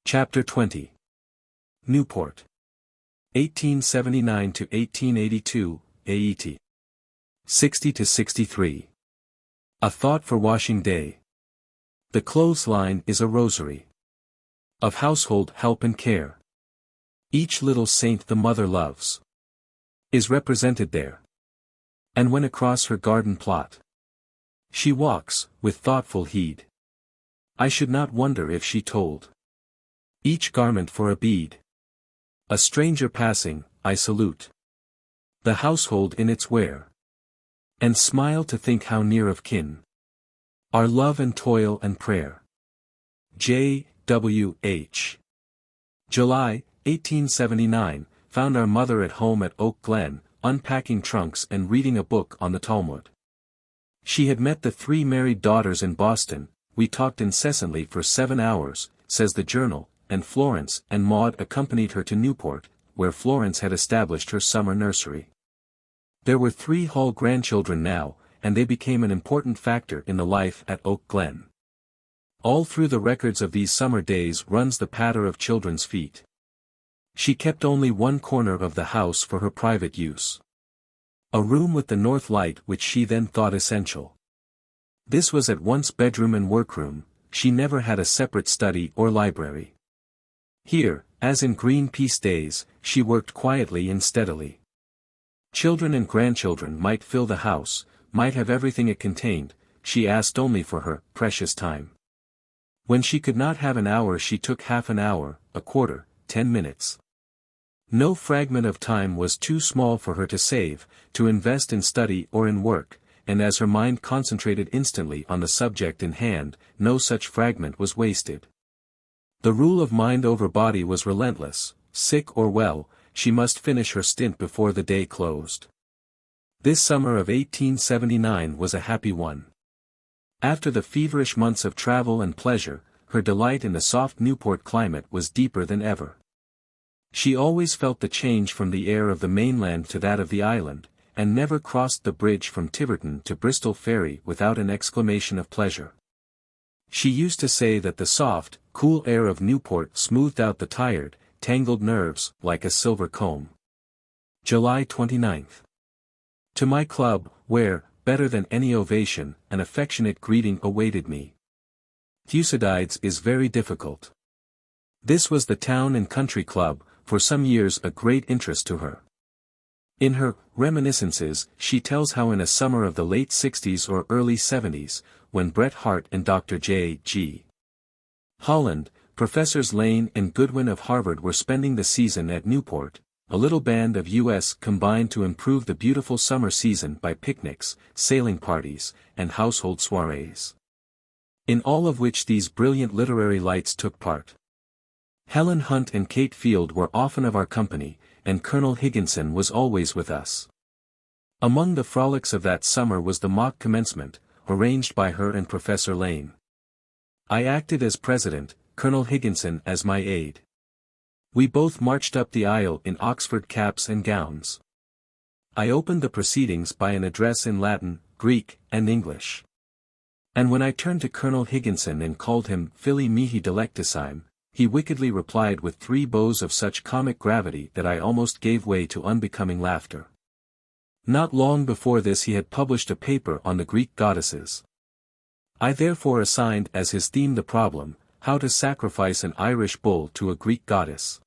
Chapter 20. Newport. 1879 to 1882, AET. 60 to 63. A thought for washing day. The clothesline is a rosary of household help and care. Each little saint the mother loves is represented there. And when across her garden plot she walks, with thoughtful heed, I should not wonder if she told each garment for a bead. A stranger passing, I salute the household in its wear, and smile to think how near of kin are love and toil and prayer. J. W. H. July, 1879, found our mother at home at Oak Glen, unpacking trunks and reading a book on the Talmud. She had met the 3 married daughters in Boston. We talked incessantly for 7 hours, says the journal, and Florence and Maud accompanied her to Newport, where Florence had established her summer nursery. There were 3 Hall grandchildren now, and they became an important factor in the life at Oak Glen. All through the records of these summer days runs the patter of children's feet. She kept only one corner of the house for her private use. A room with the north light which she then thought essential. This was at once bedroom and workroom. She never had a separate study or library. Here, as in green peace days, she worked quietly and steadily. Children and grandchildren might fill the house, might have everything it contained, she asked only for her precious time. When she could not have an hour she took half an hour, a quarter, 10 minutes. No fragment of time was too small for her to save, to invest in study or in work, and as her mind concentrated instantly on the subject in hand, no such fragment was wasted. The rule of mind over body was relentless. Sick or well, she must finish her stint before the day closed. This summer of 1879 was a happy one. After the feverish months of travel and pleasure, her delight in the soft Newport climate was deeper than ever. She always felt the change from the air of the mainland to that of the island, and never crossed the bridge from Tiverton to Bristol Ferry without an exclamation of pleasure. She used to say that the soft, cool air of Newport smoothed out the tired, tangled nerves, like a silver comb. July 29. To my club, where, better than any ovation, an affectionate greeting awaited me. Thucydides is very difficult. This was the town and country club, for some years a great interest to her. In her Reminiscences, she tells how in a summer of the late 60s or early 70s, when Bret Harte and Dr. J. G. Holland, Professors Lane and Goodwin of Harvard were spending the season at Newport, a little band of U.S. combined to improve the beautiful summer season by picnics, sailing parties, and household soirees, in all of which these brilliant literary lights took part. Helen Hunt and Kate Field were often of our company, and Colonel Higginson was always with us. Among the frolics of that summer was the mock commencement, arranged by her and Professor Lane. I acted as president, Colonel Higginson as my aide. We both marched up the aisle in Oxford caps and gowns. I opened the proceedings by an address in Latin, Greek, and English. And when I turned to Colonel Higginson and called him Fili mihi delectissime, he wickedly replied with 3 bows of such comic gravity that I almost gave way to unbecoming laughter. Not long before this he had published a paper on the Greek goddesses. I therefore assigned as his theme the problem, how to sacrifice an Irish bull to a Greek goddess.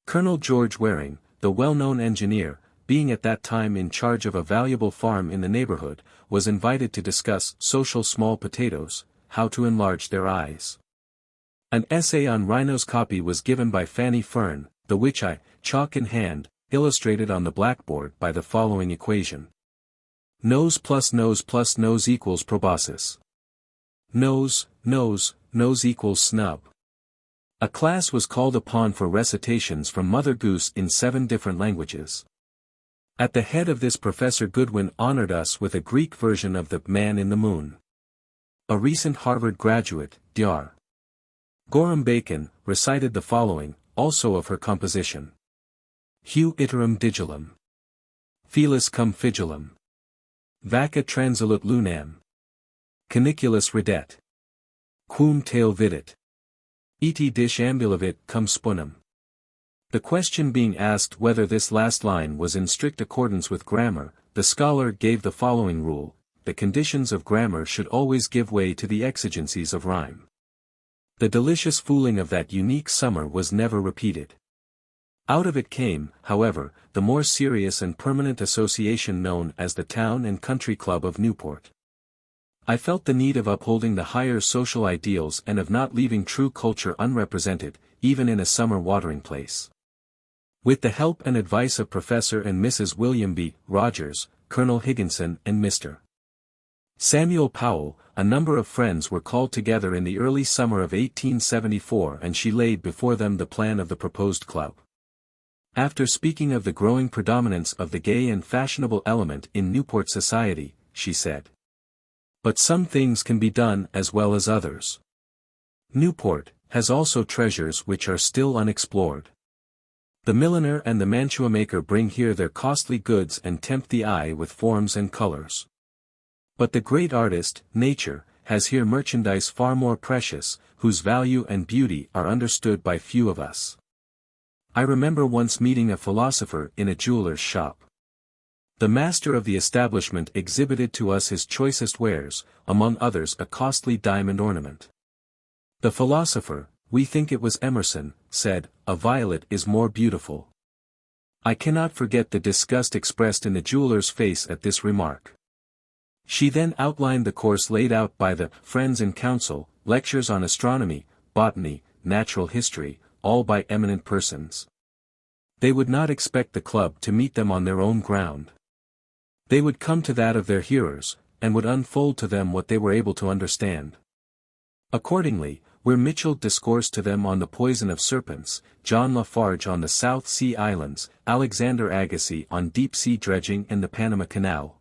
Colonel George Waring, the well-known engineer, being at that time in charge of a valuable farm in the neighborhood, was invited to discuss social small potatoes, how to enlarge their eyes. An essay on rhinos copy was given by Fanny Fern, the which I, chalk in hand, illustrated on the blackboard by the following equation. Nose plus nose plus nose equals proboscis. Nose, nose, nose equals snub. A class was called upon for recitations from Mother Goose in 7 different languages. At the head of this Professor Goodwin honored us with a Greek version of the Man in the Moon. A recent Harvard graduate, Dr. Gorham Bacon, recited the following, also of her composition. Heu iterum digilum. Felis cum figilum. Vaca transilut lunam. Caniculus ridet. Quum tail vidit. Et dishambulavit cum spunum. The question being asked whether this last line was in strict accordance with grammar, the scholar gave the following rule: the conditions of grammar should always give way to the exigencies of rhyme. The delicious fooling of that unique summer was never repeated. Out of it came, however, the more serious and permanent association known as the Town and Country Club of Newport. I felt the need of upholding the higher social ideals and of not leaving true culture unrepresented, even in a summer watering place. With the help and advice of Professor and Mrs. William B. Rogers, Colonel Higginson and Mr. Samuel Powell, a number of friends were called together in the early summer of 1874, and she laid before them the plan of the proposed club. After speaking of the growing predominance of the gay and fashionable element in Newport society, she said, "But some things can be done as well as others. Newport has also treasures which are still unexplored. The milliner and the mantua maker bring here their costly goods and tempt the eye with forms and colors. But the great artist, Nature, has here merchandise far more precious, whose value and beauty are understood by few of us." I remember once meeting a philosopher in a jeweler's shop. The master of the establishment exhibited to us his choicest wares, among others a costly diamond ornament. The philosopher, we think it was Emerson, said, "A violet is more beautiful." I cannot forget the disgust expressed in the jeweler's face at this remark. She then outlined the course laid out by the Friends in Council, lectures on astronomy, botany, natural history, all by eminent persons. They would not expect the club to meet them on their own ground. They would come to that of their hearers, and would unfold to them what they were able to understand. Accordingly, where Mitchell discoursed to them on the poison of serpents, John Lafarge on the South Sea Islands, Alexander Agassiz on deep-sea dredging and the Panama Canal,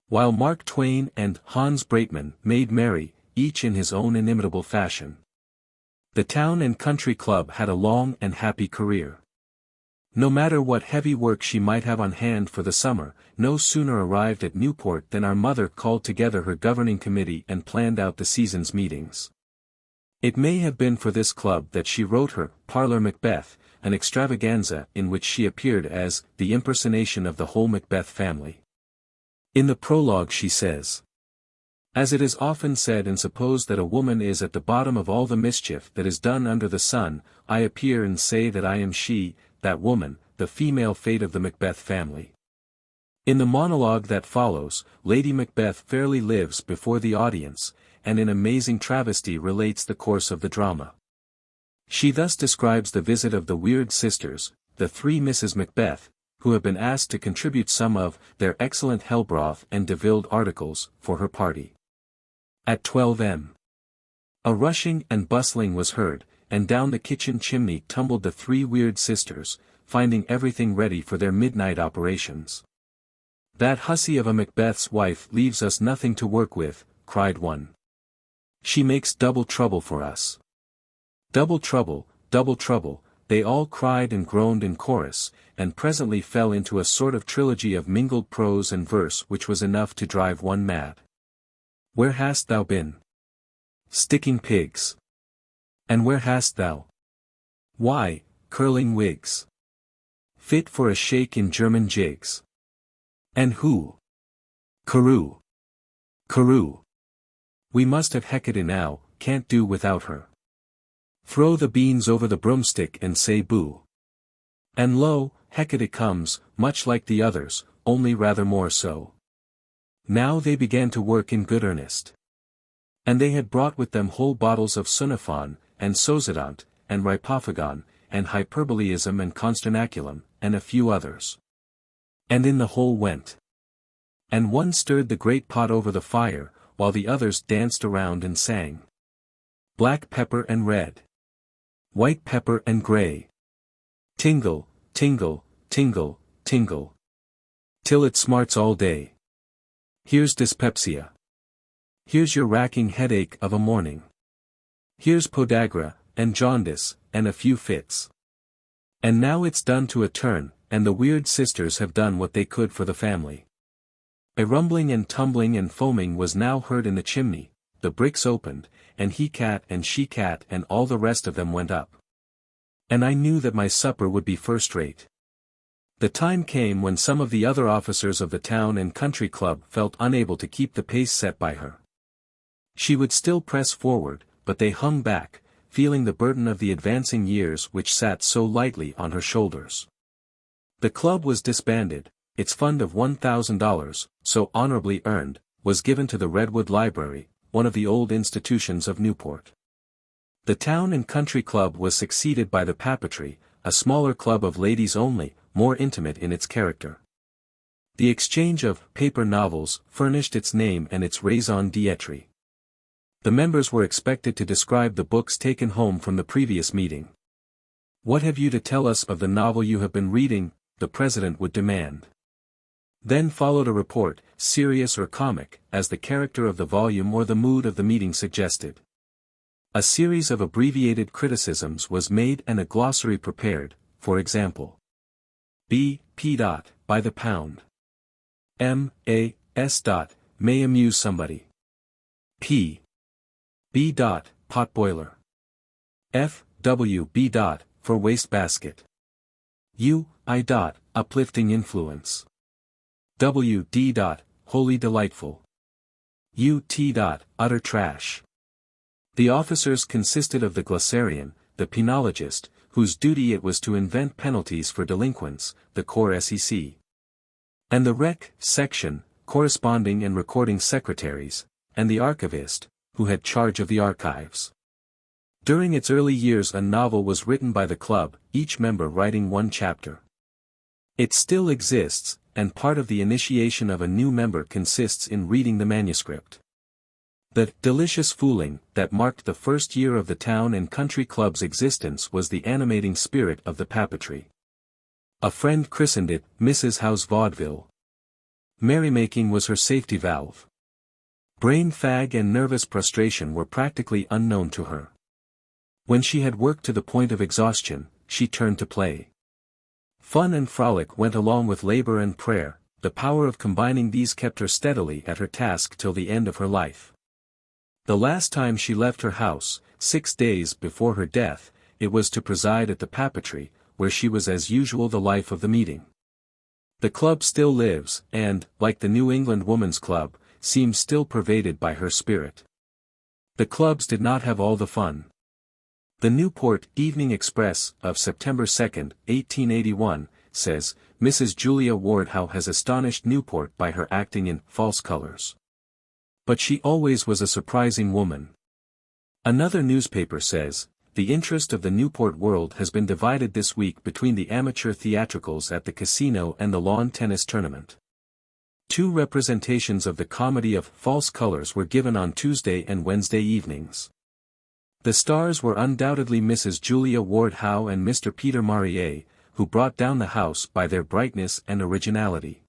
while Mark Twain and Hans Breitmann made merry, each in his own inimitable fashion. The Town and Country Club had a long and happy career. No matter what heavy work she might have on hand for the summer, no sooner arrived at Newport than our mother called together her governing committee and planned out the season's meetings. It may have been for this club that she wrote her Parlor Macbeth, an extravaganza in which she appeared as the impersonation of the whole Macbeth family. In the prologue she says, "As it is often said and supposed that a woman is at the bottom of all the mischief that is done under the sun, I appear and say that I am she, that woman, the female fate of the Macbeth family." In the monologue that follows, Lady Macbeth fairly lives before the audience, and in amazing travesty relates the course of the drama. She thus describes the visit of the Weird sisters, the three Mrs. Macbeth, who have been asked to contribute some of their excellent Hellbroth and Devilled articles for her party. At 12 m. a rushing and bustling was heard, and down the kitchen chimney tumbled the three Weird sisters, finding everything ready for their midnight operations. "That hussy of a Macbeth's wife leaves us nothing to work with," cried one. "She makes double trouble for us." Double trouble, they all cried and groaned in chorus, and presently fell into a sort of trilogy of mingled prose and verse which was enough to drive one mad. "Where hast thou been? Sticking pigs. And where hast thou? Why, curling wigs. Fit for a shake in German jigs. And who? Carew. Carew. We must have Hecate now, can't do without her. Throw the beans over the broomstick and say boo. And lo, Hecate comes, much like the others, only rather more so." Now they began to work in good earnest. And they had brought with them whole bottles of Sunophon, and Sozodont, and Ripophagon, and Hyperboleism and Consternaculum, and a few others. And in the whole went. And one stirred the great pot over the fire, while the others danced around and sang. Black pepper and red. White pepper and grey. Tingle, tingle, tingle, tingle. Till it smarts all day. Here's dyspepsia. Here's your racking headache of a morning. Here's podagra, and jaundice, and a few fits. And now it's done to a turn, and the Weird sisters have done what they could for the family. A rumbling and tumbling and foaming was now heard in the chimney, the bricks opened, and he cat and she cat and all the rest of them went up. And I knew that my supper would be first rate. The time came when some of the other officers of the town and country club felt unable to keep the pace set by her. She would still press forward, but they hung back, feeling the burden of the advancing years which sat so lightly on her shoulders. The club was disbanded, its fund of $1,000, so honorably earned, was given to the Redwood Library, one of the old institutions of Newport. The town and country club was succeeded by the Papeterie, a smaller club of ladies only, more intimate in its character. The exchange of paper novels furnished its name and its raison d'être. The members were expected to describe the books taken home from the previous meeting. "What have you to tell us of the novel you have been reading?" the president would demand. Then followed a report, serious or comic, as the character of the volume or the mood of the meeting suggested. A series of abbreviated criticisms was made and a glossary prepared, for example. B. P. By the pound. M. A. S. May amuse somebody. P. B. Pot boiler. F. W. B. For wastebasket. U. I. Uplifting influence. W. D. Wholly delightful. U. T. Utter trash. The officers consisted of the glossarian, the penologist, whose duty it was to invent penalties for delinquents, the corps sec. And the rec. section, corresponding and recording secretaries, and the archivist, who had charge of the archives. During its early years a novel was written by the club, each member writing one chapter. It still exists, and part of the initiation of a new member consists in reading the manuscript. The delicious fooling that marked the first year of the town and country club's existence was the animating spirit of the Papeterie. A friend christened it Mrs. Howe's vaudeville. Merrymaking was her safety valve. Brain fag and nervous prostration were practically unknown to her. When she had worked to the point of exhaustion, she turned to play. Fun and frolic went along with labor and prayer, the power of combining these kept her steadily at her task till the end of her life. The last time she left her house, 6 days before her death, it was to preside at the Papeterie, where she was as usual the life of the meeting. The club still lives, and, like the New England Woman's Club, seems still pervaded by her spirit. The clubs did not have all the fun. The Newport Evening Express, of September 2, 1881, says, "Mrs. Julia Ward Howe has astonished Newport by her acting in False Colors. But she always was a surprising woman." Another newspaper says, "The interest of the Newport world has been divided this week between the amateur theatricals at the casino and the lawn tennis tournament. 2 representations of the comedy of False Colors were given on Tuesday and Wednesday evenings. The stars were undoubtedly Mrs. Julia Ward Howe and Mr. Peter Maurier, who brought down the house by their brightness and originality.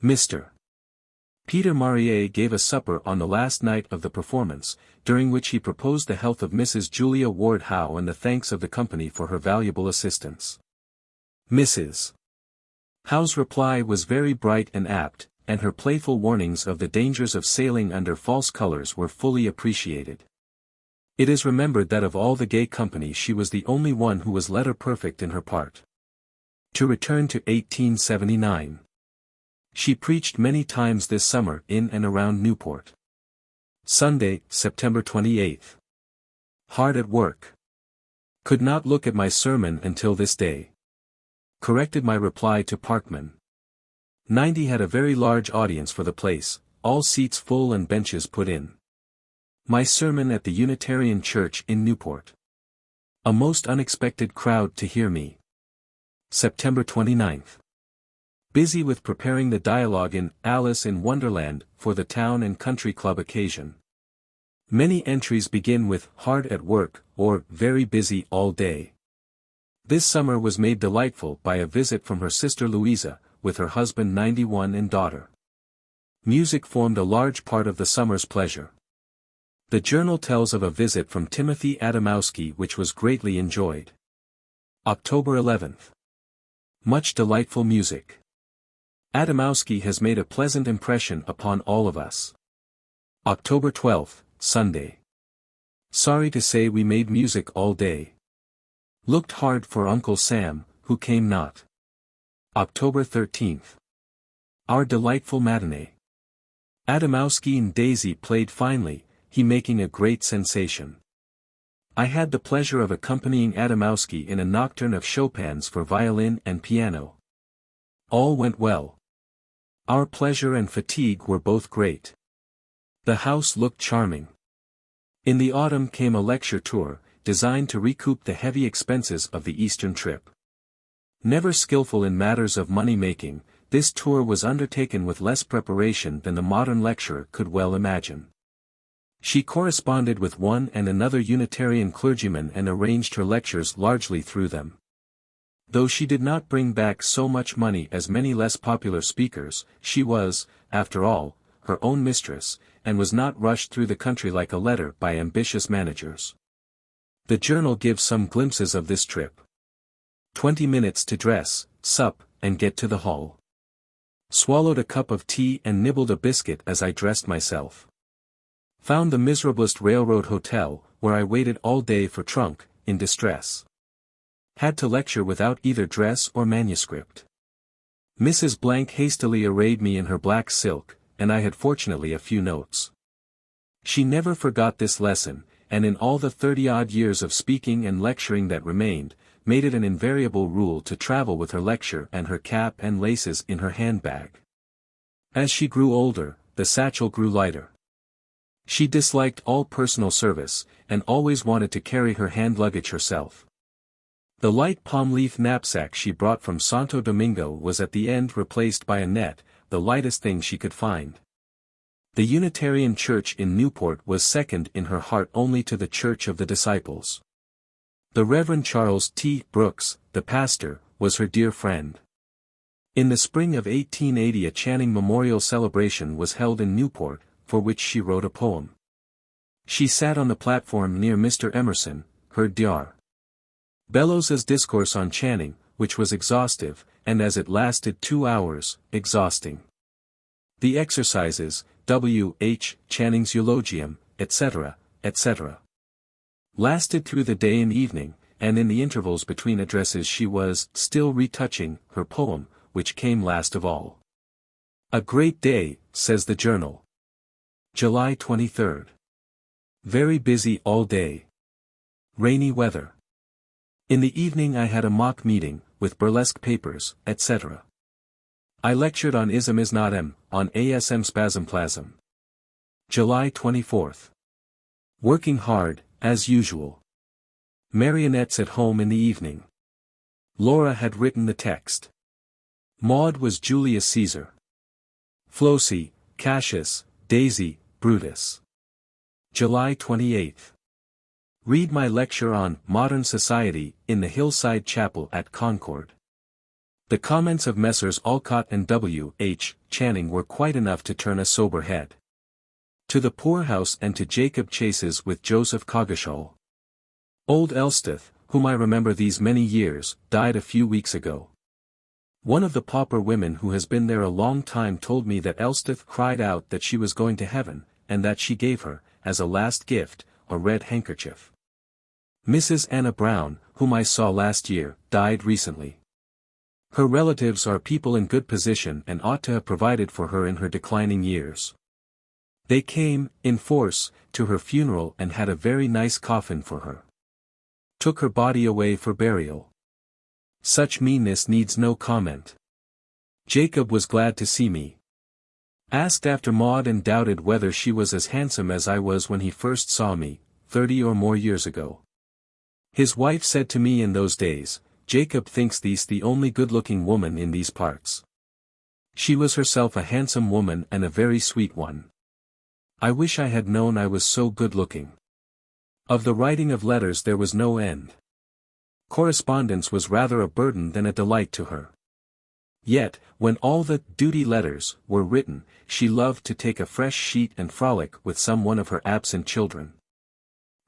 Mr. Peter Maurier gave a supper on the last night of the performance, during which he proposed the health of Mrs. Julia Ward Howe and the thanks of the company for her valuable assistance. Mrs. Howe's reply was very bright and apt, and her playful warnings of the dangers of sailing under false colors were fully appreciated. It is remembered that of all the gay company she was the only one who was letter perfect in her part." To return to 1879. She preached many times this summer in and around Newport. Sunday, September 28. Hard at work. Could not look at my sermon until this day. Corrected my reply to Parkman. 90 had a very large audience for the place, all seats full and benches put in. My sermon at the Unitarian Church in Newport. A most unexpected crowd to hear me. September 29. Busy with preparing the dialogue in Alice in Wonderland for the Town and Country Club occasion. Many entries begin with "hard at work" or "very busy all day." This summer was made delightful by a visit from her sister Louisa, with her husband 91 and daughter. Music formed a large part of the summer's pleasure. The journal tells of a visit from Timothy Adamowski which was greatly enjoyed. October 11. Much delightful music. Adamowski has made a pleasant impression upon all of us. October 12, Sunday. Sorry to say we made music all day. Looked hard for Uncle Sam, who came not. October 13th. Our delightful matinee. Adamowski and Daisy played finely, he making a great sensation. I had the pleasure of accompanying Adamowski in a nocturne of Chopin's for violin and piano. All went well. Our pleasure and fatigue were both great. The house looked charming. In the autumn came a lecture tour, designed to recoup the heavy expenses of the Eastern trip. Never skillful in matters of money-making, this tour was undertaken with less preparation than the modern lecturer could well imagine. She corresponded with one and another Unitarian clergyman and arranged her lectures largely through them. Though she did not bring back so much money as many less popular speakers, she was, after all, her own mistress, and was not rushed through the country like a letter by ambitious managers. The journal gives some glimpses of this trip. 20 minutes to dress, sup, and get to the hall. Swallowed a cup of tea and nibbled a biscuit as I dressed myself. Found the miserablest railroad hotel, where I waited all day for trunk, in distress. Had to lecture without either dress or manuscript. Mrs. Blank hastily arrayed me in her black silk, and I had fortunately a few notes. She never forgot this lesson, and in all the 30-odd years of speaking and lecturing that remained, made it an invariable rule to travel with her lecture and her cap and laces in her handbag. As she grew older, the satchel grew lighter. She disliked all personal service, and always wanted to carry her hand luggage herself. The light palm-leaf knapsack she brought from Santo Domingo was at the end replaced by a net, the lightest thing she could find. The Unitarian Church in Newport was second in her heart only to the Church of the Disciples. The Reverend Charles T. Brooks, the pastor, was her dear friend. In the spring of 1880 a Channing Memorial celebration was held in Newport, for which she wrote a poem. She sat on the platform near Mr. Emerson, heard Dr. Bellows's discourse on Channing, which was exhaustive, and as it lasted 2 hours, exhausting. The exercises, W. H. Channing's eulogium, etc., etc. lasted through the day and evening, and in the intervals between addresses she was still retouching her poem, which came last of all. A great day, says the journal. July 23. Very busy all day. Rainy weather. In the evening I had a mock meeting, with burlesque papers, etc. I lectured on ism is not m, on asm spasm plasm. July 24. Working hard, as usual. Marionettes at home in the evening. Laura had written the text. Maud was Julius Caesar. Flossie, Cassius, Daisy, Brutus. July 28. Read my lecture on Modern Society in the Hillside Chapel at Concord. The comments of Messrs. Alcott and W. H. Channing were quite enough to turn a sober head. To the poorhouse and to Jacob Chase's with Joseph Coggeshall. Old Elspeth, whom I remember these many years, died a few weeks ago. One of the pauper women who has been there a long time told me that Elspeth cried out that she was going to heaven, and that she gave her, as a last gift, a red handkerchief. Mrs. Anna Brown, whom I saw last year, died recently. Her relatives are people in good position and ought to have provided for her in her declining years. They came, in force, to her funeral and had a very nice coffin for her. Took her body away for burial. Such meanness needs no comment. Jacob was glad to see me. Asked after Maud and doubted whether she was as handsome as I was when he first saw me, 30 or more years ago. His wife said to me in those days, Jacob thinks these the only good-looking woman in these parts. She was herself a handsome woman and a very sweet one. I wish I had known I was so good-looking. Of the writing of letters there was no end. Correspondence was rather a burden than a delight to her. Yet, when all the duty letters were written, she loved to take a fresh sheet and frolic with some one of her absent children.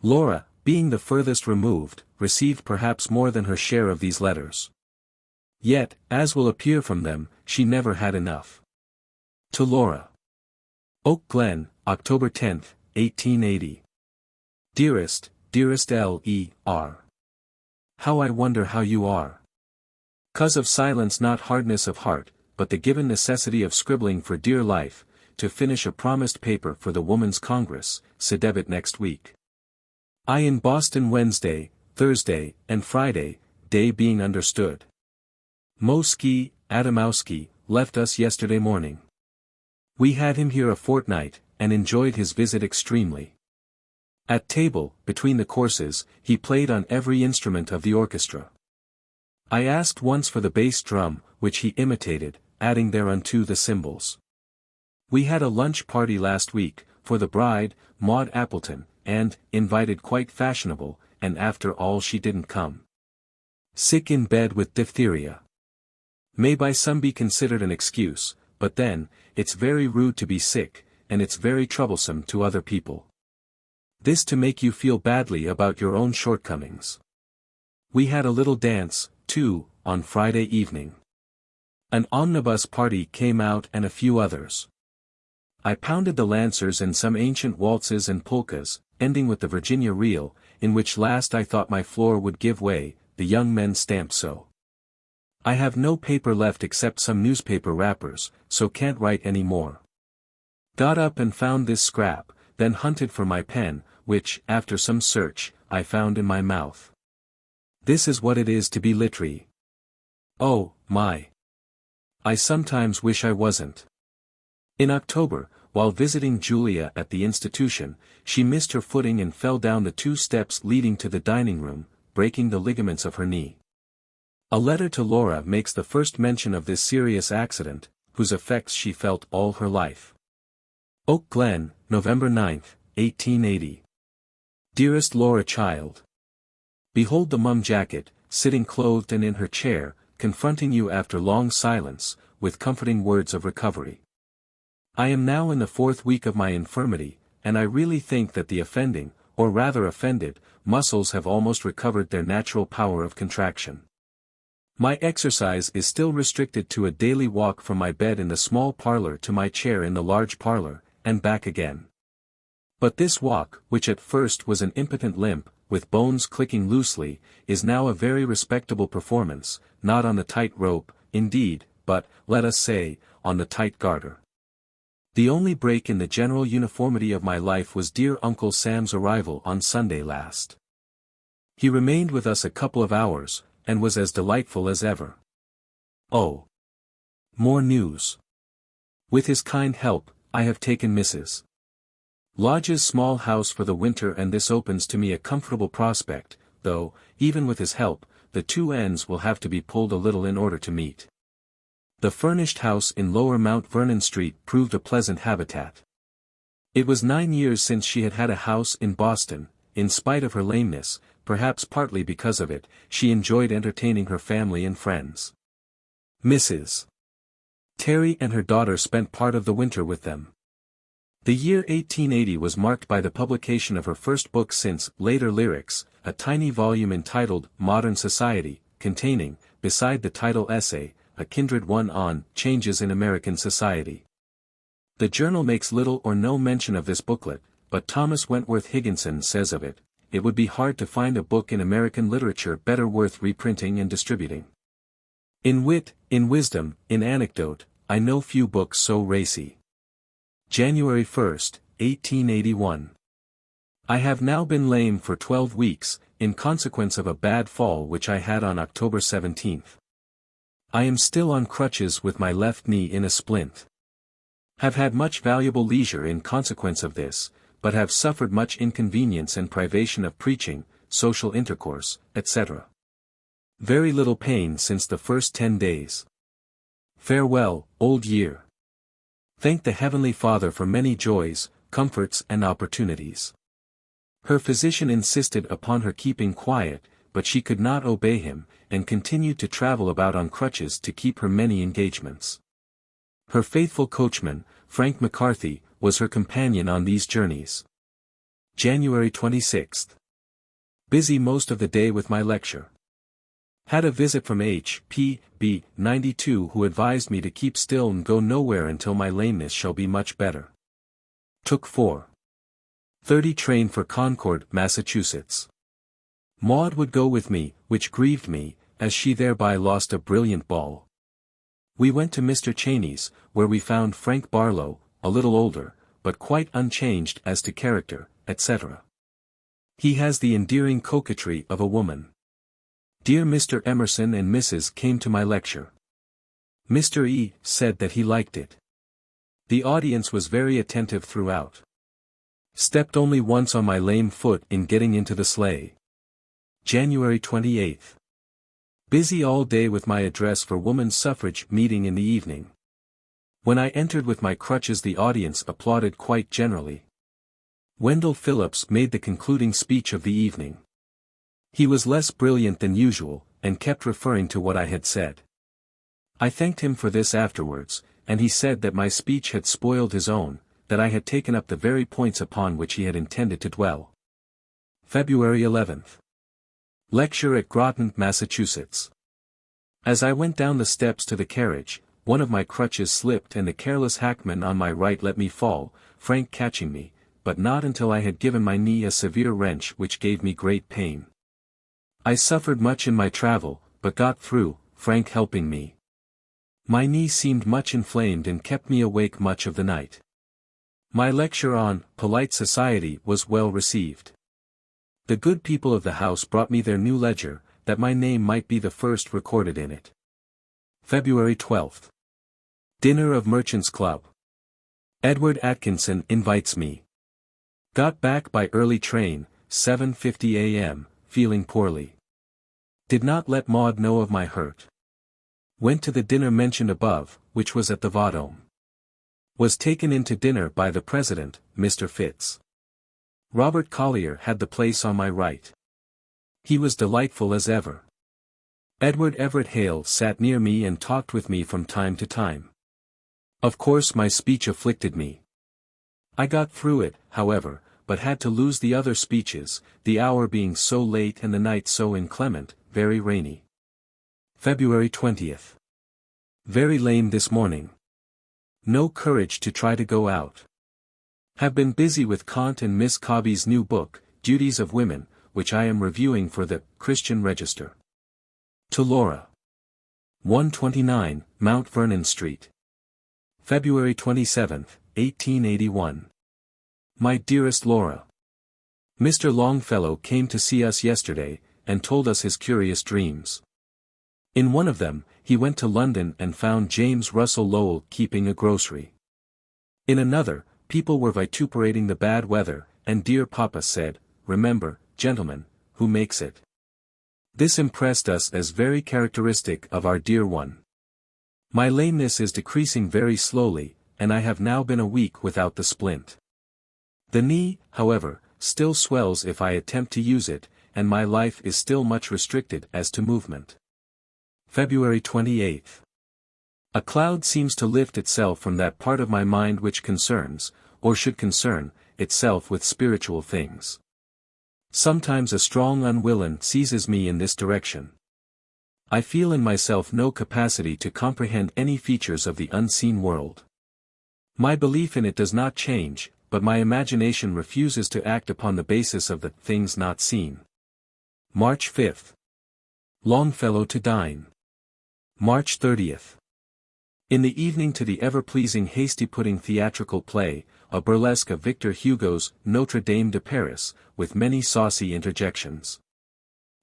Laura, being the furthest removed, received perhaps more than her share of these letters. Yet, as will appear from them, she never had enough. To Laura. Oak Glen, October 10, 1880. Dearest, dearest L.E.R. How I wonder how you are. 'Cause of silence, not hardness of heart, but the given necessity of scribbling for dear life, to finish a promised paper for the Woman's Congress, sedebit next week. I in Boston Wednesday, Thursday, and Friday, day being understood. Moski, Adamowski, left us yesterday morning. We had him here a fortnight, and enjoyed his visit extremely. At table, between the courses, he played on every instrument of the orchestra. I asked once for the bass drum, which he imitated, adding thereunto the cymbals. We had a lunch party last week, for the bride, Maud Appleton, and, invited quite fashionable, and after all she didn't come. Sick in bed with diphtheria. May by some be considered an excuse, but then, it's very rude to be sick, and it's very troublesome to other people. This to make you feel badly about your own shortcomings. We had a little dance, too, on Friday evening. An omnibus party came out and a few others. I pounded the Lancers and some ancient waltzes and polkas, ending with the Virginia reel, in which last I thought my floor would give way, the young men stamped so. I have no paper left except some newspaper wrappers, so can't write any more. Got up and found this scrap, then hunted for my pen, which, after some search, I found in my mouth. This is what it is to be literary. Oh, my! I sometimes wish I wasn't. In October, while visiting Julia at the institution, she missed her footing and fell down the 2 steps leading to the dining room, breaking the ligaments of her knee. A letter to Laura makes the first mention of this serious accident, whose effects she felt all her life. Oak Glen, November 9, 1880. Dearest Laura child. Behold the mum jacket, sitting clothed and in her chair, confronting you after long silence, with comforting words of recovery. I am now in the 4th week of my infirmity, and I really think that the offending, or rather offended, muscles have almost recovered their natural power of contraction. My exercise is still restricted to a daily walk from my bed in the small parlor to my chair in the large parlor, and back again. But this walk, which at first was an impotent limp, with bones clicking loosely, is now a very respectable performance, not on the tight rope, indeed, but, let us say, on the tight garter. The only break in the general uniformity of my life was dear Uncle Sam's arrival on Sunday last. He remained with us a couple of hours, and was as delightful as ever. Oh! More news. With his kind help, I have taken Mrs. Lodge's small house for the winter, and this opens to me a comfortable prospect, though, even with his help, the 2 ends will have to be pulled a little in order to meet. The furnished house in Lower Mount Vernon Street proved a pleasant habitat. It was 9 years since she had had a house in Boston. In spite of her lameness, perhaps partly because of it, she enjoyed entertaining her family and friends. Mrs. Terry and her daughter spent part of the winter with them. The year 1880 was marked by the publication of her first book since Later Lyrics, a tiny volume entitled Modern Society, containing, beside the title essay, a kindred one on Changes in American Society. The journal makes little or no mention of this booklet, but Thomas Wentworth Higginson says of it, it would be hard to find a book in American literature better worth reprinting and distributing. In wit, in wisdom, in anecdote, I know few books so racy. January 1, 1881. I have now been lame for 12 weeks, in consequence of a bad fall which I had on October 17. I am still on crutches with my left knee in a splint. Have had much valuable leisure in consequence of this, but have suffered much inconvenience and privation of preaching, social intercourse, etc. Very little pain since the first 10 days. Farewell, old year. Thank the Heavenly Father for many joys, comforts and opportunities. Her physician insisted upon her keeping quiet, but she could not obey him, and continued to travel about on crutches to keep her many engagements. Her faithful coachman, Frank McCarthy, was her companion on these journeys. January 26. Busy most of the day with my lecture. Had a visit from H.P.B. 92 who advised me to keep still and go nowhere until my lameness shall be much better. Took 4 30 train for Concord, Massachusetts. Maud would go with me, which grieved me, as she thereby lost a brilliant ball. We went to Mr. Cheney's, where we found Frank Barlow, a little older, but quite unchanged as to character, etc. He has the endearing coquetry of a woman. Dear Mr. Emerson and Mrs. came to my lecture. Mr. E. said that he liked it. The audience was very attentive throughout. Stepped only once on my lame foot in getting into the sleigh. January 28. Busy all day with my address for woman's suffrage meeting in the evening. When I entered with my crutches the audience applauded quite generally. Wendell Phillips made the concluding speech of the evening. He was less brilliant than usual, and kept referring to what I had said. I thanked him for this afterwards, and he said that my speech had spoiled his own, that I had taken up the very points upon which he had intended to dwell. February 11. Lecture at Groton, Massachusetts. As I went down the steps to the carriage, one of my crutches slipped and the careless hackman on my right let me fall, Frank catching me, but not until I had given my knee a severe wrench which gave me great pain. I suffered much in my travel, but got through, Frank helping me. My knee seemed much inflamed and kept me awake much of the night. My lecture on Polite Society was well received. The good people of the house brought me their new ledger, that my name might be the first recorded in it. February 12. Dinner of Merchants' Club. Edward Atkinson invites me. Got back by early train, 7:50 a.m., feeling poorly. Did not let Maud know of my hurt. Went to the dinner mentioned above, which was at the Vadome. Was taken in to dinner by the president, Mr. Fitz. Robert Collier had the place on my right. He was delightful as ever. Edward Everett Hale sat near me and talked with me from time to time. Of course my speech afflicted me. I got through it, however, but had to lose the other speeches, the hour being so late and the night so inclement, very rainy. February 20th. Very lame this morning. No courage to try to go out. Have been busy with Kant and Miss Cobby's new book, Duties of Women, which I am reviewing for the Christian Register. To Laura. 129, Mount Vernon Street. February 27, 1881. My dearest Laura. Mr. Longfellow came to see us yesterday, and told us his curious dreams. In one of them, he went to London and found James Russell Lowell keeping a grocery. In another, people were vituperating the bad weather, and dear Papa said, "Remember, gentlemen, who makes it." This impressed us as very characteristic of our dear one. My lameness is decreasing very slowly, and I have now been a week without the splint. The knee, however, still swells if I attempt to use it, and my life is still much restricted as to movement. February 28. A cloud seems to lift itself from that part of my mind which concerns, or should concern, itself with spiritual things. Sometimes a strong unwilling seizes me in this direction. I feel in myself no capacity to comprehend any features of the unseen world. My belief in it does not change, but my imagination refuses to act upon the basis of the things not seen. March 5. Longfellow to dine. March 30. In the evening to the ever-pleasing hasty-pudding theatrical play, a burlesque of Victor Hugo's Notre Dame de Paris, with many saucy interjections.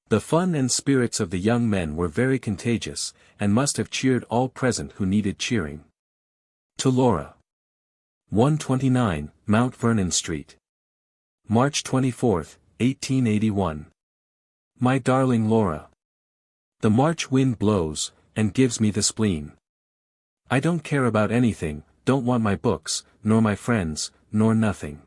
The fun and spirits of the young men were very contagious, and must have cheered all present who needed cheering. To Laura. 129, Mount Vernon Street. March 24, 1881. My darling Laura. The March wind blows, and gives me the spleen. I don't care about anything, don't want my books, nor my friends, nor nothing.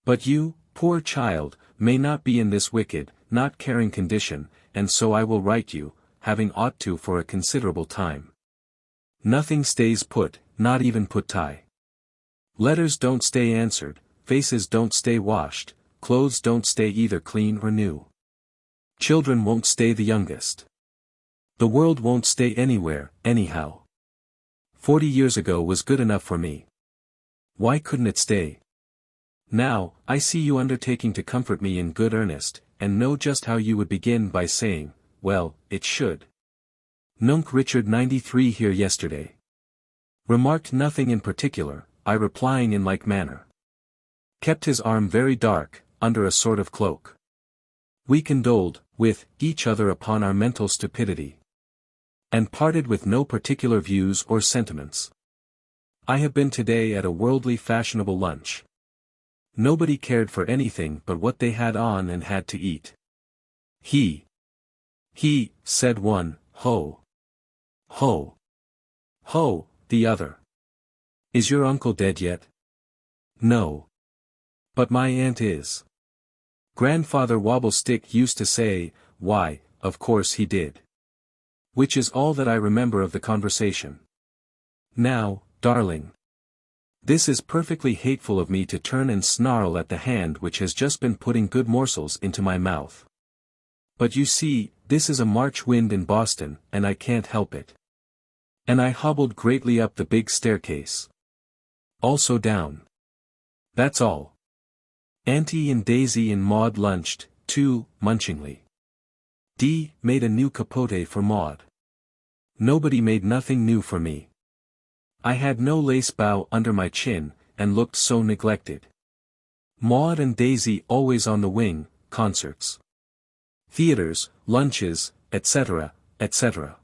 But you, poor child, may not be in this wicked, not caring condition, and so I will write you, having ought to for a considerable time. Nothing stays put, not even put tie. Letters don't stay answered, faces don't stay washed, clothes don't stay either clean or new. Children won't stay the youngest. The world won't stay anywhere, anyhow. 40 years ago was good enough for me. Why couldn't it stay? Now, I see you undertaking to comfort me in good earnest, and know just how you would begin by saying, well, it should. Nunc Richard 93 here yesterday. Remarked nothing in particular, I replying in like manner. Kept his arm very dark, under a sort of cloak. We condoled, with, each other upon our mental stupidity. And parted with no particular views or sentiments. I have been today at a worldly fashionable lunch. Nobody cared for anything but what they had on and had to eat. He, said one, ho. Ho. Ho, the other. Is your uncle dead yet? No. But my aunt is. Grandfather Wobblestick used to say, why, of course he did. Which is all that I remember of the conversation. Now, darling. This is perfectly hateful of me to turn and snarl at the hand which has just been putting good morsels into my mouth. But you see, this is a March wind in Boston, and I can't help it. And I hobbled greatly up the big staircase. Also down. That's all. Auntie and Daisy and Maud lunched, too, munchingly. D. made a new capote for Maud. Nobody made nothing new for me. I had no lace bow under my chin, and looked so neglected. Maud and Daisy always on the wing, concerts. Theaters, lunches, etc., etc.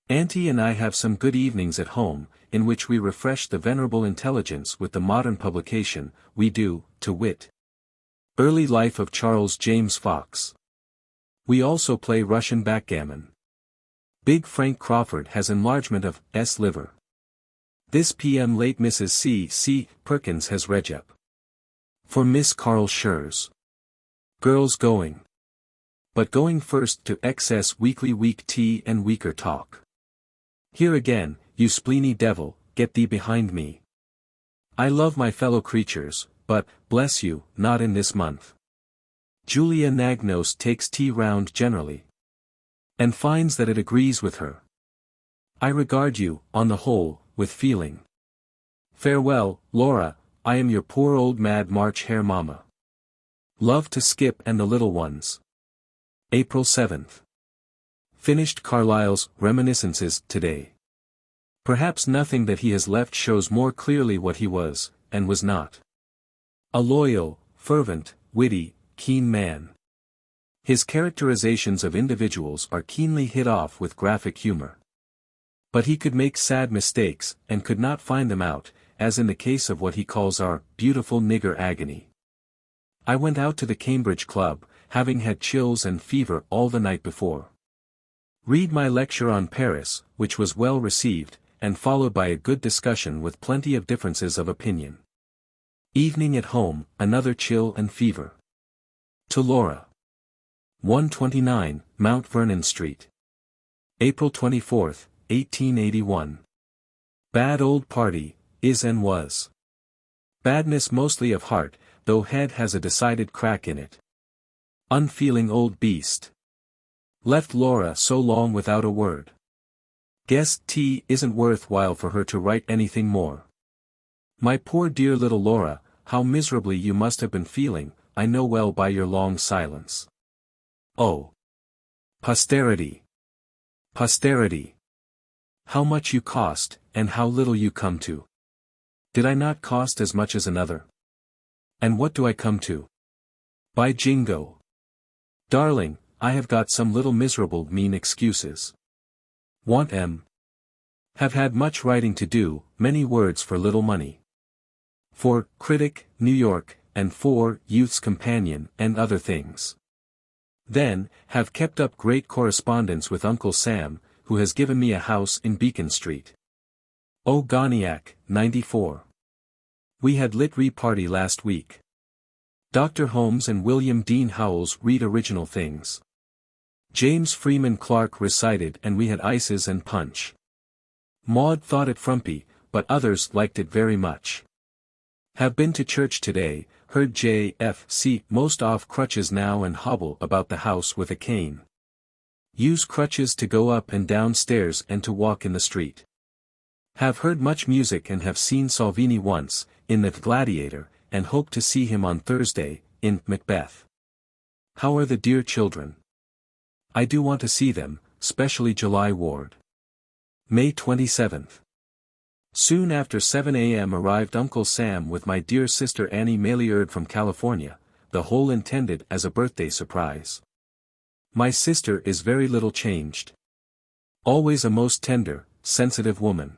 Auntie and I have some good evenings at home, in which we refresh the venerable intelligence with the modern publication, we do, to wit. Early Life of Charles James Fox. We also play Russian backgammon. Big Frank Crawford has enlargement of S. liver. This p.m. late Mrs. C. Perkins has regup. For Miss Carl Schurz. Girls going. But going first to XS Weekly Week Tea and Weaker Talk. Here again, you spleeny devil, get thee behind me. I love my fellow creatures, but, bless you, not in this month. Julia Nagnos takes tea round generally. And finds that it agrees with her. I regard you, on the whole, with feeling. Farewell, Laura, I am your poor old mad March hare mamma. Love to Skip and the little ones. April 7th. Finished Carlyle's Reminiscences today. Perhaps nothing that he has left shows more clearly what he was, and was not. A loyal, fervent, witty, keen man. His characterizations of individuals are keenly hit off with graphic humor. But he could make sad mistakes, and could not find them out, as in the case of what he calls our beautiful nigger agony. I went out to the Cambridge Club, having had chills and fever all the night before. Read my lecture on Paris, which was well received, and followed by a good discussion with plenty of differences of opinion. Evening at home, another chill and fever. To Laura. 129, Mount Vernon Street. April 24, 1881. Bad old party, is and was. Badness mostly of heart, though head has a decided crack in it. Unfeeling old beast. Left Laura so long without a word. Guess T isn't worth while for her to write anything more. My poor dear little Laura, how miserably you must have been feeling, I know well by your long silence. Oh! Posterity! Posterity! How much you cost, and how little you come to. Did I not cost as much as another? And what do I come to? By Jingo! Darling, I have got some little miserable mean excuses. Want M. Have had much writing to do, many words for little money. For Critic, New York, and for Youth's Companion, and other things. Then, have kept up great correspondence with Uncle Sam, who has given me a house in Beacon Street. Ogoniac, 94. We had lit re-party last week. Dr. Holmes and William Dean Howells read original things. James Freeman Clarke recited and we had ices and punch. Maud thought it frumpy, but others liked it very much. Have been to church today, heard J.F.C. most off crutches now and hobble about the house with a cane. Use crutches to go up and down stairs and to walk in the street. Have heard much music and have seen Salvini once, in the Gladiator, and hope to see him on Thursday, in Macbeth. How are the dear children? I do want to see them, specially Julia Ward. May 27th. Soon after 7 a.m. arrived Uncle Sam with my dear sister Annie Maillard from California, the whole intended as a birthday surprise. My sister is very little changed. Always a most tender, sensitive woman.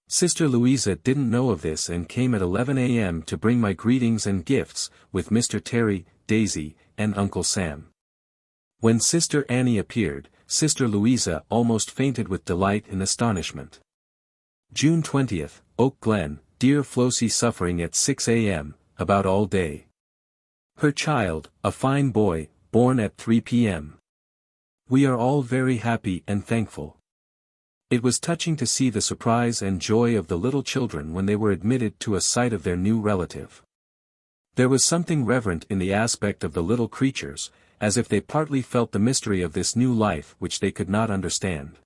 Sister Louisa didn't know of this and came at 11 a.m. to bring my greetings and gifts, with Mr. Terry, Daisy, and Uncle Sam. When Sister Annie appeared, Sister Louisa almost fainted with delight and astonishment. June 20th, Oak Glen, dear Flossie suffering at 6 a.m., about all day. Her child, a fine boy, born at 3 p.m. We are all very happy and thankful. It was touching to see the surprise and joy of the little children when they were admitted to a sight of their new relative. There was something reverent in the aspect of the little creatures, as if they partly felt the mystery of this new life which they could not understand.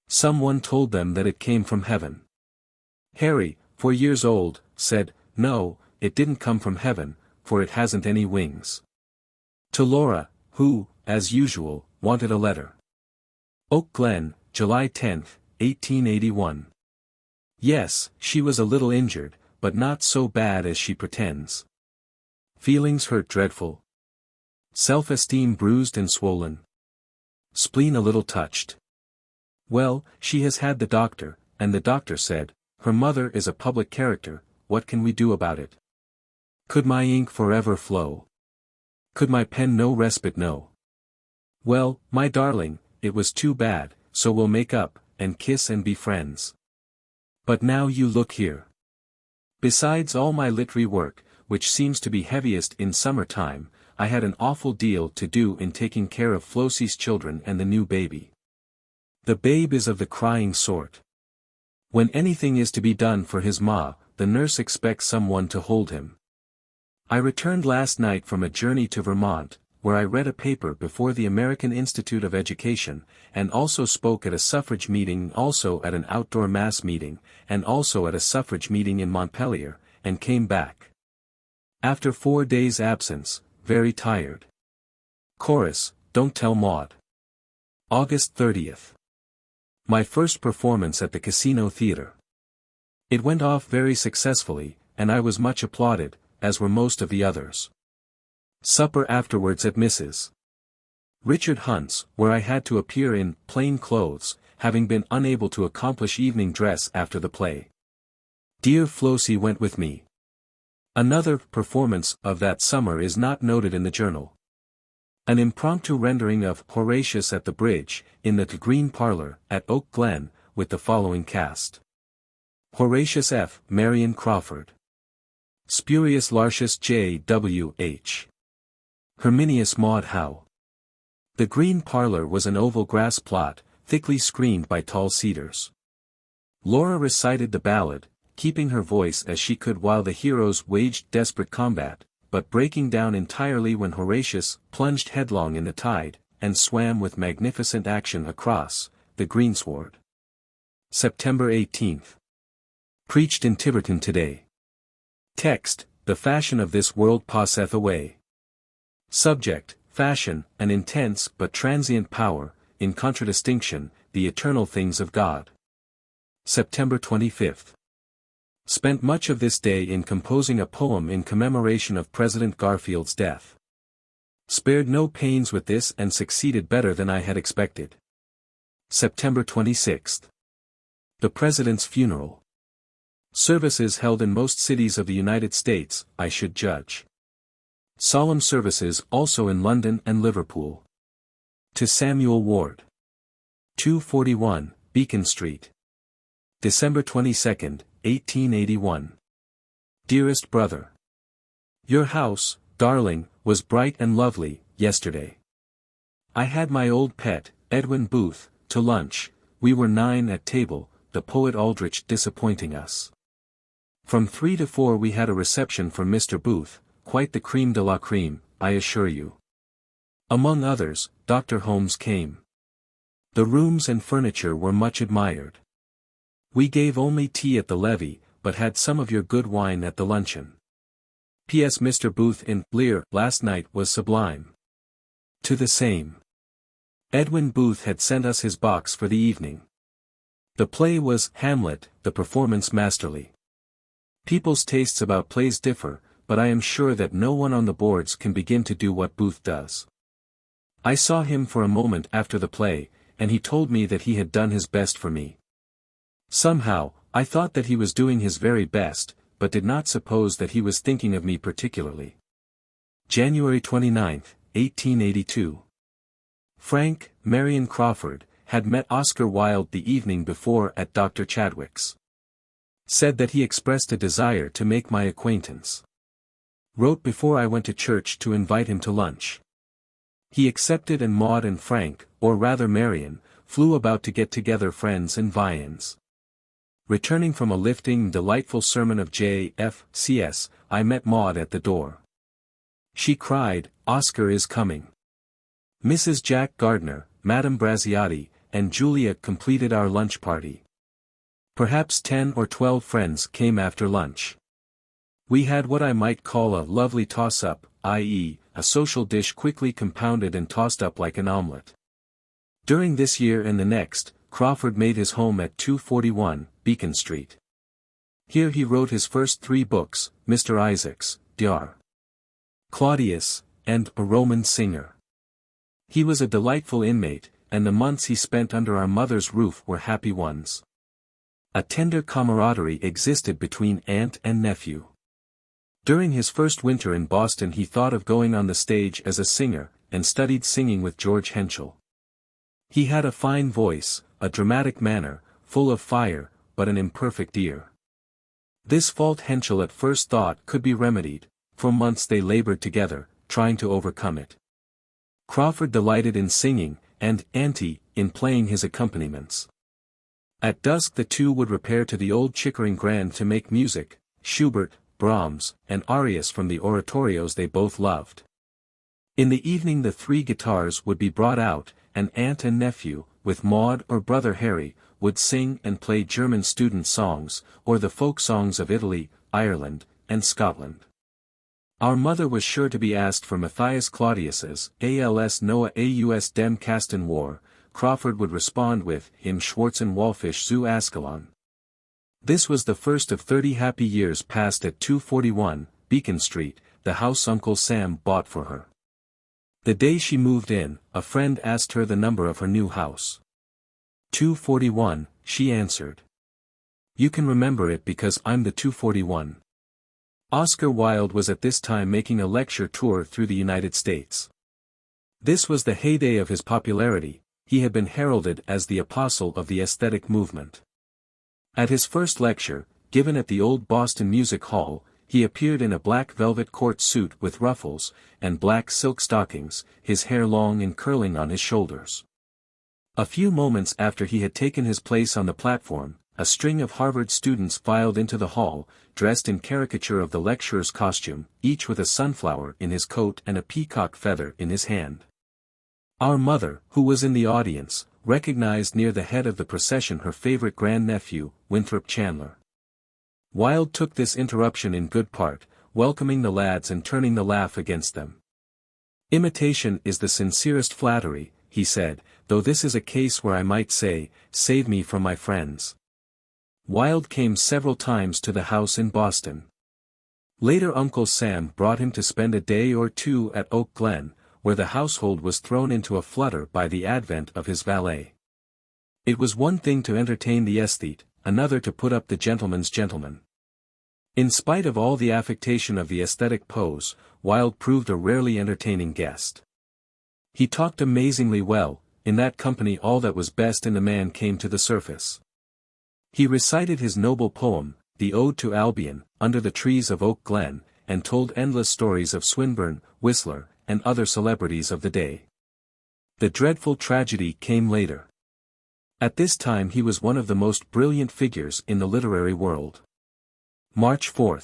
Someone told them that it came from heaven. Harry, 4 years old, said, "No, it didn't come from heaven, for it hasn't any wings." To Laura, who, as usual, wanted a letter. Oak Glen, July 10, 1881. Yes, she was a little injured, but not so bad as she pretends. Feelings hurt dreadful. Self-esteem bruised and swollen. Spleen a little touched. Well, she has had the doctor, and the doctor said, "Her mother is a public character, what can we do about it? Could my ink forever flow? Could my pen no respite know? Well, my darling, it was too bad, so we'll make up, and kiss and be friends. But now you look here. Besides all my literary work, which seems to be heaviest in summer time, I had an awful deal to do in taking care of Flossie's children and the new baby. The babe is of the crying sort. When anything is to be done for his ma, the nurse expects someone to hold him. I returned last night from a journey to Vermont, where I read a paper before the American Institute of Education, and also spoke at a suffrage meeting, also at an outdoor mass meeting, and also at a suffrage meeting in Montpelier, and came back. After 4 days' absence, very tired. Chorus, Don't Tell Maud. August 30th. My first performance at the Casino Theatre. It went off very successfully, and I was much applauded, as were most of the others. Supper afterwards at Mrs. Richard Hunt's, where I had to appear in plain clothes, having been unable to accomplish evening dress after the play. Dear Flossie went with me. Another performance of that summer is not noted in the journal. An impromptu rendering of Horatius at the Bridge, in the Green Parlor, at Oak Glen, with the following cast. Horatius F. Marion Crawford. Spurius Lartius J. W. H. Herminius Maud Howe. The Green Parlor was an oval grass plot, thickly screened by tall cedars. Laura recited the ballad, keeping her voice as she could while the heroes waged desperate combat, but breaking down entirely when Horatius plunged headlong in the tide, and swam with magnificent action across the greensward. September 18th. Preached in Tiverton today. Text, The fashion of this world passeth away. Subject, fashion, an intense but transient power, in contradistinction, the eternal things of God. September 25th. Spent much of this day in composing a poem in commemoration of President Garfield's death. Spared no pains with this and succeeded better than I had expected. September 26th. The President's funeral. Services held in most cities of the United States, I should judge. Solemn services also in London and Liverpool. To Samuel Ward. 241, Beacon Street. December 22, 1881. Dearest brother. Your house, darling, was bright and lovely, yesterday. I had my old pet, Edwin Booth, to lunch. We were 9 at table, the poet Aldrich disappointing us. From 3 to 4 we had a reception for Mr. Booth, quite the creme de la creme, I assure you. Among others, Dr. Holmes came. The rooms and furniture were much admired. We gave only tea at the levee, but had some of your good wine at the luncheon. P.S. Mr. Booth in Lear last night was sublime. To the same. Edwin Booth had sent us his box for the evening. The play was Hamlet, the performance masterly. People's tastes about plays differ, but I am sure that no one on the boards can begin to do what Booth does. I saw him for a moment after the play, and he told me that he had done his best for me. Somehow, I thought that he was doing his very best, but did not suppose that he was thinking of me particularly. January 29, 1882. Frank, Marion Crawford, had met Oscar Wilde the evening before at Dr. Chadwick's. Said that he expressed a desire to make my acquaintance. Wrote before I went to church to invite him to lunch. He accepted, and Maud and Frank, or rather Marion, flew about to get together friends and viands. Returning from a lifting and delightful sermon of J.F.C.S., I met Maud at the door. She cried, "Oscar is coming." Mrs. Jack Gardner, Madame Braziati, and Julia completed our lunch party. Perhaps 10 or 12 friends came after lunch. We had what I might call a lovely toss-up, i.e., a social dish quickly compounded and tossed up like an omelette. During this year and the next, Crawford made his home at 241, Beacon Street. Here he wrote his first 3 books, Mr. Isaacs, Dr. Claudius, and A Roman Singer. He was a delightful inmate, and the months he spent under our mother's roof were happy ones. A tender camaraderie existed between aunt and nephew. During his first winter in Boston he thought of going on the stage as a singer, and studied singing with George Henschel. He had a fine voice, a dramatic manner, full of fire, but an imperfect ear. This fault Henschel at first thought could be remedied. For months they labored together, trying to overcome it. Crawford delighted in singing, and Auntie, in playing his accompaniments. At dusk the two would repair to the old Chickering Grand to make music, Schubert, Brahms, and arias from the oratorios they both loved. In the evening the 3 guitars would be brought out, and aunt and nephew, with Maud or brother Harry, would sing and play German student songs, or the folk songs of Italy, Ireland, and Scotland. Our mother was sure to be asked for Matthias Claudius's als Noah aus dem Kasten war. Crawford would respond with Im Schwarzen Walfisch zu Ascalon. This was the first of 30 happy years passed at 241, Beacon Street, the house Uncle Sam bought for her. The day she moved in, a friend asked her the number of her new house. 241, she answered. You can remember it because I'm the 241. Oscar Wilde was at this time making a lecture tour through the United States. This was the heyday of his popularity. He had been heralded as the apostle of the aesthetic movement. At his first lecture, given at the Old Boston Music Hall, he appeared in a black velvet court suit with ruffles, and black silk stockings, his hair long and curling on his shoulders. A few moments after he had taken his place on the platform, a string of Harvard students filed into the hall, dressed in caricature of the lecturer's costume, each with a sunflower in his coat and a peacock feather in his hand. Our mother, who was in the audience, recognized near the head of the procession her favorite grandnephew, Winthrop Chandler. Wilde took this interruption in good part, welcoming the lads and turning the laugh against them. Imitation is the sincerest flattery, he said, though this is a case where I might say, save me from my friends. Wilde came several times to the house in Boston. Later Uncle Sam brought him to spend a day or 2 at Oak Glen, where the household was thrown into a flutter by the advent of his valet. It was one thing to entertain the aesthete, another to put up the gentleman's gentleman. In spite of all the affectation of the aesthetic pose, Wilde proved a rarely entertaining guest. He talked amazingly well. In that company all that was best in the man came to the surface. He recited his noble poem, the Ode to Albion, under the trees of Oak Glen, and told endless stories of Swinburne, Whistler, and other celebrities of the day. The dreadful tragedy came later. At this time he was one of the most brilliant figures in the literary world. March 4.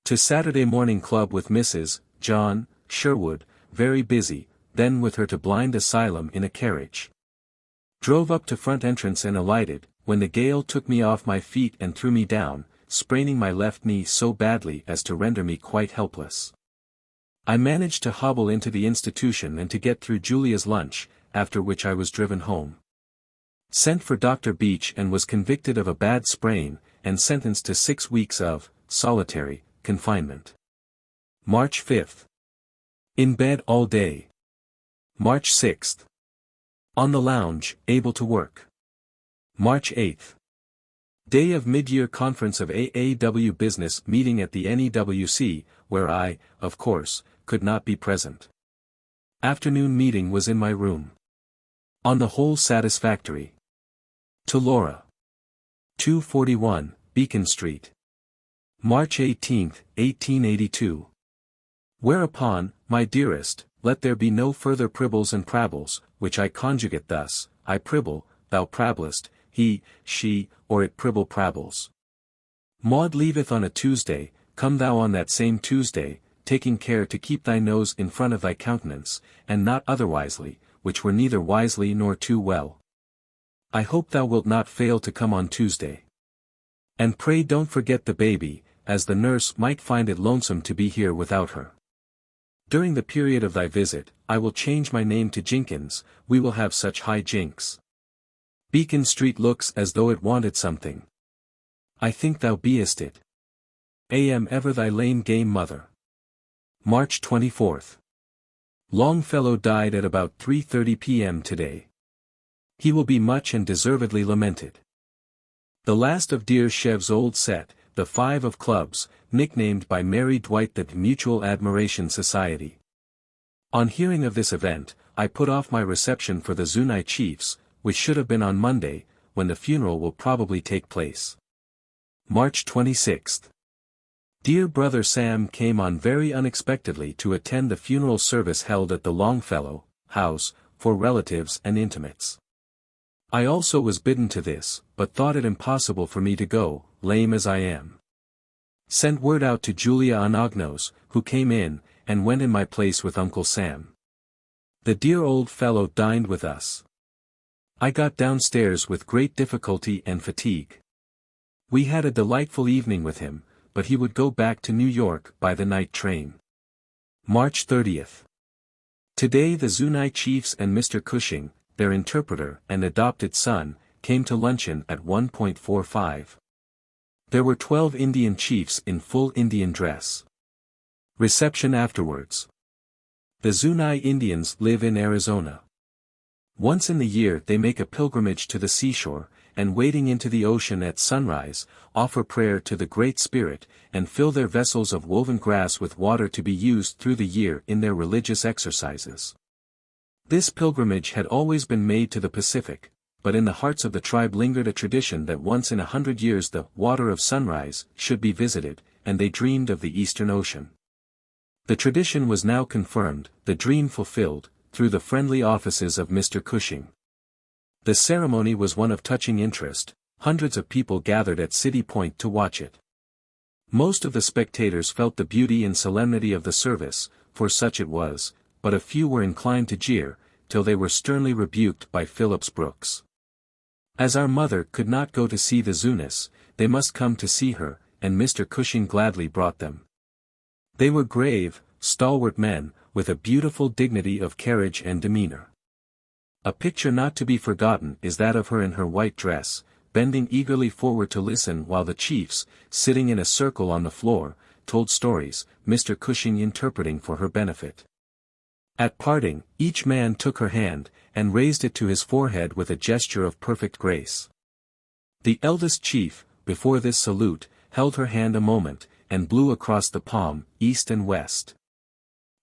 To Saturday Morning Club with Mrs. John Sherwood, very busy, then with her to Blind Asylum in a carriage. Drove up to front entrance and alighted, when the gale took me off my feet and threw me down, spraining my left knee so badly as to render me quite helpless. I managed to hobble into the institution and to get through Julia's lunch, after which I was driven home. Sent for Dr. Beach and was convicted of a bad sprain, and sentenced to 6 weeks of solitary confinement. March 5. In bed all day. March 6. On the lounge, able to work. March 8. Day of mid-year conference of AAW business meeting at the NEWC, where I, of course, could not be present. Afternoon meeting was in my room. On the whole satisfactory. To Laura. 241, Beacon Street. March 18, 1882. Whereupon, my dearest, let there be no further pribbles and prabbles, which I conjugate thus, I pribble, thou prablest, he, she, or it pribble prabbles. Maud leaveth on a Tuesday, come thou on that same Tuesday, taking care to keep thy nose in front of thy countenance, and not otherwisely, which were neither wisely nor too well. I hope thou wilt not fail to come on Tuesday. And pray don't forget the baby, as the nurse might find it lonesome to be here without her. During the period of thy visit, I will change my name to Jenkins, we will have such high jinks. Beacon Street looks as though it wanted something. I think thou beest it. Am ever thy lame game mother. March 24. Longfellow died at about 3:30 p.m. today. He will be much and deservedly lamented. The last of dear Chev's old set, the Five of Clubs, nicknamed by Mary Dwight the Mutual Admiration Society. On hearing of this event, I put off my reception for the Zuni chiefs, which should have been on Monday, when the funeral will probably take place. March 26. Dear brother Sam came on very unexpectedly to attend the funeral service held at the Longfellow house, for relatives and intimates. I also was bidden to this, but thought it impossible for me to go, lame as I am. Sent word out to Julia Anagnos, who came in, and went in my place with Uncle Sam. The dear old fellow dined with us. I got downstairs with great difficulty and fatigue. We had a delightful evening with him, but he would go back to New York by the night train. March 30. Today the Zuni chiefs and Mr. Cushing, their interpreter and adopted son, came to luncheon at 1:45. There were 12 Indian chiefs in full Indian dress. Reception afterwards. The Zuni Indians live in Arizona. Once in the year they make a pilgrimage to the seashore, and wading into the ocean at sunrise, offer prayer to the Great Spirit, and fill their vessels of woven grass with water to be used through the year in their religious exercises. This pilgrimage had always been made to the Pacific, but in the hearts of the tribe lingered a tradition that once in 100 years the water of sunrise should be visited, and they dreamed of the Eastern Ocean. The tradition was now confirmed, the dream fulfilled, through the friendly offices of Mr. Cushing. The ceremony was one of touching interest, hundreds of people gathered at City Point to watch it. Most of the spectators felt the beauty and solemnity of the service, for such it was, but a few were inclined to jeer, till they were sternly rebuked by Phillips Brooks. As our mother could not go to see the Zunis, they must come to see her, and Mr. Cushing gladly brought them. They were grave, stalwart men, with a beautiful dignity of carriage and demeanor. A picture not to be forgotten is that of her in her white dress, bending eagerly forward to listen while the chiefs, sitting in a circle on the floor, told stories, Mr. Cushing interpreting for her benefit. At parting, each man took her hand, and raised it to his forehead with a gesture of perfect grace. The eldest chief, before this salute, held her hand a moment, and blew across the palm, east and west.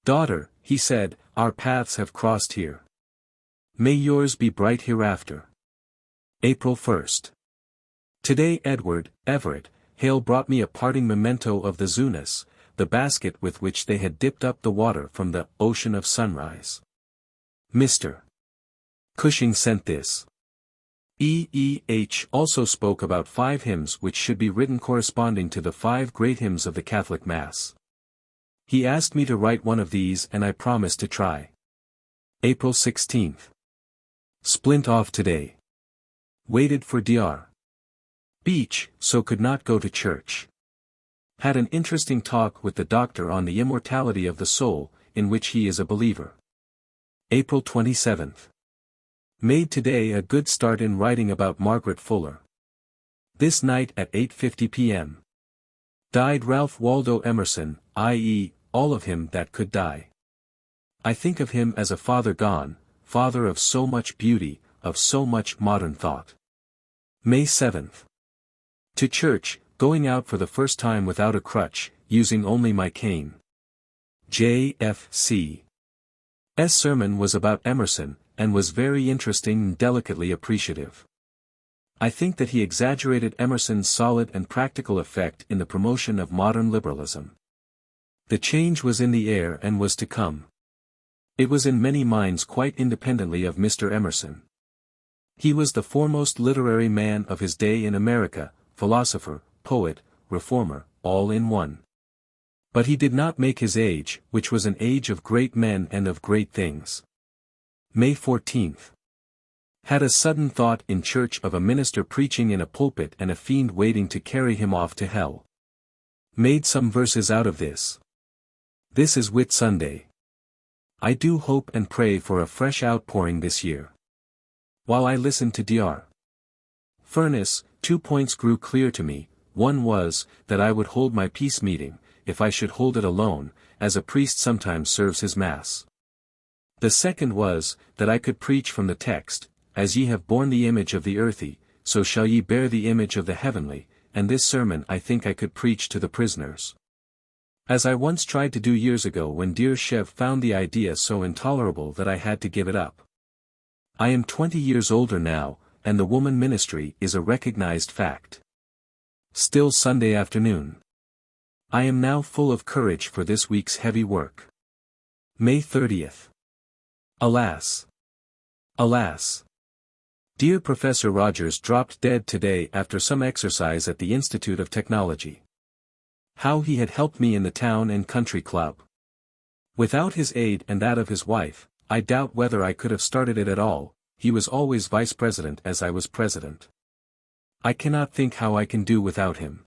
"Daughter," he said, "our paths have crossed here. May yours be bright hereafter." April 1. Today Everett, Hale brought me a parting memento of the Zunis, the basket with which they had dipped up the water from the ocean of sunrise. Mr. Cushing sent this. E.E.H. also spoke about 5 hymns which should be written corresponding to the 5 great hymns of the Catholic Mass. He asked me to write one of these and I promised to try. April 16. Splint off today. Waited for Dr. Beach, so could not go to church. Had an interesting talk with the doctor on the immortality of the soul, in which he is a believer. April 27. Made today a good start in writing about Margaret Fuller. This night at 8:50 p.m. Died Ralph Waldo Emerson, i.e., all of him that could die. I think of him as a father gone, father of so much beauty, of so much modern thought. May 7. To church, going out for the first time without a crutch, using only my cane. J.F.C. S. sermon was about Emerson, and was very interesting and delicately appreciative. I think that he exaggerated Emerson's solid and practical effect in the promotion of modern liberalism. The change was in the air and was to come. It was in many minds quite independently of Mr. Emerson. He was the foremost literary man of his day in America, philosopher, poet, reformer, all in one. But he did not make his age, which was an age of great men and of great things. May 14. Had a sudden thought in church of a minister preaching in a pulpit and a fiend waiting to carry him off to hell. Made some verses out of this. This is Whit Sunday. I do hope and pray for a fresh outpouring this year. While I listened to Dr. Furness, 2 points grew clear to me. One was, that I would hold my peace meeting, if I should hold it alone, as a priest sometimes serves his mass. The second was, that I could preach from the text, as ye have borne the image of the earthy, so shall ye bear the image of the heavenly, and this sermon I think I could preach to the prisoners. As I once tried to do years ago when dear Chev found the idea so intolerable that I had to give it up. I am 20 years older now, and the woman ministry is a recognized fact. Still Sunday afternoon. I am now full of courage for this week's heavy work. May 30th. Alas! Alas! Dear Professor Rogers dropped dead today after some exercise at the Institute of Technology. How he had helped me in the town and country club. Without his aid and that of his wife, I doubt whether I could have started it at all. He was always vice president as I was president. I cannot think how I can do without him.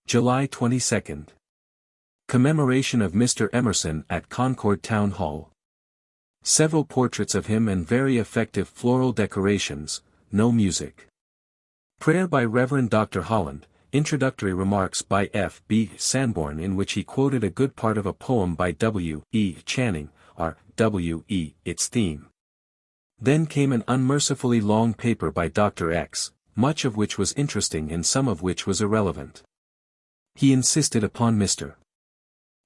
July 22. Commemoration of Mr. Emerson at Concord Town Hall. Several portraits of him and very effective floral decorations, no music. Prayer by Reverend Dr. Holland, introductory remarks by F. B. Sanborn in which he quoted a good part of a poem by W. E. Channing, R.W.E. its theme. Then came an unmercifully long paper by Dr. X, much of which was interesting and some of which was irrelevant. He insisted upon Mr.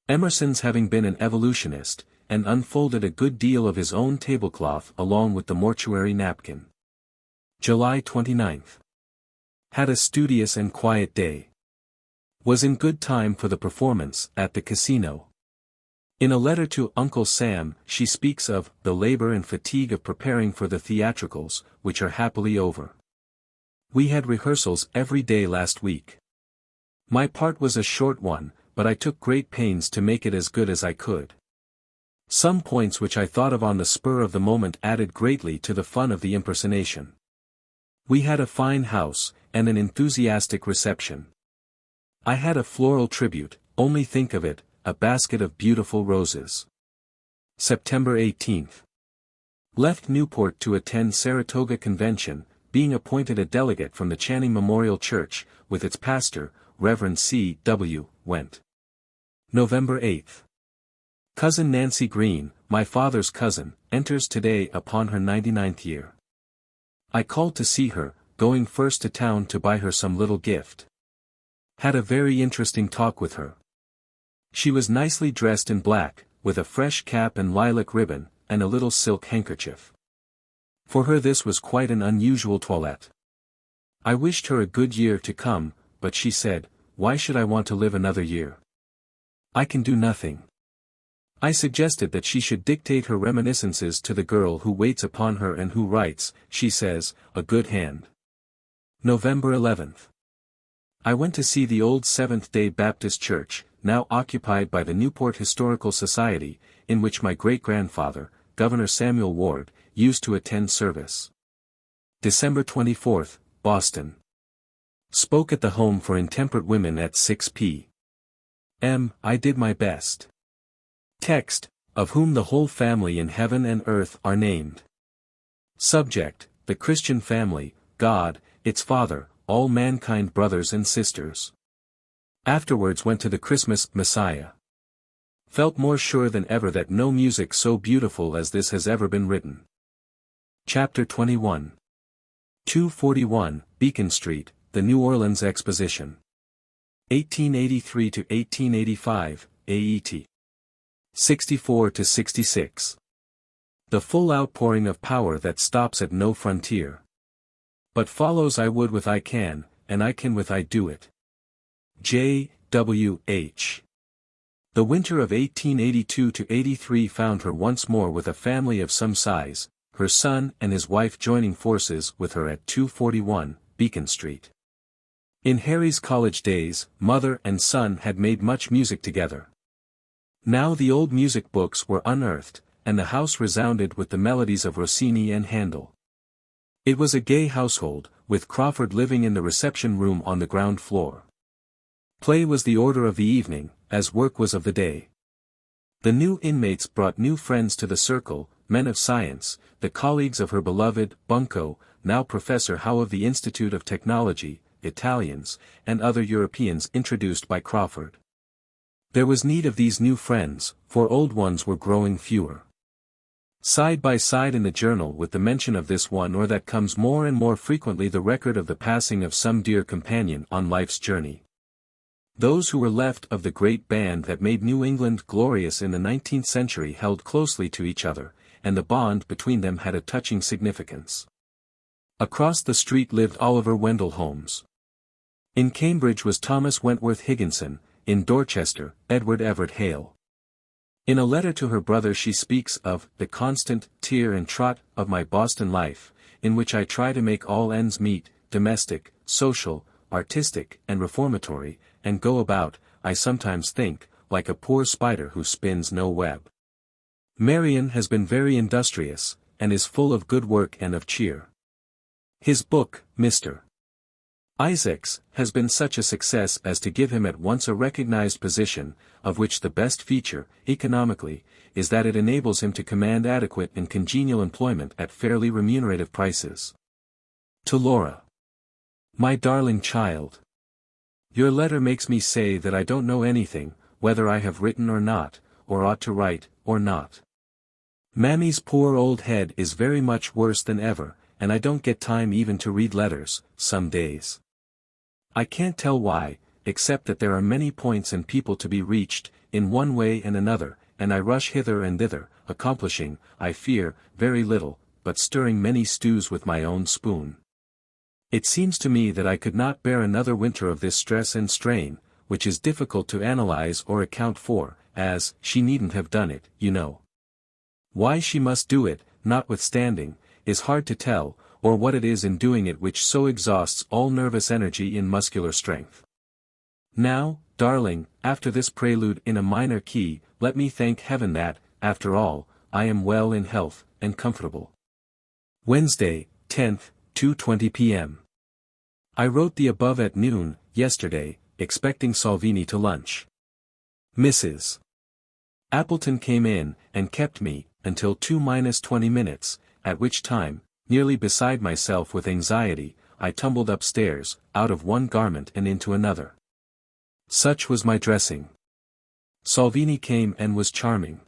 Emerson's having been an evolutionist, and unfolded a good deal of his own tablecloth along with the mortuary napkin. July 29. Had a studious and quiet day. Was in good time for the performance at the casino. In a letter to Uncle Sam, she speaks of the labor and fatigue of preparing for the theatricals, which are happily over. We had rehearsals every day last week. My part was a short one, but I took great pains to make it as good as I could. Some points which I thought of on the spur of the moment added greatly to the fun of the impersonation. We had a fine house, and an enthusiastic reception. I had a floral tribute, only think of it, a basket of beautiful roses. September 18. Left Newport to attend Saratoga Convention, being appointed a delegate from the Channing Memorial Church, with its pastor, Reverend C. W., went. November 8. Cousin Nancy Green, my father's cousin, enters today upon her 99th year. I called to see her, going first to town to buy her some little gift. Had a very interesting talk with her. She was nicely dressed in black, with a fresh cap and lilac ribbon, and a little silk handkerchief. For her this was quite an unusual toilette. I wished her a good year to come, but she said, "Why should I want to live another year? I can do nothing." I suggested that she should dictate her reminiscences to the girl who waits upon her and who writes, she says, a good hand. November 11. I went to see the old Seventh-day Baptist Church, now occupied by the Newport Historical Society, in which my great-grandfather, Governor Samuel Ward, used to attend service. December 24, Boston. Spoke at the Home for Intemperate Women at 6 p.m. I did my best. Text, of whom the whole family in heaven and earth are named. Subject, the Christian family, God, its Father, all mankind brothers and sisters. Afterwards went to the Christmas Messiah. Felt more sure than ever that no music so beautiful as this has ever been written. Chapter 21. 241, Beacon Street, The New Orleans Exposition. 1883 to 1885, AET. 64 to 66. The full outpouring of power that stops at no frontier. But follows I would with I can, and I can with I do it. J. W. H. The winter of 1882 to 83 found her once more with a family of some size, her son and his wife joining forces with her at 241, Beacon Street. In Harry's college days, mother and son had made much music together. Now the old music books were unearthed, and the house resounded with the melodies of Rossini and Handel. It was a gay household, with Crawford living in the reception room on the ground floor. Play was the order of the evening, as work was of the day. The new inmates brought new friends to the circle, men of science, the colleagues of her beloved Bunco, now Professor Howe of the Institute of Technology, Italians, and other Europeans introduced by Crawford. There was need of these new friends, for old ones were growing fewer. Side by side in the journal with the mention of this one or that comes more and more frequently the record of the passing of some dear companion on life's journey. Those who were left of the great band that made New England glorious in the 19th century held closely to each other, and the bond between them had a touching significance. Across the street lived Oliver Wendell Holmes. In Cambridge was Thomas Wentworth Higginson, in Dorchester, Edward Everett Hale. In a letter to her brother she speaks of the constant tear and trot of my Boston life, in which I try to make all ends meet, domestic, social, artistic, and reformatory, and go about, I sometimes think, like a poor spider who spins no web. Marion has been very industrious, and is full of good work and of cheer. His book, Mr. Isaacs, has been such a success as to give him at once a recognized position, of which the best feature, economically, is that it enables him to command adequate and congenial employment at fairly remunerative prices. To Laura. My darling child. Your letter makes me say that I don't know anything, whether I have written or not, or ought to write, or not. Mammy's poor old head is very much worse than ever, and I don't get time even to read letters, some days. I can't tell why, except that there are many points and people to be reached, in one way and another, and I rush hither and thither, accomplishing, I fear, very little, but stirring many stews with my own spoon. It seems to me that I could not bear another winter of this stress and strain, which is difficult to analyze or account for, as, she needn't have done it, you know. Why she must do it, notwithstanding, is hard to tell, or what it is in doing it which so exhausts all nervous energy in muscular strength. Now, darling, after this prelude in a minor key, let me thank heaven that, after all, I am well in health, and comfortable. Wednesday, 10th, 2:20 p.m. I wrote the above at noon, yesterday, expecting Salvini to lunch. Mrs. Appleton came in, and kept me, until 2:20 minutes, at which time, nearly beside myself with anxiety, I tumbled upstairs, out of one garment and into another. Such was my dressing. Salvini came and was charming.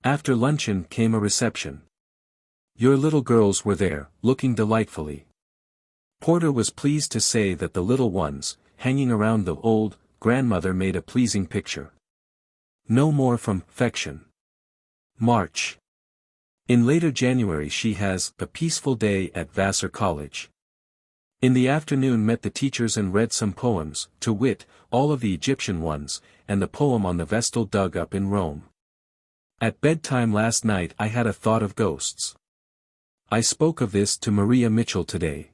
After luncheon came a reception. Your little girls were there, looking delightfully. Porter was pleased to say that the little ones, hanging around the old grandmother made a pleasing picture. No more from affection. March. In later January she has a peaceful day at Vassar College. In the afternoon met the teachers and read some poems, to wit, all of the Egyptian ones, and the poem on the Vestal dug up in Rome. At bedtime last night I had a thought of ghosts. I spoke of this to Maria Mitchell today.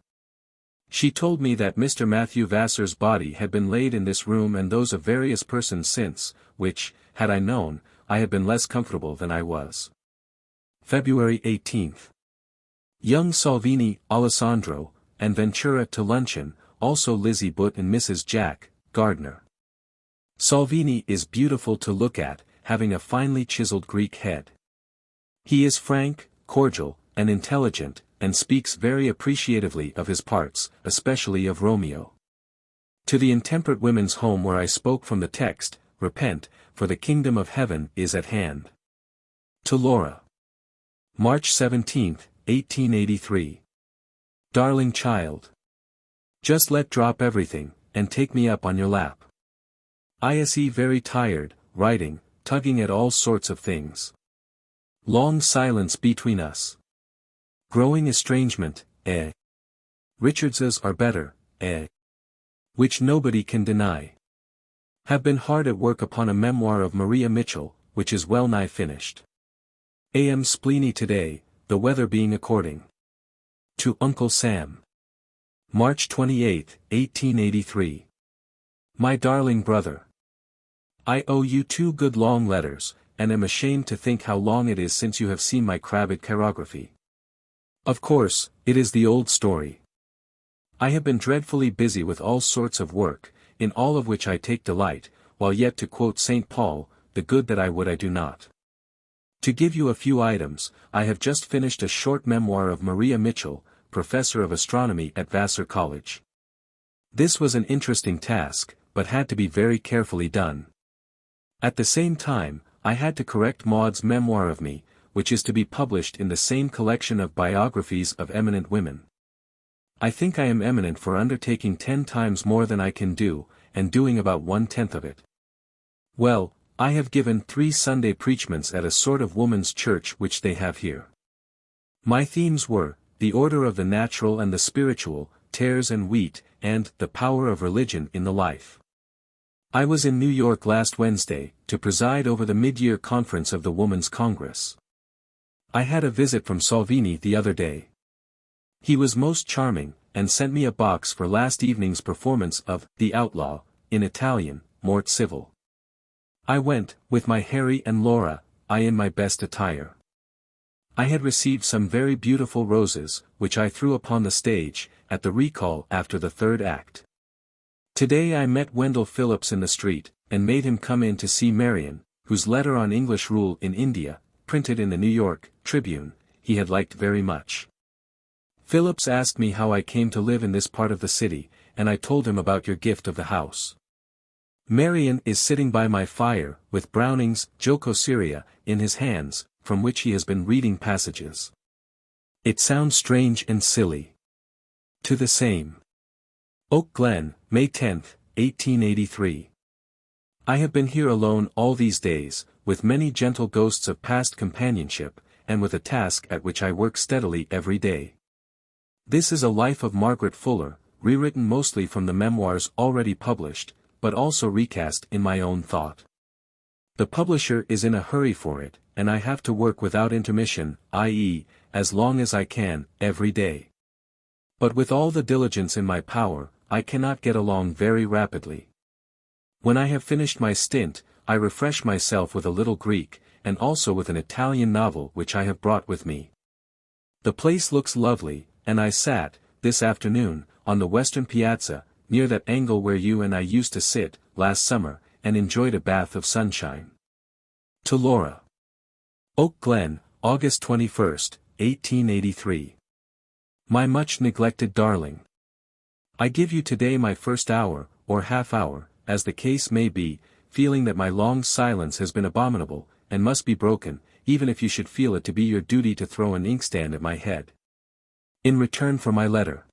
She told me that Mr. Matthew Vassar's body had been laid in this room and those of various persons since, which, had I known, I had been less comfortable than I was. February 18th. Young Salvini, Alessandro, and Ventura to luncheon, also Lizzie Butt and Mrs. Jack Gardner. Salvini is beautiful to look at, having a finely chiseled Greek head. He is frank, cordial, and intelligent, and speaks very appreciatively of his parts, especially of Romeo. To the intemperate women's home where I spoke from the text, repent, for the kingdom of heaven is at hand. To Laura. March 17, 1883. Darling child. Just let drop everything, and take me up on your lap. I.se. very tired, writing, tugging at all sorts of things. Long silence between us. Growing estrangement, eh? Richards's are better, eh? Which nobody can deny. Have been hard at work upon a memoir of Maria Mitchell, which is well nigh finished. Am spleeny today, the weather being according. To Uncle Sam. March 28, 1883. My darling brother. I owe you 2 good long letters, and am ashamed to think how long it is since you have seen my crabbed chirography. Of course, it is the old story. I have been dreadfully busy with all sorts of work, in all of which I take delight, while yet to quote St. Paul, the good that I would I do not. To give you a few items, I have just finished a short memoir of Maria Mitchell, professor of astronomy at Vassar College. This was an interesting task, but had to be very carefully done. At the same time, I had to correct Maud's memoir of me, which is to be published in the same collection of biographies of eminent women. I think I am eminent for undertaking 10 times more than I can do, and doing about 1/10 of it. Well, I have given 3 Sunday preachments at a sort of woman's church which they have here. My themes were, the order of the natural and the spiritual, tares and wheat, and the power of religion in the life. I was in New York last Wednesday, to preside over the mid-year conference of the Woman's Congress. I had a visit from Salvini the other day. He was most charming, and sent me a box for last evening's performance of The Outlaw, in Italian, Mort Civil. I went, with my Harry and Laura, I in my best attire. I had received some very beautiful roses, which I threw upon the stage, at the recall after the 3rd act. Today I met Wendell Phillips in the street, and made him come in to see Marion, whose letter on English rule in India, printed in the New York Tribune, he had liked very much. Phillips asked me how I came to live in this part of the city, and I told him about your gift of the house. Marion is sitting by my fire, with Browning's Joko Syria in his hands, from which he has been reading passages. It sounds strange and silly. To the same. Oak Glen, May 10, 1883. I have been here alone all these days, with many gentle ghosts of past companionship, and with a task at which I work steadily every day. This is a life of Margaret Fuller, rewritten mostly from the memoirs already published, but also recast in my own thought. The publisher is in a hurry for it, and I have to work without intermission, i.e., as long as I can, every day. But with all the diligence in my power, I cannot get along very rapidly. When I have finished my stint, I refresh myself with a little Greek, and also with an Italian novel which I have brought with me. The place looks lovely, and I sat, this afternoon, on the western piazza, near that angle where you and I used to sit, last summer, and enjoyed a bath of sunshine. To Laura. Oak Glen, August 21, 1883. My much neglected darling. I give you today my first hour, or half hour, as the case may be, feeling that my long silence has been abominable, and must be broken, even if you should feel it to be your duty to throw an inkstand at my head. In return for my letter.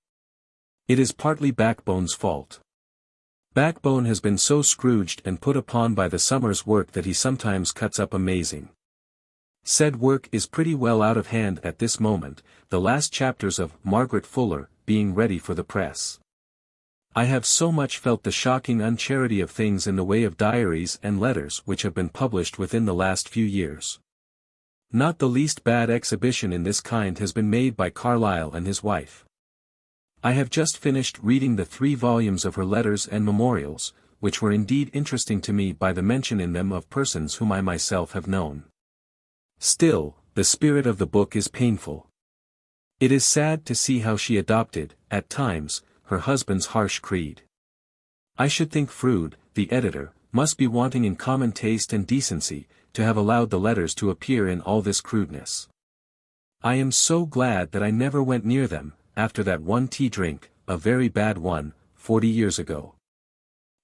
It is partly Backbone's fault. Backbone has been so scrooged and put upon by the summer's work that he sometimes cuts up amazing. Said work is pretty well out of hand at this moment, the last chapters of Margaret Fuller being ready for the press. I have so much felt the shocking uncharity of things in the way of diaries and letters which have been published within the last few years. Not the least bad exhibition in this kind has been made by Carlyle and his wife. I have just finished reading the 3 volumes of her letters and memorials, which were indeed interesting to me by the mention in them of persons whom I myself have known. Still, the spirit of the book is painful. It is sad to see how she adopted, at times, her husband's harsh creed. I should think Froude, the editor, must be wanting in common taste and decency, to have allowed the letters to appear in all this crudeness. I am so glad that I never went near them, after that one tea drink, a very bad one, 40 years ago.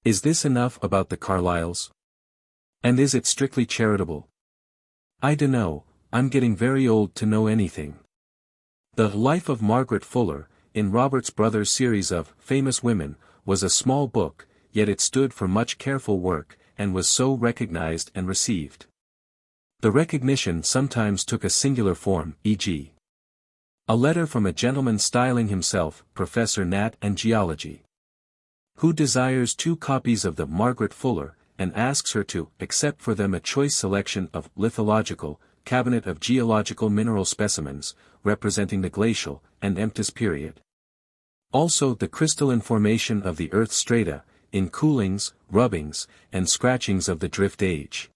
Is this enough about the Carlyles? And is it strictly charitable? I dunno, I'm getting very old to know anything. The Life of Margaret Fuller, in Roberts Brothers' series of Famous Women, was a small book, yet it stood for much careful work, and was so recognized and received. The recognition sometimes took a singular form, e.g. a letter from a gentleman styling himself Professor Nat and Geology, who desires 2 copies of the Margaret Fuller, and asks her to accept for them a choice selection of lithological, cabinet of geological mineral specimens, representing the glacial and Emptis period. Also the crystalline formation of the earth strata, in coolings, rubbings, and scratchings of the drift age.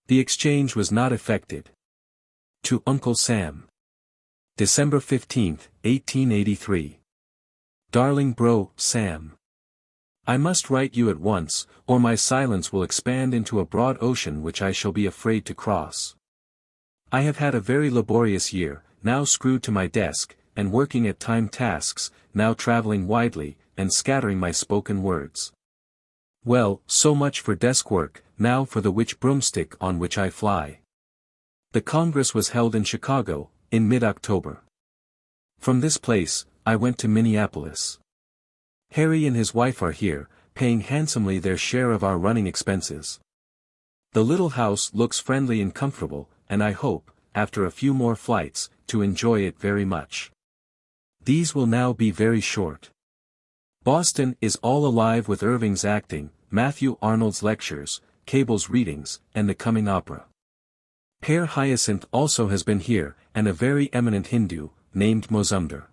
The exchange was not effected. To Uncle Sam. December 15, 1883. Darling bro, Sam. I must write you at once, or my silence will expand into a broad ocean which I shall be afraid to cross. I have had a very laborious year, now screwed to my desk, and working at time tasks, now traveling widely, and scattering my spoken words. Well, so much for desk work, now for the witch broomstick on which I fly. The Congress was held in Chicago, in mid-October. From this place, I went to Minneapolis. Harry and his wife are here, paying handsomely their share of our running expenses. The little house looks friendly and comfortable, and I hope, after a few more flights, to enjoy it very much. These will now be very short. Boston is all alive with Irving's acting, Matthew Arnold's lectures, Cable's readings, and the coming opera. Père Hyacinth also has been here, and a very eminent Hindu, named Mozumdar.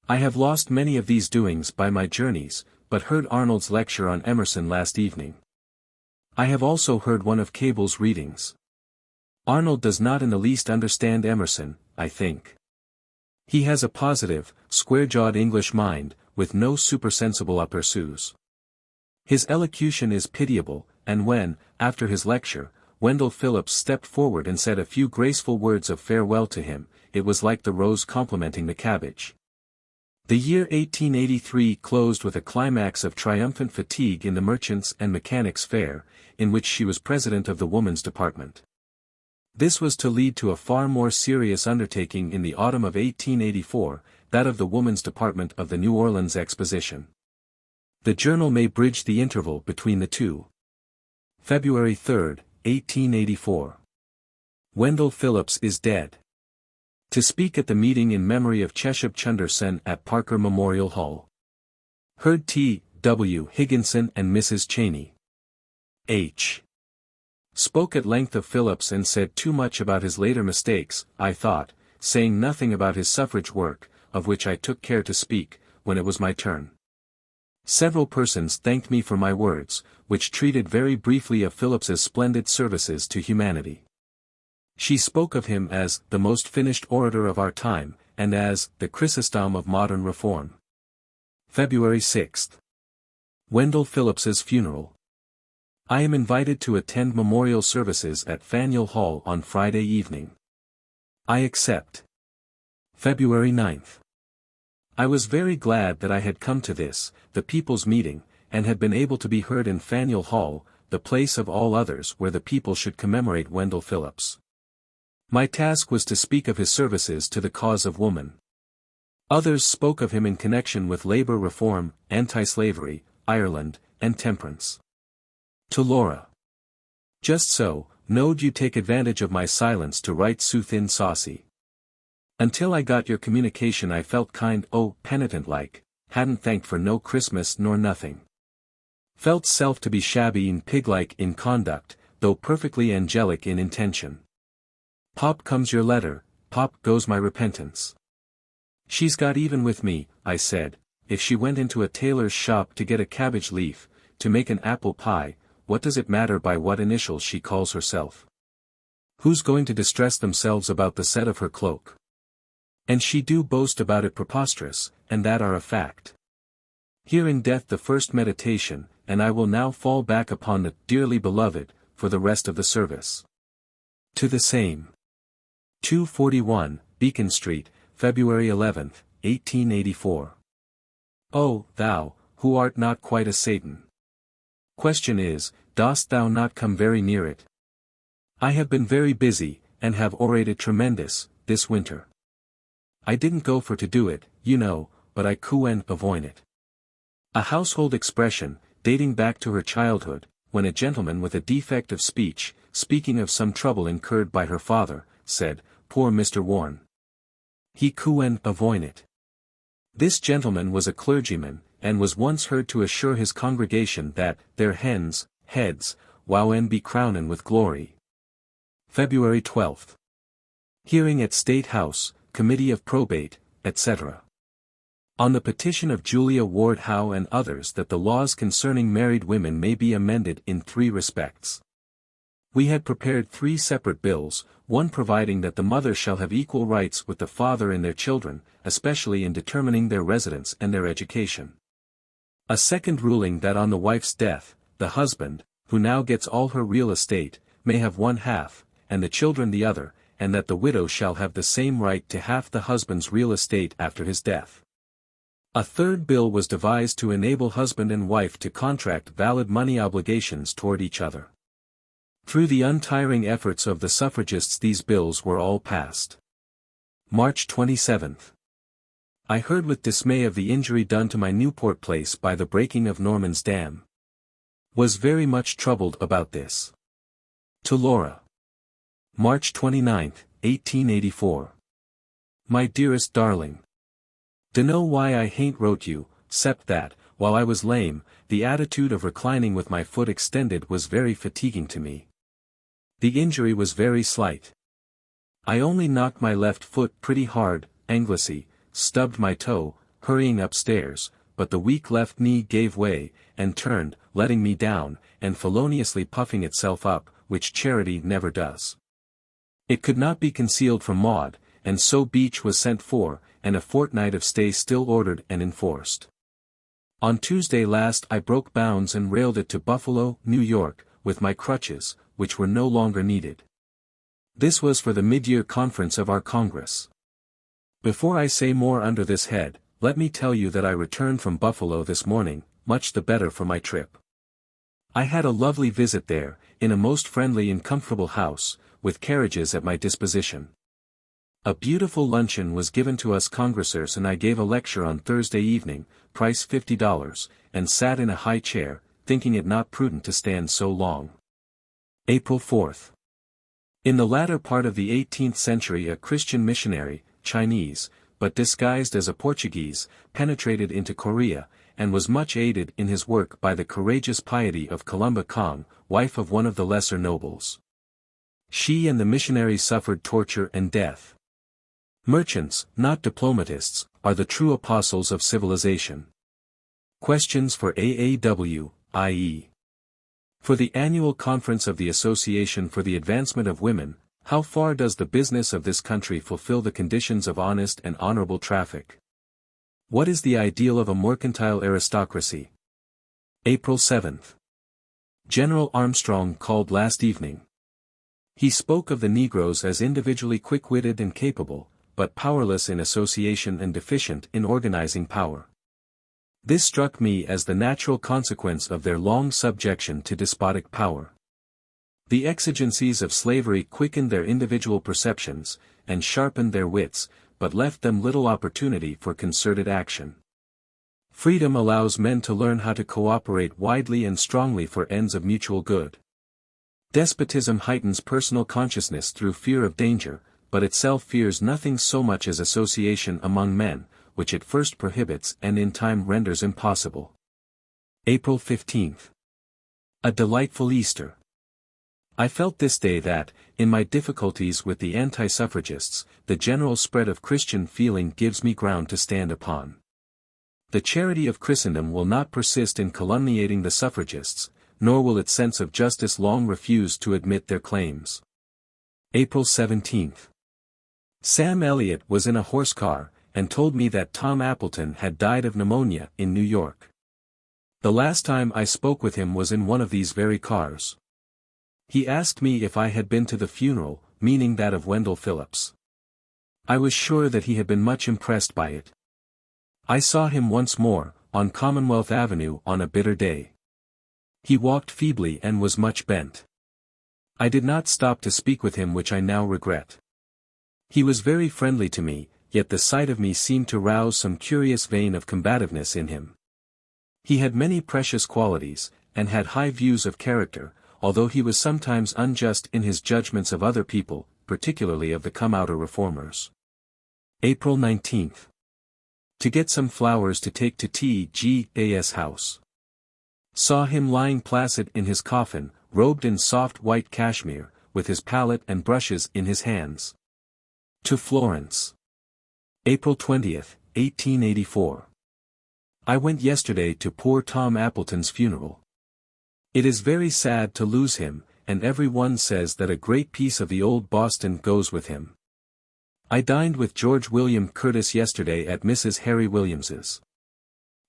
I have lost many of these doings by my journeys, but heard Arnold's lecture on Emerson last evening. I have also heard one of Cable's readings. Arnold does not in the least understand Emerson, I think. He has a positive, square-jawed English mind, with no supersensible aperçus. His elocution is pitiable, and when, after his lecture, Wendell Phillips stepped forward and said a few graceful words of farewell to him, it was like the rose complimenting the cabbage. The year 1883 closed with a climax of triumphant fatigue in the Merchants and Mechanics Fair, in which she was president of the Woman's Department. This was to lead to a far more serious undertaking in the autumn of 1884, that of the Woman's Department of the New Orleans Exposition. The journal may bridge the interval between the two. February 3, 1884. Wendell Phillips is dead. To speak at the meeting in memory of Cheshab Chunder Sen at Parker Memorial Hall. Heard T. W. Higginson and Mrs. Cheney. H. Spoke at length of Phillips and said too much about his later mistakes, I thought, saying nothing about his suffrage work, of which I took care to speak, when it was my turn. Several persons thanked me for my words, which treated very briefly of Phillips's splendid services to humanity. She spoke of him as the most finished orator of our time, and as the Chrysostom of modern reform. February 6. Wendell Phillips's funeral. I am invited to attend memorial services at Faneuil Hall on Friday evening. I accept. February 9. I was very glad that I had come to this, the people's meeting, and had been able to be heard in Faneuil Hall, the place of all others where the people should commemorate Wendell Phillips. My task was to speak of his services to the cause of woman. Others spoke of him in connection with labor reform, anti-slavery, Ireland, and temperance. To Laura. Just so, know'd you take advantage of my silence to write so thin saucy. Until I got your communication I felt penitent-like, hadn't thanked for no Christmas nor nothing. Felt self to be shabby and pig-like in conduct, though perfectly angelic in intention. Pop comes your letter, pop goes my repentance. She's got even with me, I said, if she went into a tailor's shop to get a cabbage leaf, to make an apple pie, what does it matter by what initials she calls herself? Who's going to distress themselves about the set of her cloak? And she do boast about it preposterous, and that are a fact. Here death the first meditation, and I will now fall back upon the dearly beloved, for the rest of the service. To the same. 241, Beacon Street, February 11, 1884. O, thou, who art not quite a Satan. Question is, dost thou not come very near it? I have been very busy, and have orated tremendous, this winter. I didn't go for to do it, you know, but I couldn't avoid it. A household expression, dating back to her childhood, when a gentleman with a defect of speech, speaking of some trouble incurred by her father, said, "Poor Mr. Warren. He couldn't avoid it." This gentleman was a clergyman, and was once heard to assure his congregation that their heads, would be crownen with glory. February 12. Hearing at State House, Committee of Probate, etc. On the petition of Julia Ward Howe and others that the laws concerning married women may be amended in 3 respects. We had prepared 3 separate bills, one providing that the mother shall have equal rights with the father in their children, especially in determining their residence and their education. A second ruling that on the wife's death, the husband, who now gets all her real estate, may have 1/2, and the children the other, and that the widow shall have the same right to half the husband's real estate after his death. A third bill was devised to enable husband and wife to contract valid money obligations toward each other. Through the untiring efforts of the suffragists these bills were all passed. March 27. I heard with dismay of the injury done to my Newport place by the breaking of Norman's Dam. Was very much troubled about this. To Laura. March 29, 1884. My dearest darling. Dunno why I hain't wrote you, 'cept that, while I was lame, the attitude of reclining with my foot extended was very fatiguing to me. The injury was very slight. I only knocked my left foot pretty hard, Anglesey, stubbed my toe, hurrying upstairs, but the weak left knee gave way, and turned, letting me down, and feloniously puffing itself up, which charity never does. It could not be concealed from Maud, and so Beach was sent for, and a fortnight of stay still ordered and enforced. On Tuesday last I broke bounds and railed it to Buffalo, New York, with my crutches, which were no longer needed. This was for the mid-year conference of our Congress. Before I say more under this head, let me tell you that I returned from Buffalo this morning, much the better for my trip. I had a lovely visit there, in a most friendly and comfortable house, with carriages at my disposition. A beautiful luncheon was given to us Congressers and I gave a lecture on Thursday evening, price $50, and sat in a high chair, thinking it not prudent to stand so long. April 4. In the latter part of the 18th century a Christian missionary, Chinese, but disguised as a Portuguese, penetrated into Korea, and was much aided in his work by the courageous piety of Columba Kong, wife of one of the lesser nobles. She and the missionary suffered torture and death. Merchants, not diplomatists, are the true apostles of civilization. Questions for AAW, i.e. For the annual conference of the Association for the Advancement of Women, how far does the business of this country fulfill the conditions of honest and honorable traffic? What is the ideal of a mercantile aristocracy? April 7. General Armstrong called last evening. He spoke of the Negroes as individually quick-witted and capable, but powerless in association and deficient in organizing power. This struck me as the natural consequence of their long subjection to despotic power. The exigencies of slavery quickened their individual perceptions, and sharpened their wits, but left them little opportunity for concerted action. Freedom allows men to learn how to cooperate widely and strongly for ends of mutual good. Despotism heightens personal consciousness through fear of danger, but itself fears nothing so much as association among men, which it first prohibits and in time renders impossible. April 15. A delightful Easter. I felt this day that, in my difficulties with the anti-suffragists, the general spread of Christian feeling gives me ground to stand upon. The charity of Christendom will not persist in calumniating the suffragists, nor will its sense of justice long refuse to admit their claims. April 17. Sam Elliott was in a horse car, and told me that Tom Appleton had died of pneumonia in New York. The last time I spoke with him was in one of these very cars. He asked me if I had been to the funeral, meaning that of Wendell Phillips. I was sure that he had been much impressed by it. I saw him once more, on Commonwealth Avenue on a bitter day. He walked feebly and was much bent. I did not stop to speak with him, which I now regret. He was very friendly to me, yet the sight of me seemed to rouse some curious vein of combativeness in him. He had many precious qualities, and had high views of character, although he was sometimes unjust in his judgments of other people, particularly of the come-outer reformers. April 19. To get some flowers to take to T.G.A.'s house. Saw him lying placid in his coffin, robed in soft white cashmere, with his palette and brushes in his hands. To Florence. April 20, 1884. I went yesterday to poor Tom Appleton's funeral. It is very sad to lose him, and every one says that a great piece of the old Boston goes with him. I dined with George William Curtis yesterday at Mrs. Harry Williams's.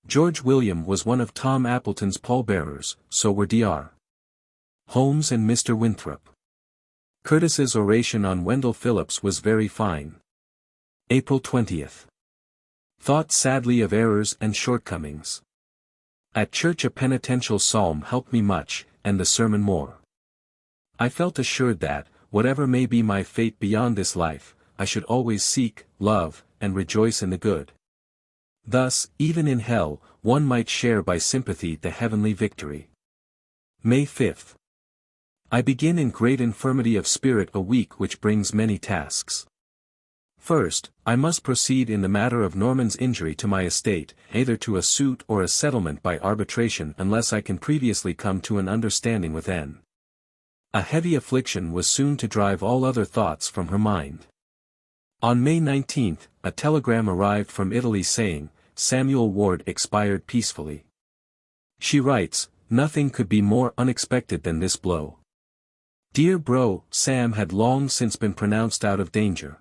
George William was one of Tom Appleton's pallbearers, so were Dr. Holmes and Mr. Winthrop. Curtis's oration on Wendell Phillips was very fine. April 20. Thought sadly of errors and shortcomings. At church a penitential psalm helped me much, and the sermon more. I felt assured that, whatever may be my fate beyond this life, I should always seek, love, and rejoice in the good. Thus, even in hell, one might share by sympathy the heavenly victory. May 5. I begin in great infirmity of spirit a week which brings many tasks. First, I must proceed in the matter of Norman's injury to my estate, either to a suit or a settlement by arbitration unless I can previously come to an understanding with N. A heavy affliction was soon to drive all other thoughts from her mind. On May 19, a telegram arrived from Italy saying, Samuel Ward expired peacefully. She writes, nothing could be more unexpected than this blow. Dear bro, Sam had long since been pronounced out of danger.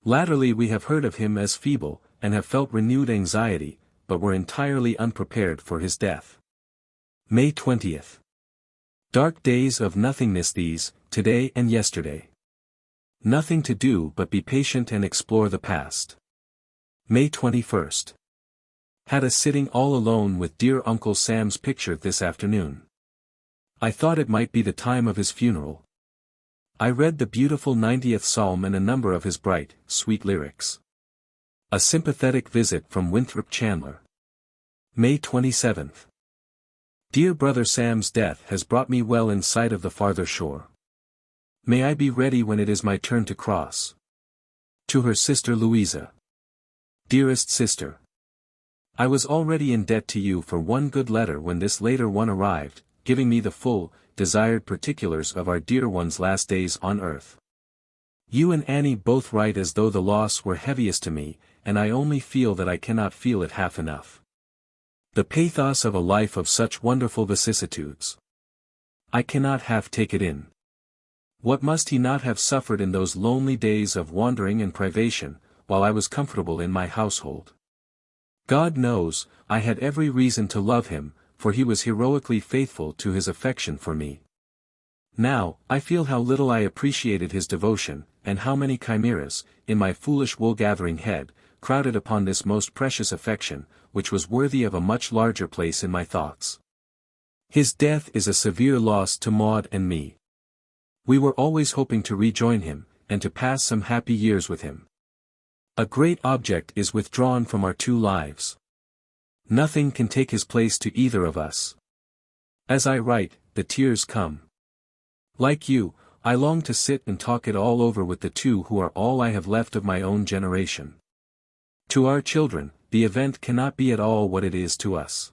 Latterly we have heard of him as feeble, and have felt renewed anxiety, but were entirely unprepared for his death. May 20. Dark days of nothingness these, today and yesterday. Nothing to do but be patient and explore the past. May 21. Had a sitting all alone with dear Uncle Sam's picture this afternoon. I thought it might be the time of his funeral. I read the beautiful 90th Psalm and a number of his bright, sweet lyrics. A sympathetic visit from Winthrop Chandler. May 27. Dear brother Sam's death has brought me well in sight of the farther shore. May I be ready when it is my turn to cross. To her sister Louisa. Dearest sister. I was already in debt to you for one good letter when this later one arrived, giving me the full, desired particulars of our dear one's last days on earth. You and Annie both write as though the loss were heaviest to me, and I only feel that I cannot feel it half enough. The pathos of a life of such wonderful vicissitudes. I cannot half take it in. What must he not have suffered in those lonely days of wandering and privation, while I was comfortable in my household? God knows, I had every reason to love him, for he was heroically faithful to his affection for me. Now, I feel how little I appreciated his devotion, and how many chimeras, in my foolish wool-gathering head, crowded upon this most precious affection, which was worthy of a much larger place in my thoughts. His death is a severe loss to Maud and me. We were always hoping to rejoin him, and to pass some happy years with him. A great object is withdrawn from our two lives. Nothing can take his place to either of us. As I write, the tears come. Like you, I long to sit and talk it all over with the two who are all I have left of my own generation. To our children, the event cannot be at all what it is to us.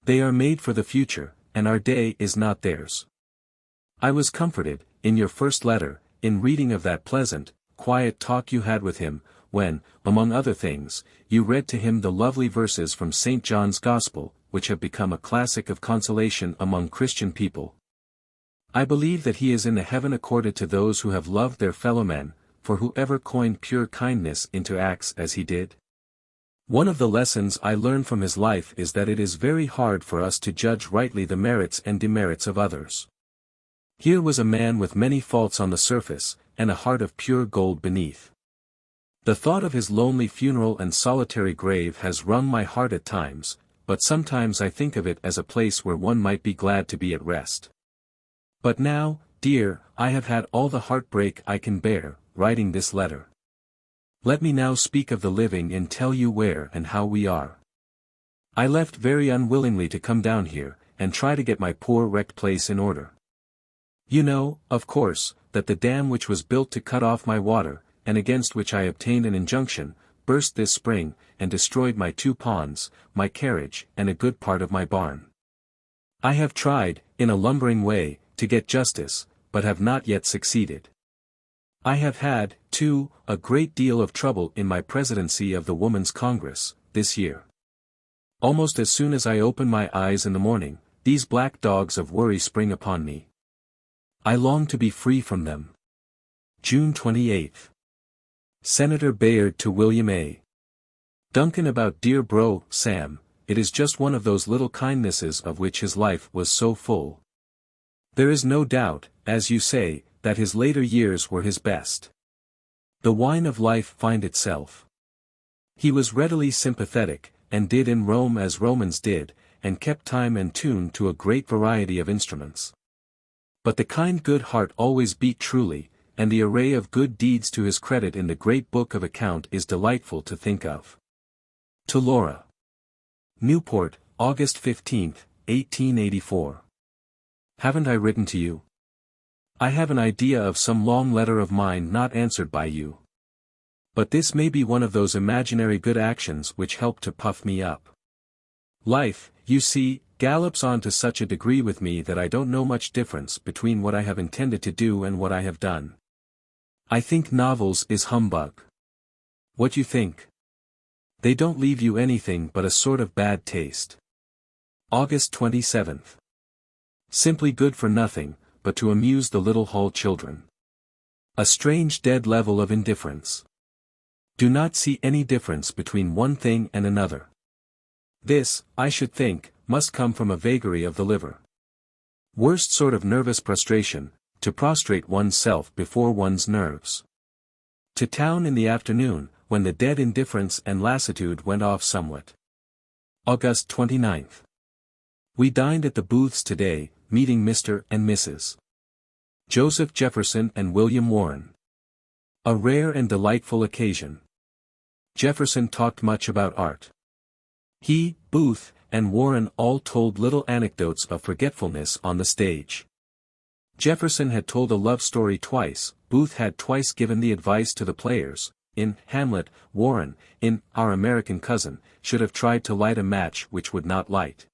They are made for the future, and our day is not theirs. I was comforted, in your first letter, in reading of that pleasant, quiet talk you had with him, when, among other things, you read to him the lovely verses from St. John's Gospel, which have become a classic of consolation among Christian people. I believe that he is in the heaven accorded to those who have loved their fellow men, for who ever coined pure kindness into acts as he did? One of the lessons I learned from his life is that it is very hard for us to judge rightly the merits and demerits of others. Here was a man with many faults on the surface, and a heart of pure gold beneath. The thought of his lonely funeral and solitary grave has wrung my heart at times, but sometimes I think of it as a place where one might be glad to be at rest. But now, dear, I have had all the heartbreak I can bear, writing this letter. Let me now speak of the living and tell you where and how we are. I left very unwillingly to come down here, and try to get my poor wrecked place in order. You know, of course, that the dam which was built to cut off my water, and against which I obtained an injunction, burst this spring, and destroyed my 2 ponds, my carriage, and a good part of my barn. I have tried, in a lumbering way, to get justice, but have not yet succeeded. I have had, too, a great deal of trouble in my presidency of the Women's Congress, this year. Almost as soon as I open my eyes in the morning, these black dogs of worry spring upon me. I long to be free from them. June 28. Senator Bayard to William A. Duncan about dear bro, Sam, it is just one of those little kindnesses of which his life was so full. There is no doubt, as you say, that his later years were his best. The wine of life find itself. He was readily sympathetic, and did in Rome as Romans did, and kept time and tune to a great variety of instruments. But the kind good heart always beat truly, and the array of good deeds to his credit in the great book of account is delightful to think of. To Laura. Newport, August 15, 1884. Haven't I written to you? I have an idea of some long letter of mine not answered by you. But this may be one of those imaginary good actions which help to puff me up. Life, you see, gallops on to such a degree with me that I don't know much difference between what I have intended to do and what I have done. I think novels is humbug. What you think? They don't leave you anything but a sort of bad taste. August 27. Simply good for nothing, but to amuse the little Hall children. A strange dead level of indifference. Do not see any difference between one thing and another. This, I should think, must come from a vagary of the liver. Worst sort of nervous prostration, to prostrate one's self before one's nerves. To town in the afternoon, when the dead indifference and lassitude went off somewhat. August 29. We dined at the Booths today, meeting Mr. and Mrs. Joseph Jefferson and William Warren. A rare and delightful occasion. Jefferson talked much about art. He, Booth, and Warren all told little anecdotes of forgetfulness on the stage. Jefferson had told a love story twice, Booth had twice given the advice to the players. In Hamlet, Warren, in Our American Cousin, should have tried to light a match which would not light.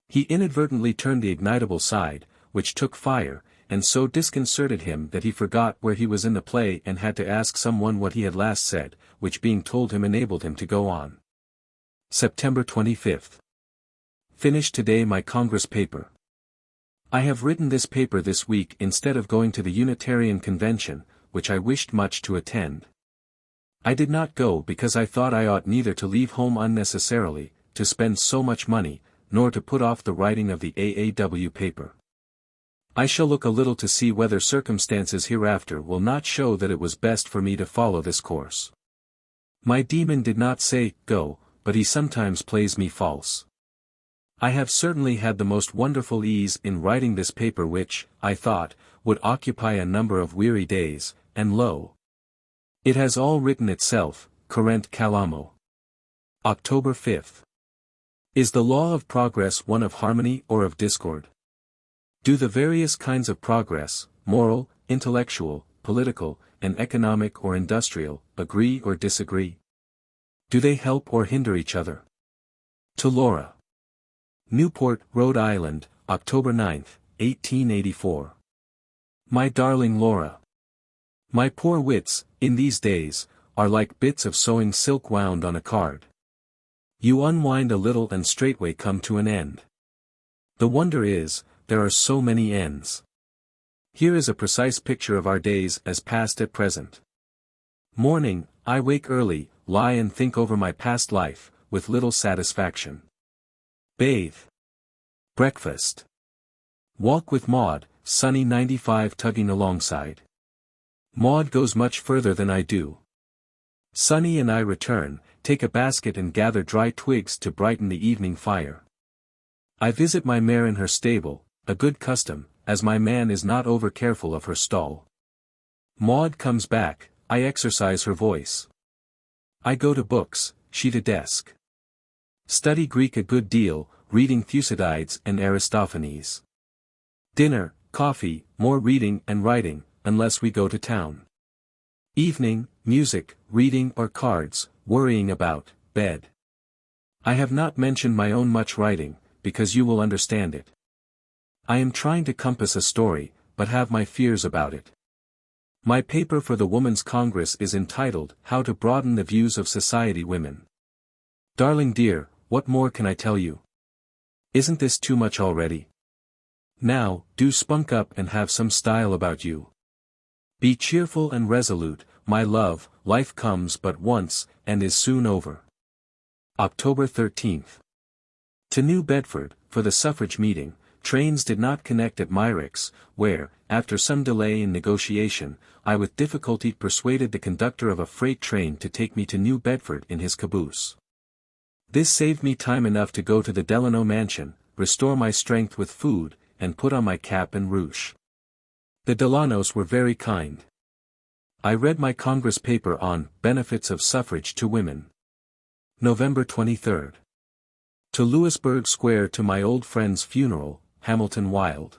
He inadvertently turned the ignitable side, which took fire, and so disconcerted him that he forgot where he was in the play and had to ask someone what he had last said, which being told him enabled him to go on. September 25. Finished today my Congress paper. I have written this paper this week instead of going to the Unitarian Convention, which I wished much to attend. I did not go because I thought I ought neither to leave home unnecessarily, to spend so much money, nor to put off the writing of the AAW paper. I shall look a little to see whether circumstances hereafter will not show that it was best for me to follow this course. My demon did not say, go, but he sometimes plays me false. I have certainly had the most wonderful ease in writing this paper which, I thought, would occupy a number of weary days, and lo! It has all written itself, current calamo. October 5. Is the law of progress one of harmony or of discord? Do the various kinds of progress, moral, intellectual, political, and economic or industrial, agree or disagree? Do they help or hinder each other? To Laura. Newport, Rhode Island, October 9, 1884. My darling Laura. My poor wits, in these days, are like bits of sewing silk wound on a card. You unwind a little and straightway come to an end. The wonder is, there are so many ends. Here is a precise picture of our days as passed at present. Morning, I wake early, lie and think over my past life, with little satisfaction. Bathe. Breakfast. Walk with Maud, sunny 95 tugging alongside. Maud goes much further than I do. Sunny and I return, take a basket and gather dry twigs to brighten the evening fire. I visit my mare in her stable, a good custom, as my man is not over careful of her stall. Maud comes back, I exercise her voice. I go to books, she to desk. Study Greek a good deal, reading Thucydides and Aristophanes. Dinner, coffee, more reading and writing, unless we go to town. Evening, music, reading or cards, worrying about, bed. I have not mentioned my own much writing, because you will understand it. I am trying to compass a story, but have my fears about it. My paper for the Woman's Congress is entitled, How to Broaden the Views of Society Women. Darling dear, what more can I tell you? Isn't this too much already? Now, do spunk up and have some style about you. Be cheerful and resolute, my love, life comes but once, and is soon over. October 13th. To New Bedford, for the suffrage meeting, trains did not connect at Myricks, where, after some delay in negotiation, I with difficulty persuaded the conductor of a freight train to take me to New Bedford in his caboose. This saved me time enough to go to the Delano mansion, restore my strength with food, and put on my cap and ruche. The Delanos were very kind. I read my Congress paper on Benefits of Suffrage to Women. November 23. To Louisburg Square to my old friend's funeral, Hamilton Wilde.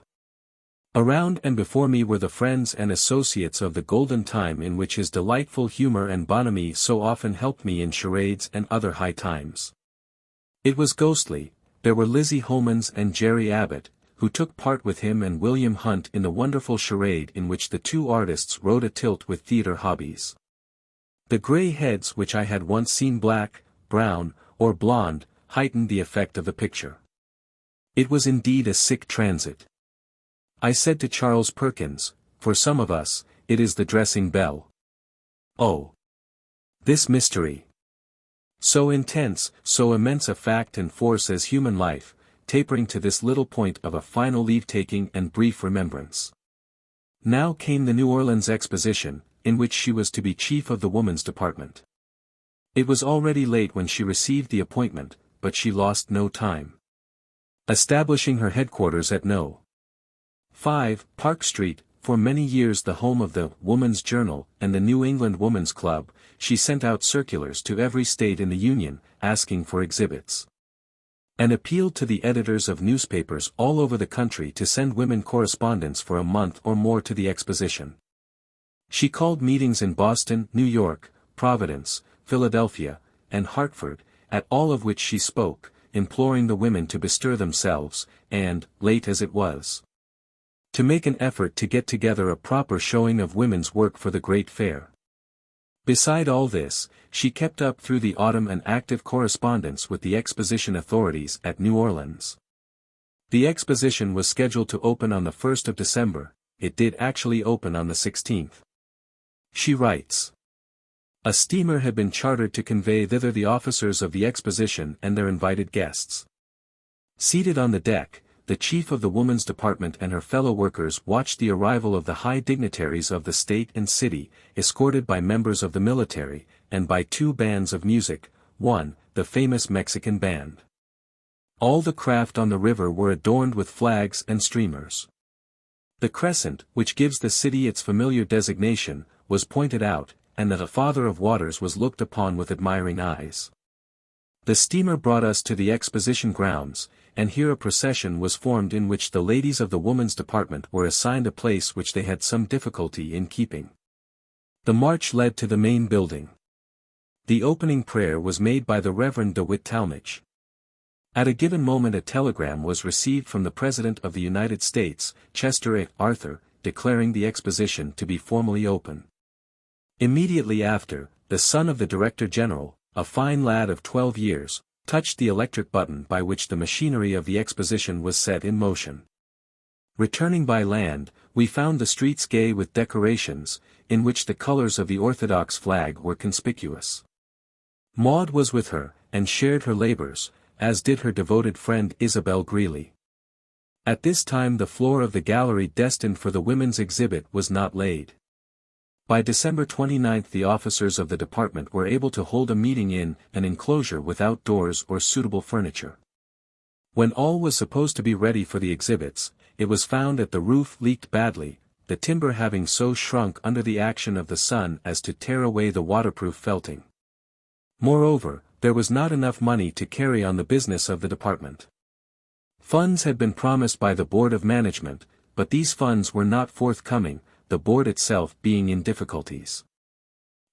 Around and before me were the friends and associates of the golden time in which his delightful humor and bonhomie so often helped me in charades and other high times. It was ghostly. There were Lizzie Holmans and Jerry Abbott, who took part with him and William Hunt in the wonderful charade in which the two artists rode a tilt with theatre hobbies. The grey heads which I had once seen black, brown, or blonde, heightened the effect of the picture. It was indeed a sick transit. I said to Charles Perkins, for some of us, it is the dressing bell. Oh! This mystery! So intense, so immense a fact and force as human life, tapering to this little point of a final leave-taking and brief remembrance. Now came the New Orleans Exposition, in which she was to be chief of the woman's department. It was already late when she received the appointment, but she lost no time. Establishing her headquarters at No. 5 Park Street, for many years the home of the Woman's Journal and the New England Woman's Club, she sent out circulars to every state in the Union, asking for exhibits. And appealed to the editors of newspapers all over the country to send women correspondents for a month or more to the Exposition. She called meetings in Boston, New York, Providence, Philadelphia, and Hartford, at all of which she spoke, imploring the women to bestir themselves, and, late as it was, to make an effort to get together a proper showing of women's work for the great fair. Beside all this, she kept up through the autumn an active correspondence with the Exposition authorities at New Orleans. The Exposition was scheduled to open on the 1st of December, it did actually open on the 16th. She writes. A steamer had been chartered to convey thither the officers of the Exposition and their invited guests. Seated on the deck, the chief of the woman's department and her fellow workers watched the arrival of the high dignitaries of the state and city, escorted by members of the military, and by two bands of music, one, the famous Mexican band. All the craft on the river were adorned with flags and streamers. The crescent, which gives the city its familiar designation, was pointed out, and the Father of Waters was looked upon with admiring eyes. The steamer brought us to the Exposition grounds, and here a procession was formed in which the ladies of the woman's department were assigned a place which they had some difficulty in keeping. The march led to the main building. The opening prayer was made by the Reverend DeWitt Talmage. At a given moment a telegram was received from the President of the United States, Chester A. Arthur, declaring the Exposition to be formally open. Immediately after, the son of the Director General, a fine lad of 12 years, touched the electric button by which the machinery of the Exposition was set in motion. Returning by land, we found the streets gay with decorations, in which the colors of the Orthodox flag were conspicuous. Maud was with her, and shared her labors, as did her devoted friend Isabel Greeley. At this time the floor of the gallery destined for the women's exhibit was not laid. By December 29 the officers of the department were able to hold a meeting in an enclosure without doors or suitable furniture. When all was supposed to be ready for the exhibits, it was found that the roof leaked badly, the timber having so shrunk under the action of the sun as to tear away the waterproof felting. Moreover, there was not enough money to carry on the business of the department. Funds had been promised by the Board of Management, but these funds were not forthcoming, the board itself being in difficulties.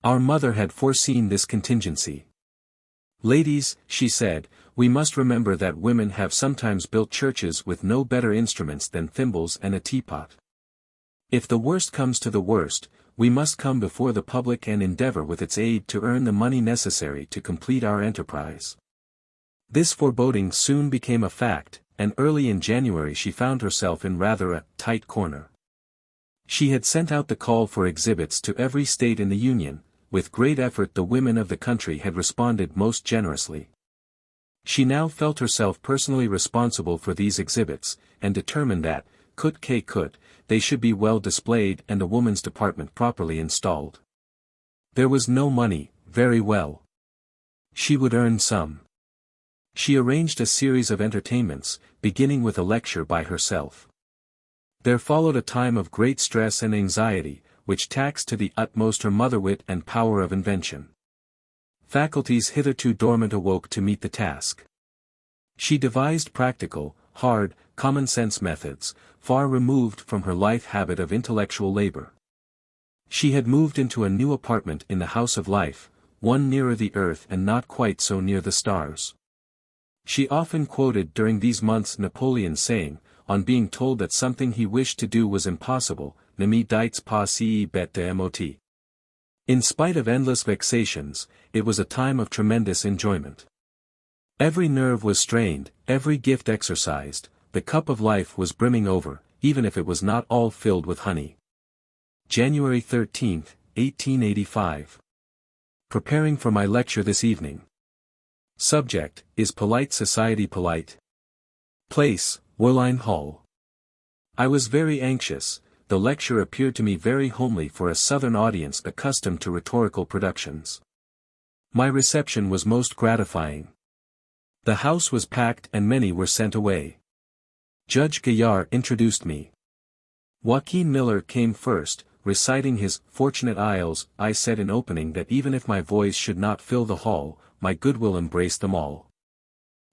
Our mother had foreseen this contingency. "Ladies," she said, "we must remember that women have sometimes built churches with no better instruments than thimbles and a teapot. If the worst comes to the worst, we must come before the public and endeavor with its aid to earn the money necessary to complete our enterprise." This foreboding soon became a fact, and early in January she found herself in rather a tight corner. She had sent out the call for exhibits to every state in the Union. With great effort the women of the country had responded most generously. She now felt herself personally responsible for these exhibits, and determined that, coûte que coûte, they should be well displayed and the woman's department properly installed. There was no money, very well. She would earn some. She arranged a series of entertainments, beginning with a lecture by herself. There followed a time of great stress and anxiety, which taxed to the utmost her mother-wit and power of invention. Faculties hitherto dormant awoke to meet the task. She devised practical, hard, common-sense methods, far removed from her life habit of intellectual labor. She had moved into a new apartment in the house of life, one nearer the earth and not quite so near the stars. She often quoted during these months Napoleon's saying, on being told that something he wished to do was impossible, "Ne me dites pas si bête de mot." In spite of endless vexations, it was a time of tremendous enjoyment. Every nerve was strained, every gift exercised, the cup of life was brimming over, even if it was not all filled with honey. January 13, 1885. Preparing for my lecture this evening. Subject, Is Polite Society Polite? Place, Woline Hall. I was very anxious. The lecture appeared to me very homely for a Southern audience accustomed to rhetorical productions. My reception was most gratifying. The house was packed and many were sent away. Judge Gaillard introduced me. Joaquin Miller came first, reciting his "Fortunate Isles." I said in opening that even if my voice should not fill the hall, my goodwill embraced them all.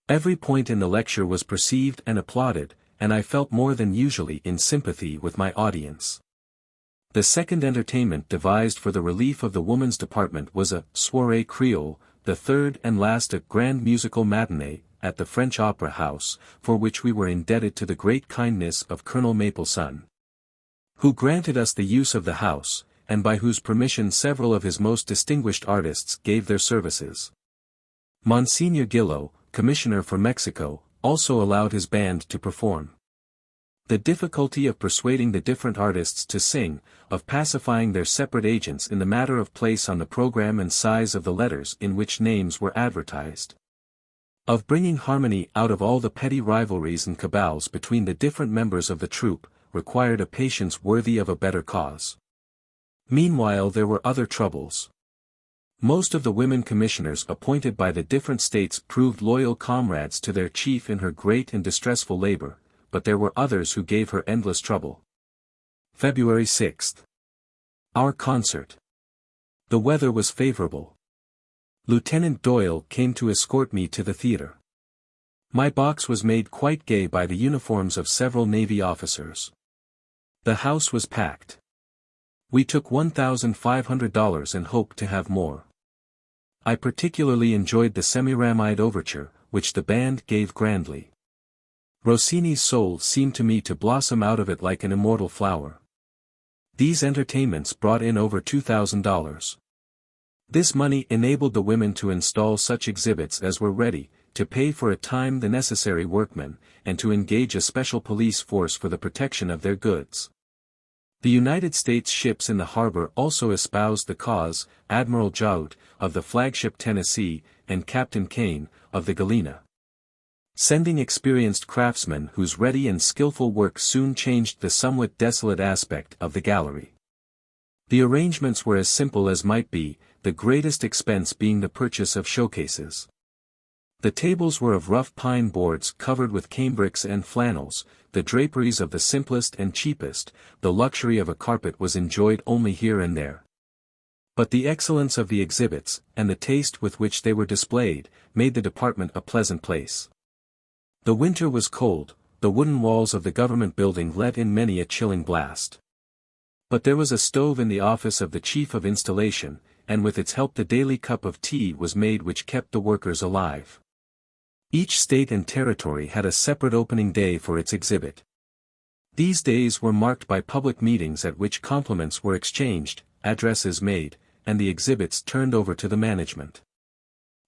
Every point in the lecture was perceived and applauded, and I felt more than usually in sympathy with my audience. The second entertainment devised for the relief of the woman's department was a soirée creole, the third and last a grand musical matinée, at the French Opera House, for which we were indebted to the great kindness of Colonel Mapleson, who granted us the use of the house, and by whose permission several of his most distinguished artists gave their services. Monsignor Gillot, Commissioner for Mexico, also allowed his band to perform. The difficulty of persuading the different artists to sing, of pacifying their separate agents in the matter of place on the program and size of the letters in which names were advertised, of bringing harmony out of all the petty rivalries and cabals between the different members of the troupe, required a patience worthy of a better cause. Meanwhile there were other troubles. Most of the women commissioners appointed by the different states proved loyal comrades to their chief in her great and distressful labor, but there were others who gave her endless trouble. February 6. Our concert. The weather was favorable. Lieutenant Doyle came to escort me to the theater. My box was made quite gay by the uniforms of several Navy officers. The house was packed. We took $1,500 and hoped to have more. I particularly enjoyed the Semiramide overture, which the band gave grandly. Rossini's soul seemed to me to blossom out of it like an immortal flower. These entertainments brought in over $2,000. This money enabled the women to install such exhibits as were ready, to pay for a time the necessary workmen, and to engage a special police force for the protection of their goods. The United States ships in the harbor also espoused the cause, Admiral Jout, of the flagship Tennessee, and Captain Kane, of the Galena. Sending experienced craftsmen whose ready and skillful work soon changed the somewhat desolate aspect of the gallery. The arrangements were as simple as might be, the greatest expense being the purchase of showcases. The tables were of rough pine boards covered with cambrics and flannels, the draperies of the simplest and cheapest, the luxury of a carpet was enjoyed only here and there. But the excellence of the exhibits, and the taste with which they were displayed, made the department a pleasant place. The winter was cold, the wooden walls of the government building let in many a chilling blast. But there was a stove in the office of the chief of installation, and with its help the daily cup of tea was made which kept the workers alive. Each state and territory had a separate opening day for its exhibit. These days were marked by public meetings at which compliments were exchanged, addresses made, and the exhibits turned over to the management.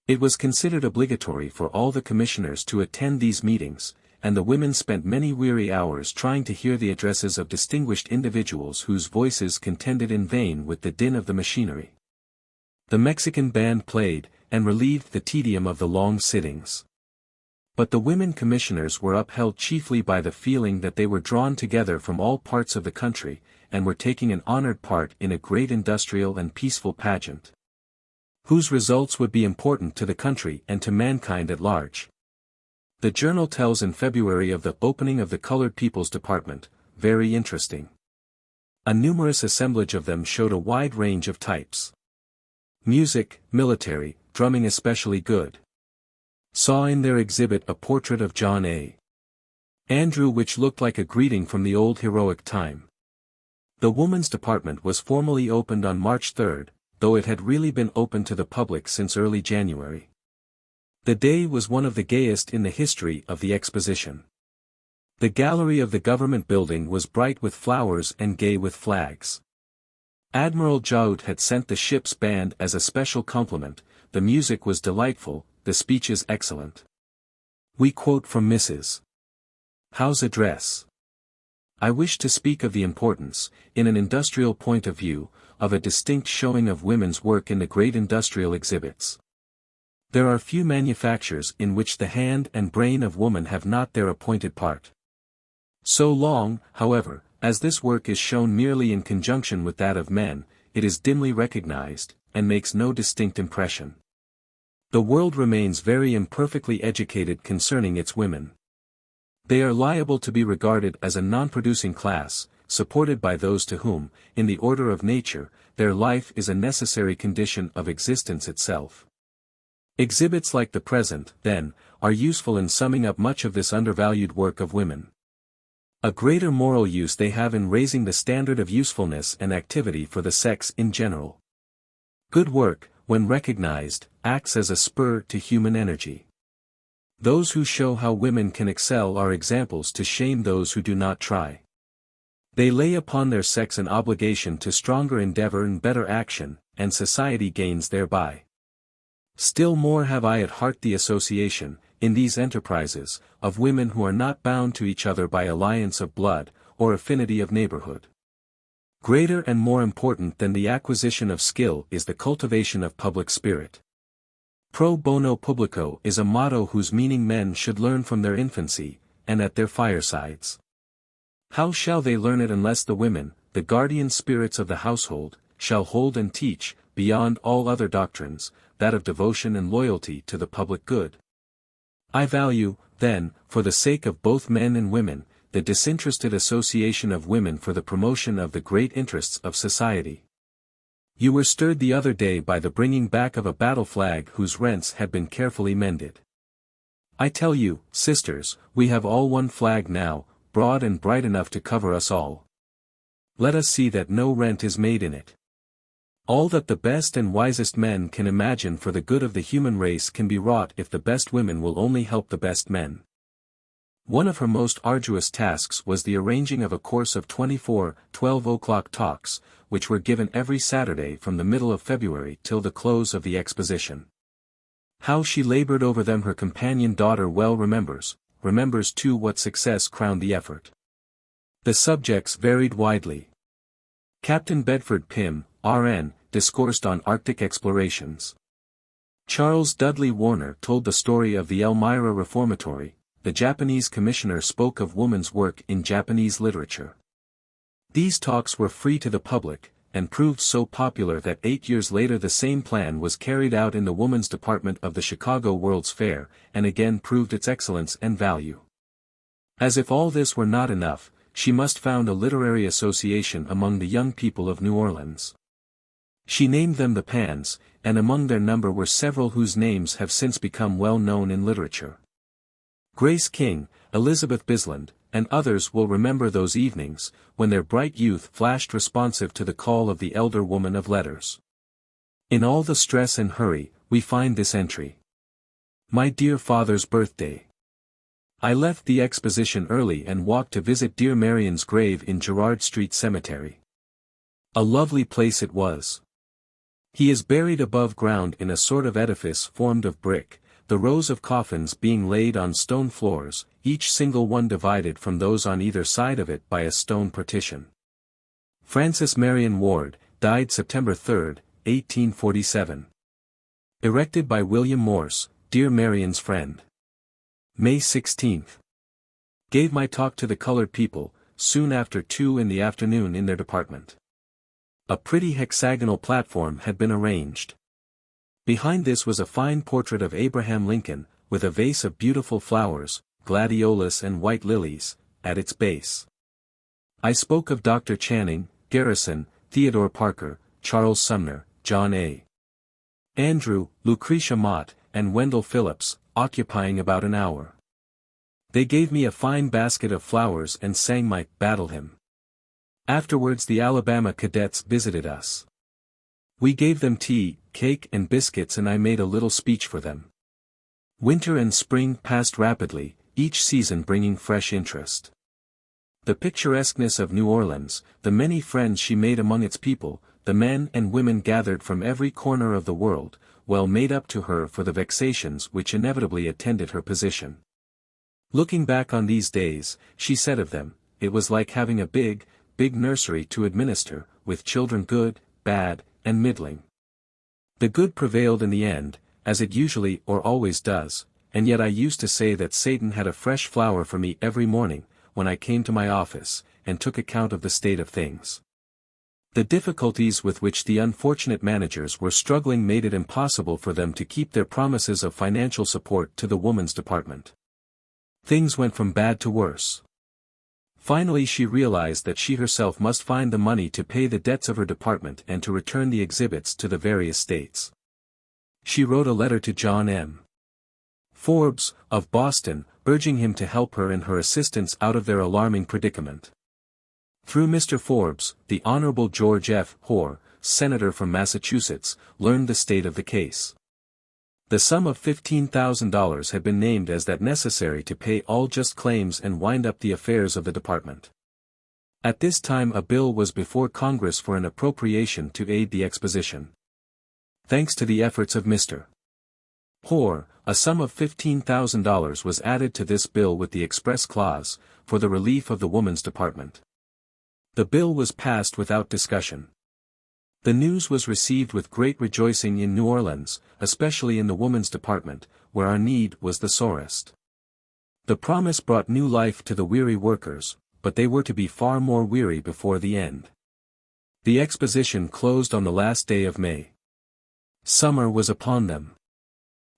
It was considered obligatory for all the commissioners to attend these meetings, and the women spent many weary hours trying to hear the addresses of distinguished individuals whose voices contended in vain with the din of the machinery. The Mexican band played, and relieved the tedium of the long sittings. But the women commissioners were upheld chiefly by the feeling that they were drawn together from all parts of the country, and were taking an honored part in a great industrial and peaceful pageant, whose results would be important to the country and to mankind at large. The journal tells in February of the opening of the Colored People's Department, very interesting. A numerous assemblage of them showed a wide range of types. Music, military, drumming especially good. Saw in their exhibit a portrait of John A. Andrew which looked like a greeting from the old heroic time. The woman's department was formally opened on March 3, though it had really been open to the public since early January. The day was one of the gayest in the history of the Exposition. The gallery of the government building was bright with flowers and gay with flags. Admiral Jout had sent the ship's band as a special compliment, the music was delightful, the speeches excellent. We quote from Mrs. Howe's address. I wish to speak of the importance, in an industrial point of view, of a distinct showing of women's work in the great industrial exhibits. There are few manufactures in which the hand and brain of woman have not their appointed part. So long, however, as this work is shown merely in conjunction with that of men, it is dimly recognized, and makes no distinct impression. The world remains very imperfectly educated concerning its women. They are liable to be regarded as a non-producing class, supported by those to whom, in the order of nature, their life is a necessary condition of existence itself. Exhibits like the present, then, are useful in summing up much of this undervalued work of women. A greater moral use they have in raising the standard of usefulness and activity for the sex in general. Good work, when recognized, acts as a spur to human energy. Those who show how women can excel are examples to shame those who do not try. They lay upon their sex an obligation to stronger endeavor and better action, and society gains thereby. Still more have I at heart the association, in these enterprises, of women who are not bound to each other by alliance of blood, or affinity of neighborhood. Greater and more important than the acquisition of skill is the cultivation of public spirit. Pro bono publico is a motto whose meaning men should learn from their infancy, and at their firesides. How shall they learn it unless the women, the guardian spirits of the household, shall hold and teach, beyond all other doctrines, that of devotion and loyalty to the public good? I value, then, for the sake of both men and women, the disinterested association of women for the promotion of the great interests of society. You were stirred the other day by the bringing back of a battle flag whose rents had been carefully mended. I tell you, sisters, we have all one flag now, broad and bright enough to cover us all. Let us see that no rent is made in it. All that the best and wisest men can imagine for the good of the human race can be wrought if the best women will only help the best men. One of her most arduous tasks was the arranging of a course of 24 12 o'clock talks, which were given every Saturday from the middle of February till the close of the Exposition. How she labored over them her companion daughter well remembers too what success crowned the effort. The subjects varied widely. Captain Bedford Pym, R.N., discoursed on Arctic explorations. Charles Dudley Warner told the story of the Elmira Reformatory. The Japanese commissioner spoke of woman's work in Japanese literature. These talks were free to the public, and proved so popular that 8 years later the same plan was carried out in the women's department of the Chicago World's Fair, and again proved its excellence and value. As if all this were not enough, she must found a literary association among the young people of New Orleans. She named them the Pans, and among their number were several whose names have since become well known in literature. Grace King, Elizabeth Bisland, and others will remember those evenings, when their bright youth flashed responsive to the call of the elder woman of letters. In all the stress and hurry, we find this entry. My dear father's birthday. I left the Exposition early and walked to visit dear Marion's grave in Gerrard Street Cemetery. A lovely place it was. He is buried above ground in a sort of edifice formed of brick, the rows of coffins being laid on stone floors, each single one divided from those on either side of it by a stone partition. Frances Marion Ward, died September 3, 1847. Erected by William Morse, dear Marion's friend. May 16. Gave my talk to the colored people, soon after 2 in the afternoon in their department. A pretty hexagonal platform had been arranged. Behind this was a fine portrait of Abraham Lincoln, with a vase of beautiful flowers, gladiolus and white lilies, at its base. I spoke of Dr. Channing, Garrison, Theodore Parker, Charles Sumner, John A. Andrew, Lucretia Mott, and Wendell Phillips, occupying about an hour. They gave me a fine basket of flowers and sang my battle hymn. Afterwards the Alabama cadets visited us. We gave them tea, cake and biscuits, and I made a little speech for them. Winter and spring passed rapidly, each season bringing fresh interest. The picturesqueness of New Orleans, the many friends she made among its people, the men and women gathered from every corner of the world, well made up to her for the vexations which inevitably attended her position. Looking back on these days, she said of them, it was like having a big nursery to administer, with children good, bad, and middling. The good prevailed in the end, as it usually or always does, and yet I used to say that Satan had a fresh flower for me every morning, when I came to my office, and took account of the state of things. The difficulties with which the unfortunate managers were struggling made it impossible for them to keep their promises of financial support to the woman's department. Things went from bad to worse. Finally she realized that she herself must find the money to pay the debts of her department and to return the exhibits to the various states. She wrote a letter to John M. Forbes, of Boston, urging him to help her and her assistants out of their alarming predicament. Through Mr. Forbes, the Honorable George F. Hoare, senator from Massachusetts, learned the state of the case. The sum of $15,000 had been named as that necessary to pay all just claims and wind up the affairs of the department. At this time a bill was before Congress for an appropriation to aid the Exposition. Thanks to the efforts of Mr. Hoare, a sum of $15,000 was added to this bill with the express clause, for the relief of the woman's department. The bill was passed without discussion. The news was received with great rejoicing in New Orleans, especially in the woman's department, where our need was the sorest. The promise brought new life to the weary workers, but they were to be far more weary before the end. The Exposition closed on the last day of May. Summer was upon them.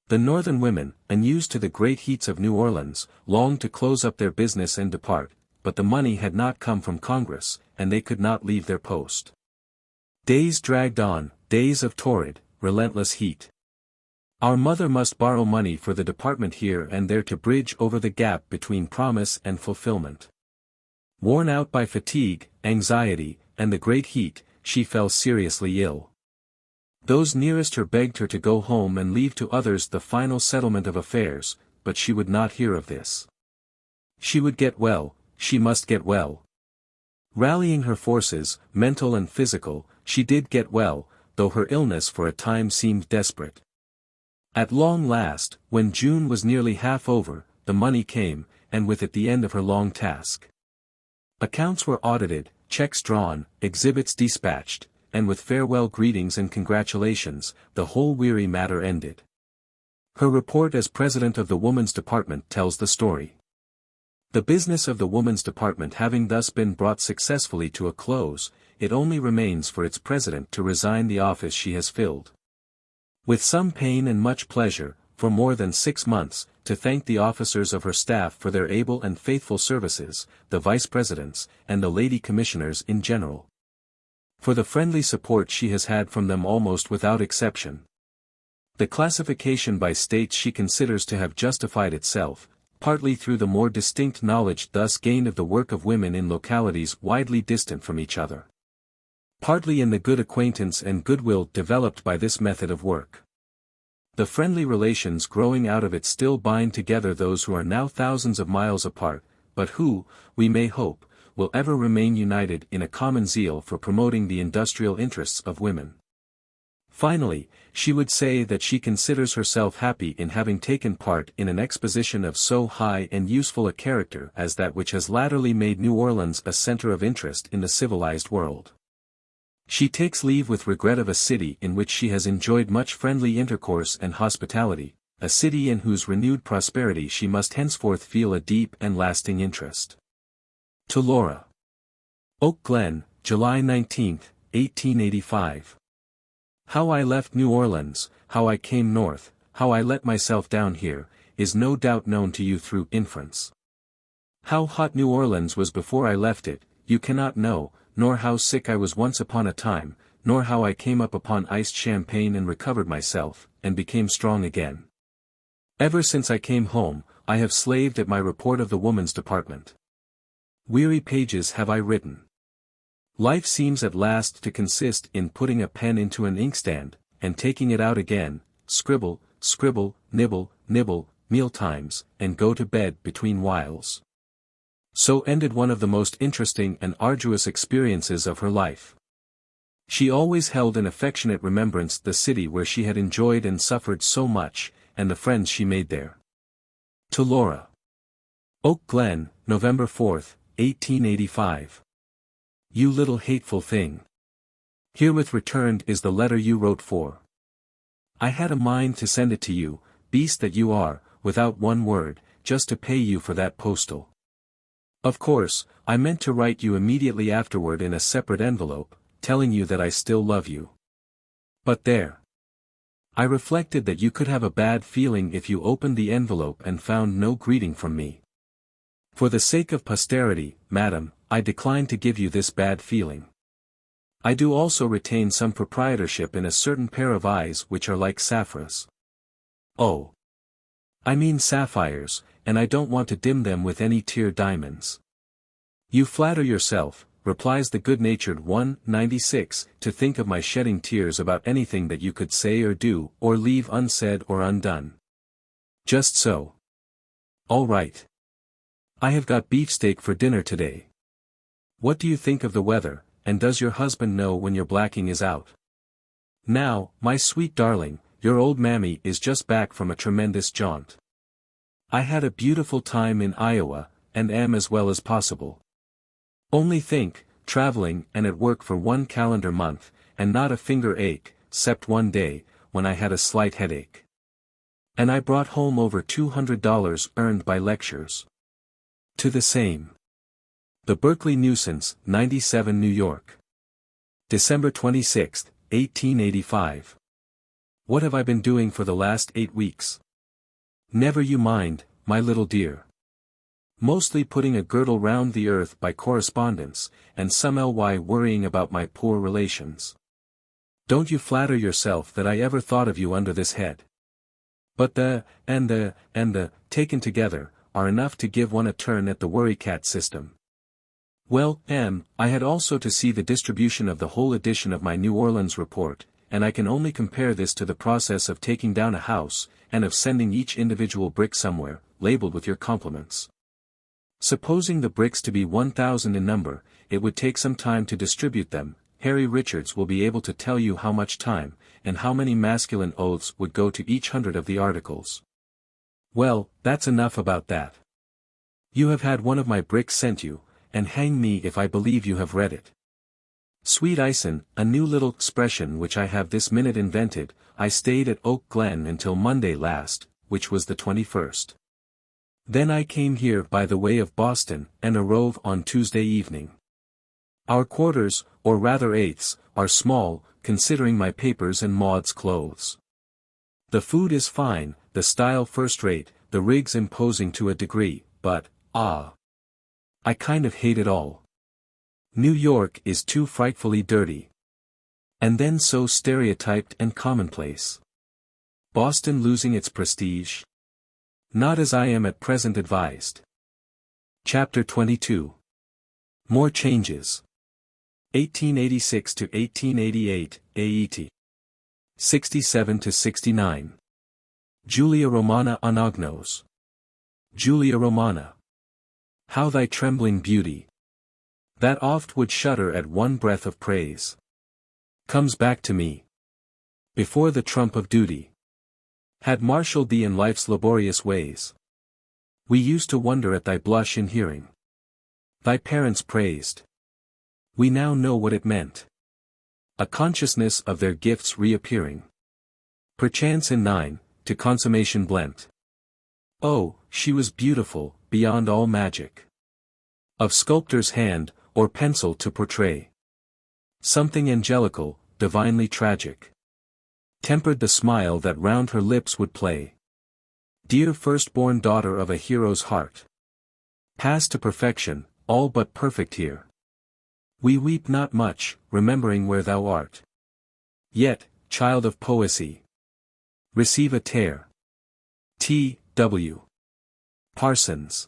The northern women, unused to the great heats of New Orleans, longed to close up their business and depart, but the money had not come from Congress, and they could not leave their post. Days dragged on, days of torrid, relentless heat. Our mother must borrow money for the department here and there to bridge over the gap between promise and fulfillment. Worn out by fatigue, anxiety, and the great heat, she fell seriously ill. Those nearest her begged her to go home and leave to others the final settlement of affairs, but she would not hear of this. She would get well, she must get well. Rallying her forces, mental and physical, she did get well, though her illness for a time seemed desperate. At long last, when June was nearly half over, the money came, and with it the end of her long task. Accounts were audited, checks drawn, exhibits dispatched, and with farewell greetings and congratulations, the whole weary matter ended. Her report as president of the Woman's Department tells the story. The business of the Woman's Department having thus been brought successfully to a close, it only remains for its president to resign the office she has filled. With some pain and much pleasure, for more than 6 months, to thank the officers of her staff for their able and faithful services, the vice-presidents, and the lady commissioners in general. For the friendly support she has had from them almost without exception. The classification by states she considers to have justified itself, partly through the more distinct knowledge thus gained of the work of women in localities widely distant from each other. Partly in the good acquaintance and goodwill developed by this method of work. The friendly relations growing out of it still bind together those who are now thousands of miles apart, but who, we may hope, will ever remain united in a common zeal for promoting the industrial interests of women. Finally, she would say that she considers herself happy in having taken part in an exposition of so high and useful a character as that which has latterly made New Orleans a center of interest in the civilized world. She takes leave with regret of a city in which she has enjoyed much friendly intercourse and hospitality, a city in whose renewed prosperity she must henceforth feel a deep and lasting interest. To Laura. Oak Glen, July 19, 1885. How I left New Orleans, how I came north, how I let myself down here, is no doubt known to you through inference. How hot New Orleans was before I left it, you cannot know, nor how sick I was once upon a time, nor how I came up upon iced champagne and recovered myself, and became strong again. Ever since I came home, I have slaved at my report of the Woman's Department. Weary pages have I written. Life seems at last to consist in putting a pen into an inkstand, and taking it out again, scribble, scribble, nibble, nibble, meal times, and go to bed between whiles. So ended one of the most interesting and arduous experiences of her life. She always held in affectionate remembrance the city where she had enjoyed and suffered so much, and the friends she made there. To Laura. Oak Glen, November 4, 1885. You little hateful thing. Herewith returned is the letter you wrote for. I had a mind to send it to you, beast that you are, without one word, just to pay you for that postal. Of course, I meant to write you immediately afterward in a separate envelope, telling you that I still love you. But there. I reflected that you could have a bad feeling if you opened the envelope and found no greeting from me. For the sake of posterity, madam, I decline to give you this bad feeling. I do also retain some proprietorship in a certain pair of eyes which are like sapphires. Oh. I mean sapphires, and I don't want to dim them with any tear diamonds. You flatter yourself, replies the good-natured 196, to think of my shedding tears about anything that you could say or do, or leave unsaid or undone. Just so. All right. I have got beefsteak for dinner today. What do you think of the weather, and does your husband know when your blacking is out? Now, my sweet darling, your old mammy is just back from a tremendous jaunt. I had a beautiful time in Iowa, and am as well as possible. Only think, traveling and at work for 1 calendar month, and not a finger ache, except one day, when I had a slight headache. And I brought home over $200 earned by lectures. To the same. The Berkeley Nuisance, 97 New York. December 26, 1885. What have I been doing for the last 8 weeks? Never you mind, my little dear. Mostly putting a girdle round the earth by correspondence, and some ly worrying about my poor relations. Don't you flatter yourself that I ever thought of you under this head. But the taken together, are enough to give one a turn at the worry-cat system. Well, I had also to see the distribution of the whole edition of my New Orleans report, and I can only compare this to the process of taking down a house, and of sending each individual brick somewhere, labeled with your compliments. Supposing the bricks to be 1,000 in number, it would take some time to distribute them. Harry Richards will be able to tell you how much time, and how many masculine oaths would go to each 100 of the articles. Well, that's enough about that. You have had one of my bricks sent you, and hang me if I believe you have read it. Sweet Ison, a new little expression which I have this minute invented. I stayed at Oak Glen until Monday last, which was the 21st. Then I came here by the way of Boston, and arose on Tuesday evening. Our quarters, or rather eighths, are small, considering my papers and Maud's clothes. The food is fine, the style first-rate, the rigs imposing to a degree, but, I kind of hate it all. New York is too frightfully dirty. And then so stereotyped and commonplace. Boston losing its prestige? Not as I am at present advised. Chapter 22. More changes. 1886 to 1888, AET. 67 to 69. Julia Romana Anagnos. Julia Romana. How thy trembling beauty, that oft would shudder at one breath of praise, comes back to me, before the trump of duty had marshaled thee in life's laborious ways. We used to wonder at thy blush in hearing thy parents praised. We now know what it meant. A consciousness of their gifts reappearing, perchance in nine, to consummation blent. Oh, she was beautiful, beyond all magic of sculptor's hand, or pencil to portray. Something angelical, divinely tragic, tempered the smile that round her lips would play. Dear firstborn daughter of a hero's heart, passed to perfection, all but perfect here. We weep not much, remembering where thou art. Yet, child of poesy, receive a tear. T. W. Parsons.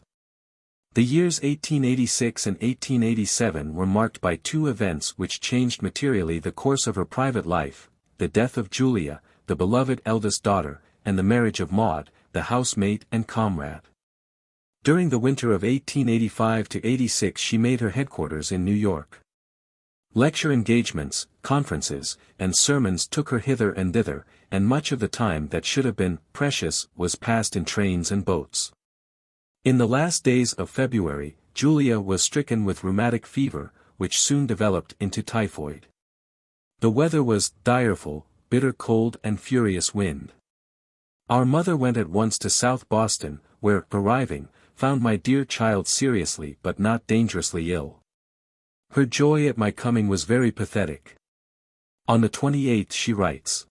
The years 1886 and 1887 were marked by two events which changed materially the course of her private life, the death of Julia, the beloved eldest daughter, and the marriage of Maud, the housemate and comrade. During the winter of 1885 to 86 she made her headquarters in New York. Lecture engagements, conferences, and sermons took her hither and thither, and much of the time that should have been precious was passed in trains and boats. In the last days of February, Julia was stricken with rheumatic fever, which soon developed into typhoid. The weather was direful, bitter cold and furious wind. Our mother went at once to South Boston, where, arriving, found my dear child seriously but not dangerously ill. Her joy at my coming was very pathetic. On the 28th she writes.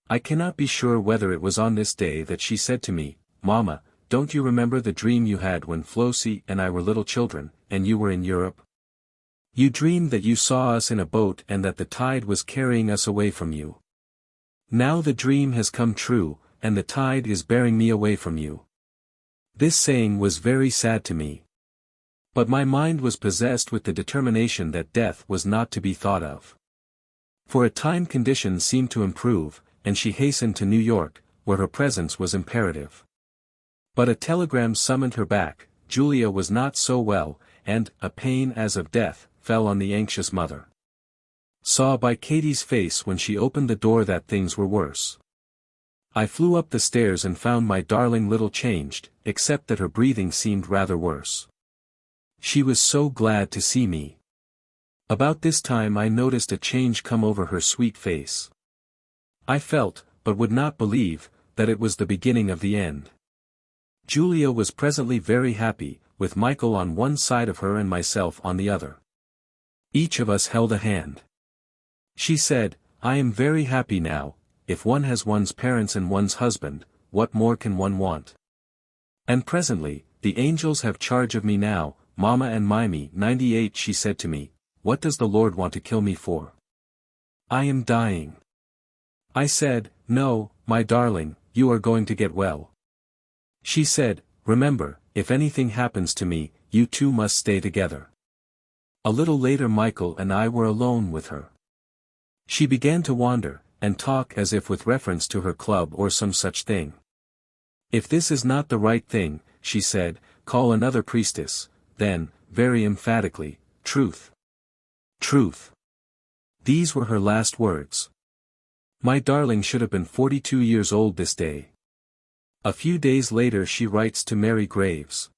I cannot be sure whether it was on this day that she said to me, Mama, don't you remember the dream you had when Flossie and I were little children, and you were in Europe? You dreamed that you saw us in a boat and that the tide was carrying us away from you. Now the dream has come true, and the tide is bearing me away from you. This saying was very sad to me. But my mind was possessed with the determination that death was not to be thought of. For a time conditions seemed to improve, and she hastened to New York, where her presence was imperative. But a telegram summoned her back. Julia was not so well, and, a pain as of death, fell on the anxious mother. Saw by Katie's face when she opened the door that things were worse. I flew up the stairs and found my darling little changed, except that her breathing seemed rather worse. She was so glad to see me. About this time I noticed a change come over her sweet face. I felt, but would not believe, that it was the beginning of the end. Julia was presently very happy, with Michael on one side of her and myself on the other. Each of us held a hand. She said, I am very happy now. If one has one's parents and one's husband, what more can one want? And presently, the angels have charge of me now, Mama and Mimey 98 she said to me, what does the Lord want to kill me for? I am dying. I said, no, my darling, you are going to get well. She said, remember, if anything happens to me, you two must stay together. A little later Michael and I were alone with her. She began to wander, and talk as if with reference to her club or some such thing. If this is not the right thing, she said, call another priestess, then, very emphatically, truth. Truth. These were her last words. My darling should have been 42 years old this day. A few days later she writes to Mary Graves.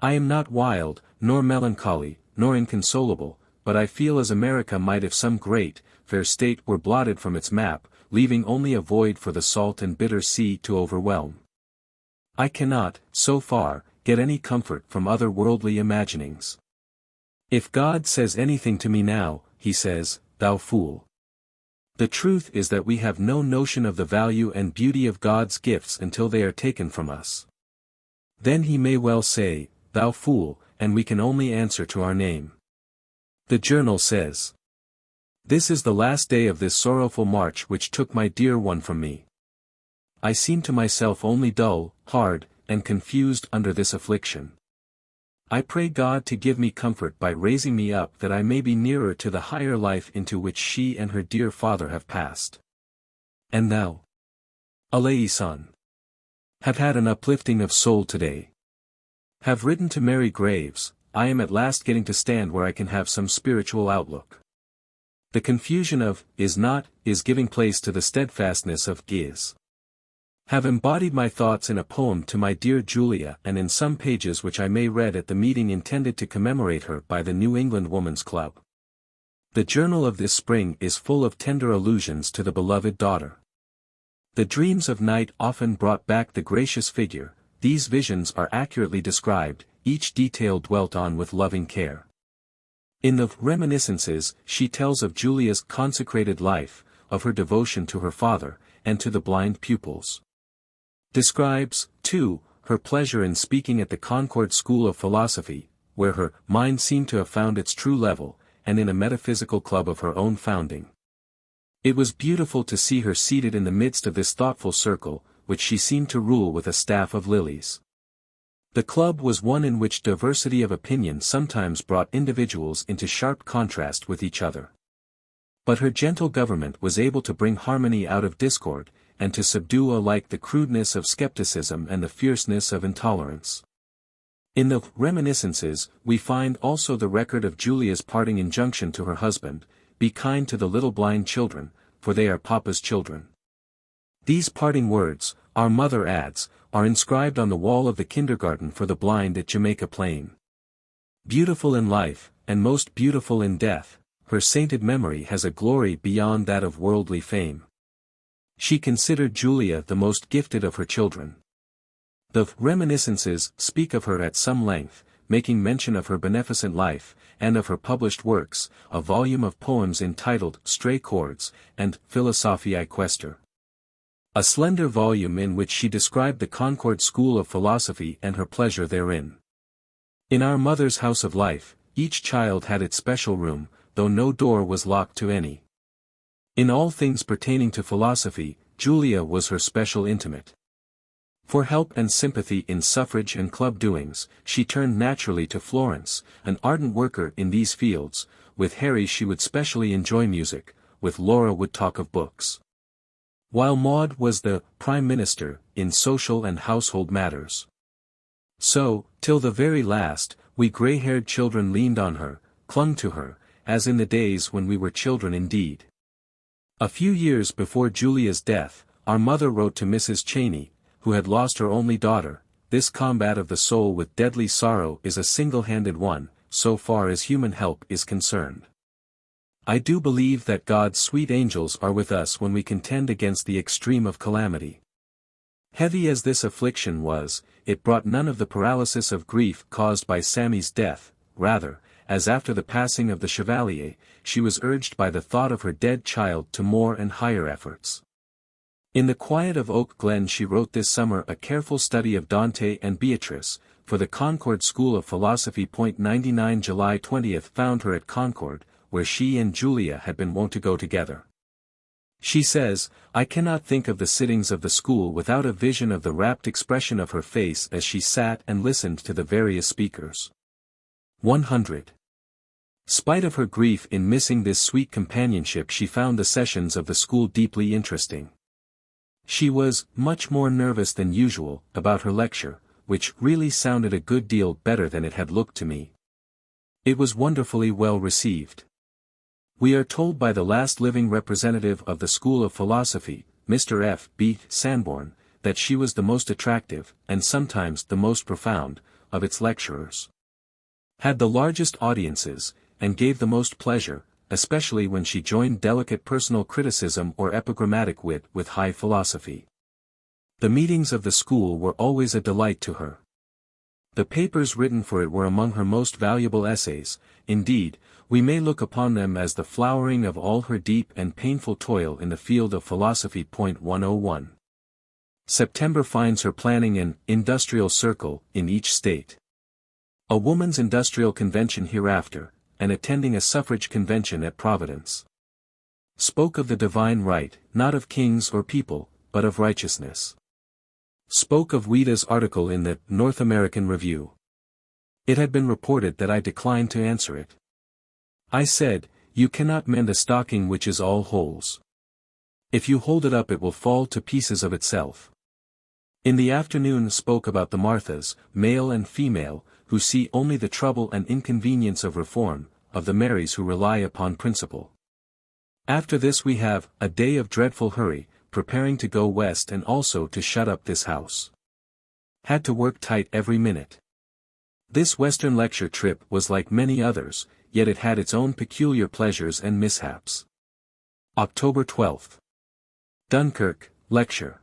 I am not wild, nor melancholy, nor inconsolable, but I feel as America might if some great, fair state were blotted from its map, leaving only a void for the salt and bitter sea to overwhelm. I cannot, so far, get any comfort from other worldly imaginings. If God says anything to me now, he says, "Thou fool." The truth is that we have no notion of the value and beauty of God's gifts until they are taken from us. Then he may well say, "Thou fool," and we can only answer to our name. The journal says, "This is the last day of this sorrowful march which took my dear one from me. I seem to myself only dull, hard, and confused under this affliction. I pray God to give me comfort by raising me up that I may be nearer to the higher life into which she and her dear father have passed. And thou, Alai son, have had an uplifting of soul today. Have written to Mary Graves, I am at last getting to stand where I can have some spiritual outlook. The confusion of is not is giving place to the steadfastness of is. Have embodied my thoughts in a poem to my dear Julia and in some pages which I may read at the meeting intended to commemorate her by the New England Woman's Club. The journal of this spring is full of tender allusions to the beloved daughter. The dreams of night often brought back the gracious figure, these visions are accurately described, each detail dwelt on with loving care. In the Reminiscences, she tells of Julia's consecrated life, of her devotion to her father, and to the blind pupils. Describes, too, her pleasure in speaking at the Concord School of Philosophy, where her mind seemed to have found its true level, and in a metaphysical club of her own founding. It was beautiful to see her seated in the midst of this thoughtful circle, which she seemed to rule with a staff of lilies. The club was one in which diversity of opinion sometimes brought individuals into sharp contrast with each other. But her gentle government was able to bring harmony out of discord, and to subdue alike the crudeness of skepticism and the fierceness of intolerance. In the Reminiscences, we find also the record of Julia's parting injunction to her husband, "Be kind to the little blind children, for they are Papa's children." These parting words, our mother adds, are inscribed on the wall of the kindergarten for the blind at Jamaica Plain. Beautiful in life, and most beautiful in death, her sainted memory has a glory beyond that of worldly fame. She considered Julia the most gifted of her children. The Reminiscences speak of her at some length, making mention of her beneficent life, and of her published works, a volume of poems entitled Stray Chords, and Philosophiae Quaestor. A slender volume in which she described the Concord School of Philosophy and her pleasure therein. In our mother's house of life, each child had its special room, though no door was locked to any. In all things pertaining to philosophy, Julia was her special intimate. For help and sympathy in suffrage and club doings, she turned naturally to Florence, an ardent worker in these fields. With Harry she would specially enjoy music, with Laura would talk of books. While Maud was the prime minister, in social and household matters. So, till the very last, we grey-haired children leaned on her, clung to her, as in the days when we were children indeed. A few years before Julia's death, our mother wrote to Mrs. Cheney, who had lost her only daughter, "This combat of the soul with deadly sorrow is a single-handed one, so far as human help is concerned. I do believe that God's sweet angels are with us when we contend against the extreme of calamity." Heavy as this affliction was, it brought none of the paralysis of grief caused by Sammy's death, rather, as after the passing of the Chevalier, she was urged by the thought of her dead child to more and higher efforts. In the quiet of Oak Glen she wrote this summer a careful study of Dante and Beatrice, for the Concord School of Philosophy. 99 July 20 found her at Concord, where she and Julia had been wont to go together. She says, "I cannot think of the sittings of the school without a vision of the rapt expression of her face as she sat and listened to the various speakers." 100. Spite of her grief in missing this sweet companionship, she found the sessions of the school deeply interesting. She was much more nervous than usual about her lecture, which really sounded a good deal better than it had looked to me. It was wonderfully well received. We are told by the last living representative of the School of Philosophy, Mr. F. B. Sanborn, that she was the most attractive, and sometimes the most profound, of its lecturers. Had the largest audiences, and gave the most pleasure, especially when she joined delicate personal criticism or epigrammatic wit with high philosophy. The meetings of the school were always a delight to her. The papers written for it were among her most valuable essays. Indeed, we may look upon them as the flowering of all her deep and painful toil in the field of philosophy. 101. September finds her planning an industrial circle in each state. A woman's industrial convention hereafter, and attending a suffrage convention at Providence. Spoke of the divine right, not of kings or people, but of righteousness. Spoke of Ouida's article in the North American Review. It had been reported that I declined to answer it. I said, "You cannot mend a stocking which is all holes. If you hold it up it will fall to pieces of itself." In the afternoon spoke about the Marthas, male and female, who see only the trouble and inconvenience of reform, of the Marys who rely upon principle. After this we have a day of dreadful hurry, preparing to go west and also to shut up this house. Had to work tight every minute. This western lecture trip was like many others, yet it had its own peculiar pleasures and mishaps. October 12. Dunkirk, lecture.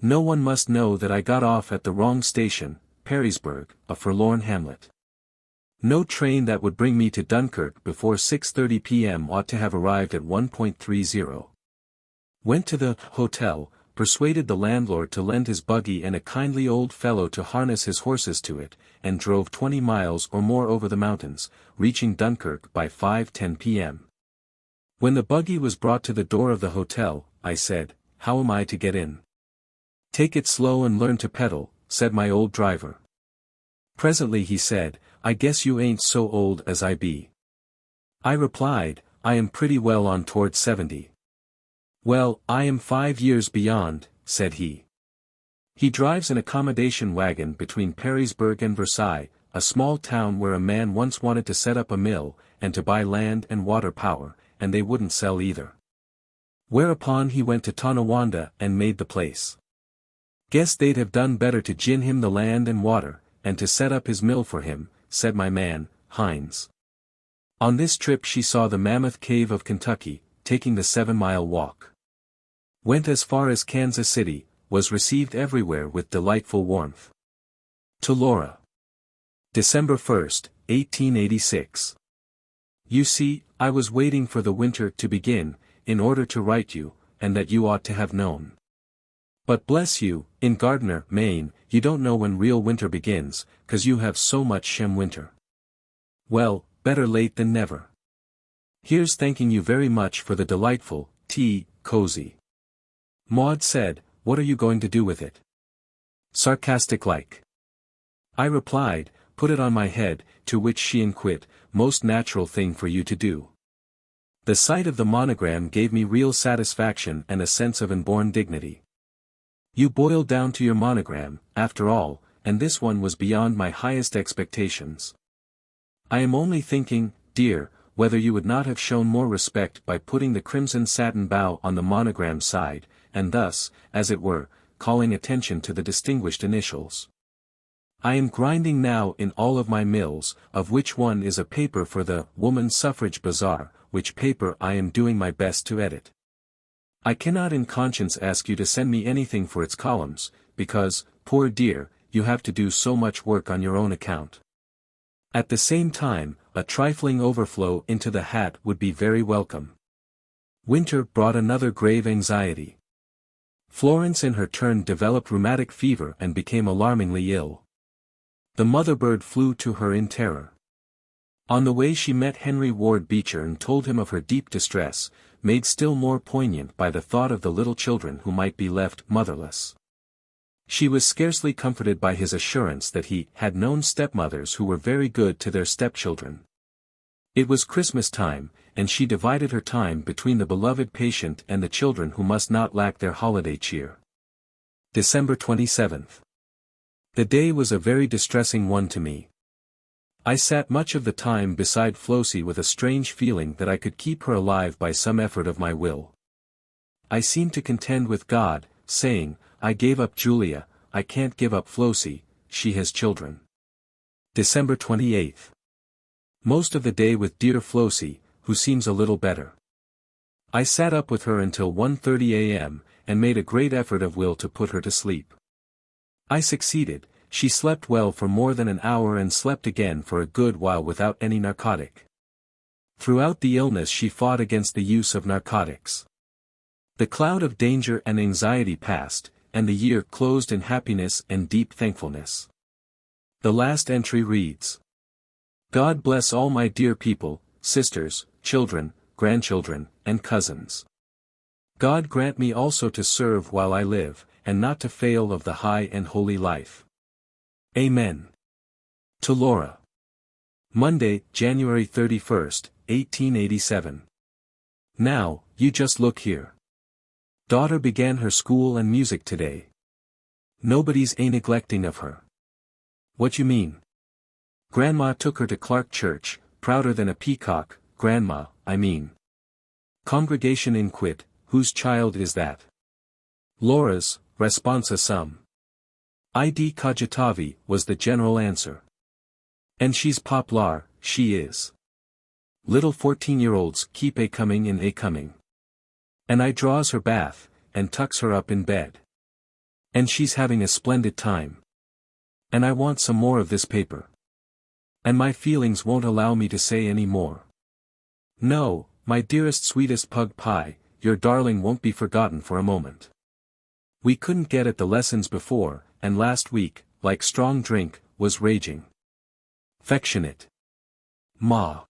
No one must know that I got off at the wrong station, Perrysburg, a forlorn hamlet. No train that would bring me to Dunkirk before 6:30 p.m. ought to have arrived at 1:30. Went to the hotel, persuaded the landlord to lend his buggy and a kindly old fellow to harness his horses to it, and drove 20 miles or more over the mountains, reaching Dunkirk by 5:10 p.m. When the buggy was brought to the door of the hotel, I said, "How am I to get in?" "Take it slow and learn to pedal," said my old driver. Presently he said, "I guess you ain't so old as I be." I replied, "I am pretty well on toward 70. "Well, I am 5 years beyond," said he. He drives an accommodation wagon between Perrysburg and Versailles, a small town where a man once wanted to set up a mill, and to buy land and water power, and they wouldn't sell either. Whereupon he went to Tonawanda and made the place. "Guess they'd have done better to gin him the land and water, and to set up his mill for him," said my man, Hines. On this trip she saw the Mammoth Cave of Kentucky, taking the 7-mile walk. Went as far as Kansas City, was received everywhere with delightful warmth. To Laura. December 1, 1886. You see, I was waiting for the winter to begin, in order to write you, and that you ought to have known. But bless you, in Gardner, Maine, you don't know when real winter begins, 'cause you have so much shem winter. Well, better late than never. Here's thanking you very much for the delightful tea, cozy. Maud said, "What are you going to do with it?" Sarcastic like. I replied, "Put it on my head," to which she inquit, "Most natural thing for you to do." The sight of the monogram gave me real satisfaction and a sense of inborn dignity. You boiled down to your monogram, after all, and this one was beyond my highest expectations. I am only thinking, dear, whether you would not have shown more respect by putting the crimson satin bow on the monogram side, and thus, as it were, calling attention to the distinguished initials. I am grinding now in all of my mills, of which one is a paper for the Woman's Suffrage Bazaar, which paper I am doing my best to edit. I cannot in conscience ask you to send me anything for its columns, because, poor dear, you have to do so much work on your own account. At the same time, a trifling overflow into the hat would be very welcome. Winter brought another grave anxiety. Florence in her turn developed rheumatic fever and became alarmingly ill. The mother bird flew to her in terror. On the way she met Henry Ward Beecher and told him of her deep distress, made still more poignant by the thought of the little children who might be left motherless. She was scarcely comforted by his assurance that he had known stepmothers who were very good to their stepchildren. It was Christmas time, and she divided her time between the beloved patient and the children who must not lack their holiday cheer. December 27th. The day was a very distressing one to me. I sat much of the time beside Flossie with a strange feeling that I could keep her alive by some effort of my will. I seemed to contend with God, saying, "I gave up Julia, I can't give up Flossie, she has children. December 28. Most of the day with dear Flossie, who seems a little better. I sat up with her until 1:30 a.m., and made a great effort of will to put her to sleep. I succeeded. She slept well for more than an hour and slept again for a good while without any narcotic. Throughout the illness she fought against the use of narcotics. The cloud of danger and anxiety passed, and the year closed in happiness and deep thankfulness. The last entry reads: God bless all my dear people, sisters, children, grandchildren, and cousins. God grant me also to serve while I live, and not to fail of the high and holy life. Amen. To Laura. Monday, January 31st, 1887. Now, you just look here. Daughter began her school and music today. Nobody's a neglecting of her. What you mean? Grandma took her to Clark Church, prouder than a peacock, Grandma, I mean. Congregation inquit, whose child is that? Laura's, responsa sum. Id cogitavi, was the general answer. And she's poplar, she is. Little 14-year-olds keep a coming and a coming. And I draws her bath, and tucks her up in bed. And she's having a splendid time. And I want some more of this paper. And my feelings won't allow me to say any more. No, my dearest sweetest pug pie, your darling won't be forgotten for a moment. We couldn't get at the lessons before, and last week, like strong drink, was raging. Affectionate. Ma.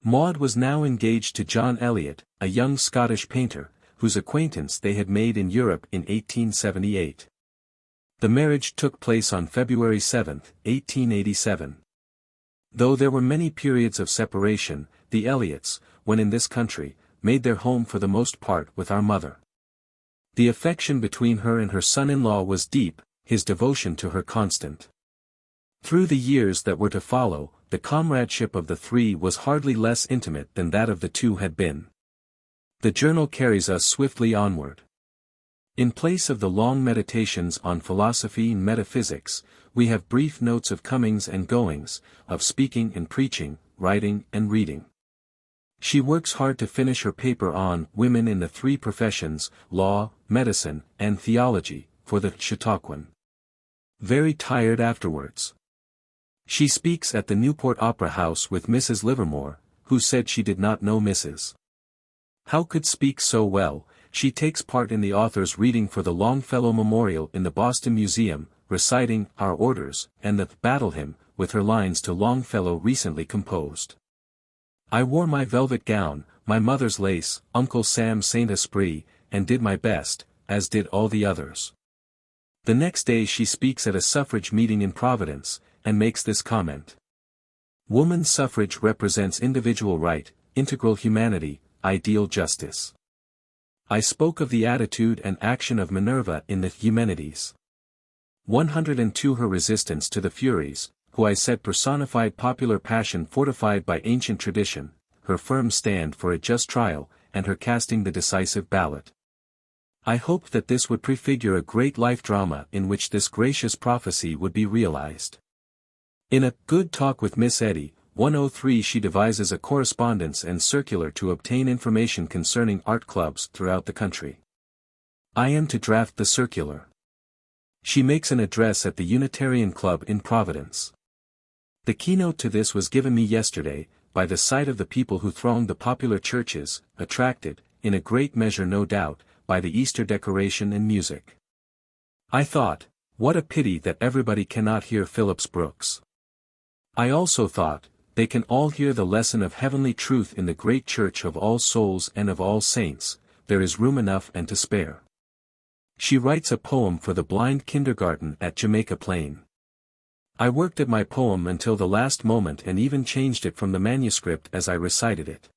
Maud was now engaged to John Elliott, a young Scottish painter, whose acquaintance they had made in Europe in 1878. The marriage took place on February 7, 1887. Though there were many periods of separation, the Elliots, when in this country, made their home for the most part with our mother. The affection between her and her son-in-law was deep, his devotion to her constant. Through the years that were to follow, the comradeship of the three was hardly less intimate than that of the two had been. The journal carries us swiftly onward. In place of the long meditations on philosophy and metaphysics, we have brief notes of comings and goings, of speaking and preaching, writing and reading. She works hard to finish her paper on Women in the Three Professions, Law, Medicine, and Theology, for the Chautauquan. Very tired afterwards. She speaks at the Newport Opera House with Mrs. Livermore, who said she did not know Mrs. Howe could speak so well. She takes part in the author's reading for the Longfellow Memorial in the Boston Museum, reciting Our Orders, and the Battle Hymn, with her lines to Longfellow recently composed. I wore my velvet gown, my mother's lace, Uncle Sam Saint Esprit, and did my best, as did all the others. The next day she speaks at a suffrage meeting in Providence, and makes this comment. Woman's suffrage represents individual right, integral humanity, ideal justice. I spoke of the attitude and action of Minerva in the Eumenides. 102 Her resistance to the Furies, who I said personified popular passion fortified by ancient tradition, her firm stand for a just trial, and her casting the decisive ballot. I hoped that this would prefigure a great life drama in which this gracious prophecy would be realized. In a Good Talk with Miss Eddy, 103 she devises a correspondence and circular to obtain information concerning art clubs throughout the country. I am to draft the circular. She makes an address at the Unitarian Club in Providence. The keynote to this was given me yesterday, by the sight of the people who thronged the popular churches, attracted, in a great measure no doubt, by the Easter decoration and music. I thought, what a pity that everybody cannot hear Phillips Brooks. I also thought, they can all hear the lesson of heavenly truth in the great church of all souls and of all saints, there is room enough and to spare. She writes a poem for the blind kindergarten at Jamaica Plain. I worked at my poem until the last moment and even changed it from the manuscript as I recited it.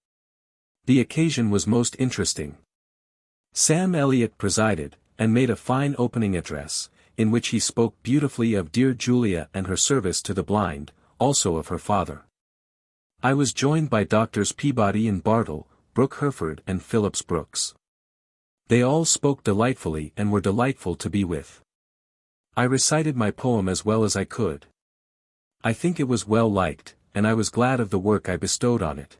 The occasion was most interesting. Sam Elliott presided, and made a fine opening address, in which he spoke beautifully of dear Julia and her service to the blind, also of her father. I was joined by Doctors Peabody and Bartle, Brooke Herford and Phillips Brooks. They all spoke delightfully and were delightful to be with. I recited my poem as well as I could. I think it was well liked, and I was glad of the work I bestowed on it.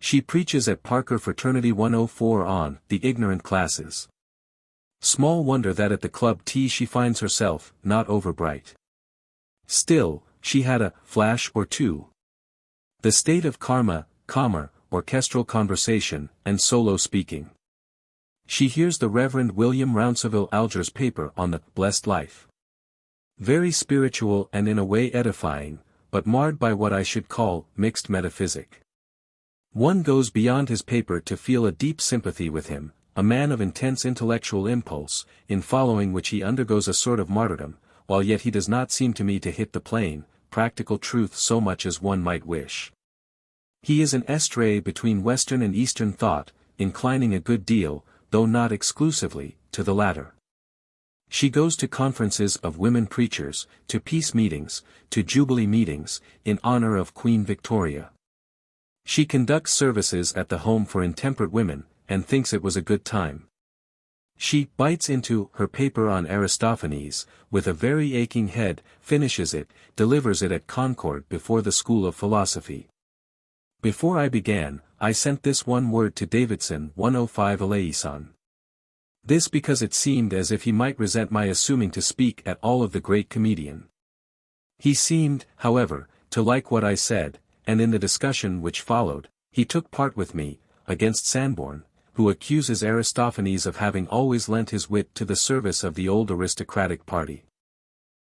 She preaches at Parker Fraternity 104 on the ignorant classes. Small wonder that at the club tea she finds herself not overbright. Still, she had a flash or two. The state of calmer, orchestral conversation, and solo speaking. She hears the Reverend William Rounceville Alger's paper on the blessed life. Very spiritual and in a way edifying, but marred by what I should call mixed metaphysic. One goes beyond his paper to feel a deep sympathy with him, a man of intense intellectual impulse, in following which he undergoes a sort of martyrdom, while yet he does not seem to me to hit the plain, practical truth so much as one might wish. He is an estray between Western and Eastern thought, inclining a good deal, though not exclusively, to the latter. She goes to conferences of women preachers, to peace meetings, to jubilee meetings, in honor of Queen Victoria. She conducts services at the Home for Intemperate Women, and thinks it was a good time. She bites into her paper on Aristophanes, with a very aching head, finishes it, delivers it at Concord before the School of Philosophy. Before I began, I sent this one word to Davidson 105 Eleison. This because it seemed as if he might resent my assuming to speak at all of the great comedian. He seemed, however, to like what I said, and in the discussion which followed, he took part with me, against Sanborn, who accuses Aristophanes of having always lent his wit to the service of the old aristocratic party.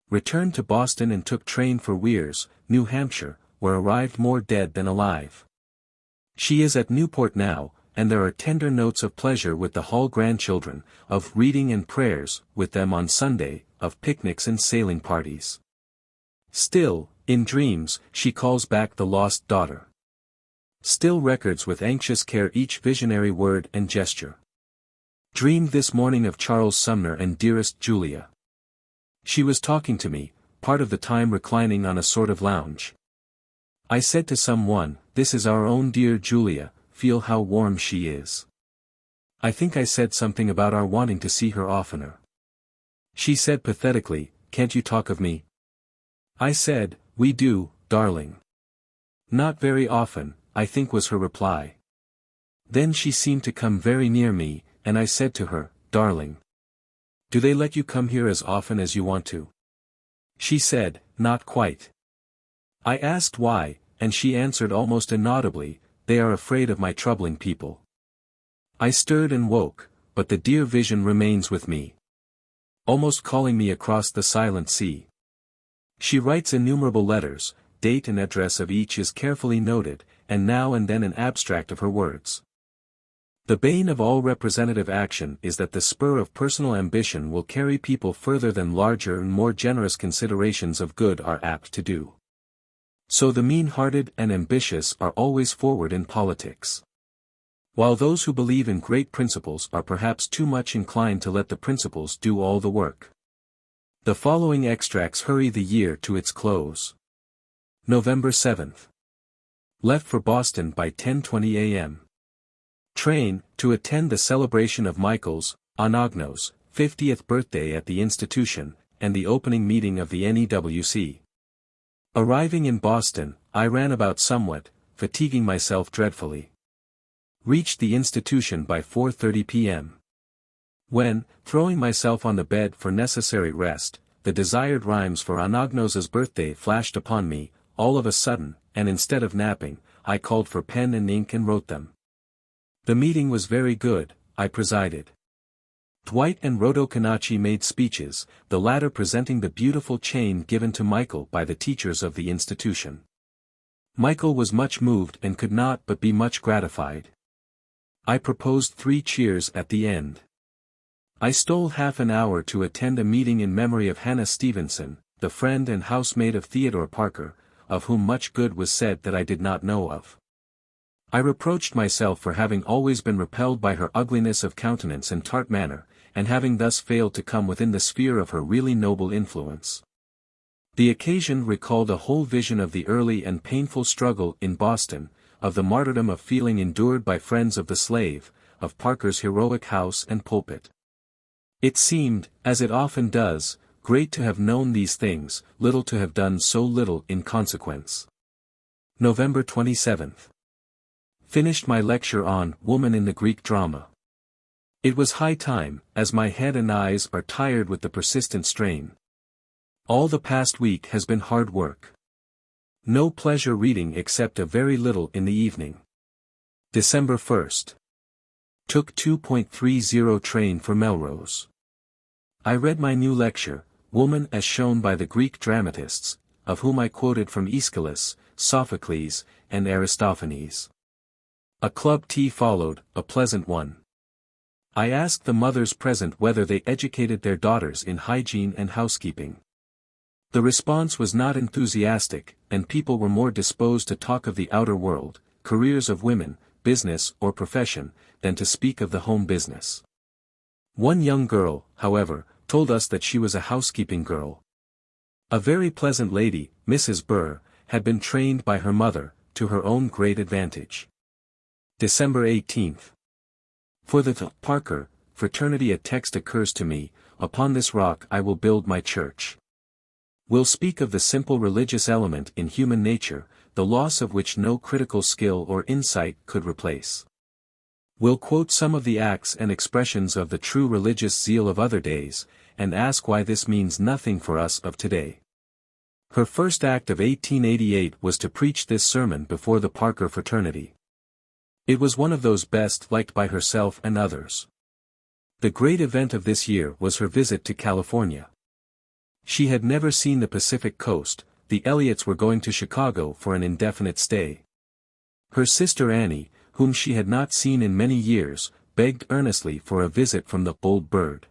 Returned to Boston and took train for Weirs, New Hampshire, where arrived more dead than alive. She is at Newport now, and there are tender notes of pleasure with the Hall grandchildren, of reading and prayers with them on Sunday, of picnics and sailing parties. Still, in dreams, she calls back the lost daughter. Still records with anxious care each visionary word and gesture. Dreamed this morning of Charles Sumner and dearest Julia. She was talking to me, part of the time reclining on a sort of lounge. I said to someone, "This is our own dear Julia, feel how warm she is." I think I said something about our wanting to see her oftener. She said pathetically, "Can't you talk of me?" I said, "We do, darling." "Not very often," I think was her reply. Then she seemed to come very near me, and I said to her, "Darling, do they let you come here as often as you want to?" She said, "Not quite." I asked why, and she answered almost inaudibly, "They are afraid of my troubling people." I stirred and woke, but the dear vision remains with me, almost calling me across the silent sea. She writes innumerable letters, date and address of each is carefully noted, and now and then an abstract of her words. The bane of all representative action is that the spur of personal ambition will carry people further than larger and more generous considerations of good are apt to do. So the mean-hearted and ambitious are always forward in politics, while those who believe in great principles are perhaps too much inclined to let the principles do all the work. The following extracts hurry the year to its close. November 7th. Left for Boston by 10:20 a.m. Train, to attend the celebration of Michael's, Anagnos, 50th birthday at the institution, and the opening meeting of the NEWC. Arriving in Boston, I ran about somewhat, fatiguing myself dreadfully. Reached the institution by 4:30 p.m. When, throwing myself on the bed for necessary rest, the desired rhymes for Anagnos's birthday flashed upon me, all of a sudden, and instead of napping, I called for pen and ink and wrote them. The meeting was very good, I presided. Dwight and Rhodo Kanachi made speeches, the latter presenting the beautiful chain given to Michael by the teachers of the institution. Michael was much moved and could not but be much gratified. I proposed 3 cheers at the end. I stole half an hour to attend a meeting in memory of Hannah Stevenson, the friend and housemaid of Theodore Parker, of whom much good was said that I did not know of. I reproached myself for having always been repelled by her ugliness of countenance and tart manner, and having thus failed to come within the sphere of her really noble influence. The occasion recalled a whole vision of the early and painful struggle in Boston, of the martyrdom of feeling endured by friends of the slave, of Parker's heroic house and pulpit. It seemed, as it often does, great to have known these things, little to have done so little in consequence. November 27th. Finished my lecture on Woman in the Greek Drama. It was high time, as my head and eyes are tired with the persistent strain. All the past week has been hard work. No pleasure reading except a very little in the evening. December 1st. Took 2.30 train for Melrose. I read my new lecture, Woman as Shown by the Greek Dramatists, of whom I quoted from Aeschylus, Sophocles, and Aristophanes. A club tea followed, a pleasant one. I asked the mothers present whether they educated their daughters in hygiene and housekeeping. The response was not enthusiastic, and people were more disposed to talk of the outer world, careers of women, business or profession, than to speak of the home business. One young girl, however, told us that she was a housekeeping girl. A very pleasant lady, Mrs. Burr, had been trained by her mother, to her own great advantage. December 18th. For the Parker fraternity a text occurs to me, upon this rock I will build my church. We'll speak of the simple religious element in human nature, the loss of which no critical skill or insight could replace. We'll quote some of the acts and expressions of the true religious zeal of other days, and ask why this means nothing for us of today. Her first act of 1888 was to preach this sermon before the Parker fraternity. It was one of those best liked by herself and others. The great event of this year was her visit to California. She had never seen the Pacific coast, the Elliots were going to Chicago for an indefinite stay. Her sister Annie, whom she had not seen in many years, begged earnestly for a visit from the bold bird.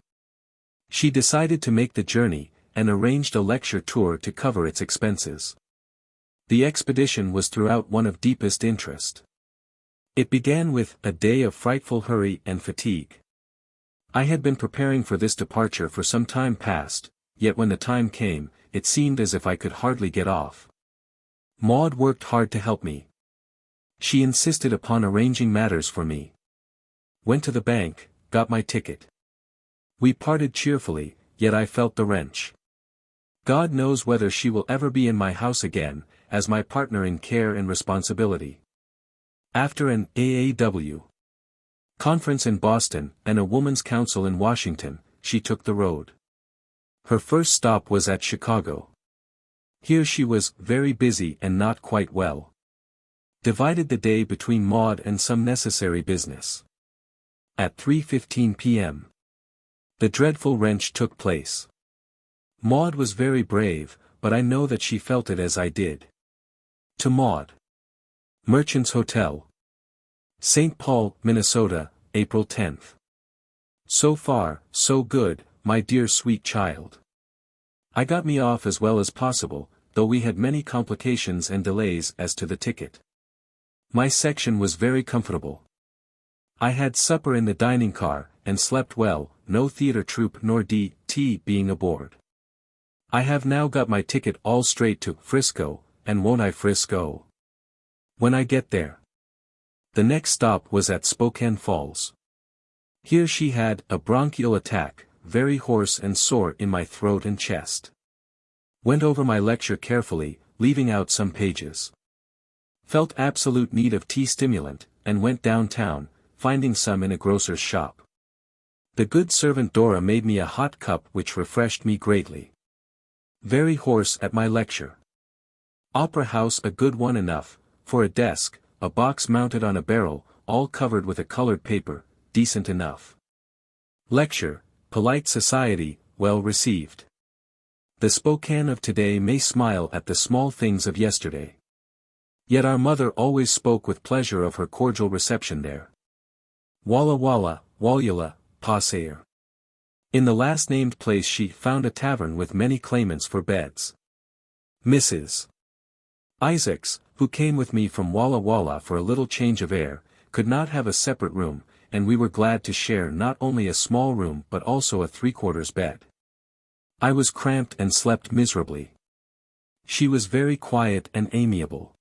She decided to make the journey, and arranged a lecture tour to cover its expenses. The expedition was throughout one of deepest interest. It began with a day of frightful hurry and fatigue. I had been preparing for this departure for some time past, yet when the time came, it seemed as if I could hardly get off. Maud worked hard to help me. She insisted upon arranging matters for me. Went to the bank, got my ticket. We parted cheerfully, yet I felt the wrench. God knows whether she will ever be in my house again, as my partner in care and responsibility. After an AAW conference in Boston and a woman's council in Washington, she took the road. Her first stop was at Chicago. Here she was very busy and not quite well. Divided the day between Maud and some necessary business. At 3:15 p.m. the dreadful wrench took place. Maud was very brave, but I know that she felt it as I did. To Maud. Merchant's Hotel, St. Paul, Minnesota, April 10th. So far, so good, my dear sweet child. I got me off as well as possible, though we had many complications and delays as to the ticket. My section was very comfortable. I had supper in the dining car, and slept well, no theater troupe nor D.T. being aboard. I have now got my ticket all straight to Frisco, and won't I Frisco? When I get there. The next stop was at Spokane Falls. Here she had a bronchial attack, very hoarse and sore in my throat and chest. Went over my lecture carefully, leaving out some pages. Felt absolute need of tea stimulant, and went downtown, finding some in a grocer's shop. The good servant Dora made me a hot cup which refreshed me greatly. Very hoarse at my lecture. Opera house a good one enough, for a desk, a box mounted on a barrel, all covered with a colored paper, decent enough. Lecture, polite society, well received. The Spokane of today may smile at the small things of yesterday. Yet our mother always spoke with pleasure of her cordial reception there. Walla Walla, Wallula, Passayer. In the last named place she found a tavern with many claimants for beds. Mrs. Isaacs, who came with me from Walla Walla for a little change of air, could not have a separate room, and we were glad to share not only a small room but also a three-quarters bed. I was cramped and slept miserably. She was very quiet and amiable.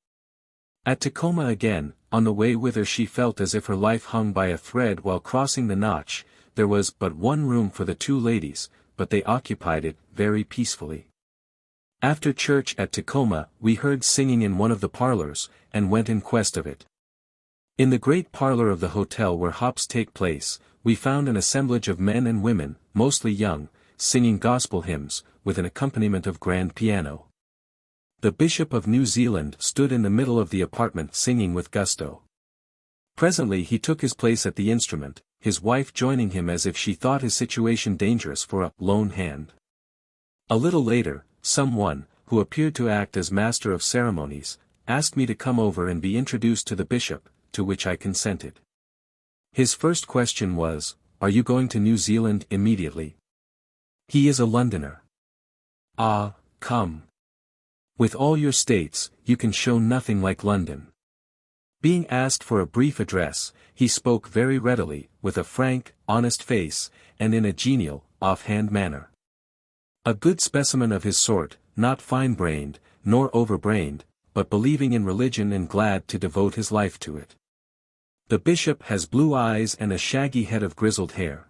At Tacoma again, on the way whither she felt as if her life hung by a thread while crossing the Notch, there was but one room for the two ladies, but they occupied it very peacefully. After church at Tacoma, we heard singing in one of the parlors, and went in quest of it. In the great parlor of the hotel where hops take place, we found an assemblage of men and women, mostly young, singing gospel hymns, with an accompaniment of grand piano. The Bishop of New Zealand stood in the middle of the apartment singing with gusto. Presently he took his place at the instrument, his wife joining him as if she thought his situation dangerous for a lone hand. A little later, someone, who appeared to act as master of ceremonies, asked me to come over and be introduced to the bishop, to which I consented. His first question was, "Are you going to New Zealand immediately?" He is a Londoner. Ah, come. With all your states, you can show nothing like London. Being asked for a brief address, he spoke very readily, with a frank, honest face, and in a genial, off-hand manner. A good specimen of his sort, not fine-brained, nor over-brained, but believing in religion and glad to devote his life to it. The bishop has blue eyes and a shaggy head of grizzled hair.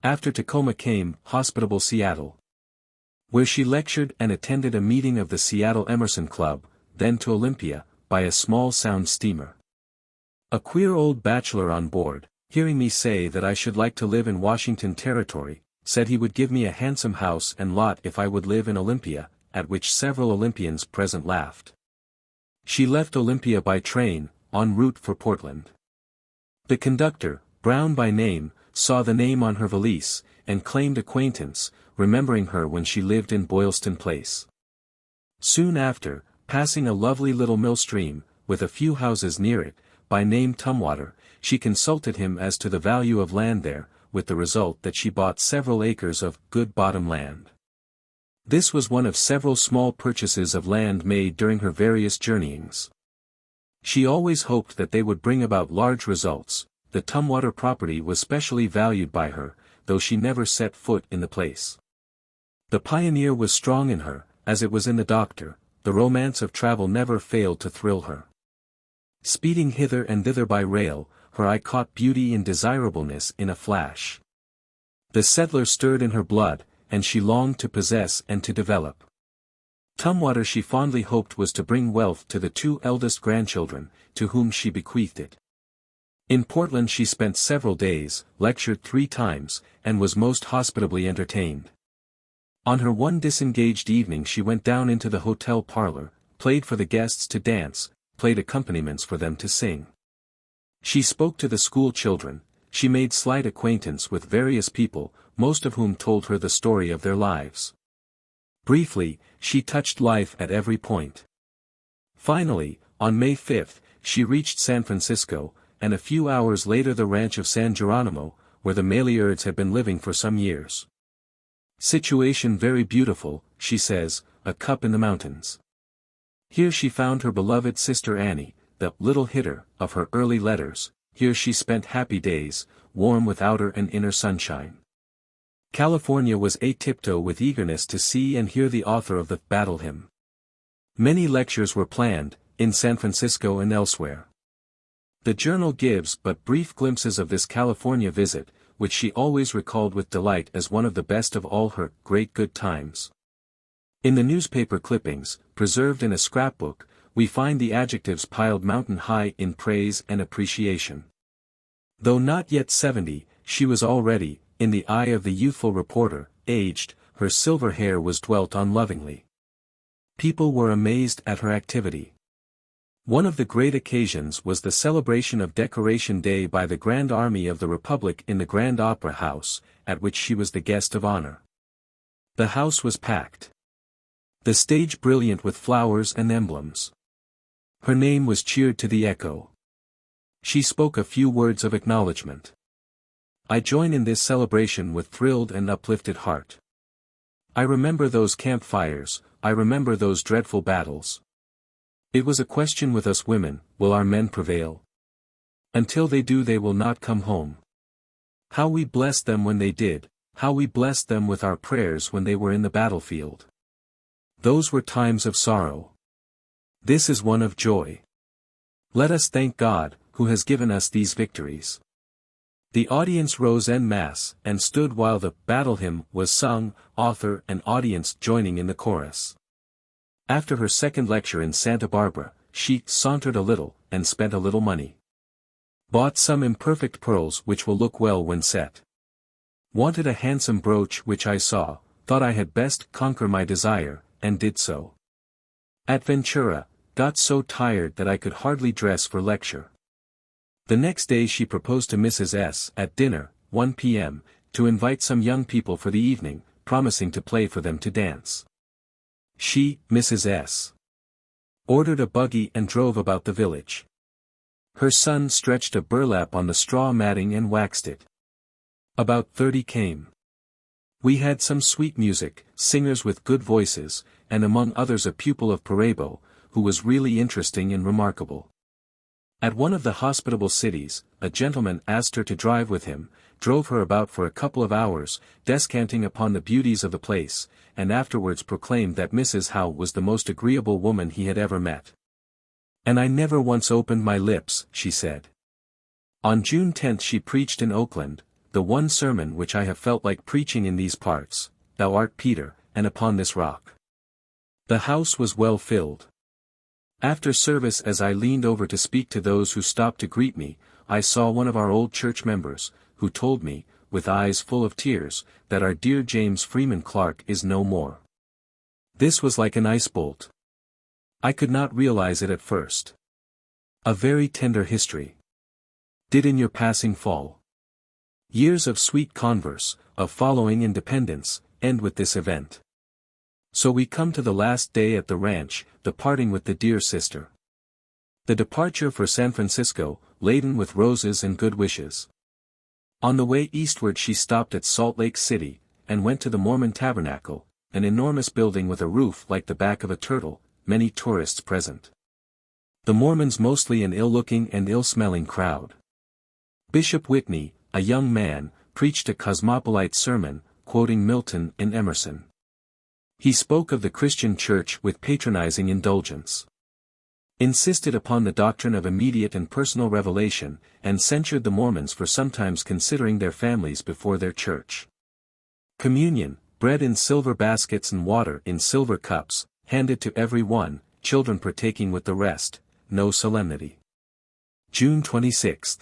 After Tacoma came hospitable Seattle, where she lectured and attended a meeting of the Seattle Emerson Club, then to Olympia, by a small sound steamer. A queer old bachelor on board, hearing me say that I should like to live in Washington Territory, said he would give me a handsome house and lot if I would live in Olympia, at which several Olympians present laughed. She left Olympia by train, en route for Portland. The conductor, Brown by name, saw the name on her valise, and claimed acquaintance, remembering her when she lived in Boylston Place. Soon after, passing a lovely little mill stream, with a few houses near it, by name Tumwater, she consulted him as to the value of land there, with the result that she bought several acres of good bottom land. This was one of several small purchases of land made during her various journeyings. She always hoped that they would bring about large results. The Tumwater property was specially valued by her, though she never set foot in the place. The pioneer was strong in her, as it was in the doctor. The romance of travel never failed to thrill her. Speeding hither and thither by rail, her eye caught beauty and desirableness in a flash. The settler stirred in her blood, and she longed to possess and to develop. Tumwater she fondly hoped was to bring wealth to the two eldest grandchildren, to whom she bequeathed it. In Portland she spent several days, lectured 3 times, and was most hospitably entertained. On her one disengaged evening she went down into the hotel parlor, played for the guests to dance, played accompaniments for them to sing. She spoke to the school children, she made slight acquaintance with various people, most of whom told her the story of their lives. Briefly, she touched life at every point. Finally, on May 5, she reached San Francisco, and a few hours later the ranch of San Geronimo, where the Maillards had been living for some years. Situation very beautiful, she says, a cup in the mountains. Here she found her beloved sister Annie, the little hitter of her early letters. Here she spent happy days, warm with outer and inner sunshine. California was a-tiptoe with eagerness to see and hear the author of the Battle Hymn. Many lectures were planned, in San Francisco and elsewhere. The journal gives but brief glimpses of this California visit, which she always recalled with delight as one of the best of all her great good times. In the newspaper clippings, preserved in a scrapbook, we find the adjectives piled mountain high in praise and appreciation. Though not yet 70, she was already, in the eye of the youthful reporter, aged. Her silver hair was dwelt on lovingly. People were amazed at her activity. One of the great occasions was the celebration of Decoration Day by the Grand Army of the Republic in the Grand Opera House, at which she was the guest of honor. The house was packed. The stage brilliant with flowers and emblems. Her name was cheered to the echo. She spoke a few words of acknowledgement. I join in this celebration with thrilled and uplifted heart. I remember those campfires, I remember those dreadful battles. It was a question with us women, will our men prevail? Until they do they will not come home. How we blessed them when they did, how we blessed them with our prayers when they were in the battlefield. Those were times of sorrow. This is one of joy. Let us thank God, who has given us these victories. The audience rose en masse, and stood while the battle hymn was sung, author and audience joining in the chorus. After her second lecture in Santa Barbara, she sauntered a little, and spent a little money. Bought some imperfect pearls which will look well when set. Wanted a handsome brooch which I saw, thought I had best conquer my desire, and did so. At Ventura, got so tired that I could hardly dress for lecture. The next day she proposed to Mrs. S. at dinner, 1 p.m., to invite some young people for the evening, promising to play for them to dance. She, Mrs. S., ordered a buggy and drove about the village. Her son stretched a burlap on the straw matting and waxed it. About 30 came. We had some sweet music, singers with good voices, and among others a pupil of Parebo, who was really interesting and remarkable. At one of the hospitable cities, a gentleman asked her to drive with him, drove her about for a couple of hours, descanting upon the beauties of the place, and afterwards proclaimed that Mrs. Howe was the most agreeable woman he had ever met. "And I never once opened my lips," she said. On June 10 she preached in Oakland, the one sermon which I have felt like preaching in these parts, "Thou art Peter, and upon this rock." The house was well filled. After service, as I leaned over to speak to those who stopped to greet me, I saw one of our old church members, who told me, with eyes full of tears, that our dear James Freeman Clarke is no more. This was like an ice bolt. I could not realize it at first. A very tender history. Did in your passing fall. Years of sweet converse, of following independence, end with this event. So we come to the last day at the ranch, the parting with the dear sister. The departure for San Francisco, laden with roses and good wishes. On the way eastward she stopped at Salt Lake City, and went to the Mormon Tabernacle, an enormous building with a roof like the back of a turtle, many tourists present. The Mormons mostly an ill-looking and ill-smelling crowd. Bishop Whitney, a young man, preached a cosmopolite sermon, quoting Milton and Emerson. He spoke of the Christian Church with patronizing indulgence. Insisted upon the doctrine of immediate and personal revelation, and censured the Mormons for sometimes considering their families before their church. Communion, bread in silver baskets and water in silver cups, handed to every one, children partaking with the rest, no solemnity. June 26.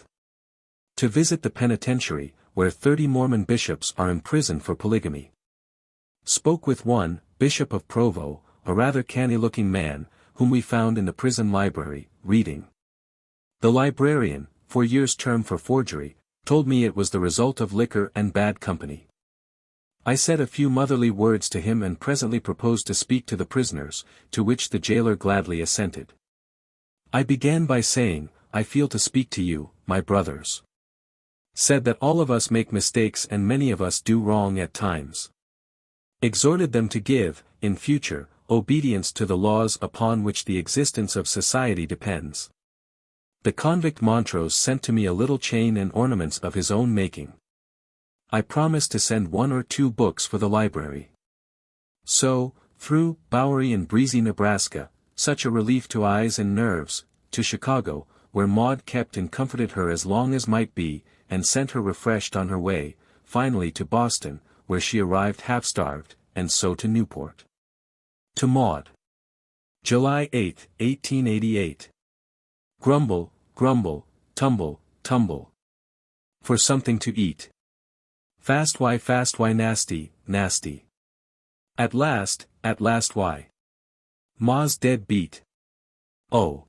To visit the penitentiary, where 30 Mormon bishops are imprisoned for polygamy. Spoke with one, Bishop of Provo, a rather canny-looking man, whom we found in the prison library, reading. The librarian, 4 years' term for forgery, told me it was the result of liquor and bad company. I said a few motherly words to him and presently proposed to speak to the prisoners, to which the jailer gladly assented. I began by saying, "I feel to speak to you, my brothers." Said that all of us make mistakes and many of us do wrong at times. Exhorted them to give, in future, obedience to the laws upon which the existence of society depends. The convict Montrose sent to me a little chain and ornaments of his own making. I promised to send 1 or 2 books for the library. So, through Bowery and breezy Nebraska, such a relief to eyes and nerves, to Chicago, where Maud kept and comforted her as long as might be, and sent her refreshed on her way, finally to Boston, where she arrived half-starved, and so to Newport. To Maud. July 8, 1888. Grumble, grumble, tumble, tumble. For something to eat. Fast why nasty, nasty. At last why. Ma's dead beat. Oh.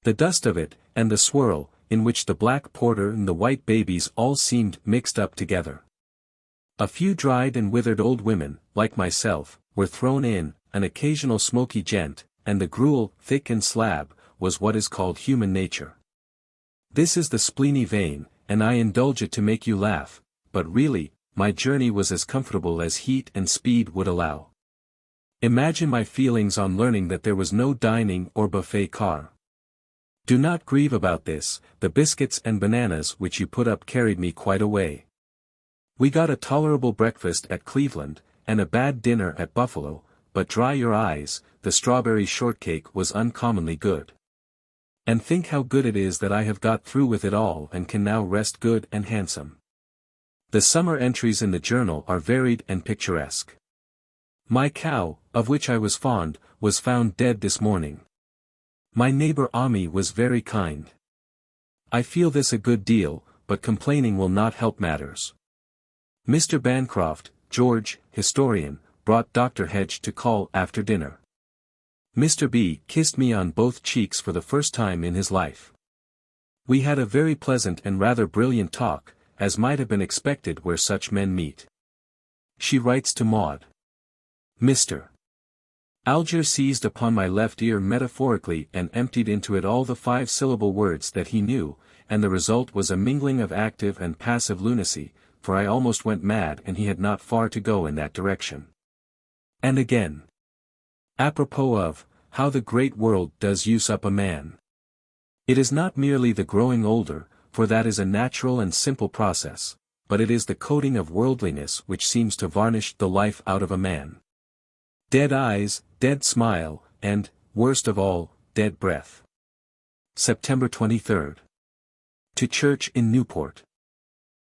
The dust of it, and the swirl, in which the black porter and the white babies all seemed mixed up together. A few dried and withered old women, like myself, were thrown in, an occasional smoky gent, and the gruel, thick and slab, was what is called human nature. This is the spleeny vein, and I indulge it to make you laugh, but really, my journey was as comfortable as heat and speed would allow. Imagine my feelings on learning that there was no dining or buffet car. Do not grieve about this, the biscuits and bananas which you put up carried me quite a way. We got a tolerable breakfast at Cleveland, and a bad dinner at Buffalo, but dry your eyes, the strawberry shortcake was uncommonly good. And think how good it is that I have got through with it all and can now rest good and handsome. The summer entries in the journal are varied and picturesque. My cow, of which I was fond, was found dead this morning. My neighbor Ami was very kind. I feel this a good deal, but complaining will not help matters. Mr. Bancroft, George, historian, brought Dr. Hedge to call after dinner. Mr. B. kissed me on both cheeks for the first time in his life. We had a very pleasant and rather brilliant talk, as might have been expected where such men meet. She writes to Maud. Mr. Alger seized upon my left ear metaphorically and emptied into it all the 5-syllable words that he knew, and the result was a mingling of active and passive lunacy, for I almost went mad and he had not far to go in that direction. And again. Apropos of, how the great world does use up a man. It is not merely the growing older, for that is a natural and simple process, but it is the coating of worldliness which seems to varnish the life out of a man. Dead eyes, dead smile, and, worst of all, dead breath. September 23. To church in Newport.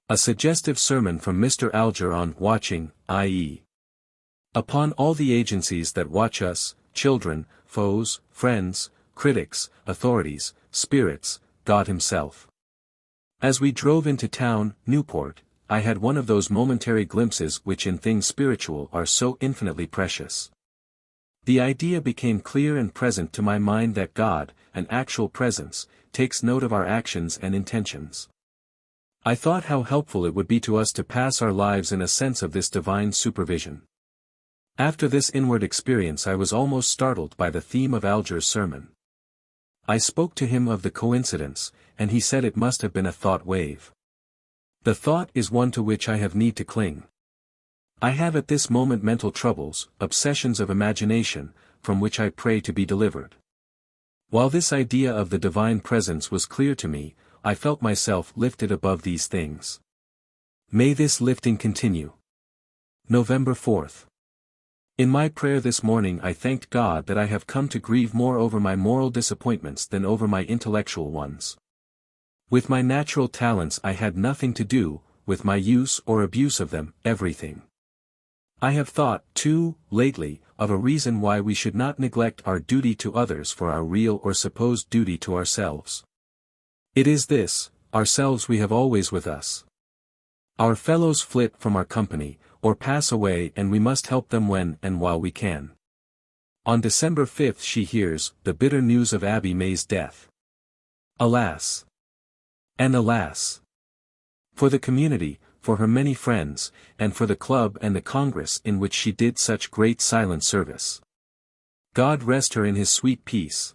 A suggestive sermon from Mr. Alger on watching, i.e. upon all the agencies that watch us, children, foes, friends, critics, authorities, spirits, God himself. As we drove into town, Newport, I had one of those momentary glimpses which in things spiritual are so infinitely precious. The idea became clear and present to my mind that God, an actual presence, takes note of our actions and intentions. I thought how helpful it would be to us to pass our lives in a sense of this divine supervision. After this inward experience I was almost startled by the theme of Alger's sermon. I spoke to him of the coincidence, and he said it must have been a thought wave. The thought is one to which I have need to cling. I have at this moment mental troubles, obsessions of imagination, from which I pray to be delivered. While this idea of the divine presence was clear to me, I felt myself lifted above these things. May this lifting continue. November 4th. In my prayer this morning I thanked God that I have come to grieve more over my moral disappointments than over my intellectual ones. With my natural talents I had nothing to do, with my use or abuse of them, everything. I have thought, too, lately, of a reason why we should not neglect our duty to others for our real or supposed duty to ourselves. It is this, ourselves we have always with us. Our fellows flit from our company, or pass away and we must help them when and while we can. On December 5th she hears the bitter news of Abby May's death. Alas! And alas! For the community, for her many friends, and for the club and the Congress in which she did such great silent service. God rest her in his sweet peace.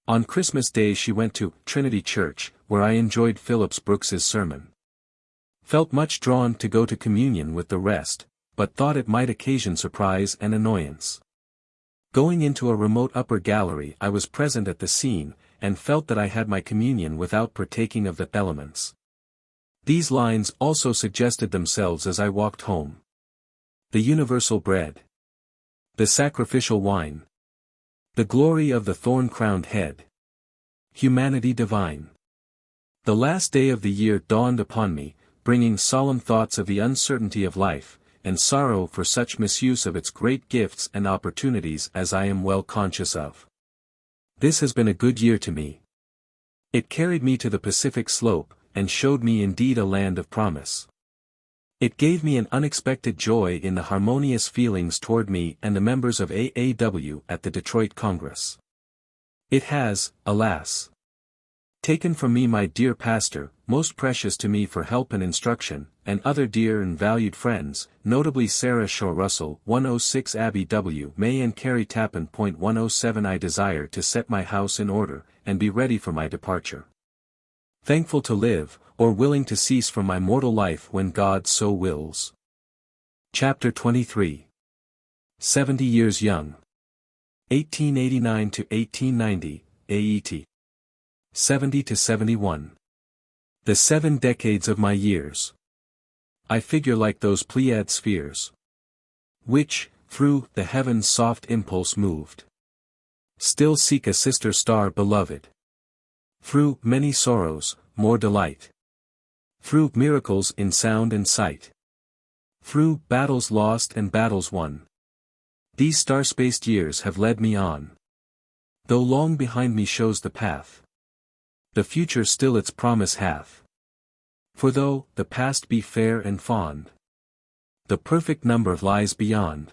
On Christmas Day she went to Trinity Church, where I enjoyed Phillips Brooks's sermon. Felt much drawn to go to communion with the rest, but thought it might occasion surprise and annoyance. Going into a remote upper gallery I was present at the scene, and felt that I had my communion without partaking of the elements. These lines also suggested themselves as I walked home. The universal bread. The sacrificial wine. The glory of the thorn-crowned head. Humanity divine. The last day of the year dawned upon me, bringing solemn thoughts of the uncertainty of life, and sorrow for such misuse of its great gifts and opportunities as I am well conscious of. This has been a good year to me. It carried me to the Pacific slope, and showed me indeed a land of promise. It gave me an unexpected joy in the harmonious feelings toward me and the members of AAW at the Detroit Congress. It has, alas, taken from me my dear pastor, most precious to me for help and instruction, and other dear and valued friends, notably Sarah Shaw Russell, 106 Abby W. May and Carrie Tappan. 107. I desire to set my house in order, and be ready for my departure. Thankful to live, or willing to cease from my mortal life when God so wills. Chapter 23. 70 Years Young. 1889 to 1890, AET. 70 to 71. The 7 decades of my years. I figure like those Pleiad spheres, which, through the heavens' soft impulse moved, still seek a sister star beloved. Through many sorrows, more delight. Through miracles in sound and sight. Through battles lost and battles won. These star-spaced years have led me on. Though long behind me shows the path, the future still its promise hath. For though the past be fair and fond, the perfect number lies beyond.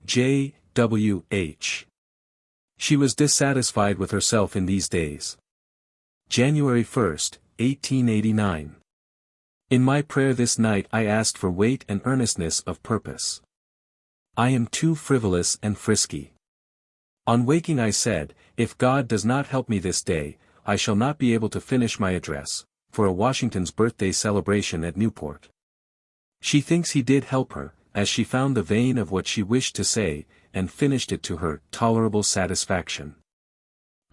J. W. H. She was dissatisfied with herself in these days. January 1, 1889. In my prayer this night I asked for weight and earnestness of purpose. I am too frivolous and frisky. On waking I said, if God does not help me this day, I shall not be able to finish my address, for a Washington's birthday celebration at Newport. She thinks he did help her, as she found the vein of what she wished to say, and finished it to her tolerable satisfaction.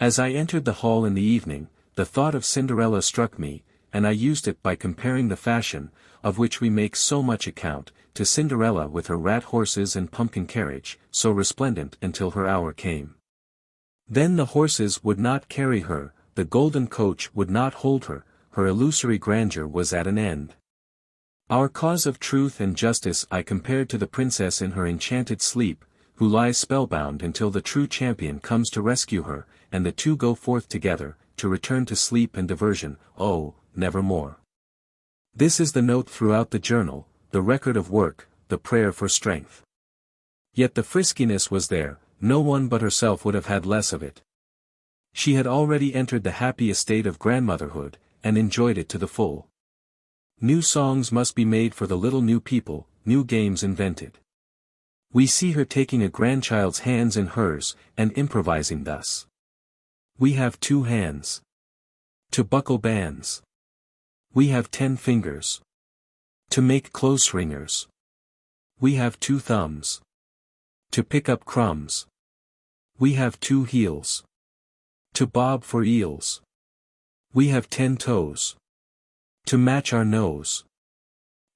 As I entered the hall in the evening, the thought of Cinderella struck me, and I used it by comparing the fashion, of which we make so much account, to Cinderella with her rat horses and pumpkin carriage, so resplendent until her hour came. Then the horses would not carry her, the golden coach would not hold her, her illusory grandeur was at an end. Our cause of truth and justice I compared to the princess in her enchanted sleep, who lies spellbound until the true champion comes to rescue her, and the two go forth together, to return to sleep and diversion, oh, nevermore. This is the note throughout the journal, the record of work, the prayer for strength. Yet the friskiness was there, no one but herself would have had less of it. She had already entered the happy estate of grandmotherhood, and enjoyed it to the full. New songs must be made for the little new people, new games invented. We see her taking a grandchild's hands in hers, and improvising thus. We have 2 hands to buckle bands. We have 10 fingers to make close ringers. We have 2 thumbs to pick up crumbs. We have 2 heels to bob for eels. We have 10 toes to match our nose.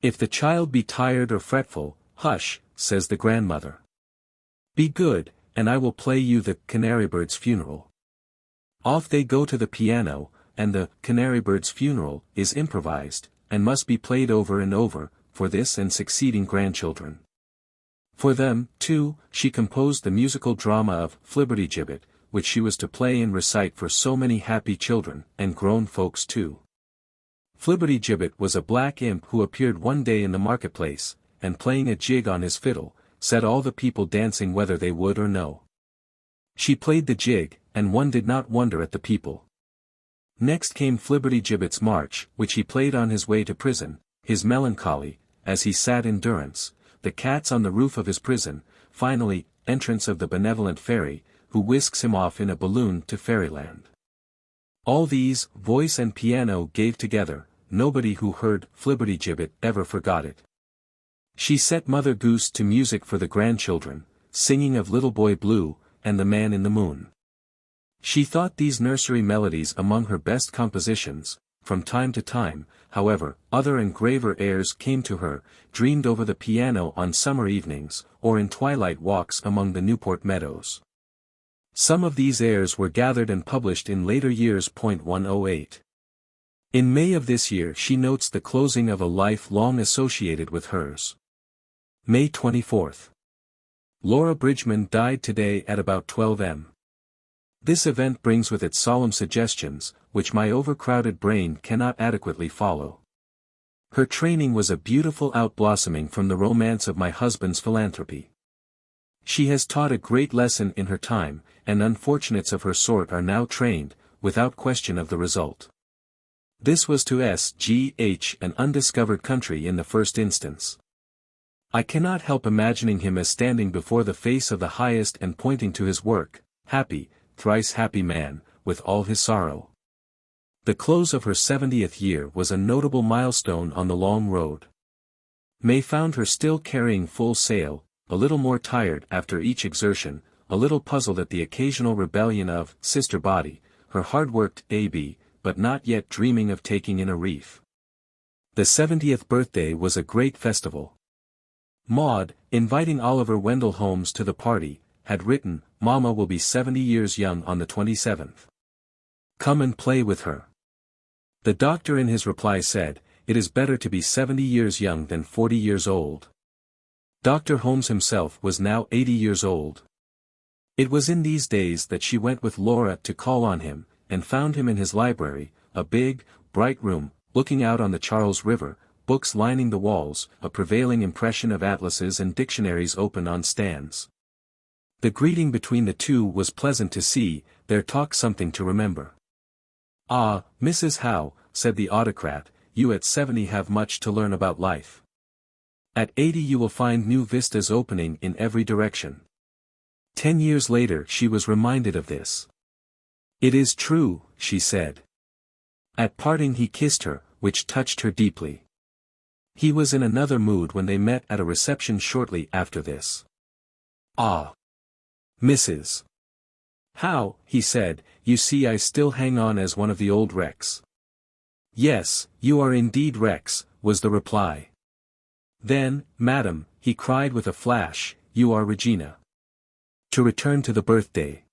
If the child be tired or fretful, hush, says the grandmother. Be good, and I will play you the canary bird's funeral. Off they go to the piano, and the canary bird's funeral is improvised, and must be played over and over, for this and succeeding grandchildren. For them, too, she composed the musical drama of Flibbertigibbet, which she was to play and recite for so many happy children, and grown folks too. Flibbertigibbet was a black imp who appeared one day in the marketplace, and playing a jig on his fiddle, set all the people dancing whether they would or no. She played the jig, and one did not wonder at the people. Next came Flibbertigibbet's march, which he played on his way to prison, his melancholy, as he sat in durance, the cats on the roof of his prison, finally, entrance of the benevolent fairy, who whisks him off in a balloon to fairyland. All these, voice and piano gave together, nobody who heard Flibbertigibbet ever forgot it. She set Mother Goose to music for the grandchildren, singing of Little Boy Blue, and the Man in the Moon. She thought these nursery melodies among her best compositions. From time to time, however, other and graver airs came to her, dreamed over the piano on summer evenings, or in twilight walks among the Newport meadows. Some of these airs were gathered and published in later years. 108. In May of this year she notes the closing of a life long associated with hers. May 24. Laura Bridgman died today at about 12 m. This event brings with it solemn suggestions, which my overcrowded brain cannot adequately follow. Her training was a beautiful outblossoming from the romance of my husband's philanthropy. She has taught a great lesson in her time, and unfortunates of her sort are now trained, without question of the result. This was to S.G.H. an undiscovered country in the first instance. I cannot help imagining him as standing before the face of the highest and pointing to his work, happy, thrice happy man, with all his sorrow. The close of her 70th year was a notable milestone on the long road. May found her still carrying full sail, a little more tired after each exertion, a little puzzled at the occasional rebellion of Sister Body, her hard-worked A.B., but not yet dreaming of taking in a reef. The 70th birthday was a great festival. Maud, inviting Oliver Wendell Holmes to the party, had written, "Mama will be 70 years young on the 27th. Come and play with her. The doctor in his reply said, "It is better to be 70 years young than 40 years old." Dr. Holmes himself was now 80 years old. It was in these days that she went with Laura to call on him, and found him in his library, a big, bright room, looking out on the Charles River, books lining the walls, a prevailing impression of atlases and dictionaries open on stands. The greeting between the two was pleasant to see, their talk something to remember. "Ah, Mrs. Howe," said the autocrat, "you at 70 have much to learn about life. At 80 you will find new vistas opening in every direction." 10 years later she was reminded of this. "It is true," she said. At parting he kissed her, which touched her deeply. He was in another mood when they met at a reception shortly after this. "Ah, Mrs. Howe," he said, "you see I still hang on as one of the old wrecks." "Yes, you are indeed wrecks," was the reply. "Then, madam," he cried with a flash, "you are Regina." To return to the birthday.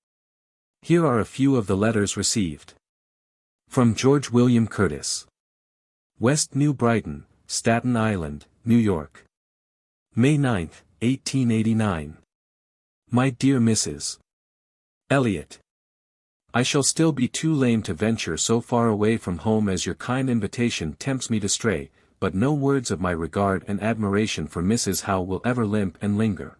Here are a few of the letters received. From George William Curtis. West New Brighton, Staten Island, New York. May 9, 1889. My dear Mrs. Elliott. I shall still be too lame to venture so far away from home as your kind invitation tempts me to stray, but no words of my regard and admiration for Mrs. Howe will ever limp and linger.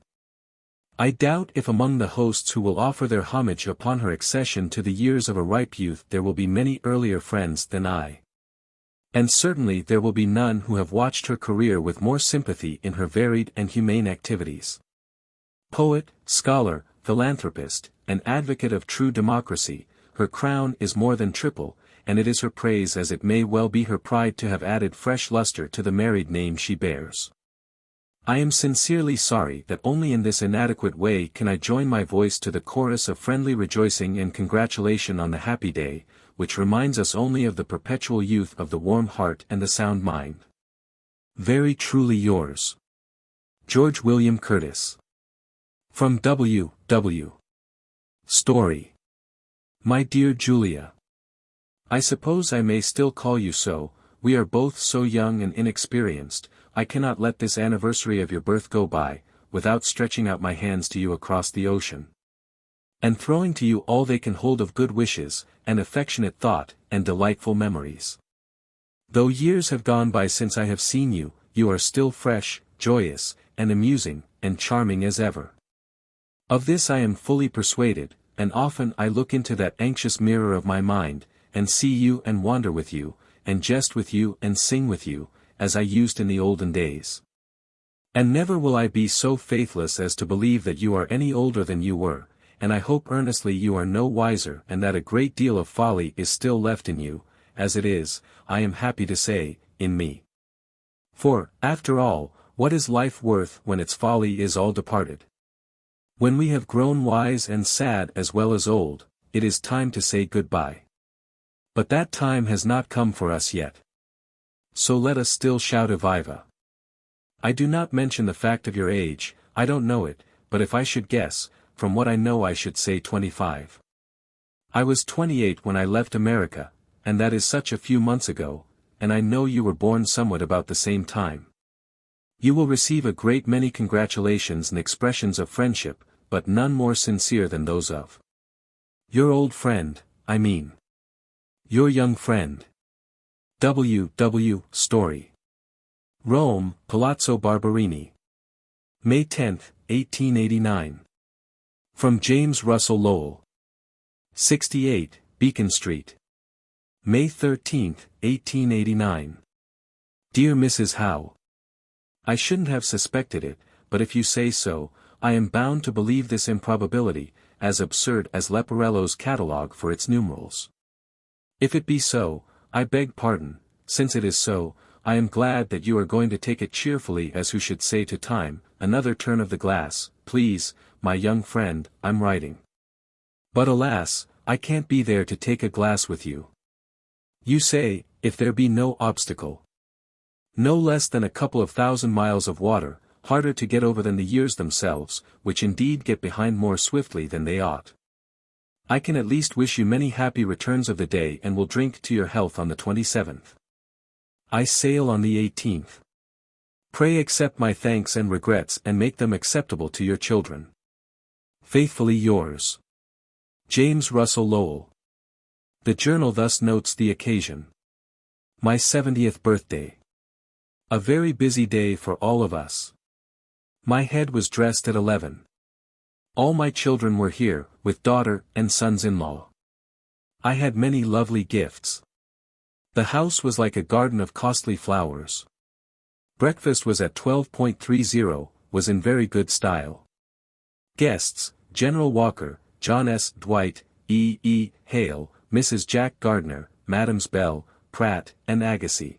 I doubt if among the hosts who will offer their homage upon her accession to the years of a ripe youth there will be many earlier friends than I. And certainly there will be none who have watched her career with more sympathy in her varied and humane activities. Poet, scholar, philanthropist, and advocate of true democracy, her crown is more than triple, and it is her praise as it may well be her pride to have added fresh luster to the married name she bears. I am sincerely sorry that only in this inadequate way can I join my voice to the chorus of friendly rejoicing and congratulation on the happy day, which reminds us only of the perpetual youth of the warm heart and the sound mind. Very truly yours. George William Curtis. From W. W. Story. My dear Julia. I suppose I may still call you so, we are both so young and inexperienced. I cannot let this anniversary of your birth go by, without stretching out my hands to you across the ocean, and throwing to you all they can hold of good wishes, and affectionate thought, and delightful memories. Though years have gone by since I have seen you, you are still fresh, joyous, and amusing, and charming as ever. Of this I am fully persuaded, and often I look into that anxious mirror of my mind, and see you and wander with you, and jest with you and sing with you, as I used in the olden days. And never will I be so faithless as to believe that you are any older than you were, and I hope earnestly you are no wiser and that a great deal of folly is still left in you, as it is, I am happy to say, in me. For, after all, what is life worth when its folly is all departed? When we have grown wise and sad as well as old, it is time to say good-bye. But that time has not come for us yet. So let us still shout Eviva. I do not mention the fact of your age, I don't know it, but if I should guess, from what I know I should say 25. I was 28 when I left America, and that is such a few months ago, and I know you were born somewhat about the same time. You will receive a great many congratulations and expressions of friendship, but none more sincere than those of your old friend, I mean. Your young friend. W. W. Story. Rome, Palazzo Barberini. May 10, 1889. From James Russell Lowell. 68, Beacon Street. May 13, 1889. Dear Mrs. Howe. I shouldn't have suspected it, but if you say so, I am bound to believe this improbability, as absurd as Leporello's catalogue for its numerals. If it be so, I beg pardon. Since it is so, I am glad that you are going to take it cheerfully as who should say to time, another turn of the glass, please, my young friend, I'm writing. But alas, I can't be there to take a glass with you. You say, if there be no obstacle. No less than a couple of 1,000 miles of water, harder to get over than the years themselves, which indeed get behind more swiftly than they ought. I can at least wish you many happy returns of the day and will drink to your health on the 27th. I sail on the 18th. Pray accept my thanks and regrets and make them acceptable to your children. Faithfully yours, James Russell Lowell. The journal thus notes the occasion. My 70th birthday. A very busy day for all of us. My head was dressed at 11. All my children were here, with daughter and sons-in-law. I had many lovely gifts. The house was like a garden of costly flowers. Breakfast was at 12:30, was in very good style. Guests, General Walker, John S. Dwight, E. E. Hale, Mrs. Jack Gardner, Madams Bell, Pratt, and Agassiz.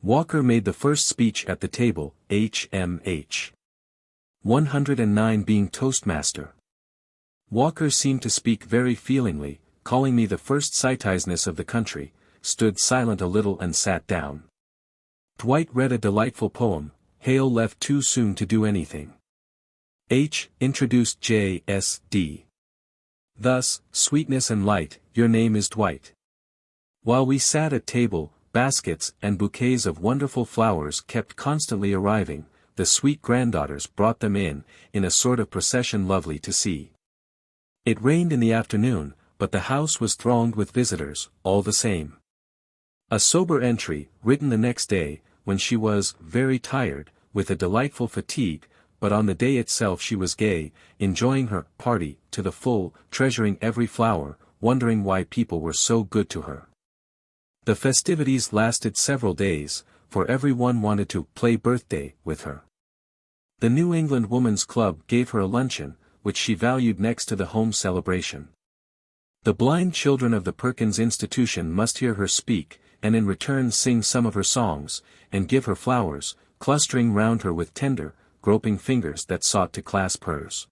Walker made the first speech at the table, H.M.H. 109 being toastmaster. Walker seemed to speak very feelingly, calling me the first citizeness of the country, stood silent a little and sat down. Dwight read a delightful poem. Hale left too soon to do anything. H. introduced J.S.D. Thus, sweetness and light, your name is Dwight. While we sat at table, baskets and bouquets of wonderful flowers kept constantly arriving, the sweet granddaughters brought them in a sort of procession lovely to see. It rained in the afternoon, but the house was thronged with visitors, all the same. A sober entry, written the next day, when she was very tired, with a delightful fatigue, but on the day itself she was gay, enjoying her party to the full, treasuring every flower, wondering why people were so good to her. The festivities lasted several days, for every one wanted to play birthday with her. The New England Woman's Club gave her a luncheon, which she valued next to the home celebration. The blind children of the Perkins Institution must hear her speak, and in return sing some of her songs, and give her flowers, clustering round her with tender, groping fingers that sought to clasp hers.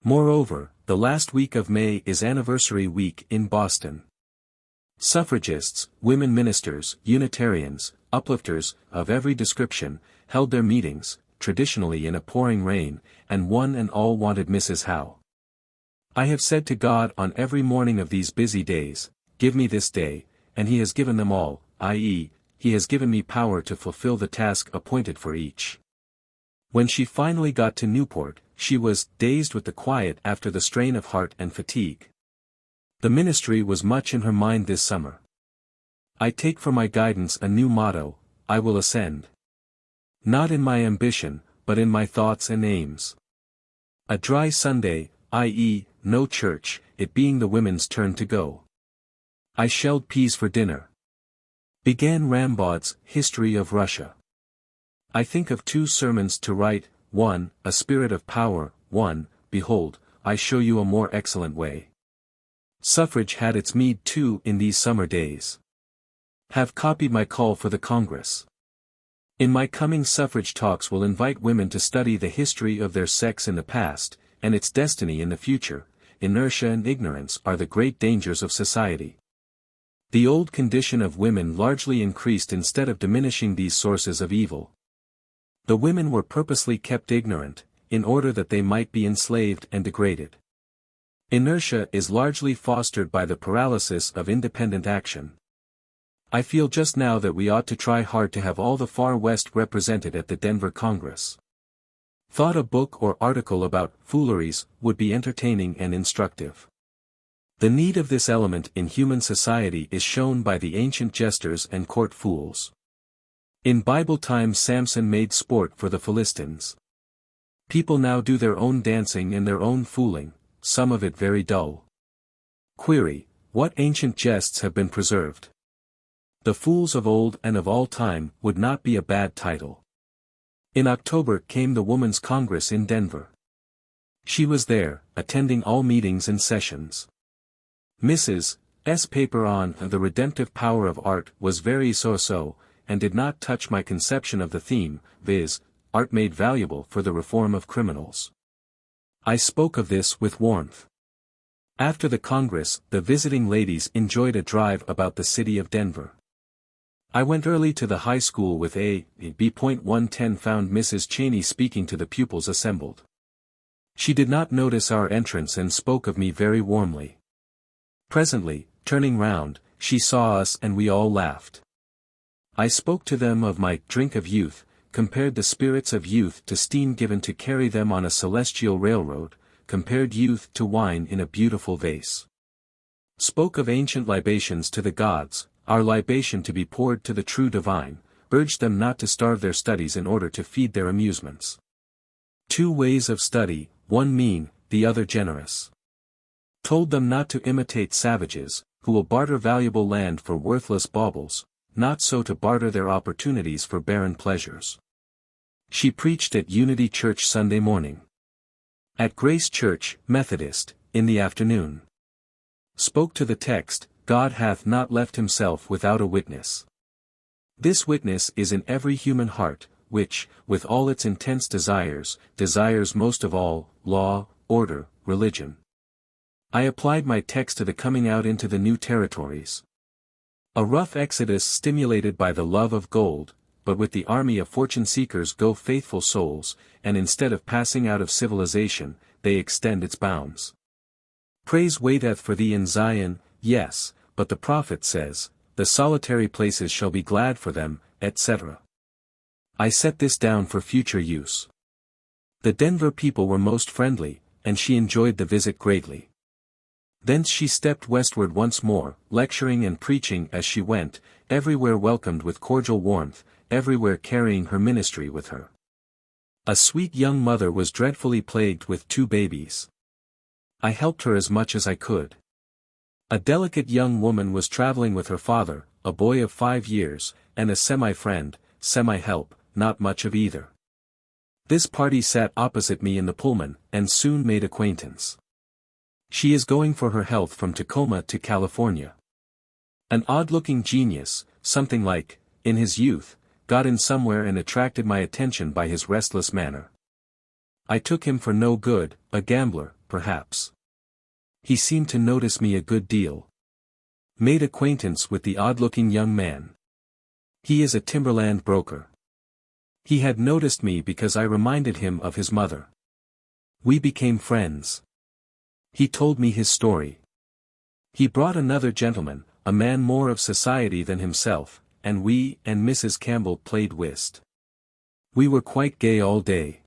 Moreover, the last week of May is Anniversary Week in Boston. Suffragists, women ministers, Unitarians, uplifters, of every description, held their meetings, traditionally in a pouring rain, and one and all wanted Mrs. Howe. I have said to God on every morning of these busy days, give me this day, and he has given them all, i.e., he has given me power to fulfill the task appointed for each. When she finally got to Newport, she was dazed with the quiet after the strain of heart and fatigue. The ministry was much in her mind this summer. I take for my guidance a new motto, I will ascend. Not in my ambition, but in my thoughts and aims. A dry Sunday, i.e., no church, it being the women's turn to go. I shelled peas for dinner. Began Rambaud's History of Russia. I think of 2 sermons to write, 1, A Spirit of Power, 1, Behold, I show you a more excellent way. Suffrage had its meed too in these summer days. Have copied my call for the Congress. In my coming suffrage talks will invite women to study the history of their sex in the past, and its destiny in the future. Inertia and ignorance are the great dangers of society. The old condition of women largely increased instead of diminishing these sources of evil. The women were purposely kept ignorant, in order that they might be enslaved and degraded. Inertia is largely fostered by the paralysis of independent action. I feel just now that we ought to try hard to have all the Far West represented at the Denver Congress. Thought a book or article about fooleries would be entertaining and instructive. The need of this element in human society is shown by the ancient jesters and court fools. In Bible times Samson made sport for the Philistines. People now do their own dancing and their own fooling, some of it very dull. Query, what ancient jests have been preserved? The Fools of Old and of All Time would not be a bad title. In October came the Woman's Congress in Denver. She was there, attending all meetings and sessions. Mrs. S. paper on the redemptive power of art was very so-so, and did not touch my conception of the theme, viz., art made valuable for the reform of criminals. I spoke of this with warmth. After the Congress, the visiting ladies enjoyed a drive about the city of Denver. I went early to the high school with A.B.110 found Mrs. Cheney speaking to the pupils assembled. She did not notice our entrance and spoke of me very warmly. Presently, turning round, she saw us and we all laughed. I spoke to them of my drink of youth, compared the spirits of youth to steam given to carry them on a celestial railroad, compared youth to wine in a beautiful vase. Spoke of ancient libations to the gods, our libation to be poured to the true divine, urged them not to starve their studies in order to feed their amusements. 2 ways of study, one mean, the other generous. Told them not to imitate savages, who will barter valuable land for worthless baubles, not so to barter their opportunities for barren pleasures. She preached at Unity Church Sunday morning. At Grace Church, Methodist, in the afternoon. Spoke to the text, God hath not left himself without a witness. This witness is in every human heart, which, with all its intense desires, desires most of all, law, order, religion. I applied my text to the coming out into the new territories. A rough exodus stimulated by the love of gold, but with the army of fortune-seekers go faithful souls, and instead of passing out of civilization, they extend its bounds. Praise waiteth for thee in Zion, yes, but the prophet says, the solitary places shall be glad for them, etc. I set this down for future use. The Denver people were most friendly, and she enjoyed the visit greatly. Thence she stepped westward once more, lecturing and preaching as she went, everywhere welcomed with cordial warmth, everywhere carrying her ministry with her. A sweet young mother was dreadfully plagued with 2 babies. I helped her as much as I could. A delicate young woman was traveling with her father, a boy of 5 years, and a semi-friend, semi-help, not much of either. This party sat opposite me in the Pullman, and soon made acquaintance. She is going for her health from Tacoma to California. An odd-looking genius, something like, in his youth, got in somewhere and attracted my attention by his restless manner. I took him for no good, a gambler, perhaps. He seemed to notice me a good deal. Made acquaintance with the odd-looking young man. He is a timberland broker. He had noticed me because I reminded him of his mother. We became friends. He told me his story. He brought another gentleman, a man more of society than himself, and we and Mrs. Campbell played whist. We were quite gay all day.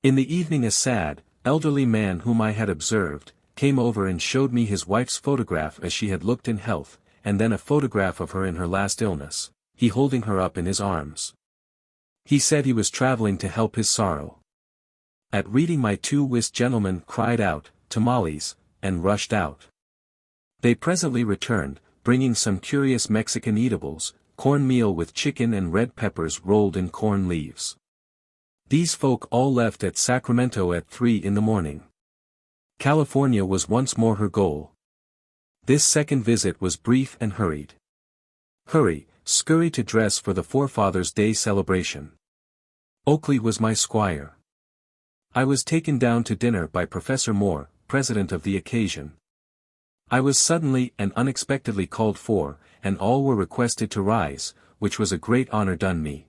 In the evening a sad, elderly man whom I had observed, came over and showed me his wife's photograph as she had looked in health, and then a photograph of her in her last illness, he holding her up in his arms. He said he was traveling to help his sorrow. At reading my 2 whist gentlemen cried out, tamales, and rushed out. They presently returned, bringing some curious Mexican eatables, cornmeal with chicken and red peppers rolled in corn leaves. These folk all left at Sacramento at 3 in the morning. California was once more her goal. This second visit was brief and hurried. Scurry to dress for the Forefathers' Day celebration. Oakley was my squire. I was taken down to dinner by Professor Moore, president of the occasion. I was suddenly and unexpectedly called for, and all were requested to rise, which was a great honor done me.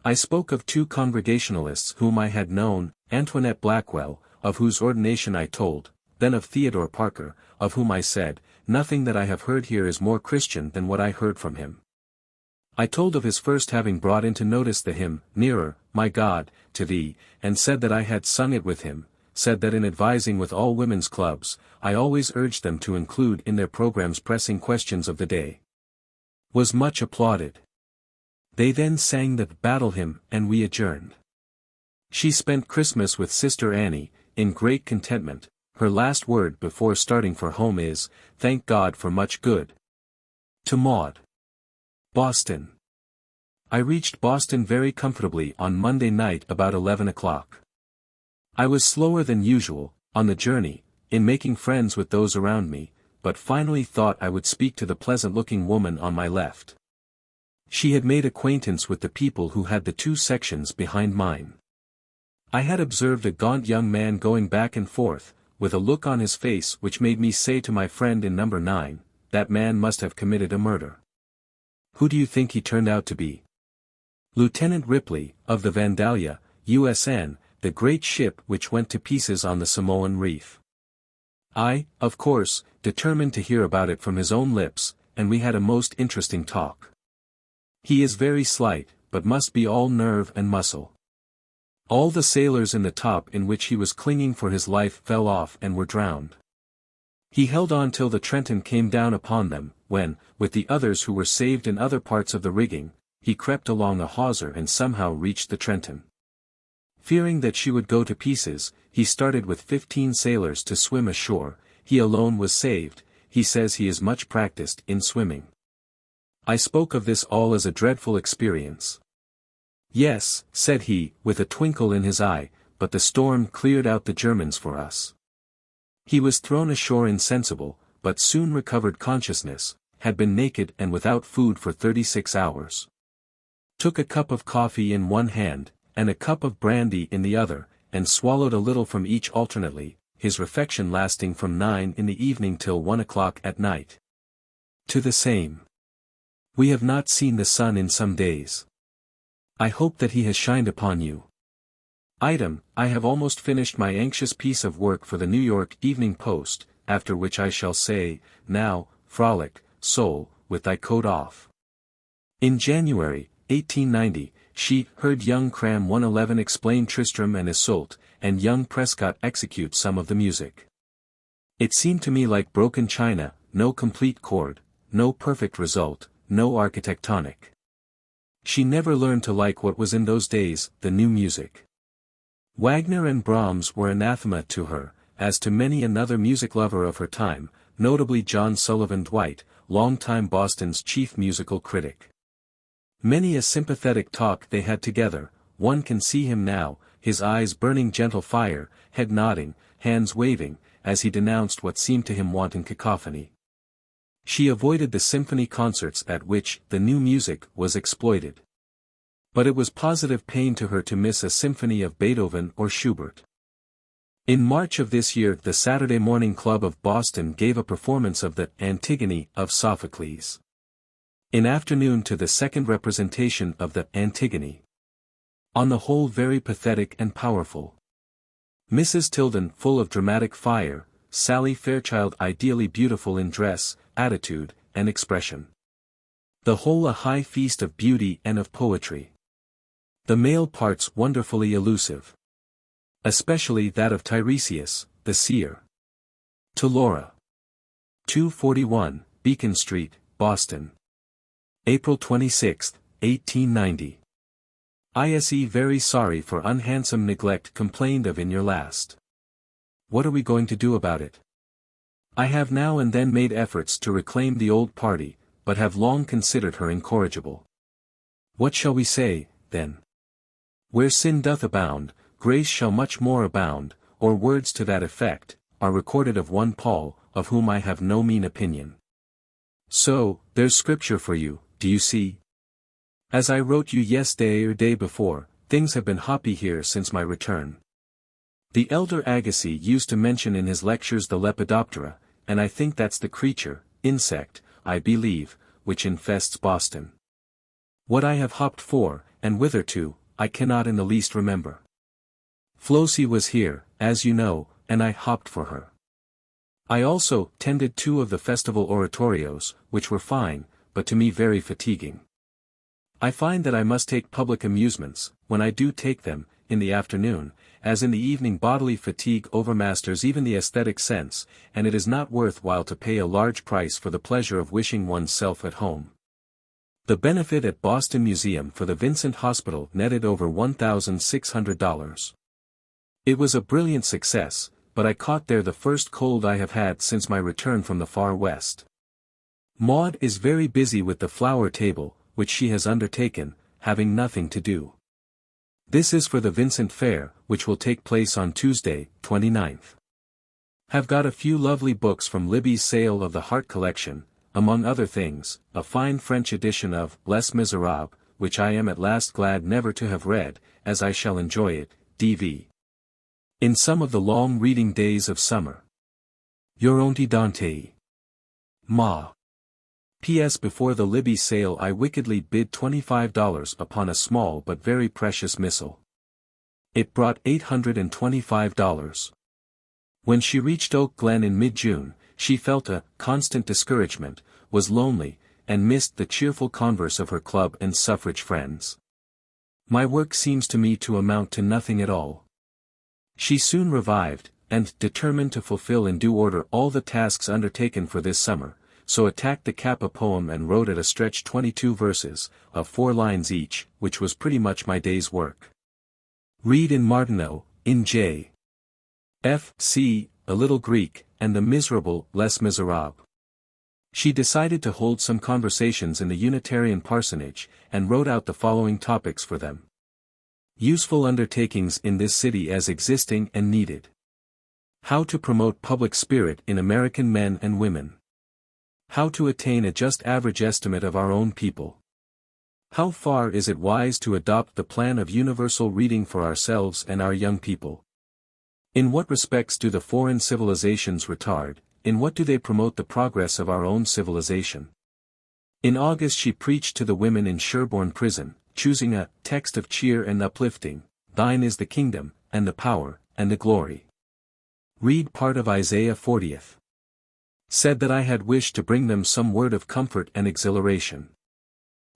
I spoke of 2 Congregationalists whom I had known, Antoinette Blackwell, of whose ordination I told, then of Theodore Parker, of whom I said, nothing that I have heard here is more Christian than what I heard from him. I told of his first having brought into notice the hymn, Nearer, my God, to Thee, and said that I had sung it with him, said that in advising with all women's clubs, I always urged them to include in their programs pressing questions of the day. Was much applauded. They then sang the battle hymn and we adjourned. She spent Christmas with Sister Annie, in great contentment. Her last word before starting for home is, thank God for much good. To Maud. Boston. I reached Boston very comfortably on Monday night about 11 o'clock. I was slower than usual, on the journey, in making friends with those around me, but finally thought I would speak to the pleasant-looking woman on my left. She had made acquaintance with the people who had the 2 sections behind mine. I had observed a gaunt young man going back and forth, with a look on his face which made me say to my friend in number 9, that man must have committed a murder. Who do you think he turned out to be? Lieutenant Ripley, of the Vandalia, USN, the great ship which went to pieces on the Samoan reef. I, of course, determined to hear about it from his own lips, and we had a most interesting talk. He is very slight, but must be all nerve and muscle. All the sailors in the top in which he was clinging for his life fell off and were drowned. He held on till the Trenton came down upon them, when, with the others who were saved in other parts of the rigging, he crept along a hawser and somehow reached the Trenton. Fearing that she would go to pieces, he started with 15 sailors to swim ashore. He alone was saved. He says he is much practiced in swimming. I spoke of this all as a dreadful experience. Yes, said he, with a twinkle in his eye, but the storm cleared out the Germans for us. He was thrown ashore insensible, but soon recovered consciousness, had been naked and without food for 36 hours. Took a cup of coffee in one hand, and a cup of brandy in the other, and swallowed a little from each alternately, his refection lasting from 9 in the evening till 1 o'clock at night. To the same. We have not seen the sun in some days. I hope that he has shined upon you. Item, I have almost finished my anxious piece of work for the New York Evening Post, after which I shall say, now, frolic, soul, with thy coat off. In January, 1890, she heard young Cram 111 explain Tristram and Iseult, and young Prescott execute some of the music. It seemed to me like broken china, no complete chord, no perfect result, no architectonic. She never learned to like what was in those days, the new music. Wagner and Brahms were anathema to her, as to many another music lover of her time, notably John Sullivan Dwight, longtime Boston's chief musical critic. Many a sympathetic talk they had together. One can see him now, his eyes burning gentle fire, head nodding, hands waving, as he denounced what seemed to him wanton cacophony. She avoided the symphony concerts at which the new music was exploited. But it was positive pain to her to miss a symphony of Beethoven or Schubert. In March of this year the Saturday Morning Club of Boston gave a performance of the Antigone of Sophocles. In afternoon to the second representation of the Antigone. On the whole very pathetic and powerful. Mrs. Tilden full of dramatic fire, Sally Fairchild ideally beautiful in dress, attitude, and expression. The whole a high feast of beauty and of poetry. The male parts wonderfully elusive. Especially that of Tiresias, the seer. To Laura. 241, Beacon Street, Boston. April 26, 1890. I.S.E. very sorry for unhandsome neglect complained of in your last. What are we going to do about it? I have now and then made efforts to reclaim the old party, but have long considered her incorrigible. What shall we say, then? Where sin doth abound, grace shall much more abound, or words to that effect, are recorded of one Paul, of whom I have no mean opinion. So, there's scripture for you, do you see? As I wrote you yesterday or day before, things have been hoppy here since my return. The elder Agassiz used to mention in his lectures the Lepidoptera, and I think that's the creature, insect, I believe, which infests Boston. What I have hopped for, and whither to, I cannot in the least remember. Flossie was here, as you know, and I hopped for her. I also tended 2 of the festival oratorios, which were fine, but to me very fatiguing. I find that I must take public amusements, when I do take them, in the afternoon, as in the evening bodily fatigue overmasters even the aesthetic sense, and it is not worth while to pay a large price for the pleasure of wishing one's self at home. The benefit at Boston Museum for the Vincent Hospital netted over $1,600. It was a brilliant success, but I caught there the first cold I have had since my return from the far west. Maud is very busy with the flower table, which she has undertaken, having nothing to do. This is for the Vincent Fair, which will take place on Tuesday, 29th. Have got a few lovely books from Libby's sale of the Hart collection, among other things, a fine French edition of Les Miserables, which I am at last glad never to have read, as I shall enjoy it, D.V. in some of the long reading days of summer. Your Auntie Dante. Ma. P.S. Before the Libby sale I wickedly bid $25 upon a small but very precious missal. It brought $825. When she reached Oak Glen in mid-June, she felt a constant discouragement, was lonely, and missed the cheerful converse of her club and suffrage friends. My work seems to me to amount to nothing at all. She soon revived, and determined to fulfill in due order all the tasks undertaken for this summer, so attacked the Kappa poem and wrote at a stretch 22 verses, of 4 lines each, which was pretty much my day's work. Read in Martineau, in J. F. C., A Little Greek, and The Miserable, Les Miserables. She decided to hold some conversations in the Unitarian parsonage, and wrote out the following topics for them. Useful undertakings in this city as existing and needed. How to promote public spirit in American men and women. How to attain a just average estimate of our own people. How far is it wise to adopt the plan of universal reading for ourselves and our young people? In what respects do the foreign civilizations retard, in what do they promote the progress of our own civilization? In August she preached to the women in Sherborne prison, choosing a text of cheer and uplifting, Thine is the kingdom, and the power, and the glory. Read part of Isaiah 40th. Said that I had wished to bring them some word of comfort and exhilaration.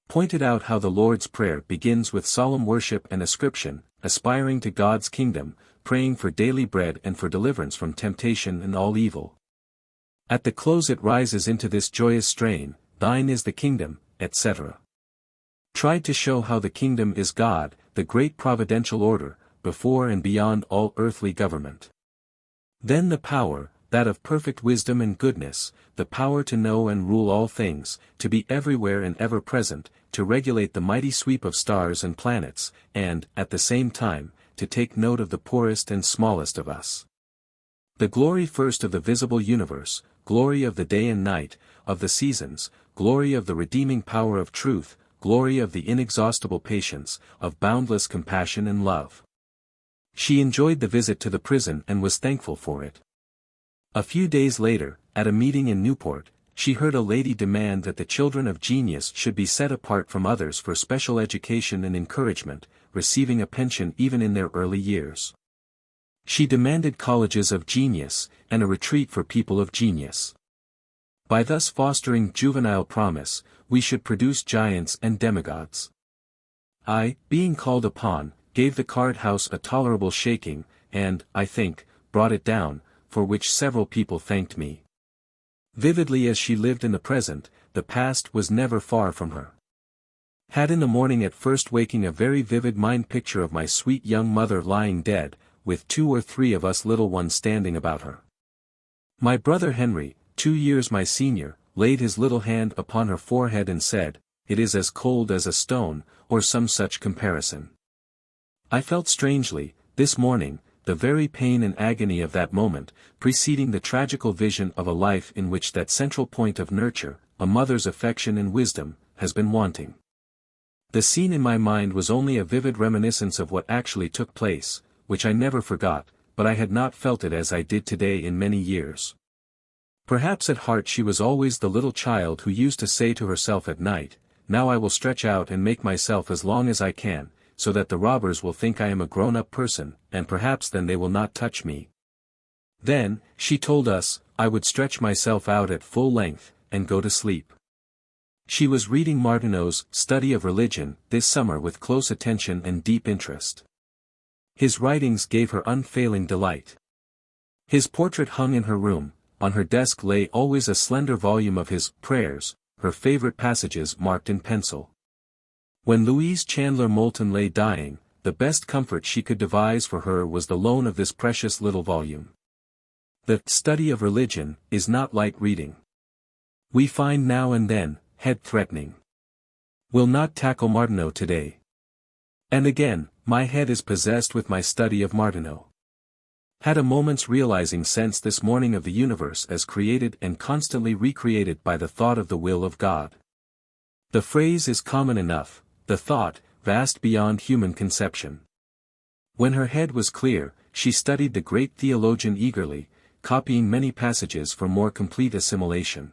Pointed out how the Lord's Prayer begins with solemn worship and ascription, aspiring to God's kingdom, praying for daily bread and for deliverance from temptation and all evil. At the close it rises into this joyous strain, Thine is the kingdom, etc. Tried to show how the kingdom is God, the great providential order, before and beyond all earthly government. Then the power, that of perfect wisdom and goodness, the power to know and rule all things, to be everywhere and ever present, to regulate the mighty sweep of stars and planets, and, at the same time, to take note of the poorest and smallest of us. The glory first of the visible universe, glory of the day and night, of the seasons, glory of the redeeming power of truth, glory of the inexhaustible patience, of boundless compassion and love. She enjoyed the visit to the prison and was thankful for it. A few days later, at a meeting in Newport, she heard a lady demand that the children of genius should be set apart from others for special education and encouragement, receiving a pension even in their early years. She demanded colleges of genius, and a retreat for people of genius. By thus fostering juvenile promise, we should produce giants and demigods. I, being called upon, gave the card house a tolerable shaking, and, I think, brought it down, for which several people thanked me. Vividly as she lived in the present, the past was never far from her. Had in the morning at first waking a very vivid mind picture of my sweet young mother lying dead, with 2 or 3 of us little ones standing about her. My brother Henry, 2 years my senior, laid his little hand upon her forehead and said, "It is as cold as a stone," or some such comparison. I felt strangely, this morning, the very pain and agony of that moment, preceding the tragical vision of a life in which that central point of nurture, a mother's affection and wisdom, has been wanting. The scene in my mind was only a vivid reminiscence of what actually took place, which I never forgot, but I had not felt it as I did today in many years. Perhaps at heart she was always the little child who used to say to herself at night, "Now I will stretch out and make myself as long as I can, so that the robbers will think I am a grown-up person, and perhaps then they will not touch me." Then, she told us, I would stretch myself out at full length, and go to sleep. She was reading Martineau's Study of Religion this summer with close attention and deep interest. His writings gave her unfailing delight. His portrait hung in her room, on her desk lay always a slender volume of his Prayers, her favorite passages marked in pencil. When Louise Chandler Moulton lay dying, the best comfort she could devise for her was the loan of this precious little volume. The Study of Religion is not light reading. We find now and then, head-threatening. Will not tackle Martineau today. And again, my head is possessed with my study of Martineau. Had a moment's realizing sense this morning of the universe as created and constantly recreated by the thought of the will of God. The phrase is common enough, the thought, vast beyond human conception. When her head was clear, she studied the great theologian eagerly, copying many passages for more complete assimilation.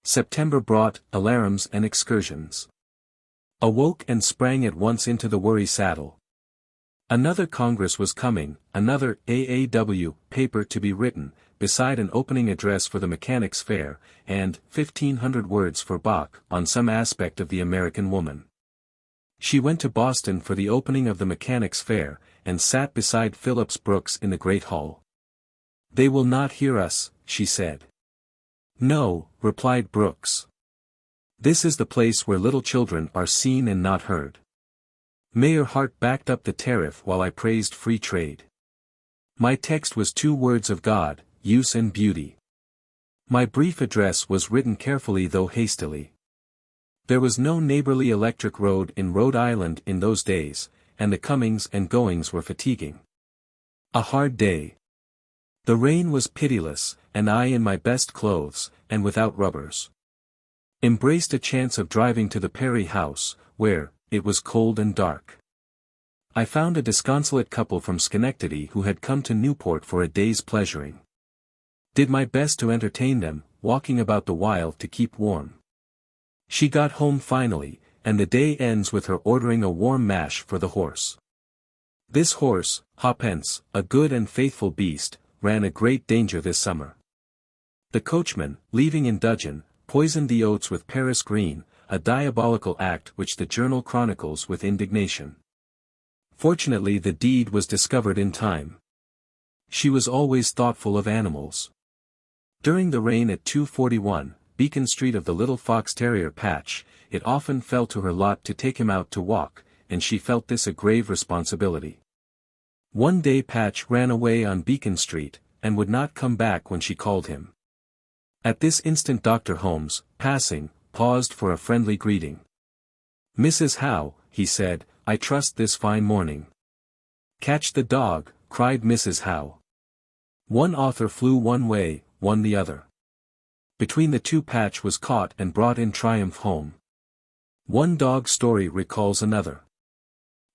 September brought alarums and excursions. Awoke and sprang at once into the worry saddle. Another Congress was coming, another AAW paper to be written, beside an opening address for the Mechanics' Fair, and 1,500 words for Bach on some aspect of the American woman. She went to Boston for the opening of the Mechanics' Fair, and sat beside Phillips Brooks in the great hall. "They will not hear us," she said. "No," replied Brooks. "This is the place where little children are seen and not heard." Mayor Hart backed up the tariff while I praised free trade. My text was 2 words of God, use and beauty. My brief address was written carefully though hastily. There was no neighborly electric road in Rhode Island in those days, and the comings and goings were fatiguing. A hard day. The rain was pitiless, and I in my best clothes, and without rubbers. Embraced a chance of driving to the Perry house, where, it was cold and dark. I found a disconsolate couple from Schenectady who had come to Newport for a day's pleasuring. Did my best to entertain them, walking about the while to keep warm. She got home finally, and the day ends with her ordering a warm mash for the horse. This horse, Hawpence, a good and faithful beast, ran a great danger this summer. The coachman, leaving in dudgeon, poisoned the oats with Paris green, a diabolical act which the journal chronicles with indignation. Fortunately the deed was discovered in time. She was always thoughtful of animals. During the reign at 241, Beacon Street of the little fox terrier Patch, it often fell to her lot to take him out to walk, and she felt this a grave responsibility. One day Patch ran away on Beacon Street, and would not come back when she called him. At this instant Dr. Holmes, passing, paused for a friendly greeting. "Mrs. Howe," he said, "I trust this fine morning." "Catch the dog," cried Mrs. Howe. One author flew one way, one the other. Between the two Patch was caught and brought in triumph home. One dog story recalls another.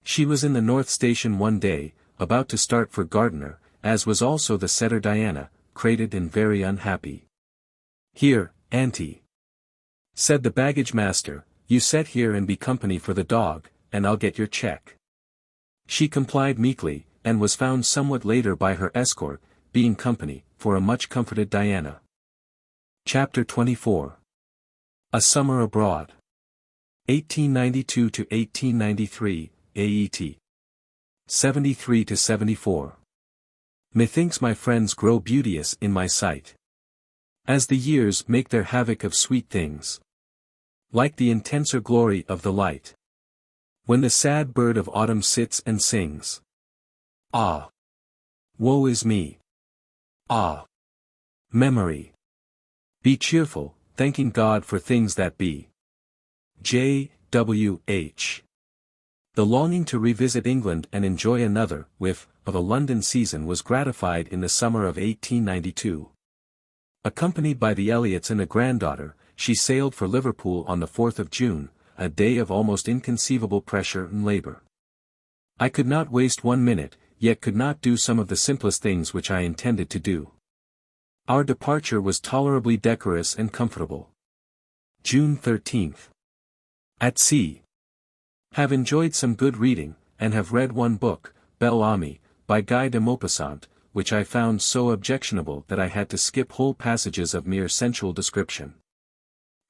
She was in the North Station one day, about to start for Gardiner, as was also the setter Diana, crated and very unhappy. "Here, auntie," said the baggage master, "you set here and be company for the dog, and I'll get your check." She complied meekly, and was found somewhat later by her escort, being company, for a much comforted Diana. Chapter 24. A Summer Abroad. 1892 to 1893, AET. 73 to 74. Methinks my friends grow beauteous in my sight, as the years make their havoc of sweet things, like the intenser glory of the light, when the sad bird of autumn sits and sings. Ah! Woe is me! Ah! Memory! Be cheerful, thanking God for things that be. J. W. H. The longing to revisit England and enjoy another whiff of a London season was gratified in the summer of 1892. Accompanied by the Elliots and a granddaughter, she sailed for Liverpool on the 4th of June, a day of almost inconceivable pressure and labor. I could not waste 1 minute, yet could not do some of the simplest things which I intended to do. Our departure was tolerably decorous and comfortable. June 13th. At sea. Have enjoyed some good reading, and have read one book, Bel Ami, by Guy de Maupassant, which I found so objectionable that I had to skip whole passages of mere sensual description.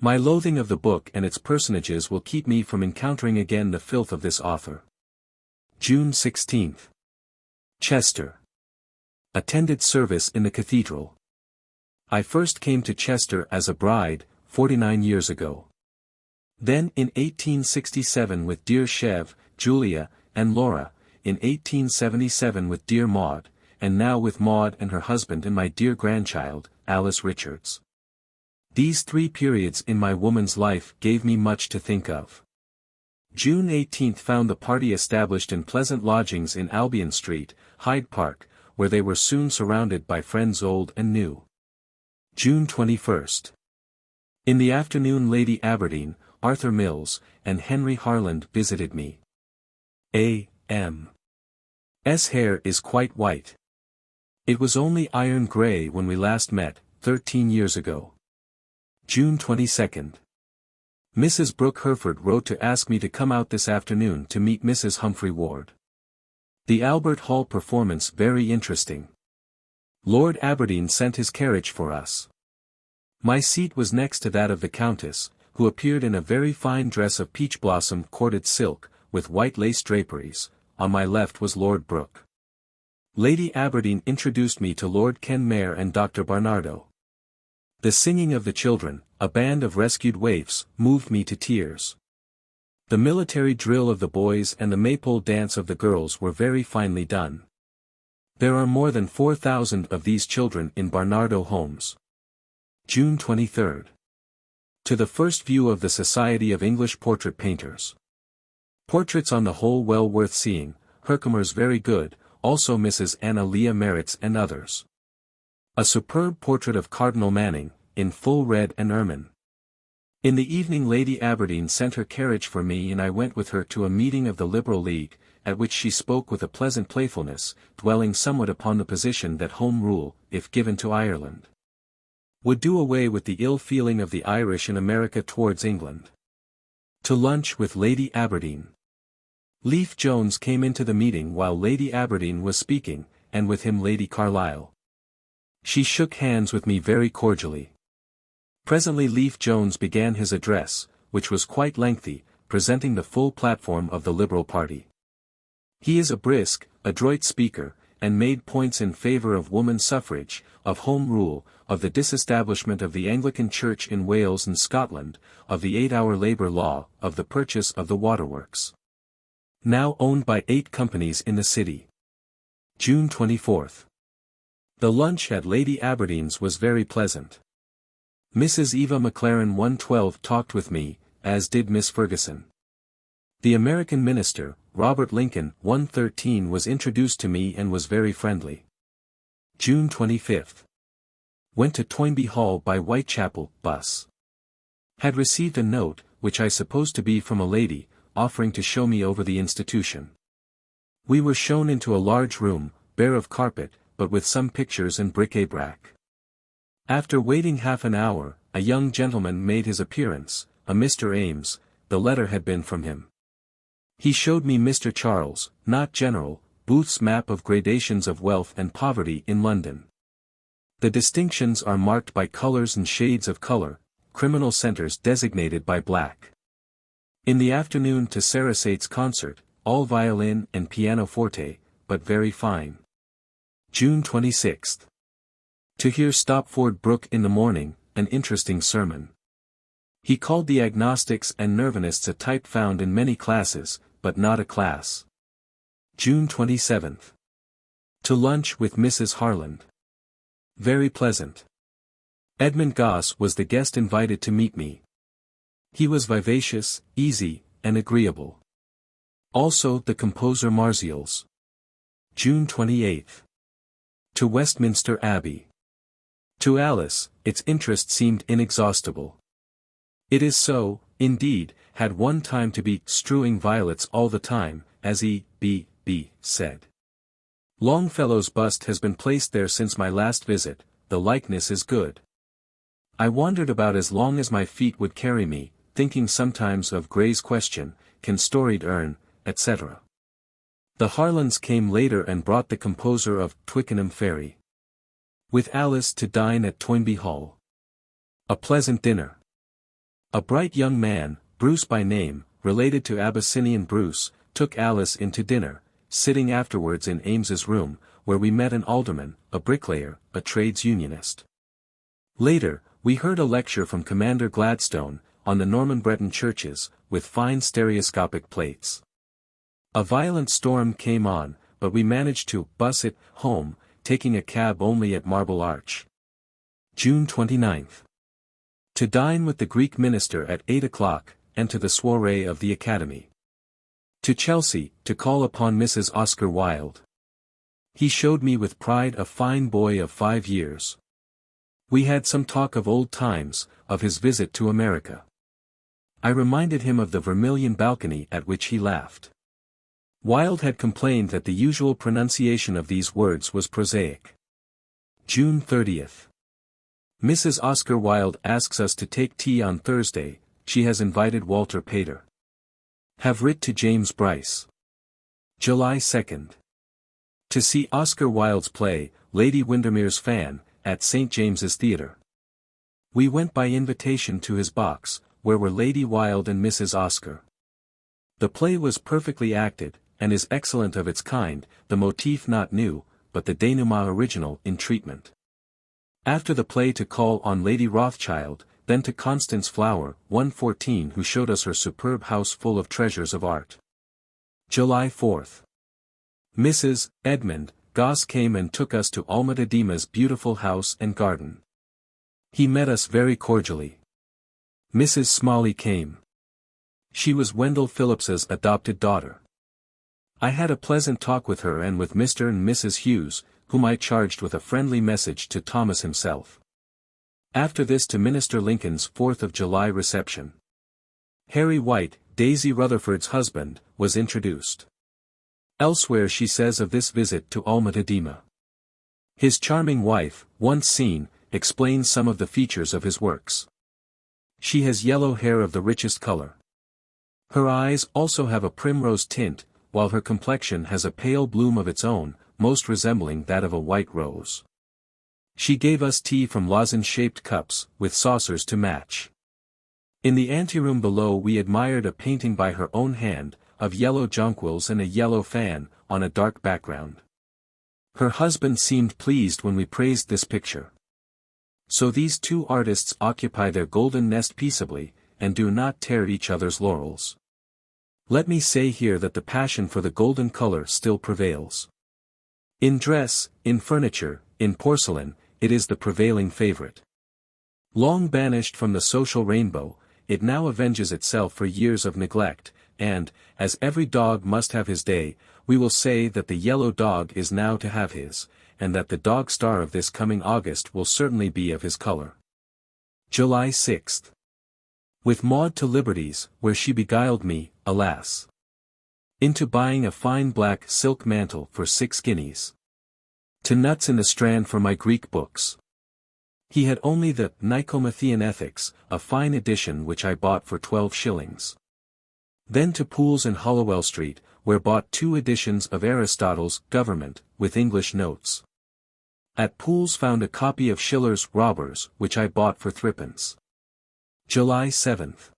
My loathing of the book and its personages will keep me from encountering again the filth of this author. June 16th. Chester. Attended service in the cathedral. I first came to Chester as a bride, 49 years ago. Then in 1867 with dear Chev, Julia, and Laura, in 1877 with dear Maud, and now with Maud and her husband and my dear grandchild, Alice Richards. These 3 periods in my woman's life gave me much to think of. June 18th found the party established in pleasant lodgings in Albion Street, Hyde Park, where they were soon surrounded by friends old and new. June 21st. In the afternoon Lady Aberdeen, Arthur Mills, and Henry Harland visited me. A.M.'s hair is quite white. It was only iron grey when we last met, 13 years ago. June 22nd. Mrs. Brooke Herford wrote to ask me to come out this afternoon to meet Mrs. Humphrey Ward. The Albert Hall performance very interesting. Lord Aberdeen sent his carriage for us. My seat was next to that of the Countess, who appeared in a very fine dress of peach blossom corded silk, with white lace draperies. On my left was Lord Brooke. Lady Aberdeen introduced me to Lord Kenmare and Dr. Barnardo. The singing of the children, a band of rescued waifs, moved me to tears. The military drill of the boys and the maypole dance of the girls were very finely done. There are more than 4,000 of these children in Barnardo homes. June 23. To the first view of the Society of English Portrait Painters. Portraits on the whole well worth seeing, Herkimer's very good, also Mrs. Anna Leah Merritt's and others. A superb portrait of Cardinal Manning, in full red and ermine. In the evening Lady Aberdeen sent her carriage for me and I went with her to a meeting of the Liberal League, at which she spoke with a pleasant playfulness, dwelling somewhat upon the position that Home Rule, if given to Ireland, would do away with the ill feeling of the Irish in America towards England. To lunch with Lady Aberdeen. Leif Jones came into the meeting while Lady Aberdeen was speaking, and with him Lady Carlisle. She shook hands with me very cordially. Presently Leif Jones began his address, which was quite lengthy, presenting the full platform of the Liberal party. He is a brisk, adroit speaker, and made points in favor of woman suffrage, of Home Rule, of the disestablishment of the Anglican Church in Wales and Scotland, of the 8-hour labour law, of the purchase of the waterworks, now owned by 8 companies in the city. June 24. The lunch at Lady Aberdeen's was very pleasant. Mrs. Eva McLaren 112 talked with me, as did Miss Ferguson. The American minister, Robert Lincoln 113 was introduced to me and was very friendly. June 25. Went to Toynbee Hall by Whitechapel bus. Had received a note, which I supposed to be from a lady, offering to show me over the institution. We were shown into a large room, bare of carpet, but with some pictures and bric-a-brac. After waiting half an hour, a young gentleman made his appearance, a Mr. Ames. The letter had been from him. He showed me Mr. Charles, not General, Booth's map of gradations of wealth and poverty in London. The distinctions are marked by colors and shades of color, criminal centers designated by black. In the afternoon to Sarasate's concert, all violin and pianoforte, but very fine. June 26. To hear Stopford Brooke in the morning, an interesting sermon. He called the agnostics and nervinists a type found in many classes, but not a class. June 27. To lunch with Mrs. Harland. Very pleasant. Edmund Gosse was the guest invited to meet me. He was vivacious, easy, and agreeable. Also the composer Marzials. June 28. To Westminster Abbey. To Alice, its interest seemed inexhaustible. It is so, indeed, had one time to be strewing violets all the time, as E.B.B. said. Longfellow's bust has been placed there since my last visit, the likeness is good. I wandered about as long as my feet would carry me, thinking sometimes of Gray's question, can storied urn, etc. The Harlands came later and brought the composer of Twickenham Ferry. With Alice to dine at Toynbee Hall. A pleasant dinner. A bright young man, Bruce by name, related to Abyssinian Bruce, took Alice in to dinner, sitting afterwards in Ames's room, where we met an alderman, a bricklayer, a trades unionist. Later, we heard a lecture from Commander Gladstone, on the Norman Breton churches, with fine stereoscopic plates. A violent storm came on, but we managed to bus it home, taking a cab only at Marble Arch. June 29. To dine with the Greek minister at 8 o'clock, and to the soirée of the Academy. To Chelsea, to call upon Mrs. Oscar Wilde. He showed me with pride a fine boy of 5 years. We had some talk of old times, of his visit to America. I reminded him of the Vermilion balcony at which he laughed. Wilde had complained that the usual pronunciation of these words was prosaic. June 30. Mrs. Oscar Wilde asks us to take tea on Thursday. She has invited Walter Pater. Have writ to James Bryce. July 2. To see Oscar Wilde's play, Lady Windermere's Fan, at St. James's Theatre. We went by invitation to his box, where were Lady Wilde and Mrs. Oscar. The play was perfectly acted, and is excellent of its kind, the motif not new, but the denouement original in treatment. After the play to call on Lady Rothschild, then to Constance Flower, 114, who showed us her superb house full of treasures of art. July 4th. Mrs. Edmund Gosse came and took us to Alma-Tadema's beautiful house and garden. He met us very cordially. Mrs. Smalley came. She was Wendell Phillips's adopted daughter. I had a pleasant talk with her and with Mr. and Mrs. Hughes, whom I charged with a friendly message to Thomas himself. After this to Minister Lincoln's 4th of July reception. Harry White, Daisy Rutherford's husband, was introduced. Elsewhere she says of this visit to Alma-Tadema. His charming wife, once seen, explains some of the features of his works. She has yellow hair of the richest color. Her eyes also have a primrose tint, while her complexion has a pale bloom of its own, most resembling that of a white rose. She gave us tea from lozenge-shaped cups, with saucers to match. In the anteroom below we admired a painting by her own hand, of yellow jonquils and a yellow fan, on a dark background. Her husband seemed pleased when we praised this picture. So these two artists occupy their golden nest peaceably, and do not tear each other's laurels. Let me say here that the passion for the golden color still prevails. In dress, in furniture, in porcelain, it is the prevailing favorite. Long banished from the social rainbow, it now avenges itself for years of neglect, and, as every dog must have his day, we will say that the yellow dog is now to have his, and that the dog star of this coming August will certainly be of his color. July 6th. With Maud to Liberty's, where she beguiled me, alas, into buying a fine black silk mantle for 6 guineas. To Nuts in the Strand for my Greek books. He had only the Nicomachean Ethics, a fine edition which I bought for 12 shillings. Then to Poole's in Hollowell Street, where bought 2 editions of Aristotle's Government, with English notes. At Poole's found a copy of Schiller's Robbers, which I bought for 3d. July 7th.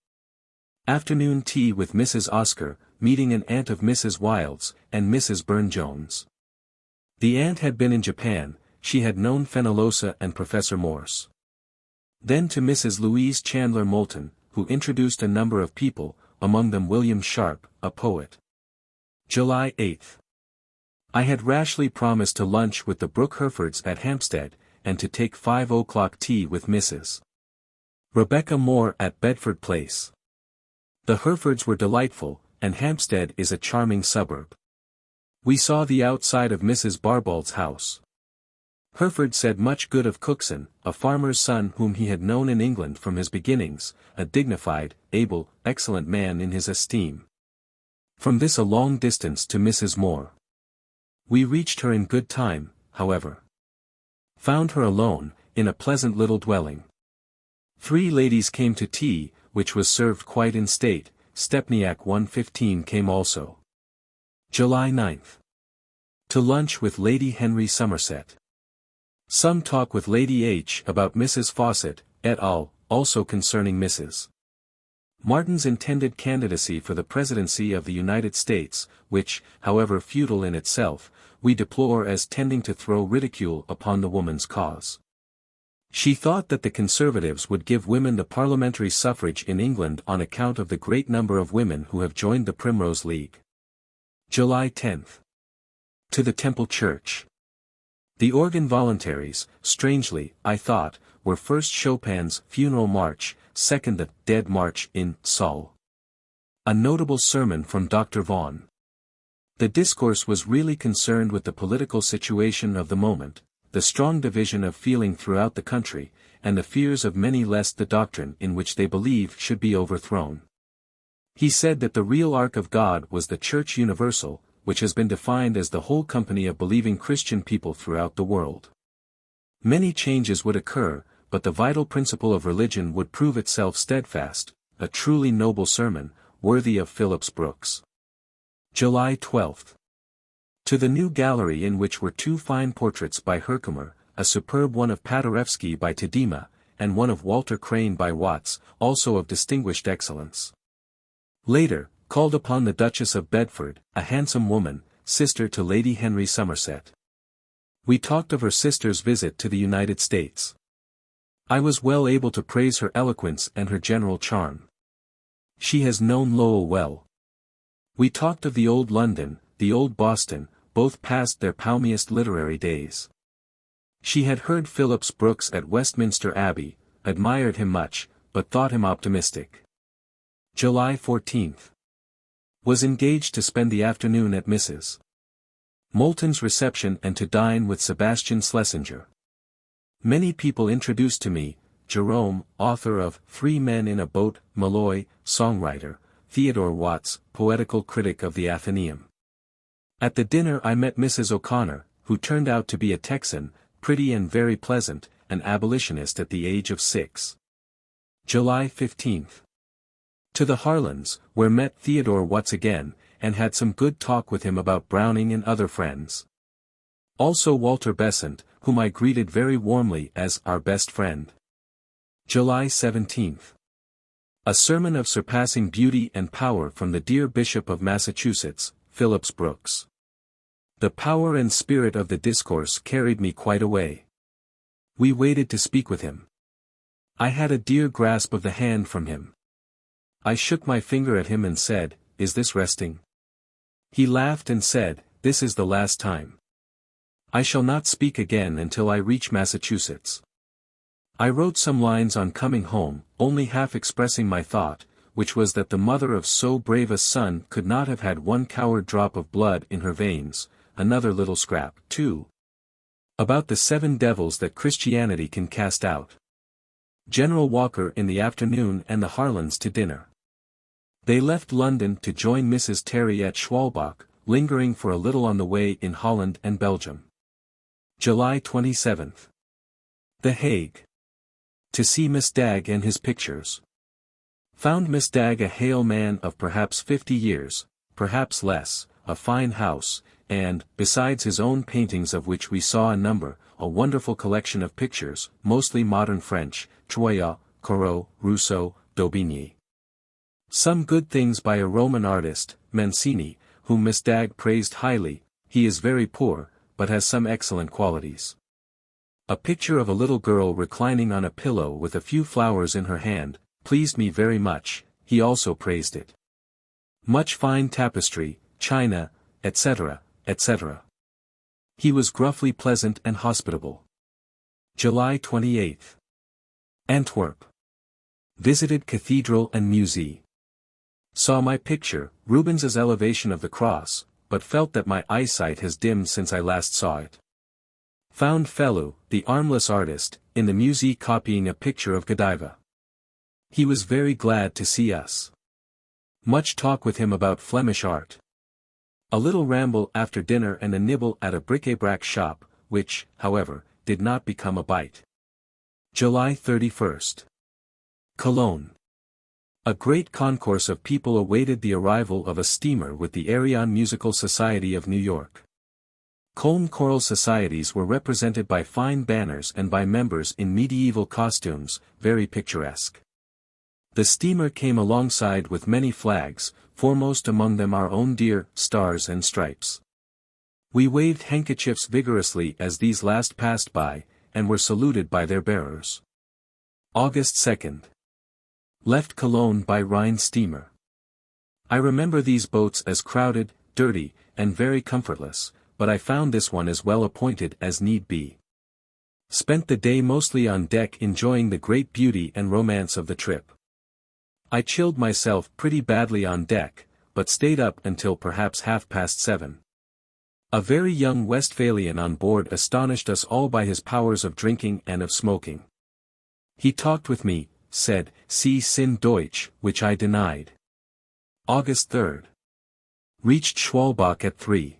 Afternoon tea with Mrs. Oscar, meeting an aunt of Mrs. Wilde's, and Mrs. Burne-Jones. The aunt had been in Japan, she had known Fenollosa and Professor Morse. Then to Mrs. Louise Chandler Moulton, who introduced a number of people, among them William Sharp, a poet. July 8th. I had rashly promised to lunch with the Brooke Herefords at Hampstead, and to take 5 o'clock tea with Mrs. Rebecca Moore at Bedford Place. The Herefords were delightful, and Hampstead is a charming suburb. We saw the outside of Mrs. Barbauld's house. Hereford said much good of Cookson, a farmer's son whom he had known in England from his beginnings, a dignified, able, excellent man in his esteem. From this a long distance to Mrs. Moore. We reached her in good time, however. Found her alone, in a pleasant little dwelling. 3 ladies came to tea, which was served quite in state. Stepniak 115 came also. July 9th. To lunch with Lady Henry Somerset. Some talk with Lady H. about Mrs. Fawcett, et al., also concerning Mrs. Martin's intended candidacy for the presidency of the United States, which, however futile in itself, we deplore as tending to throw ridicule upon the woman's cause. She thought that the Conservatives would give women the parliamentary suffrage in England on account of the great number of women who have joined the Primrose League. July 10th. To the Temple Church. The organ voluntaries, strangely, I thought, were first Chopin's Funeral March, second the Dead March in Sol. A notable sermon from Dr. Vaughan. The discourse was really concerned with the political situation of the moment, the strong division of feeling throughout the country, and the fears of many lest the doctrine in which they believe should be overthrown. He said that the real ark of God was the Church Universal, which has been defined as the whole company of believing Christian people throughout the world. Many changes would occur, but the vital principle of religion would prove itself steadfast, a truly noble sermon, worthy of Phillips Brooks. July 12th. To the new gallery, in which were 2 fine portraits by Herkomer, a superb one of Paderewski by Tadema, and one of Walter Crane by Watts, also of distinguished excellence. Later, called upon the Duchess of Bedford, a handsome woman, sister to Lady Henry Somerset. We talked of her sister's visit to the United States. I was well able to praise her eloquence and her general charm. She has known Lowell well. We talked of the old London, the old Boston, both past their palmiest literary days. She had heard Phillips Brooks at Westminster Abbey, admired him much, but thought him optimistic. July 14. Was engaged to spend the afternoon at Mrs. Moulton's reception and to dine with Sebastian Schlesinger. Many people introduced to me, Jerome, author of 3 Men in a Boat, Malloy, songwriter, Theodore Watts, poetical critic of the Athenaeum. At the dinner I met Mrs. O'Connor, who turned out to be a Texan, pretty and very pleasant, an abolitionist at the age of 6. July 15. To the Harlands, where met Theodore Watts again, and had some good talk with him about Browning and other friends. Also Walter Besant, whom I greeted very warmly as our best friend. July 17. A sermon of surpassing beauty and power from the dear Bishop of Massachusetts, Phillips Brooks. The power and spirit of the discourse carried me quite away. We waited to speak with him. I had a dear grasp of the hand from him. I shook my finger at him and said, "Is this resting?" He laughed and said, "This is the last time. I shall not speak again until I reach Massachusetts." I wrote some lines on coming home, only half expressing my thought, which was that the mother of so brave a son could not have had one coward drop of blood in her veins. Another little scrap, too, about the 7 devils that Christianity can cast out. General Walker in the afternoon and the Harlands to dinner. They left London to join Mrs. Terry at Schwalbach, lingering for a little on the way in Holland and Belgium. July 27. The Hague. To see Miss Dagg and his pictures. Found Miss Dagg a hale man of perhaps 50 years, perhaps less, a fine house, and, besides his own paintings of which we saw a number, a wonderful collection of pictures, mostly modern French, Troyat, Corot, Rousseau, Daubigny. Some good things by a Roman artist, Mancini, whom Miss Dagg praised highly. He is very poor, but has some excellent qualities. A picture of a little girl reclining on a pillow with a few flowers in her hand, pleased me very much. He also praised it. Much fine tapestry, china, etc., etc. He was gruffly pleasant and hospitable. July 28. Antwerp. Visited cathedral and musée. Saw my picture, Rubens's Elevation of the Cross, but felt that my eyesight has dimmed since I last saw it. Found Fellow, the armless artist, in the musée copying a picture of Godiva. He was very glad to see us. Much talk with him about Flemish art. A little ramble after dinner and a nibble at a bric-a-brac shop, which, however, did not become a bite. July 31. Cologne. A great concourse of people awaited the arrival of a steamer with the Arion Musical Society of New York. Cologne choral societies were represented by fine banners and by members in medieval costumes, very picturesque. The steamer came alongside with many flags, foremost among them our own dear Stars and Stripes. We waved handkerchiefs vigorously as these last passed by, and were saluted by their bearers. August 2. Left Cologne by Rhine steamer. I remember these boats as crowded, dirty, and very comfortless, but I found this one as well appointed as need be. Spent the day mostly on deck enjoying the great beauty and romance of the trip. I chilled myself pretty badly on deck, but stayed up until perhaps 7:30. A very young Westphalian on board astonished us all by his powers of drinking and of smoking. He talked with me, said, "Sie sind Deutsch," which I denied. August 3. Reached Schwalbach at 3.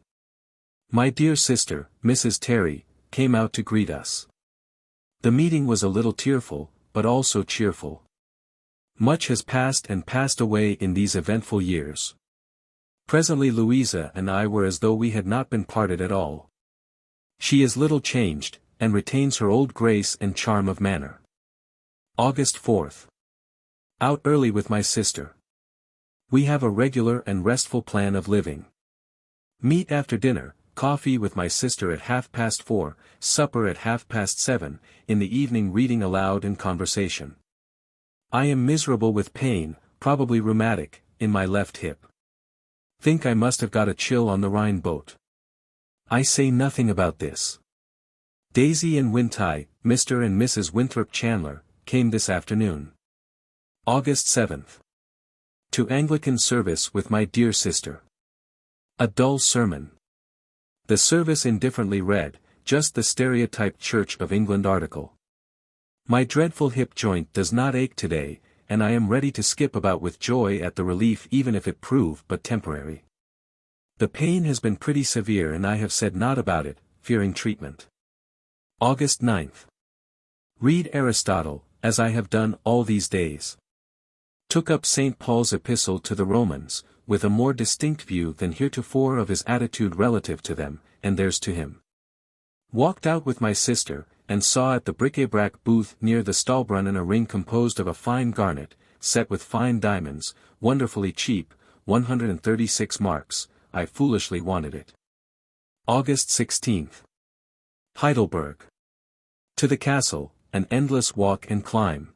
My dear sister, Mrs. Terry, came out to greet us. The meeting was a little tearful, but also cheerful. Much has passed and passed away in these eventful years. Presently Louisa and I were as though we had not been parted at all. She is little changed, and retains her old grace and charm of manner. August 4th. Out early with my sister. We have a regular and restful plan of living. Meet after dinner, coffee with my sister at 4:30, supper at 7:30, in the evening reading aloud and conversation. I am miserable with pain, probably rheumatic, in my left hip. Think I must have got a chill on the Rhine boat. I say nothing about this. Daisy and Wintie, Mr. and Mrs. Winthrop Chandler, came this afternoon. August 7th. To Anglican service with my dear sister. A dull sermon. The service indifferently read, just the stereotyped Church of England article. My dreadful hip joint does not ache today, and I am ready to skip about with joy at the relief even if it prove but temporary. The pain has been pretty severe and I have said naught about it, fearing treatment. August 9th. Read Aristotle, as I have done all these days. Took up St. Paul's epistle to the Romans, with a more distinct view than heretofore of his attitude relative to them, and theirs to him. Walked out with my sister, and saw at the bric-a-brac booth near the Stahlbrunnen a ring composed of a fine garnet, set with fine diamonds, wonderfully cheap, 136 marks, I foolishly wanted it. August 16th. Heidelberg. To the castle, an endless walk and climb.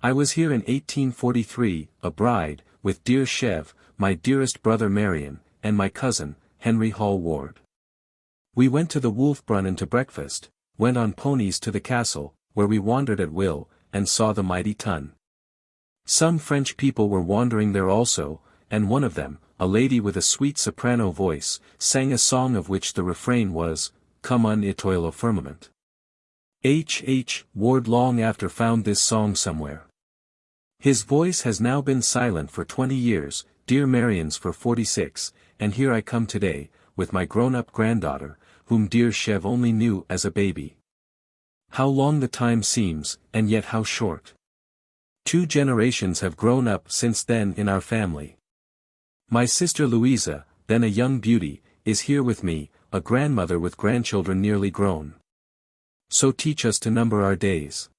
I was here in 1843, a bride, with dear Chev, my dearest brother Marion, and my cousin, Henry Hall Ward. We went to the Wolfbrunnen to breakfast, went on ponies to the castle, where we wandered at will, and saw the mighty tun. Some French people were wandering there also, and one of them, a lady with a sweet soprano voice, sang a song of which the refrain was, "Come on etoile au firmament." H. Ward long after found this song somewhere. His voice has now been silent for 20 years, dear Marion's for 46, and here I come today, with my grown-up granddaughter, whom dear Chev only knew as a baby. How long the time seems, and yet how short. 2 generations have grown up since then in our family. My sister Louisa, then a young beauty, is here with me, a grandmother with grandchildren nearly grown. So teach us to number our days.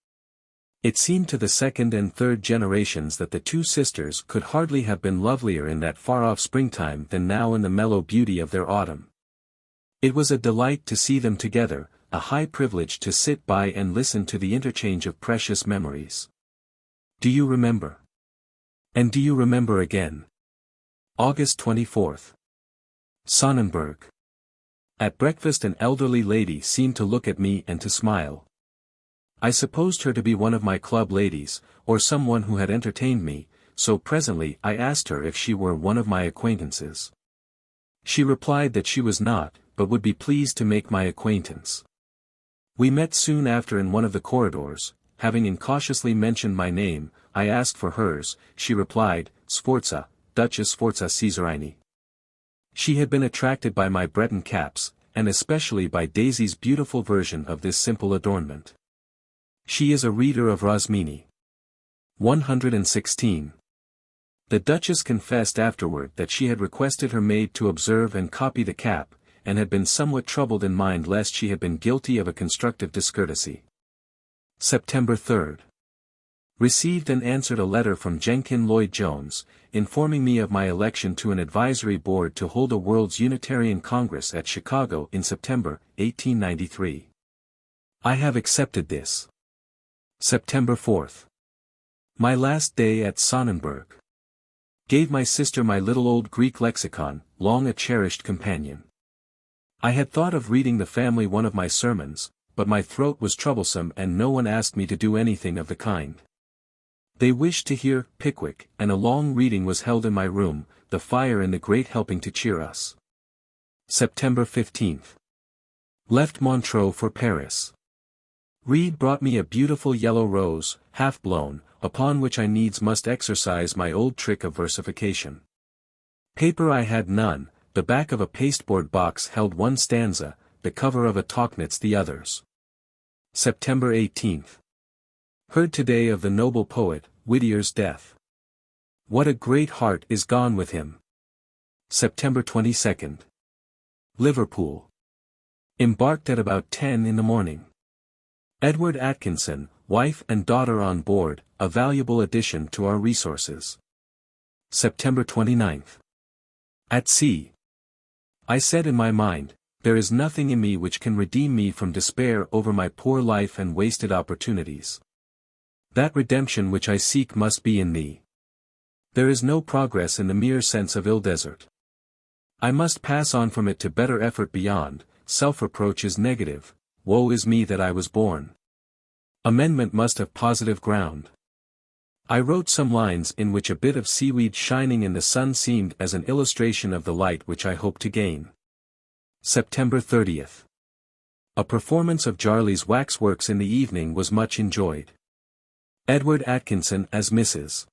It seemed to the second and third generations that the 2 sisters could hardly have been lovelier in that far-off springtime than now in the mellow beauty of their autumn. It was a delight to see them together, a high privilege to sit by and listen to the interchange of precious memories. Do you remember? And do you remember again? August 24th. Sonnenberg. At breakfast an elderly lady seemed to look at me and to smile. I supposed her to be one of my club ladies, or someone who had entertained me, so presently I asked her if she were one of my acquaintances. She replied that she was not, but would be pleased to make my acquaintance. We met soon after in one of the corridors. Having incautiously mentioned my name, I asked for hers. She replied, "Sforza, Duchess Sforza Cesarini." She had been attracted by my Breton caps, and especially by Daisy's beautiful version of this simple adornment. She is a reader of Rosmini. 116. The Duchess confessed afterward that she had requested her maid to observe and copy the cap, and had been somewhat troubled in mind lest she had been guilty of a constructive discourtesy. September 3rd. Received and answered a letter from Jenkin Lloyd-Jones, informing me of my election to an advisory board to hold a World's Unitarian Congress at Chicago in September, 1893. I have accepted this. September 4th. My last day at Sonnenberg. Gave my sister my little old Greek lexicon, long a cherished companion. I had thought of reading the family one of my sermons, but my throat was troublesome and no one asked me to do anything of the kind. They wished to hear Pickwick, and a long reading was held in my room, the fire in the grate helping to cheer us. September 15th. Left Montreux for Paris. Reed brought me a beautiful yellow rose, half blown, upon which I needs must exercise my old trick of versification. Paper I had none, the back of a pasteboard box held one stanza, the cover of a Tauchnitz the others. September 18th. Heard today of the noble poet, Whittier's death. What a great heart is gone with him. September 22. Liverpool. Embarked at about 10 in the morning. Edward Atkinson, wife and daughter on board, a valuable addition to our resources. September 29. At sea. I said in my mind, there is nothing in me which can redeem me from despair over my poor life and wasted opportunities. That redemption which I seek must be in thee. There is no progress in the mere sense of ill desert. I must pass on from it to better effort beyond. Self-reproach is negative, woe is me that I was born. Amendment must have positive ground. I wrote some lines in which a bit of seaweed shining in the sun seemed as an illustration of the light which I hope to gain. September 30. A performance of Jarley's waxworks in the evening was much enjoyed. Edward Atkinson as Mrs.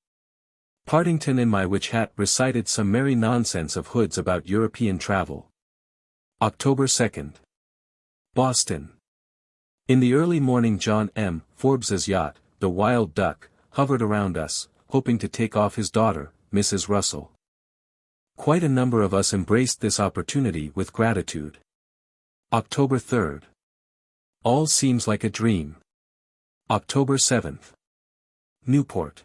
Partington in my witch hat recited some merry nonsense of Hood's about European travel. October 2. Boston. In the early morning John M. Forbes's yacht, the Wild Duck, hovered around us, hoping to take off his daughter, Mrs. Russell. Quite a number of us embraced this opportunity with gratitude. October 3. All seems like a dream. October 7. Newport.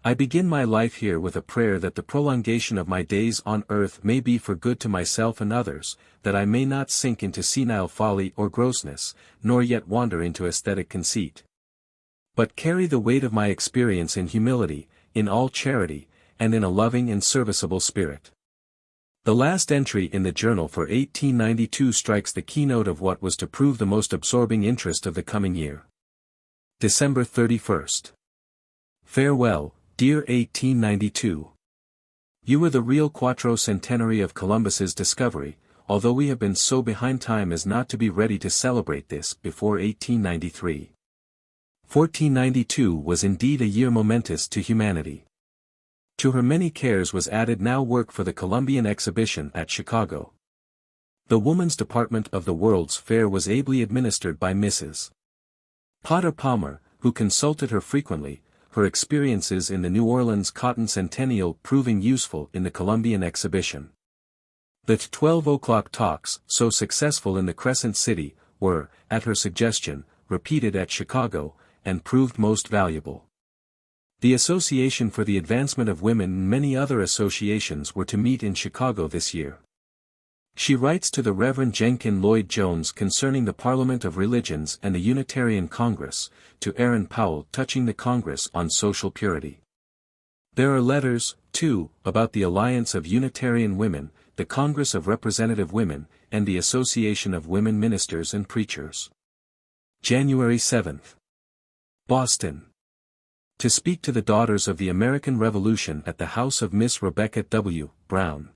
I begin my life here with a prayer that the prolongation of my days on earth may be for good to myself and others, that I may not sink into senile folly or grossness, nor yet wander into aesthetic conceit, but carry the weight of my experience in humility, in all charity, and in a loving and serviceable spirit. The last entry in the journal for 1892 strikes the keynote of what was to prove the most absorbing interest of the coming year. December 31. Farewell, dear 1892. You were the real quattrocentenary of Columbus's discovery, although we have been so behind time as not to be ready to celebrate this before 1893. 1492 was indeed a year momentous to humanity. To her many cares was added now work for the Columbian Exhibition at Chicago. The woman's department of the World's Fair was ably administered by Mrs. Potter Palmer, who consulted her frequently, her experiences in the New Orleans Cotton Centennial proving useful in the Columbian Exhibition. The 12 o'clock talks, so successful in the Crescent City, were, at her suggestion, repeated at Chicago, and proved most valuable. The Association for the Advancement of Women and many other associations were to meet in Chicago this year. She writes to the Reverend Jenkin Lloyd Jones concerning the Parliament of Religions and the Unitarian Congress, to Aaron Powell touching the Congress on Social Purity. There are letters, too, about the Alliance of Unitarian Women, the Congress of Representative Women, and the Association of Women Ministers and Preachers. January 7. Boston. To speak to the Daughters of the American Revolution at the house of Miss Rebecca W. Brown.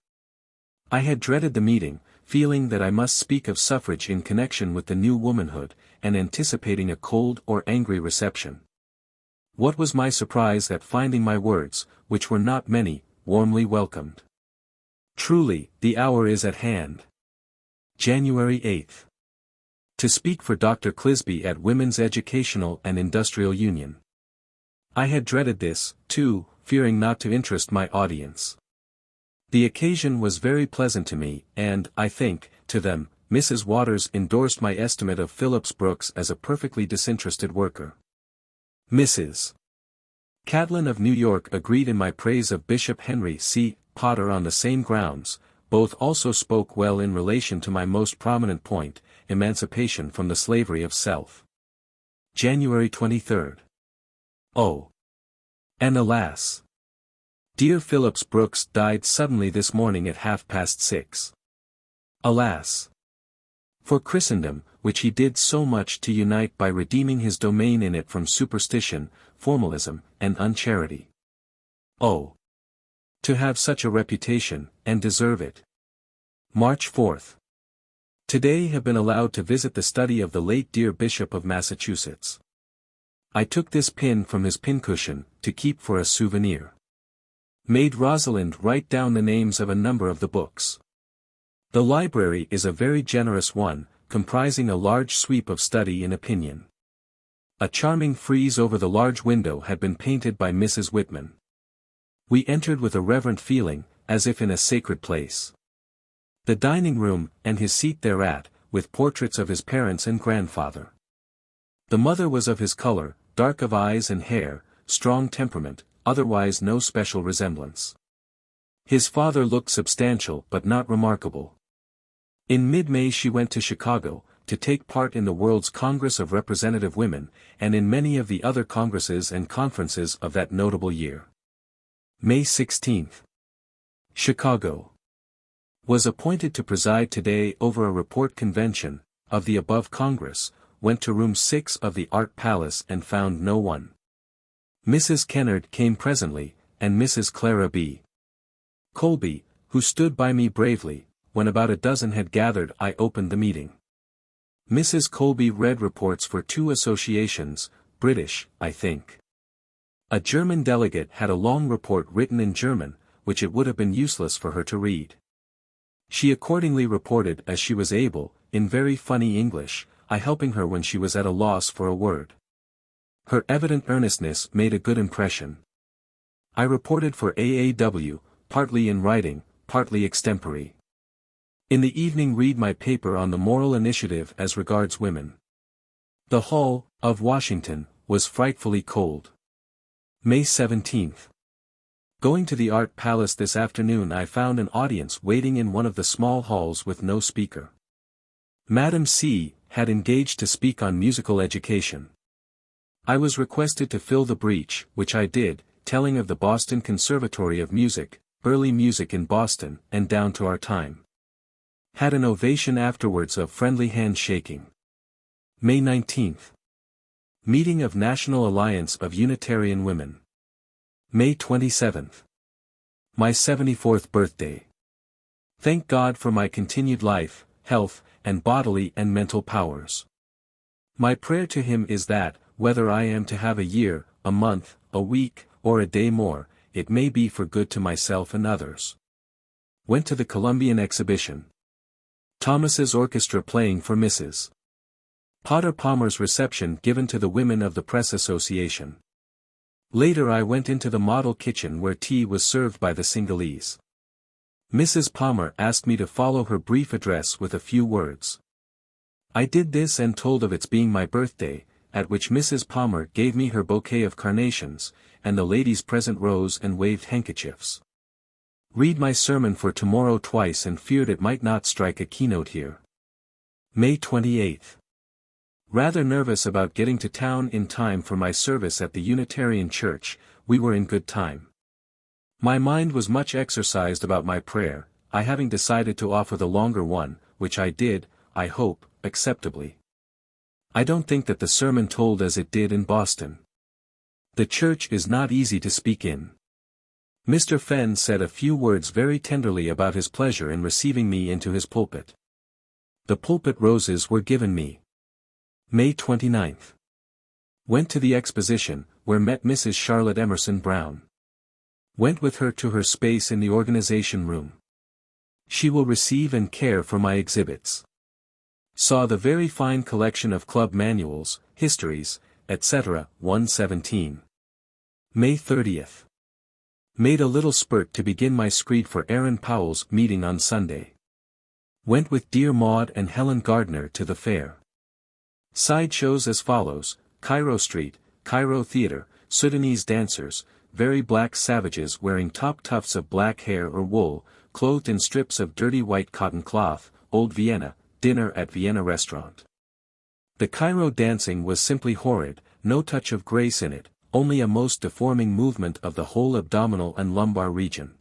I had dreaded the meeting, feeling that I must speak of suffrage in connection with the new womanhood, and anticipating a cold or angry reception. What was my surprise at finding my words, which were not many, warmly welcomed. Truly, the hour is at hand. January 8. To speak for Dr. Clisby at Women's Educational and Industrial Union. I had dreaded this, too, fearing not to interest my audience. The occasion was very pleasant to me, and, I think, to them. Mrs. Waters endorsed my estimate of Phillips Brooks as a perfectly disinterested worker. Mrs. Catlin of New York agreed in my praise of Bishop Henry C. Potter on the same grounds. Both also spoke well in relation to my most prominent point, emancipation from the slavery of self. January 23. Oh! And alas! Dear Phillips Brooks died suddenly this morning at 6:30. Alas! For Christendom, which he did so much to unite by redeeming his domain in it from superstition, formalism, and uncharity. Oh! To have such a reputation, and deserve it. March 4. Today have been allowed to visit the study of the late dear Bishop of Massachusetts. I took this pin from his pincushion, to keep for a souvenir. Made Rosalind write down the names of a number of the books. The library is a very generous one, comprising a large sweep of study and opinion. A charming frieze over the large window had been painted by Mrs. Whitman. We entered with a reverent feeling, as if in a sacred place. The dining room, and his seat thereat, with portraits of his parents and grandfather. The mother was of his color, dark of eyes and hair, strong temperament, otherwise no special resemblance. His father looked substantial but not remarkable. In mid-May she went to Chicago, to take part in the World's Congress of Representative Women, and in many of the other congresses and conferences of that notable year. May 16. Chicago. Was appointed to preside today over a report convention, of the above Congress, went to room 6 of the Art Palace and found no one. Mrs. Kennard came presently, and Mrs. Clara B. Colby, who stood by me bravely. When about a dozen had gathered I opened the meeting. Mrs. Colby read reports for 2 associations, British, I think. A German delegate had a long report written in German, which it would have been useless for her to read. She accordingly reported as she was able, in very funny English, I helping her when she was at a loss for a word. Her evident earnestness made a good impression. I reported for AAW, partly in writing, partly extempore. In the evening read my paper on the moral initiative as regards women. The hall, of Washington, was frightfully cold. May 17. Going to the Art Palace this afternoon I found an audience waiting in one of the small halls with no speaker. Madam C. had engaged to speak on musical education. I was requested to fill the breach, which I did, telling of the Boston Conservatory of Music, early music in Boston, and down to our time. Had an ovation afterwards of friendly hand-shaking. May 19. Meeting of National Alliance of Unitarian Women. May 27. My 74th birthday. Thank God for my continued life, health, and bodily and mental powers. My prayer to Him is that, whether I am to have a year, a month, a week, or a day more, it may be for good to myself and others. Went to the Columbian Exhibition. Thomas's orchestra playing for Mrs. Potter Palmer's reception given to the women of the Press Association. Later I went into the model kitchen where tea was served by the Singhalese. Mrs. Palmer asked me to follow her brief address with a few words. I did this and told of its being my birthday, at which Mrs. Palmer gave me her bouquet of carnations, and the ladies present rose and waved handkerchiefs. Read my sermon for tomorrow twice and feared it might not strike a keynote here. May 28. Rather nervous about getting to town in time for my service at the Unitarian Church. We were in good time. My mind was much exercised about my prayer, I having decided to offer the longer one, which I did, I hope, acceptably. I don't think that the sermon told as it did in Boston. The church is not easy to speak in. Mr. Fenn said a few words very tenderly about his pleasure in receiving me into his pulpit. The pulpit roses were given me. May 29. Went to the Exposition, where met Mrs. Charlotte Emerson Brown. Went with her to her space in the organization room. She will receive and care for my exhibits. Saw the very fine collection of club manuals, histories, etc. 117. May 30. Made a little spurt to begin my screed for Aaron Powell's meeting on Sunday. Went with dear Maud and Helen Gardner to the fair. Side shows as follows: Cairo Street, Cairo Theatre, Sudanese dancers, very black savages wearing top tufts of black hair or wool, clothed in strips of dirty white cotton cloth, Old Vienna, dinner at Vienna restaurant. The Cairo dancing was simply horrid, no touch of grace in it, only a most deforming movement of the whole abdominal and lumbar region.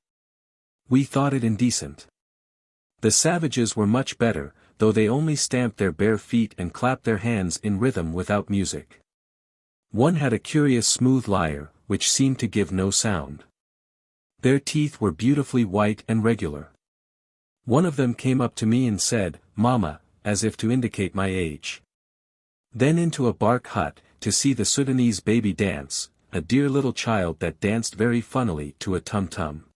We thought it indecent. The savages were much better, though they only stamped their bare feet and clapped their hands in rhythm without music. One had a curious smooth lyre, which seemed to give no sound. Their teeth were beautifully white and regular. One of them came up to me and said, "Mama," as if to indicate my age. Then into a bark hut, to see the Sudanese baby dance, a dear little child that danced very funnily to a tum-tum.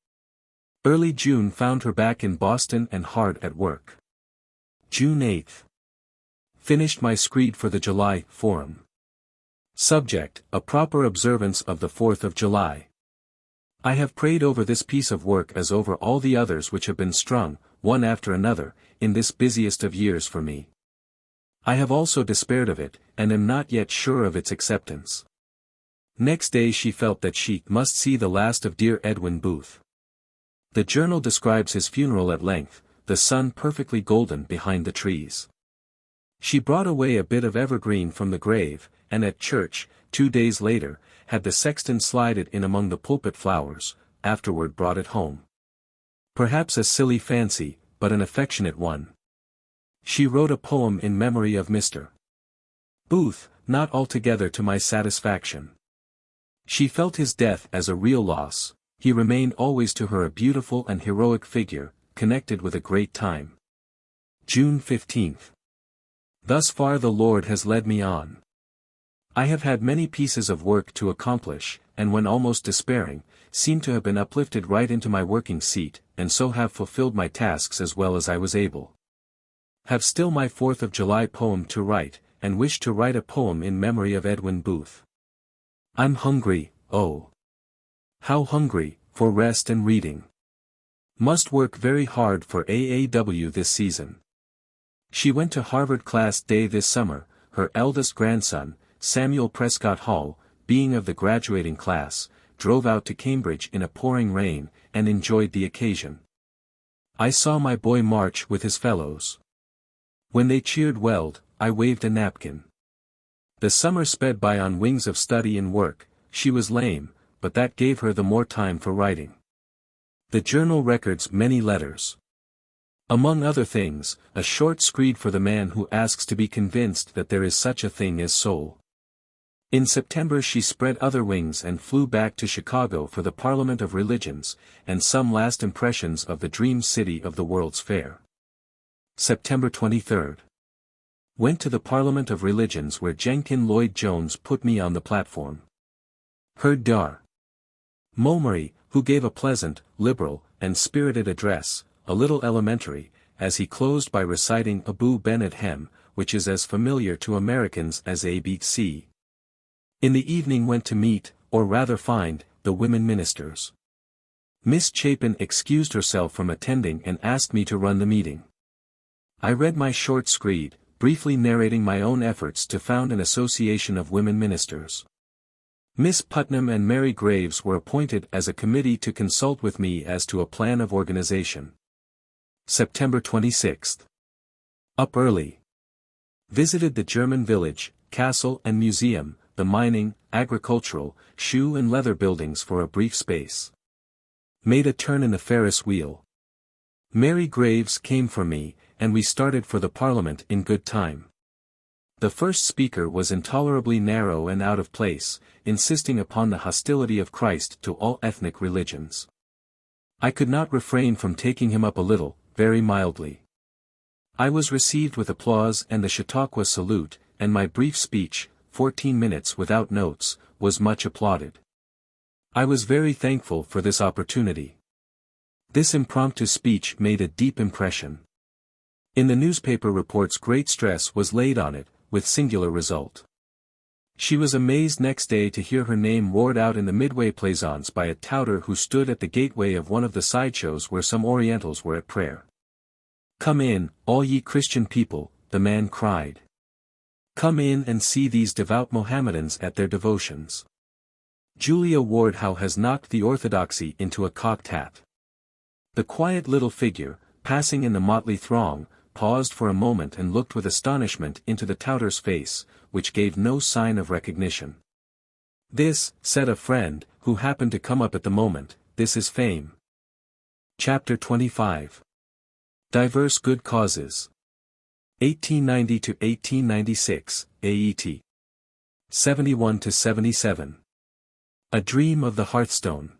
Early June found her back in Boston and hard at work. June 8. Finished my screed for the July Forum. Subject: a proper observance of the 4th of July. I have prayed over this piece of work as over all the others which have been strung, one after another, in this busiest of years for me. I have also despaired of it, and am not yet sure of its acceptance. Next day she felt that she must see the last of dear Edwin Booth. The journal describes his funeral at length, the sun perfectly golden behind the trees. She brought away a bit of evergreen from the grave, and at church, 2 days later, had the sexton slide it in among the pulpit flowers, afterward brought it home. Perhaps a silly fancy, but an affectionate one. She wrote a poem in memory of Mr. Booth, not altogether to my satisfaction. She felt his death as a real loss. He remained always to her a beautiful and heroic figure, connected with a great time. June 15. Thus far the Lord has led me on. I have had many pieces of work to accomplish, and when almost despairing, seem to have been uplifted right into my working seat, and so have fulfilled my tasks as well as I was able. Have still my 4th of July poem to write, and wish to write a poem in memory of Edwin Booth. I'm hungry, oh! How hungry, for rest and reading. Must work very hard for AAW this season. She went to Harvard Class Day this summer, her eldest grandson, Samuel Prescott Hall, being of the graduating class, drove out to Cambridge in a pouring rain, and enjoyed the occasion. I saw my boy march with his fellows. When they cheered Weld, I waved a napkin. The summer sped by on wings of study and work. She was lame, but that gave her the more time for writing. The journal records many letters. Among other things, a short screed for the man who asks to be convinced that there is such a thing as soul. In September she spread other wings and flew back to Chicago for the Parliament of Religions, and some last impressions of the dream city of the World's Fair. September 23. Went to the Parliament of Religions where Jenkin Lloyd-Jones put me on the platform. Heard Dar. Mulberry, who gave a pleasant, liberal, and spirited address, a little elementary, as he closed by reciting Abu Bened Hem, which is as familiar to Americans as ABC. In the evening went to meet, or rather find, the women ministers. Miss Chapin excused herself from attending and asked me to run the meeting. I read my short screed, briefly narrating my own efforts to found an association of women ministers. Miss Putnam and Mary Graves were appointed as a committee to consult with me as to a plan of organization. September 26. Up early. Visited the German village, castle and museum, the mining, agricultural, shoe and leather buildings for a brief space. Made a turn in the Ferris wheel. Mary Graves came for me, and we started for the Parliament in good time. The first speaker was intolerably narrow and out of place, insisting upon the hostility of Christ to all ethnic religions. I could not refrain from taking him up a little, very mildly. I was received with applause and the Chautauqua salute, and my brief speech, 14 minutes without notes, was much applauded. I was very thankful for this opportunity. This impromptu speech made a deep impression. In the newspaper reports great stress was laid on it, with singular result. She was amazed next day to hear her name roared out in the Midway Plaisance by a touter who stood at the gateway of one of the sideshows where some Orientals were at prayer. "Come in, all ye Christian people," the man cried. "Come in and see these devout Mohammedans at their devotions. Julia Ward Howe has knocked the orthodoxy into a cocked hat." The quiet little figure, passing in the motley throng, paused for a moment and looked with astonishment into the touter's face, which gave no sign of recognition. "This," said a friend, who happened to come up at the moment, "this is fame." Chapter 25. Diverse Good Causes. 1890 to 1896, AET. 71 to 77. A Dream of the Hearthstone.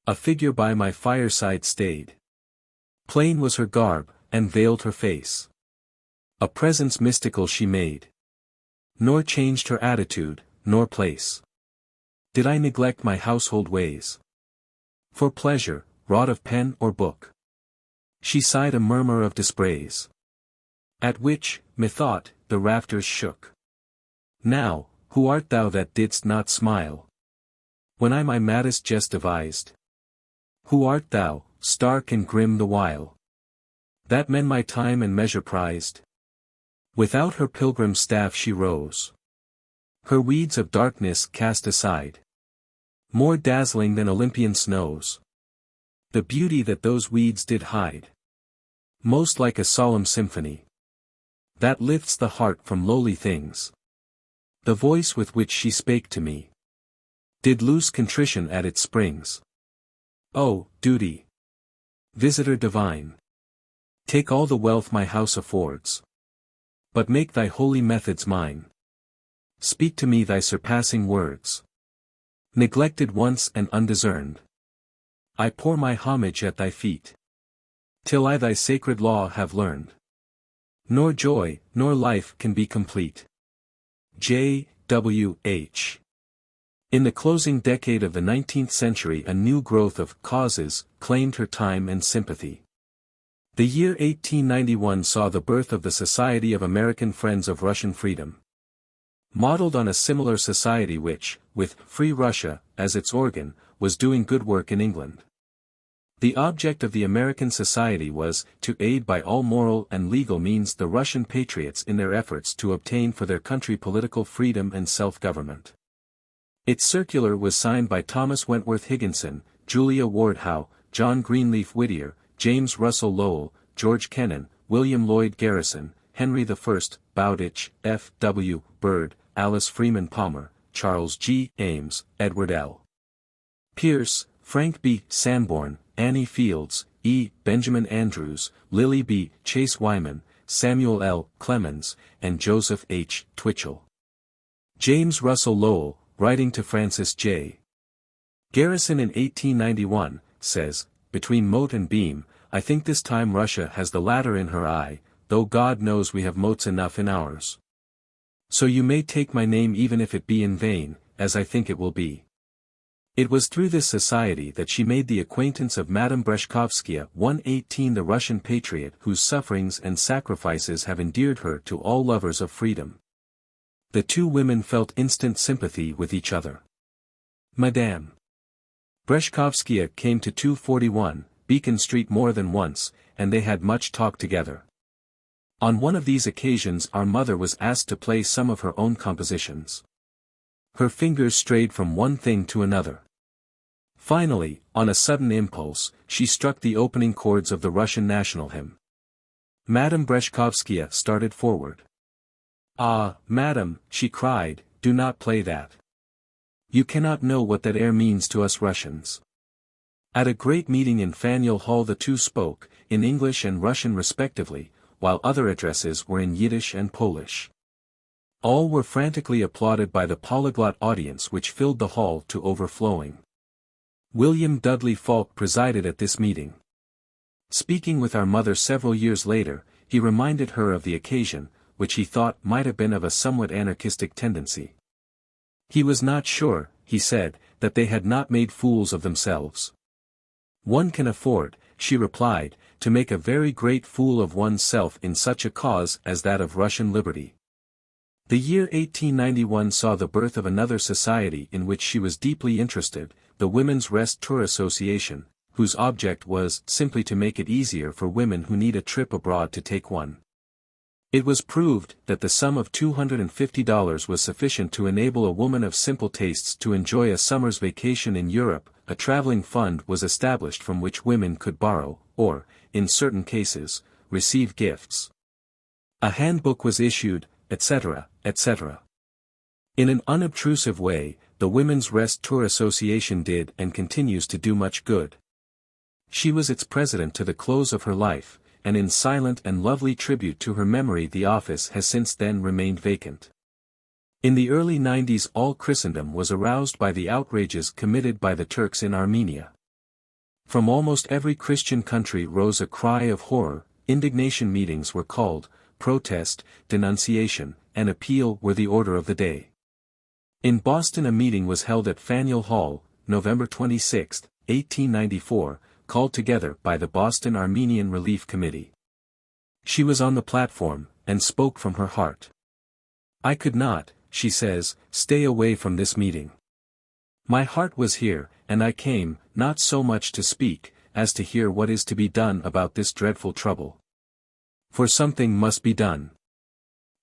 A figure by my fireside stayed. Plain was her garb, and veiled her face. A presence mystical she made. Nor changed her attitude, nor place. Did I neglect my household ways? For pleasure, wrought of pen or book? She sighed a murmur of dispraise. At which, methought, the rafters shook. Now, who art thou that didst not smile? when I my maddest jest devised? Who art thou, stark and grim the while, that men my time and measure prized? Without her pilgrim staff she rose, her weeds of darkness cast aside, more dazzling than Olympian snows, the beauty that those weeds did hide, most like a solemn symphony, that lifts the heart from lowly things. The voice with which she spake to me, did loose contrition at its springs. O, duty, visitor divine, take all the wealth my house affords, but make thy holy methods mine. Speak to me thy surpassing words. Neglected once and undiscerned, I pour my homage at thy feet, till I thy sacred law have learned. Nor joy, nor life can be complete. J. W. H. In the closing decade of the 19th century, a new growth of causes claimed her time and sympathy. The year 1891 saw the birth of the Society of American Friends of Russian Freedom. Modeled on a similar society which, with Free Russia as its organ, was doing good work in England. The object of the American Society was to aid by all moral and legal means the Russian patriots in their efforts to obtain for their country political freedom and self-government. Its circular was signed by Thomas Wentworth Higginson, Julia Ward Howe, John Greenleaf Whittier, James Russell Lowell, George Kennan, William Lloyd Garrison, Henry I, Bowditch, F. W. Bird, Alice Freeman Palmer, Charles G. Ames, Edward L. Pierce, Frank B. Sanborn, Annie Fields, E. Benjamin Andrews, Lily B. Chase Wyman, Samuel L. Clemens, and Joseph H. Twitchell. James Russell Lowell, writing to Francis J. Garrison in 1891, says, "Between mote and beam, I think this time Russia has the latter in her eye, though God knows we have motes enough in ours. So you may take my name even if it be in vain, as I think it will be." It was through this society that she made the acquaintance of Madame Breshkovskaya, 118, the Russian patriot whose sufferings and sacrifices have endeared her to all lovers of freedom. The two women felt instant sympathy with each other. Madame Breshkovskaya came to 241, Beacon Street more than once, and they had much talk together. On one of these occasions our mother was asked to play some of her own compositions. Her fingers strayed from one thing to another. Finally, on a sudden impulse, she struck the opening chords of the Russian national hymn. Madame Breshkovskaya started forward. "Ah, madam," she cried, "do not play that. You cannot know what that air means to us Russians." At a great meeting in Faneuil Hall the two spoke, in English and Russian respectively, while other addresses were in Yiddish and Polish. All were frantically applauded by the polyglot audience which filled the hall to overflowing. William Dudley Falk presided at this meeting. Speaking with our mother several years later, he reminded her of the occasion, which he thought might have been of a somewhat anarchistic tendency. He was not sure, he said, that they had not made fools of themselves. "One can afford," she replied, "to make a very great fool of one's self in such a cause as that of Russian liberty." The year 1891 saw the birth of another society in which she was deeply interested, the Women's Rest Tour Association, whose object was simply to make it easier for women who need a trip abroad to take one. It was proved that the sum of $250 was sufficient to enable a woman of simple tastes to enjoy a summer's vacation in Europe. A traveling fund was established from which women could borrow, or, in certain cases, receive gifts. A handbook was issued, etc., etc. In an unobtrusive way, the Women's Rest Tour Association did and continues to do much good. She was its president to the close of her life, and in silent and lovely tribute to her memory the office has since then remained vacant. In the early 90s all Christendom was aroused by the outrages committed by the Turks in Armenia. From almost every Christian country rose a cry of horror, indignation meetings were called, protest, denunciation, and appeal were the order of the day. In Boston a meeting was held at Faneuil Hall, November 26, 1894, called together by the Boston Armenian Relief Committee. She was on the platform, and spoke from her heart. "I could not," she says, "stay away from this meeting. My heart was here, and I came, not so much to speak, as to hear what is to be done about this dreadful trouble. For something must be done.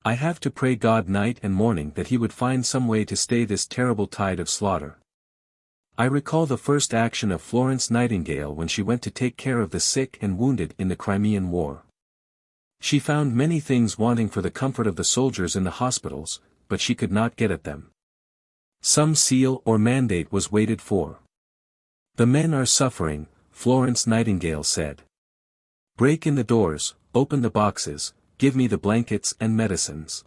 I have to pray God night and morning that he would find some way to stay this terrible tide of slaughter. I recall the first action of Florence Nightingale when she went to take care of the sick and wounded in the Crimean War. She found many things wanting for the comfort of the soldiers in the hospitals, but she could not get at them. Some seal or mandate was waited for. The men are suffering, Florence Nightingale said. Break in the doors, open the boxes, give me the blankets and medicines.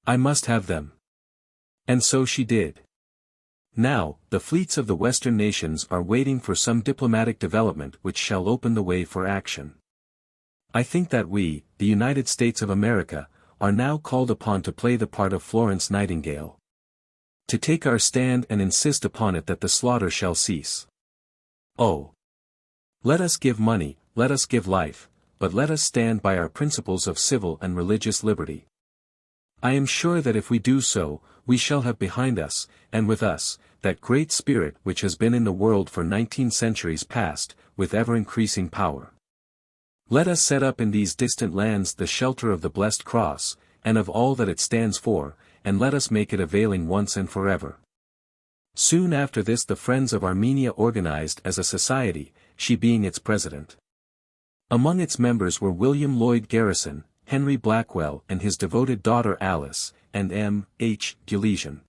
I must have them. And so she did. Now, the fleets of the Western nations are waiting for some diplomatic development which shall open the way for action. I think that we, the United States of America, are now called upon to play the part of Florence Nightingale. To take our stand and insist upon it that the slaughter shall cease. Oh! Let us give money, let us give life, but let us stand by our principles of civil and religious liberty. I am sure that if we do so, we shall have behind us, and with us, that great spirit which has been in the world for 19 centuries past, with ever-increasing power. Let us set up in these distant lands the shelter of the blessed cross, and of all that it stands for, and let us make it availing once and forever. Soon after this the Friends of Armenia organized as a society, she being its president. Among its members were William Lloyd Garrison, Henry Blackwell and his devoted daughter Alice, and M. H. Gulesian.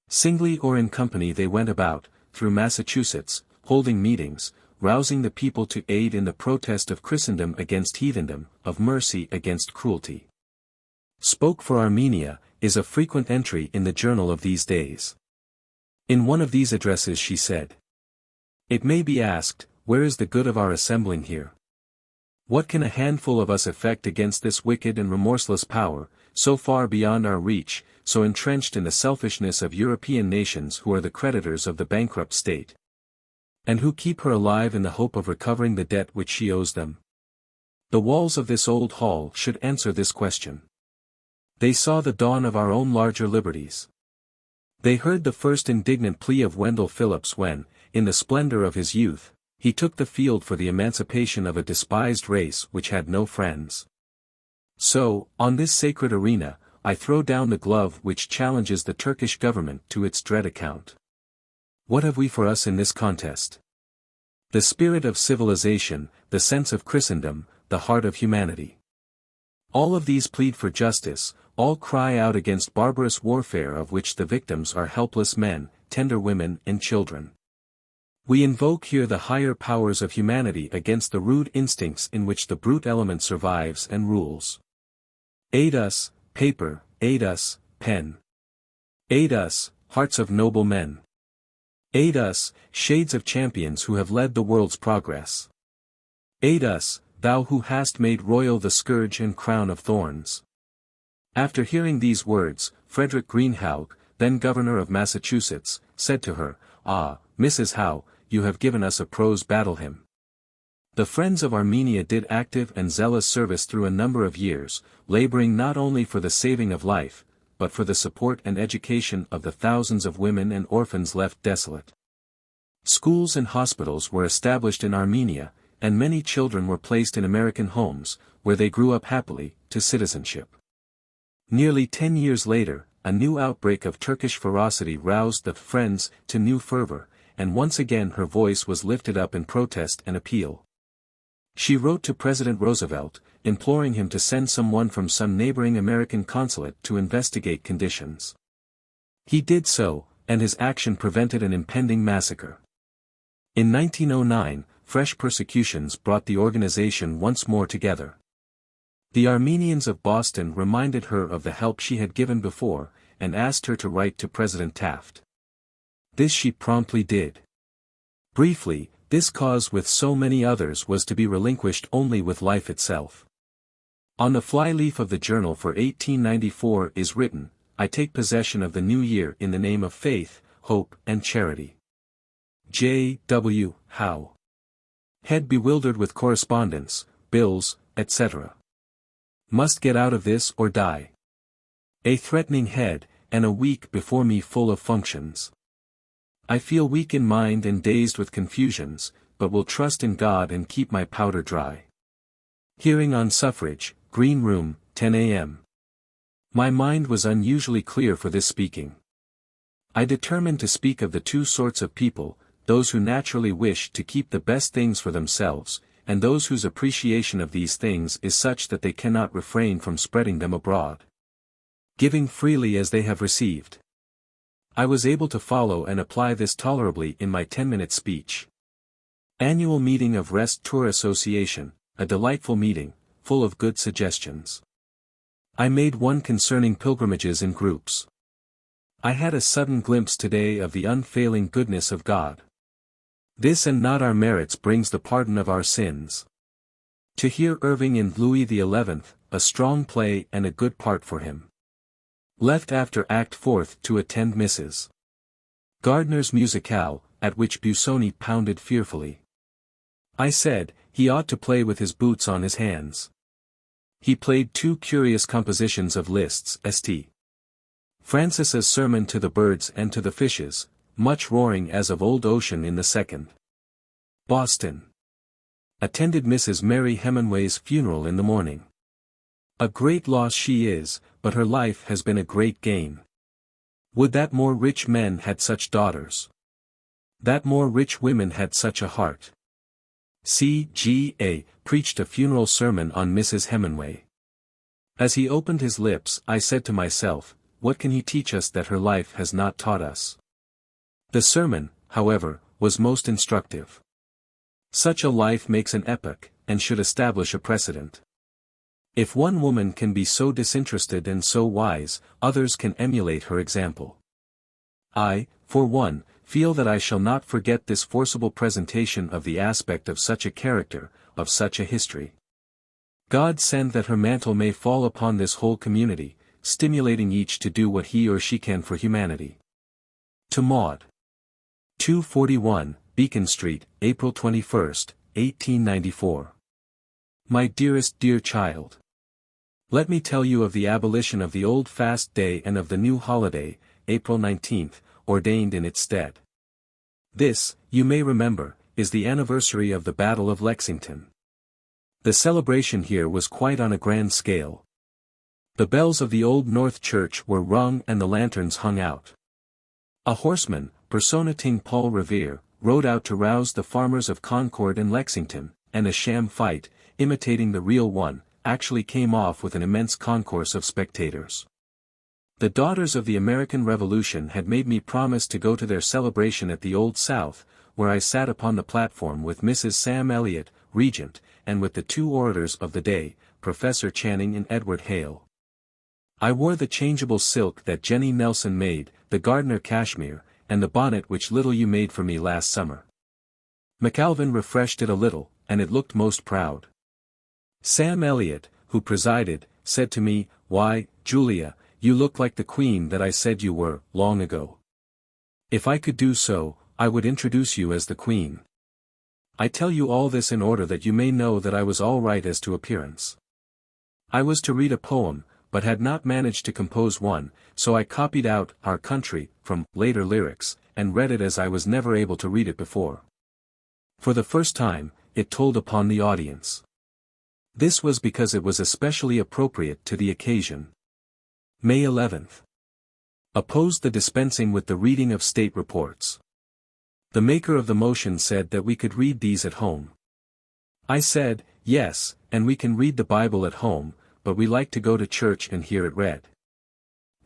Singly or in company they went about, through Massachusetts, holding meetings, rousing the people to aid in the protest of Christendom against heathendom, of mercy against cruelty. Spoke for Armenia, is a frequent entry in the journal of these days. In one of these addresses she said, "It may be asked, where is the good of our assembling here? What can a handful of us effect against this wicked and remorseless power, so far beyond our reach, so entrenched in the selfishness of European nations who are the creditors of the bankrupt state? And who keep her alive in the hope of recovering the debt which she owes them? The walls of this old hall should answer this question. They saw the dawn of our own larger liberties. They heard the first indignant plea of Wendell Phillips when, in the splendor of his youth, he took the field for the emancipation of a despised race which had no friends. So, on this sacred arena, I throw down the glove which challenges the Turkish government to its dread account. What have we for us in this contest? The spirit of civilization, the sense of Christendom, the heart of humanity. All of these plead for justice, all cry out against barbarous warfare of which the victims are helpless men, tender women and children. We invoke here the higher powers of humanity against the rude instincts in which the brute element survives and rules. Aid us, paper, aid us, pen. Aid us, hearts of noble men. Aid us, shades of champions who have led the world's progress. Aid us, thou who hast made royal the scourge and crown of thorns. After hearing these words, Frederick Greenhow, then governor of Massachusetts, said to her, "Ah, Mrs. Howe, you have given us a prose battle hymn." The Friends of Armenia did active and zealous service through a number of years, laboring not only for the saving of life, but for the support and education of the thousands of women and orphans left desolate. Schools and hospitals were established in Armenia, and many children were placed in American homes, where they grew up happily, to citizenship. Nearly 10 years later, a new outbreak of Turkish ferocity roused the Friends to new fervor, and once again her voice was lifted up in protest and appeal. She wrote to President Roosevelt, imploring him to send someone from some neighboring American consulate to investigate conditions. He did so, and his action prevented an impending massacre. In 1909, fresh persecutions brought the organization once more together. The Armenians of Boston reminded her of the help she had given before, and asked her to write to President Taft. This she promptly did. Briefly, this cause with so many others was to be relinquished only with life itself. On the flyleaf of the journal for 1894 is written, "I take possession of the new year in the name of faith, hope and charity. J. W. Howe. Head bewildered with correspondence, bills, etc. Must get out of this or die. A threatening head, and a week before me full of functions. I feel weak in mind and dazed with confusions, but will trust in God and keep my powder dry. Hearing on suffrage, Green Room, 10 a.m. My mind was unusually clear for this speaking. I determined to speak of the two sorts of people, those who naturally wish to keep the best things for themselves, and those whose appreciation of these things is such that they cannot refrain from spreading them abroad, giving freely as they have received. I was able to follow and apply this tolerably in my 10-minute speech. Annual meeting of Rest Tour Association, a delightful meeting, full of good suggestions. I made one concerning pilgrimages in groups. I had a sudden glimpse today of the unfailing goodness of God. This and not our merits brings the pardon of our sins. To hear Irving in Louis XI, a strong play and a good part for him. Left after Act Fourth to attend Mrs. Gardner's musicale, at which Busoni pounded fearfully. I said, he ought to play with his boots on his hands. He played two curious compositions of Liszt's St. Francis's Sermon to the Birds and to the Fishes, much roaring as of old ocean in the second. Boston. Attended Mrs. Mary Hemingway's funeral in the morning. A great loss she is, but her life has been a great gain. Would that more rich men had such daughters. That more rich women had such a heart. C.G.A. preached a funeral sermon on Mrs. Hemingway. As he opened his lips, I said to myself, what can he teach us that her life has not taught us? The sermon, however, was most instructive. Such a life makes an epoch, and should establish a precedent. If one woman can be so disinterested and so wise, others can emulate her example. I, for one, feel that I shall not forget this forcible presentation of the aspect of such a character, of such a history. God send that her mantle may fall upon this whole community, stimulating each to do what he or she can for humanity. To Maud. 241, Beacon Street, April 21, 1894. My dearest dear child. Let me tell you of the abolition of the old fast day and of the new holiday, April 19th, ordained in its stead. This, you may remember, is the anniversary of the Battle of Lexington. The celebration here was quite on a grand scale. The bells of the Old North Church were rung and the lanterns hung out. A horseman, personating Paul Revere, rode out to rouse the farmers of Concord and Lexington, and a sham fight, imitating the real one, actually came off with an immense concourse of spectators. The Daughters of the American Revolution had made me promise to go to their celebration at the Old South, where I sat upon the platform with Mrs. Sam Elliott, Regent, and with the two orators of the day, Professor Channing and Edward Hale. I wore the changeable silk that Jenny Nelson made, the Gardner cashmere, and the bonnet which little you made for me last summer. McAlvin refreshed it a little, and it looked most proud. Sam Elliott, who presided, said to me, "Why, Julia, you look like the queen that I said you were, long ago. If I could do so, I would introduce you as the queen." I tell you all this in order that you may know that I was all right as to appearance. I was to read a poem, but had not managed to compose one, so I copied out Our Country, from later lyrics, and read it as I was never able to read it before. For the first time, it told upon the audience. This was because it was especially appropriate to the occasion. May 11th. Opposed the dispensing with the reading of state reports. The maker of the motion said that we could read these at home. I said, yes, and we can read the Bible at home, but we like to go to church and hear it read.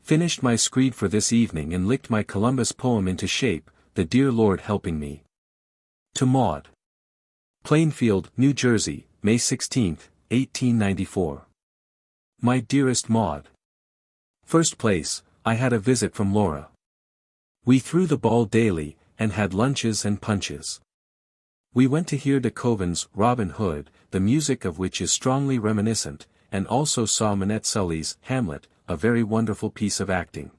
Finished my screed for this evening and licked my Columbus poem into shape, the dear Lord helping me. To Maud. Plainfield, New Jersey, May 16, 1894. My dearest Maud. First place, I had a visit from Laura. We threw the ball daily, and had lunches and punches. We went to hear de Koven's Robin Hood, the music of which is strongly reminiscent, and also saw Manette Sully's Hamlet, a very wonderful piece of acting.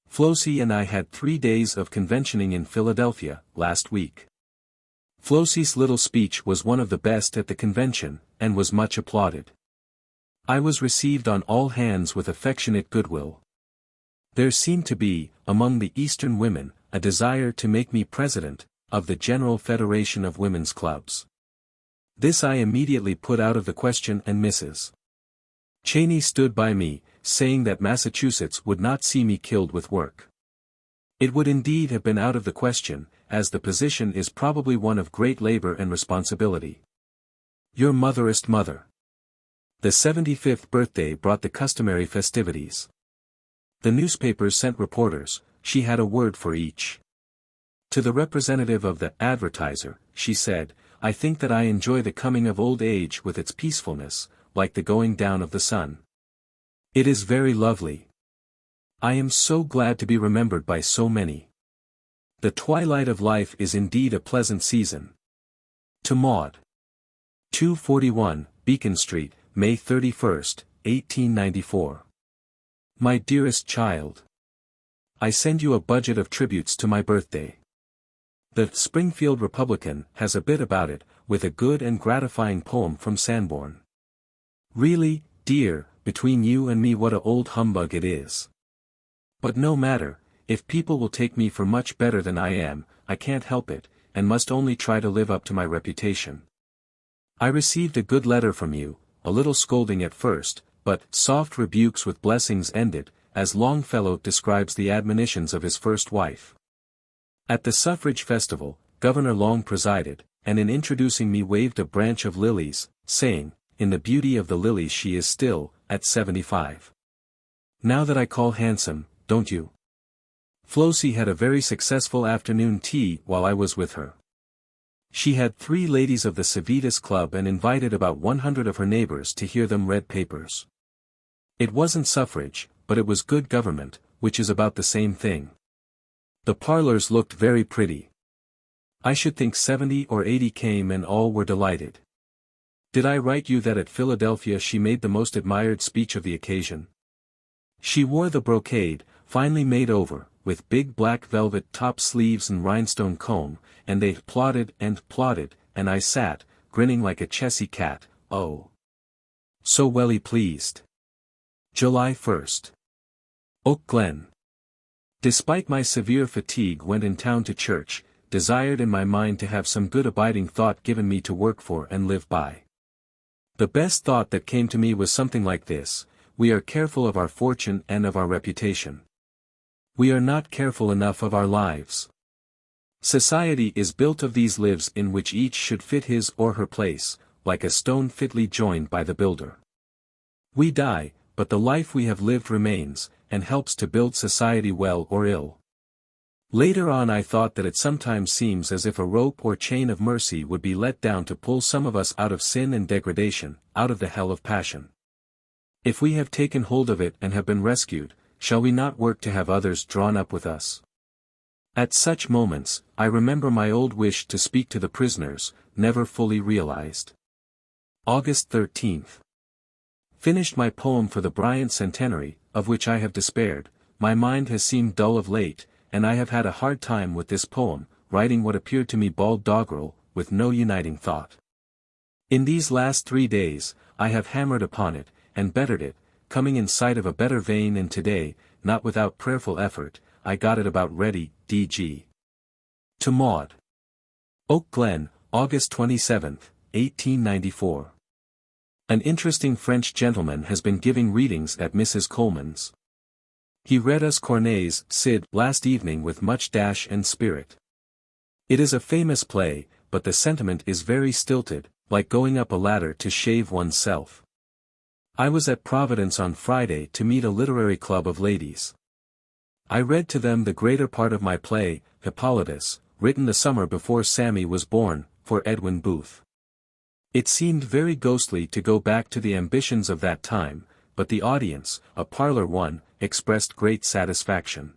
Flossie and I had 3 days of conventioning in Philadelphia, last week. Flossie's little speech was one of the best at the convention, and was much applauded. I was received on all hands with affectionate goodwill. There seemed to be, among the Eastern women, a desire to make me president of the General Federation of Women's Clubs. This I immediately put out of the question, and Mrs. Cheney stood by me, saying that Massachusetts would not see me killed with work. It would indeed have been out of the question, as the position is probably one of great labor and responsibility. Your motherest mother. The 75th birthday brought the customary festivities. The newspapers sent reporters, she had a word for each. To the representative of the Advertiser, she said, I think that I enjoy the coming of old age with its peacefulness, like the going down of the sun. It is very lovely. I am so glad to be remembered by so many. The twilight of life is indeed a pleasant season. To Maud. 241, Beacon Street, May 31, 1894. My dearest child. I send you a budget of tributes to my birthday. The Springfield Republican has a bit about it, with a good and gratifying poem from Sanborn. Really, dear, between you and me what a old humbug it is. But no matter, if people will take me for much better than I am, I can't help it, and must only try to live up to my reputation. I received a good letter from you, a little scolding at first, but soft rebukes with blessings ended, as Longfellow describes the admonitions of his first wife. At the suffrage festival, Governor Long presided, and in introducing me waved a branch of lilies, saying, in the beauty of the lilies she is still, at 75. Now that I call handsome, don't you? Flossie had a very successful afternoon tea while I was with her. She had 3 ladies of the Civitas Club and invited about 100 of her neighbors to hear them read papers. It wasn't suffrage, but it was good government, which is about the same thing. The parlors looked very pretty. I should think 70 or 80 came and all were delighted. Did I write you that at Philadelphia she made the most admired speech of the occasion? She wore the brocade, finely made over, with big black velvet top sleeves and rhinestone comb, and they plodded, and I sat, grinning like a Chessy cat, oh, so welly pleased. July 1st. Oak Glen. Despite my severe fatigue went in town to church, desired in my mind to have some good abiding thought given me to work for and live by. The best thought that came to me was something like this: we are careful of our fortune and of our reputation. We are not careful enough of our lives. Society is built of these lives in which each should fit his or her place, like a stone fitly joined by the builder. We die, but the life we have lived remains, and helps to build society well or ill. Later on I thought that it sometimes seems as if a rope or chain of mercy would be let down to pull some of us out of sin and degradation, out of the hell of passion. If we have taken hold of it and have been rescued, shall we not work to have others drawn up with us? At such moments, I remember my old wish to speak to the prisoners, never fully realized. August 13th. Finished my poem for the Bryant Centenary, of which I have despaired. My mind has seemed dull of late, and I have had a hard time with this poem, writing what appeared to me bald doggerel, with no uniting thought. In these last 3 days, I have hammered upon it, and bettered it, coming in sight of a better vein, and today, not without prayerful effort, I got it about ready, D.G. To Maud. Oak Glen, August 27, 1894. An interesting French gentleman has been giving readings at Mrs. Coleman's. He read us Corneille's Cid last evening with much dash and spirit. It is a famous play, but the sentiment is very stilted, like going up a ladder to shave oneself. I was at Providence on Friday to meet a literary club of ladies. I read to them the greater part of my play, Hippolytus, written the summer before Sammy was born, for Edwin Booth. It seemed very ghostly to go back to the ambitions of that time, but the audience, a parlor one, expressed great satisfaction.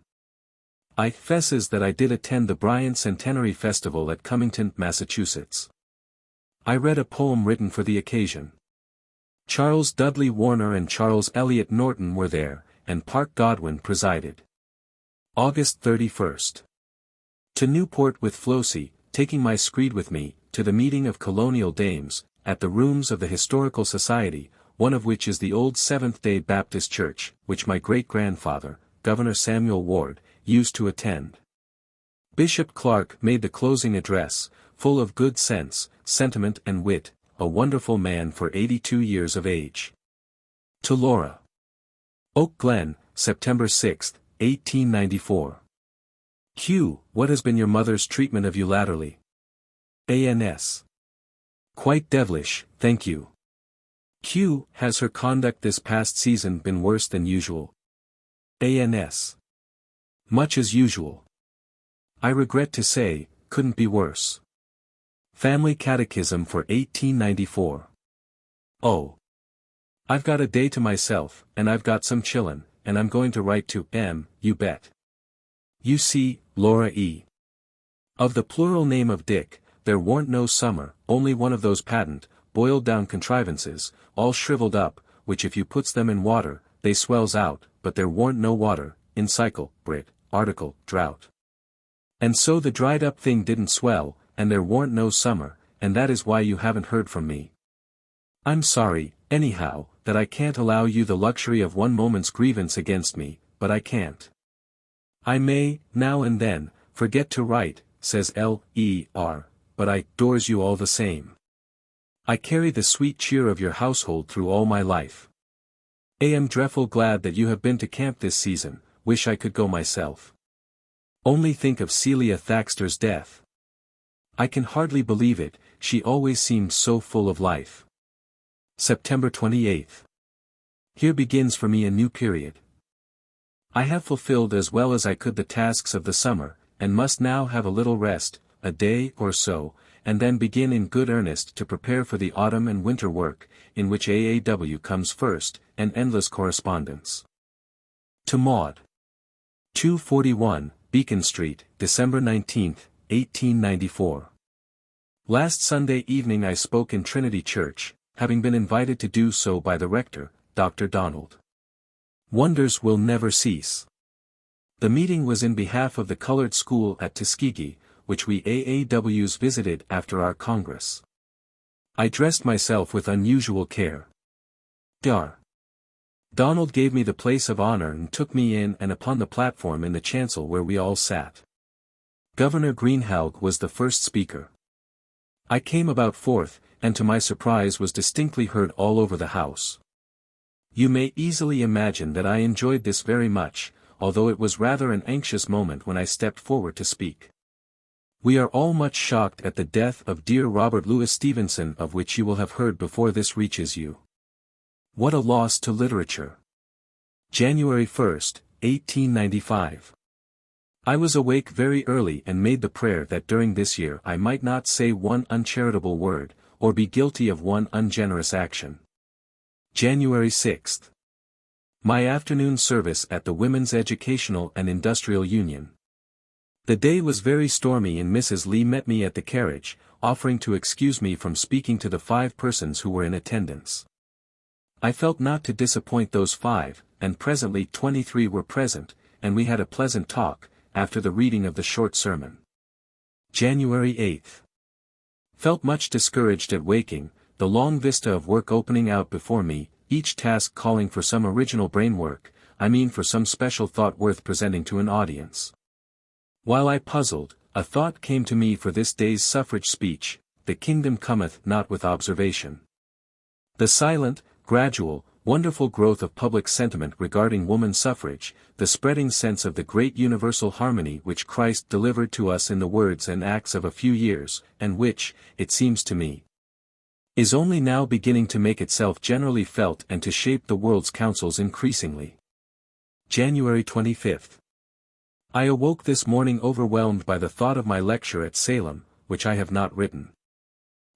I confesses that I did attend the Bryant Centenary Festival at Cummington, Massachusetts. I read a poem written for the occasion. Charles Dudley Warner and Charles Eliot Norton were there, and Park Godwin presided. August 31st. To Newport with Flossie, taking my screed with me, to the meeting of colonial dames, at the rooms of the Historical Society, one of which is the old Seventh-day Baptist Church, which my great-grandfather, Governor Samuel Ward, used to attend. Bishop Clark made the closing address, full of good sense, sentiment and wit, a wonderful man for 82 years of age. To Laura. Oak Glen, September 6, 1894. Q. What has been your mother's treatment of you latterly? A.N.S. Quite devilish, thank you. Q. Has her conduct this past season been worse than usual? A.N.S. Much as usual. I regret to say, couldn't be worse. Family Catechism for 1894. Oh. I've got a day to myself, and I've got some chillin', and I'm going to write to M, you bet. You see, Laura E. Of the plural name of Dick, there warn't no summer, only one of those patent, boiled-down contrivances, all shriveled up, which if you puts them in water, they swells out, but there warn't no water, in cycle, Brit, article, drought. And so the dried-up thing didn't swell, and there warn't no summer, and that is why you haven't heard from me. I'm sorry, anyhow, that I can't allow you the luxury of one moment's grievance against me, but I can't. I may, now and then, forget to write, says L.E.R., but I adores you all the same. I carry the sweet cheer of your household through all my life. Am drefful glad that you have been to camp this season, wish I could go myself. Only think of Celia Thaxter's death. I can hardly believe it, she always seemed so full of life. September 28. Here begins for me a new period. I have fulfilled as well as I could the tasks of the summer, and must now have a little rest, a day or so, and then begin in good earnest to prepare for the autumn and winter work, in which AAW comes first, and endless correspondence. To Maud. 241, Beacon Street, December 19, 1894. Last Sunday evening I spoke in Trinity Church, having been invited to do so by the rector, Dr. Donald. Wonders will never cease. The meeting was in behalf of the colored school at Tuskegee, which we AAWs visited after our Congress. I dressed myself with unusual care. Dr. Donald gave me the place of honor and took me in and upon the platform in the chancel where we all sat. Governor Greenhalgh was the first speaker. I came about fourth, and to my surprise was distinctly heard all over the house. You may easily imagine that I enjoyed this very much, although it was rather an anxious moment when I stepped forward to speak. We are all much shocked at the death of dear Robert Louis Stevenson, of which you will have heard before this reaches you. What a loss to literature. January 1, 1895. I was awake very early and made the prayer that during this year I might not say one uncharitable word, or be guilty of one ungenerous action. January 6. My afternoon service at the Women's Educational and Industrial Union. The day was very stormy and Mrs. Lee met me at the carriage, offering to excuse me from speaking to the 5 persons who were in attendance. I felt not to disappoint those 5, and presently 23 were present, and we had a pleasant talk, after the reading of the short sermon. January 8. Felt much discouraged at waking, the long vista of work opening out before me, each task calling for some original brain work, I mean for some special thought worth presenting to an audience. While I puzzled, a thought came to me for this day's suffrage speech: the kingdom cometh not with observation. The silent, gradual, wonderful growth of public sentiment regarding woman suffrage, the spreading sense of the great universal harmony which Christ delivered to us in the words and acts of a few years, and which, it seems to me, is only now beginning to make itself generally felt and to shape the world's councils increasingly. January 25. I awoke this morning overwhelmed by the thought of my lecture at Salem, which I have not written.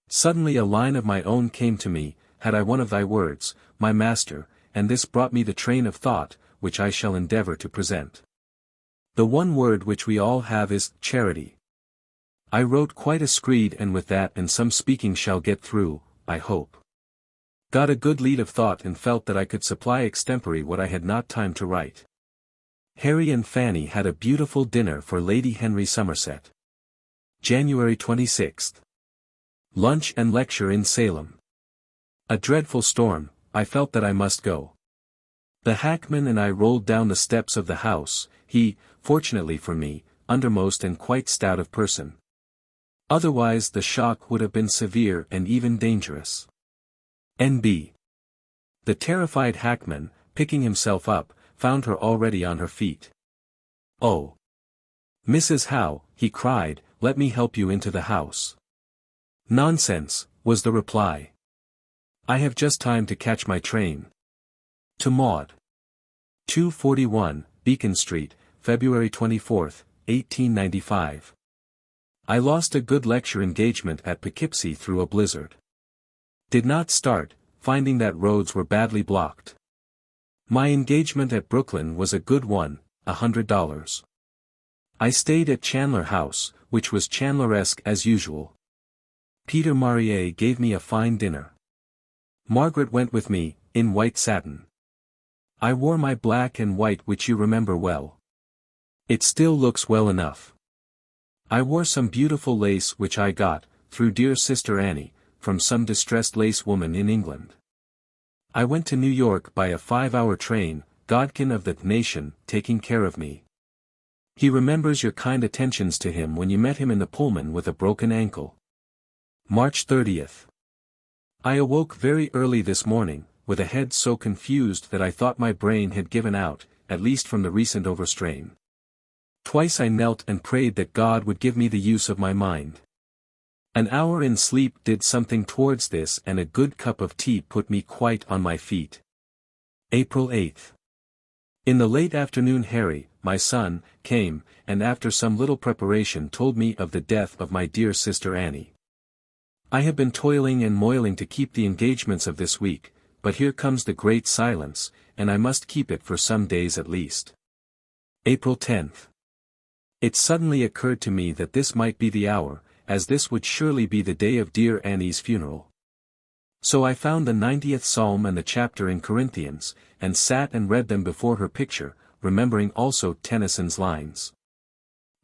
Suddenly a line of my own came to me: had I one of thy words, my master, and this brought me the train of thought, which I shall endeavor to present. The one word which we all have is charity. I wrote quite a screed, and with that and some speaking shall get through, I hope. Got a good lead of thought and felt that I could supply extempore what I had not time to write. Harry and Fanny had a beautiful dinner for Lady Henry Somerset. January 26. Lunch and lecture in Salem. A dreadful storm, I felt that I must go. The hackman and I rolled down the steps of the house, he, fortunately for me, undermost and quite stout of person. Otherwise the shock would have been severe and even dangerous. N.B. The terrified hackman, picking himself up, found her already on her feet. "Oh, Mrs. Howe," he cried, "let me help you into the house." "Nonsense," was the reply. "I have just time to catch my train." To Maud. 241, Beacon Street, February 24, 1895. I lost a good lecture engagement at Poughkeepsie through a blizzard. Did not start, finding that roads were badly blocked. My engagement at Brooklyn was a good one, $100. I stayed at Chandler House, which was Chandleresque as usual. Peter Maurier gave me a fine dinner. Margaret went with me, in white satin. I wore my black and white which you remember well. It still looks well enough. I wore some beautiful lace which I got, through dear sister Annie, from some distressed lace woman in England. I went to New York by a 5-hour train, Godkin of the nation taking care of me. He remembers your kind attentions to him when you met him in the Pullman with a broken ankle. March 30th. I awoke very early this morning, with a head so confused that I thought my brain had given out, at least from the recent overstrain. Twice I knelt and prayed that God would give me the use of my mind. An hour in sleep did something towards this, and a good cup of tea put me quite on my feet. April 8th. In the late afternoon Harry, my son, came, and after some little preparation told me of the death of my dear sister Annie. I have been toiling and moiling to keep the engagements of this week, but here comes the great silence, and I must keep it for some days at least. April 10th. It suddenly occurred to me that this might be the hour, as this would surely be the day of dear Annie's funeral. So I found the 90th Psalm and the chapter in Corinthians, and sat and read them before her picture, remembering also Tennyson's lines.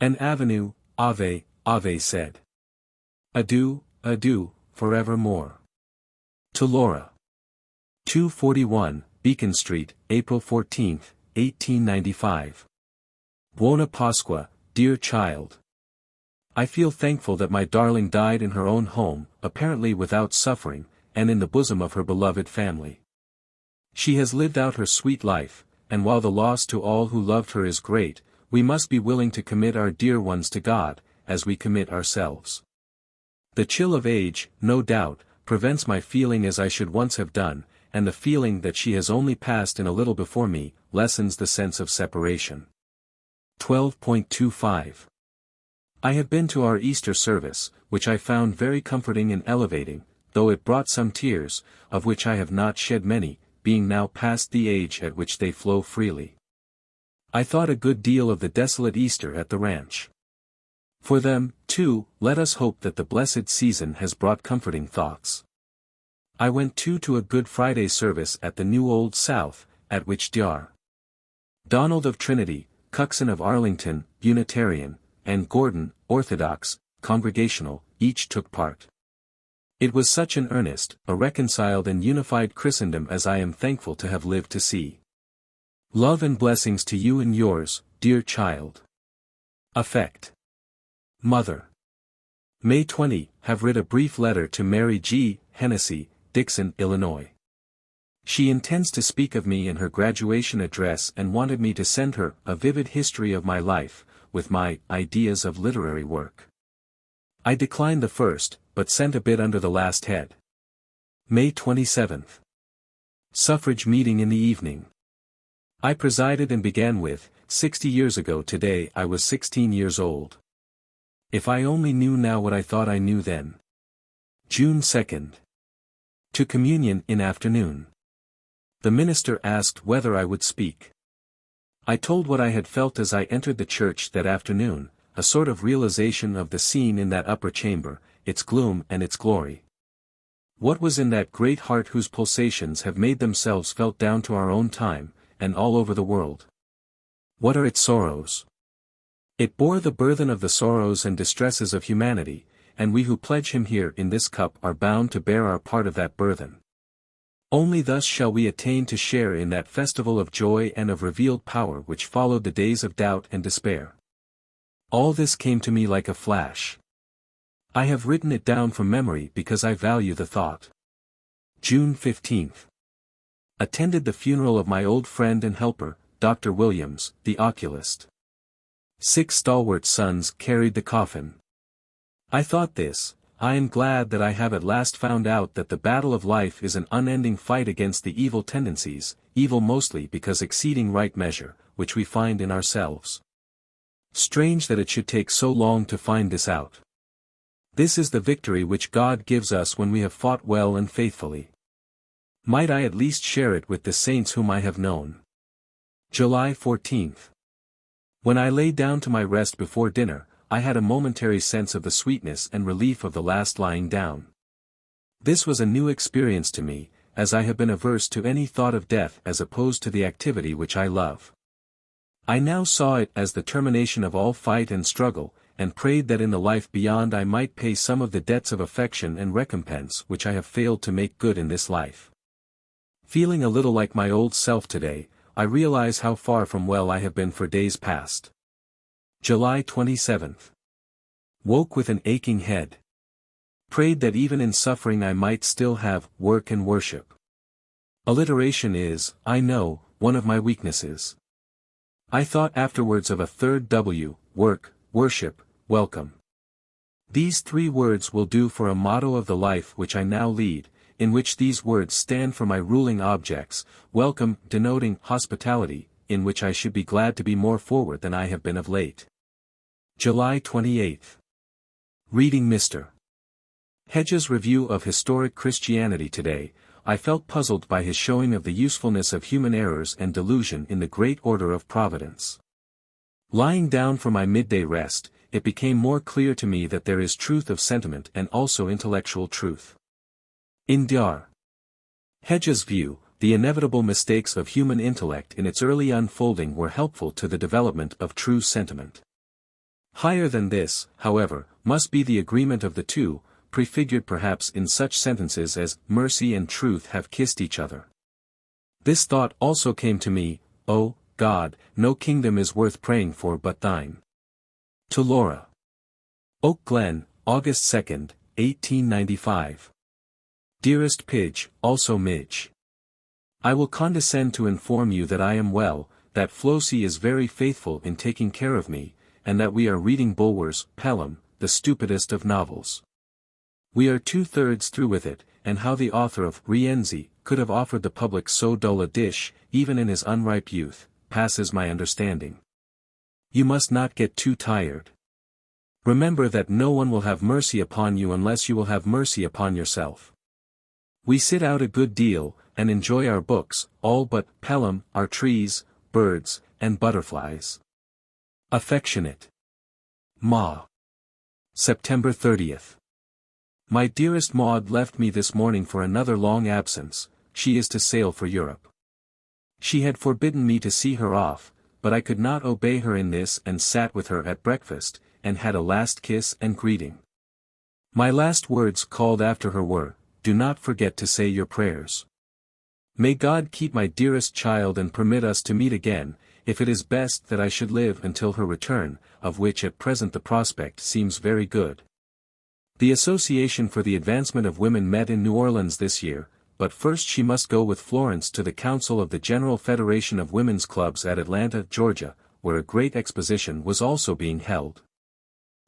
An avenue, Ave, Ave said. Adieu, adieu, forevermore. To Laura. 241, Beacon Street, April 14, 1895. Buona Pasqua, dear child. I feel thankful that my darling died in her own home, apparently without suffering, and in the bosom of her beloved family. She has lived out her sweet life, and while the loss to all who loved her is great, we must be willing to commit our dear ones to God, as we commit ourselves. The chill of age, no doubt, prevents my feeling as I should once have done, and the feeling that she has only passed in a little before me, lessens the sense of separation. 12.25. I have been to our Easter service, which I found very comforting and elevating, though it brought some tears, of which I have not shed many, being now past the age at which they flow freely. I thought a good deal of the desolate Easter at the ranch. For them, too, let us hope that the blessed season has brought comforting thoughts. I went too to a Good Friday service at the New Old South, at which Dr. Donald of Trinity, Cuxon of Arlington, Unitarian, and Gordon, Orthodox, Congregational, each took part. It was such an earnest, a reconciled and unified Christendom as I am thankful to have lived to see. Love and blessings to you and yours, dear child. Affect. Mother. May 20, have writ a brief letter to Mary G. Hennessy, Dixon, Illinois. She intends to speak of me in her graduation address and wanted me to send her a vivid history of my life, with my ideas of literary work. I declined the first, but sent a bit under the last head. May 27th. Suffrage meeting in the evening. I presided and began with, 60 years ago today I was 16 years old. If I only knew now what I thought I knew then. June 2nd. To communion in afternoon. The minister asked whether I would speak. I told what I had felt as I entered the church that afternoon, a sort of realization of the scene in that upper chamber, its gloom and its glory. What was in that great heart whose pulsations have made themselves felt down to our own time, and all over the world? What are its sorrows? It bore the burthen of the sorrows and distresses of humanity, and we who pledge him here in this cup are bound to bear our part of that burthen. Only thus shall we attain to share in that festival of joy and of revealed power which followed the days of doubt and despair. All this came to me like a flash. I have written it down from memory because I value the thought. June 15. Attended the funeral of my old friend and helper, Dr. Williams, the oculist. 6 stalwart sons carried the coffin. I thought this: I am glad that I have at last found out that the battle of life is an unending fight against the evil tendencies, evil mostly because exceeding right measure, which we find in ourselves. Strange that it should take so long to find this out. This is the victory which God gives us when we have fought well and faithfully. Might I at least share it with the saints whom I have known. July 14. When I lay down to my rest before dinner, I had a momentary sense of the sweetness and relief of the last lying down. This was a new experience to me, as I have been averse to any thought of death as opposed to the activity which I love. I now saw it as the termination of all fight and struggle, and prayed that in the life beyond I might pay some of the debts of affection and recompense which I have failed to make good in this life. Feeling a little like my old self today, I realize how far from well I have been for days past. July 27. Woke with an aching head. Prayed that even in suffering I might still have work and worship. Alliteration is, I know, one of my weaknesses. I thought afterwards of a third W, work, worship, welcome. These 3 words will do for a motto of the life which I now lead, in which these words stand for my ruling objects: welcome, denoting hospitality, in which I should be glad to be more forward than I have been of late. July 28. Reading Mr. Hedges' review of historic Christianity today, I felt puzzled by his showing of the usefulness of human errors and delusion in the great order of Providence. Lying down for my midday rest, it became more clear to me that there is truth of sentiment and also intellectual truth. In Dr. Hedges' view, the inevitable mistakes of human intellect in its early unfolding were helpful to the development of true sentiment. Higher than this, however, must be the agreement of the two, prefigured perhaps in such sentences as, mercy and truth have kissed each other. This thought also came to me: O God, no kingdom is worth praying for but thine. To Laura. Oak Glen, August 2, 1895. Dearest Pidge, also Midge. I will condescend to inform you that I am well, that Flossie is very faithful in taking care of me, and that we are reading Bulwer's Pelham, the stupidest of novels. We are 2/3 through with it, and how the author of Rienzi could have offered the public so dull a dish, even in his unripe youth, passes my understanding. You must not get too tired. Remember that no one will have mercy upon you unless you will have mercy upon yourself. We sit out a good deal, and enjoy our books, all but Pelham, our trees, birds, and butterflies. Affectionate. Ma. September 30th. My dearest Maud left me this morning for another long absence. She is to sail for Europe. She had forbidden me to see her off, but I could not obey her in this and sat with her at breakfast, and had a last kiss and greeting. My last words called after her were, "Do not forget to say your prayers." May God keep my dearest child and permit us to meet again, if it is best that I should live until her return, of which at present the prospect seems very good. The Association for the Advancement of Women met in New Orleans this year, but first she must go with Florence to the Council of the General Federation of Women's Clubs at Atlanta, Georgia, where a great exposition was also being held.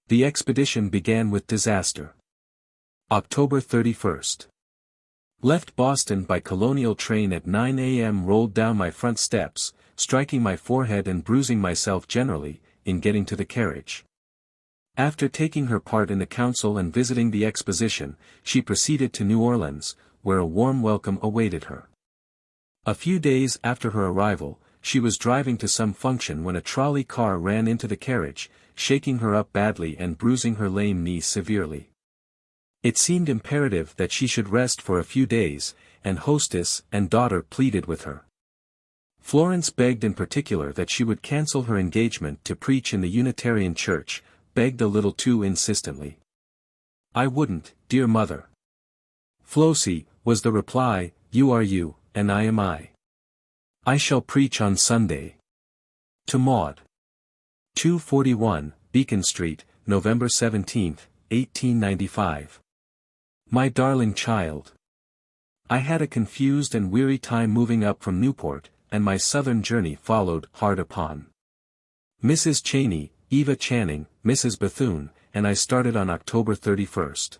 The expedition began with disaster. October 31st. Left Boston by colonial train at 9 a.m. Rolled down my front steps, striking my forehead and bruising myself generally, in getting to the carriage. After taking her part in the council and visiting the exposition, she proceeded to New Orleans, where a warm welcome awaited her. A few days after her arrival, she was driving to some function when a trolley car ran into the carriage, shaking her up badly and bruising her lame knee severely. It seemed imperative that she should rest for a few days, and hostess and daughter pleaded with her. Florence begged in particular that she would cancel her engagement to preach in the Unitarian Church, begged a little too insistently. "I wouldn't, dear mother." "Flossie," was the reply, "you are you, and I am I. I shall preach on Sunday." To Maud. 241, Beacon Street, November 17, 1895. My darling child. I had a confused and weary time moving up from Newport, and my southern journey followed hard upon. Mrs. Cheney, Eva Channing, Mrs. Bethune, and I started on October 31st.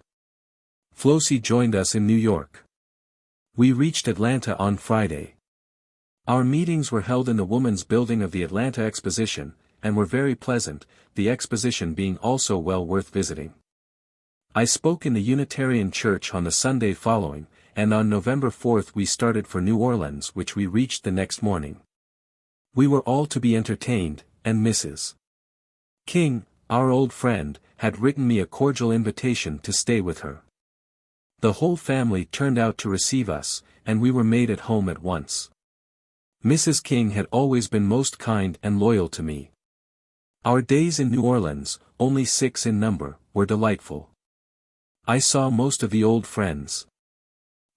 Flossie joined us in New York. We reached Atlanta on Friday. Our meetings were held in the Woman's Building of the Atlanta Exposition, and were very pleasant, the Exposition being also well worth visiting. I spoke in the Unitarian Church on the Sunday following, and on November 4th we started for New Orleans, which we reached the next morning. We were all to be entertained, and Mrs. King, our old friend, had written me a cordial invitation to stay with her. The whole family turned out to receive us, and we were made at home at once. Mrs. King had always been most kind and loyal to me. Our days in New Orleans, only 6 in number, were delightful. I saw most of the old friends.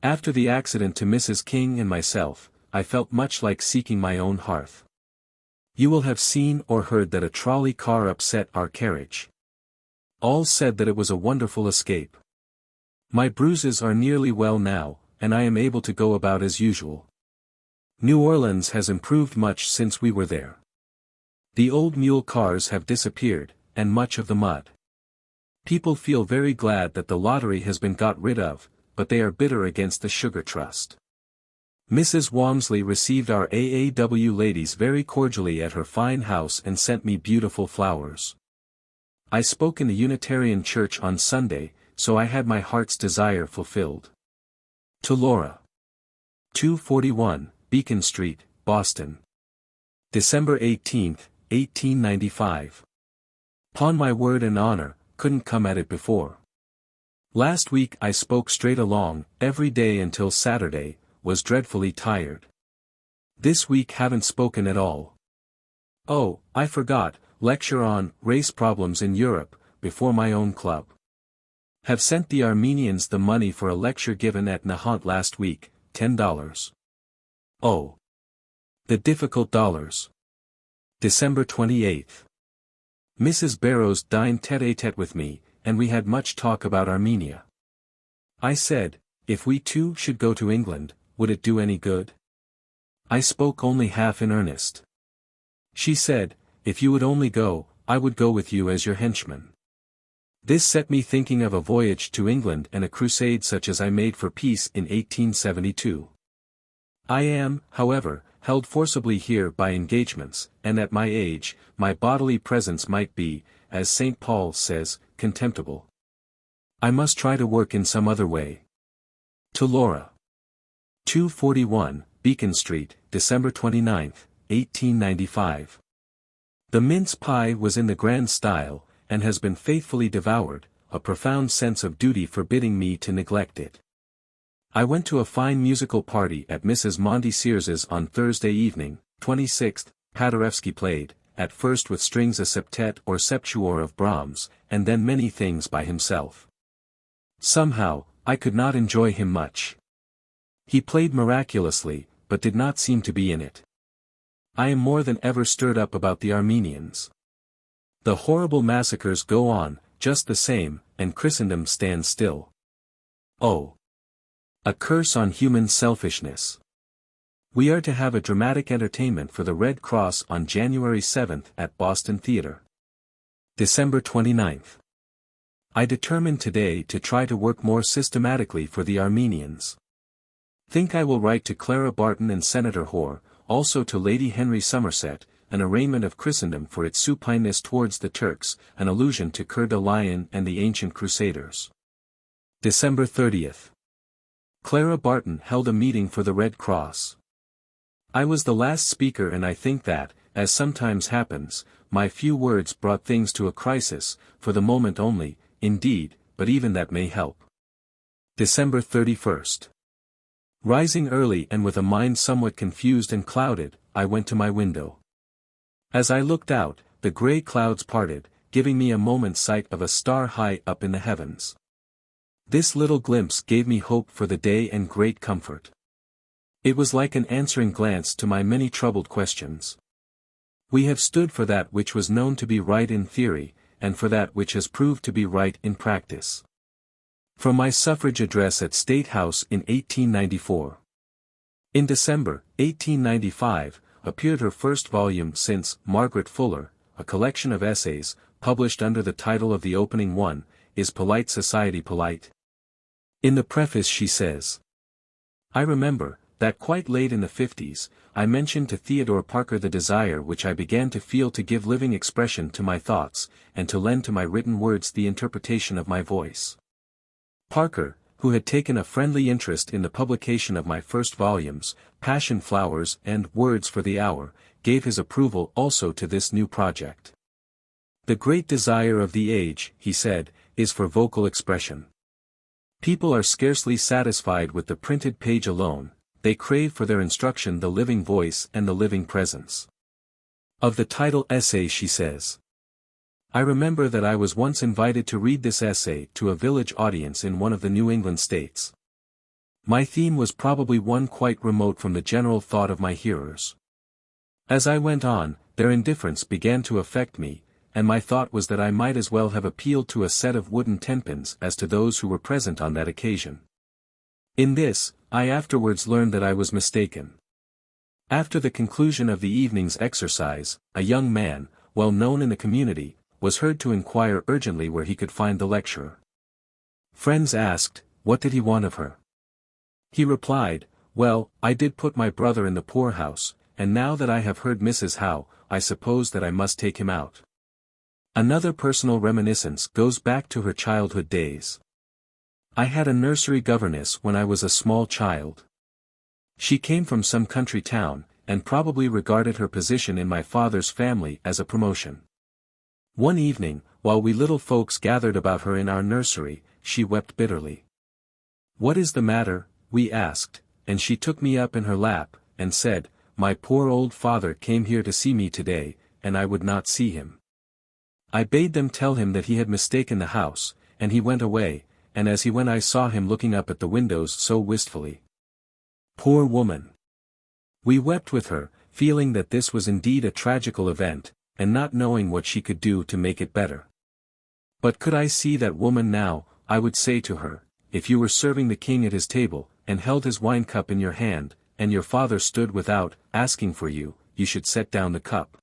After the accident to Mrs. King and myself, I felt much like seeking my own hearth. You will have seen or heard that a trolley car upset our carriage. All said that it was a wonderful escape. My bruises are nearly well now, and I am able to go about as usual. New Orleans has improved much since we were there. The old mule cars have disappeared, and much of the mud. People feel very glad that the lottery has been got rid of, but they are bitter against the Sugar Trust. Mrs. Walmsley received our AAW ladies very cordially at her fine house and sent me beautiful flowers. I spoke in the Unitarian Church on Sunday, so I had my heart's desire fulfilled. To Laura. 241, Beacon Street, Boston. December 18, 1895. 'Pon my word and honor, couldn't come at it before. Last week I spoke straight along, every day until Saturday, was dreadfully tired. This week haven't spoken at all. Oh, I forgot, lecture on Race Problems in Europe, before my own club. Have sent the Armenians the money for a lecture given at Nahant last week, $10. Oh. The difficult dollars. December 28. Mrs. Barrows dined tête-à-tête with me, and we had much talk about Armenia. I said, if we too should go to England, would it do any good? I spoke only half in earnest. She said, if you would only go, I would go with you as your henchman. This set me thinking of a voyage to England and a crusade such as I made for peace in 1872. I am, however, held forcibly here by engagements, and at my age, my bodily presence might be, as St. Paul says, contemptible. I must try to work in some other way. To Laura. 241, Beacon Street, December 29, 1895. The mince pie was in the grand style, and has been faithfully devoured, a profound sense of duty forbidding me to neglect it. I went to a fine musical party at Mrs. Monty Sears's on Thursday evening, 26th, Paderewski played, at first with strings a septet or septuor of Brahms, and then many things by himself. Somehow, I could not enjoy him much. He played miraculously, but did not seem to be in it. I am more than ever stirred up about the Armenians. The horrible massacres go on, just the same, and Christendom stands still. Oh! A curse on human selfishness. We are to have a dramatic entertainment for the Red Cross on January 7th at Boston Theatre. December 29th. I determined today to try to work more systematically for the Armenians. Think I will write to Clara Barton and Senator Hoare, also to Lady Henry Somerset, an arraignment of Christendom for its supineness towards the Turks, an allusion to Coeur de Lion and the ancient Crusaders. December 30th. Clara Barton held a meeting for the Red Cross. I was the last speaker, and I think that, as sometimes happens, my few words brought things to a crisis, for the moment only, indeed, but even that may help. December 31st. Rising early and with a mind somewhat confused and clouded, I went to my window. As I looked out, the grey clouds parted, giving me a moment's sight of a star high up in the heavens. This little glimpse gave me hope for the day and great comfort. It was like an answering glance to my many troubled questions. We have stood for that which was known to be right in theory, and for that which has proved to be right in practice. From my suffrage address at State House in 1894. In December, 1895, appeared her first volume since Margaret Fuller, a collection of essays, published under the title of the opening one, Is Polite Society Polite? In the preface she says, I remember, that quite late in the 50s, I mentioned to Theodore Parker the desire which I began to feel to give living expression to my thoughts, and to lend to my written words the interpretation of my voice. Parker, who had taken a friendly interest in the publication of my first volumes, Passion Flowers and Words for the Hour, gave his approval also to this new project. The great desire of the age, he said, is for vocal expression. People are scarcely satisfied with the printed page alone, they crave for their instruction the living voice and the living presence. Of the title essay she says, I remember that I was once invited to read this essay to a village audience in one of the New England states. My theme was probably one quite remote from the general thought of my hearers. As I went on, their indifference began to affect me, and my thought was that I might as well have appealed to a set of wooden tenpins as to those who were present on that occasion. In this, I afterwards learned that I was mistaken. After the conclusion of the evening's exercise, a young man, well known in the community, was heard to inquire urgently where he could find the lecturer. Friends asked, what did he want of her? He replied, well, I did put my brother in the poorhouse, and now that I have heard Mrs. Howe, I suppose that I must take him out. Another personal reminiscence goes back to her childhood days. I had a nursery governess when I was a small child. She came from some country town, and probably regarded her position in my father's family as a promotion. One evening, while we little folks gathered about her in our nursery, she wept bitterly. What is the matter? We asked, and she took me up in her lap, and said, my poor old father came here to see me today, and I would not see him. I bade them tell him that he had mistaken the house, and he went away, and as he went I saw him looking up at the windows so wistfully. Poor woman! We wept with her, feeling that this was indeed a tragical event, and not knowing what she could do to make it better. But could I see that woman now, I would say to her, if you were serving the king at his table, and held his wine cup in your hand, and your father stood without, asking for you, you should set down the cup.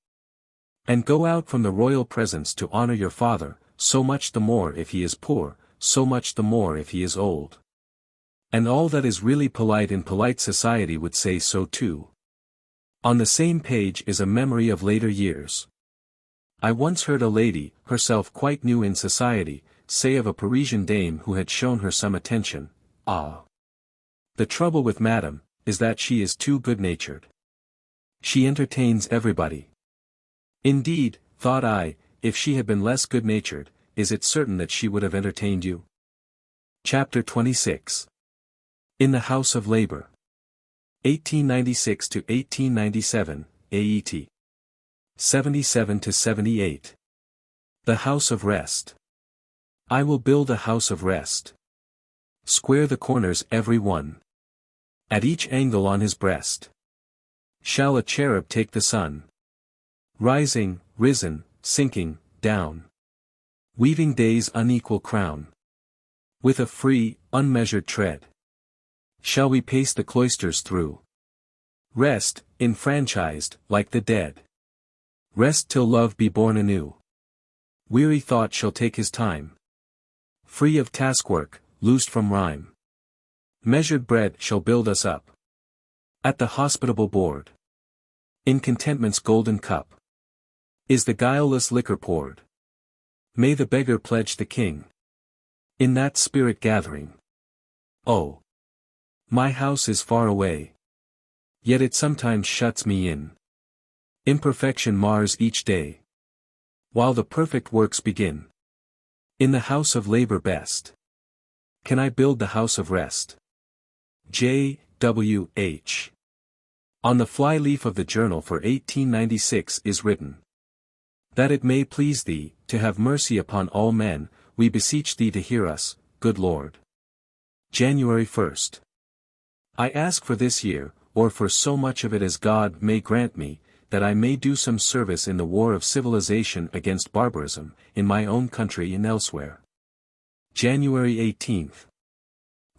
And go out from the royal presence to honor your father, so much the more if he is poor, so much the more if he is old. And all that is really polite in polite society would say so too. On the same page is a memory of later years. I once heard a lady, herself quite new in society, say of a Parisian dame who had shown her some attention, ah! The trouble with Madame, is that she is too good-natured. She entertains everybody. Indeed, thought I, if she had been less good-natured, is it certain that she would have entertained you? Chapter 26. In the House of Labor. 1896 to 1897, AET. 77 to 78. The House of Rest. I will build a house of rest. Square the corners every one. At each angle on his breast. Shall a cherub take the sun. Rising, risen, sinking, down. Weaving day's unequal crown. With a free, unmeasured tread. Shall we pace the cloisters through. Rest, enfranchised, like the dead. Rest till love be born anew. Weary thought shall take his time. Free of taskwork, loosed from rhyme. Measured bread shall build us up. At the hospitable board. In contentment's golden cup. Is the guileless liquor poured. May the beggar pledge the king. In that spirit gathering. Oh! My house is far away. Yet it sometimes shuts me in. Imperfection mars each day. While the perfect works begin. In the house of labor best. Can I build the house of rest? J. W. H. On the fly-leaf of the journal for 1896 is written. That it may please thee, to have mercy upon all men, we beseech thee to hear us, good Lord. January 1st. I ask for this year, or for so much of it as God may grant me, that I may do some service in the war of civilization against barbarism, in my own country and elsewhere. January 18.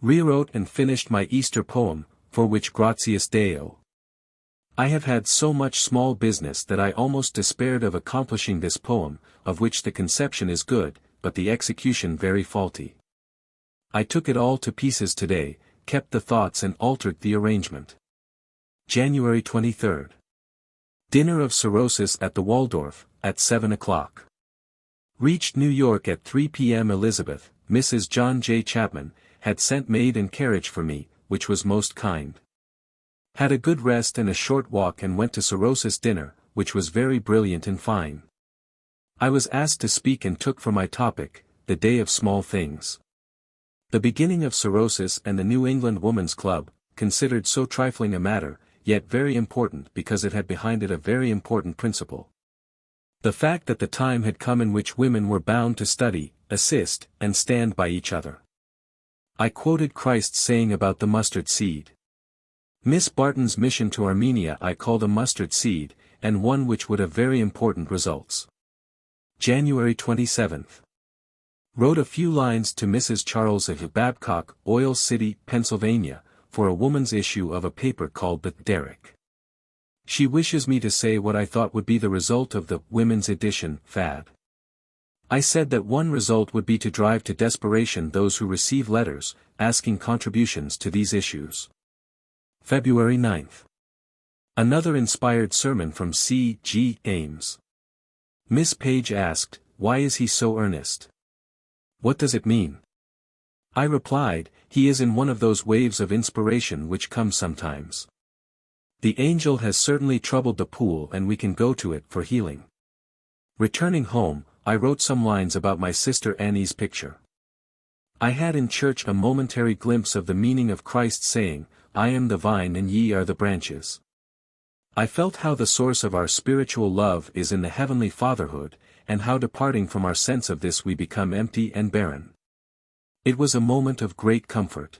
Rewrote and finished my Easter poem, for which gratias Deo. I have had so much small business that I almost despaired of accomplishing this poem, of which the conception is good, but the execution very faulty. I took it all to pieces today, kept the thoughts and altered the arrangement. January 23. Dinner of cirrhosis at the Waldorf, at 7 o'clock. Reached New York at 3 p.m. Elizabeth, Mrs. John J. Chapman, had sent maid and carriage for me, which was most kind. Had a good rest and a short walk and went to cirrhosis dinner, which was very brilliant and fine. I was asked to speak and took for my topic, the day of small things. The beginning of cirrhosis and the New England Woman's Club, considered so trifling a matter, yet very important because it had behind it a very important principle. The fact that the time had come in which women were bound to study, assist, and stand by each other. I quoted Christ's saying about the mustard seed. Miss Barton's mission to Armenia I called a mustard seed, and one which would have very important results. January 27. Wrote a few lines to Mrs. Charles of Babcock, Oil City, Pennsylvania, for a woman's issue of a paper called The Derrick. She wishes me to say what I thought would be the result of the women's edition fad. I said that one result would be to drive to desperation those who receive letters, asking contributions to these issues. February 9. Another inspired sermon from C. G. Ames. Miss Page asked, "Why is he so earnest? What does it mean?" I replied, "He is in one of those waves of inspiration which come sometimes. The angel has certainly troubled the pool and we can go to it for healing." Returning home, I wrote some lines about my sister Annie's picture. I had in church a momentary glimpse of the meaning of Christ's saying, "I am the vine and ye are the branches." I felt how the source of our spiritual love is in the heavenly fatherhood, and how departing from our sense of this we become empty and barren. It was a moment of great comfort.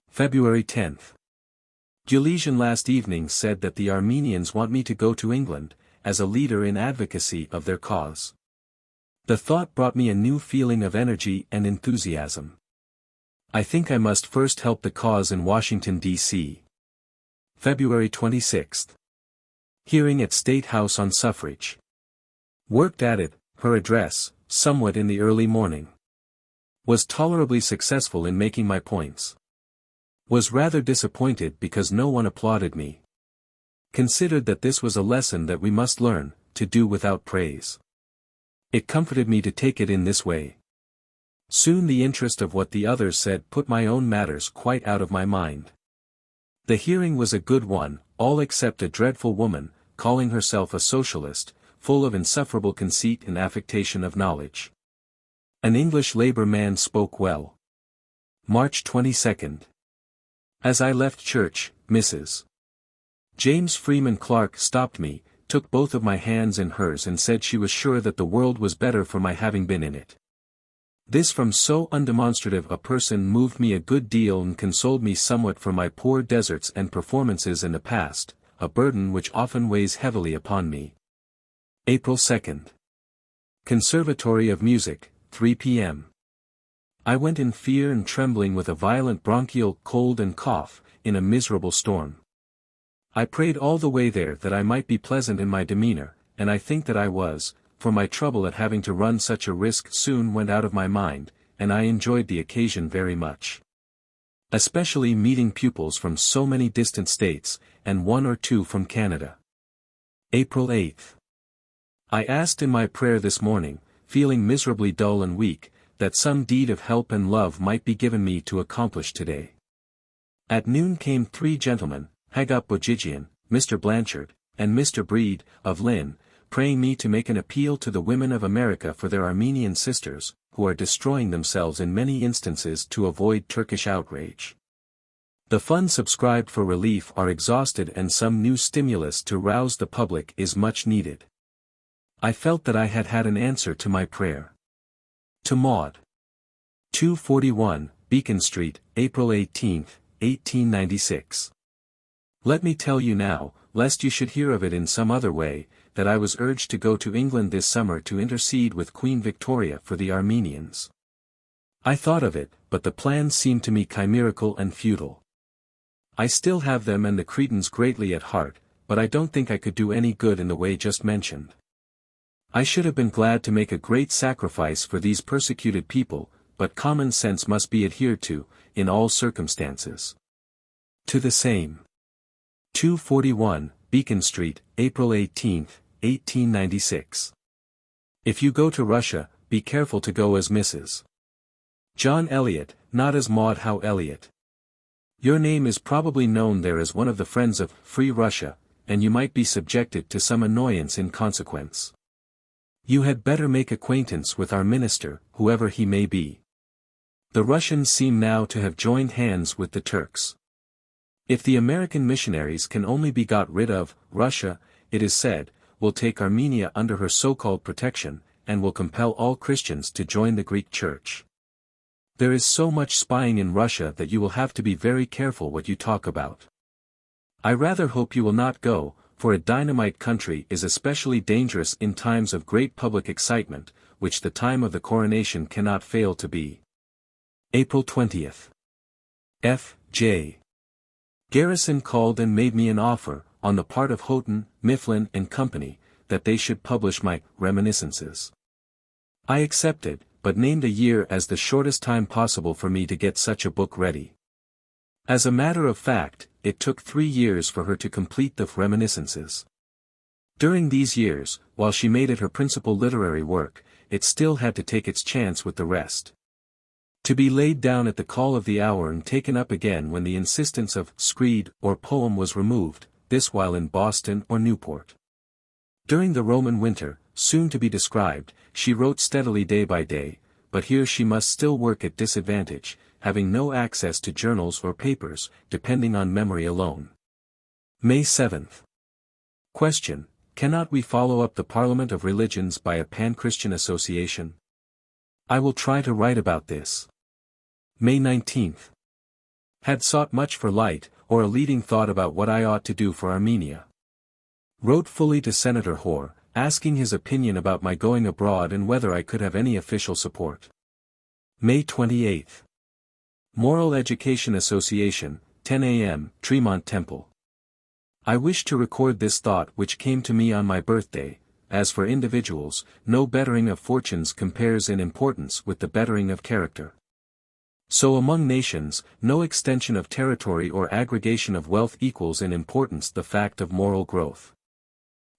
February 10. Gelasian last evening said that the Armenians want me to go to England, as a leader in advocacy of their cause. The thought brought me a new feeling of energy and enthusiasm. I think I must first help the cause in Washington, D.C. February 26. Hearing at State House on suffrage. Worked at it, her address, somewhat in the early morning. Was tolerably successful in making my points. Was rather disappointed because no one applauded me. Considered that this was a lesson that we must learn, to do without praise. It comforted me to take it in this way. Soon the interest of what the others said put my own matters quite out of my mind. The hearing was a good one, all except a dreadful woman, calling herself a socialist, full of insufferable conceit and affectation of knowledge. An English labor man spoke well. March 22. As I left church, Mrs. James Freeman Clarke stopped me, took both of my hands in hers and said she was sure that the world was better for my having been in it. This from so undemonstrative a person moved me a good deal and consoled me somewhat for my poor deserts and performances in the past, a burden which often weighs heavily upon me. April 2. Conservatory of Music, 3 p.m. I went in fear and trembling with a violent bronchial cold and cough, in a miserable storm. I prayed all the way there that I might be pleasant in my demeanor, and I think that I was, for my trouble at having to run such a risk soon went out of my mind, and I enjoyed the occasion very much. Especially meeting pupils from so many distant states, and one or two from Canada. April 8. I asked in my prayer this morning, feeling miserably dull and weak, that some deed of help and love might be given me to accomplish today. At noon came 3 gentlemen, Haggop Bojigian, Mr. Blanchard, and Mr. Breed, of Lynn, praying me to make an appeal to the women of America for their Armenian sisters, who are destroying themselves in many instances to avoid Turkish outrage. The funds subscribed for relief are exhausted and some new stimulus to rouse the public is much needed. I felt that I had had an answer to my prayer. To Maud. 241, Beacon Street, April 18, 1896. Let me tell you now, lest you should hear of it in some other way, that I was urged to go to England this summer to intercede with Queen Victoria for the Armenians. I thought of it, but the plan seemed to me chimerical and futile. I still have them and the Cretans greatly at heart, but I don't think I could do any good in the way just mentioned. I should have been glad to make a great sacrifice for these persecuted people, but common sense must be adhered to, in all circumstances. To the same. 241, Beacon Street, April 18, 1896. If you go to Russia, be careful to go as Mrs. John Elliott, not as Maud Howe Elliott. Your name is probably known there as one of the friends of Free Russia, and you might be subjected to some annoyance in consequence. You had better make acquaintance with our minister, whoever he may be. The Russians seem now to have joined hands with the Turks. If the American missionaries can only be got rid of, Russia, it is said, will take Armenia under her so-called protection, and will compel all Christians to join the Greek Church. There is so much spying in Russia that you will have to be very careful what you talk about. I rather hope you will not go, for a dynamite country is especially dangerous in times of great public excitement, which the time of the coronation cannot fail to be. April 20th. F. J. Garrison called and made me an offer, on the part of Houghton, Mifflin and Company, that they should publish my Reminiscences. I accepted, but named a year as the shortest time possible for me to get such a book ready. As a matter of fact, it took 3 years for her to complete the Reminiscences. During these years, while she made it her principal literary work, it still had to take its chance with the rest. To be laid down at the call of the hour and taken up again when the insistence of screed or poem was removed, this while in Boston or Newport. During the Roman winter, soon to be described, she wrote steadily day by day, but here she must still work at disadvantage, having no access to journals or papers, depending on memory alone. May 7th. Question: cannot we follow up the Parliament of Religions by a pan-Christian association? I will try to write about this. May 19th. Had sought much for light, or a leading thought about what I ought to do for Armenia. Wrote fully to Senator Hoare, asking his opinion about my going abroad and whether I could have any official support. May 28th. Moral Education Association, 10 a.m., Tremont Temple. I wish to record this thought which came to me on my birthday. As for individuals, no bettering of fortunes compares in importance with the bettering of character. So among nations, no extension of territory or aggregation of wealth equals in importance the fact of moral growth.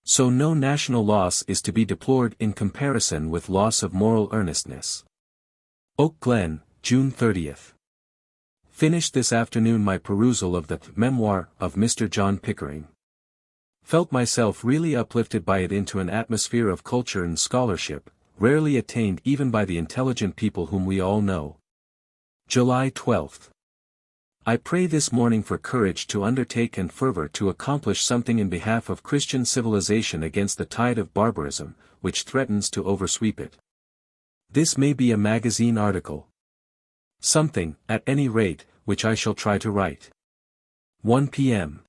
So no national loss is to be deplored in comparison with loss of moral earnestness. Oak Glen, June 30th. Finished this afternoon my perusal of the Memoir of Mr. John Pickering. Felt myself really uplifted by it into an atmosphere of culture and scholarship, rarely attained even by the intelligent people whom we all know. July 12th. I pray this morning for courage to undertake and fervor to accomplish something in behalf of Christian civilization against the tide of barbarism, which threatens to oversweep it. This may be a magazine article. Something, at any rate, which I shall try to write. 1 p.m.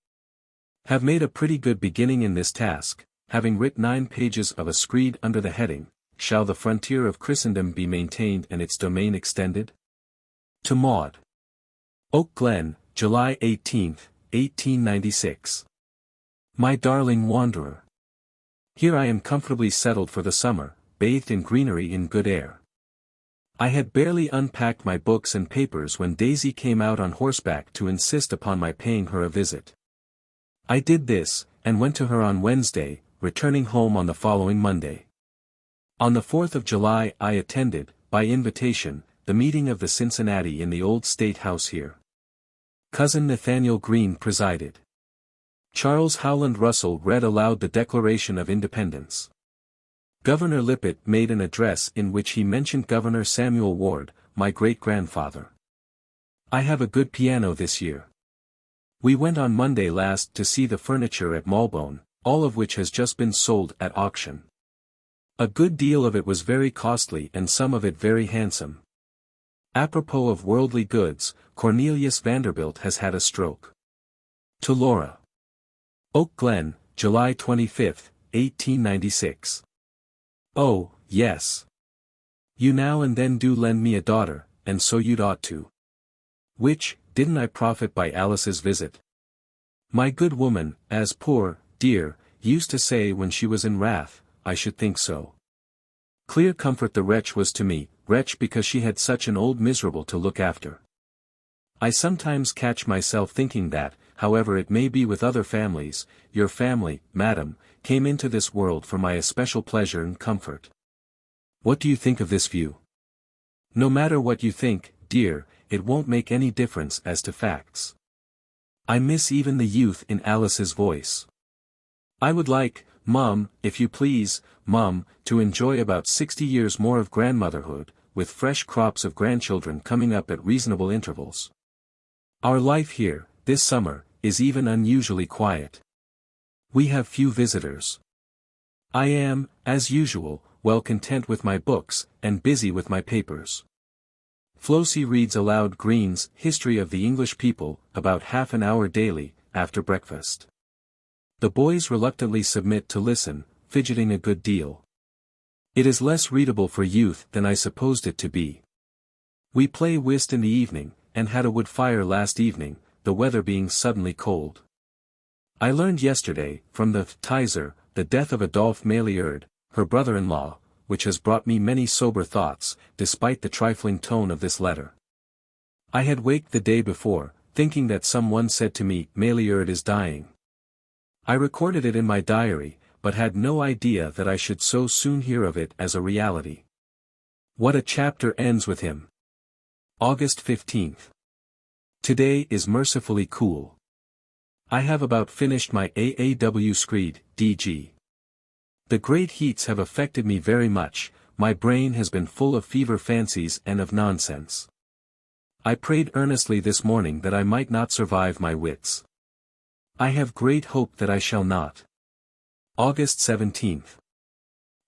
Have made a pretty good beginning in this task, having writ 9 pages of a screed under the heading, Shall the Frontier of Christendom be Maintained and its Domain Extended? To Maud. Oak Glen, July 18, 1896. My darling wanderer. Here I am comfortably settled for the summer, bathed in greenery in good air. I had barely unpacked my books and papers when Daisy came out on horseback to insist upon my paying her a visit. I did this, and went to her on Wednesday, returning home on the following Monday. On the 4th of July I attended, by invitation, the meeting of the Cincinnati in the old State House here. Cousin Nathaniel Greene presided. Charles Howland Russell read aloud the Declaration of Independence. Governor Lippett made an address in which he mentioned Governor Samuel Ward, my great-grandfather. I have a good piano this year. We went on Monday last to see the furniture at Marylebone, all of which has just been sold at auction. A good deal of it was very costly and some of it very handsome. Apropos of worldly goods, Cornelius Vanderbilt has had a stroke. To Laura. Oak Glen, July 25, 1896. Oh, yes. You now and then do lend me a daughter, and so you'd ought to. Which, didn't I profit by Alice's visit? My good woman, as poor, dear, used to say when she was in wrath, I should think so. Clear comfort the wretch was to me, wretch because she had such an old miserable to look after. I sometimes catch myself thinking that, however it may be with other families, your family, madam, came into this world for my especial pleasure and comfort. What do you think of this view? No matter what you think, dear, it won't make any difference as to facts. I miss even the youth in Alice's voice. I would like, Mum, if you please, Mum, to enjoy about 60 years more of grandmotherhood, with fresh crops of grandchildren coming up at reasonable intervals. Our life here, this summer, is even unusually quiet. We have few visitors. I am, as usual, well content with my books, and busy with my papers. Flossie reads aloud Green's History of the English People, about half an hour daily, after breakfast. The boys reluctantly submit to listen, fidgeting a good deal. It is less readable for youth than I supposed it to be. We play whist in the evening, and had a wood fire last evening, the weather being suddenly cold. I learned yesterday, from the Tiser, the death of Adolphe Maillard, her brother-in-law, which has brought me many sober thoughts, despite the trifling tone of this letter. I had waked the day before, thinking that some one said to me, Maillard is dying. I recorded it in my diary, but had no idea that I should so soon hear of it as a reality. What a chapter ends with him! August 15th. Today is mercifully cool. I have about finished my AAW screed, DG. The great heats have affected me very much, my brain has been full of fever fancies and of nonsense. I prayed earnestly this morning that I might not survive my wits. I have great hope that I shall not. August 17th.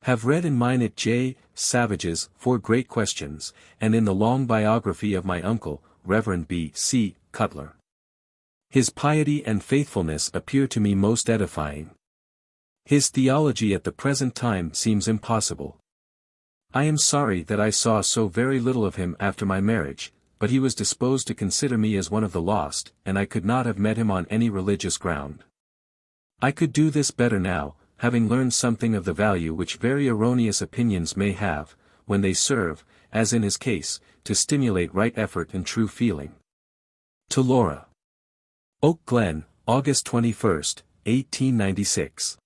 Have read in Minot J. Savage's 4 Great Questions, and in the long biography of my uncle, Reverend B. C. Cutler. His piety and faithfulness appear to me most edifying. His theology at the present time seems impossible. I am sorry that I saw so very little of him after my marriage, but he was disposed to consider me as one of the lost, and I could not have met him on any religious ground. I could do this better now, having learned something of the value which very erroneous opinions may have, when they serve, as in his case, to stimulate right effort and true feeling. To Laura. Oak Glen, August 21, 1896.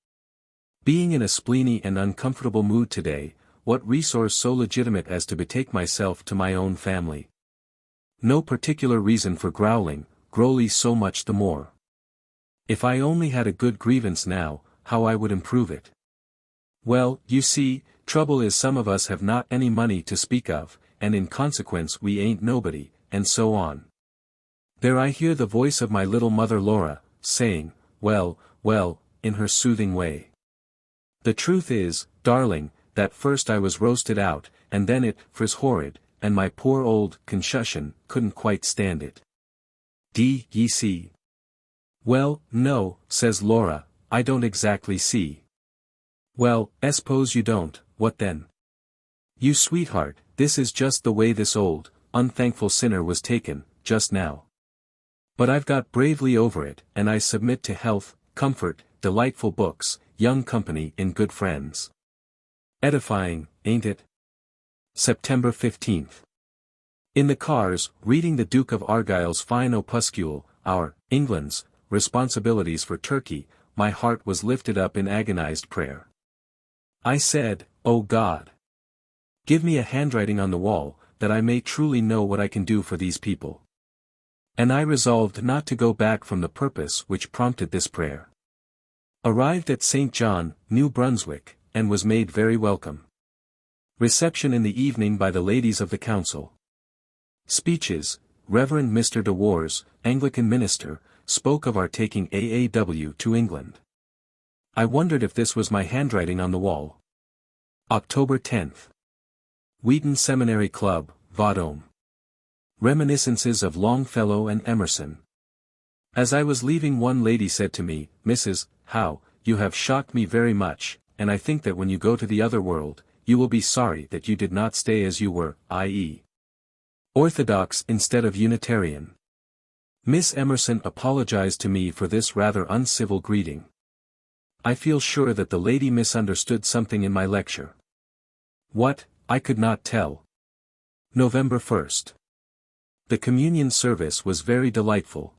Being in a spleeny and uncomfortable mood today, what resource so legitimate as to betake myself to my own family? No particular reason for growling, growly so much the more. If I only had a good grievance now, how I would improve it. Well, you see, trouble is some of us have not any money to speak of, and in consequence we ain't nobody, and so on. There I hear the voice of my little mother Laura, saying, well, well, in her soothing way. The truth is, darling, that first I was roasted out, and then it was horrid, and my poor old concussion couldn't quite stand it. Ye see? Well, no, says Laura, I don't exactly see. Well, suppose you don't, what then? You sweetheart, this is just the way this old, unthankful sinner was taken, just now. But I've got bravely over it, and I submit to health, comfort, delightful books, young company and good friends. Edifying, ain't it? September 15th. In the cars, reading the Duke of Argyll's fine opuscule, Our, England's, Responsibilities for Turkey, my heart was lifted up in agonized prayer. I said, O God! Give me a handwriting on the wall, that I may truly know what I can do for these people. And I resolved not to go back from the purpose which prompted this prayer. Arrived at St. John, New Brunswick, and was made very welcome. Reception in the evening by the ladies of the council. Speeches. Reverend Mr. de Wars, Anglican minister, spoke of our taking AAW to England. I wondered if this was my handwriting on the wall. October 10th. Wheaton Seminary Club, Vendôme. Reminiscences of Longfellow and Emerson. As I was leaving, one lady said to me, "Mrs. Howe, you have shocked me very much, and I think that when you go to the other world, you will be sorry that you did not stay as you were, i.e. Orthodox instead of Unitarian." Miss Emerson apologized to me for this rather uncivil greeting. I feel sure that the lady misunderstood something in my lecture. What, I could not tell. November 1st. The communion service was very delightful.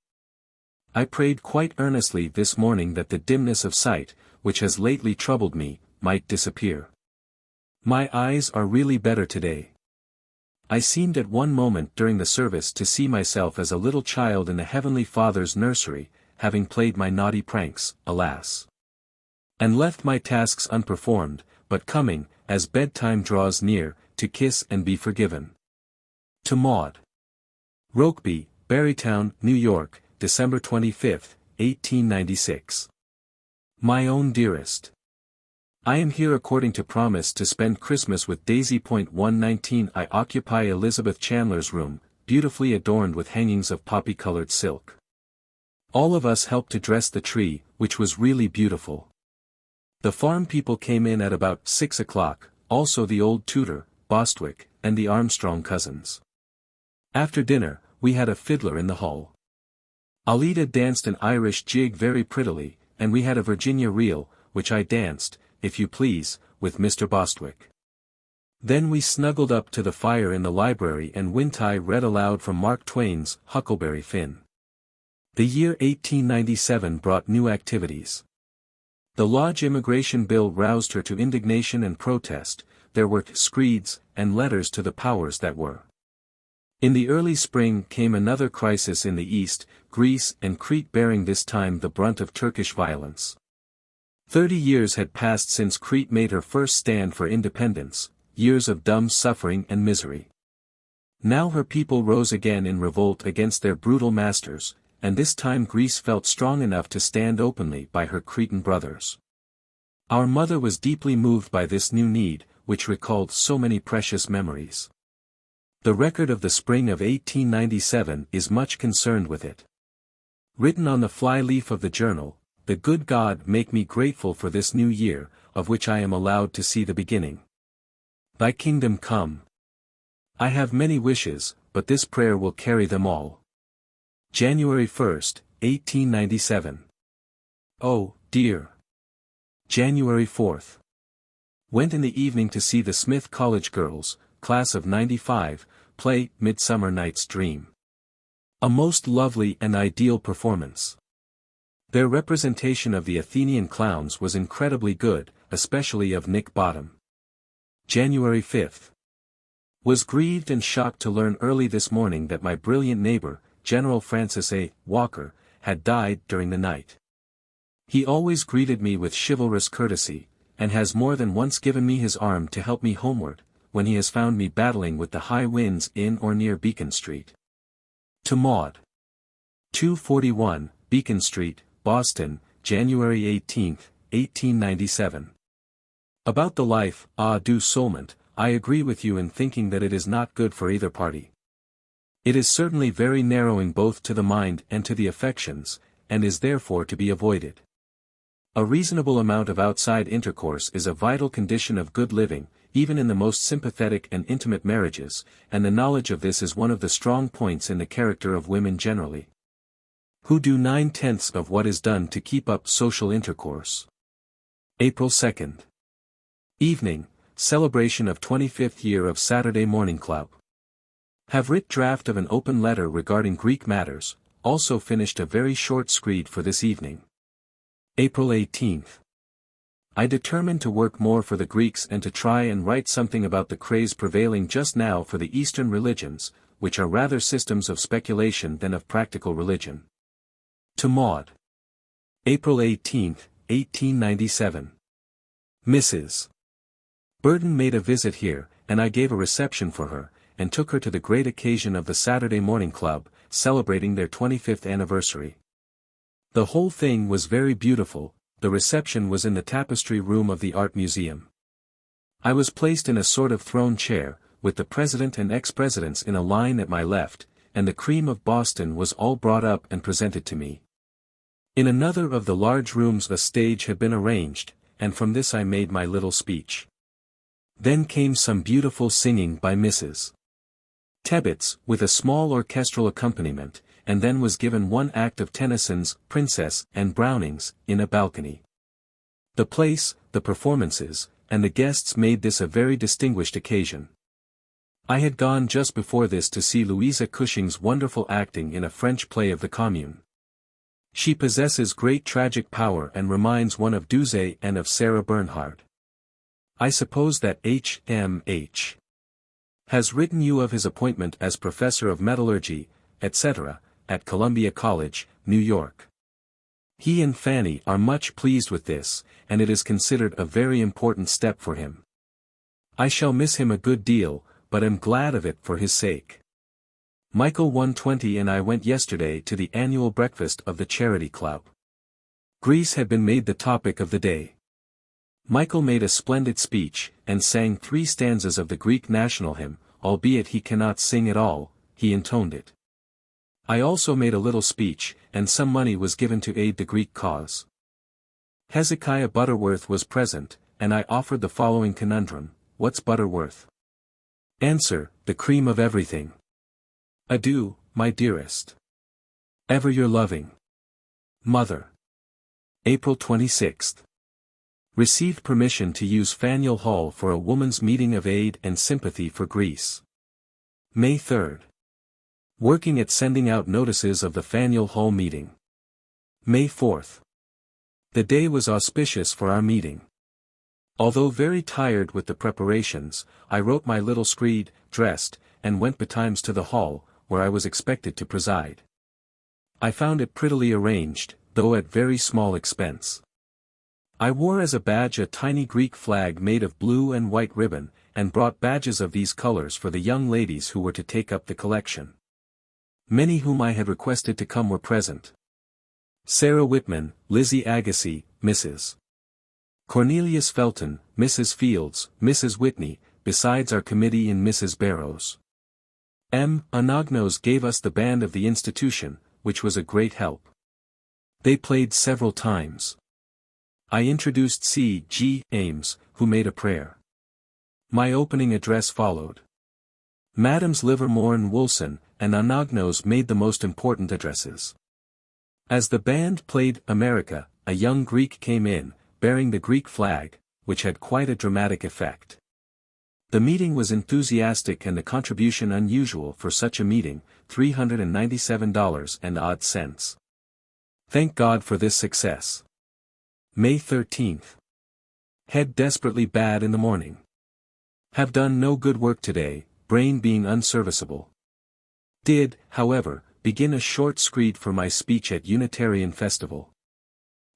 I prayed quite earnestly this morning that the dimness of sight, which has lately troubled me, might disappear. My eyes are really better today. I seemed at one moment during the service to see myself as a little child in the Heavenly Father's nursery, having played my naughty pranks, alas, and left my tasks unperformed, but coming, as bedtime draws near, to kiss and be forgiven. To Maud. Rokeby, Barrytown, New York, December 25, 1896. My own dearest. I am here according to promise to spend Christmas with Daisy. 119 I occupy Elizabeth Chandler's room, beautifully adorned with hangings of poppy-colored silk. All of us helped to dress the tree, which was really beautiful. The farm people came in at about 6 o'clock, also the old tutor, Bostwick, and the Armstrong cousins. After dinner, we had a fiddler in the hall. Alida danced an Irish jig very prettily, and we had a Virginia reel, which I danced, if you please, with Mr. Bostwick. Then we snuggled up to the fire in the library and Wintie read aloud from Mark Twain's Huckleberry Finn. The year 1897 brought new activities. The Lodge immigration bill roused her to indignation and protest. There were screeds and letters to the powers that were. In the early spring came another crisis in the East, Greece and Crete bearing this time the brunt of Turkish violence. 30 years had passed since Crete made her first stand for independence, years of dumb suffering and misery. Now her people rose again in revolt against their brutal masters, and this time Greece felt strong enough to stand openly by her Cretan brothers. Our mother was deeply moved by this new need, which recalled so many precious memories. The record of the spring of 1897 is much concerned with it. Written on the fly-leaf of the journal, "The good God make me grateful for this new year, of which I am allowed to see the beginning. Thy kingdom come. I have many wishes, but this prayer will carry them all." January 1st, 1897. Oh, dear. January 4th. Went in the evening to see the Smith College girls, class of '95, play Midsummer Night's Dream. A most lovely and ideal performance. Their representation of the Athenian clowns was incredibly good, especially of Nick Bottom. January 5th. Was grieved and shocked to learn early this morning that my brilliant neighbor, General Francis A. Walker, had died during the night. He always greeted me with chivalrous courtesy, and has more than once given me his arm to help me homeward, when he has found me battling with the high winds in or near Beacon Street. To Maud. 241, Beacon Street, Boston, January 18, 1897. About the life, du Solment, I agree with you in thinking that it is not good for either party. It is certainly very narrowing both to the mind and to the affections, and is therefore to be avoided. A reasonable amount of outside intercourse is a vital condition of good living, even in the most sympathetic and intimate marriages, and the knowledge of this is one of the strong points in the character of women generally, who do 9/10 of what is done to keep up social intercourse. April 2nd. Evening, celebration of 25th year of Saturday Morning Club. Have writ draft of an open letter regarding Greek matters, also finished a very short screed for this evening. April 18th. I determined to work more for the Greeks and to try and write something about the craze prevailing just now for the Eastern religions, which are rather systems of speculation than of practical religion. To Maud. April 18, 1897. Mrs. Burton made a visit here, and I gave a reception for her, and took her to the great occasion of the Saturday Morning Club, celebrating their 25th anniversary. The whole thing was very beautiful. The reception was in the tapestry room of the Art Museum. I was placed in a sort of throne chair, with the president and ex-presidents in a line at my left, and the cream of Boston was all brought up and presented to me. In another of the large rooms a stage had been arranged, and from this I made my little speech. Then came some beautiful singing by Mrs. Tebbets, with a small orchestral accompaniment, and then was given one act of Tennyson's Princess and Browning's In a Balcony. The place, the performances, and the guests made this a very distinguished occasion. I had gone just before this to see Louisa Cushing's wonderful acting in a French play of the Commune. She possesses great tragic power and reminds one of Duse and of Sarah Bernhardt. I suppose that H.M.H. has written you of his appointment as professor of metallurgy, etc., at Columbia College, New York. He and Fanny are much pleased with this, and it is considered a very important step for him. I shall miss him a good deal, but am glad of it for his sake. Michael 120 and I went yesterday to the annual breakfast of the Charity Club. Greece had been made the topic of the day. Michael made a splendid speech, and sang 3 stanzas of the Greek national hymn, albeit he cannot sing at all, he intoned it. I also made a little speech, and some money was given to aid the Greek cause. Hezekiah Butterworth was present, and I offered the following conundrum: what's Butterworth? Answer: the cream of everything. Adieu, my dearest. Ever your loving mother. April 26. Received permission to use Faneuil Hall for a woman's meeting of aid and sympathy for Greece. May 3. Working at sending out notices of the Faneuil Hall meeting. May 4. The day was auspicious for our meeting. Although very tired with the preparations, I wrote my little screed, dressed, and went betimes to the hall, where I was expected to preside. I found it prettily arranged, though at very small expense. I wore as a badge a tiny Greek flag made of blue and white ribbon, and brought badges of these colors for the young ladies who were to take up the collection. Many whom I had requested to come were present. Sarah Whitman, Lizzie Agassiz, Mrs. Cornelius Felton, Mrs. Fields, Mrs. Whitney, besides our committee and Mrs. Barrows. M. Anagnos gave us the band of the institution, which was a great help. They played several times. I introduced C. G. Ames, who made a prayer. My opening address followed. Madams Livermore and Woolson and Anagnos made the most important addresses. As the band played America, a young Greek came in, bearing the Greek flag, which had quite a dramatic effect. The meeting was enthusiastic and the contribution unusual for such a meeting, $397 and odd cents. Thank God for this success. May 13. Head desperately bad in the morning. Have done no good work today, brain being unserviceable. Did, however, begin a short screed for my speech at Unitarian Festival.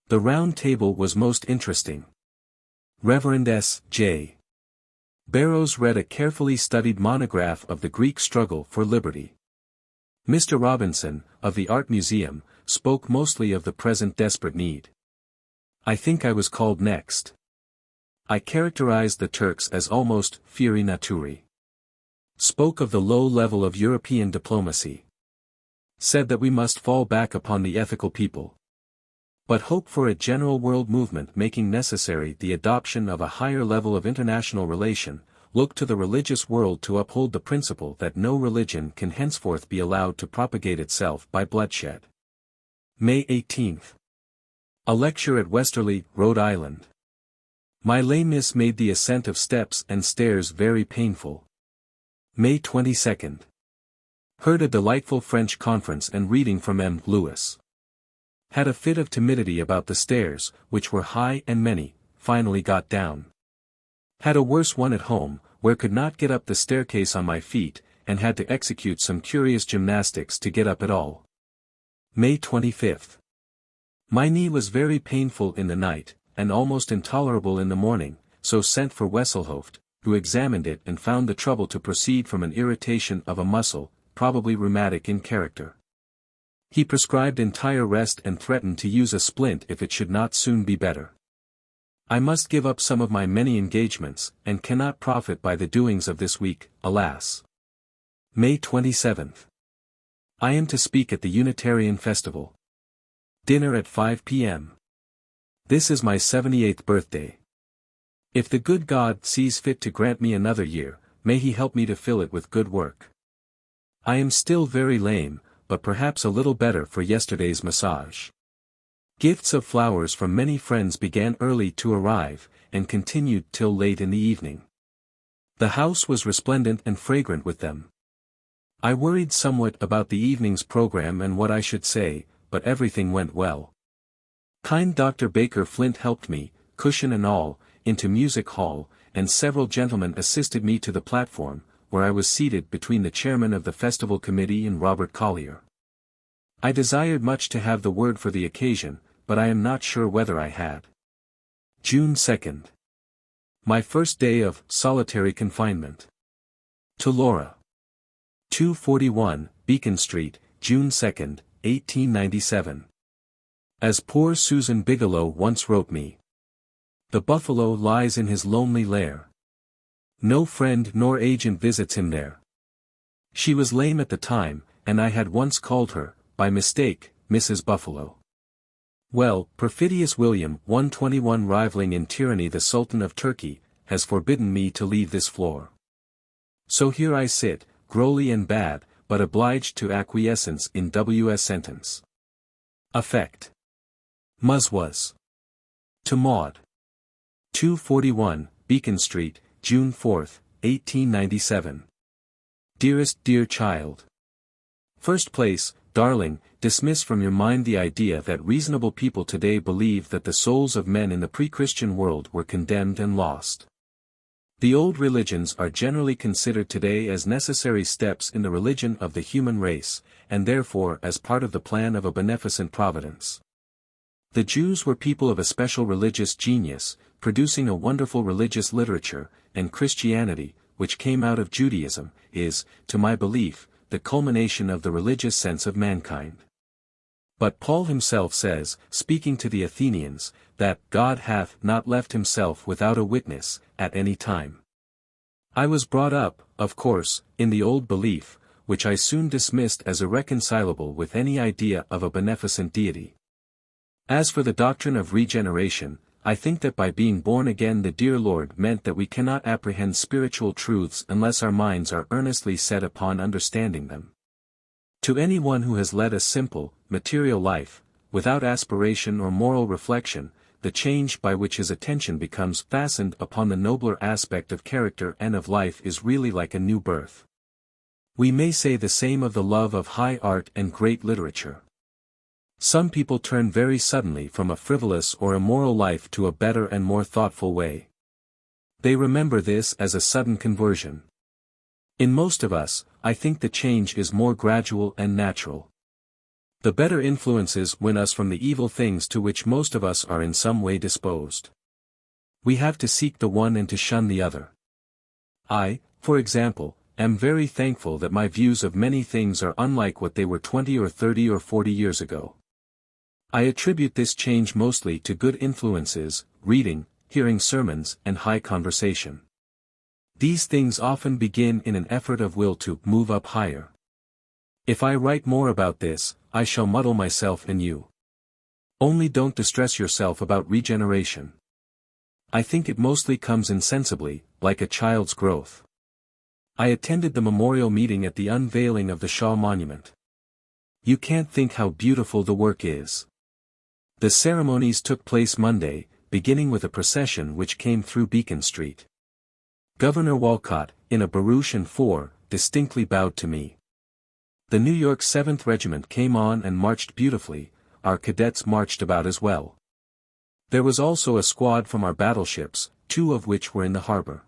The round table was most interesting. Reverend S. J. Barrows read a carefully studied monograph of the Greek struggle for liberty. Mr. Robinson, of the Art Museum, spoke mostly of the present desperate need. I think I was called next. I characterized the Turks as almost fieri naturae. Spoke of the low level of European diplomacy. Said that we must fall back upon the ethical people. But hope for a general world movement making necessary the adoption of a higher level of international relation, look to the religious world to uphold the principle that no religion can henceforth be allowed to propagate itself by bloodshed. May 18. A lecture at Westerly, Rhode Island. My lameness made the ascent of steps and stairs very painful. May 22. Heard a delightful French conference and reading from M. Lewis. Had a fit of timidity about the stairs, which were high and many, finally got down. Had a worse one at home, where could not get up the staircase on my feet, and had to execute some curious gymnastics to get up at all. May 25. My knee was very painful in the night, and almost intolerable in the morning, so sent for Wesselhoeft, who examined it and found the trouble to proceed from an irritation of a muscle, probably rheumatic in character. He prescribed entire rest and threatened to use a splint if it should not soon be better. I must give up some of my many engagements, and cannot profit by the doings of this week, alas. May 27. I am to speak at the Unitarian Festival. Dinner at 5 p.m. This is my 78th birthday. If the good God sees fit to grant me another year, may He help me to fill it with good work. I am still very lame, but perhaps a little better for yesterday's massage. Gifts of flowers from many friends began early to arrive, and continued till late in the evening. The house was resplendent and fragrant with them. I worried somewhat about the evening's program and what I should say, but everything went well. Kind Dr. Baker Flint helped me, cushion and all, into Music Hall, and several gentlemen assisted me to the platform, where I was seated between the chairman of the festival committee and Robert Collier. I desired much to have the word for the occasion, but I am not sure whether I had. June 2nd. My first day of solitary confinement. To Laura. 241, Beacon Street, June 2nd, 1897. As poor Susan Bigelow once wrote me, the buffalo lies in his lonely lair. No friend nor agent visits him there. She was lame at the time, and I had once called her, by mistake, Mrs. Buffalo. Well, perfidious William, 121 rivaling in tyranny the Sultan of Turkey, has forbidden me to leave this floor. So here I sit, growly and bad, but obliged to acquiescence in W.S. sentence. Effect. Mus was. To Maud. 241, Beacon Street, June 4, 1897. Dearest dear child. First place, darling, dismiss from your mind the idea that reasonable people today believe that the souls of men in the pre-Christian world were condemned and lost. The old religions are generally considered today as necessary steps in the religion of the human race, and therefore as part of the plan of a beneficent providence. The Jews were people of a special religious genius, producing a wonderful religious literature, and Christianity, which came out of Judaism, is, to my belief, the culmination of the religious sense of mankind. But Paul himself says, speaking to the Athenians, that God hath not left himself without a witness, at any time. I was brought up, of course, in the old belief, which I soon dismissed as irreconcilable with any idea of a beneficent deity. As for the doctrine of regeneration, I think that by being born again the dear Lord meant that we cannot apprehend spiritual truths unless our minds are earnestly set upon understanding them. To anyone who has led a simple, material life, without aspiration or moral reflection, the change by which his attention becomes fastened upon the nobler aspect of character and of life is really like a new birth. We may say the same of the love of high art and great literature. Some people turn very suddenly from a frivolous or immoral life to a better and more thoughtful way. They remember this as a sudden conversion. In most of us, I think the change is more gradual and natural. The better influences win us from the evil things to which most of us are in some way disposed. We have to seek the one and to shun the other. I, for example, am very thankful that my views of many things are unlike what they were 20 or 30 or 40 years ago. I attribute this change mostly to good influences, reading, hearing sermons, and high conversation. These things often begin in an effort of will to move up higher. If I write more about this, I shall muddle myself and you. Only don't distress yourself about regeneration. I think it mostly comes insensibly, like a child's growth. I attended the memorial meeting at the unveiling of the Shaw Monument. You can't think how beautiful the work is. The ceremonies took place Monday, beginning with a procession which came through Beacon Street. Governor Walcott, in a barouche and four, distinctly bowed to me. The New York 7th Regiment came on and marched beautifully, our cadets marched about as well. There was also a squad from our battleships, 2 of which were in the harbor.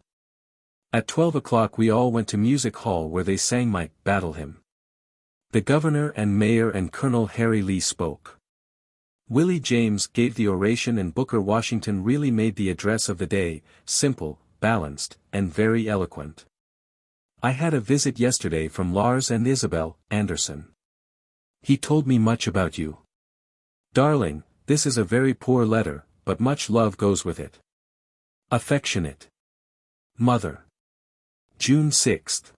At 12 o'clock we all went to Music Hall where they sang my battle hymn. The governor and mayor and Colonel Harry Lee spoke. Willie James gave the oration and Booker Washington really made the address of the day, simple, balanced, and very eloquent. I had a visit yesterday from Lars and Isabel Anderson. He told me much about you. Darling, this is a very poor letter, but much love goes with it. Affectionate. Mother. June 6th.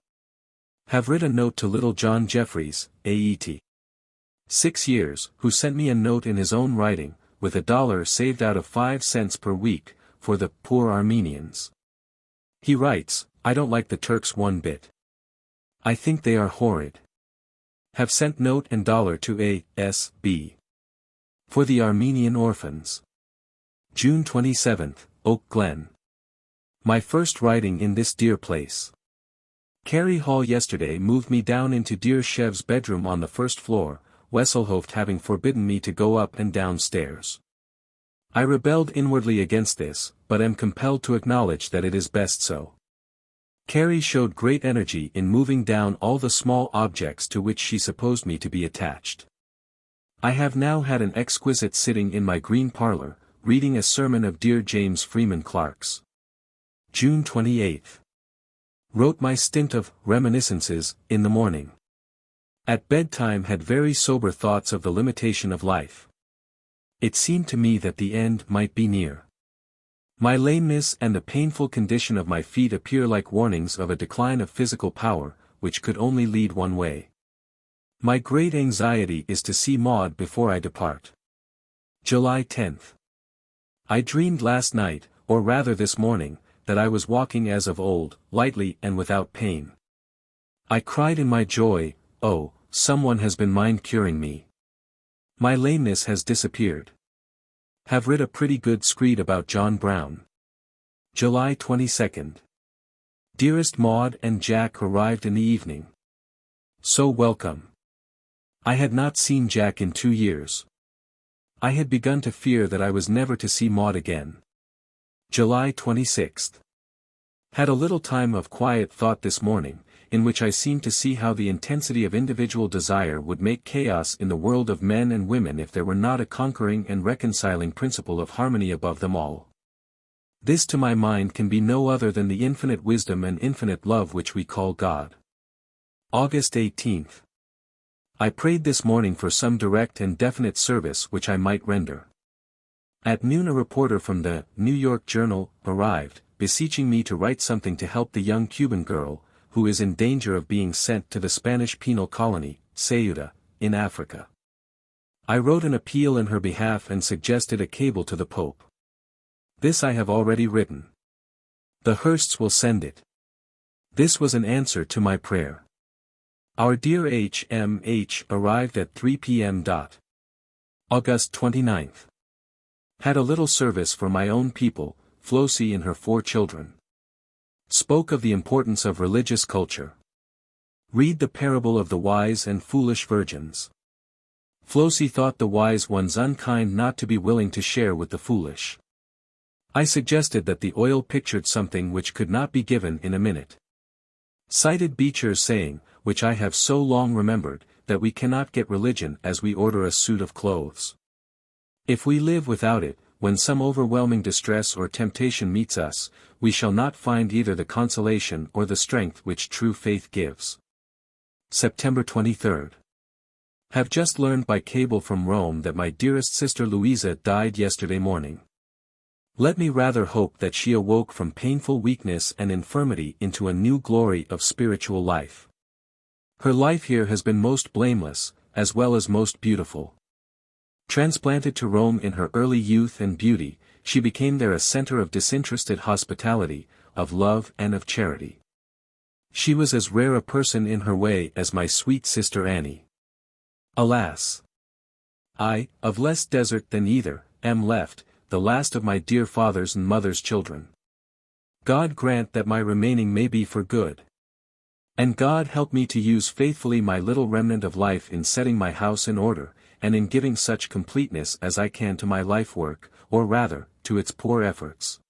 Have writ a note to little John Jeffries, AET. 6 years, who sent me a note in his own writing, with $1 saved out of 5 cents per week, for the poor Armenians. He writes, I don't like the Turks one bit. I think they are horrid. Have sent note and $1 to A.S.B. for the Armenian orphans. June 27, Oak Glen. My first writing in this dear place. Carey Hall yesterday moved me down into dear Chev's bedroom on the first floor, Wesselhoft having forbidden me to go up and down stairs. I rebelled inwardly against this, but am compelled to acknowledge that it is best so. Carey showed great energy in moving down all the small objects to which she supposed me to be attached. I have now had an exquisite sitting in my green parlour, reading a sermon of dear James Freeman Clarke's. June 28. Wrote my stint of Reminiscences in the morning. At bedtime had very sober thoughts of the limitation of life. It seemed to me that the end might be near. My lameness and the painful condition of my feet appear like warnings of a decline of physical power, which could only lead one way. My great anxiety is to see Maud before I depart. July 10. I dreamed last night, or rather this morning, that I was walking as of old, lightly and without pain. I cried in my joy, oh, someone has been mind-curing me. My lameness has disappeared. Have writ a pretty good screed about John Brown. July 22. Dearest Maud and Jack arrived in the evening. So welcome. I had not seen Jack in 2 years. I had begun to fear that I was never to see Maud again. July 26. Had a little time of quiet thought this morning, in which I seemed to see how the intensity of individual desire would make chaos in the world of men and women if there were not a conquering and reconciling principle of harmony above them all. This to my mind can be no other than the infinite wisdom and infinite love which we call God. August 18. I prayed this morning for some direct and definite service which I might render. At noon a reporter from the New York Journal arrived, beseeching me to write something to help the young Cuban girl, who is in danger of being sent to the Spanish penal colony, Ceuta, in Africa. I wrote an appeal in her behalf and suggested a cable to the Pope. This I have already written. The Hearsts will send it. This was an answer to my prayer. Our dear H.M.H. arrived at 3 p.m. August 29. Had a little service for my own people, Flossie and her 4 children. Spoke of the importance of religious culture. Read the parable of the wise and foolish virgins. Flossie thought the wise ones unkind not to be willing to share with the foolish. I suggested that the oil pictured something which could not be given in a minute. Cited Beecher's saying, which I have so long remembered, that we cannot get religion as we order a suit of clothes. If we live without it, when some overwhelming distress or temptation meets us, we shall not find either the consolation or the strength which true faith gives. September 23. Have just learned by cable from Rome that my dearest sister Louisa died yesterday morning. Let me rather hope that she awoke from painful weakness and infirmity into a new glory of spiritual life. Her life here has been most blameless, as well as most beautiful. Transplanted to Rome in her early youth and beauty, she became there a center of disinterested hospitality, of love and of charity. She was as rare a person in her way as my sweet sister Annie. Alas! I, of less desert than either, am left, the last of my dear father's and mother's children. God grant that my remaining may be for good. And God help me to use faithfully my little remnant of life in setting my house in order, and in giving such completeness as I can to my life work, or rather, to its poor efforts.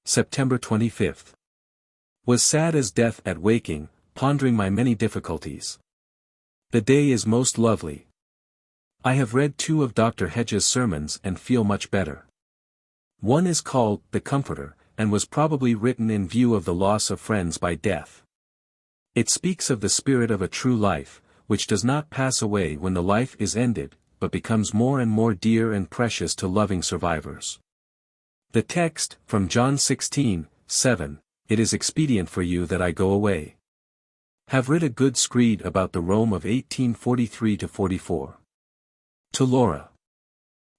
September 25. Was sad as death at waking, pondering my many difficulties. The day is most lovely. I have read 2 of Dr. Hedges' sermons and feel much better. One is called The Comforter, and was probably written in view of the loss of friends by death. It speaks of the spirit of a true life, which does not pass away when the life is ended, but becomes more and more dear and precious to loving survivors. The text, from John 16:7, "It is expedient for you that I go away." Have writ a good screed about the Rome of 1843–44. To Laura.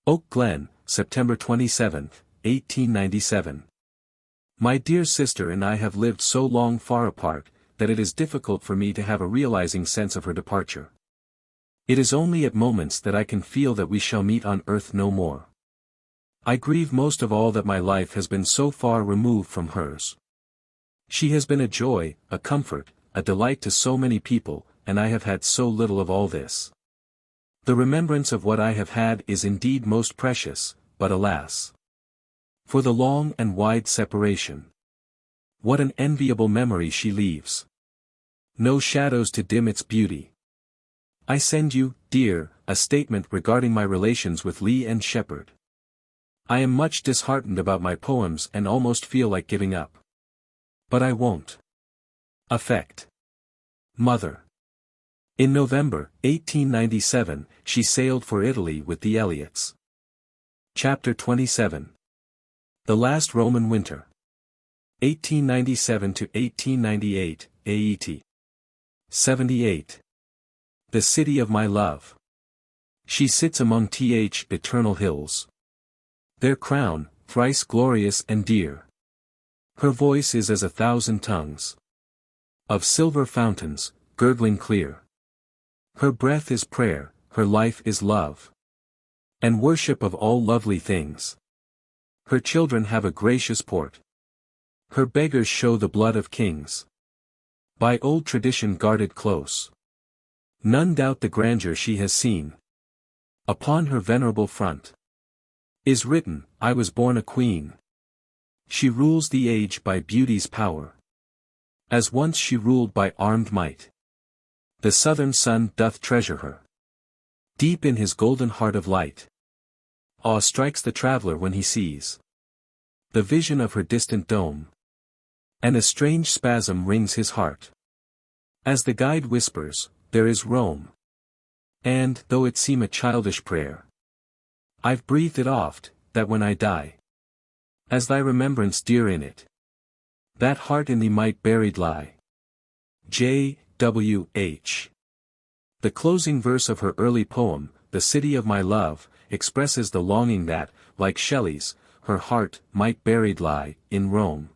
Oak Glen, September 27, 1897. My dear sister and I have lived so long far apart, that it is difficult for me to have a realizing sense of her departure. It is only at moments that I can feel that we shall meet on earth no more. I grieve most of all that my life has been so far removed from hers. She has been a joy, a comfort, a delight to so many people, and I have had so little of all this. The remembrance of what I have had is indeed most precious, but alas! For the long and wide separation. What an enviable memory she leaves! No shadows to dim its beauty. I send you, dear, a statement regarding my relations with Lee and Shepherd. I am much disheartened about my poems and almost feel like giving up. But I won't. Affect. Mother. In November, 1897, she sailed for Italy with the Elliots. Chapter 27. The Last Roman Winter. 1897–1898, AET. 78. The City of My Love. She sits among eternal hills. Their crown, thrice glorious and dear. Her voice is as 1,000 tongues. Of silver fountains, gurgling clear. Her breath is prayer, her life is love. And worship of all lovely things. Her children have a gracious port. Her beggars show the blood of kings. By old tradition guarded close. None doubt the grandeur she has seen. Upon her venerable front is written, I was born a queen. She rules the age by beauty's power. As once she ruled by armed might. The southern sun doth treasure her. Deep in his golden heart of light. Awe strikes the traveler when he sees the vision of her distant dome. And a strange spasm wrings his heart. As the guide whispers, there is Rome. And, though it seem a childish prayer, I've breathed it oft, that when I die, as thy remembrance dear in it, that heart in thee might buried lie. J. W. H. The closing verse of her early poem, The City of My Love, expresses the longing that, like Shelley's, her heart might buried lie, in Rome.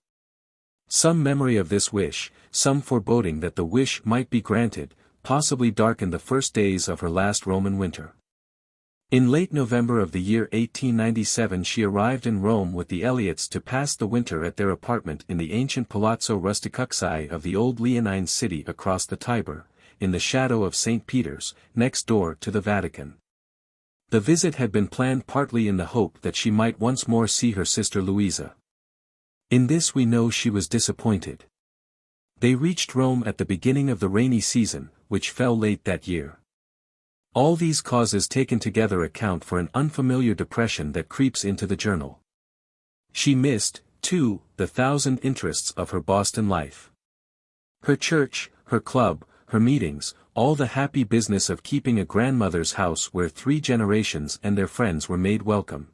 Some memory of this wish, some foreboding that the wish might be granted, possibly darkened the first days of her last Roman winter. In late November of the year 1897 she arrived in Rome with the Elliots to pass the winter at their apartment in the ancient Palazzo Rusticucci of the old Leonine city across the Tiber, in the shadow of St. Peter's, next door to the Vatican. The visit had been planned partly in the hope that she might once more see her sister Louisa. In this we know she was disappointed. They reached Rome at the beginning of the rainy season, which fell late that year. All these causes taken together account for an unfamiliar depression that creeps into the journal. She missed, too, the 1,000 interests of her Boston life. Her church, her club, her meetings, all the happy business of keeping a grandmother's house where 3 generations and their friends were made welcome.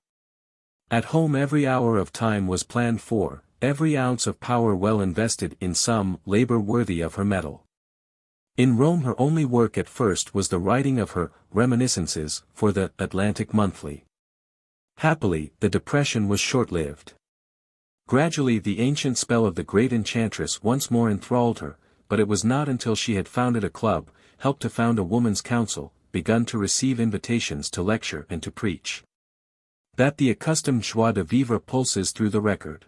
At home every hour of time was planned for, every ounce of power well invested in some labor worthy of her mettle. In Rome her only work at first was the writing of her reminiscences for the Atlantic Monthly. Happily, the depression was short-lived. Gradually the ancient spell of the great enchantress once more enthralled her, but it was not until she had founded a club, helped to found a woman's council, begun to receive invitations to lecture and to preach, that the accustomed joie de vivre pulses through the record.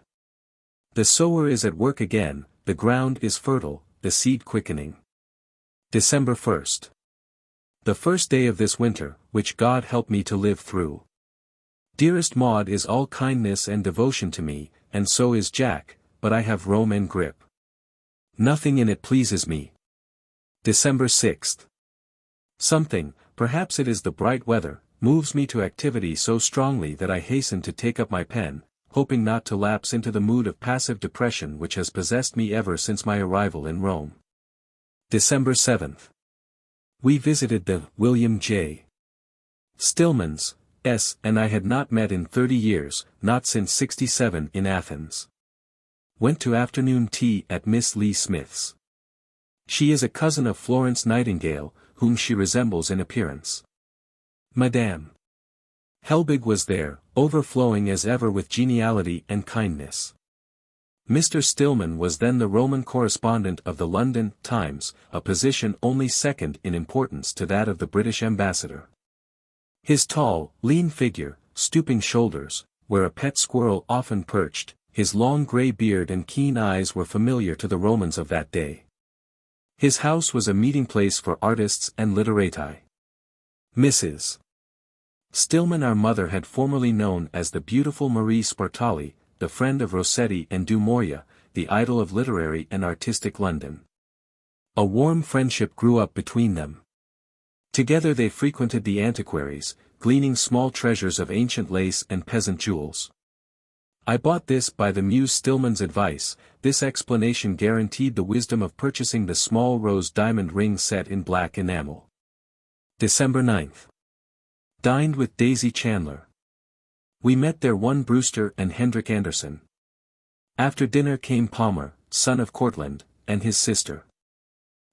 The sower is at work again, the ground is fertile, the seed quickening. December 1st. The first day of this winter, which God help me to live through. Dearest Maud is all kindness and devotion to me, and so is Jack, but I have Rome and grip. Nothing in it pleases me. December 6th. Something, perhaps it is the bright weather, moves me to activity so strongly that I hasten to take up my pen, hoping not to lapse into the mood of passive depression which has possessed me ever since my arrival in Rome. December 7th. We visited the William J. Stillmans, S. and I had not met in 30 years, not since '67 in Athens. Went to afternoon tea at Miss Lee Smith's. She is a cousin of Florence Nightingale, whom she resembles in appearance. Madame Helbig was there, overflowing as ever with geniality and kindness. Mr. Stillman was then the Roman correspondent of the London Times, a position only second in importance to that of the British ambassador. His tall, lean figure, stooping shoulders, where a pet squirrel often perched, his long grey beard and keen eyes were familiar to the Romans of that day. His house was a meeting place for artists and literati. Mrs. Stillman our mother had formerly known as the beautiful Marie Spartali, the friend of Rossetti and Du Maurier, the idol of literary and artistic London. A warm friendship grew up between them. Together they frequented the antiquaries, gleaning small treasures of ancient lace and peasant jewels. I bought this by the Muse Stillman's advice. This explanation guaranteed the wisdom of purchasing the small rose diamond ring set in black enamel. December 9th. Dined with Daisy Chandler. We met there one Brewster and Hendrik Anderson. After dinner came Palmer, son of Cortland, and his sister.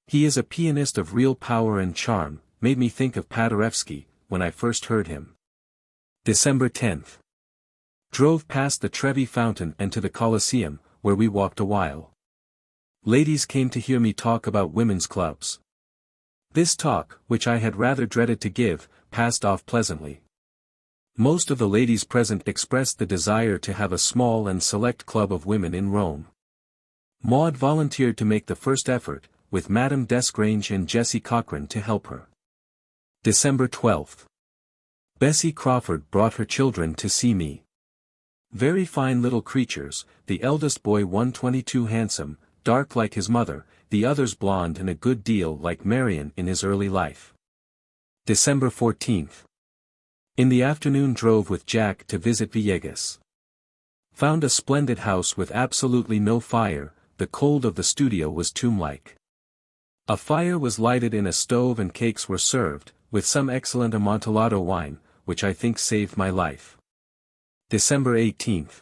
He is a pianist of real power and charm, made me think of Paderewski, when I first heard him. December 10th. Drove past the Trevi Fountain and to the Colosseum, where we walked a while. Ladies came to hear me talk about women's clubs. This talk, which I had rather dreaded to give, passed off pleasantly. Most of the ladies present expressed the desire to have a small and select club of women in Rome. Maud volunteered to make the first effort, with Madame Desgrange and Jessie Cochrane to help her. December 12th. Bessie Crawford brought her children to see me. Very fine little creatures, the eldest boy 122 handsome, dark like his mother, the others blonde and a good deal like Marion in his early life. December 14th. In the afternoon drove with Jack to visit Villegas. Found a splendid house with absolutely no fire, the cold of the studio was tomb-like. A fire was lighted in a stove and cakes were served, with some excellent Amontillado wine, which I think saved my life. December 18th.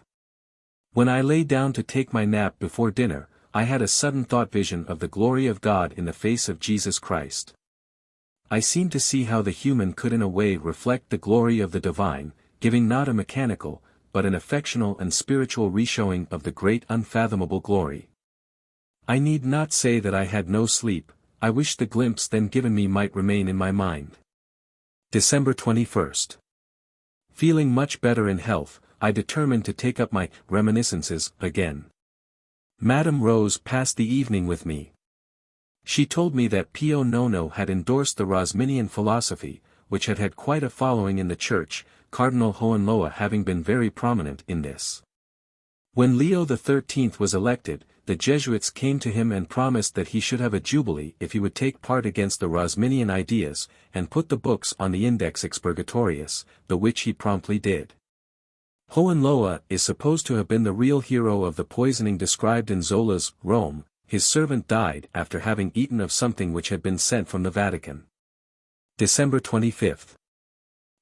When I lay down to take my nap before dinner, I had a sudden thought vision of the glory of God in the face of Jesus Christ. I seemed to see how the human could in a way reflect the glory of the divine, giving not a mechanical, but an affectional and spiritual reshowing of the great unfathomable glory. I need not say that I had no sleep. I wish the glimpse then given me might remain in my mind. December 21st. Feeling much better in health, I determined to take up my reminiscences again. Madame Rose passed the evening with me. She told me that Pio Nono had endorsed the Rosminian philosophy, which had had quite a following in the church, Cardinal Hohenlohe having been very prominent in this. When Leo XIII was elected, the Jesuits came to him and promised that he should have a jubilee if he would take part against the Rosminian ideas, and put the books on the Index Expurgatorius, the which he promptly did. Hohenlohe is supposed to have been the real hero of the poisoning described in Zola's Rome. His servant died after having eaten of something which had been sent from the Vatican. December 25th.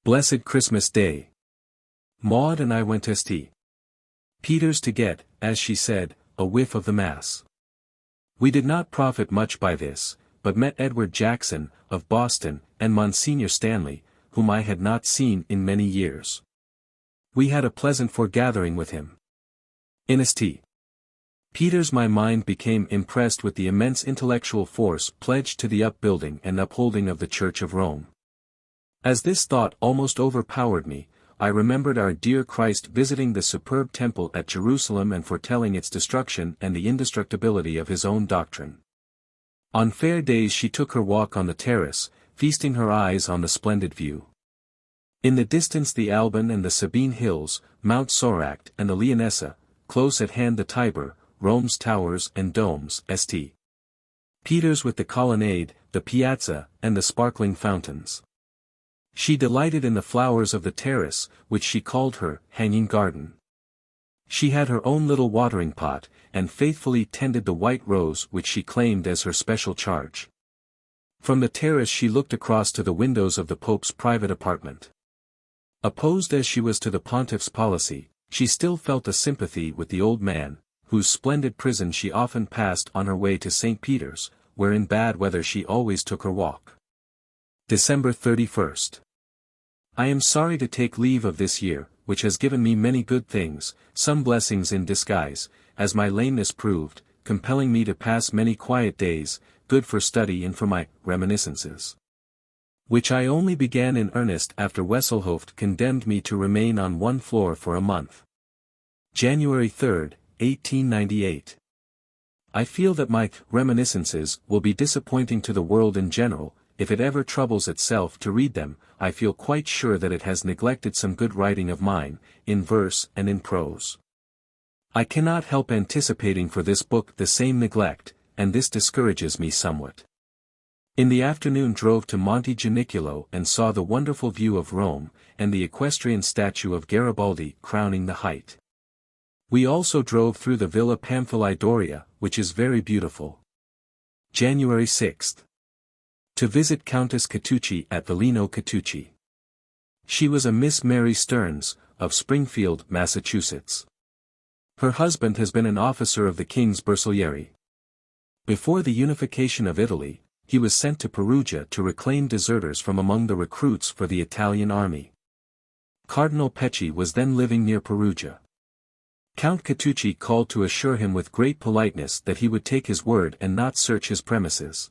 Blessed Christmas Day. Maud and I went to St. Peter's to get, as she said, a whiff of the Mass. We did not profit much by this, but met Edward Jackson, of Boston, and Monsignor Stanley, whom I had not seen in many years. We had a pleasant foregathering with him. In St. Peter's my mind became impressed with the immense intellectual force pledged to the upbuilding and upholding of the Church of Rome. As this thought almost overpowered me, I remembered our dear Christ visiting the superb temple at Jerusalem and foretelling its destruction and the indestructibility of his own doctrine. On fair days she took her walk on the terrace, feasting her eyes on the splendid view. In the distance the Alban and the Sabine hills, Mount Soracte and the Leonessa, close at hand the Tiber, Rome's towers and domes, St. Peter's with the colonnade, the piazza, and the sparkling fountains. She delighted in the flowers of the terrace, which she called her hanging garden. She had her own little watering pot, and faithfully tended the white rose which she claimed as her special charge. From the terrace she looked across to the windows of the Pope's private apartment. Opposed as she was to the pontiff's policy, she still felt a sympathy with the old man, whose splendid prison she often passed on her way to St. Peter's, where in bad weather she always took her walk. December 31st. I am sorry to take leave of this year, which has given me many good things, some blessings in disguise, as my lameness proved, compelling me to pass many quiet days, good for study and for my reminiscences, which I only began in earnest after Wesselhoeft condemned me to remain on one floor for a month. January 3, 1898. I feel that my reminiscences will be disappointing to the world in general. If it ever troubles itself to read them, I feel quite sure that it has neglected some good writing of mine, in verse and in prose. I cannot help anticipating for this book the same neglect, and this discourages me somewhat. In the afternoon drove to Monte Janicolo and saw the wonderful view of Rome, and the equestrian statue of Garibaldi crowning the height. We also drove through the Villa Pamphili-Doria, which is very beautiful. January 6. To visit Countess Catucci at Villino Catucci. She was a Miss Mary Stearns, of Springfield, Massachusetts. Her husband has been an officer of the King's Bersaglieri. Before the unification of Italy, he was sent to Perugia to reclaim deserters from among the recruits for the Italian army. Cardinal Pecci was then living near Perugia. Count Catucci called to assure him with great politeness that he would take his word and not search his premises.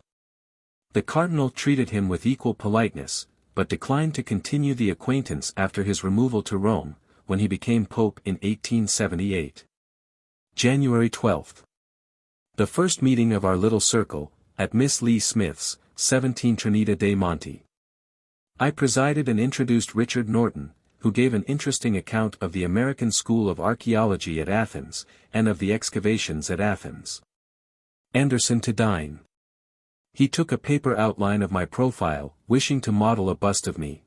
The cardinal treated him with equal politeness, but declined to continue the acquaintance after his removal to Rome, when he became pope in 1878. January 12. The first meeting of our little circle, at Miss Lee Smith's, 17 Trinita dei Monti. I presided and introduced Richard Norton, who gave an interesting account of the American School of Archaeology at Athens, and of the excavations at Athens. Anderson to dine. He took a paper outline of my profile, wishing to model a bust of me.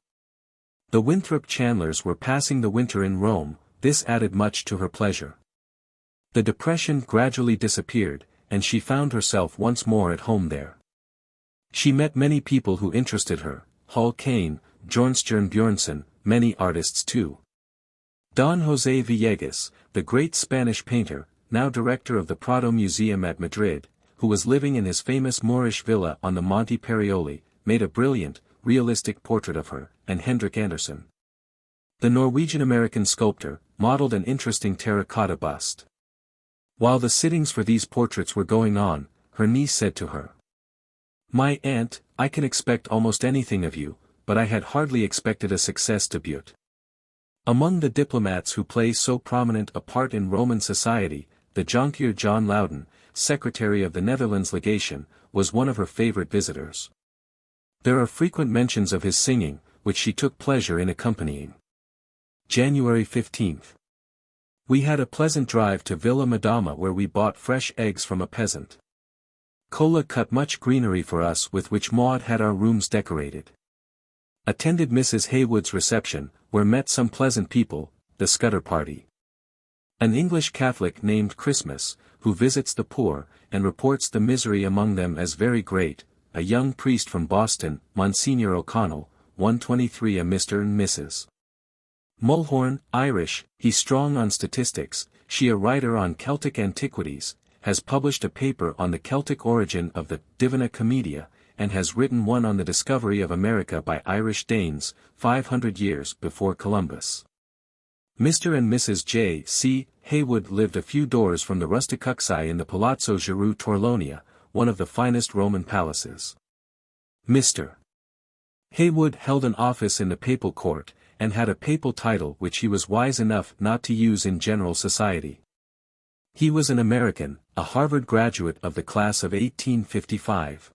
The Winthrop Chandlers were passing the winter in Rome, this added much to her pleasure. The depression gradually disappeared, and she found herself once more at home there. She met many people who interested her, Hall Caine, Bjornstjerne Bjornson, many artists too. Don José Villegas, the great Spanish painter, now director of the Prado Museum at Madrid, who was living in his famous Moorish villa on the Monte Parioli, made a brilliant, realistic portrait of her, and Hendrik Andersen. The Norwegian-American sculptor, modeled an interesting terracotta bust. While the sittings for these portraits were going on, her niece said to her, "My aunt, I can expect almost anything of you, but I had hardly expected a success debut." Among the diplomats who play so prominent a part in Roman society, the Jonkheer John Loudon, secretary of the Netherlands legation, was one of her favorite visitors. There are frequent mentions of his singing, which she took pleasure in accompanying. January 15. We had a pleasant drive to Villa Madama where we bought fresh eggs from a peasant. Cola cut much greenery for us with which Maud had our rooms decorated. Attended Mrs. Haywood's reception, where met some pleasant people, the Scudder party. An English Catholic named Christmas, who visits the poor, and reports the misery among them as very great, a young priest from Boston, Monsignor O'Connell, 123 a Mr. and Mrs. Mulhorn, Irish, he strong on statistics, she a writer on Celtic antiquities, has published a paper on the Celtic origin of the Divina Commedia, and has written one on the discovery of America by Irish Danes, 500 years before Columbus. Mr. and Mrs. J. C. Haywood lived a few doors from the Rusticuxi in the Palazzo Giroux Torlonia, one of the finest Roman palaces. Mr. Haywood held an office in the papal court, and had a papal title which he was wise enough not to use in general society. He was an American, a Harvard graduate of the class of 1855.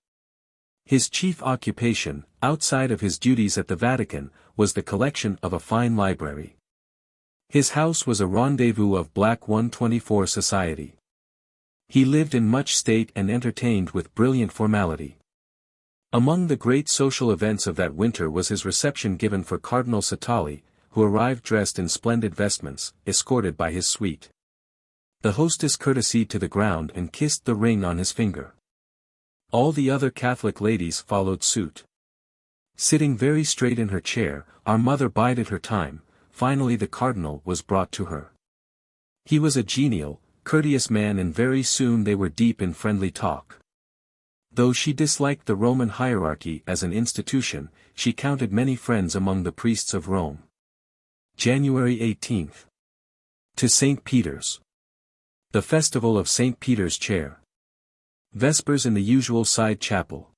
His chief occupation, outside of his duties at the Vatican, was the collection of a fine library. His house was a rendezvous of Black 124 society. He lived in much state and entertained with brilliant formality. Among the great social events of that winter was his reception given for Cardinal Satolli, who arrived dressed in splendid vestments, escorted by his suite. The hostess courtesied to the ground and kissed the ring on his finger. All the other Catholic ladies followed suit. Sitting very straight in her chair, our mother bided her time. Finally the cardinal was brought to her. He was a genial, courteous man and very soon they were deep in friendly talk. Though she disliked the Roman hierarchy as an institution, she counted many friends among the priests of Rome. January 18. To St. Peter's. The Festival of St. Peter's Chair. Vespers in the usual side chapel.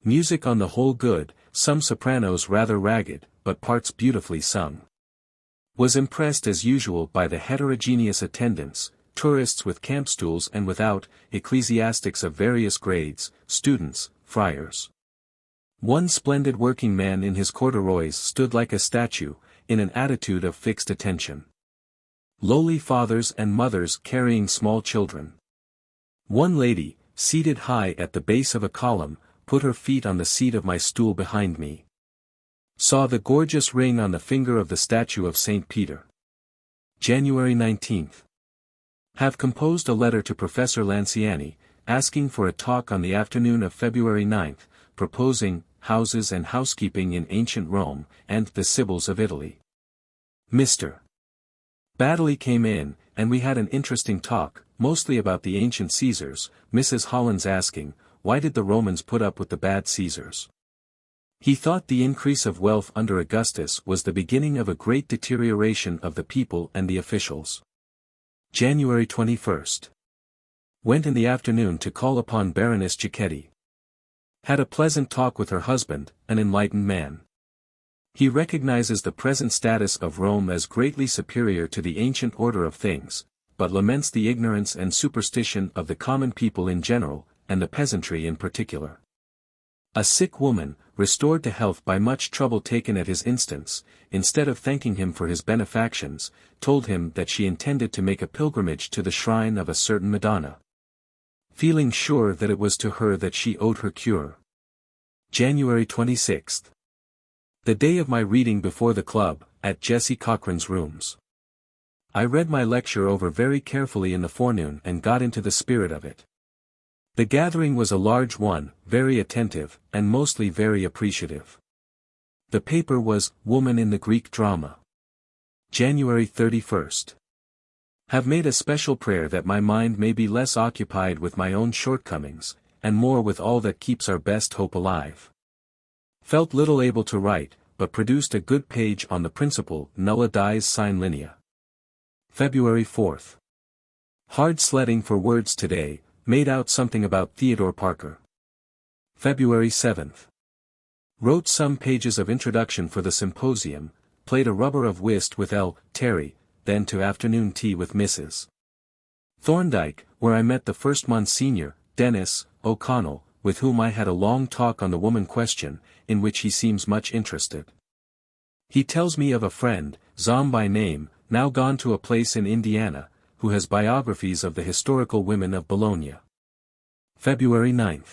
Music on the whole good, some sopranos rather ragged, but parts beautifully sung. Was impressed as usual by the heterogeneous attendance, tourists with camp stools and without, ecclesiastics of various grades, students, friars. One splendid working man in his corduroys stood like a statue, in an attitude of fixed attention. Lowly fathers and mothers carrying small children. One lady, seated high at the base of a column, put her feet on the seat of my stool behind me. Saw the gorgeous ring on the finger of the statue of St. Peter. January 19. Have composed a letter to Professor Lanciani, asking for a talk on the afternoon of February 9, proposing houses and housekeeping in ancient Rome, and the Sibyls of Italy. Mr. Baddeley came in, and we had an interesting talk, mostly about the ancient Caesars, Mrs. Hollins asking, why did the Romans put up with the bad Caesars? He thought the increase of wealth under Augustus was the beginning of a great deterioration of the people and the officials. January 21. Went in the afternoon to call upon Baroness Cicchetti. Had a pleasant talk with her husband, an enlightened man. He recognizes the present status of Rome as greatly superior to the ancient order of things, but laments the ignorance and superstition of the common people in general, and the peasantry in particular. A sick woman, restored to health by much trouble taken at his instance, instead of thanking him for his benefactions, told him that she intended to make a pilgrimage to the shrine of a certain Madonna. Feeling sure that it was to her that she owed her cure. January 26. The day of my reading before the club, at Jessie Cochrane's rooms. I read my lecture over very carefully in the forenoon and got into the spirit of it. The gathering was a large one, very attentive, and mostly very appreciative. The paper was, Woman in the Greek Drama. January 31. Have made a special prayer that my mind may be less occupied with my own shortcomings, and more with all that keeps our best hope alive. Felt little able to write, but produced a good page on the principle nulla dies sine linea. February 4. Hard sledding for words today, made out something about Theodore Parker. February 7. Wrote some pages of introduction for the symposium, played a rubber of whist with L. Terry, then to afternoon tea with Mrs. Thorndike, where I met the first Monsignor, Dennis O'Connell, with whom I had a long talk on the woman question, in which he seems much interested. He tells me of a friend, Zom by name, now gone to a place in Indiana, who has biographies of the historical women of Bologna. February 9.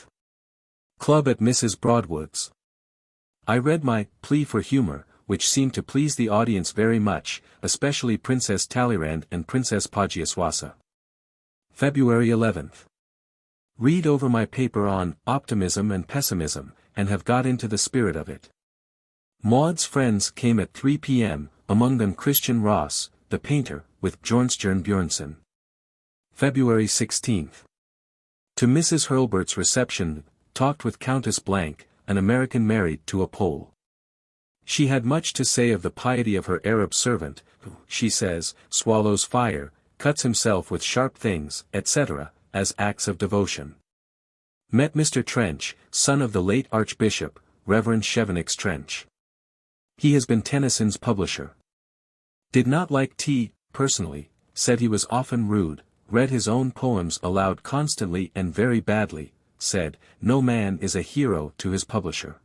Club at Mrs. Broadwood's. I read my Plea for Humor, which seemed to please the audience very much, especially Princess Talleyrand and Princess Pagiaswasa. February 11. Read over my paper on Optimism and Pessimism, and have got into the spirit of it. Maud's friends came at 3 p.m., among them Christian Ross, the painter, with Bjornstjerne Bjornson. February 16. To Mrs. Hurlbert's reception, talked with Countess Blank, an American married to a Pole. She had much to say of the piety of her Arab servant, who, she says, swallows fire, cuts himself with sharp things, etc., as acts of devotion. Met Mr. Trench, son of the late Archbishop, Reverend Chevenix Trench. He has been Tennyson's publisher. Did not like tea, personally, said he was often rude, read his own poems aloud constantly and very badly, said, no man is a hero to his publisher.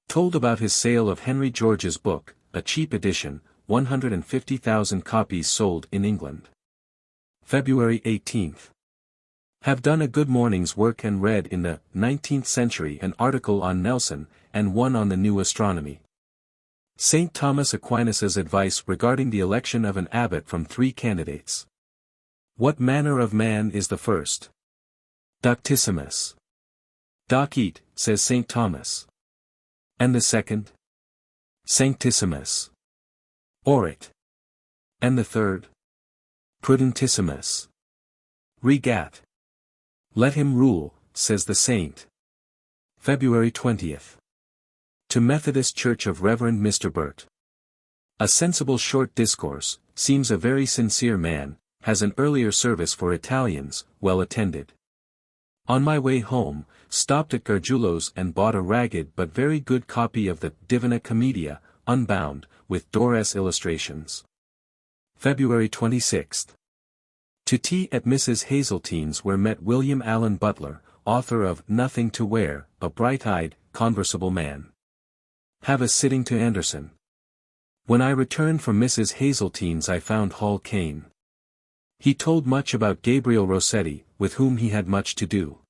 Told about his sale of Henry George's book, a cheap edition, 150,000 copies sold in England. February 18. Have done a good morning's work and read in the 19th Century an article on Nelson, and one on the new astronomy. St. Thomas Aquinas's advice regarding the election of an abbot from 3 candidates. What manner of man is the first? Doctissimus. Docet, says St. Thomas. And the second? Sanctissimus. Orit. And the third? Prudentissimus. Regat. Let him rule, says the saint. February 20th. To Methodist Church of Reverend Mr. Burt. A sensible short discourse, seems a very sincere man, has an earlier service for Italians, well attended. On my way home, stopped at Gargiulo's and bought a ragged but very good copy of the Divina Commedia, unbound, with Dorés illustrations. February 26th. To tea at Mrs. Hazeltine's, where met William Allen Butler, author of Nothing to Wear, a bright-eyed, conversable man. Have a sitting to Anderson. When I returned from Mrs. Hazeltine's I found Hall Caine. He told much about Gabriel Rossetti, with whom he had much to do.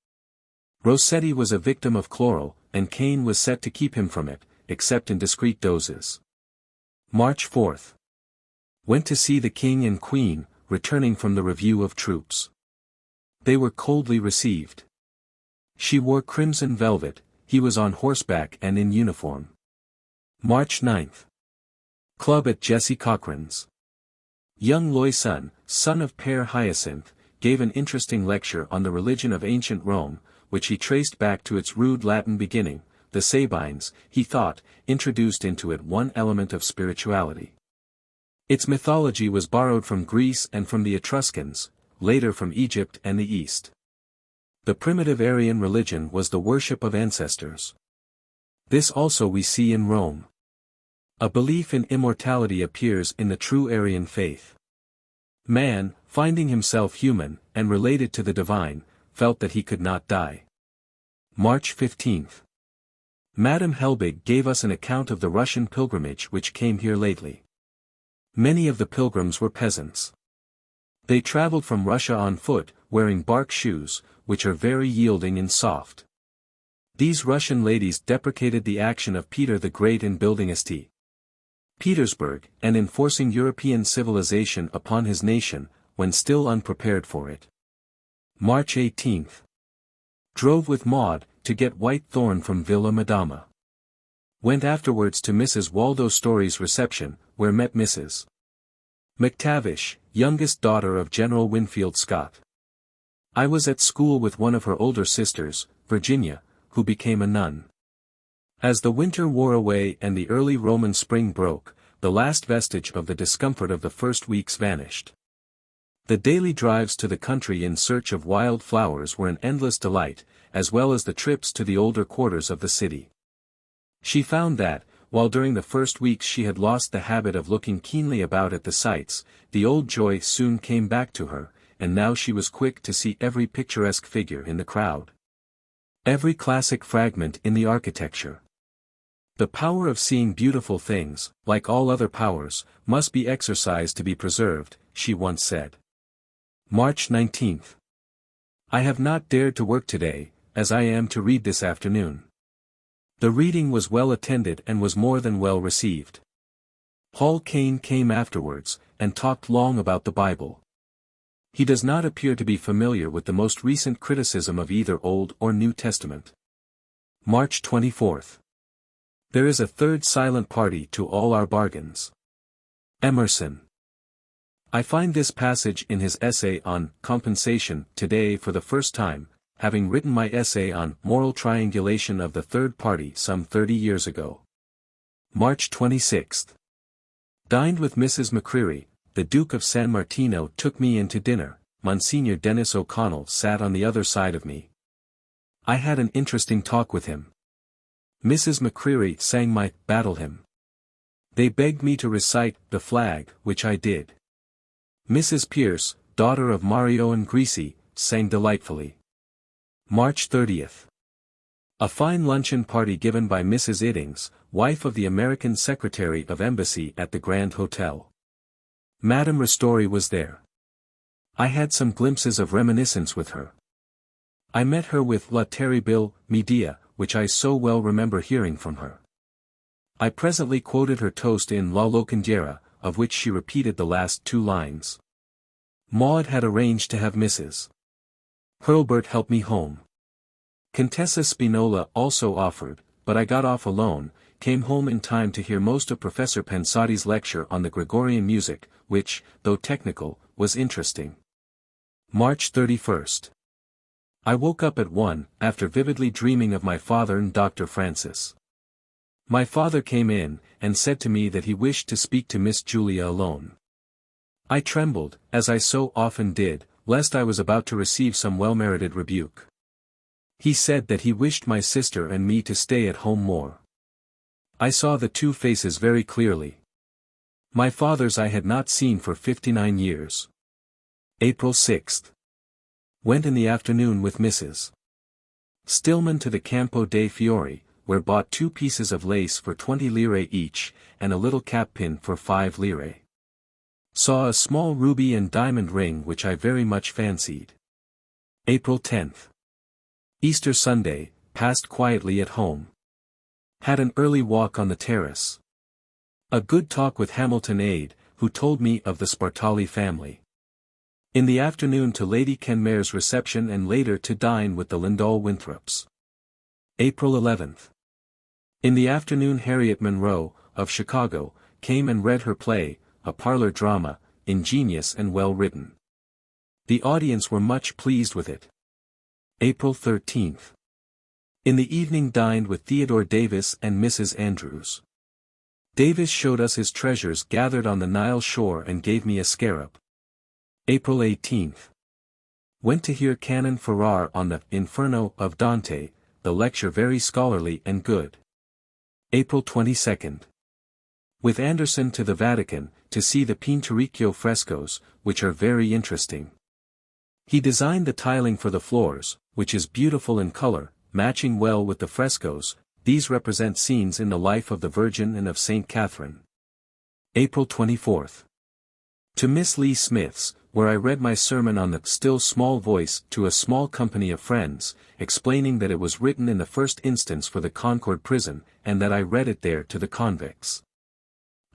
Rossetti was a victim of chloral, and Caine was set to keep him from it, except in discreet doses. March 4th. Went to see the King and Queen, returning from the review of troops. They were coldly received. She wore crimson velvet, he was on horseback and in uniform. March 9th. Club at Jessie Cochrane's. Young Loyson, son of Père Hyacinth, gave an interesting lecture on the religion of ancient Rome, which he traced back to its rude Latin beginning. The Sabines, he thought, introduced into it one element of spirituality. Its mythology was borrowed from Greece and from the Etruscans, later from Egypt and the East. The primitive Aryan religion was the worship of ancestors. This also we see in Rome. A belief in immortality appears in the true Aryan faith. Man, finding himself human, and related to the divine, felt that he could not die. March 15th. Madame Helbig gave us an account of the Russian pilgrimage which came here lately. Many of the pilgrims were peasants. They traveled from Russia on foot, wearing bark shoes, which are very yielding and soft. These Russian ladies deprecated the action of Peter the Great in building St. Petersburg, and in forcing European civilization upon his nation, when still unprepared for it. March 18th. Drove with Maud, to get white thorn from Villa Madama. Went afterwards to Mrs. Waldo Story's reception, where met Mrs. McTavish, youngest daughter of General Winfield Scott. I was at school with one of her older sisters, Virginia, who became a nun. As the winter wore away and the early Roman spring broke, the last vestige of the discomfort of the first weeks vanished. The daily drives to the country in search of wild flowers were an endless delight, as well as the trips to the older quarters of the city. She found that, while during the first weeks she had lost the habit of looking keenly about at the sights, the old joy soon came back to her, and now she was quick to see every picturesque figure in the crowd. Every classic fragment in the architecture. The power of seeing beautiful things, like all other powers, must be exercised to be preserved, she once said. March 19th. I have not dared to work today, as I am to read this afternoon. The reading was well attended and was more than well received. Hall Caine came afterwards, and talked long about the Bible. He does not appear to be familiar with the most recent criticism of either Old or New Testament. March 24th. There is a third silent party to all our bargains. Emerson. I find this passage in his essay on Compensation today for the first time, having written my essay on Moral Triangulation of the Third Party some 30 years ago. March 26th. Dined with Mrs. McCreary. The Duke of San Martino took me in to dinner. Monsignor Dennis O'Connell sat on the other side of me. I had an interesting talk with him. Mrs. McCreary sang my Battle Hymn. They begged me to recite The Flag, which I did. Mrs. Pierce, daughter of Mario and Grisi, sang delightfully. March 30th. A fine luncheon party given by Mrs. Iddings, wife of the American Secretary of Embassy at the Grand Hotel. Madame Ristori was there. I had some glimpses of reminiscence with her. I met her with La Terrible Medea, which I so well remember hearing from her. I presently quoted her toast in La Locandiera, of which she repeated the last 2 lines. Maud had arranged to have Mrs. Hurlburt help me home. Contessa Spinola also offered, but I got off alone, came home in time to hear most of Professor Pensati's lecture on the Gregorian music, which, though technical, was interesting. March 31st. I woke up at 1, after vividly dreaming of my father and Dr. Francis. My father came in, and said to me that he wished to speak to Miss Julia alone. I trembled, as I so often did, lest I was about to receive some well-merited rebuke. He said that he wished my sister and me to stay at home more. I saw the two faces very clearly. My father's I had not seen for 59 years. April 6. Went in the afternoon with Mrs. Stillman to the Campo dei Fiori, where bought 2 pieces of lace for 20 lire each, and a little cap pin for 5 lire. Saw a small ruby and diamond ring which I very much fancied. April 10. Easter Sunday, passed quietly at home. Had an early walk on the terrace. A good talk with Hamilton Aide, who told me of the Spartali family. In the afternoon to Lady Kenmare's reception and later to dine with the Lindall Winthrops. April 11. In the afternoon Harriet Monroe, of Chicago, came and read her play, a parlor drama, ingenious and well written. The audience were much pleased with it. April 13. In the evening dined with Theodore Davis and Mrs. Andrews. Davis showed us his treasures gathered on the Nile shore and gave me a scarab. April 18. Went to hear Canon Farrar on the Inferno of Dante, the lecture very scholarly and good. April 22. With Anderson to the Vatican, to see the Pinturicchio frescoes, which are very interesting. He designed the tiling for the floors, which is beautiful in color, matching well with the frescoes. These represent scenes in the life of the Virgin and of Saint Catherine. April 24. To Miss Lee Smith's, where I read my sermon on the still small voice to a small company of friends, explaining that it was written in the first instance for the Concord prison, and that I read it there to the convicts.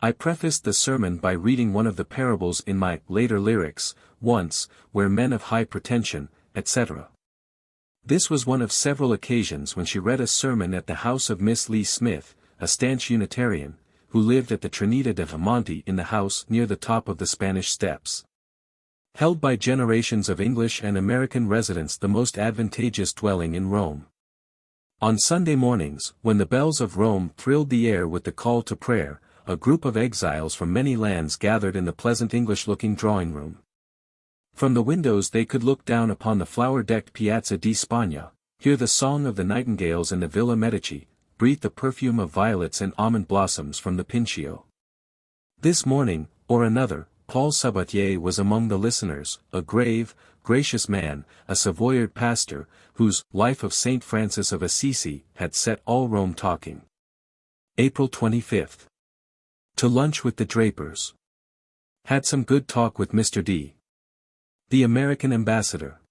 I prefaced the sermon by reading one of the parables in my later lyrics, once, where men of high pretension, etc. This was one of several occasions when she read a sermon at the house of Miss Lee Smith, a stanch Unitarian, who lived at the Trinidad de Monte in the house near the top of the Spanish Steps. Held by generations of English and American residents the most advantageous dwelling in Rome. On Sunday mornings, when the bells of Rome thrilled the air with the call to prayer, a group of exiles from many lands gathered in the pleasant English-looking drawing-room. From the windows they could look down upon the flower-decked Piazza di Spagna, hear the song of the nightingales in the Villa Medici, breathe the perfume of violets and almond blossoms from the Pincio. This morning, or another, Paul Sabatier was among the listeners, a grave, gracious man, a Savoyard pastor, whose Life of Saint Francis of Assisi had set all Rome talking. April 25. To lunch with the Drapers. Had some good talk with Mr. D., the American ambassador.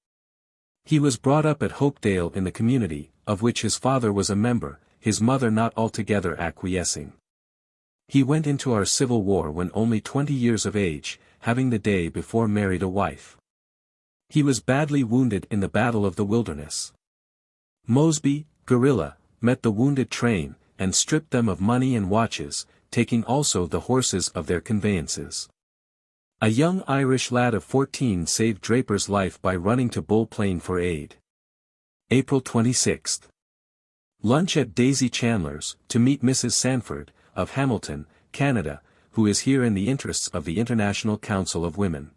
He was brought up at Hopedale in the community, of which his father was a member, his mother not altogether acquiescing. He went into our Civil War when only 20 years of age, having the day before married a wife. He was badly wounded in the Battle of the Wilderness. Mosby, guerrilla, met the wounded train, and stripped them of money and watches, taking also the horses of their conveyances. A young Irish lad of 14 saved Draper's life by running to Bull Plain for aid. April 26. Lunch at Daisy Chandler's, to meet Mrs. Sanford, of Hamilton, Canada, who is here in the interests of the International Council of Women.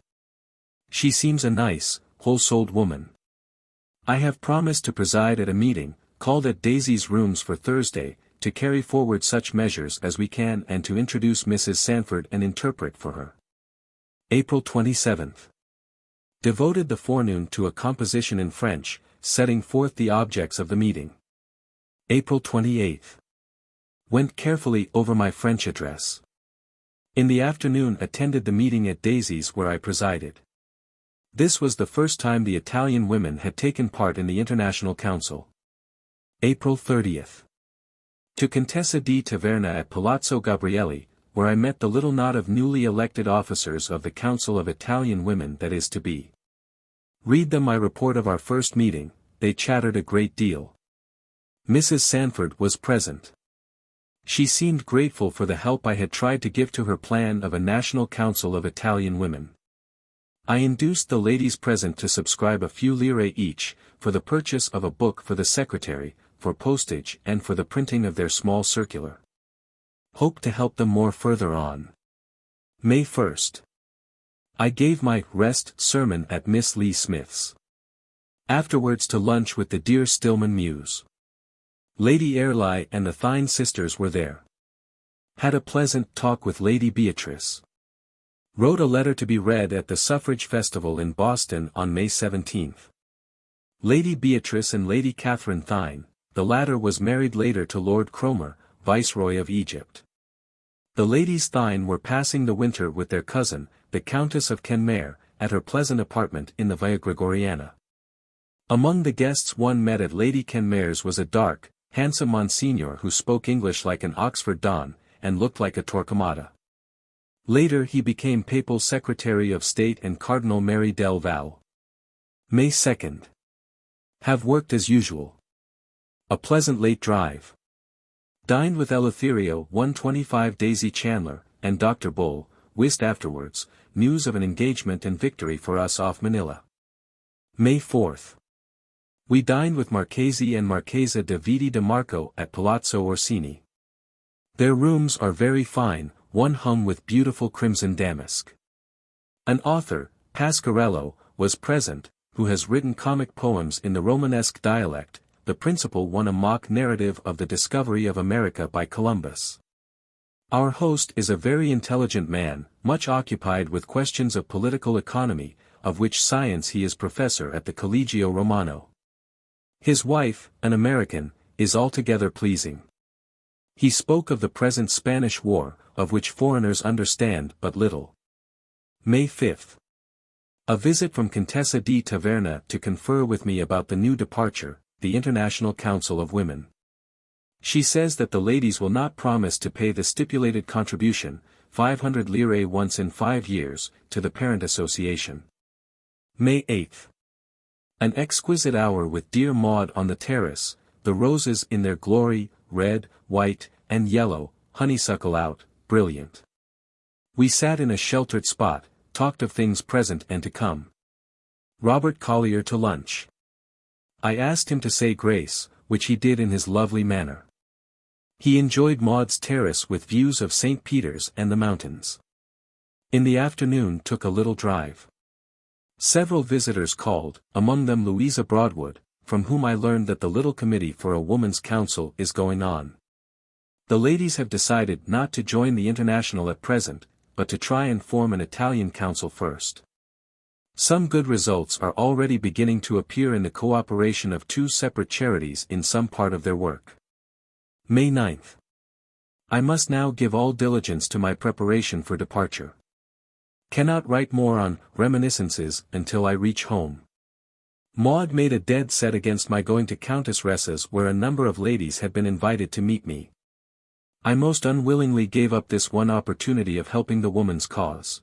She seems a nice, whole-souled woman. I have promised to preside at a meeting, called at Daisy's rooms for Thursday, to carry forward such measures as we can and to introduce Mrs. Sanford and interpret for her. April 27. Devoted the forenoon to a composition in French, setting forth the objects of the meeting. April 28. Went carefully over my French address. In the afternoon attended the meeting at Daisy's where I presided. This was the first time the Italian women had taken part in the International Council. April 30. To Contessa di Taverna at Palazzo Gabrielli, where I met the little knot of newly elected officers of the Council of Italian Women that is to be. Read them my report of our first meeting. They chattered a great deal. Mrs. Sanford was present. She seemed grateful for the help I had tried to give to her plan of a National Council of Italian Women. I induced the ladies present to subscribe a few lire each, for the purchase of a book for the secretary, for postage and for the printing of their small circular. Hope to help them more further on. May 1st. I gave my rest sermon at Miss Lee Smith's. Afterwards to lunch with the dear Stillman Muse. Lady Airlie and the Thine sisters were there. Had a pleasant talk with Lady Beatrice. Wrote a letter to be read at the Suffrage Festival in Boston on May 17. Lady Beatrice and Lady Catherine Thine, the latter was married later to Lord Cromer, Viceroy of Egypt. The ladies Thine were passing the winter with their cousin, the Countess of Kenmare, at her pleasant apartment in the Via Gregoriana. Among the guests one met at Lady Kenmare's was a dark, handsome Monsignor who spoke English like an Oxford Don, and looked like a Torquemada. Later he became Papal Secretary of State and Cardinal Merry del Val. May 2nd. Have worked as usual. A pleasant late drive. Dined with Eleutherio 125 Daisy Chandler, and Dr. Bull, whist afterwards, news of an engagement and victory for us off Manila. May 4th. We dined with Marchesi and Marchesa de Viti de Marco at Palazzo Orsini. Their rooms are very fine, one hung with beautiful crimson damask. An author, Pasquarello, was present, who has written comic poems in the Romanesque dialect. The principal one a mock narrative of the discovery of America by Columbus. Our host is a very intelligent man, much occupied with questions of political economy, of which science he is professor at the Collegio Romano. His wife, an American, is altogether pleasing. He spoke of the present Spanish War, of which foreigners understand but little. May 5th. A visit from Contessa di Taverna to confer with me about the new departure, the International Council of Women. She says that the ladies will not promise to pay the stipulated contribution, 500 lire once in 5 years, to the Parent Association. May 8th. An exquisite hour with dear Maud on the terrace, the roses in their glory, red, white, and yellow, honeysuckle out, brilliant. We sat in a sheltered spot, talked of things present and to come. Robert Collier to lunch. I asked him to say grace, which he did in his lovely manner. He enjoyed Maud's terrace with views of St. Peter's and the mountains. In the afternoon took a little drive. Several visitors called, among them Louisa Broadwood, from whom I learned that the little committee for a woman's council is going on. The ladies have decided not to join the International at present, but to try and form an Italian council first. Some good results are already beginning to appear in the cooperation of 2 separate charities in some part of their work. May 9th. I must now give all diligence to my preparation for departure. Cannot write more on reminiscences until I reach home. Maud made a dead set against my going to Countess Ressa's, where a number of ladies had been invited to meet me. I most unwillingly gave up this one opportunity of helping the woman's cause.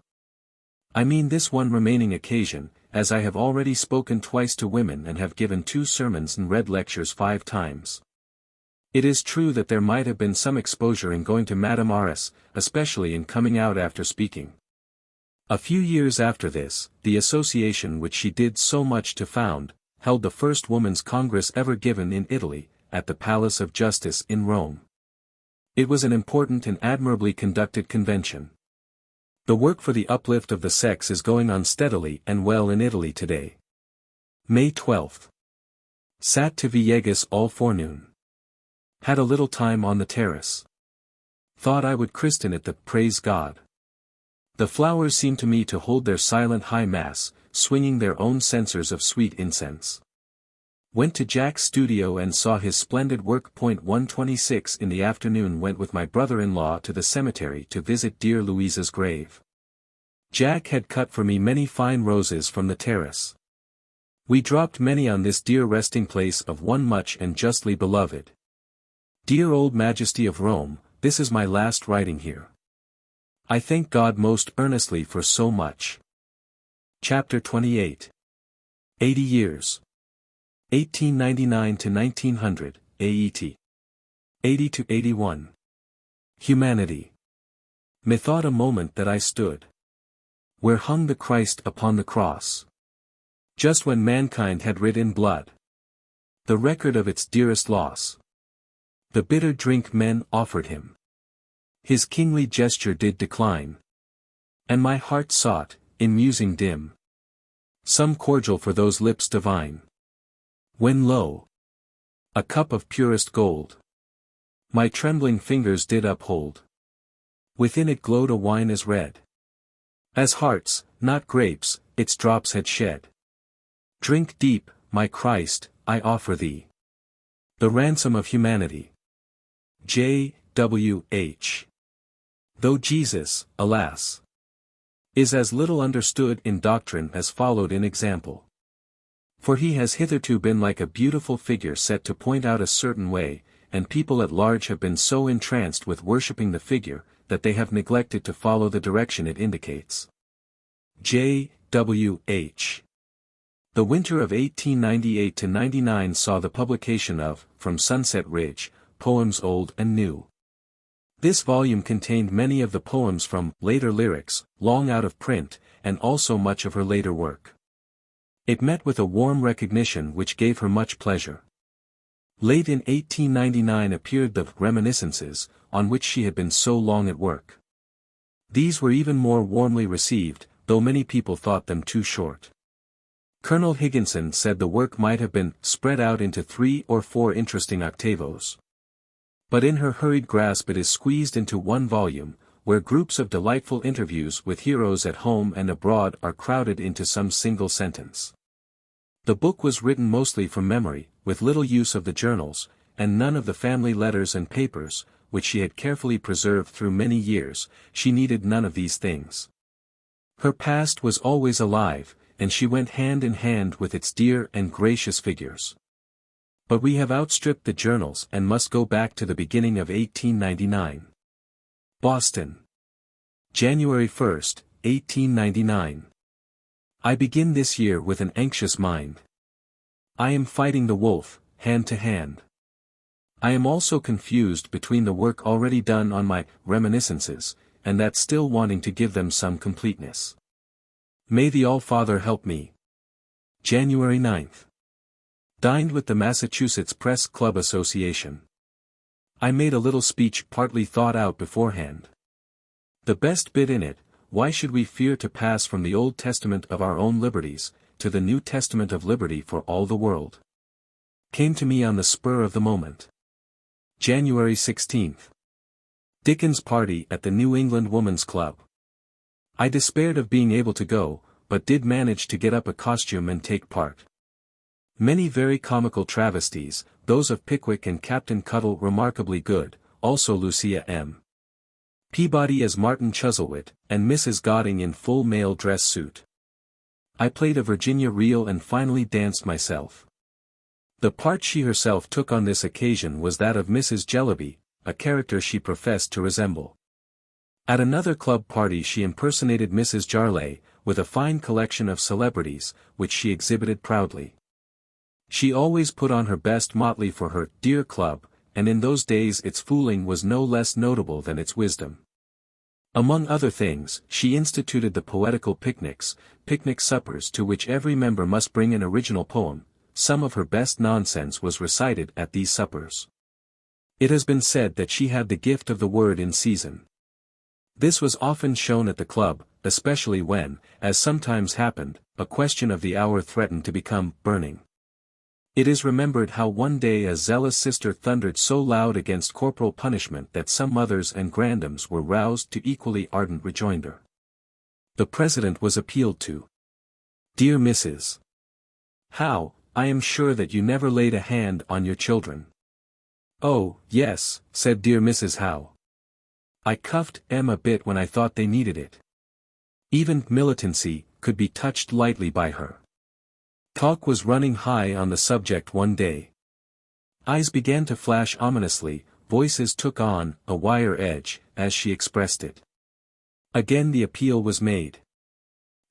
I mean this one remaining occasion, as I have already spoken twice to women and have given 2 sermons and read lectures 5 times. It is true that there might have been some exposure in going to Madame Arras, especially in coming out after speaking. A few years after this, the association which she did so much to found, held the first women's congress ever given in Italy, at the Palace of Justice in Rome. It was an important and admirably conducted convention. The work for the uplift of the sex is going on steadily and well in Italy today. May 12th. Sat to Villegas all forenoon. Had a little time on the terrace. Thought I would christen it the Praise God. The flowers seem to me to hold their silent high mass, swinging their own censers of sweet incense. Went to Jack's studio and saw his splendid work. 126 in the afternoon went with my brother-in-law to the cemetery to visit dear Louisa's grave. Jack had cut for me many fine roses from the terrace. We dropped many on this dear resting place of one much and justly beloved. Dear old Majesty of Rome, this is my last writing here. I thank God most earnestly for so much. Chapter 28. 80 years. 1899 to 1900, AET. 80 to 81. Humanity. Methought a moment that I stood where hung the Christ upon the cross. Just when mankind had writ in blood the record of its dearest loss. The bitter drink men offered him. His kingly gesture did decline. And my heart sought, in musing dim, some cordial for those lips divine. When lo! a cup of purest gold my trembling fingers did uphold. Within it glowed a wine as red as hearts, not grapes, its drops had shed. Drink deep, my Christ, I offer thee the ransom of humanity. J. W. H. Though Jesus, alas, is as little understood in doctrine as followed in example. For he has hitherto been like a beautiful figure set to point out a certain way, and people at large have been so entranced with worshipping the figure, that they have neglected to follow the direction it indicates. J. W. H. The winter of 1898-99 saw the publication of, From Sunset Ridge, Poems Old and New. This volume contained many of the poems from later lyrics, long out of print, and also much of her later work. It met with a warm recognition which gave her much pleasure. Late in 1899 appeared the Reminiscences, on which she had been so long at work. These were even more warmly received, though many people thought them too short. Colonel Higginson said the work might have been spread out into 3 or 4 interesting octavos. But in her hurried grasp it is squeezed into one volume, where groups of delightful interviews with heroes at home and abroad are crowded into some single sentence. The book was written mostly from memory, with little use of the journals, and none of the family letters and papers, which she had carefully preserved through many years. She needed none of these things. Her past was always alive, and she went hand in hand with its dear and gracious figures. But we have outstripped the journals and must go back to the beginning of 1899. Boston. January 1, 1899. I begin this year with an anxious mind. I am fighting the wolf, hand to hand. I am also confused between the work already done on my Reminiscences, and that still wanting to give them some completeness. May the All-Father help me. January 9. Dined with the Massachusetts Press Club Association. I made a little speech partly thought out beforehand. The best bit in it, why should we fear to pass from the Old Testament of our own liberties, to the New Testament of liberty for all the world? Came to me on the spur of the moment. January 16. Dickens' party at the New England Woman's Club. I despaired of being able to go, but did manage to get up a costume and take part. Many very comical travesties, those of Pickwick and Captain Cuttle remarkably good, also Lucia M. Peabody as Martin Chuzzlewit, and Mrs. Godding in full male dress suit. I played a Virginia reel and finally danced myself. The part she herself took on this occasion was that of Mrs. Jellyby, a character she professed to resemble. At another club party she impersonated Mrs. Jarley, with a fine collection of celebrities, which she exhibited proudly. She always put on her best motley for her dear club, and in those days its fooling was no less notable than its wisdom. Among other things, she instituted the poetical picnics, picnic suppers to which every member must bring an original poem. Some of her best nonsense was recited at these suppers. It has been said that she had the gift of the word in season. This was often shown at the club, especially when, as sometimes happened, a question of the hour threatened to become burning. It is remembered how one day a zealous sister thundered so loud against corporal punishment that some mothers and grandams were roused to equally ardent rejoinder. The president was appealed to. Dear Mrs. Howe, I am sure that you never laid a hand on your children. Oh, yes, said dear Mrs. Howe. I cuffed M a bit when I thought they needed it. Even militancy could be touched lightly by her. Talk was running high on the subject one day. Eyes began to flash ominously, voices took on a wire edge, as she expressed it. Again the appeal was made.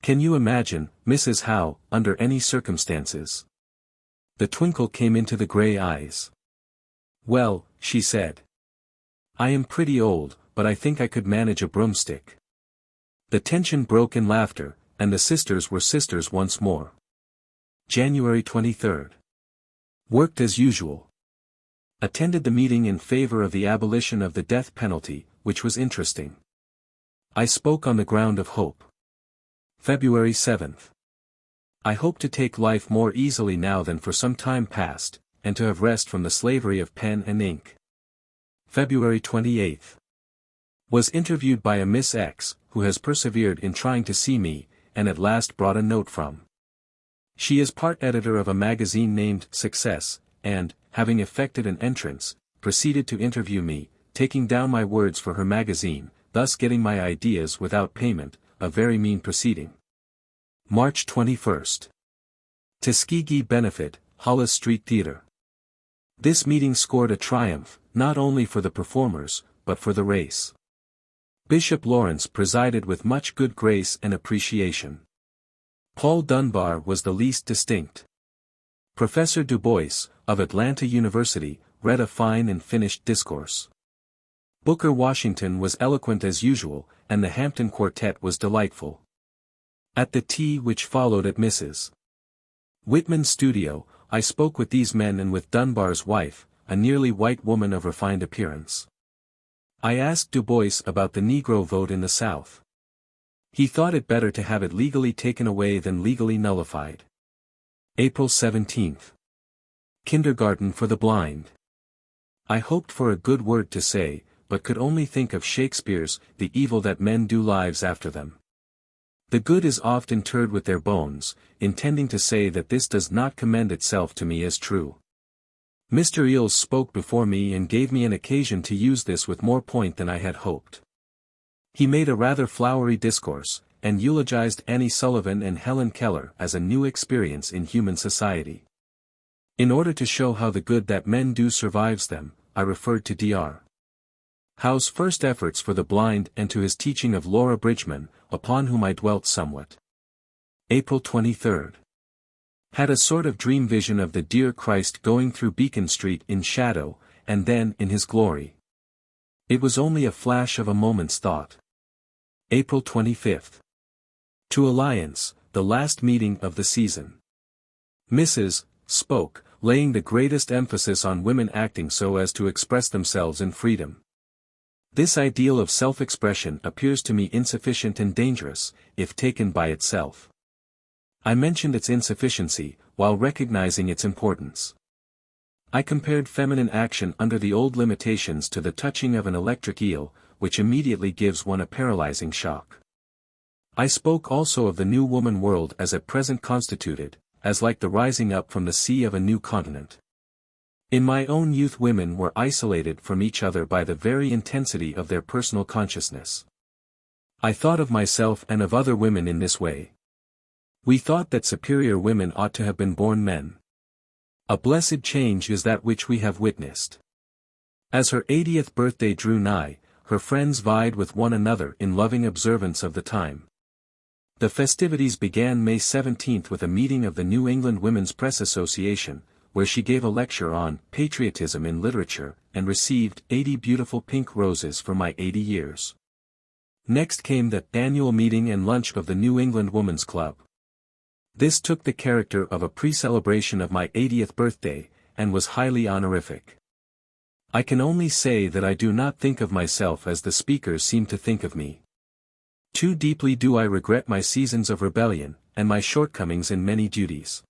Can you imagine, Mrs. Howe, under any circumstances? The twinkle came into the grey eyes. Well, she said. I am pretty old, but I think I could manage a broomstick. The tension broke in laughter, and the sisters were sisters once more. January 23. Worked as usual. Attended the meeting in favor of the abolition of the death penalty, which was interesting. I spoke on the ground of hope. February 7. I hope to take life more easily now than for some time past, and to have rest from the slavery of pen and ink. February 28. Was interviewed by a Miss X, who has persevered in trying to see me, and at last brought a note from. She is part editor of a magazine named Success, and, having effected an entrance, proceeded to interview me, taking down my words for her magazine, thus getting my ideas without payment, a very mean proceeding. March 21. Tuskegee Benefit, Hollis Street Theatre. This meeting scored a triumph, not only for the performers, but for the race. Bishop Lawrence presided with much good grace and appreciation. Paul Dunbar was the least distinct. Professor Du Bois, of Atlanta University, read a fine and finished discourse. Booker Washington was eloquent as usual, and the Hampton Quartet was delightful. At the tea which followed at Mrs. Whitman's studio, I spoke with these men and with Dunbar's wife, a nearly white woman of refined appearance. I asked Du Bois about the Negro vote in the South. He thought it better to have it legally taken away than legally nullified. April 17. Kindergarten for the blind. I hoped for a good word to say, but could only think of Shakespeare's "The evil that men do lives after them." The good is oft interred with their bones, intending to say that this does not commend itself to me as true. Mr. Eels spoke before me and gave me an occasion to use this with more point than I had hoped. He made a rather flowery discourse, and eulogized Annie Sullivan and Helen Keller as a new experience in human society. In order to show how the good that men do survives them, I referred to Dr. Howe's first efforts for the blind and to his teaching of Laura Bridgman, upon whom I dwelt somewhat. April 23. Had a sort of dream vision of the dear Christ going through Beacon Street in shadow, and then in his glory. It was only a flash of a moment's thought. April 25. To Alliance, the last meeting of the season. Mrs. spoke, laying the greatest emphasis on women acting so as to express themselves in freedom. This ideal of self-expression appears to me insufficient and dangerous, if taken by itself. I mentioned its insufficiency, while recognizing its importance. I compared feminine action under the old limitations to the touching of an electric eel, which immediately gives one a paralyzing shock. I spoke also of the new woman world as at present constituted, as like the rising up from the sea of a new continent. In my own youth women were isolated from each other by the very intensity of their personal consciousness. I thought of myself and of other women in this way. We thought that superior women ought to have been born men. A blessed change is that which we have witnessed. As her 80th birthday drew nigh, her friends vied with one another in loving observance of the time. The festivities began May 17 with a meeting of the New England Women's Press Association, where she gave a lecture on patriotism in literature, and received 80 beautiful pink roses for my 80 years. Next came the annual meeting and lunch of the New England Women's Club. This took the character of a pre-celebration of my 80th birthday, and was highly honorific. I can only say that I do not think of myself as the speakers seem to think of me. Too deeply do I regret my seasons of rebellion, and my shortcomings in many duties.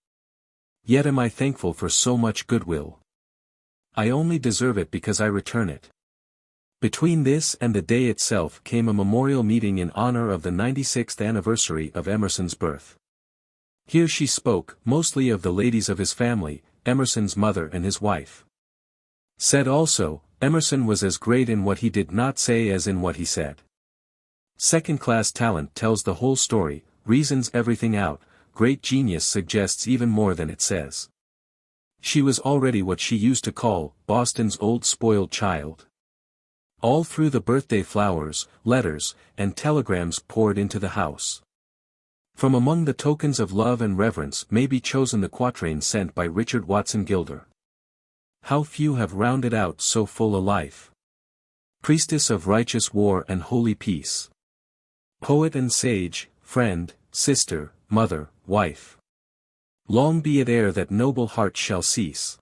Yet am I thankful for so much goodwill. I only deserve it because I return it. Between this and the day itself came a memorial meeting in honor of the 96th anniversary of Emerson's birth. Here she spoke mostly of the ladies of his family, Emerson's mother and his wife. Said also, Emerson was as great in what he did not say as in what he said. Second-class talent tells the whole story, reasons everything out, great genius suggests even more than it says. She was already what she used to call Boston's old spoiled child. All through the birthday flowers, letters, and telegrams poured into the house. From among the tokens of love and reverence may be chosen the quatrain sent by Richard Watson Gilder. How few have rounded out so full a life. Priestess of righteous war and holy peace. Poet and sage, friend, sister, mother, wife. Long be it ere that noble heart shall cease.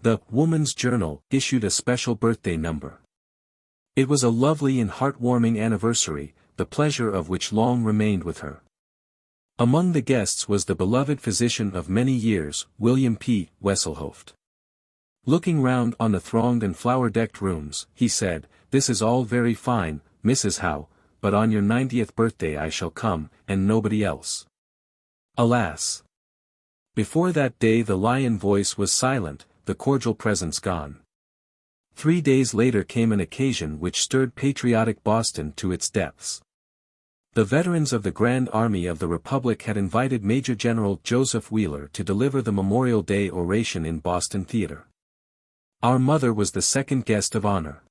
The Woman's Journal issued a special birthday number. It was a lovely and heartwarming anniversary, the pleasure of which long remained with her. Among the guests was the beloved physician of many years, William P. Wesselhoeft. Looking round on the thronged and flower-decked rooms, he said, "This is all very fine, Mrs. Howe, but on your 90th birthday I shall come, and nobody else." Alas! Before that day the lion voice was silent, the cordial presence gone. 3 days later came an occasion which stirred patriotic Boston to its depths. The veterans of the Grand Army of the Republic had invited Major General Joseph Wheeler to deliver the Memorial Day oration in Boston Theater. Our mother was the second guest of honor.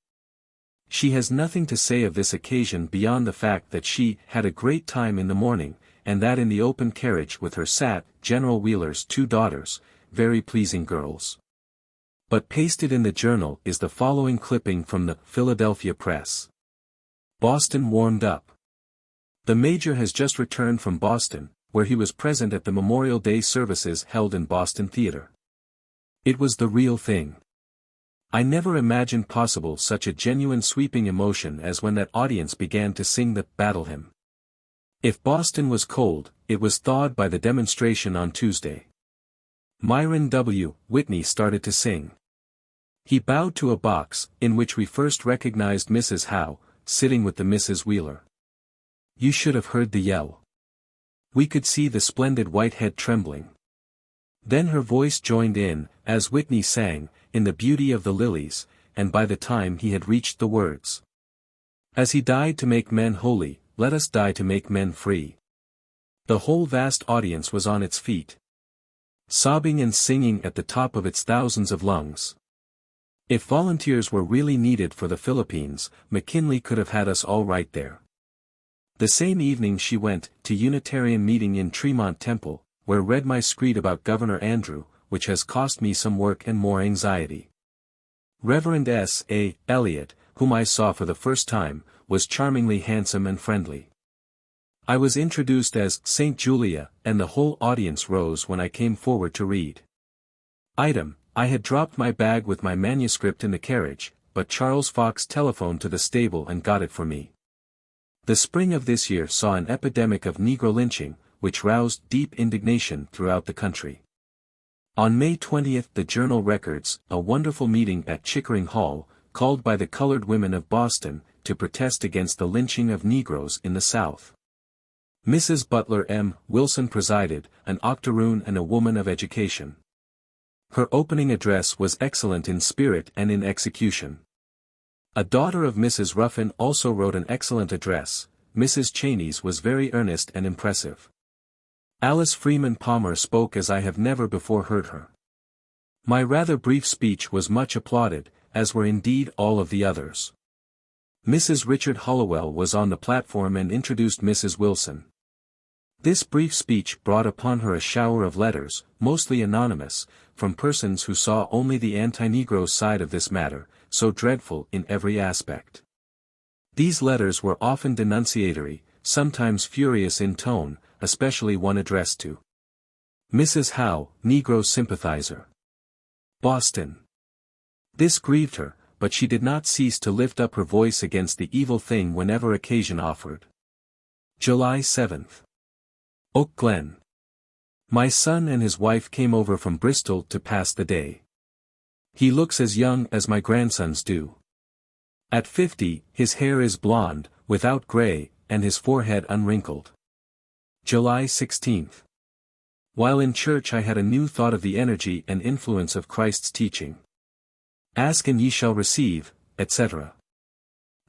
She has nothing to say of this occasion beyond the fact that she had a great time in the morning, and that in the open carriage with her sat General Wheeler's 2 daughters, very pleasing girls. But pasted in the journal is the following clipping from the Philadelphia Press. Boston warmed up. The Major has just returned from Boston, where he was present at the Memorial Day services held in Boston Theater. It was the real thing. I never imagined possible such a genuine sweeping emotion as when that audience began to sing the Battle Hymn. If Boston was cold, it was thawed by the demonstration on Tuesday. Myron W. Whitney started to sing. He bowed to a box, in which we first recognized Mrs. Howe, sitting with the Mrs. Wheeler. You should have heard the yell. We could see the splendid white head trembling. Then her voice joined in, as Whitney sang, in the beauty of the lilies, and by the time he had reached the words, "As he died to make men holy, let us die to make men free," the whole vast audience was on its feet, sobbing and singing at the top of its thousands of lungs. If volunteers were really needed for the Philippines, McKinley could have had us all right there. The same evening she went to Unitarian meeting in Tremont Temple, where read my screed about Governor Andrew, which has cost me some work and more anxiety. Reverend S. A. Elliott, whom I saw for the first time, was charmingly handsome and friendly. I was introduced as Saint Julia, and the whole audience rose when I came forward to read. Item: I had dropped my bag with my manuscript in the carriage, but Charles Fox telephoned to the stable and got it for me. The spring of this year saw an epidemic of Negro lynching, which roused deep indignation throughout the country. On May 20th the Journal records a wonderful meeting at Chickering Hall, called by the colored women of Boston, to protest against the lynching of Negroes in the South. Mrs. Butler M. Wilson presided, an octoroon and a woman of education. Her opening address was excellent in spirit and in execution. A daughter of Mrs. Ruffin also wrote an excellent address. Mrs. Cheney's was very earnest and impressive. Alice Freeman Palmer spoke as I have never before heard her. My rather brief speech was much applauded, as were indeed all of the others. Mrs. Richard Hollowell was on the platform and introduced Mrs. Wilson. This brief speech brought upon her a shower of letters, mostly anonymous, from persons who saw only the anti-Negro side of this matter, so dreadful in every aspect. These letters were often denunciatory, sometimes furious in tone, especially one addressed to Mrs. Howe, Negro sympathizer. Boston. This grieved her, but she did not cease to lift up her voice against the evil thing whenever occasion offered. July 7th. Oak Glen. My son and his wife came over from Bristol to pass the day. He looks as young as my grandsons do. At 50, his hair is blonde, without gray, and his forehead unwrinkled. July 16th. While in church I had a new thought of the energy and influence of Christ's teaching. Ask and ye shall receive, etc.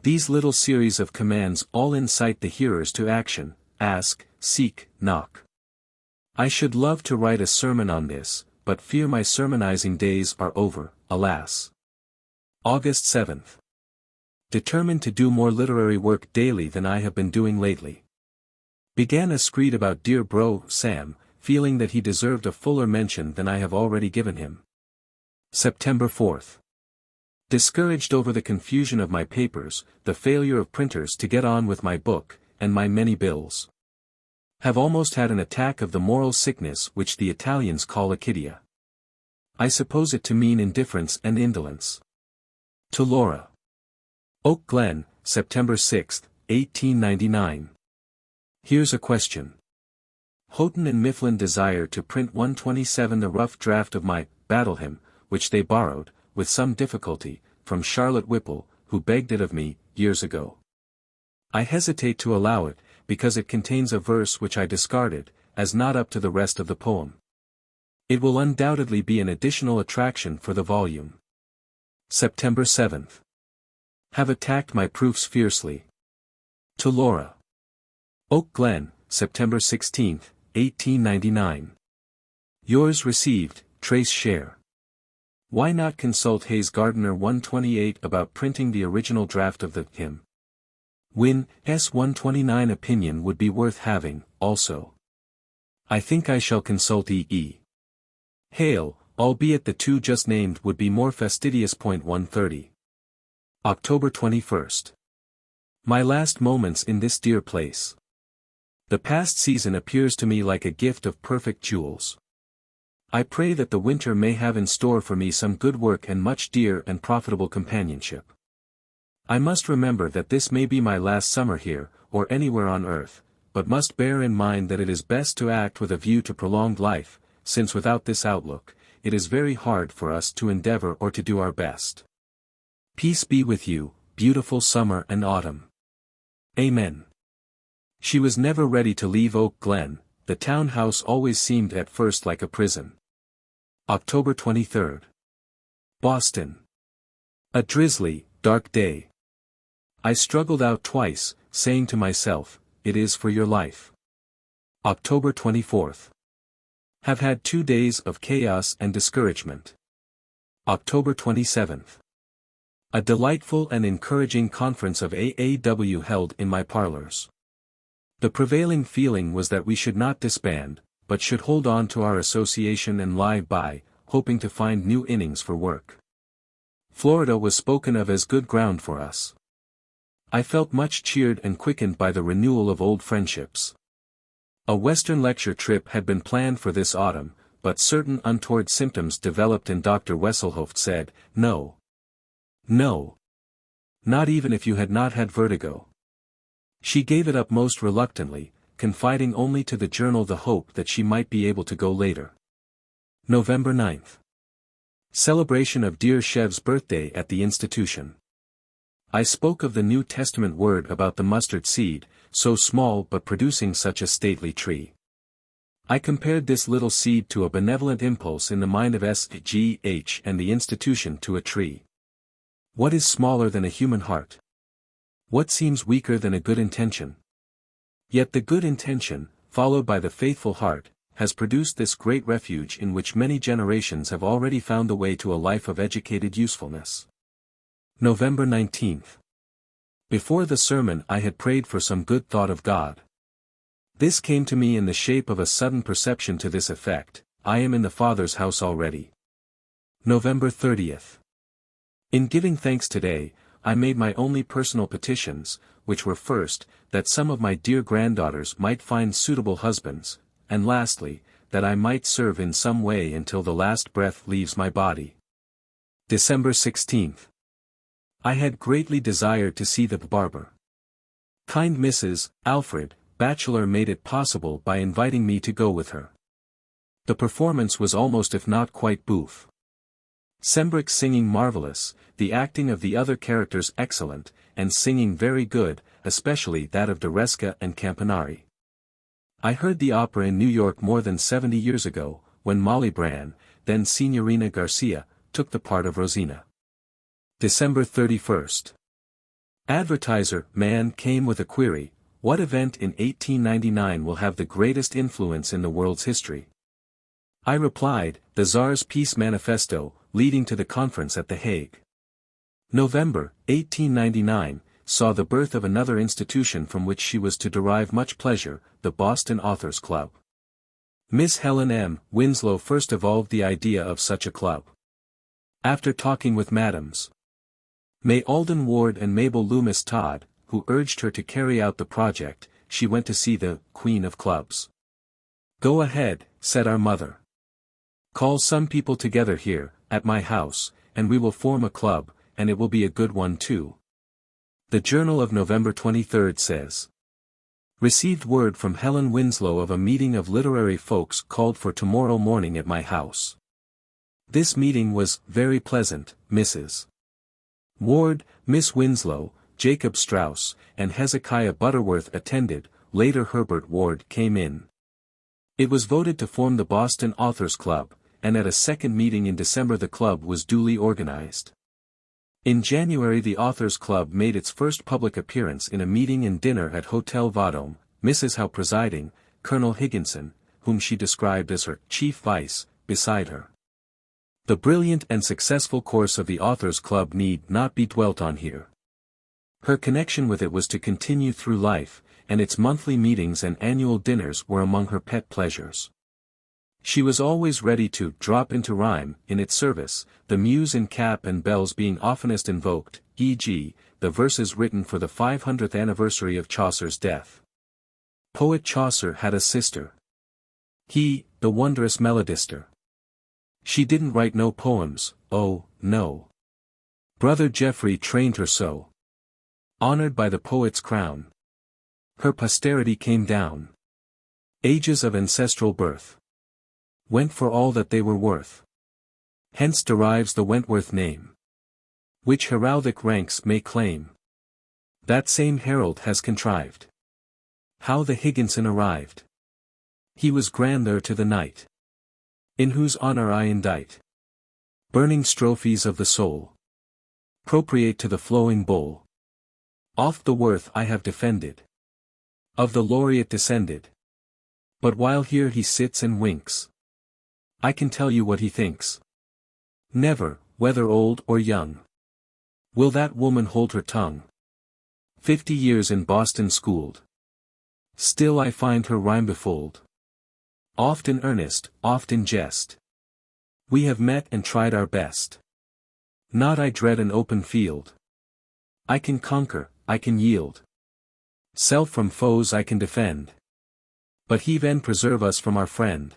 These little series of commands all incite the hearers to action: ask, seek, knock. I should love to write a sermon on this, but fear my sermonizing days are over, alas. August 7th. Determined to do more literary work daily than I have been doing lately. Began a screed about dear bro, Sam, feeling that he deserved a fuller mention than I have already given him. September 4th. Discouraged over the confusion of my papers, the failure of printers to get on with my book, and my many bills. Have almost had an attack of the moral sickness which the Italians call akidia. I suppose it to mean indifference and indolence. To Laura. Oak Glen, September 6, 1899. Here's a question. Houghton and Mifflin desire to print 127 a rough draft of my Battle Hymn, which they borrowed, with some difficulty, from Charlotte Whipple, who begged it of me, years ago. I hesitate to allow it, because it contains a verse which I discarded, as not up to the rest of the poem. It will undoubtedly be an additional attraction for the volume. September 7. Have attacked my proofs fiercely. To Laura. Oak Glen, September 16, 1899. Yours received, Trace Share. Why not consult Hayes Gardner 128 about printing the original draft of the hymn? Wynne, S. 129 opinion would be worth having, also. I think I shall consult E. Hale, albeit the two just named would be more fastidious. 130. October 21. My last moments in this dear place. The past season appears to me like a gift of perfect jewels. I pray that the winter may have in store for me some good work and much dear and profitable companionship. I must remember that this may be my last summer here, or anywhere on earth, but must bear in mind that it is best to act with a view to prolonged life, since without this outlook, it is very hard for us to endeavor or to do our best. Peace be with you, beautiful summer and autumn. Amen. She was never ready to leave Oak Glen. The town house always seemed at first like a prison. October 23. Boston. A drizzly, dark day. I struggled out twice, saying to myself, it is for your life. October 24. Have had 2 days of chaos and discouragement. October 27. A delightful and encouraging conference of AAW held in my parlors. The prevailing feeling was that we should not disband, but should hold on to our association and lie by, hoping to find new innings for work. Florida was spoken of as good ground for us. I felt much cheered and quickened by the renewal of old friendships. A Western lecture trip had been planned for this autumn, but certain untoward symptoms developed and Dr. Wesselhoft said, no. No. Not even if you had not had vertigo. She gave it up most reluctantly, confiding only to the journal the hope that she might be able to go later. November 9. Celebration of dear Chev's birthday at the institution. I spoke of the New Testament word about the mustard seed, so small but producing such a stately tree. I compared this little seed to a benevolent impulse in the mind of S.G.H. and the institution to a tree. What is smaller than a human heart? What seems weaker than a good intention? Yet the good intention, followed by the faithful heart, has produced this great refuge in which many generations have already found the way to a life of educated usefulness. November 19. Before the sermon I had prayed for some good thought of God. This came to me in the shape of a sudden perception to this effect: I am in the Father's house already. November 30. In giving thanks today, I made my only personal petitions, which were first, that some of my dear granddaughters might find suitable husbands, and lastly, that I might serve in some way until the last breath leaves my body. December 16. I had greatly desired to see the barber. Kind Mrs. Alfred Batchelor made it possible by inviting me to go with her. The performance was almost if not quite bouffe. Sembrick's singing marvelous, the acting of the other characters excellent, and singing very good, especially that of D'Resca and Campanari. I heard the opera in New York more than 70 years ago, when Molly Brann, then Signorina Garcia, took the part of Rosina. December 31. Advertiser man came with a query: what event in 1899 will have the greatest influence in the world's history? I replied, the Tsar's Peace Manifesto, leading to the conference at The Hague. November, 1899, saw the birth of another institution from which she was to derive much pleasure, the Boston Authors Club. Miss Helen M. Winslow first evolved the idea of such a club. After talking with Madams May Alden Ward and Mabel Loomis Todd, who urged her to carry out the project, she went to see the Queen of Clubs. "Go ahead," said our mother. "Call some people together here, at my house, and we will form a club, and it will be a good one too." The Journal of November 23 says, "Received word from Helen Winslow of a meeting of literary folks called for tomorrow morning at my house. This meeting was very pleasant. Mrs. Ward, Miss Winslow, Jacob Strauss, and Hezekiah Butterworth attended. Later Herbert Ward came in. It was voted to form the Boston Authors Club, and at a second meeting in December the club was duly organized. In January the Authors Club made its first public appearance in a meeting and dinner at Hotel Vendôme, Mrs. Howe presiding, Colonel Higginson, whom she described as her chief vice, beside her. The brilliant and successful course of the Authors Club need not be dwelt on here. Her connection with it was to continue through life, and its monthly meetings and annual dinners were among her pet pleasures. She was always ready to drop into rhyme in its service, the muse in cap and bells being oftenest invoked, e.g., the verses written for the 500th anniversary of Chaucer's death. Poet Chaucer had a sister. He, the wondrous melodister. She didn't write no poems, oh, no. Brother Geoffrey trained her so. Honored by the poet's crown. Her posterity came down. Ages of ancestral birth. Went for all that they were worth. Hence derives the Wentworth name. Which heraldic ranks may claim. That same herald has contrived. How the Higginson arrived. He was grandeur to the knight. In whose honor I indite. Burning strophes of the soul. Propriate to the flowing bowl. Oft the worth I have defended. Of the laureate descended. But while here he sits and winks, I can tell you what he thinks. Never, whether old or young, will that woman hold her tongue. 50 years in Boston schooled. Still I find her rhyme befooled. Oft in earnest, oft in jest. We have met and tried our best. Not I dread an open field. I can conquer, I can yield. Self from foes I can defend. But heaven preserve us from our friend.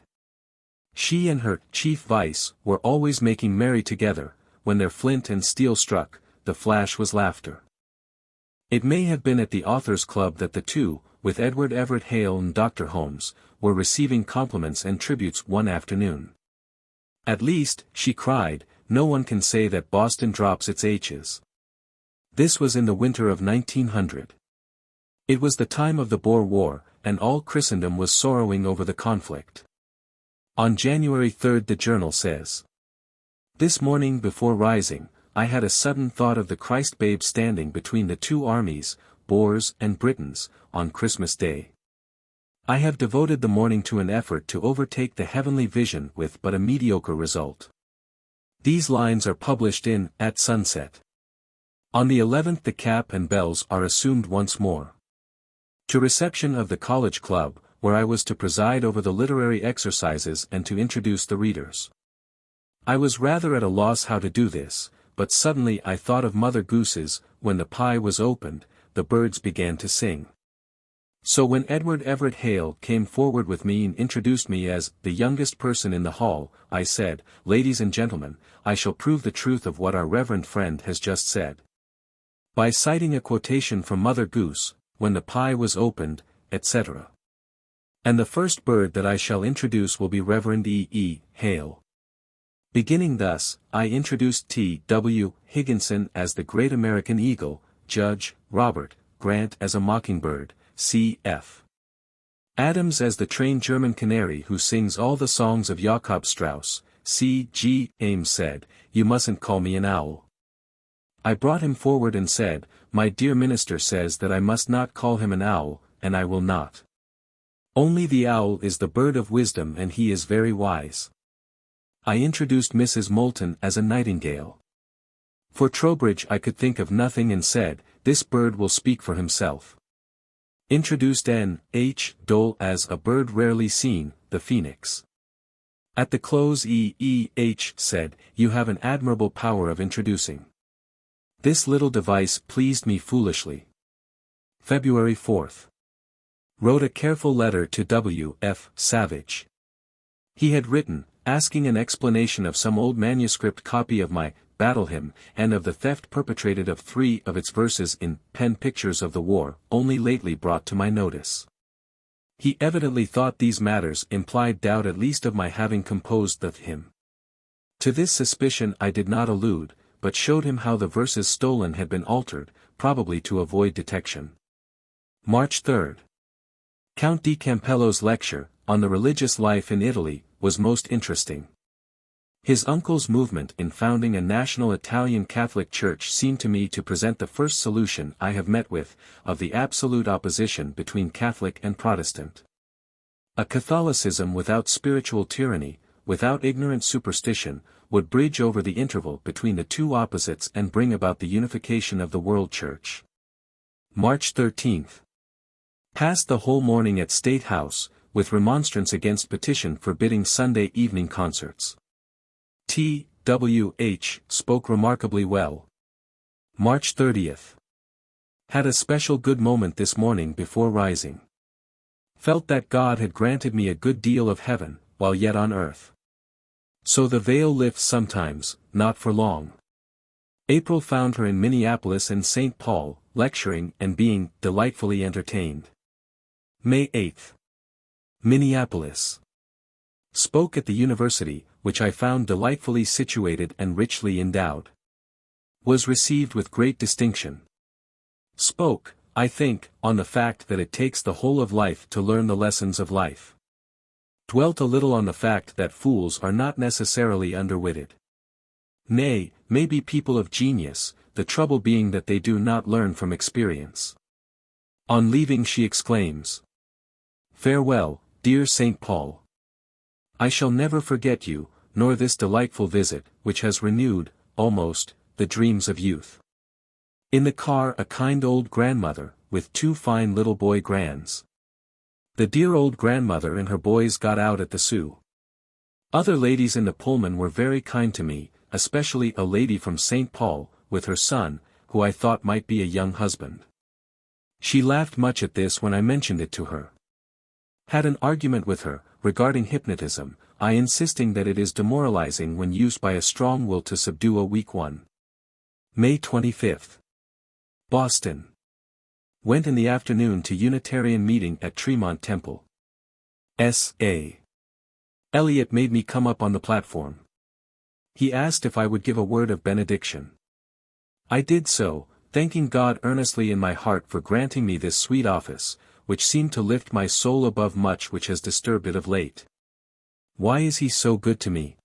She and her chief vice were always making merry together. When their flint and steel struck, the flash was laughter. It may have been at the Authors Club that the two, with Edward Everett Hale and Dr. Holmes, were receiving compliments and tributes one afternoon. At least, she cried, no one can say that Boston drops its H's. This was in the winter of 1900. It was the time of the Boer War, and all Christendom was sorrowing over the conflict. On January 3 the Journal says, "This morning before rising, I had a sudden thought of the Christ babe standing between the two armies, Boers and Britons, on Christmas Day. I have devoted the morning to an effort to overtake the heavenly vision with but a mediocre result." These lines are published in At Sunset. On the 11th the cap and bells are assumed once more. To reception of the College Club, where I was to preside over the literary exercises and to introduce the readers. I was rather at a loss how to do this, but suddenly I thought of Mother Goose's. When the pie was opened, the birds began to sing. So when Edward Everett Hale came forward with me and introduced me as the youngest person in the hall, I said, "Ladies and gentlemen, I shall prove the truth of what our reverend friend has just said, by citing a quotation from Mother Goose, when the pie was opened, etc. And the first bird that I shall introduce will be Reverend E. E. Hale." Beginning thus, I introduced T. W. Higginson as the great American eagle, Judge Robert Grant as a mockingbird, C. F. Adams as the trained German canary who sings all the songs of Jakob Strauss. C. G. Ames said, "You mustn't call me an owl." I brought him forward and said, "My dear minister says that I must not call him an owl, and I will not. Only the owl is the bird of wisdom and he is very wise." I introduced Mrs. Moulton as a nightingale. For Trowbridge I could think of nothing and said, "This bird will speak for himself." Introduced N. H. Dole as a bird rarely seen, the phoenix. At the close E. E. H. said, "You have an admirable power of introducing." This little device pleased me foolishly. February 4. Wrote a careful letter to W. F. Savage. He had written, asking an explanation of some old manuscript copy of my battle hymn, and of the theft perpetrated of 3 of its verses in pen pictures of the war, only lately brought to my notice. He evidently thought these matters implied doubt at least of my having composed the hymn. To this suspicion I did not allude, but showed him how the verses stolen had been altered, probably to avoid detection. March 3. Count di Campello's lecture, on the religious life in Italy, was most interesting. His uncle's movement in founding a national Italian Catholic Church seemed to me to present the first solution I have met with, of the absolute opposition between Catholic and Protestant. A Catholicism without spiritual tyranny, without ignorant superstition, would bridge over the interval between the two opposites and bring about the unification of the world Church. March 13. Passed the whole morning at State House, with remonstrance against petition forbidding Sunday evening concerts. T. W. H. spoke remarkably well. March 30. Had a special good moment this morning before rising. Felt that God had granted me a good deal of heaven, while yet on earth. So the veil lifts sometimes, not for long. April found her in Minneapolis and St. Paul, lecturing and being delightfully entertained. May 8. Minneapolis. Spoke at the university, which I found delightfully situated and richly endowed. Was received with great distinction. Spoke, I think, on the fact that it takes the whole of life to learn the lessons of life. Dwelt a little on the fact that fools are not necessarily underwitted. Nay, may be people of genius, the trouble being that they do not learn from experience. On leaving she exclaims, "Farewell, dear St. Paul. I shall never forget you, nor this delightful visit, which has renewed, almost, the dreams of youth." In the car a kind old grandmother, with 2 fine little boy grands. The dear old grandmother and her boys got out at the Sioux. Other ladies in the Pullman were very kind to me, especially a lady from St. Paul, with her son, who I thought might be a young husband. She laughed much at this when I mentioned it to her. Had an argument with her, regarding hypnotism, I insisting that it is demoralizing when used by a strong will to subdue a weak one. May 25. Boston. Went in the afternoon to Unitarian meeting at Tremont Temple. S.A. Elliott made me come up on the platform. He asked if I would give a word of benediction. I did so, thanking God earnestly in my heart for granting me this sweet office, which seemed to lift my soul above much which has disturbed it of late. Why is he so good to me?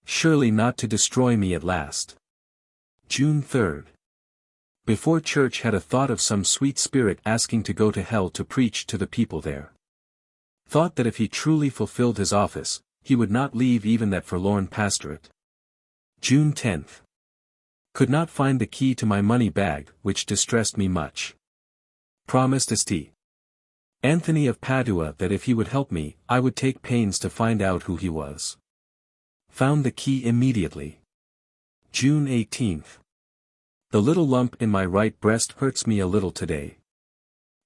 Surely not to destroy me at last. June 3. Before church had a thought of some sweet spirit asking to go to hell to preach to the people there. Thought that if he truly fulfilled his office, he would not leave even that forlorn pastorate. June 10. Could not find the key to my money bag, which distressed me much. Promised St. Anthony of Padua that if he would help me, I would take pains to find out who he was. Found the key immediately. June 18. The little lump in my right breast hurts me a little today.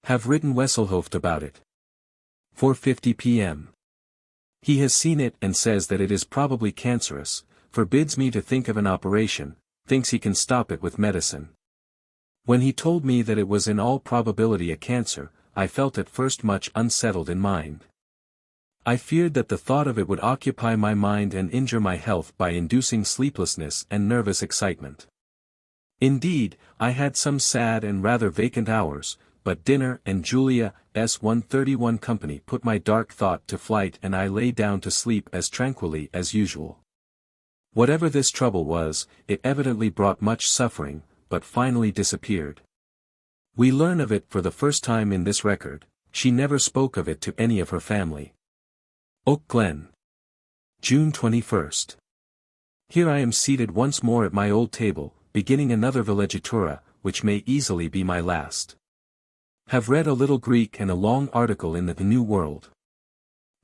Have written Wesselhoeft about it. 4:50 p.m. He has seen it and says that it is probably cancerous, forbids me to think of an operation, thinks he can stop it with medicine. When he told me that it was in all probability a cancer, I felt at first much unsettled in mind. I feared that the thought of it would occupy my mind and injure my health by inducing sleeplessness and nervous excitement. Indeed, I had some sad and rather vacant hours, but dinner and Julia S. 131 company put my dark thought to flight and I lay down to sleep as tranquilly as usual. Whatever this trouble was, it evidently brought much suffering, but finally disappeared. We learn of it for the first time in this record. She never spoke of it to any of her family. Oak Glen. June 21. Here I am seated once more at my old table, beginning another villeggiatura, which may easily be my last. Have read a little Greek and a long article in the New World.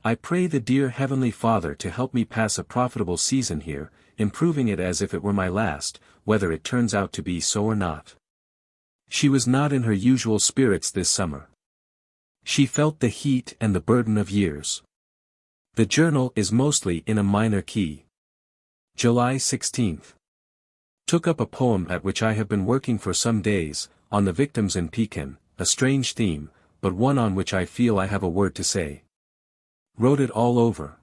I pray the dear Heavenly Father to help me pass a profitable season here, improving it as if it were my last, whether it turns out to be so or not. She was not in her usual spirits this summer. She felt the heat and the burden of years. The journal is mostly in a minor key. July 16. Took up a poem at which I have been working for some days, on the victims in Pekin, a strange theme, but one on which I feel I have a word to say. Wrote it all over.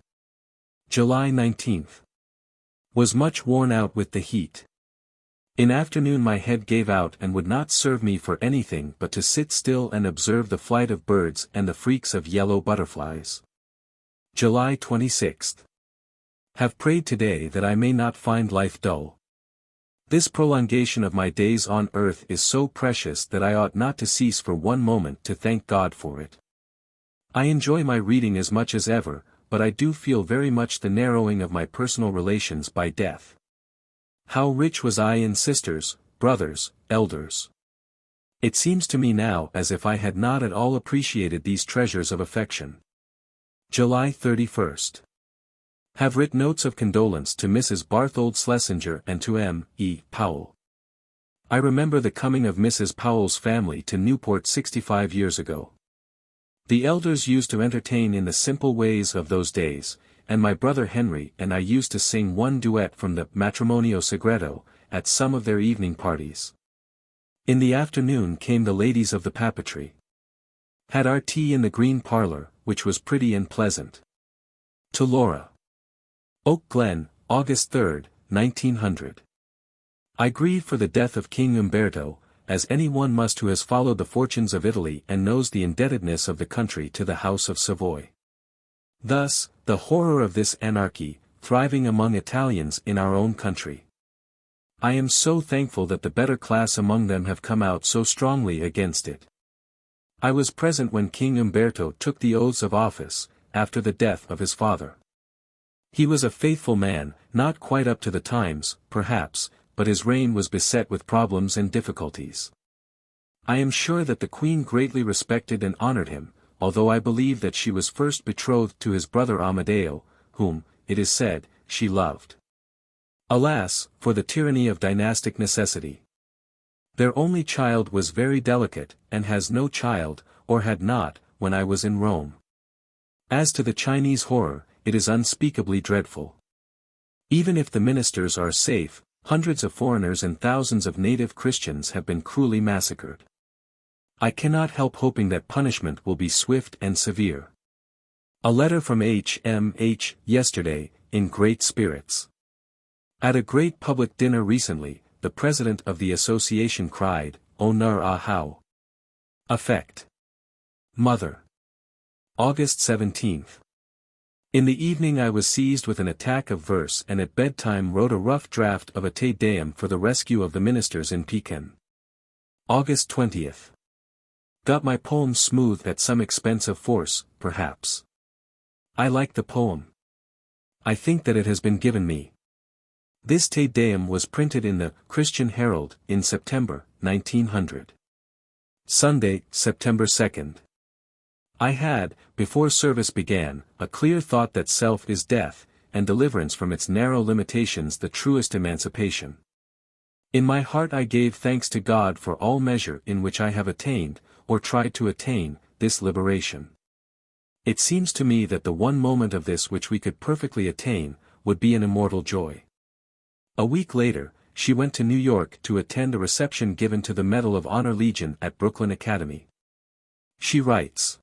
July 19. Was much worn out with the heat. In afternoon my head gave out and would not serve me for anything but to sit still and observe the flight of birds and the freaks of yellow butterflies. July 26. Have prayed today that I may not find life dull. This prolongation of my days on earth is so precious that I ought not to cease for one moment to thank God for it. I enjoy my reading as much as ever, but I do feel very much the narrowing of my personal relations by death. How rich was I in sisters, brothers, elders! It seems to me now as if I had not at all appreciated these treasures of affection. July 31. Have writ notes of condolence to Mrs. Barthold Schlesinger and to M. E. Powell. I remember the coming of Mrs. Powell's family to Newport 65 years ago. The elders used to entertain in the simple ways of those days, and my brother Henry and I used to sing one duet from the Matrimonio Segreto, at some of their evening parties. In the afternoon came the ladies of the papeterie. Had our tea in the green parlor, which was pretty and pleasant. To Laura. Oak Glen, August 3, 1900. I grieve for the death of King Umberto, as any one must who has followed the fortunes of Italy and knows the indebtedness of the country to the House of Savoy. Thus, the horror of this anarchy, thriving among Italians in our own country. I am so thankful that the better class among them have come out so strongly against it. I was present when King Umberto took the oaths of office, after the death of his father. He was a faithful man, not quite up to the times, perhaps, but his reign was beset with problems and difficulties. I am sure that the Queen greatly respected and honored him, although I believe that she was first betrothed to his brother Amadeo, whom, it is said, she loved. Alas, for the tyranny of dynastic necessity. Their only child was very delicate, and has no child, or had not, when I was in Rome. As to the Chinese horror, it is unspeakably dreadful. Even if the ministers are safe, hundreds of foreigners and thousands of native Christians have been cruelly massacred. I cannot help hoping that punishment will be swift and severe. A letter from H.M.H. yesterday, in great spirits. At a great public dinner recently, the president of the association cried, "Honor à Howe." Effect. Mother. August 17. In the evening I was seized with an attack of verse and at bedtime wrote a rough draft of a Te Deum for the rescue of the ministers in Pekin. August 20. Got my poem smoothed at some expense of force, perhaps. I like the poem. I think that it has been given me. This Te Deum was printed in the Christian Herald, in September, 1900. Sunday, September 2. I had, before service began, a clear thought that self is death, and deliverance from its narrow limitations the truest emancipation. In my heart I gave thanks to God for all measure in which I have attained, or tried to attain, this liberation. It seems to me that the one moment of this which we could perfectly attain, would be an immortal joy. A week later, she went to New York to attend a reception given to the Medal of Honor Legion at Brooklyn Academy. She writes,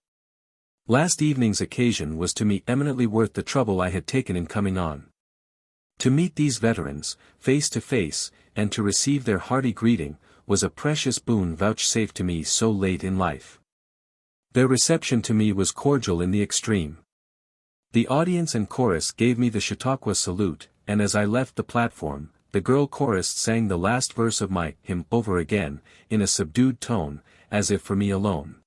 "Last evening's occasion was to me eminently worth the trouble I had taken in coming on. To meet these veterans, face to face, and to receive their hearty greeting, was a precious boon vouchsafed to me so late in life. Their reception to me was cordial in the extreme. The audience and chorus gave me the Chautauqua salute, and as I left the platform, the girl chorist sang the last verse of my hymn over again, in a subdued tone, as if for me alone.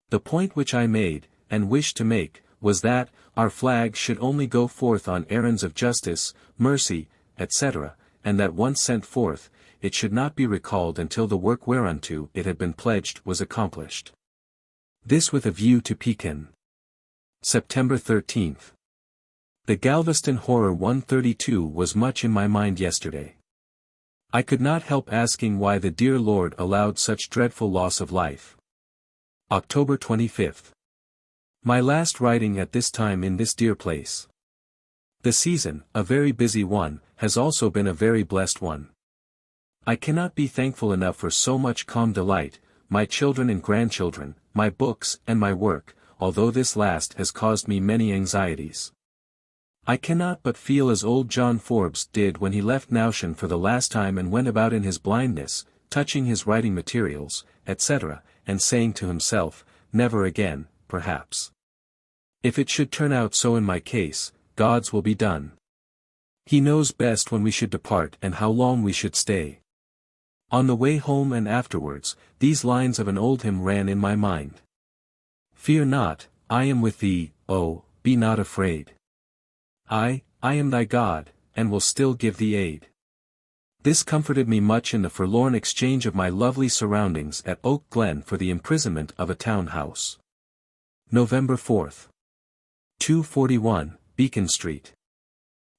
The point which I made, and wished to make, was that, our flag should only go forth on errands of justice, mercy, etc., and that once sent forth, it should not be recalled until the work whereunto it had been pledged was accomplished. This with a view to Pekin. September 13. The Galveston Horror 132 was much in my mind yesterday. I could not help asking why the dear Lord allowed such dreadful loss of life. October 25. My last writing at this time in this dear place. The season, a very busy one, has also been a very blessed one. I cannot be thankful enough for so much calm delight, my children and grandchildren, my books and my work, although this last has caused me many anxieties. I cannot but feel as old John Forbes did when he left Nowshon for the last time and went about in his blindness, touching his writing materials, etc., and saying to himself, never again, perhaps. If it should turn out so in my case, God's will be done. He knows best when we should depart and how long we should stay. On the way home and afterwards, these lines of an old hymn ran in my mind. Fear not, I am with thee, oh, be not afraid. I am thy God, and will still give thee aid. This comforted me much in the forlorn exchange of my lovely surroundings at Oak Glen for the imprisonment of a town house. November 4th. 241, Beacon Street.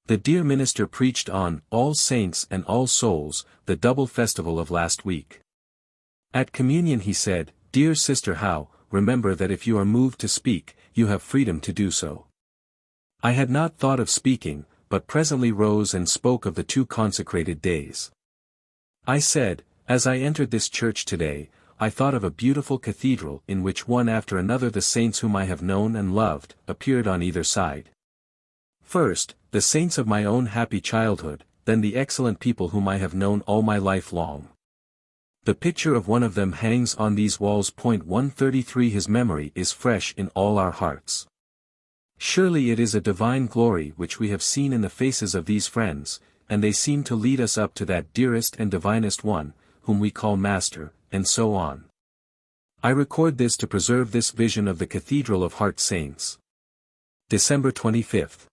The dear minister preached on All Saints and All Souls, the double festival of last week. At communion he said, Dear Sister Howe, remember that if you are moved to speak, you have freedom to do so. I had not thought of speaking, but presently rose and spoke of the 2 consecrated days. I said, as I entered this church today, I thought of a beautiful cathedral in which one after another the saints whom I have known and loved, appeared on either side. First, the saints of my own happy childhood, then the excellent people whom I have known all my life long. The picture of one of them hangs on these walls. 133 His memory is fresh in all our hearts. Surely it is a divine glory which we have seen in the faces of these friends, and they seem to lead us up to that dearest and divinest one, whom we call Master, and so on. I record this to preserve this vision of the Cathedral of Heart Saints. December 25.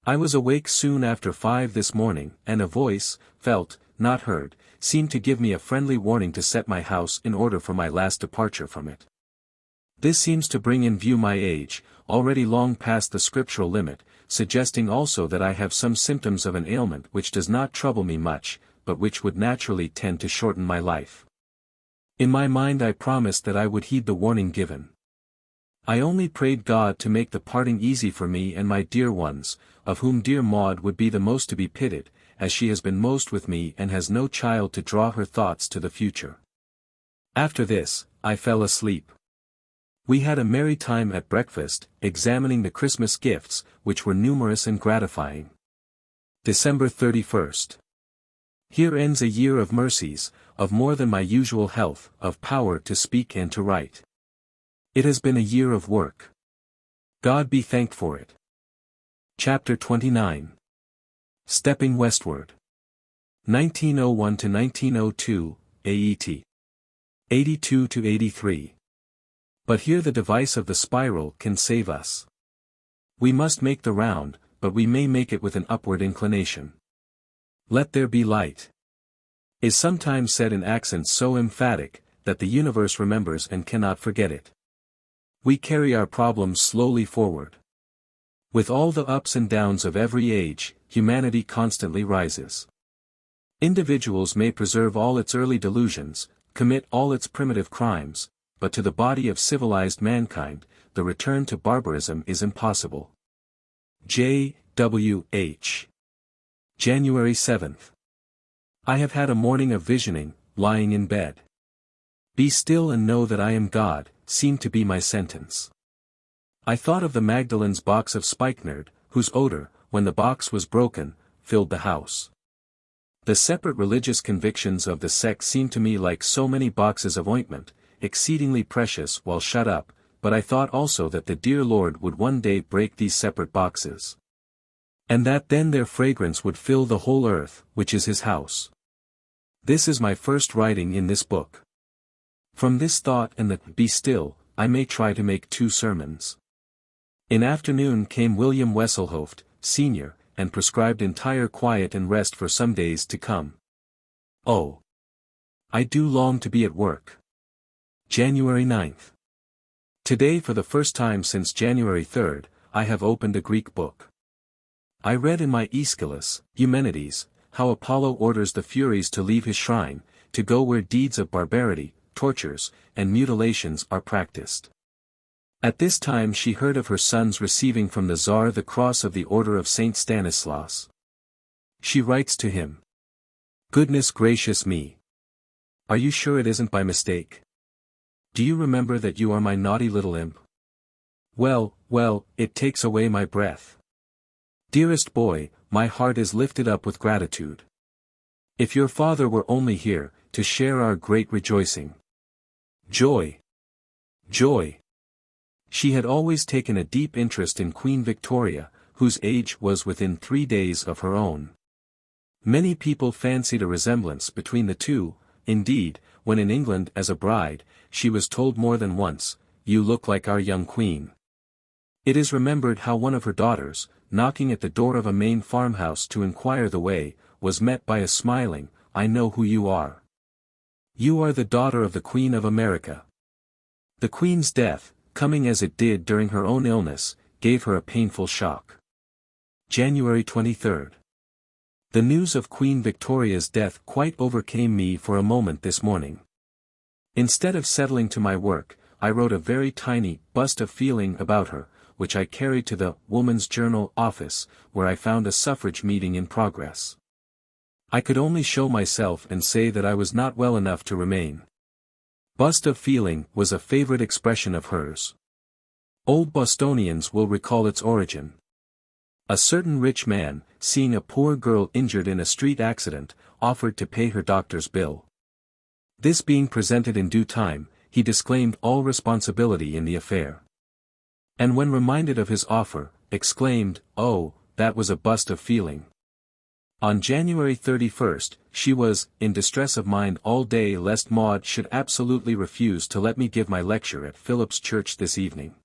I was awake soon after 5 this morning, and a voice, felt, not heard, seemed to give me a friendly warning to set my house in order for my last departure from it. This seems to bring in view my age, already long past the scriptural limit, suggesting also that I have some symptoms of an ailment which does not trouble me much, but which would naturally tend to shorten my life. In my mind I promised that I would heed the warning given. I only prayed God to make the parting easy for me and my dear ones, of whom dear Maud would be the most to be pitied, as she has been most with me and has no child to draw her thoughts to the future. After this, I fell asleep. We had a merry time at breakfast, examining the Christmas gifts, which were numerous and gratifying. December 31st. Here ends a year of mercies, of more than my usual health, of power to speak and to write. It has been a year of work. God be thanked for it. Chapter 29. Stepping Westward. 1901 to 1902, AET. 82 to 83. But here the device of the spiral can save us. We must make the round, but we may make it with an upward inclination. Let there be light. Is sometimes said in accents so emphatic, that the universe remembers and cannot forget it. We carry our problems slowly forward. With all the ups and downs of every age, humanity constantly rises. Individuals may preserve all its early delusions, commit all its primitive crimes, but to the body of civilized mankind, the return to barbarism is impossible. J. W. H. January 7th. I have had a morning of visioning, lying in bed. Be still and know that I am God, seemed to be my sentence. I thought of the Magdalen's box of spikenard, whose odor, when the box was broken, filled the house. The separate religious convictions of the sect seemed to me like so many boxes of ointment, exceedingly precious while shut up, but I thought also that the dear Lord would one day break these separate boxes. And that then their fragrance would fill the whole earth, which is his house. This is my first writing in this book. From this thought and the Be Still, I may try to make 2 sermons. In afternoon came William Wesselhoeft, Sr., and prescribed entire quiet and rest for some days to come. Oh! I do long to be at work. January 9th. Today for the first time since January 3rd, I have opened a Greek book. I read in my Aeschylus, Eumenides, how Apollo orders the Furies to leave his shrine, to go where deeds of barbarity, tortures, and mutilations are practiced. At this time she heard of her son's receiving from the Tsar the Cross of the Order of St. Stanislaus. She writes to him. Goodness gracious me! Are you sure it isn't by mistake? Do you remember that you are my naughty little imp? Well, well, it takes away my breath. Dearest boy, my heart is lifted up with gratitude. If your father were only here, to share our great rejoicing. Joy! Joy! She had always taken a deep interest in Queen Victoria, whose age was within 3 days of her own. Many people fancied a resemblance between the two. Indeed, when in England as a bride, she was told more than once, "You look like our young queen." It is remembered how one of her daughters, knocking at the door of a Maine farmhouse to inquire the way, was met by a smiling, "I know who you are. You are the daughter of the Queen of America." The Queen's death, coming as it did during her own illness, gave her a painful shock. January 23. The news of Queen Victoria's death quite overcame me for a moment this morning. Instead of settling to my work, I wrote a very tiny bust of feeling about her, which I carried to the Woman's Journal office, where I found a suffrage meeting in progress. I could only show myself and say that I was not well enough to remain. Bust of feeling was a favorite expression of hers. Old Bostonians will recall its origin. A certain rich man, seeing a poor girl injured in a street accident, offered to pay her doctor's bill. This being presented in due time, he disclaimed all responsibility in the affair. And when reminded of his offer, exclaimed, "Oh, that was a bust of feeling." On January 31, she was in distress of mind all day lest Maud should absolutely refuse to let me give my lecture at Philip's Church this evening.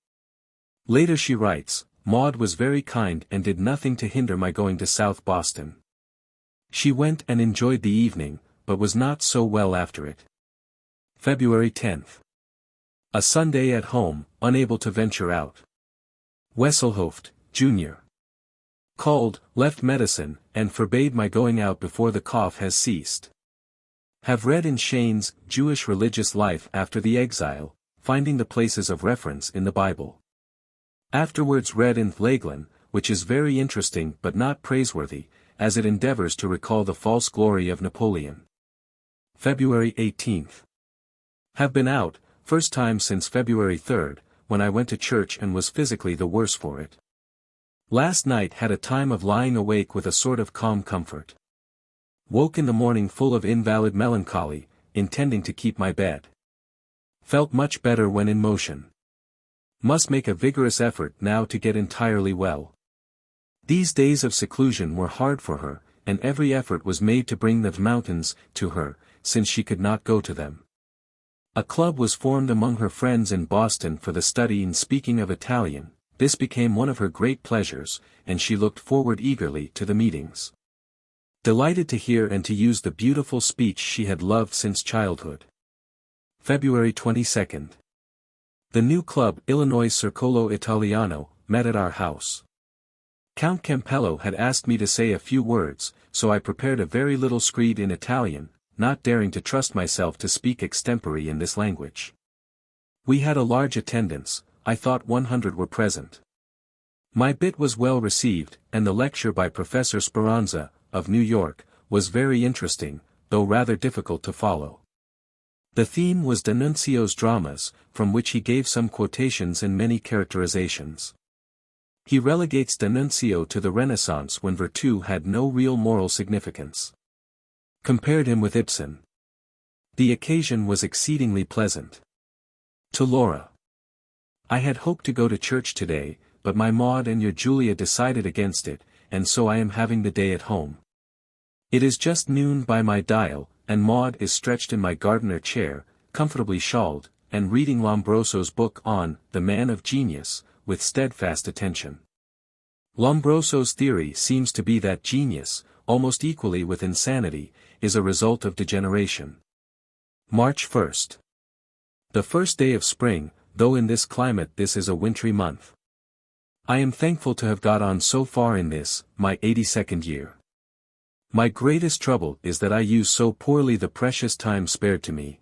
Later she writes, Maud was very kind and did nothing to hinder my going to South Boston. She went and enjoyed the evening, but was not so well after it. February 10. A Sunday at home, unable to venture out. Wesselhoeft, Jr. called, left medicine, and forbade my going out before the cough has ceased. Have read in Shane's Jewish Religious Life After the Exile, finding the places of reference in the Bible. Afterwards read in Laglan, which is very interesting but not praiseworthy, as it endeavors to recall the false glory of Napoleon. February 18. Have been out, first time since February 3, when I went to church and was physically the worse for it. Last night had a time of lying awake with a sort of calm comfort. Woke in the morning full of invalid melancholy, intending to keep my bed. Felt much better when in motion. Must make a vigorous effort now to get entirely well. These days of seclusion were hard for her, and every effort was made to bring the mountains to her, since she could not go to them. A club was formed among her friends in Boston for the study and speaking of Italian. This became one of her great pleasures, and she looked forward eagerly to the meetings. Delighted to hear and to use the beautiful speech she had loved since childhood. February 22. The new club Illinois Circolo Italiano met at our house. Count Campello had asked me to say a few words, so I prepared a very little screed in Italian, not daring to trust myself to speak extempore in this language. We had a large attendance. I thought 100 were present. My bit was well received, and the lecture by Professor Speranza, of New York, was very interesting, though rather difficult to follow. The theme was D'Annunzio's dramas, from which he gave some quotations and many characterizations. He relegates D'Annunzio to the Renaissance when virtue had no real moral significance. Compared him with Ibsen. The occasion was exceedingly pleasant. To Laura. I had hoped to go to church today, but my Maud and your Julia decided against it, and so I am having the day at home. It is just noon by my dial, and Maud is stretched in my gardener chair, comfortably shawled, and reading Lombroso's book on The Man of Genius, with steadfast attention. Lombroso's theory seems to be that genius, almost equally with insanity, is a result of degeneration. March 1. The first day of spring, though in this climate this is a wintry month. I am thankful to have got on so far in this, my 82nd year. My greatest trouble is that I use so poorly the precious time spared to me.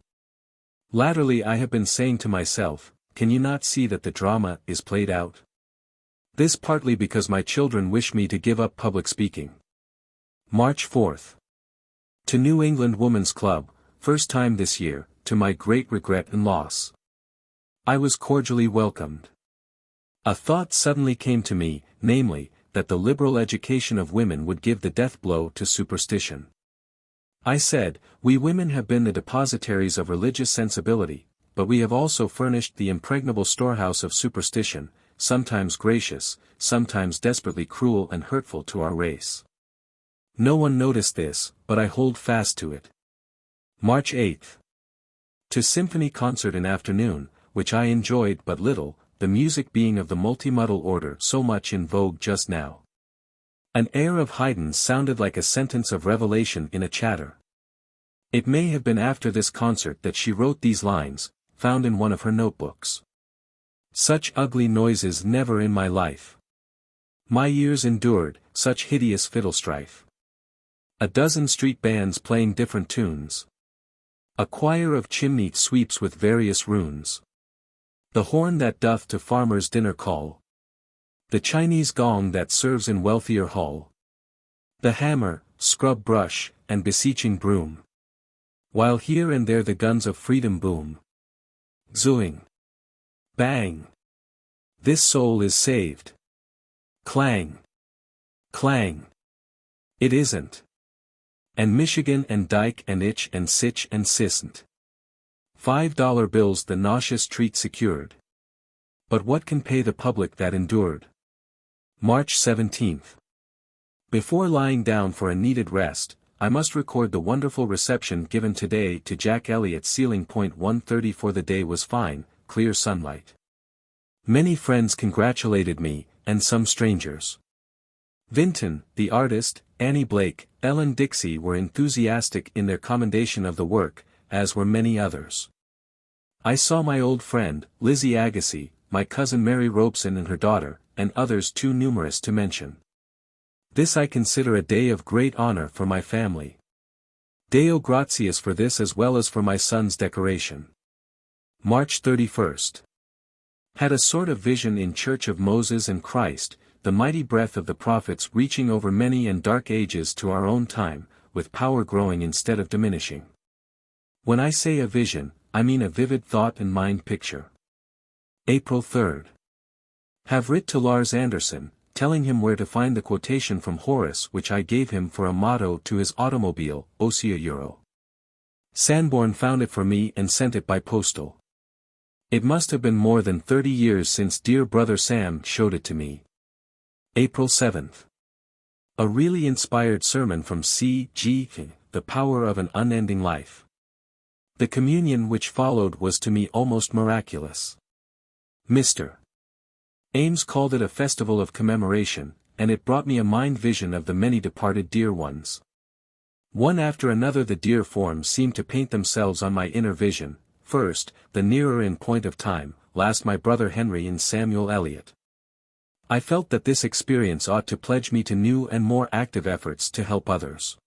Latterly I have been saying to myself, can you not see that the drama is played out? This partly because my children wish me to give up public speaking. March 4th. To New England Woman's Club, first time this year, to my great regret and loss. I was cordially welcomed. A thought suddenly came to me, namely, that the liberal education of women would give the death blow to superstition. I said, we women have been the depositaries of religious sensibility, but we have also furnished the impregnable storehouse of superstition, sometimes gracious, sometimes desperately cruel and hurtful to our race. No one noticed this, but I hold fast to it. March 8th. To symphony concert in afternoon, which I enjoyed but little, the music being of the multimodal order so much in vogue just now. An air of Haydn's sounded like a sentence of revelation in a chatter. It may have been after this concert that she wrote these lines, found in one of her notebooks. Such ugly noises never in my life. My ears endured such hideous fiddle strife. A dozen street bands playing different tunes. A choir of chimney sweeps with various runes. The horn that doth to farmer's dinner call. The Chinese gong that serves in wealthier hall. The hammer, scrub brush, and beseeching broom. While here and there the guns of freedom boom. Zooing. Bang. This soul is saved. Clang. Clang. It isn't. And Michigan and Dyke and Itch and Sitch and Sisn't. $5 bills the nauseous treat secured. But what can pay the public that endured? March 17th. Before lying down for a needed rest, I must record the wonderful reception given today to Jack Elliott's Ceiling Point 130 for the day was fine, clear sunlight. Many friends congratulated me, and some strangers. Vinton, the artist, Annie Blake, Ellen Dixie were enthusiastic in their commendation of the work, as were many others. I saw my old friend, Lizzie Agassiz, my cousin Mary Robeson and her daughter, and others too numerous to mention. This I consider a day of great honor for my family. Deo gratias for this as well as for my son's decoration. March 31st. Had a sort of vision in Church of Moses and Christ, the mighty breath of the prophets reaching over many and dark ages to our own time, with power growing instead of diminishing. When I say a vision, I mean a vivid thought and mind picture. April 3rd. Have writ to Lars Anderson, telling him where to find the quotation from Horace which I gave him for a motto to his automobile, Osea Euro. Sanborn found it for me and sent it by postal. It must have been more than 30 years since dear brother Sam showed it to me. April 7th. A really inspired sermon from C.G. The Power of an Unending Life. The communion which followed was to me almost miraculous. Mr. Ames called it a festival of commemoration, and it brought me a mind vision of the many departed dear ones. One after another the dear forms seemed to paint themselves on my inner vision, first, the nearer in point of time, last my brother Henry and Samuel Elliott. I felt that this experience ought to pledge me to new and more active efforts to help others.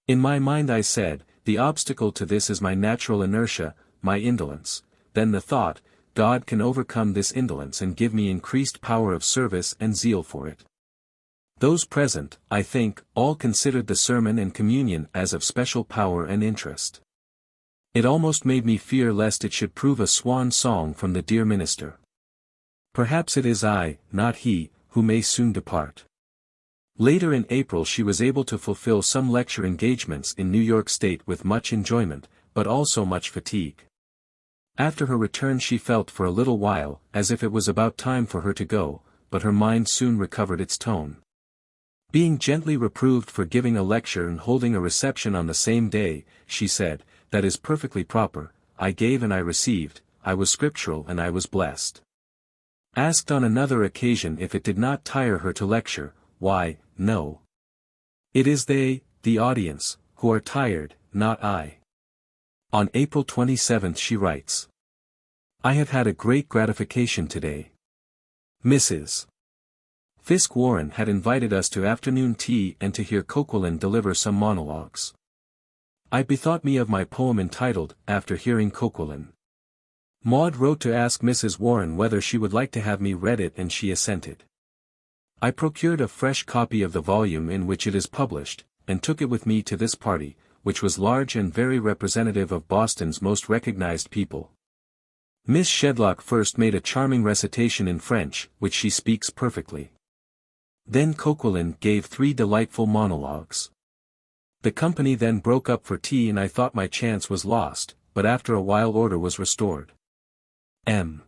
In my mind I said, the obstacle to this is my natural inertia, my indolence, then the thought, God can overcome this indolence and give me increased power of service and zeal for it. Those present, I think, all considered the sermon and communion as of special power and interest. It almost made me fear lest it should prove a swan song from the dear minister. Perhaps it is I, not he, who may soon depart. Later in April she was able to fulfill some lecture engagements in New York State with much enjoyment, but also much fatigue. After her return she felt for a little while as if it was about time for her to go, but her mind soon recovered its tone. Being gently reproved for giving a lecture and holding a reception on the same day, she said, "That is perfectly proper, I gave and I received, I was scriptural and I was blessed." Asked on another occasion if it did not tire her to lecture, why, no. It is they, the audience, who are tired, not I. On April 27th she writes. I have had a great gratification today. Mrs. Fiske Warren had invited us to afternoon tea and to hear Coquelin deliver some monologues. I bethought me of my poem entitled, After Hearing Coquelin. Maud wrote to ask Mrs. Warren whether she would like to have me read it, and she assented. I procured a fresh copy of the volume in which it is published, and took it with me to this party, which was large and very representative of Boston's most recognized people. Miss Shedlock first made a charming recitation in French, which she speaks perfectly. Then Coquelin gave 3 delightful monologues. The company then broke up for tea, and I thought my chance was lost, but after a while order was restored. M.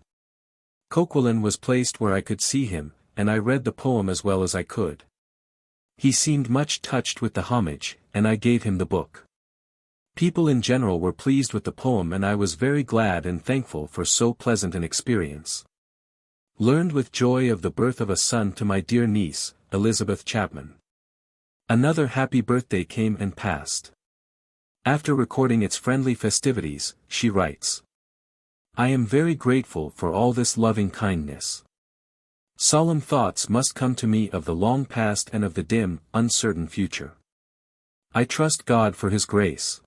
Coquelin was placed where I could see him, and I read the poem as well as I could. He seemed much touched with the homage, and I gave him the book. People in general were pleased with the poem, and I was very glad and thankful for so pleasant an experience. Learned with joy of the birth of a son to my dear niece, Elizabeth Chapman. Another happy birthday came and passed. After recording its friendly festivities, she writes, I am very grateful for all this loving kindness. Solemn thoughts must come to me of the long past and of the dim, uncertain future. I trust God for His grace.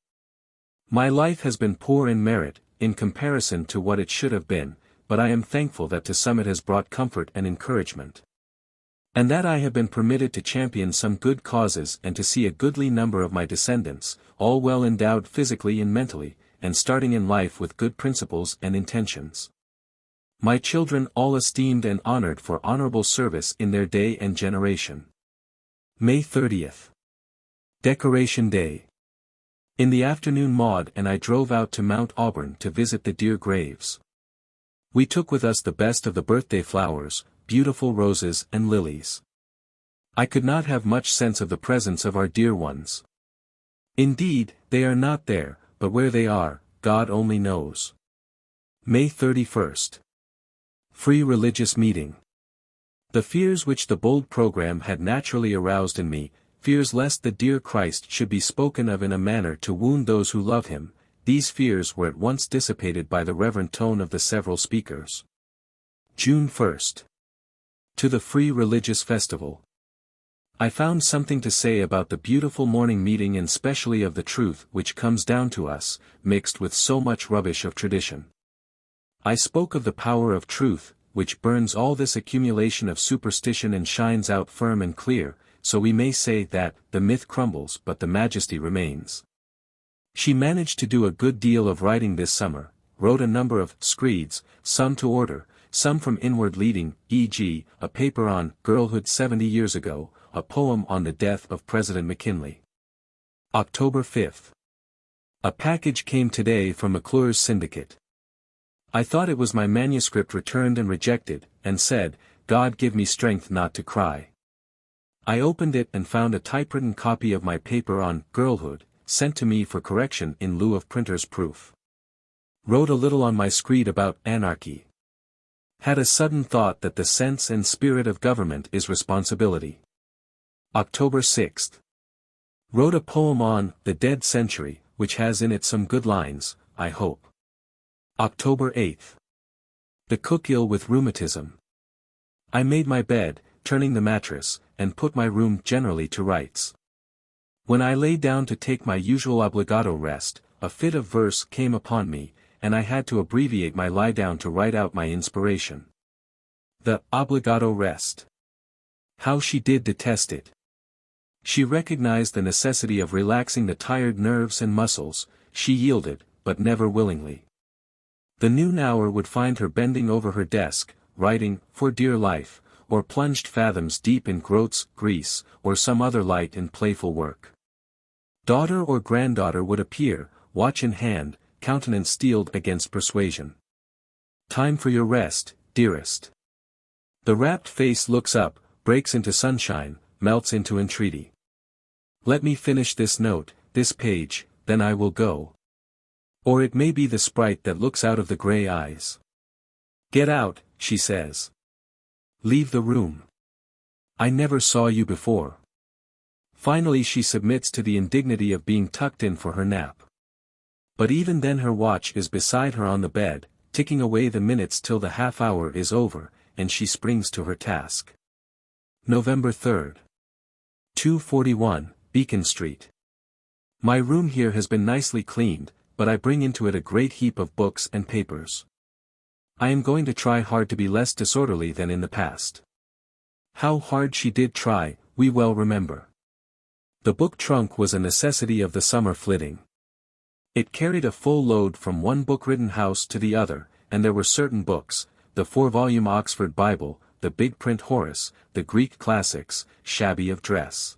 My life has been poor in merit, in comparison to what it should have been, but I am thankful that to some it has brought comfort and encouragement. And that I have been permitted to champion some good causes and to see a goodly number of my descendants, all well endowed physically and mentally, and starting in life with good principles and intentions. My children all esteemed and honored for honorable service in their day and generation. May 30th. Decoration Day. In the afternoon Maud and I drove out to Mount Auburn to visit the dear graves. We took with us the best of the birthday flowers, beautiful roses and lilies. I could not have much sense of the presence of our dear ones. Indeed, they are not there, but where they are, God only knows. May 31st. Free Religious Meeting. The fears which the bold program had naturally aroused in me, fears lest the dear Christ should be spoken of in a manner to wound those who love him, these fears were at once dissipated by the reverent tone of the several speakers. June 1st. To the Free Religious Festival. I found something to say about the beautiful morning meeting, and specially of the truth which comes down to us, mixed with so much rubbish of tradition. I spoke of the power of truth, which burns all this accumulation of superstition and shines out firm and clear, so we may say that the myth crumbles but the majesty remains. She managed to do a good deal of writing this summer, wrote a number of screeds, some to order, some from inward leading, e.g., a paper on Girlhood 70 Years Ago, a poem on the death of President McKinley. October 5th. A package came today from McClure's Syndicate. I thought it was my manuscript returned and rejected, and said, God give me strength not to cry. I opened it and found a typewritten copy of my paper on Girlhood, sent to me for correction in lieu of printer's proof. Wrote a little on my screed about anarchy. Had a sudden thought that the sense and spirit of government is responsibility. October 6th. Wrote a poem on the dead century, which has in it some good lines, I hope. October 8th. The cook ill with rheumatism. I made my bed, turning the mattress, and put my room generally to rights. When I lay down to take my usual obbligato rest, a fit of verse came upon me, and I had to abbreviate my lie down to write out my inspiration. The obbligato rest. How she did detest it. She recognized the necessity of relaxing the tired nerves and muscles, she yielded, but never willingly. The noon hour would find her bending over her desk, writing, for dear life, or plunged fathoms deep in groats, grease, or some other light and playful work. Daughter or granddaughter would appear, watch in hand, countenance steeled against persuasion. Time for your rest, dearest. The rapt face looks up, breaks into sunshine, melts into entreaty. Let me finish this note, this page, then I will go. Or it may be the sprite that looks out of the grey eyes. Get out, she says. Leave the room. I never saw you before. Finally she submits to the indignity of being tucked in for her nap. But even then her watch is beside her on the bed, ticking away the minutes till the half hour is over, and she springs to her task. November 3rd. 241, Beacon Street. My room here has been nicely cleaned, but I bring into it a great heap of books and papers. I am going to try hard to be less disorderly than in the past. How hard she did try, we well remember. The book trunk was a necessity of the summer flitting. It carried a full load from one book-ridden house to the other, and there were certain books, the 4-volume Oxford Bible, the big-print Horace, the Greek classics, shabby of dress,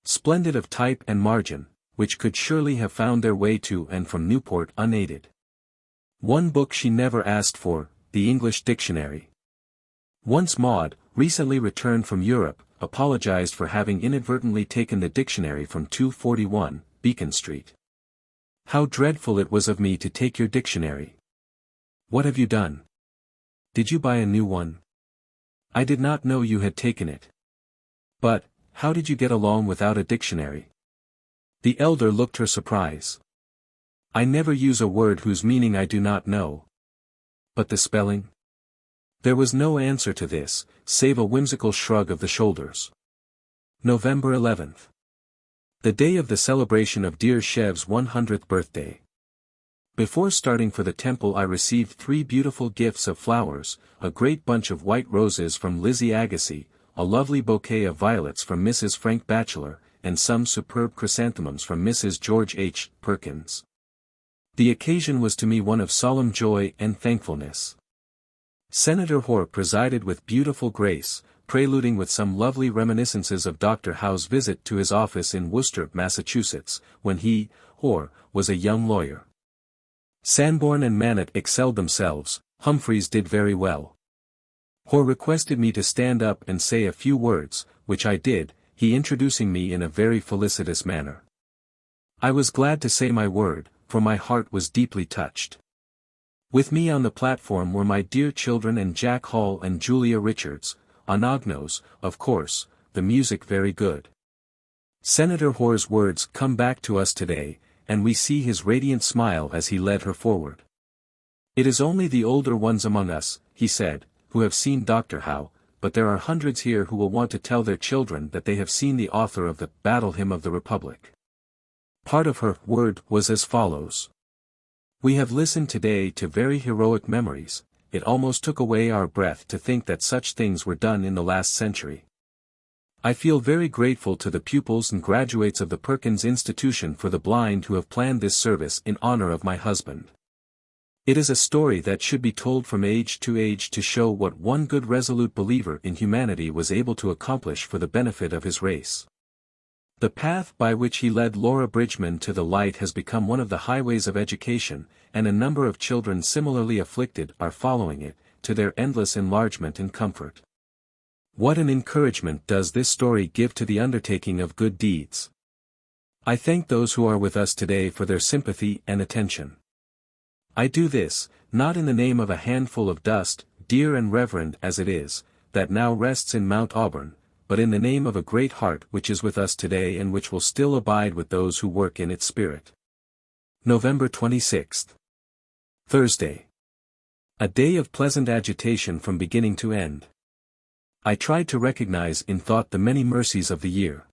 splendid of type and margin, which could surely have found their way to and from Newport unaided. One book she never asked for, the English Dictionary. Once Maud, recently returned from Europe, apologized for having inadvertently taken the dictionary from 241, Beacon Street. How dreadful it was of me to take your dictionary. What have you done? Did you buy a new one? I did not know you had taken it. But, how did you get along without a dictionary? The elder looked her surprise. I never use a word whose meaning I do not know. But the spelling? There was no answer to this, save a whimsical shrug of the shoulders. November 11th. The day of the celebration of dear Chev's 100th birthday. Before starting for the temple I received 3 beautiful gifts of flowers, a great bunch of white roses from Lizzie Agassiz, a lovely bouquet of violets from Mrs. Frank Batchelor, and some superb chrysanthemums from Mrs. George H. Perkins. The occasion was to me one of solemn joy and thankfulness. Senator Hoare presided with beautiful grace, preluding with some lovely reminiscences of Dr. Howe's visit to his office in Worcester, Massachusetts, when he, Hoare, was a young lawyer. Sanborn and Manet excelled themselves, Humphreys did very well. Hoare requested me to stand up and say a few words, which I did, he introducing me in a very felicitous manner. I was glad to say my word, for my heart was deeply touched. With me on the platform were my dear children and Jack Hall and Julia Richards, Anagnos, of course, the music very good. Senator Hoare's words come back to us today, and we see his radiant smile as he led her forward. It is only the older ones among us, he said, who have seen Dr. Howe, but there are hundreds here who will want to tell their children that they have seen the author of the Battle Hymn of the Republic. Part of her word was as follows. We have listened today to very heroic memories, it almost took away our breath to think that such things were done in the last century. I feel very grateful to the pupils and graduates of the Perkins Institution for the blind who have planned this service in honor of my husband. It is a story that should be told from age to show what one good resolute believer in humanity was able to accomplish for the benefit of his race. The path by which he led Laura Bridgman to the light has become one of the highways of education, and a number of children similarly afflicted are following it, to their endless enlargement and comfort. What an encouragement does this story give to the undertaking of good deeds. I thank those who are with us today for their sympathy and attention. I do this, not in the name of a handful of dust, dear and reverend as it is, that now rests in Mount Auburn, but in the name of a great heart which is with us today and which will still abide with those who work in its spirit. November 26th. Thursday. A day of pleasant agitation from beginning to end. I tried to recognize in thought the many mercies of the year.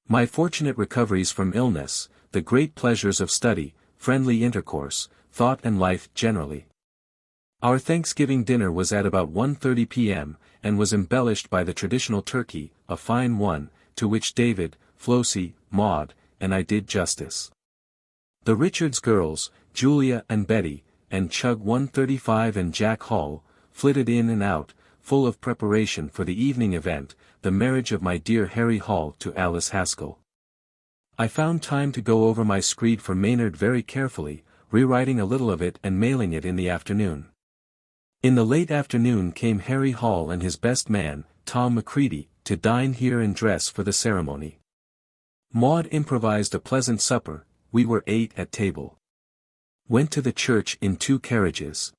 My fortunate recoveries from illness, the great pleasures of study, friendly intercourse, thought and life generally. Our Thanksgiving dinner was at about 1:30 p.m., and was embellished by the traditional turkey, a fine one, to which David, Flossie, Maud, and I did justice. The Richards girls, Julia and Betty, and Chug 135 and Jack Hall, flitted in and out, full of preparation for the evening event, the marriage of my dear Harry Hall to Alice Haskell. I found time to go over my screed for Maynard very carefully, rewriting a little of it and mailing it in the afternoon. In the late afternoon came Harry Hall and his best man, Tom Macready, to dine here and dress for the ceremony. Maud improvised a pleasant supper, we were 8 at table. Went to the church in 2 carriages.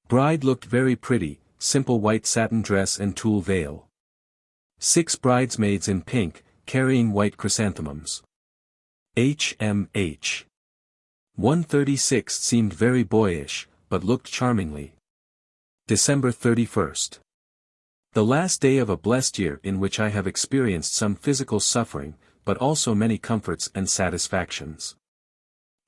Bride looked very pretty, simple white satin dress and tulle veil. 6 bridesmaids in pink, carrying white chrysanthemums. H.M.H. 136 seemed very boyish, but looked charmingly. December 31st. The last day of a blessed year in which I have experienced some physical suffering, but also many comforts and satisfactions.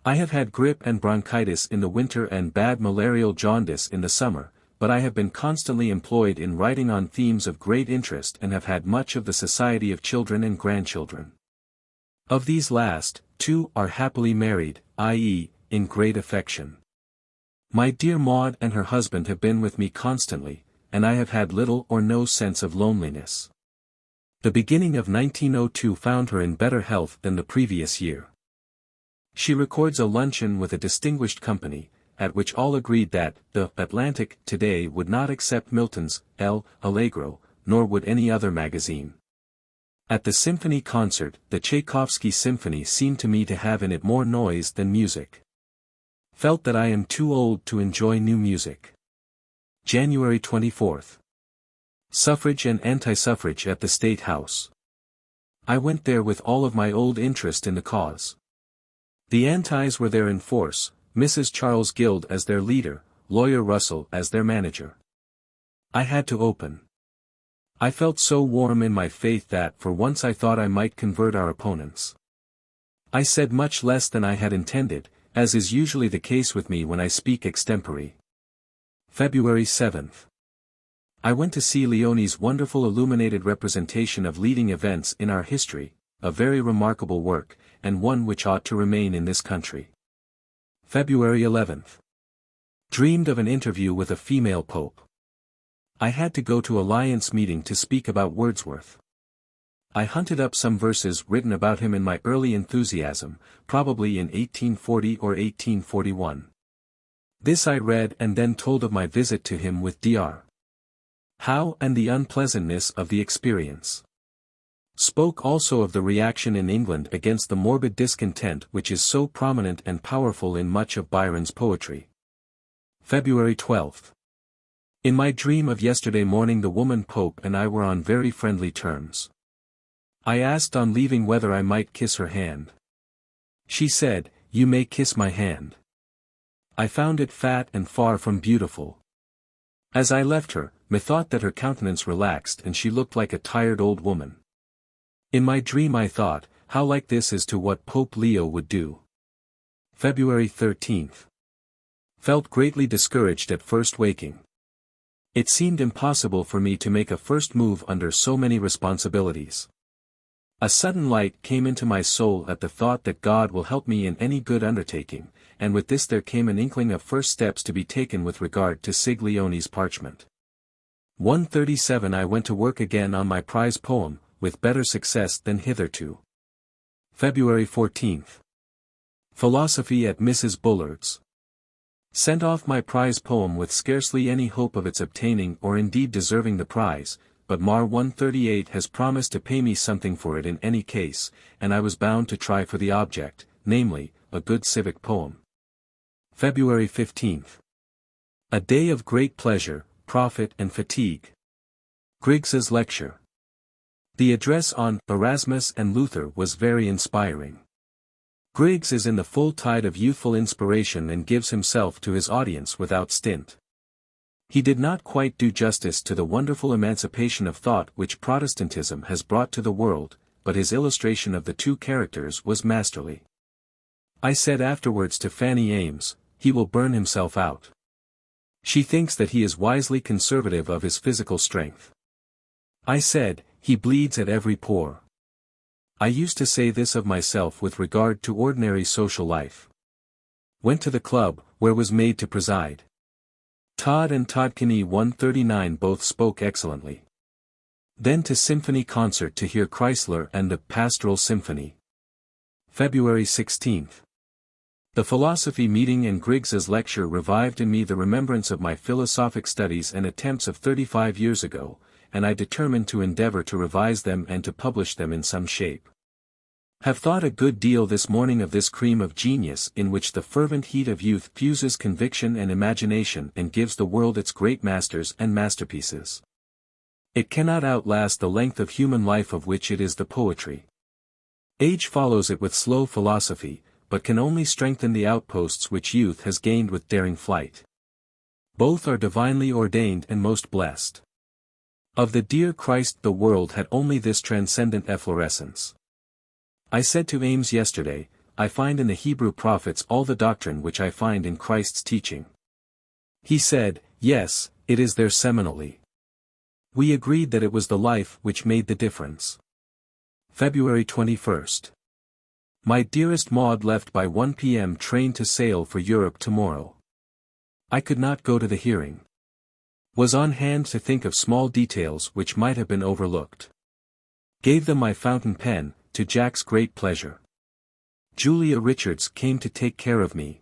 I have had grippe and bronchitis in the winter and bad malarial jaundice in the summer, but I have been constantly employed in writing on themes of great interest and have had much of the society of children and grandchildren. Of these last, 2 are happily married, i.e., in great affection. My dear Maud and her husband have been with me constantly, and I have had little or no sense of loneliness. The beginning of 1902 found her in better health than the previous year. She records a luncheon with a distinguished company, at which all agreed that the Atlantic today would not accept Milton's El Allegro, nor would any other magazine. At the symphony concert, the Tchaikovsky symphony seemed to me to have in it more noise than music. Felt that I am too old to enjoy new music. January 24. Suffrage and anti-suffrage at the State House. I went there with all of my old interest in the cause. The antis were there in force, Mrs. Charles Guild as their leader, Lawyer Russell as their manager. I had to open. I felt so warm in my faith that for once I thought I might convert our opponents. I said much less than I had intended, as is usually the case with me when I speak extempore. February 7. I went to see Leone's wonderful illuminated representation of leading events in our history, a very remarkable work, and one which ought to remain in this country. February 11. Dreamed of an interview with a female pope. I had to go to Alliance meeting to speak about Wordsworth. I hunted up some verses written about him in my early enthusiasm, probably in 1840 or 1841. This I read and then told of my visit to him with Dr. Howe and the unpleasantness of the experience. Spoke also of the reaction in England against the morbid discontent which is so prominent and powerful in much of Byron's poetry. February 12. In my dream of yesterday morning the woman Pope and I were on very friendly terms. I asked on leaving whether I might kiss her hand. She said, "You may kiss my hand." I found it fat and far from beautiful. As I left her, methought that her countenance relaxed and she looked like a tired old woman. In my dream I thought, how like this is to what Pope Leo would do. February 13. Felt greatly discouraged at first waking. It seemed impossible for me to make a first move under so many responsibilities. A sudden light came into my soul at the thought that God will help me in any good undertaking, and with this there came an inkling of first steps to be taken with regard to Sig Leone's parchment. 137 I went to work again on my prize poem, with better success than hitherto. February 14. Philosophy at Mrs. Bullard's. Sent off my prize poem with scarcely any hope of its obtaining or indeed deserving the prize, but Mar 138 has promised to pay me something for it in any case, and I was bound to try for the object, namely, a good civic poem. February 15. A day of great pleasure, profit and fatigue. Griggs's lecture. The address on Erasmus and Luther was very inspiring. Griggs is in the full tide of youthful inspiration and gives himself to his audience without stint. He did not quite do justice to the wonderful emancipation of thought which Protestantism has brought to the world, but his illustration of the two characters was masterly. I said afterwards to Fanny Ames, "He will burn himself out." She thinks that he is wisely conservative of his physical strength. I said, "He bleeds at every pore." I used to say this of myself with regard to ordinary social life. Went to the club, where was made to preside. Todd and Todkeny 139 both spoke excellently. Then to symphony concert to hear Chrysler and the Pastoral Symphony. February 16. The philosophy meeting and Griggs's lecture revived in me the remembrance of my philosophic studies and attempts of 35 years ago, and I determined to endeavor to revise them and to publish them in some shape. Have thought a good deal this morning of this cream of genius in which the fervent heat of youth fuses conviction and imagination and gives the world its great masters and masterpieces. It cannot outlast the length of human life of which it is the poetry. Age follows it with slow philosophy, but can only strengthen the outposts which youth has gained with daring flight. Both are divinely ordained and most blessed. Of the dear Christ the world had only this transcendent efflorescence. I said to Ames yesterday, I find in the Hebrew prophets all the doctrine which I find in Christ's teaching. He said, yes, it is there seminally. We agreed that it was the life which made the difference. February 21st. My dearest Maud left by 1 p.m. train to sail for Europe tomorrow. I could not go to the hearing. Was on hand to think of small details which might have been overlooked. Gave them my fountain pen, to Jack's great pleasure. Julia Richards came to take care of me.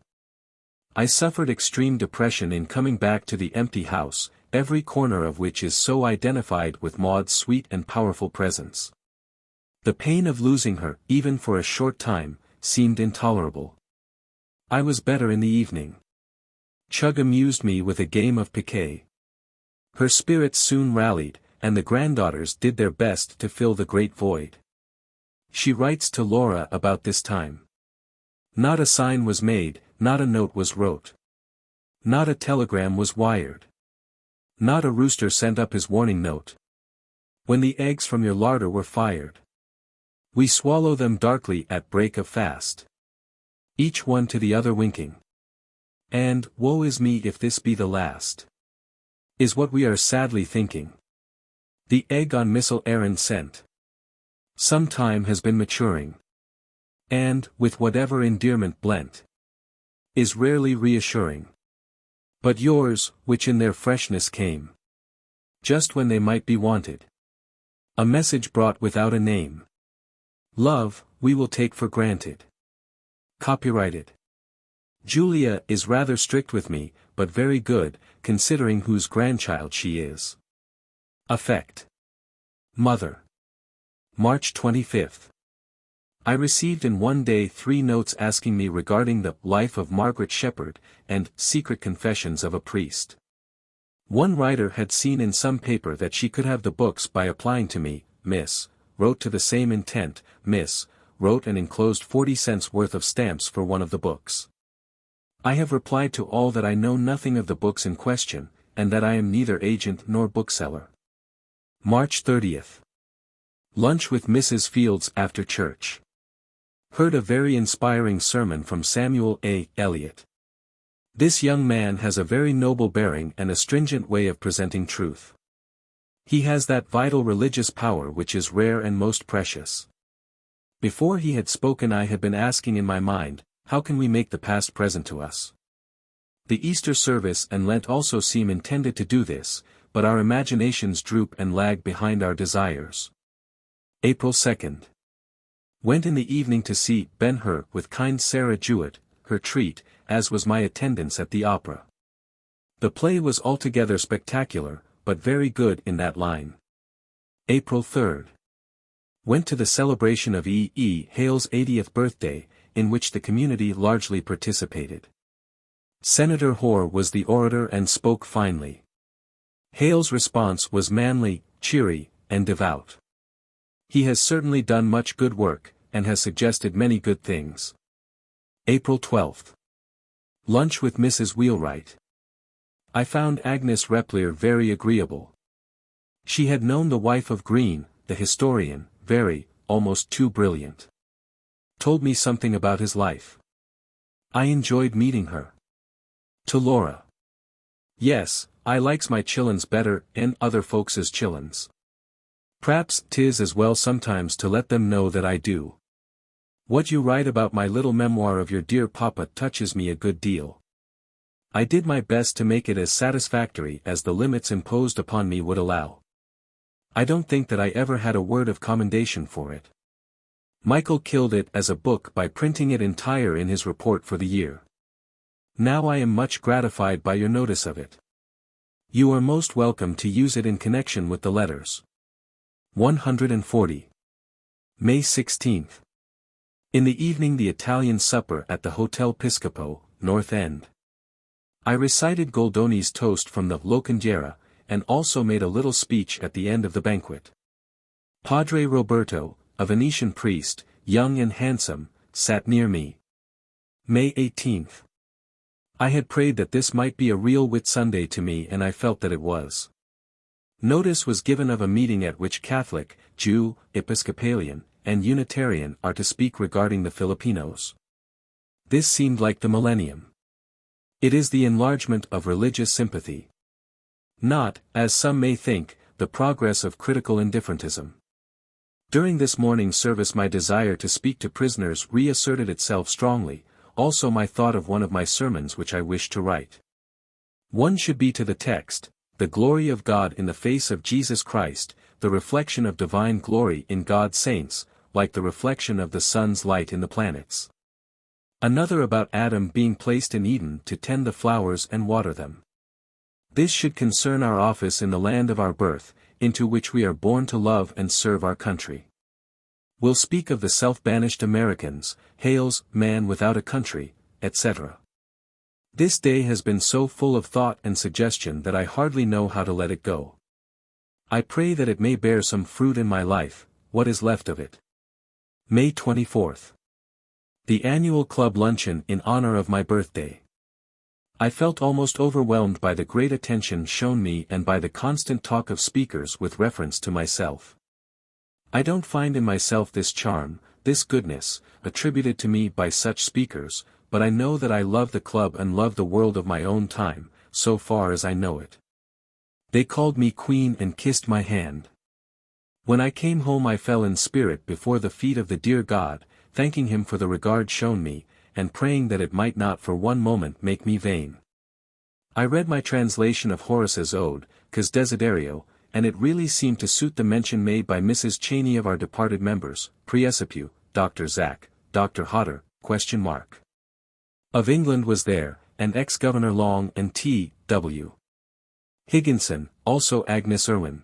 I suffered extreme depression in coming back to the empty house, every corner of which is so identified with Maud's sweet and powerful presence. The pain of losing her, even for a short time, seemed intolerable. I was better in the evening. Chug amused me with a game of piquet. Her spirits soon rallied, and the granddaughters did their best to fill the great void. She writes to Laura about this time. Not a sign was made, not a note was wrote. Not a telegram was wired. Not a rooster sent up his warning note. When the eggs from your larder were fired, we swallow them darkly at break of fast. Each one to the other winking. And, woe is me if this be the last. Is what we are sadly thinking. The egg on missile errand sent. Some time has been maturing. And, with whatever endearment blent, is rarely reassuring. But yours, which in their freshness came, just when they might be wanted. A message brought without a name. Love, we will take for granted. Copyrighted. Julia is rather strict with me, but very good, considering whose grandchild she is. Affect. Mother. March 25th. I received in one day 3 notes asking me regarding the Life of Margaret Shepherd, and Secret Confessions of a Priest. One writer had seen in some paper that she could have the books by applying to me, Miss, wrote to the same intent, Miss, wrote and enclosed 40 cents worth of stamps for one of the books. I have replied to all that I know nothing of the books in question, and that I am neither agent nor bookseller. March 30th. Lunch with Mrs. Fields after church. Heard a very inspiring sermon from Samuel A. Elliott. This young man has a very noble bearing and a stringent way of presenting truth. He has that vital religious power which is rare and most precious. Before he had spoken I had been asking in my mind, how can we make the past present to us? The Easter service and Lent also seem intended to do this, but our imaginations droop and lag behind our desires. April 2nd. Went in the evening to see Ben-Hur with kind Sarah Jewett, her treat, as was my attendance at the opera. The play was altogether spectacular, but very good in that line. April 3rd. Went to the celebration of E. E. Hale's 80th birthday, in which the community largely participated. Senator Hoare was the orator and spoke finely. Hale's response was manly, cheery, and devout. He has certainly done much good work, and has suggested many good things. April 12th. Lunch with Mrs. Wheelwright. I found Agnes Repplier very agreeable. She had known the wife of Green, the historian, very, almost too brilliant. Told me something about his life. I enjoyed meeting her. To Laura. Yes, I likes my chillins better, and other folks's chillins. P'raps 'tis as well sometimes to let them know that I do. What you write about my little memoir of your dear papa touches me a good deal. I did my best to make it as satisfactory as the limits imposed upon me would allow. I don't think that I ever had a word of commendation for it. Michael killed it as a book by printing it entire in his report for the year. Now I am much gratified by your notice of it. You are most welcome to use it in connection with the letters. 140. May 16th. In the evening the Italian supper at the Hotel Piscopo, North End. I recited Goldoni's toast from the Locandiera, and also made a little speech at the end of the banquet. Padre Roberto, a Venetian priest, young and handsome, sat near me. May 18th. I had prayed that this might be a real Whitsunday to me and I felt that it was. Notice was given of a meeting at which Catholic, Jew, Episcopalian, and Unitarian are to speak regarding the Filipinos. This seemed like the millennium. It is the enlargement of religious sympathy. Not, as some may think, the progress of critical indifferentism. During this morning service my desire to speak to prisoners reasserted itself strongly, also my thought of one of my sermons which I wished to write. One should be to the text, the glory of God in the face of Jesus Christ, the reflection of divine glory in God's saints, like the reflection of the sun's light in the planets. Another about Adam being placed in Eden to tend the flowers and water them. This should concern our office in the land of our birth, into which we are born to love and serve our country. We'll speak of the self-banished Americans, Hale's Man Without a Country, etc. This day has been so full of thought and suggestion that I hardly know how to let it go. I pray that it may bear some fruit in my life, what is left of it. May 24th. The annual club luncheon in honor of my birthday. I felt almost overwhelmed by the great attention shown me and by the constant talk of speakers with reference to myself. I don't find in myself this charm, this goodness, attributed to me by such speakers, but I know that I love the club and love the world of my own time, so far as I know it. They called me Queen and kissed my hand. When I came home I fell in spirit before the feet of the dear God, thanking him for the regard shown me, and praying that it might not for one moment make me vain. I read my translation of Horace's Ode, Cos Desiderio, and it really seemed to suit the mention made by Mrs. Cheney of our departed members, Priesapue, Dr. Zack, Dr. Hodder, ? Of England was there, and ex-Governor Long and T.W. Higginson, also Agnes Irwin.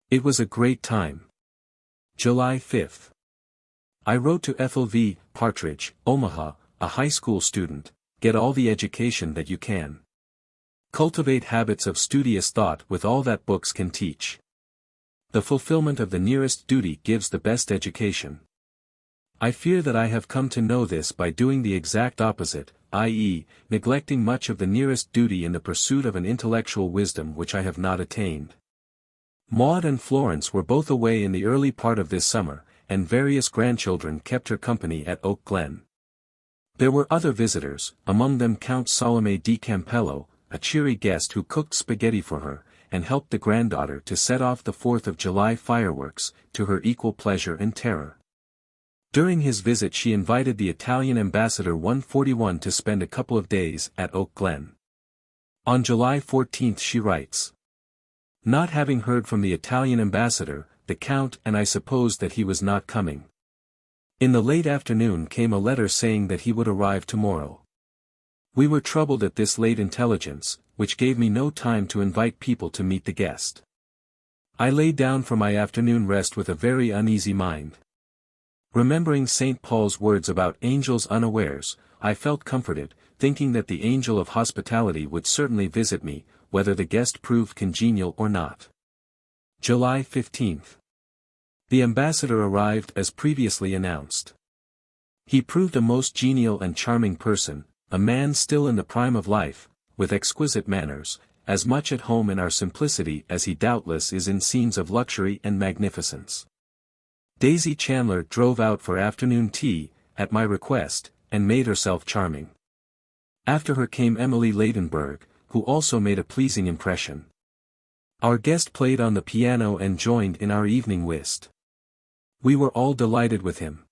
It was a great time. July 5th. I wrote to Ethel V. Partridge, Omaha, a high school student, get all the education that you can. Cultivate habits of studious thought with all that books can teach. The fulfillment of the nearest duty gives the best education. I fear that I have come to know this by doing the exact opposite, i.e., neglecting much of the nearest duty in the pursuit of an intellectual wisdom which I have not attained. Maud and Florence were both away in the early part of this summer, and various grandchildren kept her company at Oak Glen. There were other visitors, among them Count Salome di Campello, a cheery guest who cooked spaghetti for her, and helped the granddaughter to set off the 4th of July fireworks, to her equal pleasure and terror. During his visit she invited the Italian ambassador 141 to spend a couple of days at Oak Glen. On July 14 she writes, "Not having heard from the Italian ambassador, the Count and I supposed that he was not coming. In the late afternoon came a letter saying that he would arrive tomorrow. We were troubled at this late intelligence, which gave me no time to invite people to meet the guest. I lay down for my afternoon rest with a very uneasy mind. Remembering St. Paul's words about angels unawares, I felt comforted, thinking that the angel of hospitality would certainly visit me, whether the guest proved congenial or not." July 15. The ambassador arrived as previously announced. He proved a most genial and charming person, a man still in the prime of life, with exquisite manners, as much at home in our simplicity as he doubtless is in scenes of luxury and magnificence. Daisy Chandler drove out for afternoon tea, at my request, and made herself charming. After her came Emily Ladenburg, who also made a pleasing impression. Our guest played on the piano and joined in our evening whist. We were all delighted with him.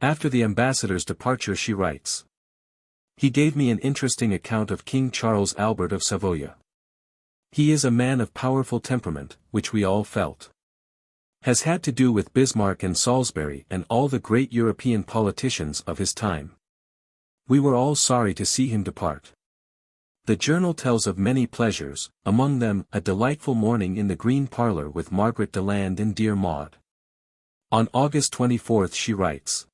After the ambassador's departure she writes, "He gave me an interesting account of King Charles Albert of Savoy. He is a man of powerful temperament, which we all felt. Has had to do with Bismarck and Salisbury and all the great European politicians of his time. We were all sorry to see him depart. The journal tells of many pleasures, among them a delightful morning in the Green Parlour with Margaret Deland and dear Maud." On August 24 she writes,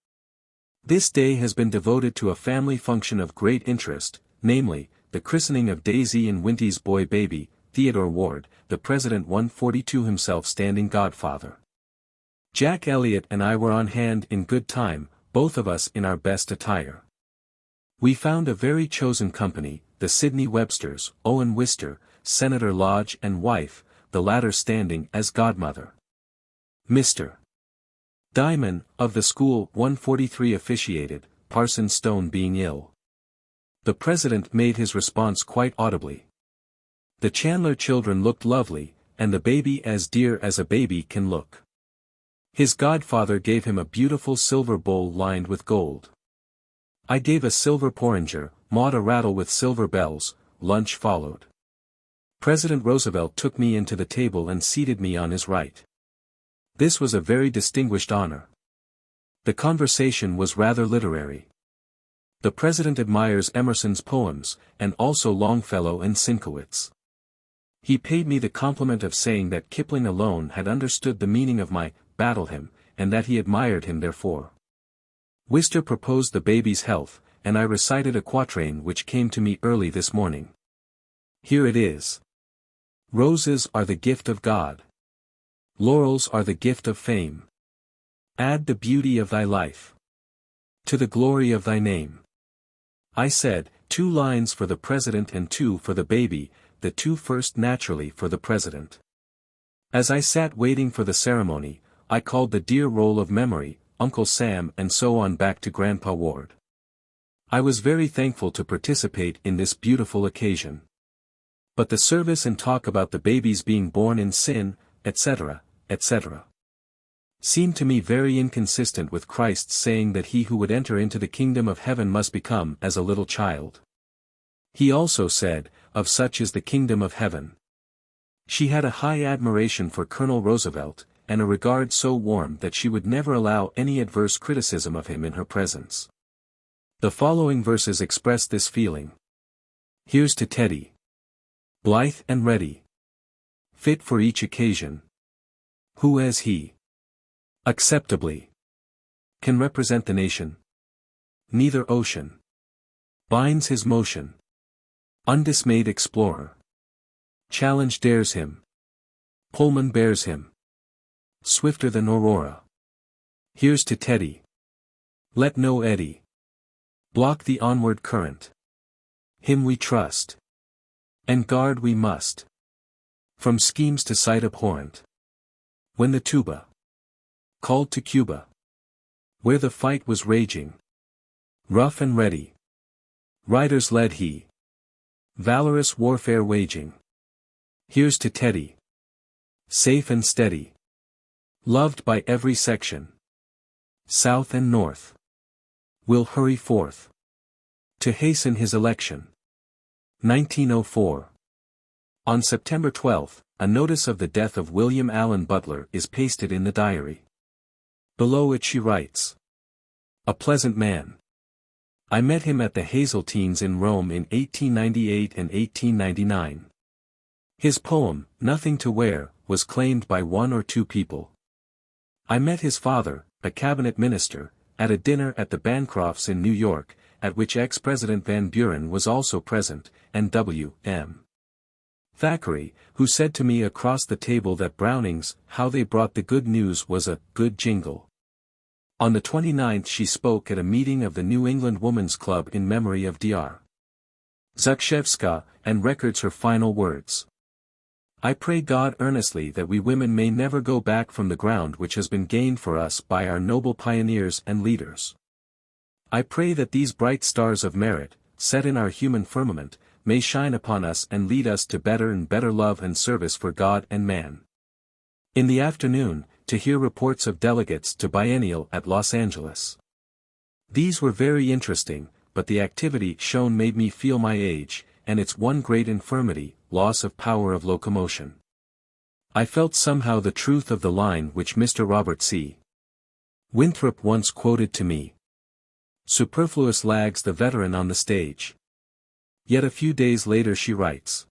"This day has been devoted to a family function of great interest, namely, the christening of Daisy and Winty's boy baby, Theodore Ward, the President 142 himself standing godfather. Jack Elliott and I were on hand in good time, both of us in our best attire. We found a very chosen company, the Sidney Websters, Owen Wister, Senator Lodge and wife, the latter standing as godmother. Mr. Diamond, of the school 143 officiated, Parson Stone being ill. The president made his response quite audibly. The Chandler children looked lovely, and the baby as dear as a baby can look. His godfather gave him a beautiful silver bowl lined with gold. I gave a silver porringer, Maud a rattle with silver bells. Lunch followed. President Roosevelt took me into the table and seated me on his right. This was a very distinguished honor. The conversation was rather literary. The president admires Emerson's poems, and also Longfellow and Sienkiewicz. He paid me the compliment of saying that Kipling alone had understood the meaning of my battle hymn, and that he admired him therefore. Wister proposed the baby's health, and I recited a quatrain which came to me early this morning. Here it is. Roses are the gift of God. Laurels are the gift of fame. Add the beauty of thy life to the glory of thy name. I said, 2 lines for the president and 2 for the baby, the 2 first naturally for the president. As I sat waiting for the ceremony, I called the dear roll of memory, Uncle Sam and so on back to Grandpa Ward. I was very thankful to participate in this beautiful occasion. But the service and talk about the baby's being born in sin, etc., etc., seemed to me very inconsistent with Christ's saying that he who would enter into the kingdom of heaven must become as a little child. He also said, of such is the kingdom of heaven. She had a high admiration for Colonel Roosevelt, and a regard so warm that she would never allow any adverse criticism of him in her presence. The following verses express this feeling. Here's to Teddy. Blithe and ready. Fit for each occasion. Who as he acceptably can represent the nation. Neither ocean binds his motion. Undismayed explorer. Challenge dares him. Pullman bears him. Swifter than Aurora. Here's to Teddy. Let no eddy block the onward current. Him we trust. And guard we must. From schemes to sight abhorrent. When the tuba called to Cuba, where the fight was raging, rough and ready, riders led he, valorous warfare waging. Here's to Teddy. Safe and steady. Loved by every section. South and North. Will hurry forth to hasten his election. 1904. On September 12, a notice of the death of William Allen Butler is pasted in the diary. Below it she writes. A pleasant man. I met him at the Hazeltines in Rome in 1898 and 1899. His poem, Nothing to Wear, was claimed by 1 or 2 people. I met his father, a cabinet minister, at a dinner at the Bancrofts in New York, at which ex-President Van Buren was also present, and W.M. Thackeray, who said to me across the table that Browning's How They Brought the Good News was a good jingle. On the 29th she spoke at a meeting of the New England Woman's Club in memory of Dr. Zakshevska, and records her final words. I pray God earnestly that we women may never go back from the ground which has been gained for us by our noble pioneers and leaders. I pray that these bright stars of merit, set in our human firmament, may shine upon us and lead us to better and better love and service for God and man. In the afternoon, to hear reports of delegates to biennial at Los Angeles. These were very interesting, but the activity shown made me feel my age, and its one great infirmity, loss of power of locomotion. I felt somehow the truth of the line which Mr. Robert C. Winthrop once quoted to me. Superfluous lags the veteran on the stage. Yet a few days later she writes.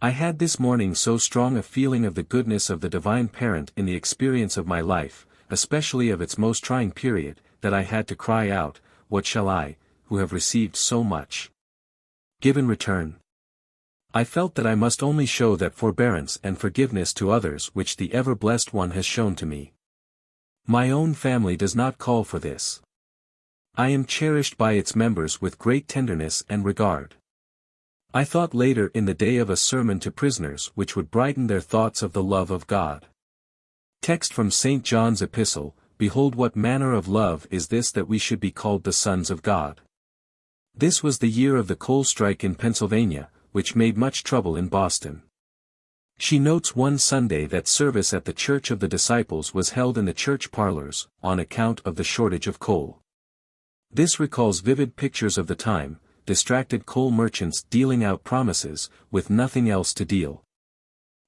I had this morning so strong a feeling of the goodness of the Divine Parent in the experience of my life, especially of its most trying period, that I had to cry out, what shall I, who have received so much, give in return? I felt that I must only show that forbearance and forgiveness to others which the ever-blessed One has shown to me. My own family does not call for this. I am cherished by its members with great tenderness and regard. I thought later in the day of a sermon to prisoners which would brighten their thoughts of the love of God. Text from St. John's Epistle, behold what manner of love is this that we should be called the sons of God. This was the year of the coal strike in Pennsylvania, which made much trouble in Boston. She notes one Sunday that service at the Church of the Disciples was held in the church parlors, on account of the shortage of coal. This recalls vivid pictures of the time, distracted coal merchants dealing out promises, with nothing else to deal.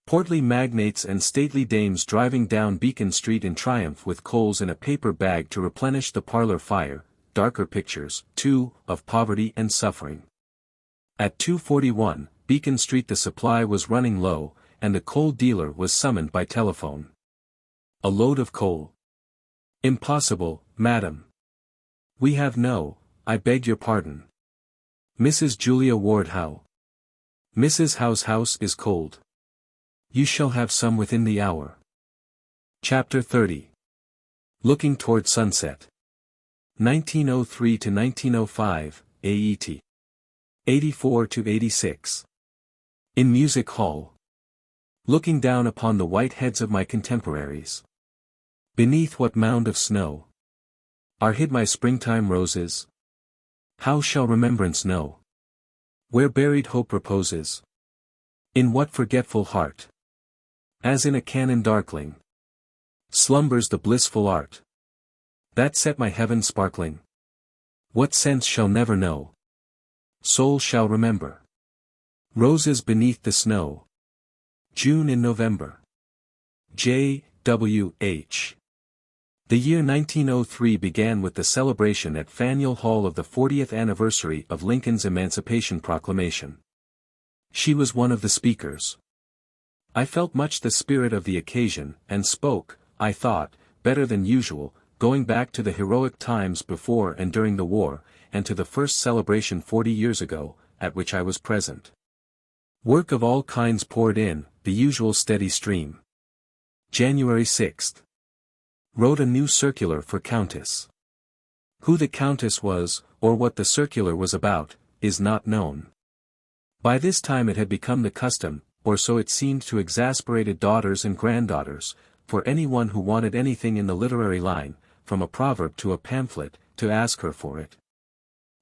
Portly magnates and stately dames driving down Beacon Street in triumph with coals in a paper bag to replenish the parlor fire, darker pictures, too, of poverty and suffering. At 241, Beacon Street the supply was running low, and the coal dealer was summoned by telephone. A load of coal. Impossible, madam. We have no, I beg your pardon. Mrs. Julia Ward Howe. Mrs. Howe's house is cold. You shall have some within the hour. Chapter 30. Looking toward sunset. 1903 to 1905, AET. 84 to 86. In Music Hall. Looking down upon the white heads of my contemporaries. Beneath what mound of snow are hid my springtime roses? How shall remembrance know where buried hope reposes? In what forgetful heart, as in a canon darkling, slumbers the blissful art that set my heaven sparkling? What sense shall never know, soul shall remember? Roses beneath the snow, June in November. J. W. H. The year 1903 began with the celebration at Faneuil Hall of the 40th anniversary of Lincoln's Emancipation Proclamation. She was one of the speakers. I felt much the spirit of the occasion, and spoke, I thought, better than usual, going back to the heroic times before and during the war, and to the first celebration 40 years ago, at which I was present. Work of all kinds poured in, the usual steady stream. January 6. Wrote a new circular for Countess. Who the Countess was, or what the circular was about, is not known. By this time it had become the custom, or so it seemed to exasperated daughters and granddaughters, for anyone who wanted anything in the literary line, from a proverb to a pamphlet, to ask her for it.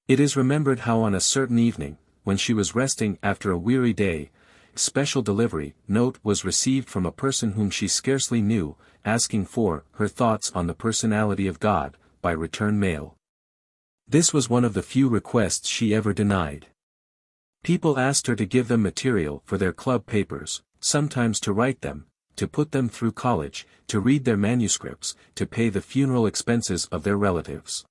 It is remembered how on a certain evening, when she was resting after a weary day, special delivery note was received from a person whom she scarcely knew, asking for her thoughts on the personality of God, by return mail. This was one of the few requests she ever denied. People asked her to give them material for their club papers, sometimes to write them, to put them through college, to read their manuscripts, to pay the funeral expenses of their relatives.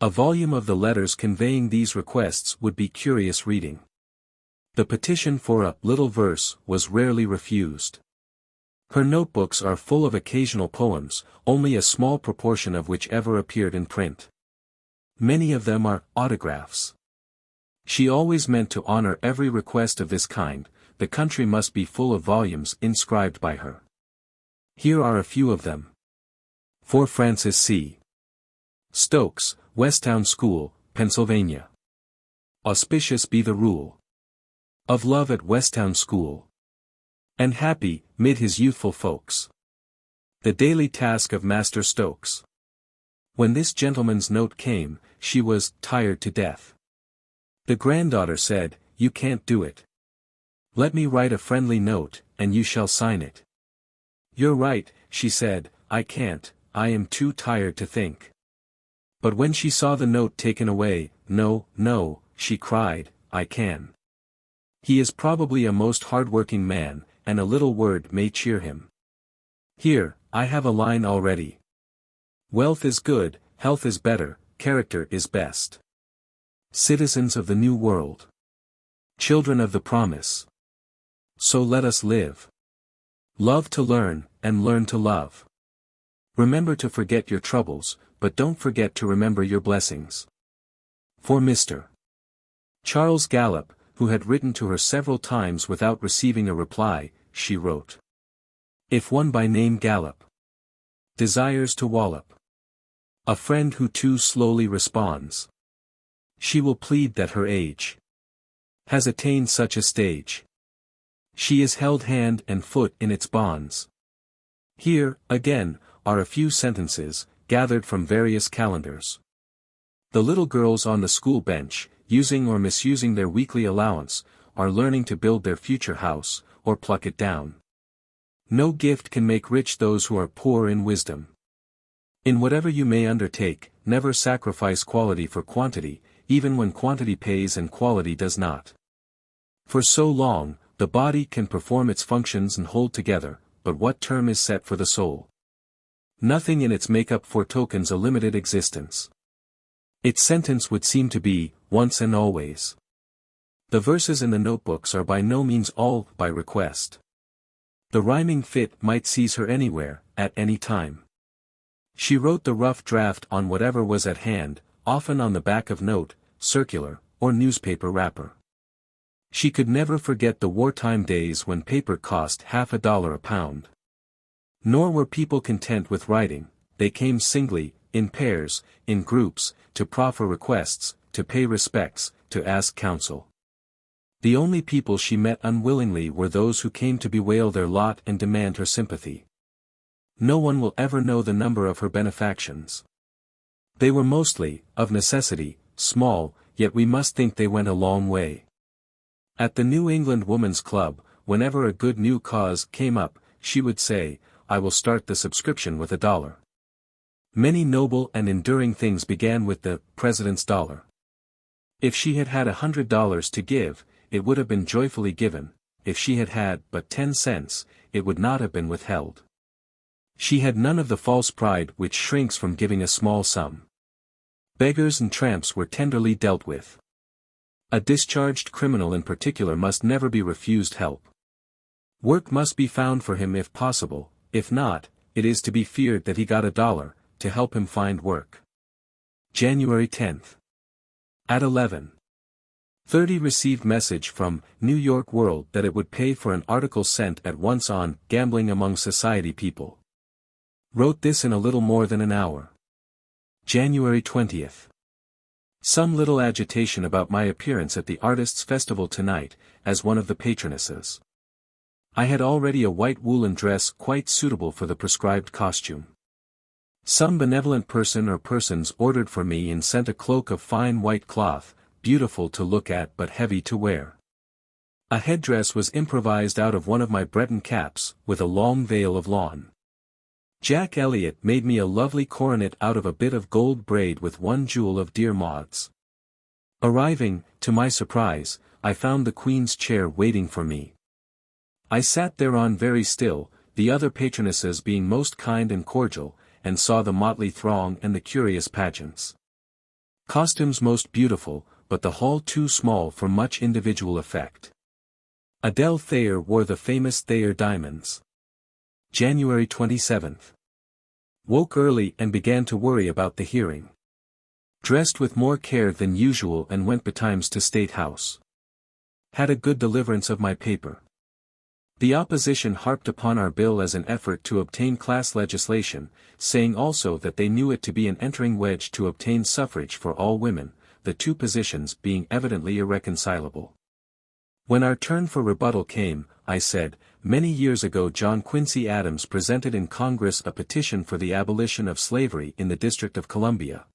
A volume of the letters conveying these requests would be curious reading. The petition for a little verse was rarely refused. Her notebooks are full of occasional poems, only a small proportion of which ever appeared in print. Many of them are autographs. She always meant to honor every request of this kind. The country must be full of volumes inscribed by her. Here are a few of them. For Francis C. Stokes, Westtown School, Pennsylvania. Auspicious be the rule of love at Westtown School, and happy, mid his youthful folks, the daily task of Master Stokes. When this gentleman's note came, she was tired to death. The granddaughter said, "You can't do it. Let me write a friendly note, and you shall sign it." "You're right," she said, "I can't, I am too tired to think." But when she saw the note taken away, "No, no," she cried, "I can." He is probably a most hard-working man, and a little word may cheer him. Here, I have a line already. Wealth is good, health is better, character is best. Citizens of the New World. Children of the Promise. So let us live. Love to learn, and learn to love. Remember to forget your troubles, but don't forget to remember your blessings. For Mr. Charles Gallup, who had written to her several times without receiving a reply, she wrote. If one by name Gallup desires to wallop a friend who too slowly responds, she will plead that her age has attained such a stage. She is held hand and foot in its bonds. Here, again, are a few sentences, gathered from various calendars. The little girls on the school bench, using or misusing their weekly allowance, are learning to build their future house, or pluck it down. No gift can make rich those who are poor in wisdom. In whatever you may undertake, never sacrifice quality for quantity, even when quantity pays and quality does not. For so long, the body can perform its functions and hold together, but what term is set for the soul? Nothing in its makeup foretokens a limited existence. Its sentence would seem to be, once and always. The verses in the notebooks are by no means all by request. The rhyming fit might seize her anywhere, at any time. She wrote the rough draft on whatever was at hand, often on the back of note, circular, or newspaper wrapper. She could never forget the wartime days when paper cost $half a pound. Nor were people content with writing, they came singly, in pairs, in groups, to proffer requests, to pay respects, to ask counsel. The only people she met unwillingly were those who came to bewail their lot and demand her sympathy. No one will ever know the number of her benefactions. They were mostly, of necessity, small, yet we must think they went a long way. At the New England Woman's Club, whenever a good new cause came up, she would say, "I will start the subscription with $1." Many noble and enduring things began with the President's dollar. If she had had $100 to give, it would have been joyfully given; if she had had but 10 cents, it would not have been withheld. She had none of the false pride which shrinks from giving a small sum. Beggars and tramps were tenderly dealt with. A discharged criminal in particular must never be refused help. Work must be found for him if possible; if not, it is to be feared that he got $1, to help him find work. January 10. At 11:30 received message from New York World that it would pay for an article sent at once on Gambling Among Society People. Wrote this in a little more than an hour. January 20. Some little agitation about my appearance at the Artists' Festival tonight, as one of the patronesses. I had already a white woolen dress quite suitable for the prescribed costume. Some benevolent person or persons ordered for me and sent a cloak of fine white cloth, beautiful to look at but heavy to wear. A headdress was improvised out of one of my Breton caps, with a long veil of lawn. Jack Elliott made me a lovely coronet out of a bit of gold braid with one jewel of dear Maud's. Arriving, to my surprise, I found the Queen's chair waiting for me. I sat thereon very still, the other patronesses being most kind and cordial, and saw the motley throng and the curious pageants. Costumes most beautiful, but the hall too small for much individual effect. Adele Thayer wore the famous Thayer diamonds. January 27. Woke early and began to worry about the hearing. Dressed with more care than usual and went betimes to State House. Had a good deliverance of my paper. The opposition harped upon our bill as an effort to obtain class legislation, saying also that they knew it to be an entering wedge to obtain suffrage for all women, the two positions being evidently irreconcilable. When our turn for rebuttal came, I said, many years ago John Quincy Adams presented in Congress a petition for the abolition of slavery in the District of Columbia.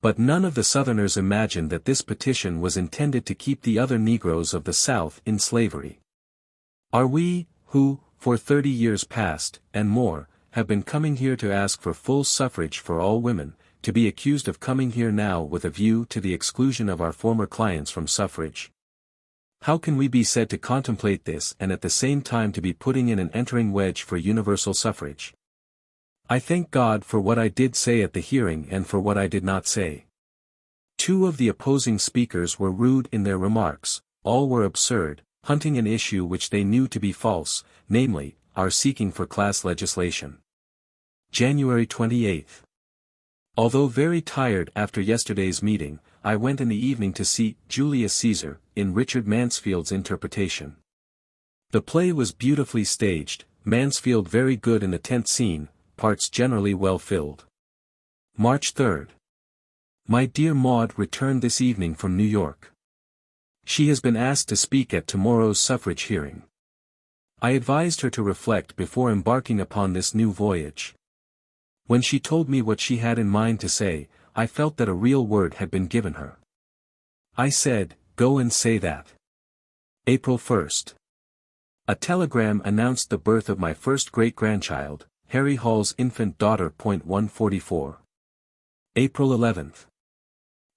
But none of the Southerners imagined that this petition was intended to keep the other Negroes of the South in slavery. Are we, who, for 30 years past, and more, have been coming here to ask for full suffrage for all women, to be accused of coming here now with a view to the exclusion of our former clients from suffrage? How can we be said to contemplate this and at the same time to be putting in an entering wedge for universal suffrage? I thank God for what I did say at the hearing and for what I did not say. Two of the opposing speakers were rude in their remarks, all were absurd, hunting an issue which they knew to be false, namely, our seeking for class legislation. January 28. Although very tired after yesterday's meeting, I went in the evening to see Julius Caesar, in Richard Mansfield's interpretation. The play was beautifully staged, Mansfield very good in the tent scene, parts generally well filled. March 3. My dear Maud returned this evening from New York. She has been asked to speak at tomorrow's suffrage hearing. I advised her to reflect before embarking upon this new voyage. When she told me what she had in mind to say, I felt that a real word had been given her. I said, "Go and say that." April 1st. A telegram announced the birth of my first great-grandchild, Harry Hall's infant daughter. 144. April 11th.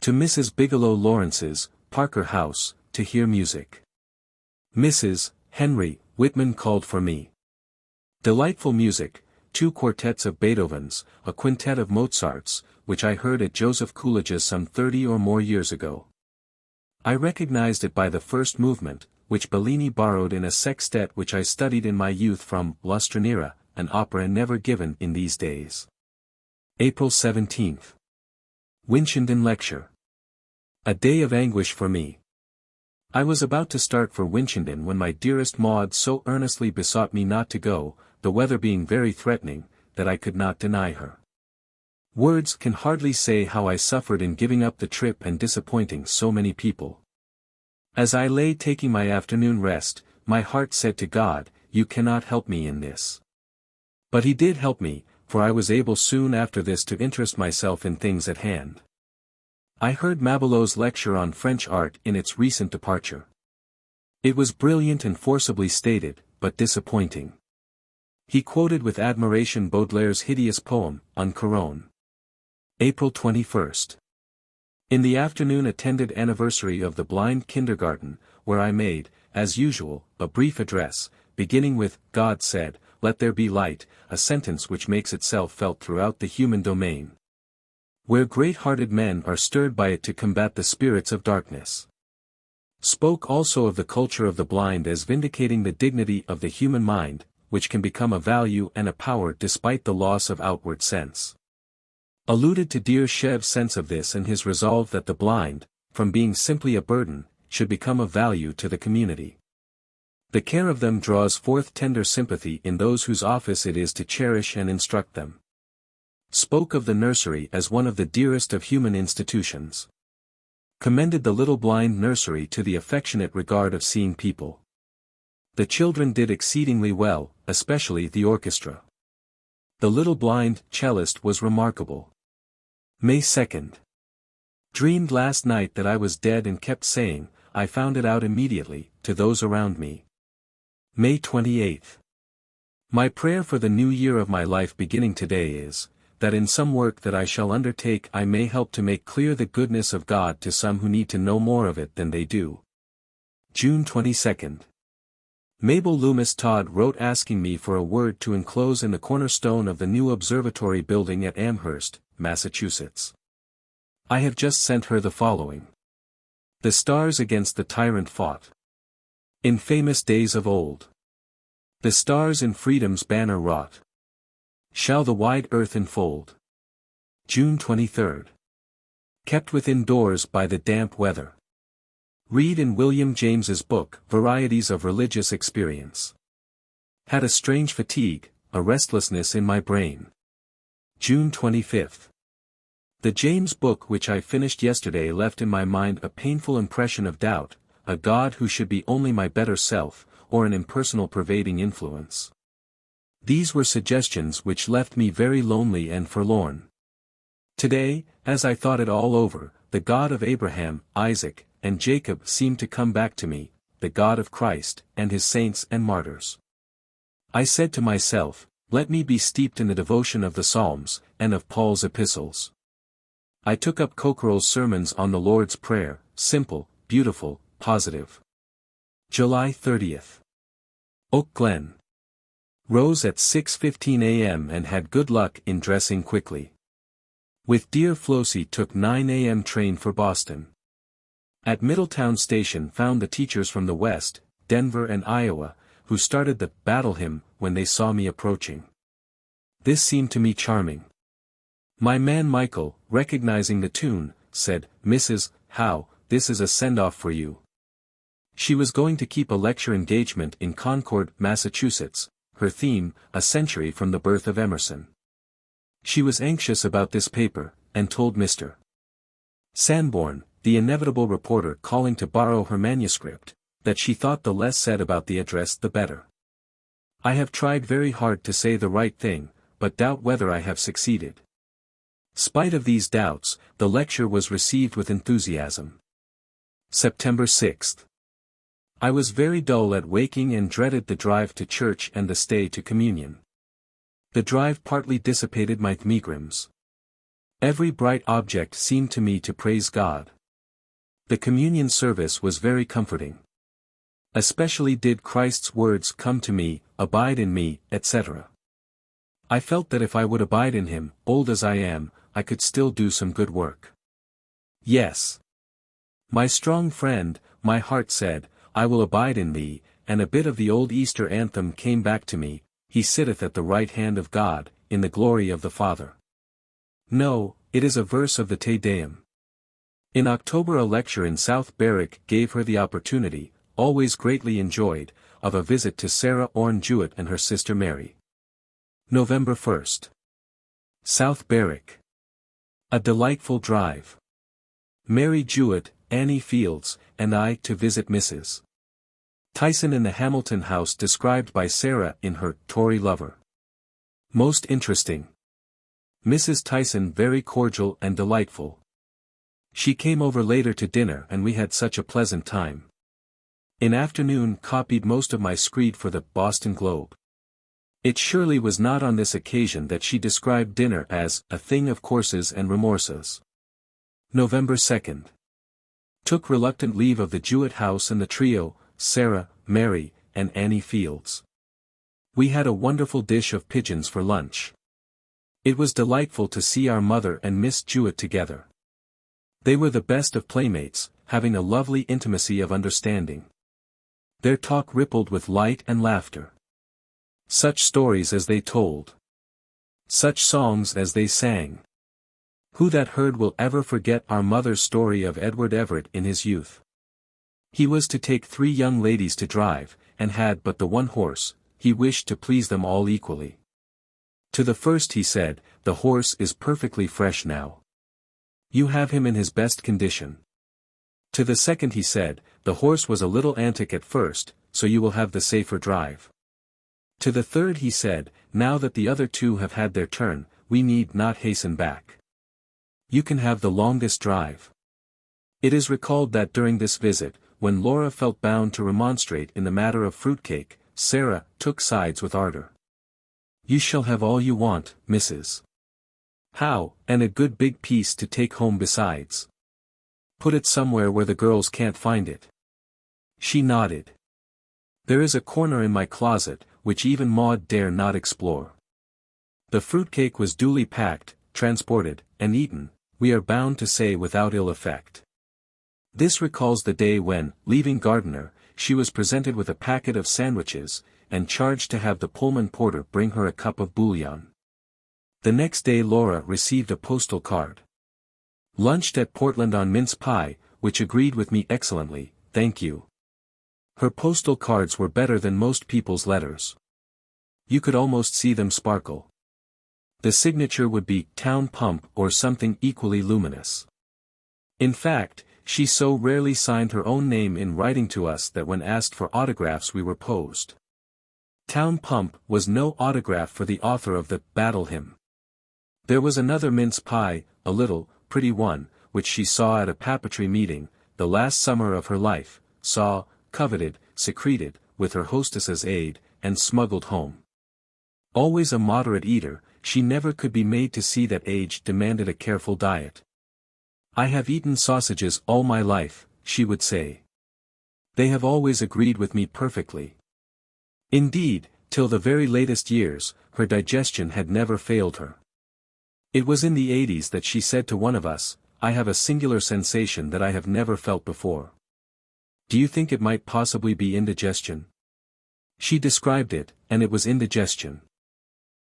To Mrs. Bigelow Lawrence's, Parker House, to hear music. Mrs. Henry Whitman called for me. Delightful music, 2 quartets of Beethoven's, a quintet of Mozart's, which I heard at Joseph Coolidge's some 30 or more years ago. I recognized it by the first movement, which Bellini borrowed in a sextet which I studied in my youth from La Straniera, an opera never given in these days. April 17th. Winchendon Lecture. A day of anguish for me. I was about to start for Winchendon when my dearest Maud so earnestly besought me not to go, the weather being very threatening, that I could not deny her. Words can hardly say how I suffered in giving up the trip and disappointing so many people. As I lay taking my afternoon rest, my heart said to God, "You cannot help me in this." But He did help me, for I was able soon after this to interest myself in things at hand. I heard Mabillot's lecture on French art in its recent departure. It was brilliant and forcibly stated, but disappointing. He quoted with admiration Baudelaire's hideous poem, On Couronne. April 21st. In the afternoon attended anniversary of the blind kindergarten, where I made, as usual, a brief address, beginning with, "God said, let there be light," a sentence which makes itself felt throughout the human domain. Where great-hearted men are stirred by it to combat the spirits of darkness. Spoke also of the culture of the blind as vindicating the dignity of the human mind, which can become a value and a power despite the loss of outward sense. Alluded to dear Chev's sense of this and his resolve that the blind, from being simply a burden, should become a value to the community. The care of them draws forth tender sympathy in those whose office it is to cherish and instruct them. Spoke of the nursery as one of the dearest of human institutions. Commended the little blind nursery to the affectionate regard of seeing people. The children did exceedingly well, especially the orchestra. The little blind cellist was remarkable. May 2nd. Dreamed last night that I was dead and kept saying, "I found it out immediately," to those around me. May 28th. My prayer for the new year of my life beginning today is, that in some work that I shall undertake I may help to make clear the goodness of God to some who need to know more of it than they do. June 22nd. Mabel Loomis Todd wrote asking me for a word to enclose in the cornerstone of the new observatory building at Amherst, Massachusetts. I have just sent her the following. The stars against the tyrant fought. In famous days of old. The stars in freedom's banner wrought. Shall the wide earth enfold. June 23rd. Kept within doors by the damp weather. Read in William James's book, Varieties of Religious Experience. Had a strange fatigue, a restlessness in my brain. June 25th. The James book which I finished yesterday left in my mind a painful impression of doubt, a God who should be only my better self, or an impersonal pervading influence. These were suggestions which left me very lonely and forlorn. Today, as I thought it all over, the God of Abraham, Isaac, and Jacob seemed to come back to me, the God of Christ, and his saints and martyrs. I said to myself, let me be steeped in the devotion of the Psalms, and of Paul's epistles. I took up Cockerell's sermons on the Lord's Prayer, simple, beautiful, positive. July 30th. Oak Glen. Rose at 6:15 a.m. and had good luck in dressing quickly. With dear Flossie took 9 a.m. train for Boston. At Middletown Station found the teachers from the West, Denver and Iowa, who started the battle hymn when they saw me approaching. This seemed to me charming. My man Michael, recognizing the tune, said, "Mrs. Howe, this is a send-off for you." She was going to keep a lecture engagement in Concord, Massachusetts, her theme, A Century from the Birth of Emerson. She was anxious about this paper, and told Mr. Sanborn, the inevitable reporter calling to borrow her manuscript, that she thought the less said about the address the better. I have tried very hard to say the right thing, but doubt whether I have succeeded. Spite of these doubts, the lecture was received with enthusiasm. September 6. I was very dull at waking and dreaded the drive to church and the stay to communion. The drive partly dissipated my megrims. Every bright object seemed to me to praise God. The communion service was very comforting. Especially did Christ's words come to me, "Abide in me," etc. I felt that if I would abide in him, old as I am, I could still do some good work. Yes. My strong friend, my heart said, "I will abide in thee," and a bit of the old Easter anthem came back to me, "He sitteth at the right hand of God, in the glory of the Father." No, it is a verse of the Te Deum. In October a lecture in South Berwick gave her the opportunity, always greatly enjoyed, of a visit to Sarah Orne Jewett and her sister Mary. November 1. South Berwick. A delightful drive. Mary Jewett, Annie Fields, and I to visit Mrs. Tyson in the Hamilton house described by Sarah in her Tory Lover. Most interesting. Mrs. Tyson very cordial and delightful. She came over later to dinner and we had such a pleasant time. In afternoon copied most of my screed for the Boston Globe. It surely was not on this occasion that she described dinner as a thing of courses and remorses. November 2. Took reluctant leave of the Jewett house and the trio, Sarah, Mary, and Annie Fields. We had a wonderful dish of pigeons for lunch. It was delightful to see our mother and Miss Jewett together. They were the best of playmates, having a lovely intimacy of understanding. Their talk rippled with light and laughter. Such stories as they told. Such songs as they sang. Who that heard will ever forget our mother's story of Edward Everett in his youth? He was to take 3 young ladies to drive, and had but the one horse. He wished to please them all equally. To the first he said, "The horse is perfectly fresh now. You have him in his best condition." To the second he said, "The horse was a little antic at first, so you will have the safer drive." To the third he said, "Now that the other 2 have had their turn, we need not hasten back. You can have the longest drive." It is recalled that during this visit, when Laura felt bound to remonstrate in the matter of fruitcake, Sarah took sides with ardor. "You shall have all you want, Mrs. Howe, and a good big piece to take home besides. Put it somewhere where the girls can't find it." She nodded. "There is a corner in my closet, which even Maud dare not explore." The fruitcake was duly packed, transported, and eaten, we are bound to say without ill effect. This recalls the day when, leaving Gardiner, she was presented with a packet of sandwiches, and charged to have the Pullman porter bring her a cup of bouillon. The next day Laura received a postal card. Lunched at Portland on mince pie, which agreed with me excellently, thank you. Her postal cards were better than most people's letters. You could almost see them sparkle. The signature would be Town Pump or something equally luminous. In fact, she so rarely signed her own name in writing to us that when asked for autographs we were posed. Town Pump was no autograph for the author of the Battle Hymn. There was another mince pie, a little, pretty one, which she saw at a papistry meeting, the last summer of her life, saw, coveted, secreted, with her hostess's aid, and smuggled home. Always a moderate eater, she never could be made to see that age demanded a careful diet. "I have eaten sausages all my life," she would say. "They have always agreed with me perfectly." Indeed, till the very latest years, her digestion had never failed her. It was in the 80s that she said to one of us, "I have a singular sensation that I have never felt before. Do you think it might possibly be indigestion?" She described it, and it was indigestion.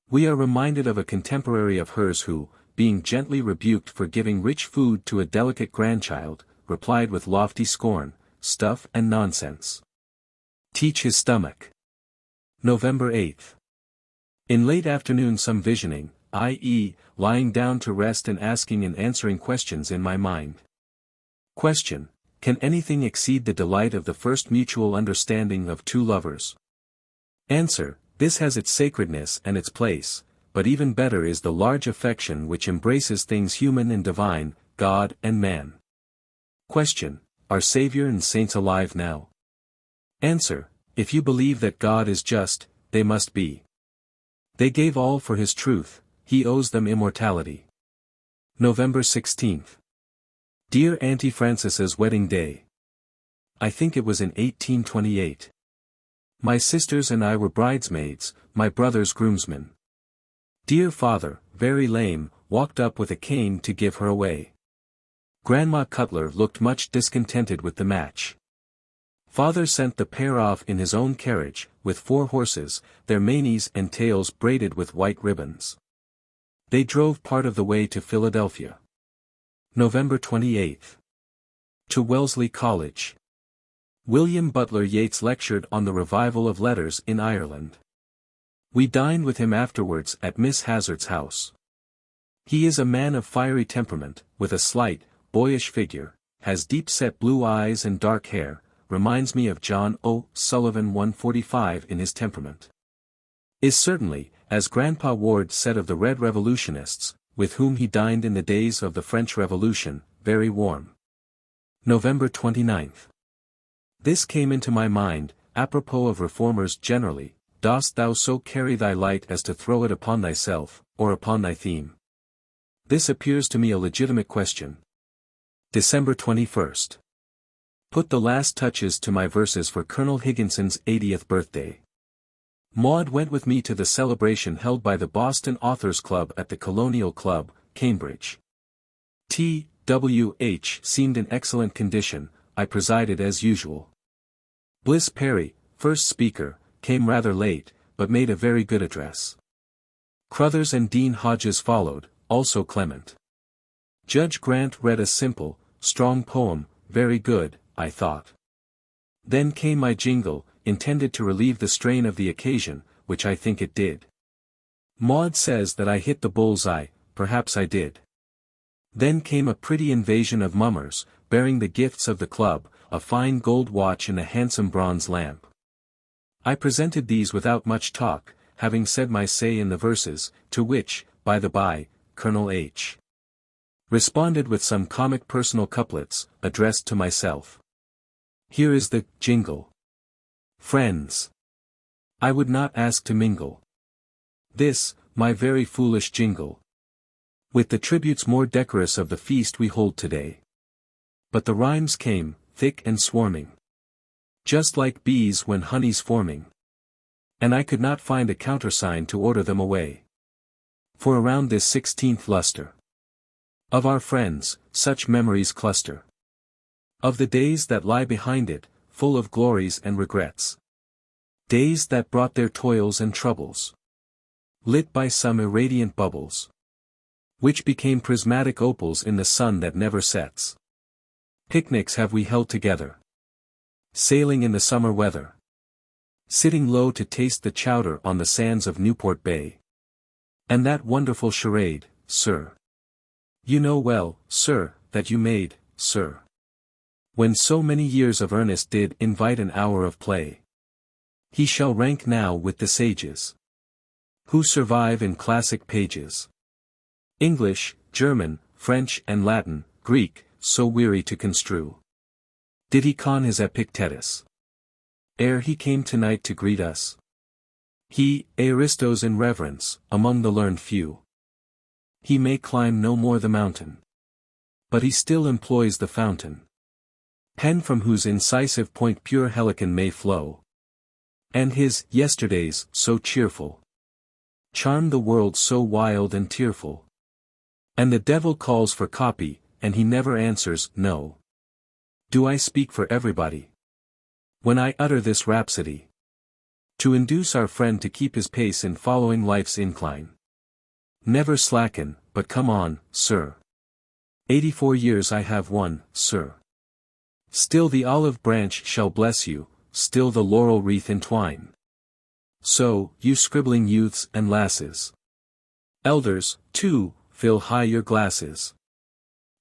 We are reminded of a contemporary of hers who, being gently rebuked for giving rich food to a delicate grandchild, replied with lofty scorn, "Stuff and nonsense. Teach his stomach." November 8. In late afternoon some visioning, i.e., lying down to rest and asking and answering questions in my mind. Question: can anything exceed the delight of the first mutual understanding of 2 lovers? Answer: this has its sacredness and its place, but even better is the large affection which embraces things human and divine, God and man. Question: Are Savior and saints alive now? Answer: If you believe that God is just, they must be. They gave all for his truth, he owes them immortality. November 16. Dear Auntie Frances's wedding day. I think it was in 1828. My sisters and I were bridesmaids, my brother's groomsmen. Dear father, very lame, walked up with a cane to give her away. Grandma Cutler looked much discontented with the match. Father sent the pair off in his own carriage, with 4 horses, their manes and tails braided with white ribbons. They drove part of the way to Philadelphia. November 28. To Wellesley College. William Butler Yeats lectured on the revival of letters in Ireland. We dined with him afterwards at Miss Hazard's house. He is a man of fiery temperament, with a slight, boyish figure, has deep-set blue eyes and dark hair, reminds me of John O. Sullivan 145 in his temperament. Is certainly, as Grandpa Ward said of the Red Revolutionists, with whom he dined in the days of the French Revolution, very warm. November 29. This came into my mind, apropos of reformers generally: dost thou so carry thy light as to throw it upon thyself, or upon thy theme? This appears to me a legitimate question. December 21. Put the last touches to my verses for Colonel Higginson's 80th birthday. Maud went with me to the celebration held by the Boston Authors Club at the Colonial Club, Cambridge. T.W.H. seemed in excellent condition. I presided as usual. Bliss Perry, first speaker, came rather late, but made a very good address. Crothers and Dean Hodges followed, also clement. Judge Grant read a simple, strong poem, very good, I thought. Then came my jingle, intended to relieve the strain of the occasion, which I think it did. Maud says that I hit the bull's-eye, perhaps I did. Then came a pretty invasion of mummers, bearing the gifts of the club, a fine gold watch and a handsome bronze lamp. I presented these without much talk, having said my say in the verses, to which, by the by, Colonel H. responded with some comic personal couplets, addressed to myself. Here is the jingle. Friends, I would not ask to mingle this, my very foolish jingle, with the tributes more decorous of the feast we hold today. But the rhymes came, thick and swarming, just like bees when honey's forming, and I could not find a countersign to order them away. For around this 16th lustre of our friends, such memories cluster, of the days that lie behind it, full of glories and regrets. Days that brought their toils and troubles, lit by some irradiant bubbles, which became prismatic opals in the sun that never sets. Picnics have we held together, sailing in the summer weather, sitting low to taste the chowder on the sands of Newport Bay. And that wonderful charade, sir. You know well, sir, that you made, sir, when so many years of earnest did invite an hour of play. He shall rank now with the sages, who survive in classic pages. English, German, French and Latin, Greek, so weary to construe. Did he con his Epictetus, ere he came tonight to greet us? He, Aristos in reverence, among the learned few. He may climb no more the mountain, but he still employs the fountain, pen from whose incisive point pure helicon may flow. And his yesterdays, so cheerful, charm the world so wild and tearful. And the devil calls for copy, and he never answers, no. Do I speak for everybody when I utter this rhapsody, to induce our friend to keep his pace in following life's incline? Never slacken, but come on, sir. 84 years I have won, sir. Still the olive branch shall bless you, still the laurel wreath entwine. So, you scribbling youths and lasses, elders, too, fill high your glasses.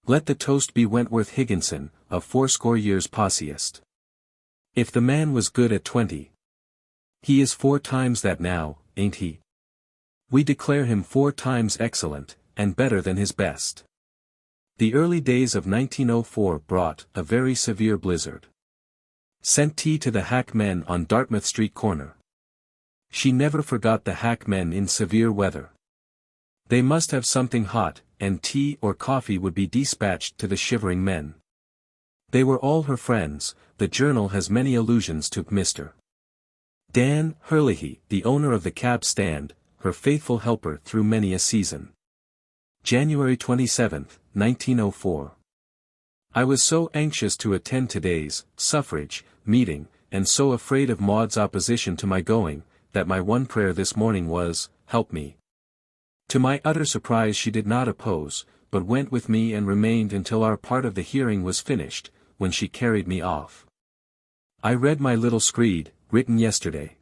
Let the toast be Wentworth Higginson, of 80 years posseist. If the man was good at 20, he is 4 times that now, ain't he? We declare him 4 times excellent, and better than his best. The early days of 1904 brought a very severe blizzard. Sent tea to the hackmen on Dartmouth Street corner. She never forgot the hackmen in severe weather. They must have something hot, and tea or coffee would be dispatched to the shivering men. They were all her friends. The journal has many allusions to Mr. Dan Hurley, the owner of the cab stand, her faithful helper through many a season. January 27, 1904. I was so anxious to attend today's suffrage meeting, and so afraid of Maud's opposition to my going, that my one prayer this morning was, "Help me." To my utter surprise she did not oppose, but went with me and remained until our part of the hearing was finished, when she carried me off. I read my little screed, written yesterday.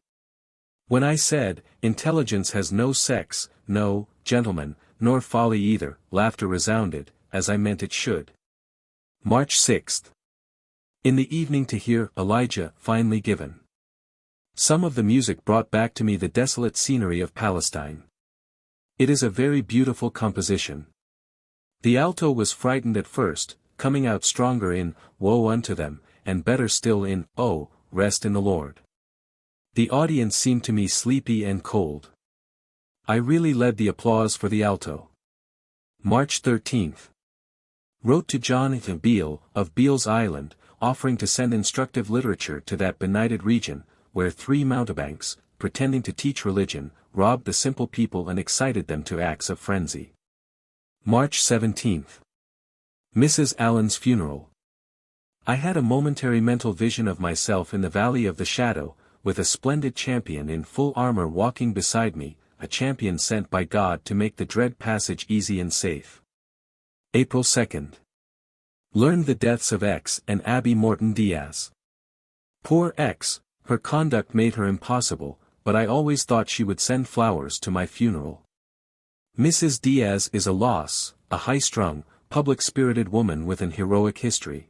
When I said, "Intelligence has no sex, no, gentlemen, nor folly either," laughter resounded, as I meant it should. March 6. In the evening to hear Elijah finely given. Some of the music brought back to me the desolate scenery of Palestine. It is a very beautiful composition. The alto was frightened at first, coming out stronger in "Woe unto them," and better still in "Oh, rest in the Lord." The audience seemed to me sleepy and cold. I really led the applause for the alto. March 13. Wrote to Jonathan Beale, of Beale's Island, offering to send instructive literature to that benighted region, where 3 mountebanks, pretending to teach religion, robbed the simple people and excited them to acts of frenzy. March 17. Mrs. Allen's funeral. I had a momentary mental vision of myself in the valley of the shadow, with a splendid champion in full armor walking beside me, a champion sent by God to make the dread passage easy and safe. April 2. Learned the deaths of X and Abby Morton Diaz. Poor X, her conduct made her impossible, but I always thought she would send flowers to my funeral. Mrs. Diaz is a loss, a high-strung, public-spirited woman with an heroic history.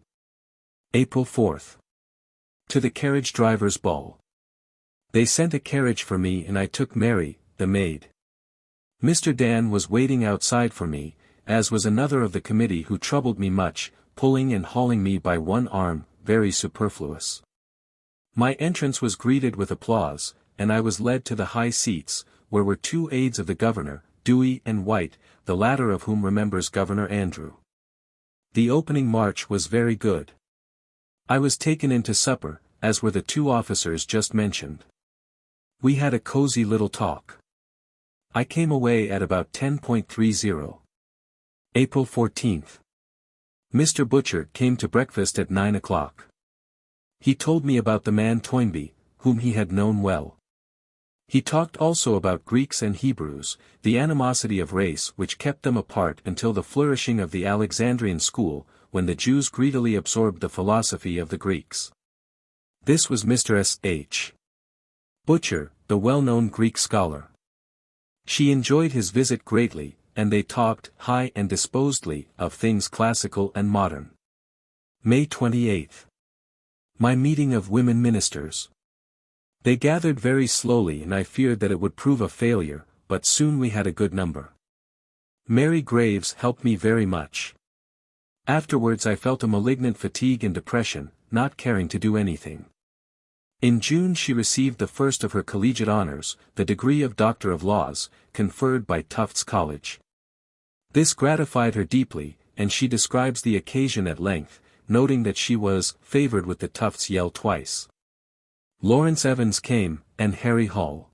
April 4. To the carriage driver's ball. They sent a carriage for me and I took Mary, the maid. Mr. Dan was waiting outside for me, as was another of the committee who troubled me much, pulling and hauling me by one arm, very superfluous. My entrance was greeted with applause, and I was led to the high seats, where were 2 aides of the governor, Dewey and White, the latter of whom remembers Governor Andrew. The opening march was very good. I was taken in to supper, as were the 2 officers just mentioned. We had a cozy little talk. I came away at about 10:30. April 14. Mr. Butcher came to breakfast at 9 o'clock. He told me about the man Toynbee, whom he had known well. He talked also about Greeks and Hebrews, the animosity of race which kept them apart until the flourishing of the Alexandrian school, when the Jews greedily absorbed the philosophy of the Greeks. This was Mr. S.H. Butcher, the well-known Greek scholar. She enjoyed his visit greatly, and they talked, high and disposedly, of things classical and modern. May 28. My meeting of women ministers. They gathered very slowly and I feared that it would prove a failure, but soon we had a good number. Mary Graves helped me very much. Afterwards I felt a malignant fatigue and depression, not caring to do anything. In June she received the first of her collegiate honors, the degree of Doctor of Laws, conferred by Tufts College. This gratified her deeply, and she describes the occasion at length, noting that she was favored with the Tufts yell twice. Lawrence Evans came, and Harry Hall.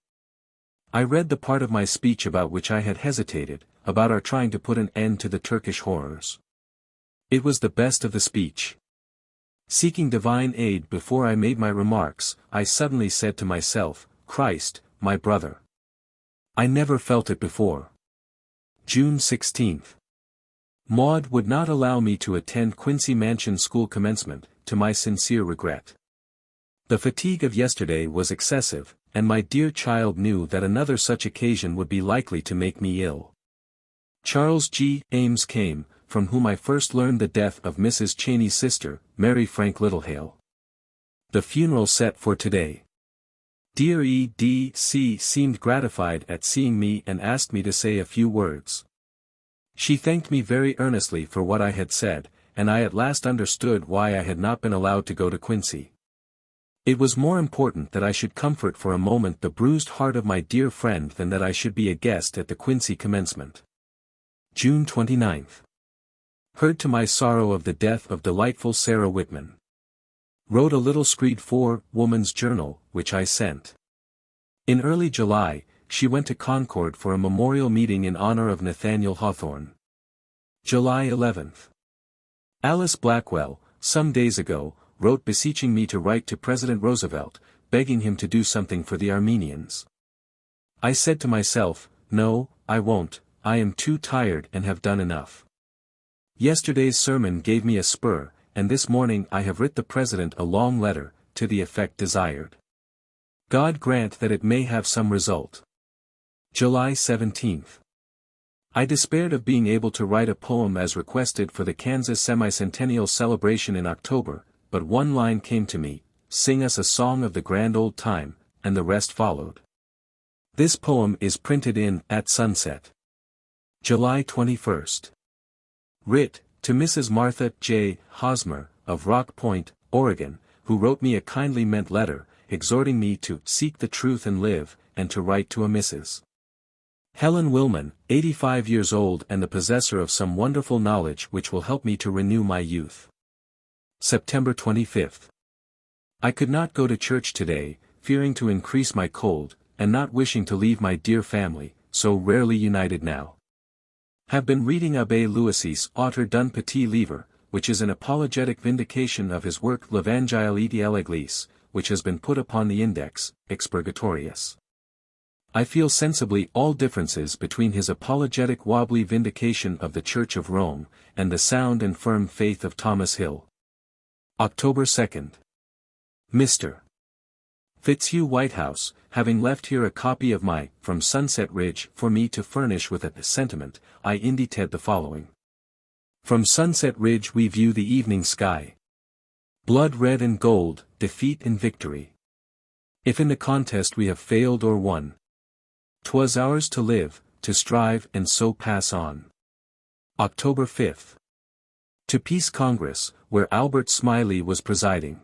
I read the part of my speech about which I had hesitated, about our trying to put an end to the Turkish horrors. It was the best of the speech. Seeking divine aid before I made my remarks, I suddenly said to myself, "Christ, my brother." I never felt it before. June 16. Maud would not allow me to attend Quincy Mansion School commencement, to my sincere regret. The fatigue of yesterday was excessive, and my dear child knew that another such occasion would be likely to make me ill. Charles G. Ames came, from whom I first learned the death of Mrs. Cheney's sister, Mary Frank Littlehale. The funeral set for today. Dear E.D.C. seemed gratified at seeing me and asked me to say a few words. She thanked me very earnestly for what I had said, and I at last understood why I had not been allowed to go to Quincy. It was more important that I should comfort for a moment the bruised heart of my dear friend than that I should be a guest at the Quincy commencement. June 29. Heard to my sorrow of the death of delightful Sarah Whitman. Wrote a little screed for Woman's Journal, which I sent. In early July, she went to Concord for a memorial meeting in honor of Nathaniel Hawthorne. July 11. Alice Blackwell, some days ago, wrote beseeching me to write to President Roosevelt, begging him to do something for the Armenians. I said to myself, no, I won't, I am too tired and have done enough. Yesterday's sermon gave me a spur, and this morning I have writ the President a long letter, to the effect desired. God grant that it may have some result. July 17. I despaired of being able to write a poem as requested for the Kansas semi-centennial celebration in October, but one line came to me, sing us a song of the grand old time, and the rest followed. This poem is printed in At Sunset. July 21. Writ, to Mrs. Martha J. Hosmer, of Rock Point, Oregon, who wrote me a kindly meant letter, exhorting me to seek the truth and live, and to write to a Mrs. Helen Wilman, 85 years old and the possessor of some wonderful knowledge which will help me to renew my youth. September 25. I could not go to church today, fearing to increase my cold, and not wishing to leave my dear family, so rarely united now. Have been reading Abbé Louis's Auteur d'un petit livre, which is an apologetic vindication of his work L'Evangile de l'Église, which has been put upon the Index, Expurgatorius. I feel sensibly all differences between his apologetic wobbly vindication of the Church of Rome, and the sound and firm faith of Thomas Hill. October 2. Mr. Fitzhugh Whitehouse, having left here a copy of my From Sunset Ridge for me to furnish with a sentiment, I indicate the following. From Sunset Ridge we view the evening sky. Blood red and gold, defeat and victory. If in the contest we have failed or won, 'twas ours to live, to strive and so pass on. October 5. To Peace Congress, where Albert Smiley was presiding.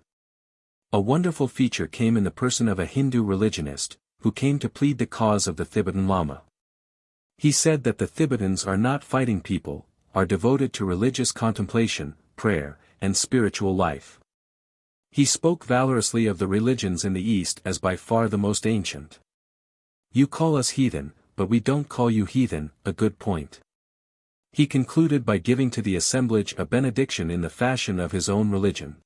A wonderful feature came in the person of a Hindu religionist, who came to plead the cause of the Tibetan Lama. He said that the Tibetans are not fighting people, are devoted to religious contemplation, prayer, and spiritual life. He spoke valorously of the religions in the East as by far the most ancient. You call us heathen, but we don't call you heathen, a good point. He concluded by giving to the assemblage a benediction in the fashion of his own religion.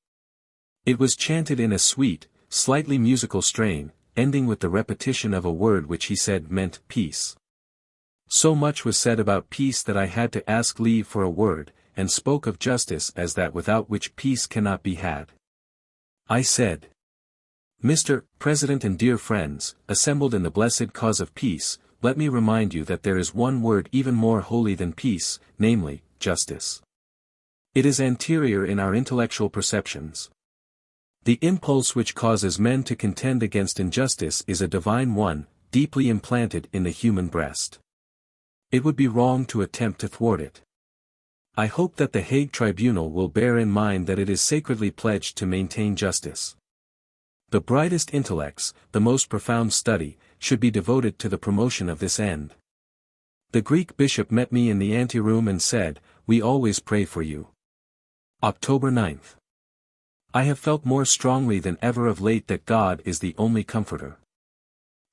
It was chanted in a sweet, slightly musical strain, ending with the repetition of a word which he said meant peace. So much was said about peace that I had to ask leave for a word, and spoke of justice as that without which peace cannot be had. I said, Mr. President and dear friends, assembled in the blessed cause of peace, let me remind you that there is one word even more holy than peace, namely, justice. It is anterior in our intellectual perceptions. The impulse which causes men to contend against injustice is a divine one, deeply implanted in the human breast. It would be wrong to attempt to thwart it. I hope that the Hague Tribunal will bear in mind that it is sacredly pledged to maintain justice. The brightest intellects, the most profound study, should be devoted to the promotion of this end. The Greek bishop met me in the anteroom and said, "We always pray for you." October 9. I have felt more strongly than ever of late that God is the only comforter.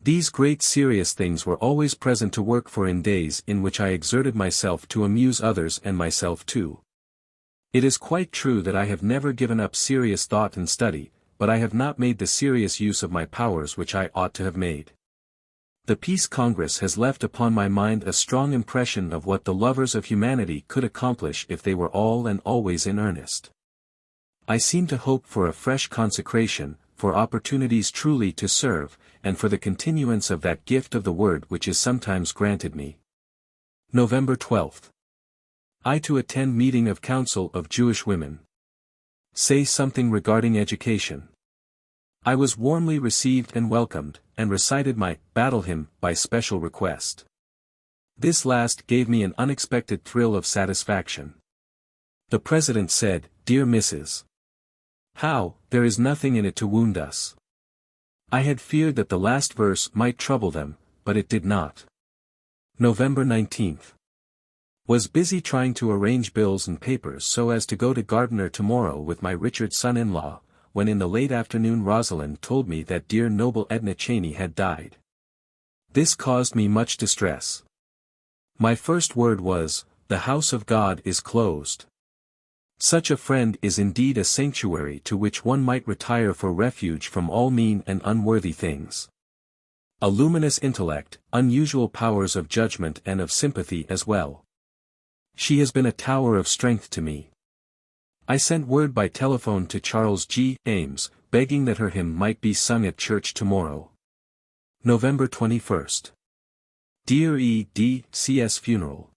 These great serious things were always present to work for in days in which I exerted myself to amuse others and myself too. It is quite true that I have never given up serious thought and study, but I have not made the serious use of my powers which I ought to have made. The Peace Congress has left upon my mind a strong impression of what the lovers of humanity could accomplish if they were all and always in earnest. I seem to hope for a fresh consecration, for opportunities truly to serve, and for the continuance of that gift of the word which is sometimes granted me. November 12. I to attend meeting of Council of Jewish Women. Say something regarding education. I was warmly received and welcomed, and recited my battle hymn by special request. This last gave me an unexpected thrill of satisfaction. The president said, "Dear Mrs. Howe, there is nothing in it to wound us." I had feared that the last verse might trouble them, but it did not. November 19th. Was busy trying to arrange bills and papers so as to go to Gardiner tomorrow with my Richard son-in-law, when in the late afternoon Rosalind told me that dear noble Edna Cheney had died. This caused me much distress. My first word was, "The house of God is closed." Such a friend is indeed a sanctuary to which one might retire for refuge from all mean and unworthy things. A luminous intellect, unusual powers of judgment and of sympathy as well. She has been a tower of strength to me. I sent word by telephone to Charles G. Ames, begging that her hymn might be sung at church tomorrow. November 21st. Dear E.D.C.'s funeral.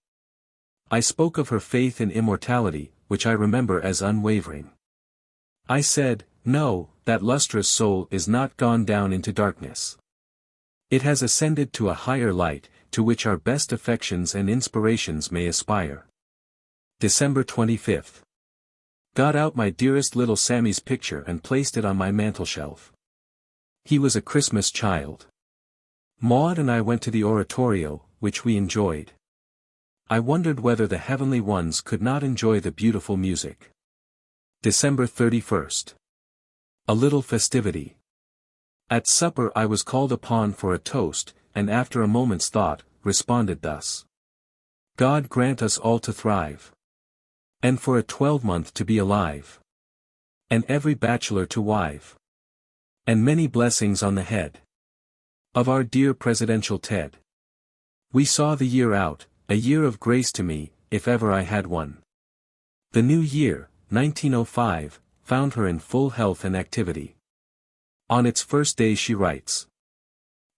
I spoke of her faith in immortality, which I remember as unwavering. I said, "No, that lustrous soul is not gone down into darkness. It has ascended to a higher light, to which our best affections and inspirations may aspire." December 25th. Got out my dearest little Sammy's picture and placed it on my mantelshelf. He was a Christmas child. Maud and I went to the oratorio, which we enjoyed. I wondered whether the heavenly ones could not enjoy the beautiful music. December 31st. A little festivity. At supper I was called upon for a toast, and after a moment's thought, responded thus. God grant us all to thrive. And for a 12-month to be alive. And every bachelor to wive. And many blessings on the head of our dear presidential Ted. We saw the year out, a year of grace to me, if ever I had one. The new year, 1905, found her in full health and activity. On its first day she writes,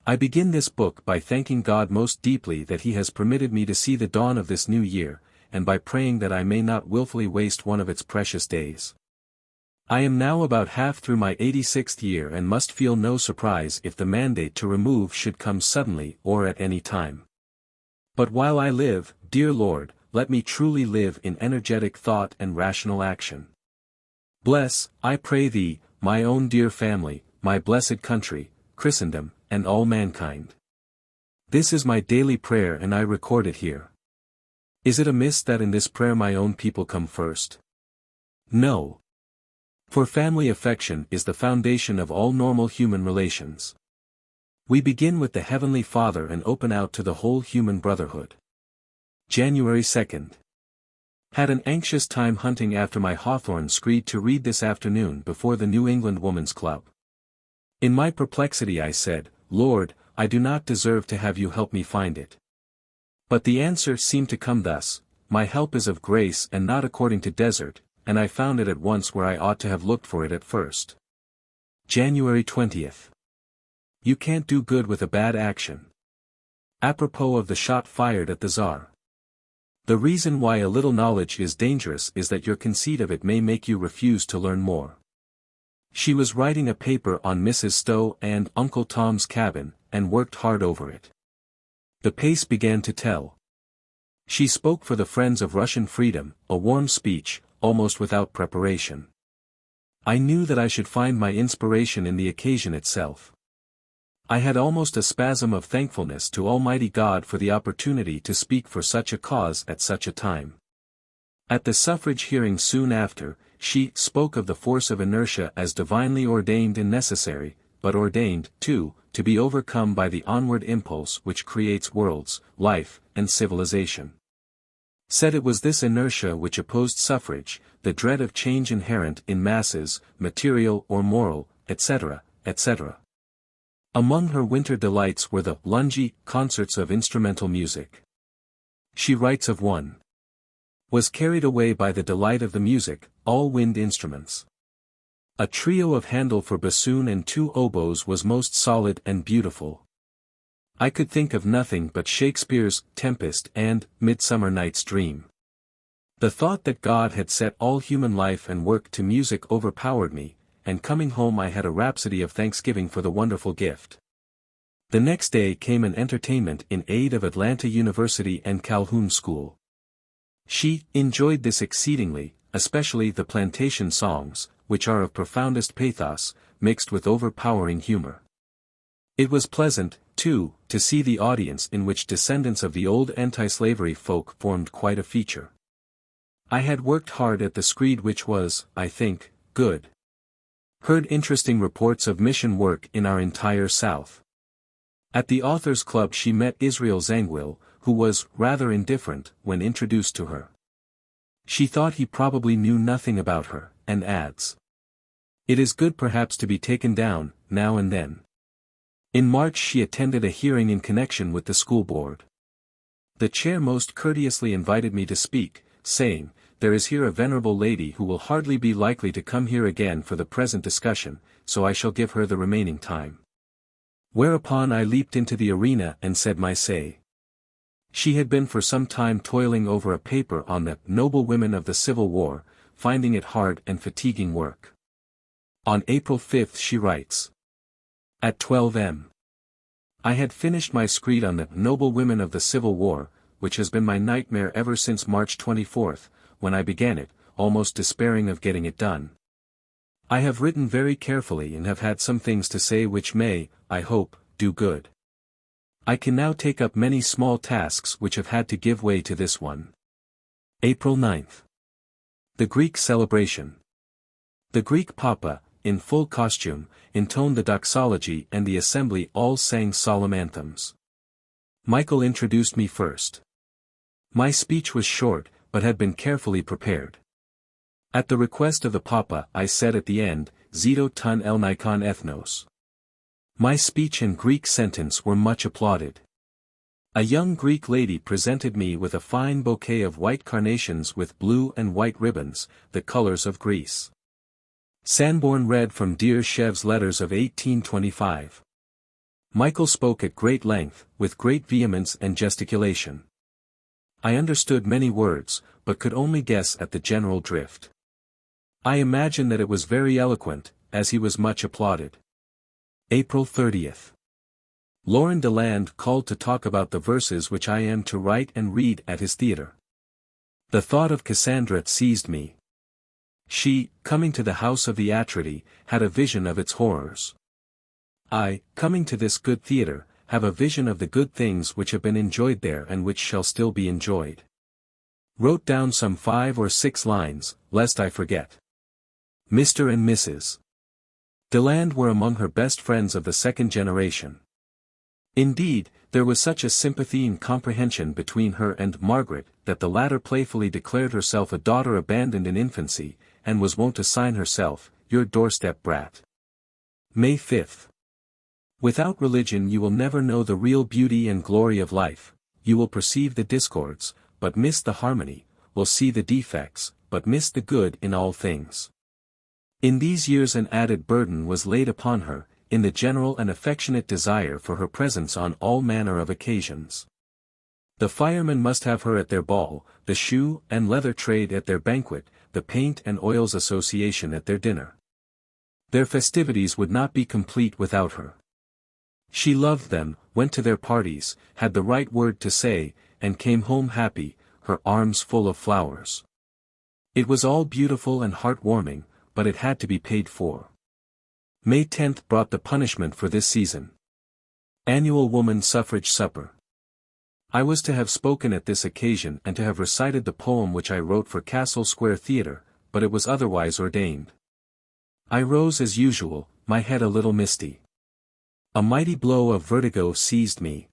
"I begin this book by thanking God most deeply that He has permitted me to see the dawn of this new year, and by praying that I may not willfully waste one of its precious days. I am now about half through my 86th year and must feel no surprise if the mandate to remove should come suddenly or at any time. But while I live, dear Lord, let me truly live in energetic thought and rational action. Bless, I pray Thee, my own dear family, my blessed country, Christendom, and all mankind. This is my daily prayer and I record it here. Is it amiss that in this prayer my own people come first? No. For family affection is the foundation of all normal human relations. We begin with the Heavenly Father and open out to the whole human brotherhood. January 2nd. Had an anxious time hunting after my Hawthorne screed to read this afternoon before the New England Woman's Club. In my perplexity I said, Lord, I do not deserve to have you help me find it. But the answer seemed to come thus, my help is of grace and not according to desert, and I found it at once where I ought to have looked for it at first. January 20th. You can't do good with a bad action. Apropos of the shot fired at the Tsar. The reason why a little knowledge is dangerous is that your conceit of it may make you refuse to learn more. She was writing a paper on Mrs. Stowe and Uncle Tom's Cabin, and worked hard over it. The pace began to tell. She spoke for the Friends of Russian Freedom, a warm speech, almost without preparation. I knew that I should find my inspiration in the occasion itself. I had almost a spasm of thankfulness to Almighty God for the opportunity to speak for such a cause at such a time. At the suffrage hearing soon after, she spoke of the force of inertia as divinely ordained and necessary, but ordained, too, to be overcome by the onward impulse which creates worlds, life, and civilization. Said it was this inertia which opposed suffrage, the dread of change inherent in masses, material or moral, etc., etc. Among her winter delights were the lungy concerts of instrumental music. She writes of one. Was carried away by the delight of the music, all wind instruments. A trio of Handel for bassoon and 2 oboes was most solid and beautiful. I could think of nothing but Shakespeare's Tempest and Midsummer Night's Dream. The thought that God had set all human life and work to music overpowered me, and coming home I had a rhapsody of thanksgiving for the wonderful gift. The next day came an entertainment in aid of Atlanta University and Calhoun School. She enjoyed this exceedingly, especially the plantation songs, which are of profoundest pathos, mixed with overpowering humor. It was pleasant, too, to see the audience in which descendants of the old anti-slavery folk formed quite a feature. I had worked hard at the screed which was, I think, good. Heard interesting reports of mission work in our entire South. At the Authors' Club she met Israel Zangwill, who was rather indifferent when introduced to her. She thought he probably knew nothing about her, and adds, "It is good perhaps to be taken down, now and then." In March she attended a hearing in connection with the school board. The chair most courteously invited me to speak, saying, "There is here a venerable lady who will hardly be likely to come here again for the present discussion, so I shall give her the remaining time." Whereupon I leaped into the arena and said my say. She had been for some time toiling over a paper on the noble women of the Civil War, finding it hard and fatiguing work. On April 5 she writes, "At 12 m. I had finished my screed on the noble women of the Civil War, which has been my nightmare ever since March 24, when I began it, almost despairing of getting it done. I have written very carefully and have had some things to say which may, I hope, do good. I can now take up many small tasks which have had to give way to this one." April 9. The Greek celebration. The Greek Papa, in full costume, intoned the doxology and the assembly all sang solemn anthems. Michael introduced me first. My speech was short, but had been carefully prepared. At the request of the Papa I said at the end, "Zito ton el nikon ethnos." My speech and Greek sentence were much applauded. A young Greek lady presented me with a fine bouquet of white carnations with blue and white ribbons, the colors of Greece. Sanborn read from dear Chev's letters of 1825. Michael spoke at great length, with great vehemence and gesticulation. I understood many words, but could only guess at the general drift. I imagine that it was very eloquent, as he was much applauded. April 30. Lauren Deland called to talk about the verses which I am to write and read at his theatre. The thought of Cassandra seized me. She, coming to the house of the Atridae, had a vision of its horrors. I, coming to this good theatre, have a vision of the good things which have been enjoyed there and which shall still be enjoyed. Wrote down some 5 or 6 lines, lest I forget. Mr. and Mrs. Deland were among her best friends of the second generation. Indeed, there was such a sympathy and comprehension between her and Margaret, that the latter playfully declared herself a daughter abandoned in infancy, and was wont to sign herself, "Your doorstep brat." May 5. Without religion you will never know the real beauty and glory of life, you will perceive the discords, but miss the harmony, will see the defects, but miss the good in all things. In these years an added burden was laid upon her, in the general and affectionate desire for her presence on all manner of occasions. The firemen must have her at their ball, the shoe and leather trade at their banquet, the paint and oils association at their dinner. Their festivities would not be complete without her. She loved them, went to their parties, had the right word to say, and came home happy, her arms full of flowers. It was all beautiful and heart-warming, but it had to be paid for. May 10 brought the punishment for this season. Annual Woman Suffrage Supper. I was to have spoken at this occasion and to have recited the poem which I wrote for Castle Square Theatre, but it was otherwise ordained. I rose as usual, my head a little misty. A mighty blow of vertigo seized me.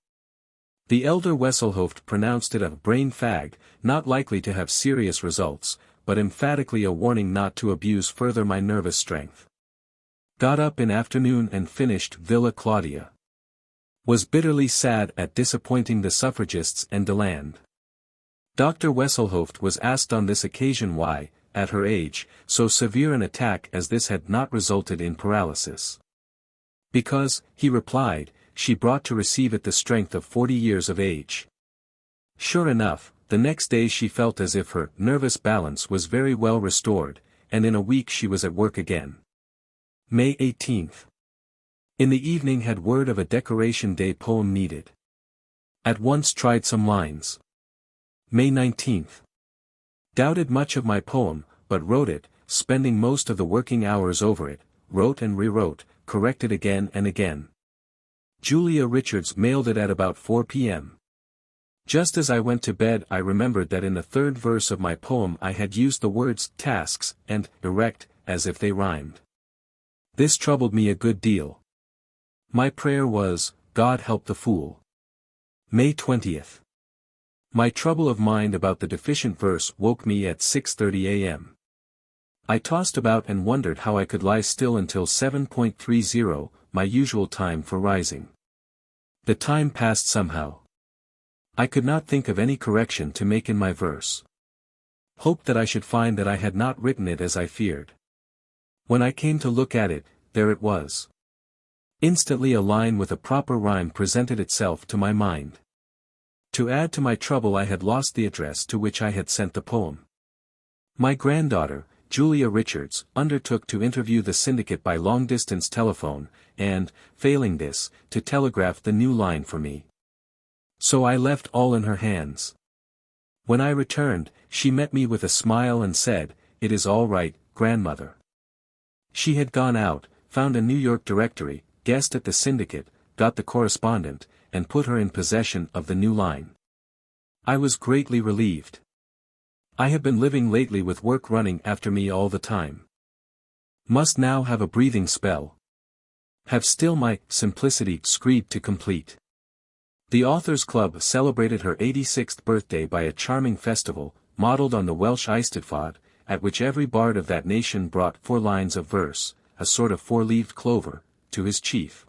The elder Wesselhoeft pronounced it a brain fag, not likely to have serious results, but emphatically a warning not to abuse further my nervous strength. Got up in afternoon and finished Villa Claudia. Was bitterly sad at disappointing the suffragists and Deland. Dr. Wesselhoeft was asked on this occasion why, at her age, so severe an attack as this had not resulted in paralysis. Because, he replied, she brought to receive it the strength of 40 years of age. Sure enough, the next day she felt as if her nervous balance was very well restored, and in a week she was at work again. May 18th. In the evening had word of a Decoration Day poem needed. At once tried some lines. May 19th. Doubted much of my poem, but wrote it, spending most of the working hours over it, wrote and rewrote, corrected again and again. Julia Richards mailed it at about 4 p.m. Just as I went to bed I remembered that in the third verse of my poem I had used the words tasks and erect, as if they rhymed. This troubled me a good deal. My prayer was, God help the fool. May 20th. My trouble of mind about the deficient verse woke me at 6:30 a.m. I tossed about and wondered how I could lie still until 7:30, my usual time for rising. The time passed somehow. I could not think of any correction to make in my verse. Hoped that I should find that I had not written it as I feared. When I came to look at it, there it was. Instantly a line with a proper rhyme presented itself to my mind. To add to my trouble I had lost the address to which I had sent the poem. My granddaughter, Julia Richards, undertook to interview the syndicate by long-distance telephone, and, failing this, to telegraph the new line for me. So I left all in her hands. When I returned, she met me with a smile and said, "It is all right, grandmother." She had gone out, found a New York directory, guessed at the syndicate, got the correspondent, and put her in possession of the new line. I was greatly relieved. I have been living lately with work running after me all the time. Must now have a breathing spell. Have still my simplicity screed to complete. The Authors Club celebrated her 86th birthday by a charming festival, modelled on the Welsh Eisteddfod, at which every bard of that nation brought 4 lines of verse, a sort of 4-leaved clover, to his chief.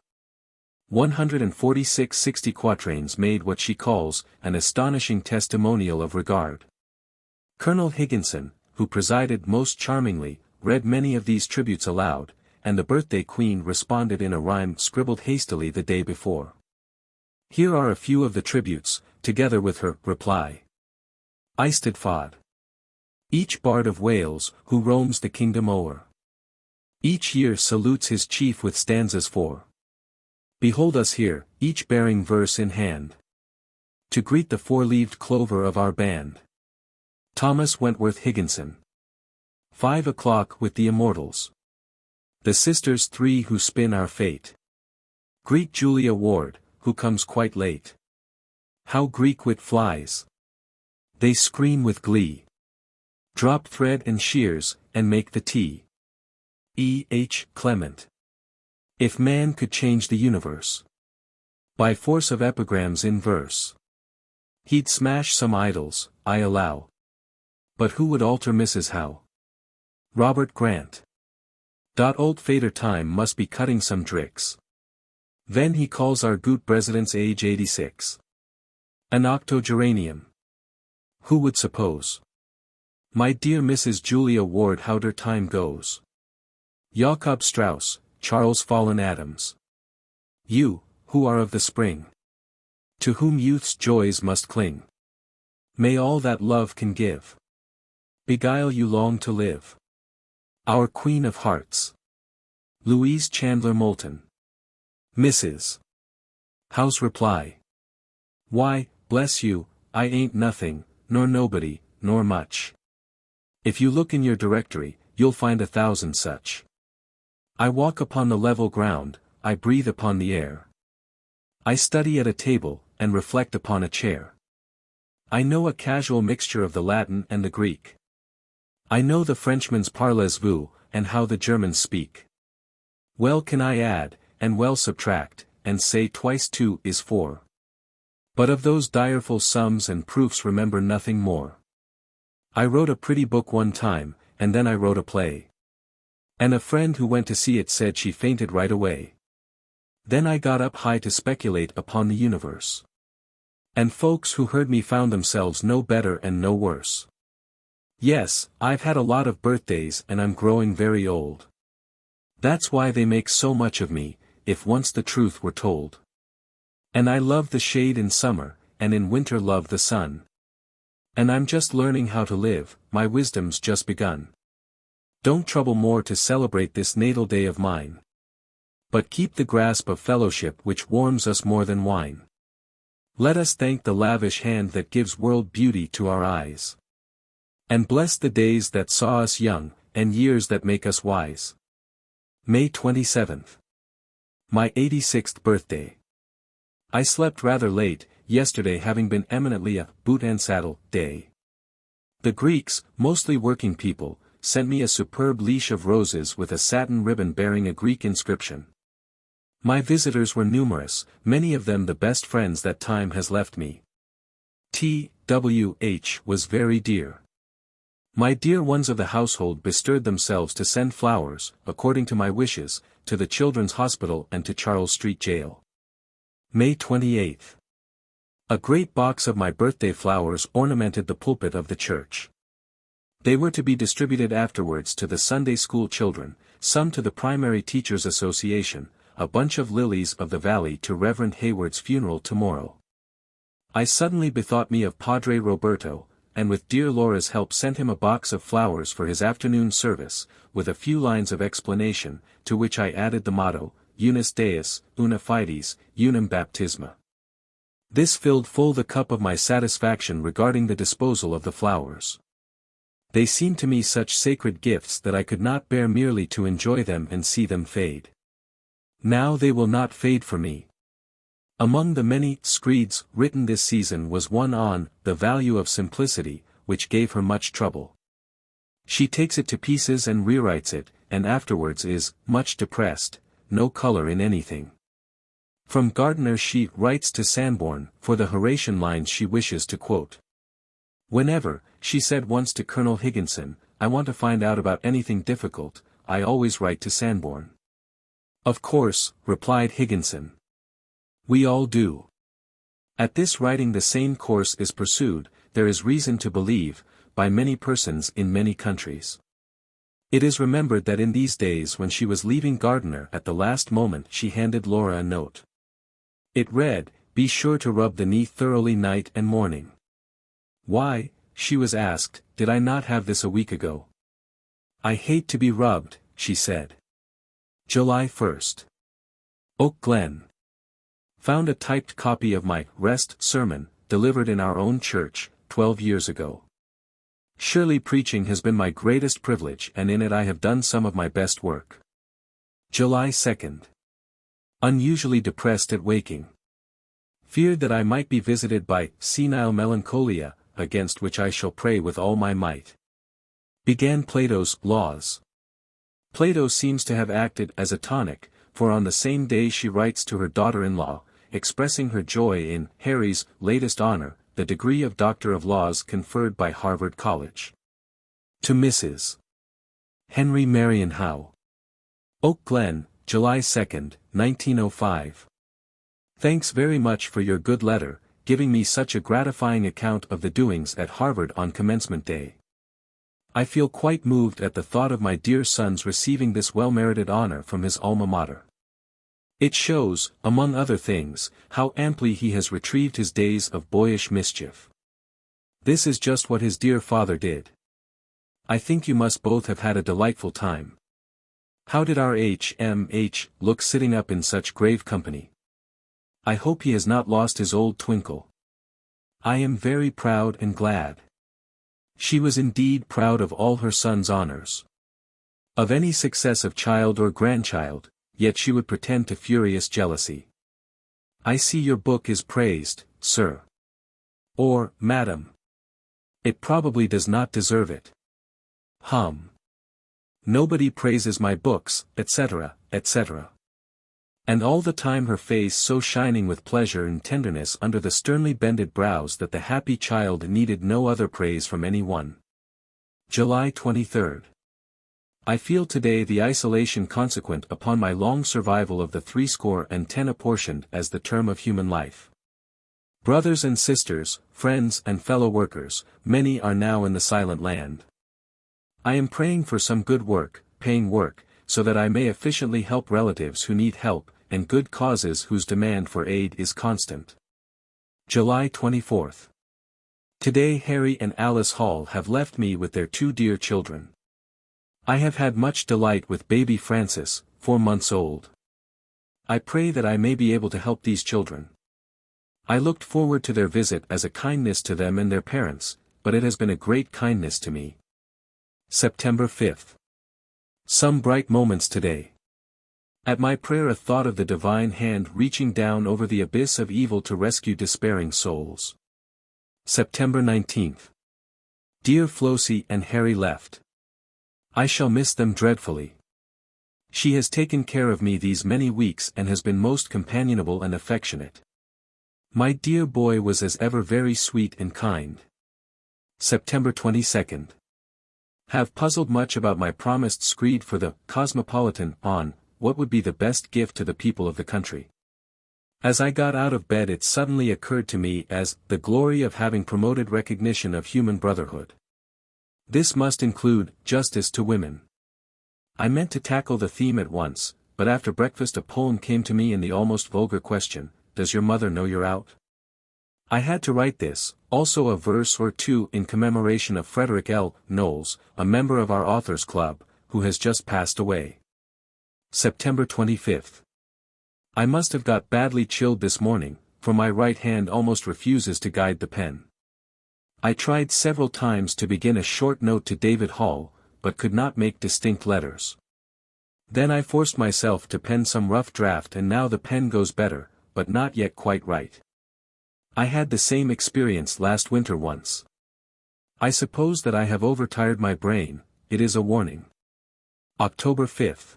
146 60 quatrains made what she calls an astonishing testimonial of regard. Colonel Higginson, who presided most charmingly, read many of these tributes aloud, and the birthday queen responded in a rhyme scribbled hastily the day before. Here are a few of the tributes, together with her reply. Eisteddfod. Each bard of Wales, who roams the kingdom o'er, each year salutes his chief with stanzas 4. Behold us here, each bearing verse in hand, to greet the 4-leaved clover of our band. Thomas Wentworth Higginson. 5 o'clock with the immortals, the sisters 3 who spin our fate. Greet Julia Ward, who comes quite late. How Greek wit flies! They scream with glee. Drop thread and shears, and make the tea. E. H. Clement. If man could change the universe by force of epigrams in verse, he'd smash some idols, I allow. But who would alter Mrs. Howe? Robert Grant. Old fader time must be cutting some tricks. Then he calls our goot president's age 86. An octogeranium. Who would suppose? My dear Mrs. Julia Ward Howe der time goes. Jakob Strauss, Charles Fallen Adams. You, who are of the spring, to whom youth's joys must cling, may all that love can give beguile you long to live. Our Queen of Hearts. Louise Chandler Moulton. Mrs. Howe's reply. Why, bless you, I ain't nothing, nor nobody, nor much. If you look in your directory, you'll find 1,000 such. I walk upon the level ground, I breathe upon the air. I study at a table, and reflect upon a chair. I know a casual mixture of the Latin and the Greek. I know the Frenchman's parlez-vous, and how the Germans speak. Well can I add, and well subtract, and say twice 2 is 4. But of those direful sums and proofs remember nothing more. I wrote a pretty book one time, and then I wrote a play. And a friend who went to see it said she fainted right away. Then I got up high to speculate upon the universe. And folks who heard me found themselves no better and no worse. Yes, I've had a lot of birthdays and I'm growing very old. That's why they make so much of me, if once the truth were told. And I love the shade in summer, and in winter love the sun. And I'm just learning how to live, my wisdom's just begun. Don't trouble more to celebrate this natal day of mine. But keep the grasp of fellowship which warms us more than wine. Let us thank the lavish hand that gives world beauty to our eyes. And bless the days that saw us young, and years that make us wise. May 27th. My 86th birthday. I slept rather late, yesterday having been eminently a boot and saddle day. The Greeks, mostly working people, sent me a superb leash of roses with a satin ribbon bearing a Greek inscription. My visitors were numerous, many of them the best friends that time has left me. T.W.H. was very dear. My dear ones of the household bestirred themselves to send flowers, according to my wishes, to the Children's Hospital and to Charles Street Jail. May 28th. A great box of my birthday flowers ornamented the pulpit of the church. They were to be distributed afterwards to the Sunday school children, some to the Primary Teachers' Association, a bunch of lilies of the valley to Reverend Hayward's funeral tomorrow. I suddenly bethought me of Padre Roberto, and with dear Laura's help sent him a box of flowers for his afternoon service, with a few lines of explanation, to which I added the motto, Unus Deus, una fides, unum baptisma. This filled full the cup of my satisfaction regarding the disposal of the flowers. They seemed to me such sacred gifts that I could not bear merely to enjoy them and see them fade. Now they will not fade for me. Among the many screeds written this season was one on the value of simplicity, which gave her much trouble. She takes it to pieces and rewrites it, and afterwards is much depressed, no color in anything. From Gardiner she writes to Sanborn for the Horatian lines she wishes to quote. Whenever, she said once to Colonel Higginson, I want to find out about anything difficult, I always write to Sanborn. Of course, replied Higginson. We all do. At this writing the same course is pursued, there is reason to believe, by many persons in many countries. It is remembered that in these days when she was leaving Gardiner at the last moment she handed Laura a note. It read, Be sure to rub the knee thoroughly night and morning. Why, she was asked, did I not have this a week ago? I hate to be rubbed, she said. July 1st. Oak Glen. Found a typed copy of my Rest sermon, delivered in our own church, 12 years ago. Surely preaching has been my greatest privilege and in it I have done some of my best work. July 2nd. Unusually depressed at waking. Feared that I might be visited by senile melancholia, against which I shall pray with all my might. Began Plato's Laws. Plato seems to have acted as a tonic, for on the same day she writes to her daughter-in-law, expressing her joy in Harry's latest honor, the degree of Doctor of Laws conferred by Harvard College. To Mrs. Henry Marion Howe. Oak Glen, July 2, 1905. Thanks very much for your good letter, giving me such a gratifying account of the doings at Harvard on commencement day. I feel quite moved at the thought of my dear son's receiving this well-merited honor from his alma mater. It shows, among other things, how amply he has retrieved his days of boyish mischief. This is just what his dear father did. I think you must both have had a delightful time. How did our H.M.H. look sitting up in such grave company? I hope he has not lost his old twinkle. I am very proud and glad. She was indeed proud of all her son's honors. Of any success of child or grandchild, yet she would pretend to furious jealousy. I see your book is praised, sir. Or, madam. It probably does not deserve it. Nobody praises my books, etc., etc. And all the time her face so shining with pleasure and tenderness under the sternly bended brows that the happy child needed no other praise from any one. July 23. I feel today the isolation consequent upon my long survival of the 70 apportioned as the term of human life. Brothers and sisters, friends and fellow workers, many are now in the silent land. I am praying for some good work, paying work, so that I may efficiently help relatives who need help, and good causes whose demand for aid is constant. July 24. Today Harry and Alice Hall have left me with their 2 dear children. I have had much delight with baby Francis, 4 months old. I pray that I may be able to help these children. I looked forward to their visit as a kindness to them and their parents, but it has been a great kindness to me. September 5th. Some bright moments today. At my prayer a thought of the divine hand reaching down over the abyss of evil to rescue despairing souls. September 19th. Dear Flossie and Harry left. I shall miss them dreadfully. She has taken care of me these many weeks and has been most companionable and affectionate. My dear boy was as ever very sweet and kind. September 22nd. Have puzzled much about my promised screed for the Cosmopolitan on what would be the best gift to the people of the country. As I got out of bed it suddenly occurred to me as the glory of having promoted recognition of human brotherhood. This must include justice to women. I meant to tackle the theme at once, but after breakfast a poem came to me in the almost vulgar question, does your mother know you're out? I had to write this, also a verse or two in commemoration of Frederick L. Knowles, a member of our Authors Club, who has just passed away. September 25th. I must have got badly chilled this morning, for my right hand almost refuses to guide the pen. I tried several times to begin a short note to David Hall, but could not make distinct letters. Then I forced myself to pen some rough draft and now the pen goes better, but not yet quite right. I had the same experience last winter once. I suppose that I have overtired my brain, it is a warning. October 5th.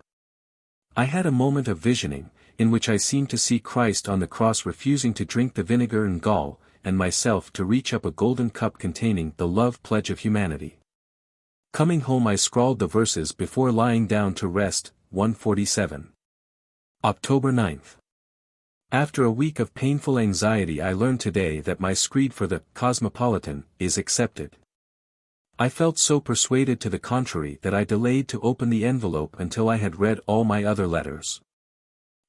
I had a moment of visioning, in which I seemed to see Christ on the cross refusing to drink the vinegar and gall, and myself to reach up a golden cup containing the love pledge of humanity. Coming home I scrawled the verses before lying down to rest, 147. October 9th. After a week of painful anxiety I learned today that my screed for the Cosmopolitan is accepted. I felt so persuaded to the contrary that I delayed to open the envelope until I had read all my other letters.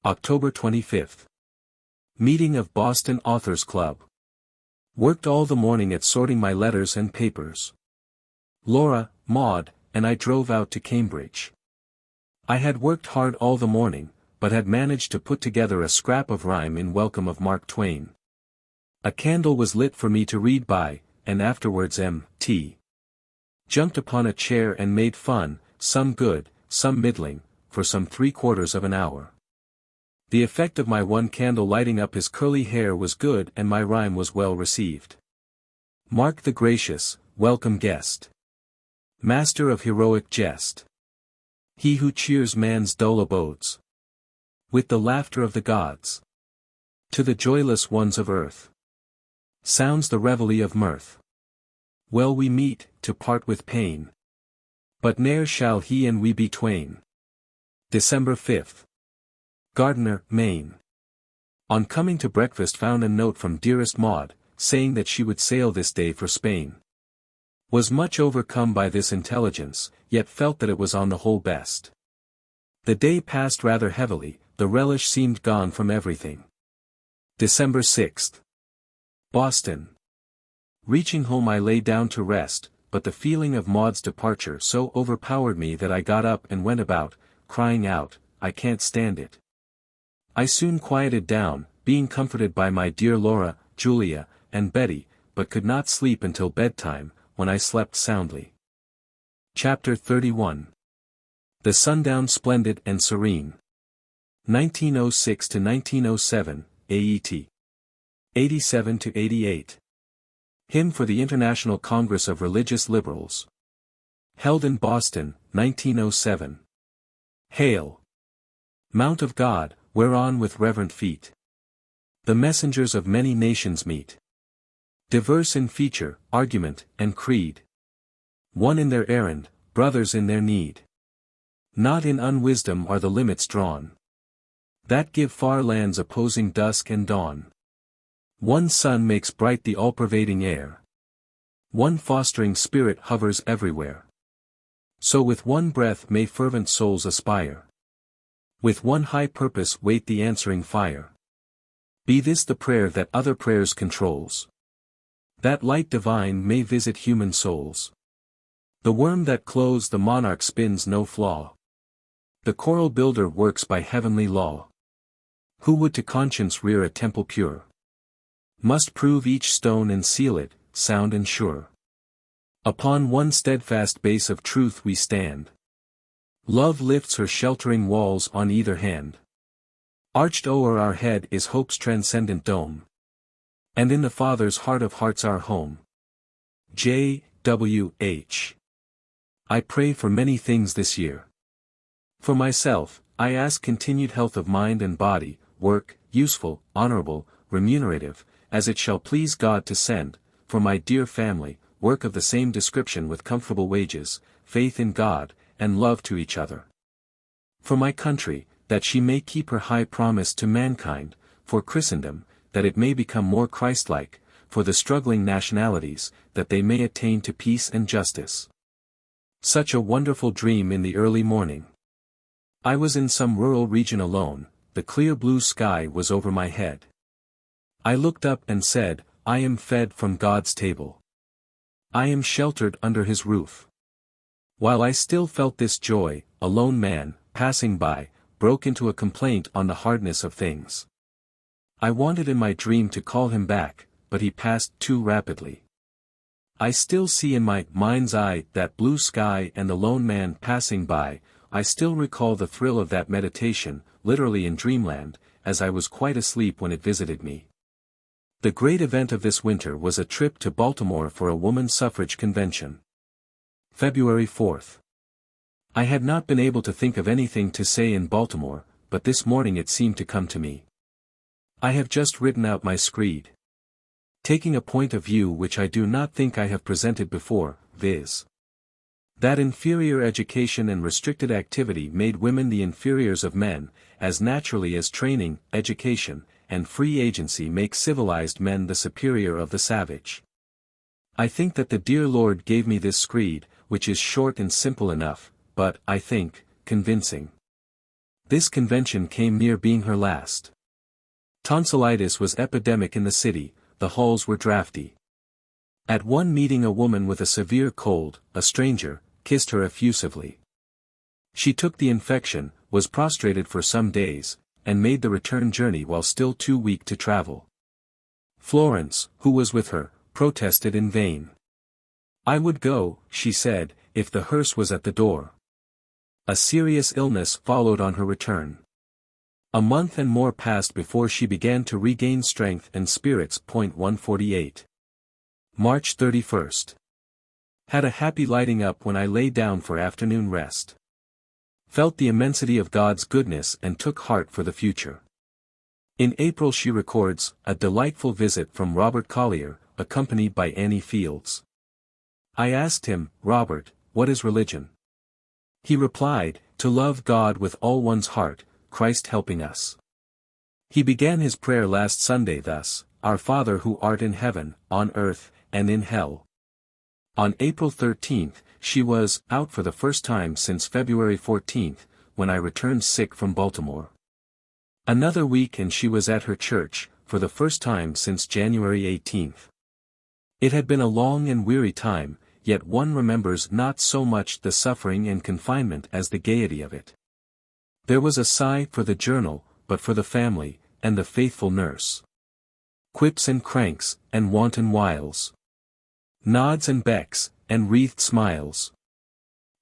October 25th. Meeting of Boston Authors Club. Worked all the morning at sorting my letters and papers. Laura, Maud, and I drove out to Cambridge. I had worked hard all the morning, but had managed to put together a scrap of rhyme in welcome of Mark Twain. A candle was lit for me to read by, and afterwards M.T. jumped upon a chair and made fun, some good, some middling, for some 3/4 of an hour. The effect of my one candle lighting up his curly hair was good and my rhyme was well received. Mark the gracious, welcome guest. Master of heroic jest. He who cheers man's dull abodes with the laughter of the gods. To the joyless ones of earth sounds the reveille of mirth. Well we meet, to part with pain, but ne'er shall he and we be twain. December 5th. Gardiner, Maine. On coming to breakfast found a note from dearest Maud, saying that she would sail this day for Spain. Was much overcome by this intelligence, yet felt that it was on the whole best. The day passed rather heavily, the relish seemed gone from everything. December 6th. Boston. Reaching home I lay down to rest, but the feeling of Maud's departure so overpowered me that I got up and went about, crying out, I can't stand it. I soon quieted down, being comforted by my dear Laura, Julia, and Betty, but could not sleep until bedtime, when I slept soundly. Chapter 31. The Sundown Splendid and Serene. 1906 to 1907, AET. 87 to 88. Hymn for the International Congress of Religious Liberals. Held in Boston, 1907. Hail! Mount of God, whereon with reverent feet the messengers of many nations meet. Diverse in feature, argument, and creed. One in their errand, brothers in their need. Not in unwisdom are the limits drawn that give far lands opposing dusk and dawn. One sun makes bright the all-pervading air. One fostering spirit hovers everywhere. So with one breath may fervent souls aspire. With one high purpose wait the answering fire. Be this the prayer that other prayers controls. That light divine may visit human souls. The worm that clothes the monarch spins no flaw. The coral builder works by heavenly law. Who would to conscience rear a temple pure, must prove each stone and seal it, sound and sure. Upon one steadfast base of truth we stand. Love lifts her sheltering walls on either hand. Arched o'er our head is hope's transcendent dome. And in the Father's heart of hearts our home. J. W. H. I pray for many things this year. For myself, I ask continued health of mind and body, work, useful, honorable, remunerative, as it shall please God to send, for my dear family, work of the same description with comfortable wages, faith in God, and love to each other. For my country, that she may keep her high promise to mankind, for Christendom, that it may become more Christ-like, for the struggling nationalities, that they may attain to peace and justice. Such a wonderful dream in the early morning. I was in some rural region alone, the clear blue sky was over my head. I looked up and said, I am fed from God's table. I am sheltered under his roof. While I still felt this joy, a lone man, passing by, broke into a complaint on the hardness of things. I wanted in my dream to call him back, but he passed too rapidly. I still see in my mind's eye that blue sky and the lone man passing by. I still recall the thrill of that meditation, literally in dreamland, as I was quite asleep when it visited me. The great event of this winter was a trip to Baltimore for a woman's suffrage convention. February 4th. I had not been able to think of anything to say in Baltimore, but this morning it seemed to come to me. I have just written out my screed. Taking a point of view which I do not think I have presented before, viz. that inferior education and restricted activity made women the inferiors of men, as naturally as training, education, and free agency make civilized men the superior of the savage. I think that the dear Lord gave me this screed, which is short and simple enough, but, I think, convincing. This convention came near being her last. Tonsillitis was epidemic in the city, the halls were drafty. At one meeting a woman with a severe cold, a stranger, kissed her effusively. She took the infection, was prostrated for some days, and made the return journey while still too weak to travel. Florence, who was with her, protested in vain. I would go, she said, if the hearse was at the door. A serious illness followed on her return. A month and more passed before she began to regain strength and spirits. 148. March 31st. Had a happy lighting up when I lay down for afternoon rest. Felt the immensity of God's goodness and took heart for the future. In April she records, a delightful visit from Robert Collier, accompanied by Annie Fields. I asked him, Robert, what is religion? He replied, to love God with all one's heart, Christ helping us. He began his prayer last Sunday thus, Our Father who art in heaven, on earth, and in hell. On April 13th, she was out for the first time since February 14th, when I returned sick from Baltimore. Another week and she was at her church, for the first time since January 18th. It had been a long and weary time, yet one remembers not so much the suffering and confinement as the gaiety of it. There was a sigh for the journal, but for the family, and the faithful nurse. Quips and cranks, and wanton wiles. Nods and becks, and wreathed smiles.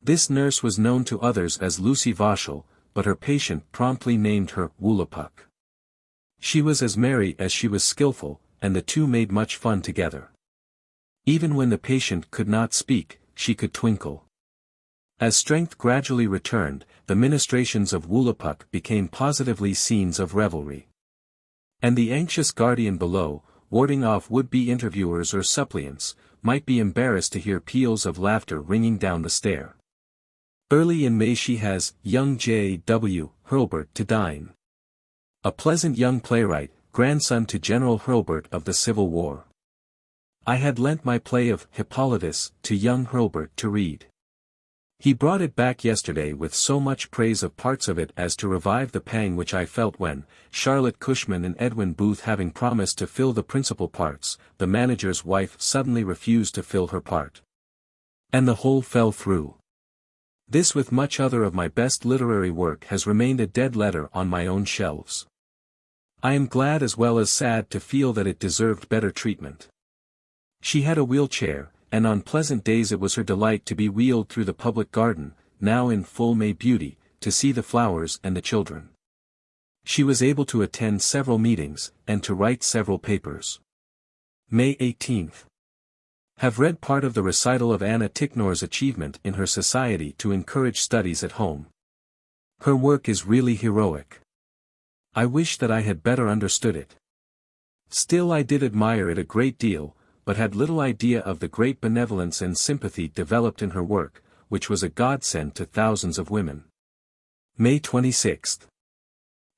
This nurse was known to others as Lucy Vauchel, but her patient promptly named her Woolapuck. She was as merry as she was skillful, and the two made much fun together. Even when the patient could not speak, she could twinkle. As strength gradually returned, the ministrations of Woolapuck became positively scenes of revelry. And the anxious guardian below, warding off would-be interviewers or suppliants, might be embarrassed to hear peals of laughter ringing down the stair. Early in May she has young J. W. Hurlburt to dine. A pleasant young playwright, grandson to General Hurlburt of the Civil War. I had lent my play of Hippolytus to young Hurlburt to read. He brought it back yesterday with so much praise of parts of it as to revive the pang which I felt when, Charlotte Cushman and Edwin Booth having promised to fill the principal parts, the manager's wife suddenly refused to fill her part. And the whole fell through. This with much other of my best literary work has remained a dead letter on my own shelves. I am glad as well as sad to feel that it deserved better treatment. She had a wheelchair, and on pleasant days it was her delight to be wheeled through the public garden, now in full May beauty, to see the flowers and the children. She was able to attend several meetings, and to write several papers. May 18th. Have read part of the recital of Anna Ticknor's achievement in her society to encourage studies at home. Her work is really heroic. I wish that I had better understood it. Still I did admire it a great deal, but had little idea of the great benevolence and sympathy developed in her work, which was a godsend to thousands of women. May 26th.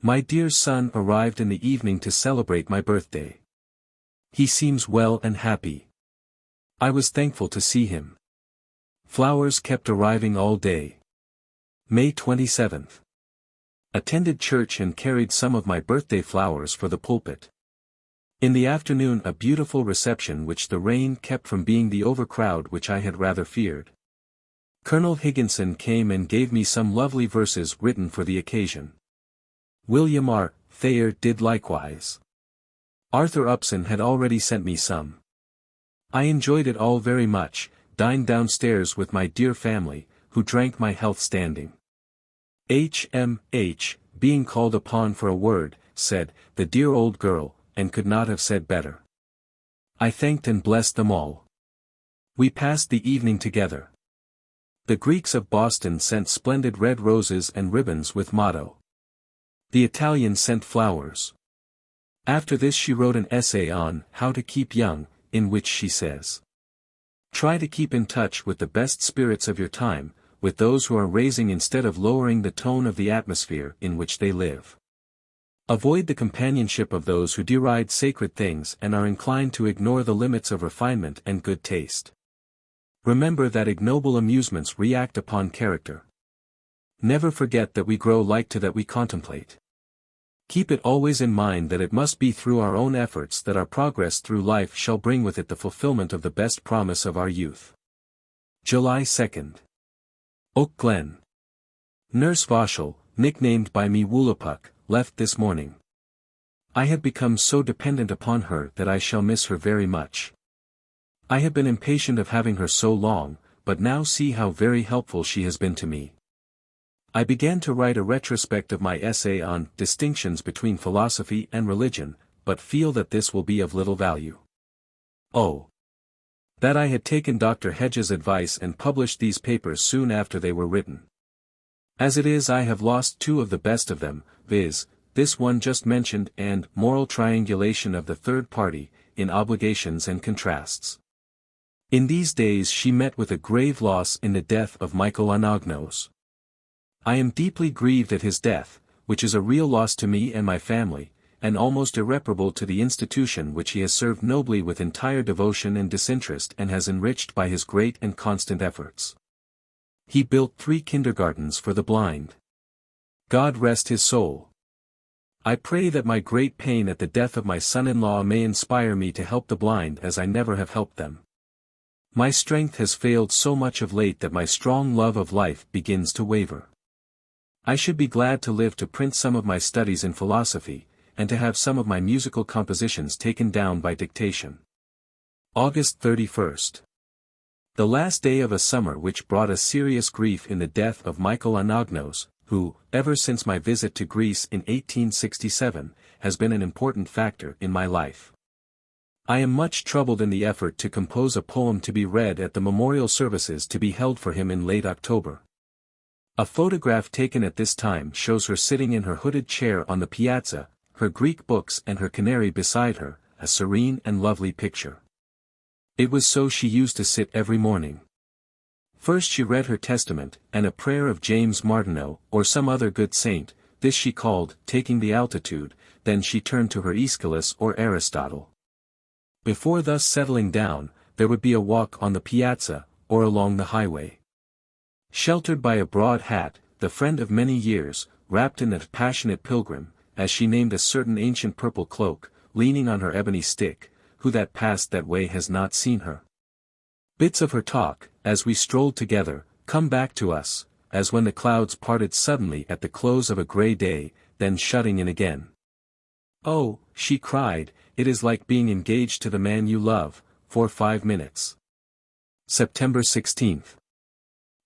My dear son arrived in the evening to celebrate my birthday. He seems well and happy. I was thankful to see him. Flowers kept arriving all day. May 27th. Attended church and carried some of my birthday flowers for the pulpit. In the afternoon a beautiful reception which the rain kept from being the overcrowd which I had rather feared. Colonel Higginson came and gave me some lovely verses written for the occasion. William R. Thayer did likewise. Arthur Upson had already sent me some. I enjoyed it all very much, dined downstairs with my dear family, who drank my health standing. H.M.H., being called upon for a word, said, "The dear old girl," and could not have said better. I thanked and blessed them all. We passed the evening together. The Greeks of Boston sent splendid red roses and ribbons with motto. The Italians sent flowers. After this she wrote an essay on How to Keep Young, in which she says, "Try to keep in touch with the best spirits of your time, with those who are raising instead of lowering the tone of the atmosphere in which they live. Avoid the companionship of those who deride sacred things and are inclined to ignore the limits of refinement and good taste. Remember that ignoble amusements react upon character. Never forget that we grow like to that we contemplate. Keep it always in mind that it must be through our own efforts that our progress through life shall bring with it the fulfillment of the best promise of our youth." July 2nd. Oak Glen. Nurse Vaushel, nicknamed by me Woolapuk, left this morning. I have become so dependent upon her that I shall miss her very much. I have been impatient of having her so long, but now see how very helpful she has been to me. I began to write a retrospect of my essay on Distinctions between Philosophy and Religion, but feel that this will be of little value. Oh! That I had taken Dr. Hedges' advice and published these papers soon after they were written. As it is I have lost two of the best of them, viz., this one just mentioned and Moral Triangulation of the Third Party, in Obligations and Contrasts. In these days she met with a grave loss in the death of Michael Anagnos. I am deeply grieved at his death, which is a real loss to me and my family, and almost irreparable to the institution which he has served nobly with entire devotion and disinterest and has enriched by his great and constant efforts. He built 3 kindergartens for the blind. God rest his soul. I pray that my great pain at the death of my son-in-law may inspire me to help the blind as I never have helped them. My strength has failed so much of late that my strong love of life begins to waver. I should be glad to live to print some of my studies in philosophy, and to have some of my musical compositions taken down by dictation. August 31st. The last day of a summer which brought a serious grief in the death of Michael Anagnos, who, ever since my visit to Greece in 1867, has been an important factor in my life. I am much troubled in the effort to compose a poem to be read at the memorial services to be held for him in late October. A photograph taken at this time shows her sitting in her hooded chair on the piazza, her Greek books and her canary beside her, a serene and lovely picture. It was so she used to sit every morning. First she read her Testament, and a prayer of James Martineau, or some other good saint, this she called, taking the altitude, then she turned to her Aeschylus or Aristotle. Before thus settling down, there would be a walk on the piazza, or along the highway. Sheltered by a broad hat, the friend of many years, wrapped in a passionate pilgrim, as she named a certain ancient purple cloak, leaning on her ebony stick, who that passed that way has not seen her? Bits of her talk, as we strolled together, come back to us, as when the clouds parted suddenly at the close of a grey day, then shutting in again. "Oh," she cried, "it is like being engaged to the man you love, for 5 minutes." September 16th.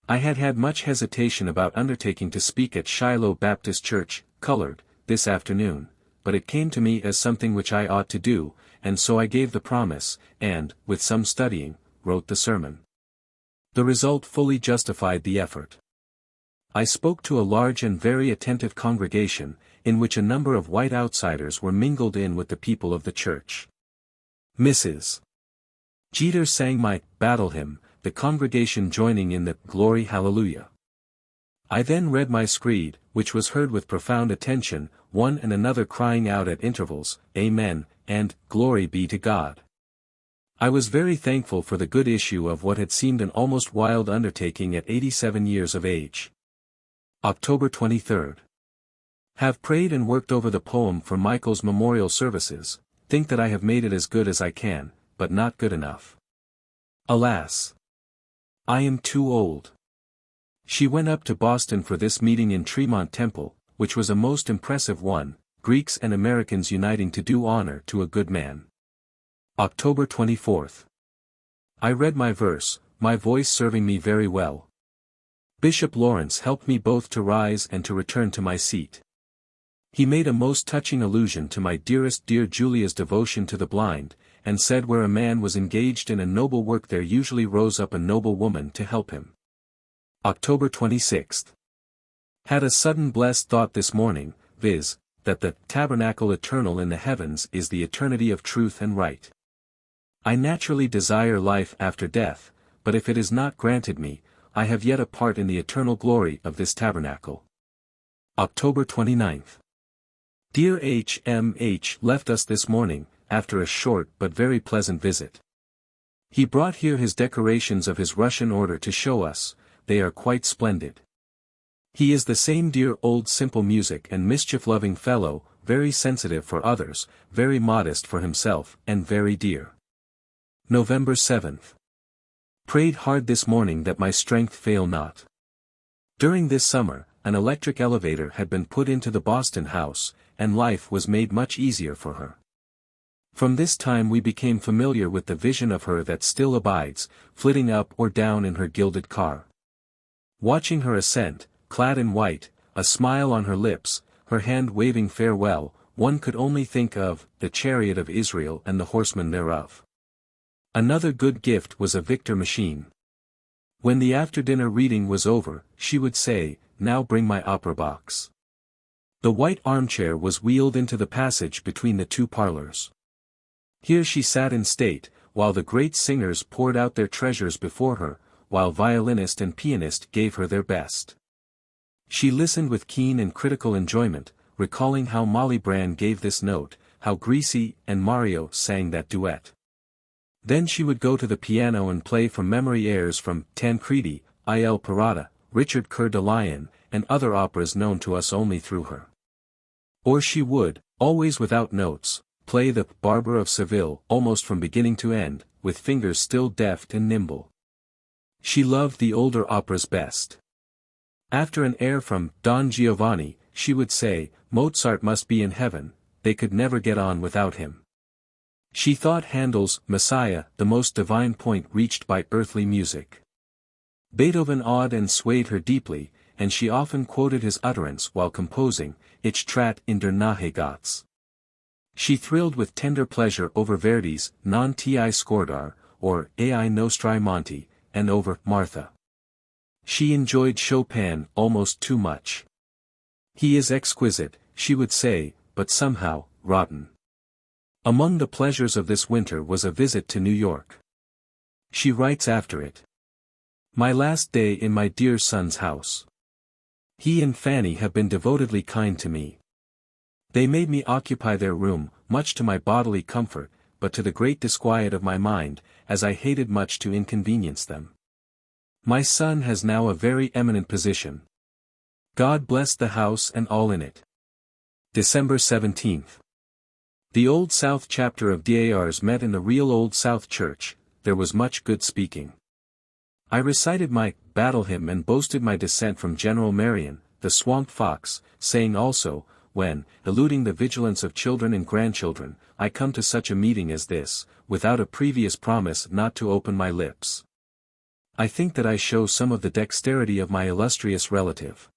I had had much hesitation about undertaking to speak at Shiloh Baptist Church, colored, this afternoon, but it came to me as something which I ought to do, and so I gave the promise, and, with some studying, wrote the sermon. The result fully justified the effort. I spoke to a large and very attentive congregation, in which a number of white outsiders were mingled in with the people of the church. Mrs. Jeter sang my battle hymn, the congregation joining in the Glory Hallelujah. I then read my screed, which was heard with profound attention, one and another crying out at intervals, Amen, and Glory be to God. I was very thankful for the good issue of what had seemed an almost wild undertaking at 87 years of age. October 23rd. Have prayed and worked over the poem for Michael's memorial services, think that I have made it as good as I can, but not good enough. Alas! I am too old. She went up to Boston for this meeting in Tremont Temple, which was a most impressive one, Greeks and Americans uniting to do honor to a good man. October 24th. I read my verse, my voice serving me very well. Bishop Lawrence helped me both to rise and to return to my seat. He made a most touching allusion to my dearest dear Julia's devotion to the blind, and said where a man was engaged in a noble work there usually rose up a noble woman to help him. October 26th. Had a sudden blessed thought this morning, viz., that the tabernacle eternal in the heavens is the eternity of truth and right. I naturally desire life after death, but if it is not granted me, I have yet a part in the eternal glory of this tabernacle. October 29th. Dear H.M.H. left us this morning, after a short but very pleasant visit. He brought here his decorations of his Russian order to show us, they are quite splendid. He is the same dear old simple music and mischief-loving fellow, very sensitive for others, very modest for himself, and very dear. November 7th. Prayed hard this morning that my strength fail not. During this summer, an electric elevator had been put into the Boston house, and life was made much easier for her. From this time we became familiar with the vision of her that still abides, flitting up or down in her gilded car. Watching her ascent, clad in white, a smile on her lips, her hand waving farewell, one could only think of the chariot of Israel and the horsemen thereof. Another good gift was a Victor machine. When the after-dinner reading was over, she would say, "Now bring my opera box." The white armchair was wheeled into the passage between the two parlors. Here she sat in state, while the great singers poured out their treasures before her, while violinist and pianist gave her their best. She listened with keen and critical enjoyment, recalling how Molly Brand gave this note, how Grisi and Mario sang that duet. Then she would go to the piano and play from memory airs from Tancredi, Il Pirata, Richard Coeur de Lion, and other operas known to us only through her. Or she would, always without notes, play the Barber of Seville almost from beginning to end, with fingers still deft and nimble. She loved the older operas best. After an air from Don Giovanni, she would say, Mozart must be in heaven, they could never get on without him. She thought Handel's Messiah the most divine point reached by earthly music. Beethoven awed and swayed her deeply, and she often quoted his utterance while composing, Ich trat in der Nahe Gottes. She thrilled with tender pleasure over Verdi's Non ti scordar, or Ai nostri monti, and over Martha. She enjoyed Chopin almost too much. He is exquisite, she would say, but somehow, rotten. Among the pleasures of this winter was a visit to New York. She writes after it. My last day in my dear son's house. He and Fanny have been devotedly kind to me. They made me occupy their room, much to my bodily comfort, but to the great disquiet of my mind, as I hated much to inconvenience them. My son has now a very eminent position. God bless the house and all in it. December 17th. The Old South chapter of DARs met in the real Old South Church, there was much good speaking. I recited my battle hymn and boasted my descent from General Marion, the swamp fox, saying also, when, eluding the vigilance of children and grandchildren, I come to such a meeting as this, without a previous promise not to open my lips. I think that I show some of the dexterity of my illustrious relative.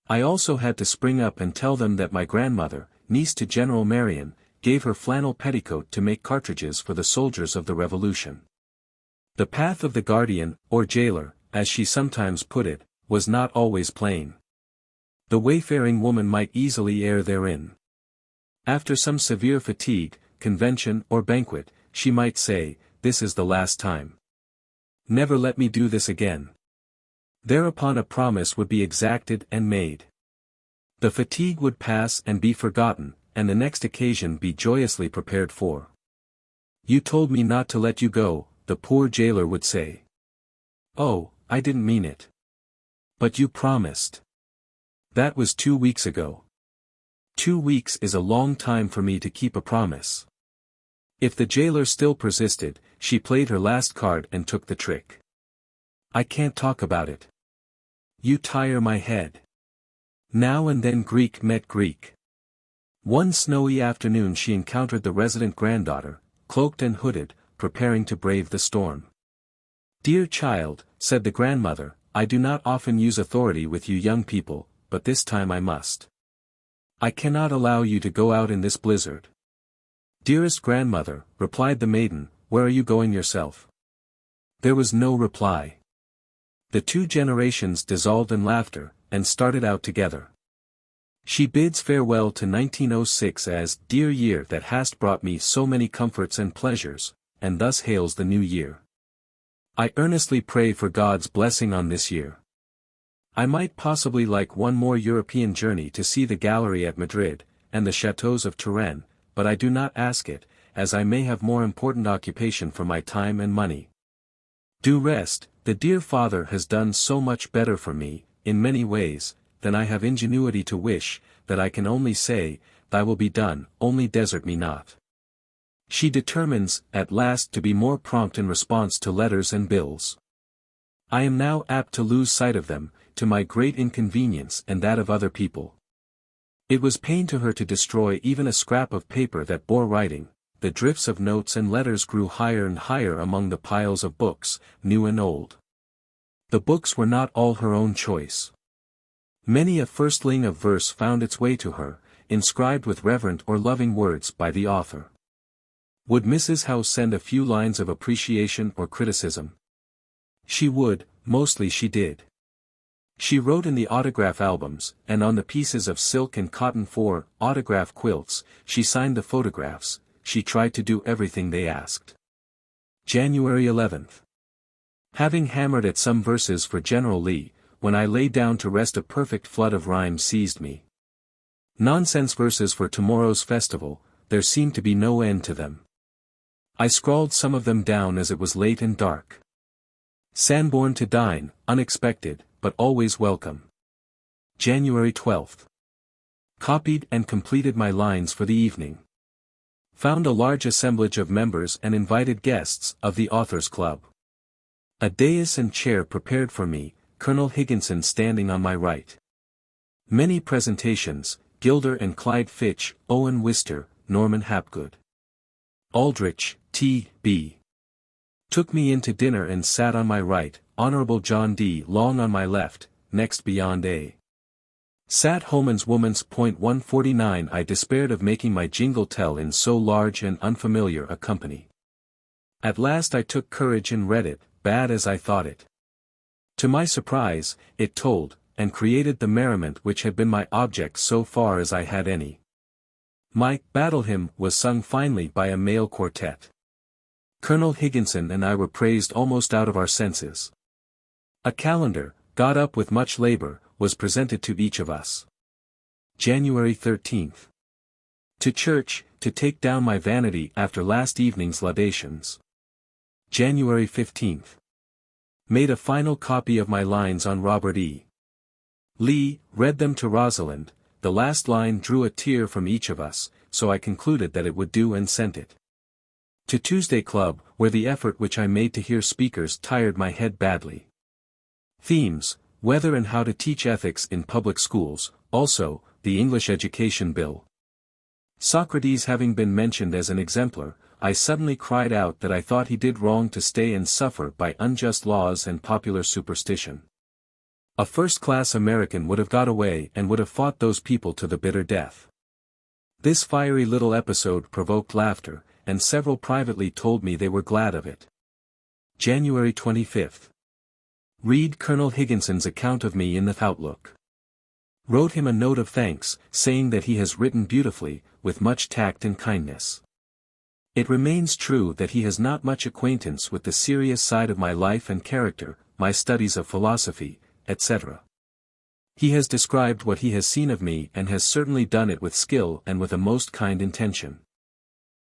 I also had to spring up and tell them that my grandmother, niece to General Marion, gave her flannel petticoat to make cartridges for the soldiers of the Revolution. The path of the guardian, or jailer, as she sometimes put it, was not always plain. The wayfaring woman might easily err therein. After some severe fatigue, convention or banquet, she might say, "This is the last time. Never let me do this again." Thereupon a promise would be exacted and made. The fatigue would pass and be forgotten, and the next occasion be joyously prepared for. "You told me not to let you go," the poor jailer would say. "Oh, I didn't mean it." "But you promised." "That was 2 weeks ago." 2 weeks is a long time for me to keep a promise. If the jailer still persisted, she played her last card and took the trick. "I can't talk about it. You tire my head." Now and then Greek met Greek. One snowy afternoon she encountered the resident granddaughter, cloaked and hooded, preparing to brave the storm. "Dear child," said the grandmother, "I do not often use authority with you young people, but this time I must. I cannot allow you to go out in this blizzard." "Dearest grandmother," replied the maiden, "where are you going yourself?" There was no reply. The 2 generations dissolved in laughter, and started out together. She bids farewell to 1906 as, "Dear year that hast brought me so many comforts and pleasures," and thus hails the new year. I earnestly pray for God's blessing on this year. I might possibly like one more European journey to see the gallery at Madrid, and the chateaux of Turin, but I do not ask it, as I may have more important occupation for my time and money. Do rest, the dear Father has done so much better for me, in many ways, than I have ingenuity to wish, that I can only say, "Thy will be done, only desert me not." She determines, at last, to be more prompt in response to letters and bills. I am now apt to lose sight of them, to my great inconvenience and that of other people. It was pain to her to destroy even a scrap of paper that bore writing. The drifts of notes and letters grew higher and higher among the piles of books, new and old. The books were not all her own choice. Many a firstling of verse found its way to her, inscribed with reverent or loving words by the author. Would Mrs. Howe send a few lines of appreciation or criticism? She would, mostly she did. She wrote in the autograph albums, and on the pieces of silk and cotton for autograph quilts, she signed the photographs. She tried to do everything they asked. January 11th. Having hammered at some verses for General Lee, when I lay down to rest a perfect flood of rhyme seized me. Nonsense verses for tomorrow's festival, there seemed to be no end to them. I scrawled some of them down as it was late and dark. Sanborn to dine, unexpected, but always welcome. January 12th. Copied and completed my lines for the evening. Found a large assemblage of members and invited guests of the Authors Club. A dais and chair prepared for me, Colonel Higginson standing on my right. Many presentations, Gilder and Clyde Fitch, Owen Wister, Norman Hapgood. Aldrich, T.B. took me in to dinner and sat on my right, Honorable John D. Long on my left, next beyond A. Sat Holman's Woman's Point 149. I despaired of making my jingle tell in so large and unfamiliar a company. At last I took courage and read it, bad as I thought it. To my surprise, it told, and created the merriment which had been my object so far as I had any. My battle hymn was sung finely by a male quartet. Colonel Higginson and I were praised almost out of our senses. A calendar, got up with much labor, was presented to each of us. January 13th. To church, to take down my vanity after last evening's laudations. January 15th. Made a final copy of my lines on Robert E. Lee, read them to Rosalind. The last line drew a tear from each of us, so I concluded that it would do and sent it. To Tuesday Club, where the effort which I made to hear speakers tired my head badly. Themes: whether and how to teach ethics in public schools, also, the English Education Bill. Socrates having been mentioned as an exemplar, I suddenly cried out that I thought he did wrong to stay and suffer by unjust laws and popular superstition. A first-class American would have got away and would have fought those people to the bitter death. This fiery little episode provoked laughter, and several privately told me they were glad of it. January 25. Read Colonel Higginson's account of me in the Outlook. Wrote him a note of thanks, saying that he has written beautifully, with much tact and kindness. It remains true that he has not much acquaintance with the serious side of my life and character, my studies of philosophy, etc. He has described what he has seen of me and has certainly done it with skill and with a most kind intention.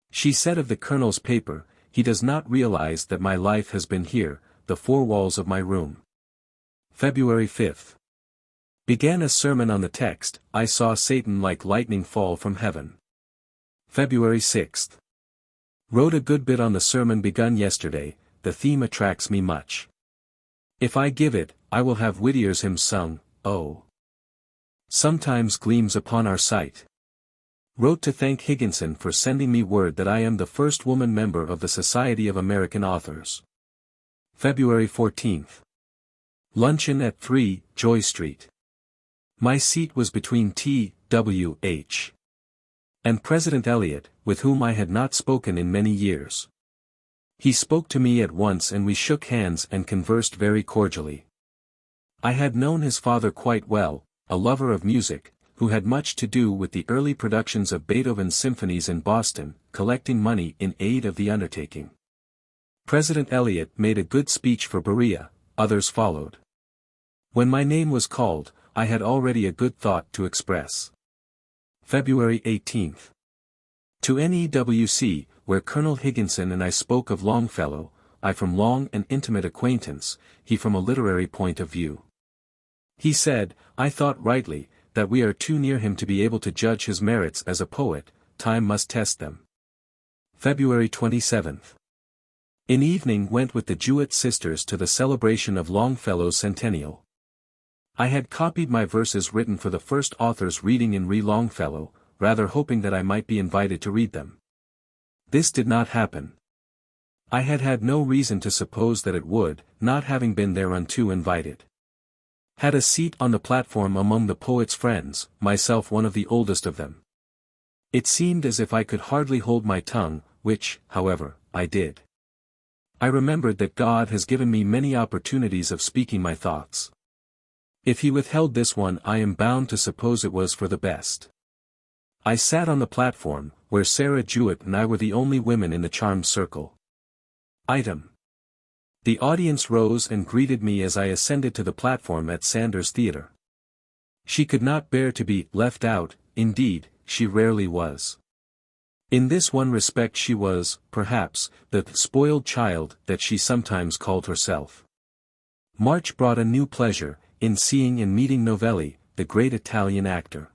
She said of the Colonel's paper, he does not realize that my life has been here, the four walls of my room. February 5. Began a sermon on the text, I saw Satan like lightning fall from heaven. February 6. Wrote a good bit on the sermon begun yesterday, the theme attracts me much. If I give it, I will have Whittier's hymn sung, oh. Sometimes gleams upon our sight. Wrote to thank Higginson for sending me word that I am the first woman member of the Society of American Authors. February 14. Luncheon at 3, Joy Street. My seat was between T.W.H. and President Elliott, with whom I had not spoken in many years. He spoke to me at once and we shook hands and conversed very cordially. I had known his father quite well, a lover of music, who had much to do with the early productions of Beethoven's symphonies in Boston, collecting money in aid of the undertaking. President Elliott made a good speech for Berea, others followed. When my name was called, I had already a good thought to express. February 18. To NEWC, where Colonel Higginson and I spoke of Longfellow, I from long and intimate acquaintance, he from a literary point of view. He said, I thought rightly, that we are too near him to be able to judge his merits as a poet, time must test them. February 27. In evening went with the Jewett sisters to the celebration of Longfellow's centennial. I had copied my verses written for the first author's reading in Longfellow, rather hoping that I might be invited to read them. This did not happen. I had had no reason to suppose that it would, not having been thereunto invited. Had a seat on the platform among the poet's friends, myself one of the oldest of them. It seemed as if I could hardly hold my tongue, which, however, I did. I remembered that God has given me many opportunities of speaking my thoughts. If he withheld this one, I am bound to suppose it was for the best. I sat on the platform, where Sarah Jewett and I were the only women in the charmed circle. Item. The audience rose and greeted me as I ascended to the platform at Sanders Theatre. She could not bear to be left out, indeed, she rarely was. In this one respect she was, perhaps, the spoiled child that she sometimes called herself. March brought a new pleasure, in seeing and meeting Novelli, the great Italian actor.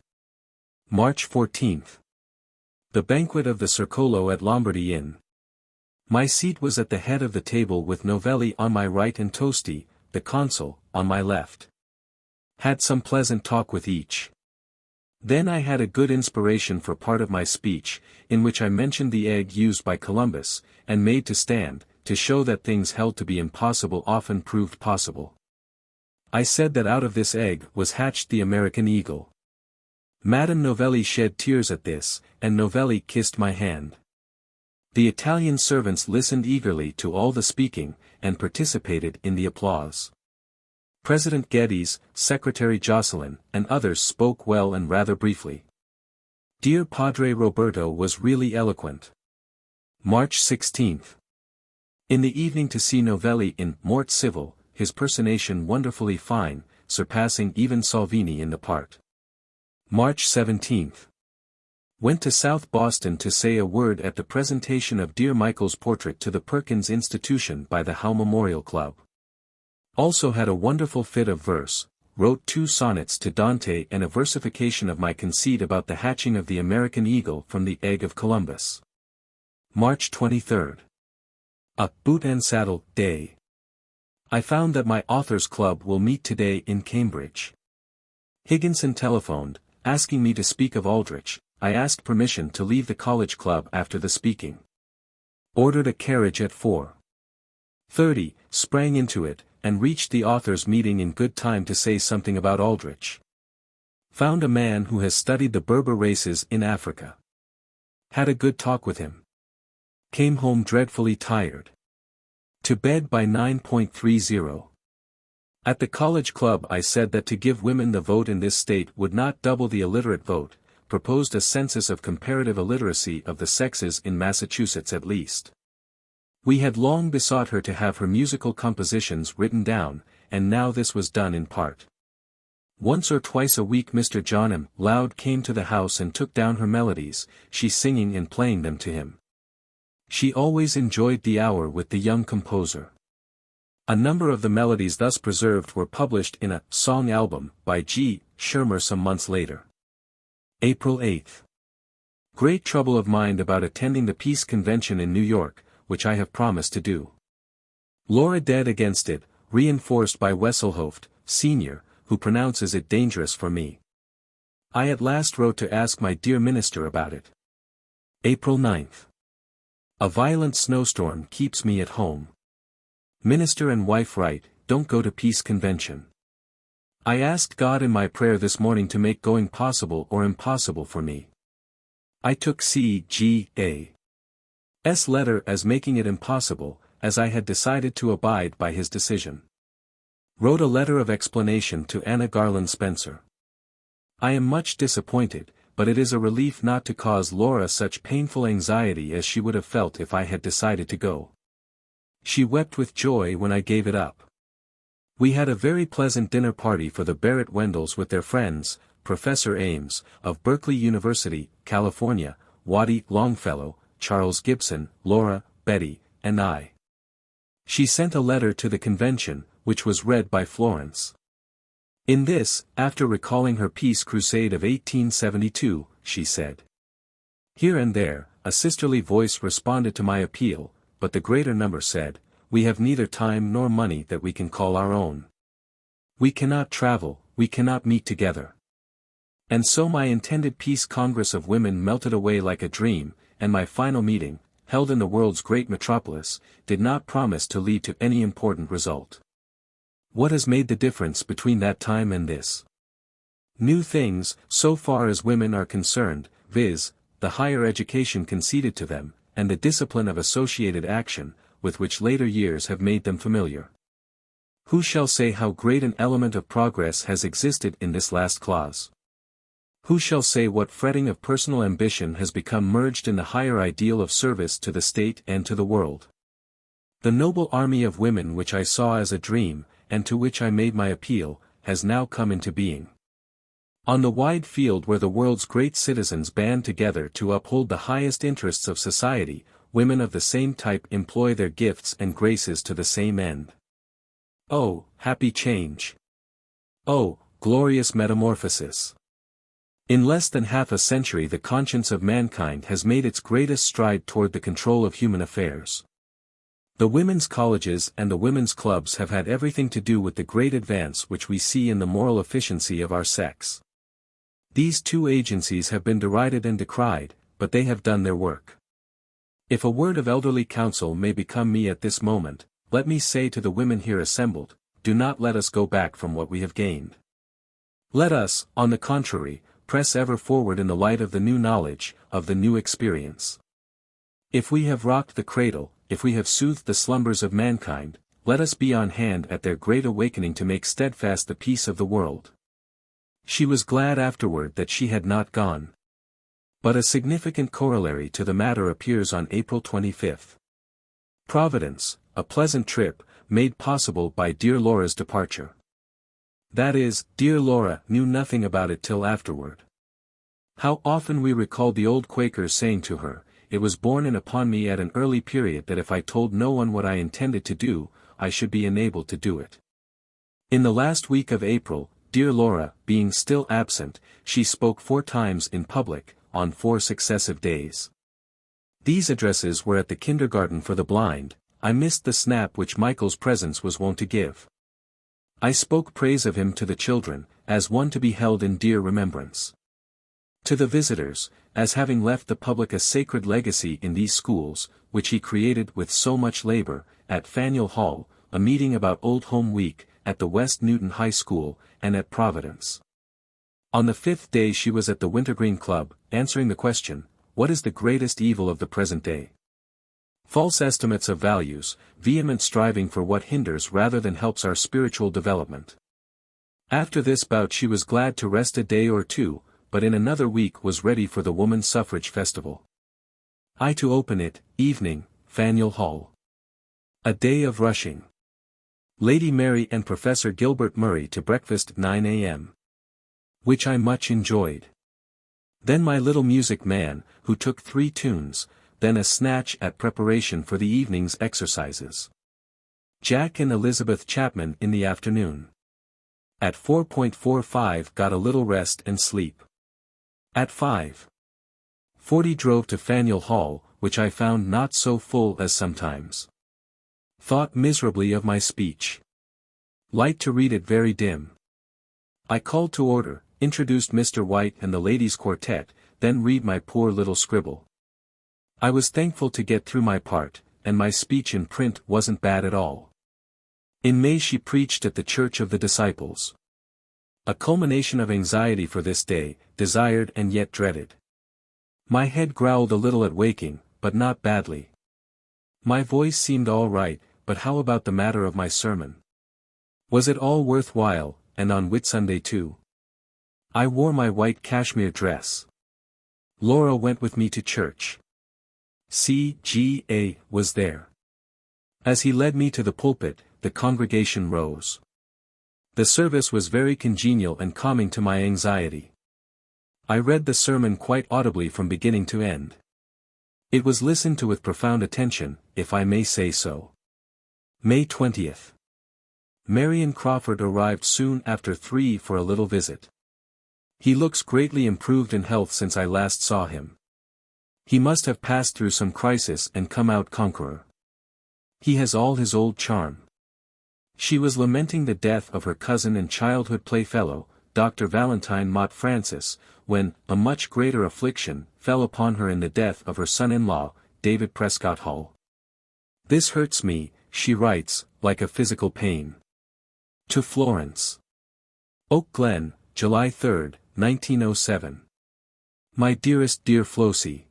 March 14. The banquet of the Circolo at Lombardy Inn. My seat was at the head of the table with Novelli on my right and Tosti, the consul, on my left. Had some pleasant talk with each. Then I had a good inspiration for part of my speech, in which I mentioned the egg used by Columbus, and made to stand, to show that things held to be impossible often proved possible. I said that out of this egg was hatched the American eagle. Madame Novelli shed tears at this, and Novelli kissed my hand. The Italian servants listened eagerly to all the speaking, and participated in the applause. President Geddes, Secretary Jocelyn, and others spoke well and rather briefly. Dear Padre Roberto was really eloquent. March 16. In the evening to see Novelli in Mort Civil, his personation wonderfully fine, surpassing even Salvini in the part. March 17. Went to South Boston to say a word at the presentation of dear Michael's portrait to the Perkins Institution by the Howe Memorial Club. Also had a wonderful fit of verse, wrote 2 sonnets to Dante and a versification of my conceit about the hatching of the American eagle from the egg of Columbus. March 23. A boot and saddle day. I found that my authors' club will meet today in Cambridge. Higginson telephoned, asking me to speak of Aldrich. I asked permission to leave the college club after the speaking. Ordered a carriage at 4:30, sprang into it, and reached the authors' meeting in good time to say something about Aldrich. Found a man who has studied the Berber races in Africa. Had a good talk with him. Came home dreadfully tired. To bed by 9:30. At the college club I said that to give women the vote in this state would not double the illiterate vote, proposed a census of comparative illiteracy of the sexes in Massachusetts at least. We had long besought her to have her musical compositions written down, and now this was done in part. Once or twice a week Mr. John M. Loud came to the house and took down her melodies, she singing and playing them to him. She always enjoyed the hour with the young composer. A number of the melodies thus preserved were published in a song album by G. Schirmer some months later. April 8. Great trouble of mind about attending the Peace Convention in New York, which I have promised to do. Laura dead against it, reinforced by Wesselhoeft, Sr., who pronounces it dangerous for me. I at last wrote to ask my dear minister about it. April 9. A violent snowstorm keeps me at home. Minister and wife write, don't go to Peace Convention. I asked God in my prayer this morning to make going possible or impossible for me. I took C.G.A.'s letter as making it impossible, as I had decided to abide by his decision. Wrote a letter of explanation to Anna Garland Spencer. I am much disappointed, but it is a relief not to cause Laura such painful anxiety as she would have felt if I had decided to go. She wept with joy when I gave it up. We had a very pleasant dinner party for the Barrett Wendells with their friends, Professor Ames, of Berkeley University, California, Waddy Longfellow, Charles Gibson, Laura, Betty, and I. She sent a letter to the convention, which was read by Florence. In this, after recalling her peace crusade of 1872, she said. Here and there, a sisterly voice responded to my appeal, but the greater number said, we have neither time nor money that we can call our own. We cannot travel, we cannot meet together. And so my intended Peace Congress of Women melted away like a dream, and my final meeting, held in the world's great metropolis, did not promise to lead to any important result. What has made the difference between that time and this? New things, so far as women are concerned, viz., the higher education conceded to them, and the discipline of associated action, with which later years have made them familiar. Who shall say how great an element of progress has existed in this last clause? Who shall say what fretting of personal ambition has become merged in the higher ideal of service to the state and to the world? The noble army of women which I saw as a dream, and to which I made my appeal, has now come into being. On the wide field where the world's great citizens band together to uphold the highest interests of society, women of the same type employ their gifts and graces to the same end. Oh, happy change! Oh, glorious metamorphosis! In less than half a century the conscience of mankind has made its greatest stride toward the control of human affairs. The women's colleges and the women's clubs have had everything to do with the great advance which we see in the moral efficiency of our sex. These two agencies have been derided and decried, but they have done their work. If a word of elderly counsel may become me at this moment, let me say to the women here assembled, do not let us go back from what we have gained. Let us, on the contrary, press ever forward in the light of the new knowledge, of the new experience. If we have rocked the cradle, if we have soothed the slumbers of mankind, let us be on hand at their great awakening to make steadfast the peace of the world. She was glad afterward that she had not gone. But a significant corollary to the matter appears on April 25. Providence, a pleasant trip, made possible by dear Laura's departure. That is, dear Laura knew nothing about it till afterward. How often we recalled the old Quaker's saying to her, it was borne in upon me at an early period that if I told no one what I intended to do, I should be enabled to do it. In the last week of April, dear Laura, being still absent, she spoke 4 times in public, on 4 successive days. These addresses were at the kindergarten for the blind. I missed the snap which Michael's presence was wont to give. I spoke praise of him to the children, as one to be held in dear remembrance. To the visitors, as having left the public a sacred legacy in these schools, which he created with so much labor, at Faneuil Hall, a meeting about Old Home Week, at the West Newton High School, and at Providence. On the 5th day she was at the Wintergreen Club, answering the question, what is the greatest evil of the present day? False estimates of values, vehement striving for what hinders rather than helps our spiritual development. After this bout she was glad to rest a day or two, but in another week was ready for the Woman's Suffrage Festival. I to open it, evening, Faneuil Hall. A day of rushing. Lady Mary and Professor Gilbert Murray to breakfast at 9 a.m. Which I much enjoyed. Then my little music man, who took 3 tunes, then a snatch at preparation for the evening's exercises. Jack and Elizabeth Chapman in the afternoon. At 4:45 got a little rest and sleep. At 5:40 drove to Faneuil Hall, which I found not so full as sometimes. Thought miserably of my speech. Light to read it very dim. I called to order, introduced Mr. White and the ladies' quartet, then read my poor little scribble. I was thankful to get through my part, and my speech in print wasn't bad at all. In May she preached at the Church of the Disciples. A culmination of anxiety for this day, desired and yet dreaded. My head growled a little at waking, but not badly. My voice seemed all right, but how about the matter of my sermon? Was it all worth while, and on Whitsunday too? I wore my white cashmere dress. Laura went with me to church. C.G.A. was there. As he led me to the pulpit, the congregation rose. The service was very congenial and calming to my anxiety. I read the sermon quite audibly from beginning to end. It was listened to with profound attention, if I may say so. May 20th. Marion Crawford arrived soon after 3 for a little visit. He looks greatly improved in health since I last saw him. He must have passed through some crisis and come out conqueror. He has all his old charm. She was lamenting the death of her cousin and childhood playfellow, Dr. Valentine Mott Francis, when a much greater affliction fell upon her in the death of her son-in-law, David Prescott Hall. This hurts me, she writes, like a physical pain. To Florence. Oak Glen, July 3, 1907. My dearest dear Flossie.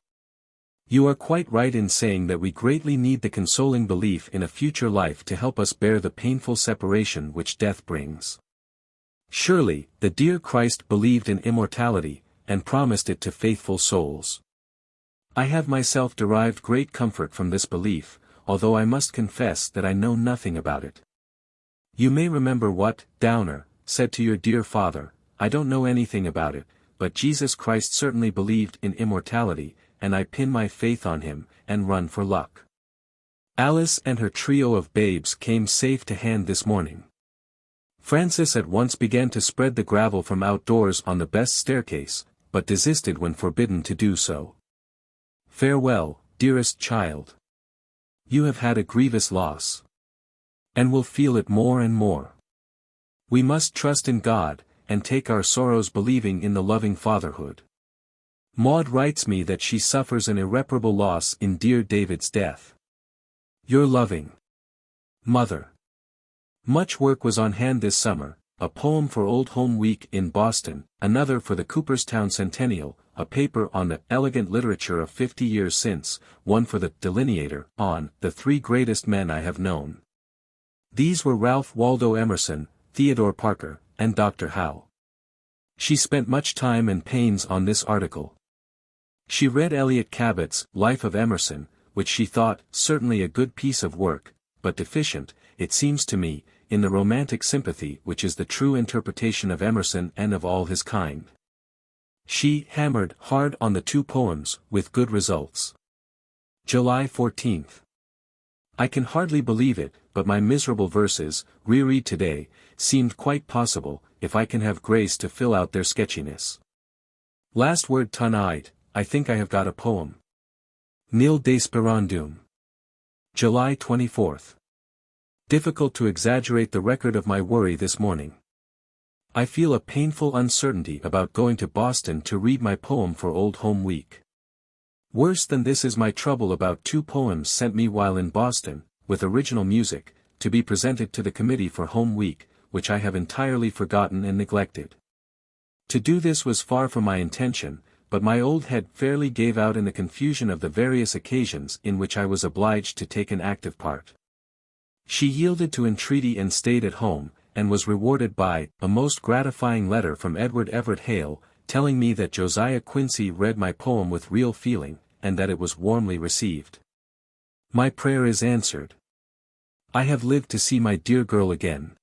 You are quite right in saying that we greatly need the consoling belief in a future life to help us bear the painful separation which death brings. Surely, the dear Christ believed in immortality, and promised it to faithful souls. I have myself derived great comfort from this belief, although I must confess that I know nothing about it. You may remember what Downer said to your dear father, I don't know anything about it, but Jesus Christ certainly believed in immortality, and I pin my faith on him, and run for luck. Alice and her trio of babes came safe to hand this morning. Francis at once began to spread the gravel from outdoors on the best staircase, but desisted when forbidden to do so. Farewell, dearest child. You have had a grievous loss. And will feel it more and more. We must trust in God, and take our sorrows believing in the loving fatherhood. Maud writes me that she suffers an irreparable loss in dear David's death. Your loving mother. Much work was on hand this summer, a poem for Old Home Week in Boston, another for the Cooperstown Centennial, a paper on the elegant literature of 50 years since, one for the Delineator, on the 3 greatest men I have known. These were Ralph Waldo Emerson, Theodore Parker, and Dr. Howe. She spent much time and pains on this article. She read Elliott Cabot's Life of Emerson, which she thought certainly a good piece of work, but deficient, it seems to me, in the romantic sympathy which is the true interpretation of Emerson and of all his kind. She hammered hard on the 2 poems, with good results. July 14th. I can hardly believe it, but my miserable verses, reread today, seemed quite possible, if I can have grace to fill out their sketchiness. Last word tonight, I think I have got a poem. Nil desperandum. July 24. Difficult to exaggerate the record of my worry this morning. I feel a painful uncertainty about going to Boston to read my poem for Old Home Week. Worse than this is my trouble about 2 poems sent me while in Boston, with original music, to be presented to the Committee for Home Week, which I have entirely forgotten and neglected. To do this was far from my intention, but my old head fairly gave out in the confusion of the various occasions in which I was obliged to take an active part. She yielded to entreaty and stayed at home, and was rewarded by a most gratifying letter from Edward Everett Hale, telling me that Josiah Quincy read my poem with real feeling, and that it was warmly received. My prayer is answered. I have lived to see my dear girl again.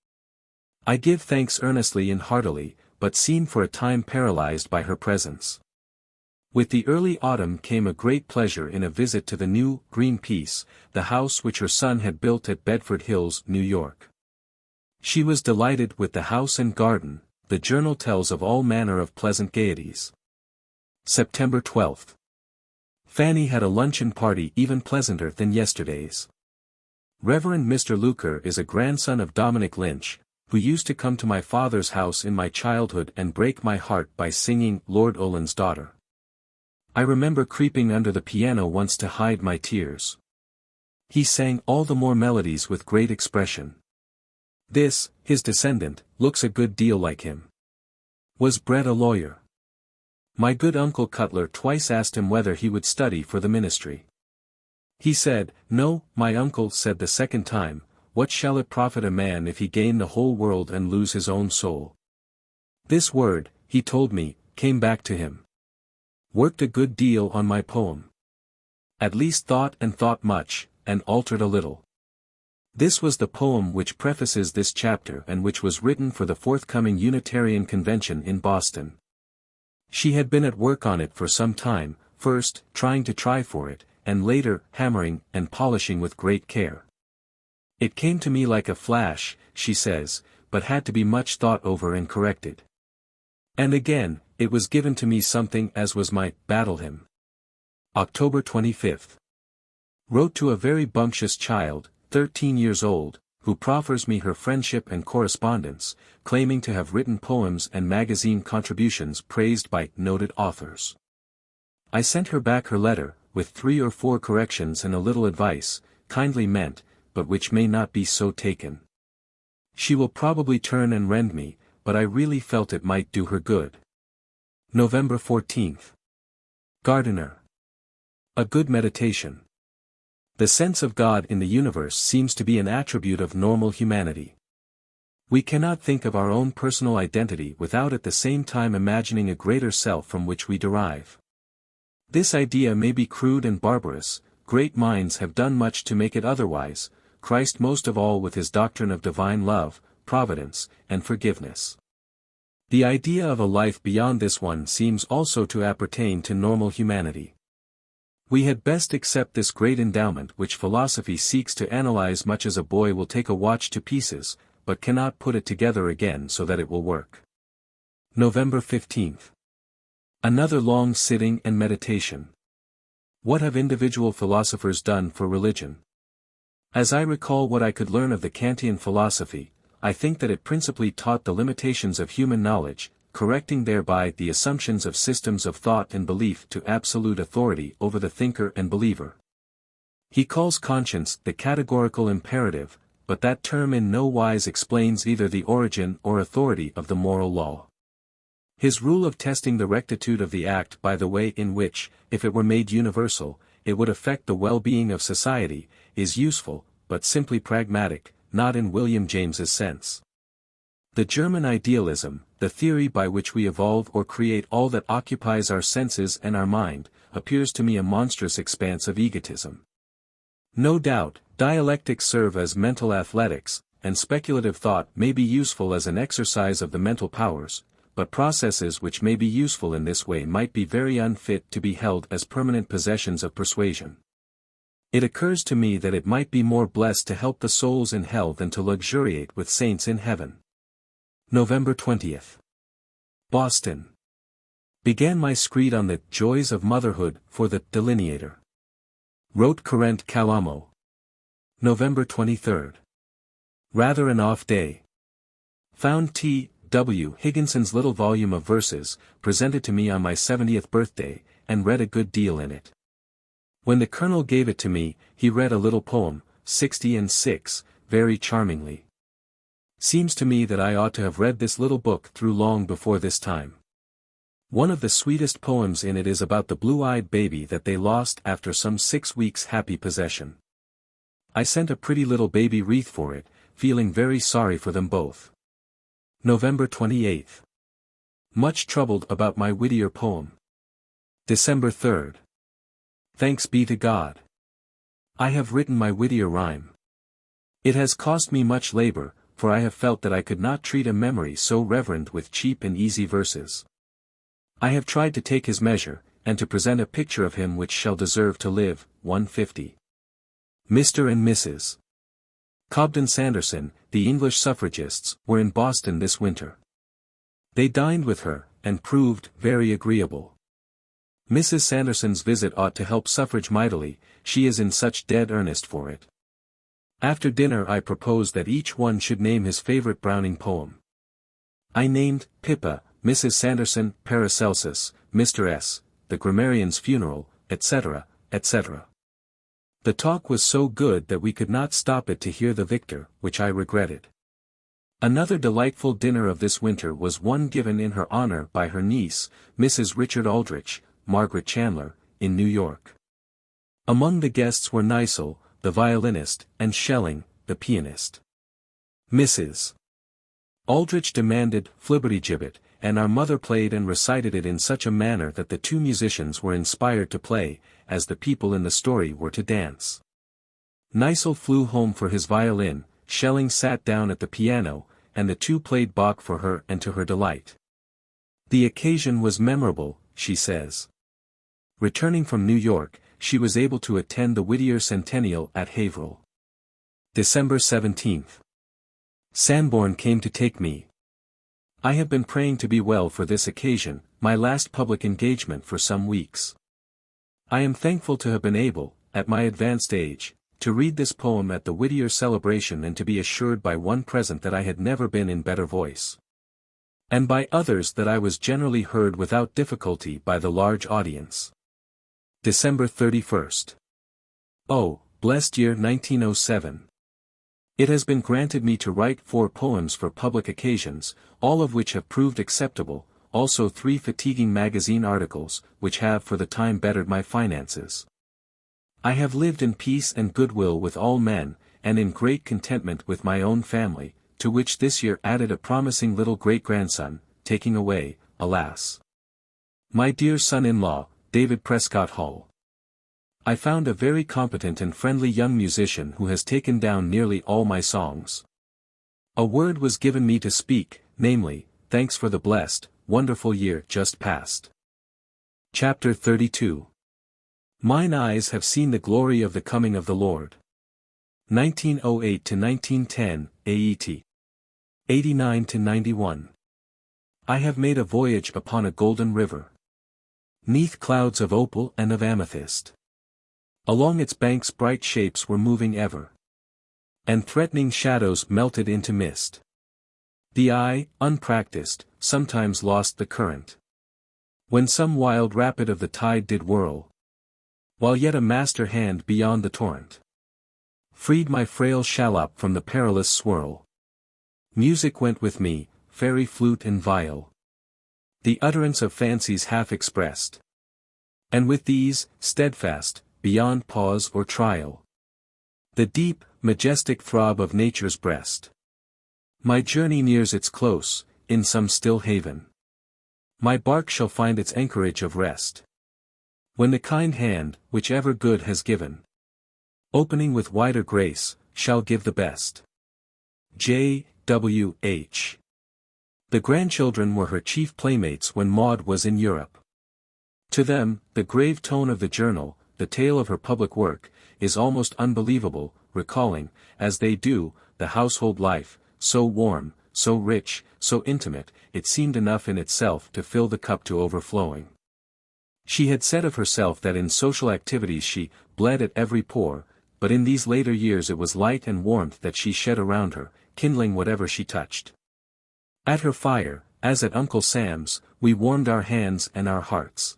I give thanks earnestly and heartily, but seem for a time paralyzed by her presence. With the early autumn came a great pleasure in a visit to the new, green piece, the house which her son had built at Bedford Hills, New York. She was delighted with the house and garden. The journal tells of all manner of pleasant gaieties. September 12. Fanny had a luncheon party even pleasanter than yesterday's. Reverend Mr. Luker is a grandson of Dominic Lynch, who used to come to my father's house in my childhood and break my heart by singing Lord Ullyn's Daughter. I remember creeping under the piano once to hide my tears. He sang all the more melodies with great expression. This, his descendant, looks a good deal like him. Was bred a lawyer. My good Uncle Cutler twice asked him whether he would study for the ministry. He said, "No, my uncle," said the second time, "what shall it profit a man if he gain the whole world and lose his own soul?" This word, he told me, came back to him. Worked a good deal on my poem. At least thought much, and altered a little. This was the poem which prefaces this chapter and which was written for the forthcoming Unitarian Convention in Boston. She had been at work on it for some time, first trying to try for it, and later hammering and polishing with great care. It came to me like a flash, she says, but had to be much thought over and corrected. And again, it was given to me something as was my battle hymn. October 25. Wrote to a very bumptious child, 13 years old, who proffers me her friendship and correspondence, claiming to have written poems and magazine contributions praised by noted authors. I sent her back her letter, with 3 or 4 corrections and a little advice, kindly meant, but which may not be so taken. She will probably turn and rend me, but I really felt it might do her good. November 14. Gardener. A good meditation. The sense of God in the universe seems to be an attribute of normal humanity. We cannot think of our own personal identity without at the same time imagining a greater self from which we derive. This idea may be crude and barbarous, great minds have done much to make it otherwise, Christ most of all with his doctrine of divine love, providence, and forgiveness. The idea of a life beyond this one seems also to appertain to normal humanity. We had best accept this great endowment which philosophy seeks to analyze much as a boy will take a watch to pieces, but cannot put it together again so that it will work. November 15. Another long sitting and meditation. What have individual philosophers done for religion? As I recall what I could learn of the Kantian philosophy, I think that it principally taught the limitations of human knowledge, correcting thereby the assumptions of systems of thought and belief to absolute authority over the thinker and believer. He calls conscience the categorical imperative, but that term in no wise explains either the origin or authority of the moral law. His rule of testing the rectitude of the act by the way in which, if it were made universal, it would affect the well-being of society, is useful, but simply pragmatic, not in William James's sense. The German idealism, the theory by which we evolve or create all that occupies our senses and our mind, appears to me a monstrous expanse of egotism. No doubt, dialectics serve as mental athletics, and speculative thought may be useful as an exercise of the mental powers, but processes which may be useful in this way might be very unfit to be held as permanent possessions of persuasion. It occurs to me that it might be more blessed to help the souls in hell than to luxuriate with saints in heaven. November 20. Boston. Began my screed on the joys of motherhood for the Delineator. Wrote Current Calamo. November 23. Rather an off day. Found T. W. Higginson's little volume of verses, presented to me on my 70th birthday, and read a good deal in it. When the Colonel gave it to me, he read a little poem, 66, very charmingly. Seems to me that I ought to have read this little book through long before this time. One of the sweetest poems in it is about the blue-eyed baby that they lost after some 6 weeks' happy possession. I sent a pretty little baby wreath for it, feeling very sorry for them both. November 28. Much troubled about my Whittier poem. December 3. Thanks be to God. I have written my Whittier rhyme. It has cost me much labor, for I have felt that I could not treat a memory so reverend with cheap and easy verses. I have tried to take his measure, and to present a picture of him which shall deserve to live. 150. Mr. and Mrs. Cobden Sanderson, the English suffragists, were in Boston this winter. They dined with her, and proved very agreeable. Mrs. Sanderson's visit ought to help suffrage mightily, she is in such dead earnest for it. After dinner I proposed that each one should name his favorite Browning poem. I named Pippa, Mrs. Sanderson, Paracelsus, Mr. S., The Grammarian's Funeral, etc., etc. The talk was so good that we could not stop it to hear the victor, which I regretted. Another delightful dinner of this winter was one given in her honor by her niece, Mrs. Richard Aldrich, Margaret Chandler, in New York. Among the guests were Neisel, the violinist, and Schelling, the pianist. Mrs. Aldrich demanded Flibbertigibbet, and our mother played and recited it in such a manner that the two musicians were inspired to play, as the people in the story were to dance. Neisel flew home for his violin, Schelling sat down at the piano, and the two played Bach for her and to her delight. The occasion was memorable, she says. Returning from New York, she was able to attend the Whittier Centennial at Haverhill. December 17. Sanborn came to take me. I have been praying to be well for this occasion, my last public engagement for some weeks. I am thankful to have been able, at my advanced age, to read this poem at the Whittier celebration and to be assured by one present that I had never been in better voice. And by others that I was generally heard without difficulty by the large audience. December 31. Oh, blessed year 1907. It has been granted me to write 4 poems for public occasions, all of which have proved acceptable, also 3 fatiguing magazine articles, which have for the time bettered my finances. I have lived in peace and goodwill with all men, and in great contentment with my own family, to which this year added a promising little great-grandson, taking away, alas, my dear son-in-law, David Prescott Hall. I found a very competent and friendly young musician who has taken down nearly all my songs. A word was given me to speak, namely, thanks for the blessed, wonderful year just past. Chapter 32. Mine eyes have seen the glory of the coming of the Lord. 1908 to 1910, AET. 89 to 91. I have made a voyage upon a golden river. 'Neath clouds of opal and of amethyst. Along its banks bright shapes were moving ever. And threatening shadows melted into mist. The eye, unpracticed, sometimes lost the current. When some wild rapid of the tide did whirl. While yet a master hand beyond the torrent freed my frail shallop from the perilous swirl. Music went with me, fairy flute and viol. The utterance of fancies half expressed. And with these, steadfast, beyond pause or trial. The deep, majestic throb of nature's breast. My journey nears its close, in some still haven. My bark shall find its anchorage of rest. When the kind hand, which ever good has given, opening with wider grace, shall give the best. J. W. H. The grandchildren were her chief playmates when Maud was in Europe. To them, the grave tone of the journal, the tale of her public work, is almost unbelievable, recalling, as they do, the household life, so warm, so rich, so intimate, it seemed enough in itself to fill the cup to overflowing. She had said of herself that in social activities she bled at every pore, but in these later years it was light and warmth that she shed around her, kindling whatever she touched. At her fire, as at Uncle Sam's, we warmed our hands and our hearts.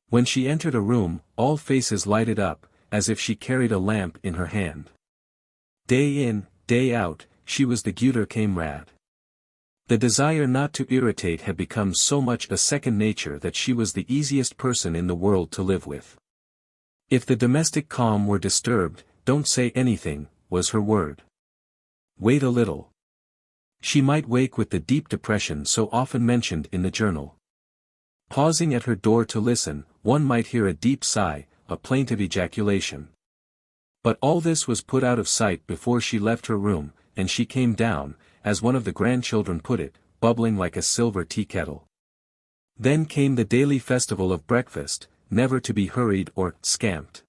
When she entered a room, all faces lighted up, as if she carried a lamp in her hand. Day in, day out, she was the guter Kamerad. The desire not to irritate had become so much a second nature that she was the easiest person in the world to live with. If the domestic calm were disturbed, "Don't say anything," was her word. Wait a little. She might wake with the deep depression so often mentioned in the journal. Pausing at her door to listen, one might hear a deep sigh, a plaintive ejaculation. But all this was put out of sight before she left her room, and she came down, as one of the grandchildren put it, bubbling like a silver tea kettle. Then came the daily festival of breakfast, never to be hurried or scamped.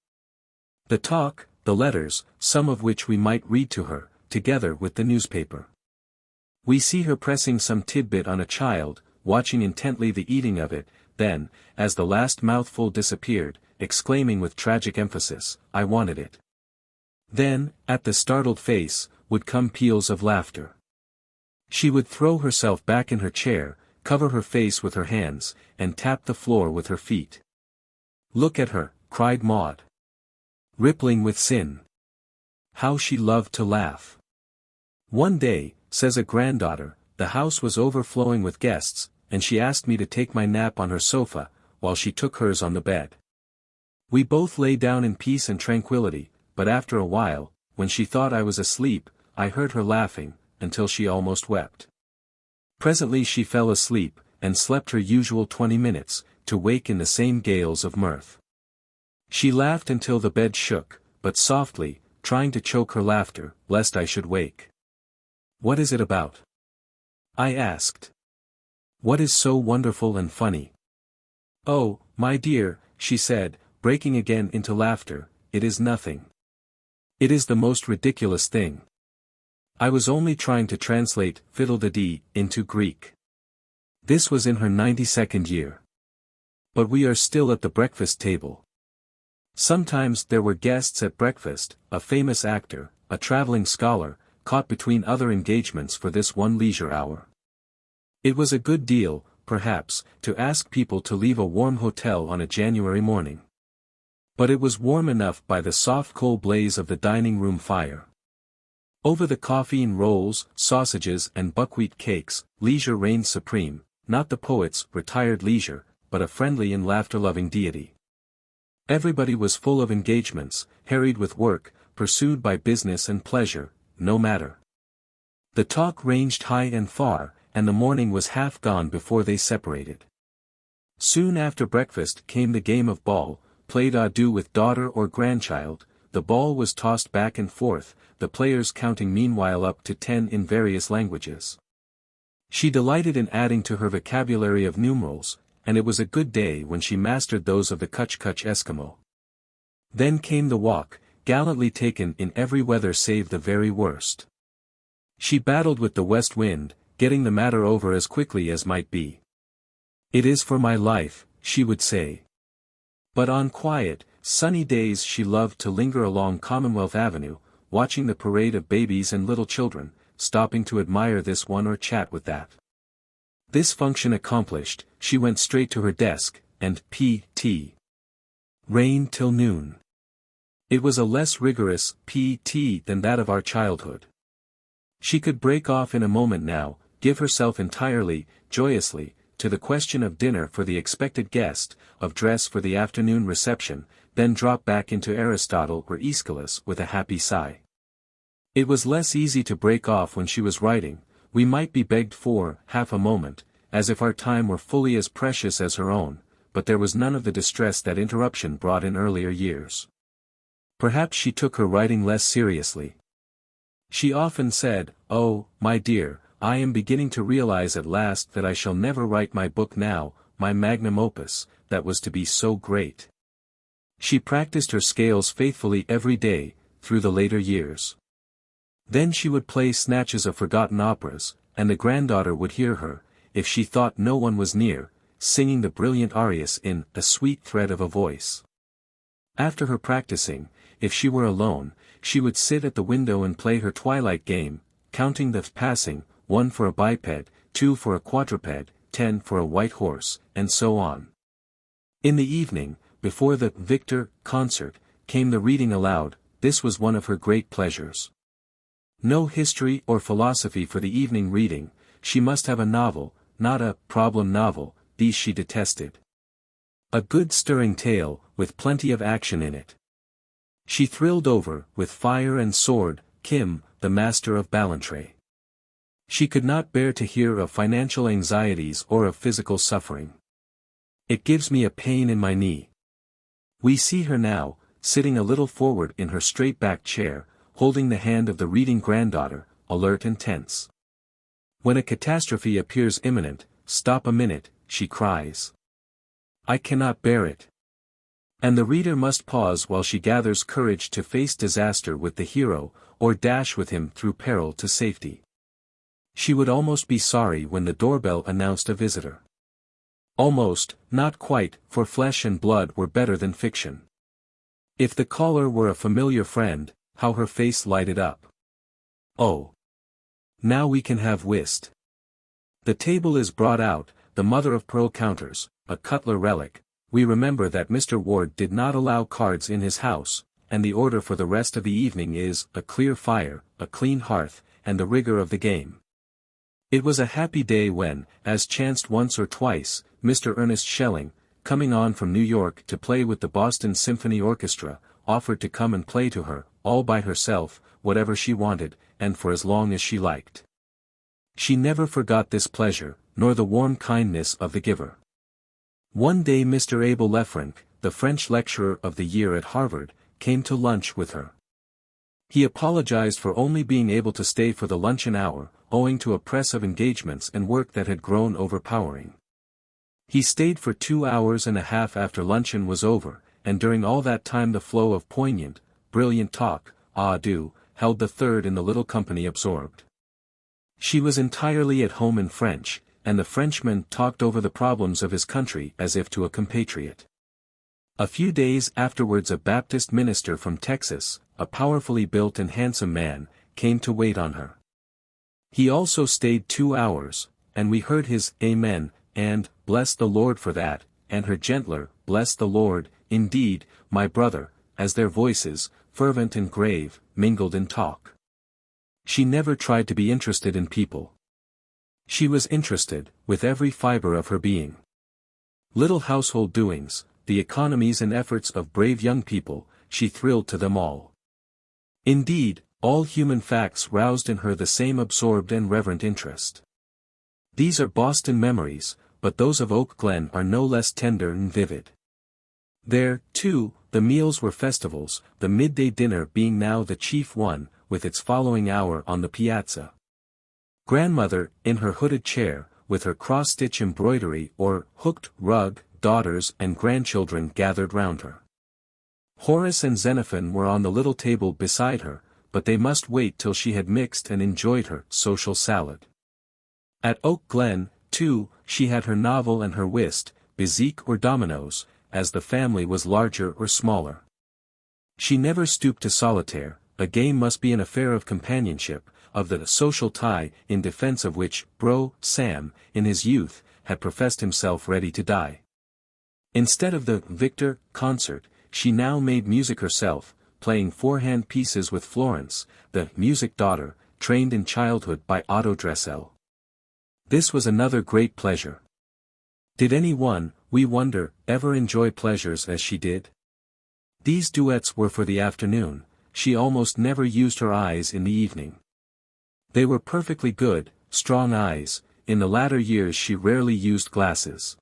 The talk, the letters, some of which we might read to her, together with the newspaper. We see her pressing some tidbit on a child, watching intently the eating of it, then, as the last mouthful disappeared, exclaiming with tragic emphasis, "I wanted it." Then, at the startled face, would come peals of laughter. She would throw herself back in her chair, cover her face with her hands, and tap the floor with her feet. "Look at her," cried Maud. "Rippling with sin. How she loved to laugh." One day, says a granddaughter, the house was overflowing with guests, and she asked me to take my nap on her sofa, while she took hers on the bed. We both lay down in peace and tranquility, but after a while, when she thought I was asleep, I heard her laughing, until she almost wept. Presently she fell asleep, and slept her usual 20 minutes, to wake in the same gales of mirth. She laughed until the bed shook, but softly, trying to choke her laughter, lest I should wake. "What is it about?" I asked. "What is so wonderful and funny?" "Oh, my dear," she said, breaking again into laughter, "it is nothing. It is the most ridiculous thing. I was only trying to translate fiddle-de-dee into Greek." This was in her 92nd year. But we are still at the breakfast table. Sometimes there were guests at breakfast, a famous actor, a traveling scholar, caught between other engagements for this one leisure hour. It was a good deal, perhaps, to ask people to leave a warm hotel on a January morning. But it was warm enough by the soft coal blaze of the dining-room fire. Over the coffee and rolls, sausages and buckwheat cakes, leisure reigned supreme, not the poet's retired leisure, but a friendly and laughter-loving deity. Everybody was full of engagements, harried with work, pursued by business and pleasure, no matter. The talk ranged high and far, and the morning was half gone before they separated. Soon after breakfast came the game of ball, played adieu with daughter or grandchild. The ball was tossed back and forth, the players counting meanwhile up to 10 in various languages. She delighted in adding to her vocabulary of numerals, and it was a good day when she mastered those of the Kutch-Kutch Eskimo. Then came the walk, gallantly taken in every weather save the very worst. She battled with the west wind, getting the matter over as quickly as might be. "It is for my life," she would say. But on quiet, sunny days she loved to linger along Commonwealth Avenue, watching the parade of babies and little children, stopping to admire this one or chat with that. This function accomplished, she went straight to her desk, and P.T. reigned till noon. It was a less rigorous P.T. than that of our childhood. She could break off in a moment now, give herself entirely, joyously, to the question of dinner for the expected guest, of dress for the afternoon reception, then drop back into Aristotle or Aeschylus with a happy sigh. It was less easy to break off when she was writing. We might be begged for half a moment, as if our time were fully as precious as her own, but there was none of the distress that interruption brought in earlier years. Perhaps she took her writing less seriously. She often said, "Oh, my dear, I am beginning to realize at last that I shall never write my book now, my magnum opus, that was to be so great." She practiced her scales faithfully every day, through the later years. Then she would play snatches of forgotten operas, and the granddaughter would hear her, if she thought no one was near, singing the brilliant arias in "A Sweet Thread of a Voice." After her practicing, if she were alone, she would sit at the window and play her twilight game, counting the passing, 1 for a biped, 2 for a quadruped, 10 for a white horse, and so on. In the evening, before the Victor concert, came the reading aloud. This was one of her great pleasures. No history or philosophy for the evening reading, she must have a novel, not a problem novel, these she detested. A good stirring tale, with plenty of action in it. She thrilled over, with fire and sword, Kim, the master of Ballantrae. She could not bear to hear of financial anxieties or of physical suffering. It gives me a pain in my knee. We see her now, sitting a little forward in her straight-backed chair, holding the hand of the reading granddaughter, alert and tense. When a catastrophe appears imminent, "Stop a minute," she cries. "I cannot bear it." And the reader must pause while she gathers courage to face disaster with the hero, or dash with him through peril to safety. She would almost be sorry when the doorbell announced a visitor. Almost, not quite, for flesh and blood were better than fiction. If the caller were a familiar friend, how her face lighted up. "Oh! Now we can have whist." The table is brought out, the mother of pearl counters, a Cutler relic. We remember that Mr. Ward did not allow cards in his house, and the order for the rest of the evening is a clear fire, a clean hearth, and the rigor of the game. It was a happy day when, as chanced once or twice, Mr. Ernest Schelling, coming on from New York to play with the Boston Symphony Orchestra, offered to come and play to her, all by herself, whatever she wanted, and for as long as she liked. She never forgot this pleasure, nor the warm kindness of the giver. One day Mr. Abel Lefranc, the French lecturer of the year at Harvard, came to lunch with her. He apologized for only being able to stay for the luncheon hour, owing to a press of engagements and work that had grown overpowering. He stayed for 2 hours and a half after luncheon was over, and during all that time the flow of poignant, brilliant talk, held the third in the little company absorbed. She was entirely at home in French, and the Frenchman talked over the problems of his country as if to a compatriot. A few days afterwards a Baptist minister from Texas, a powerfully built and handsome man, came to wait on her. He also stayed 2 hours, and we heard his "Amen," and "Bless the Lord for that," and her gentler "Bless the Lord, indeed, my brother," as their voices, fervent and grave, mingled in talk. She never tried to be interested in people. She was interested, with every fiber of her being. Little household doings, the economies and efforts of brave young people, she thrilled to them all. Indeed, all human facts roused in her the same absorbed and reverent interest. These are Boston memories, but those of Oak Glen are no less tender and vivid. There, too, the meals were festivals, the midday dinner being now the chief one, with its following hour on the piazza. Grandmother, in her hooded chair, with her cross-stitch embroidery or hooked rug, daughters and grandchildren gathered round her. Horace and Xenophon were on the little table beside her, but they must wait till she had mixed and enjoyed her social salad. At Oak Glen, too, she had her novel and her whist, bezique or dominoes, as the family was larger or smaller. She never stooped to solitaire. A game must be an affair of companionship, of the social tie, in defense of which Bro Sam, in his youth, had professed himself ready to die. Instead of the Victor concert, she now made music herself, playing four-hand pieces with Florence, the music daughter, trained in childhood by Otto Dressel. This was another great pleasure. Did any one, we wonder, ever enjoy pleasures as she did? These duets were for the afternoon. She almost never used her eyes in the evening. They were perfectly good, strong eyes. In the latter years she rarely used glasses.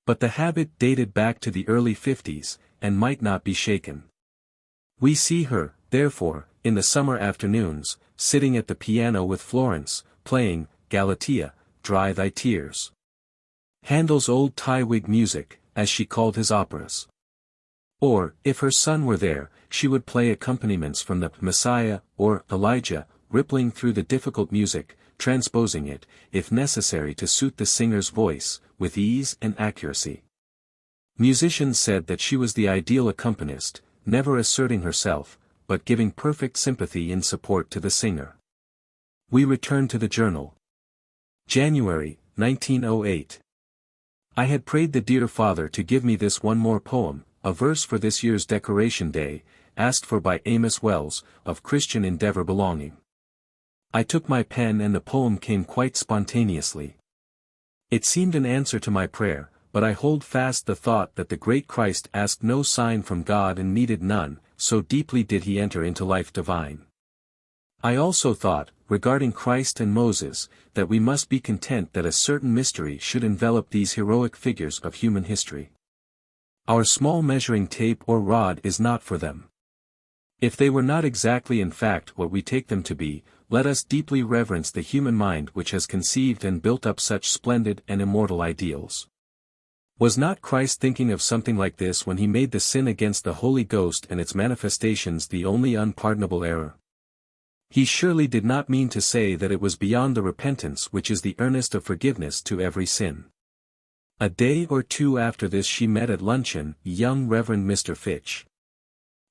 But the habit dated back to the early 50s, and might not be shaken. We see her, therefore, in the summer afternoons, sitting at the piano with Florence, playing Galatea, Dry Thy Tears. Handel's old tie-wig music, as she called his operas. Or, if her son were there, she would play accompaniments from the Messiah, or Elijah, rippling through the difficult music, transposing it, if necessary to suit the singer's voice, with ease and accuracy. Musicians said that she was the ideal accompanist, never asserting herself, but giving perfect sympathy in support to the singer. We return to the journal. January, 1908. I had prayed the dear Father to give me this one more poem, a verse for this year's Decoration Day, asked for by Amos Wells, of Christian Endeavor belonging. I took my pen and the poem came quite spontaneously. It seemed an answer to my prayer, but I hold fast the thought that the great Christ asked no sign from God and needed none, so deeply did he enter into life divine. I also thought, regarding Christ and Moses, that we must be content that a certain mystery should envelop these heroic figures of human history. Our small measuring tape or rod is not for them. If they were not exactly in fact what we take them to be, let us deeply reverence the human mind which has conceived and built up such splendid and immortal ideals. Was not Christ thinking of something like this when he made the sin against the Holy Ghost and its manifestations the only unpardonable error? He surely did not mean to say that it was beyond the repentance which is the earnest of forgiveness to every sin. A day or two after this she met at luncheon young Reverend Mr. Fitch.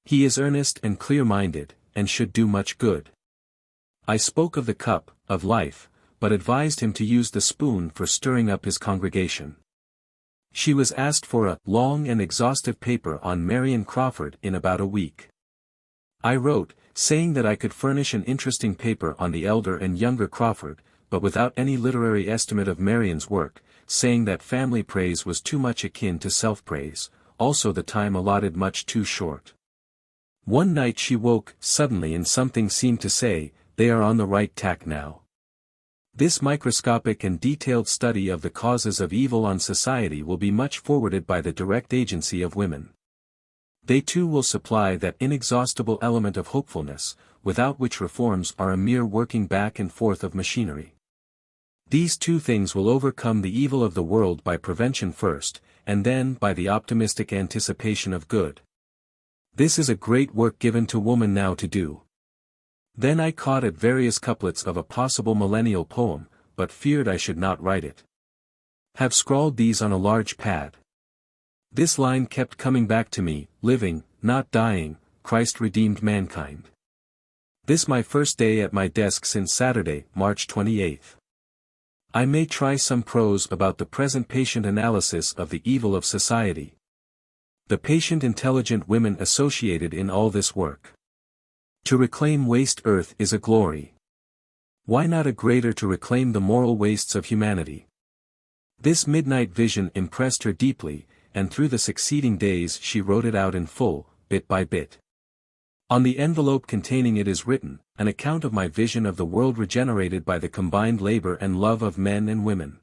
He is earnest and clear-minded, and should do much good. I spoke of the cup, of life, but advised him to use the spoon for stirring up his congregation. She was asked for a long and exhaustive paper on Marion Crawford in about a week. I wrote, saying that I could furnish an interesting paper on the elder and younger Crawford, but without any literary estimate of Marion's work, saying that family praise was too much akin to self-praise, also the time allotted much too short. One night she woke suddenly and something seemed to say, they are on the right tack now. This microscopic and detailed study of the causes of evil on society will be much forwarded by the direct agency of women. They too will supply that inexhaustible element of hopefulness, without which reforms are a mere working back and forth of machinery. These two things will overcome the evil of the world by prevention first, and then by the optimistic anticipation of good. This is a great work given to woman now to do. Then I caught at various couplets of a possible millennial poem, but feared I should not write it. Have scrawled these on a large pad. This line kept coming back to me, living, not dying, Christ redeemed mankind. This my first day at my desk since Saturday, March 28th. I may try some prose about the present patient analysis of the evil of society. The patient intelligent women associated in all this work. To reclaim waste earth is a glory. Why not a greater to reclaim the moral wastes of humanity? This midnight vision impressed her deeply, and through the succeeding days she wrote it out in full, bit by bit. On the envelope containing it is written, an account of my vision of the world regenerated by the combined labor and love of men and women.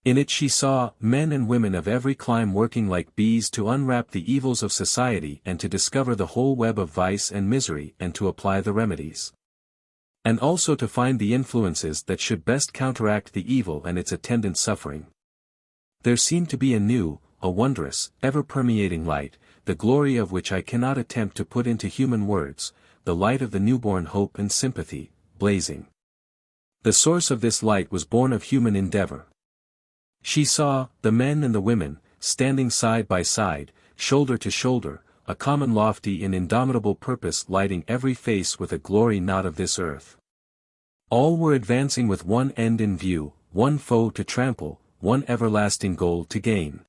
In it she saw men and women of every clime working like bees to unwrap the evils of society and to discover the whole web of vice and misery and to apply the remedies. And also to find the influences that should best counteract the evil and its attendant suffering. There seemed to be a new, a wondrous, ever-permeating light, the glory of which I cannot attempt to put into human words, the light of the newborn hope and sympathy, blazing. The source of this light was born of human endeavor. She saw, the men and the women, standing side by side, shoulder to shoulder, a common lofty and indomitable purpose lighting every face with a glory not of this earth. All were advancing with one end in view, one foe to trample, one everlasting goal to gain.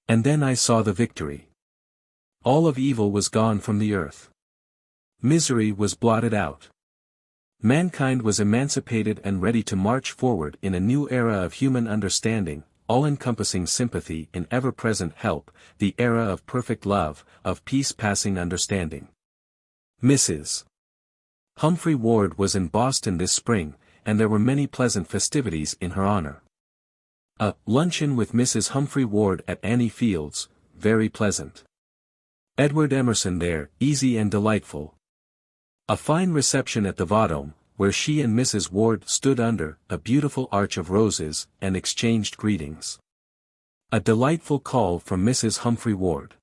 And then I saw the victory. All of evil was gone from the earth. Misery was blotted out. Mankind was emancipated and ready to march forward in a new era of human understanding, all-encompassing sympathy and ever-present help, the era of perfect love, of peace-passing understanding. Mrs. Humphrey Ward was in Boston this spring, and there were many pleasant festivities in her honor. A luncheon with Mrs. Humphrey Ward at Annie Field's, very pleasant. Edward Emerson there, easy and delightful. A fine reception at the Vaudome, where she and Mrs. Ward stood under a beautiful arch of roses, and exchanged greetings. A delightful call from Mrs. Humphrey Ward.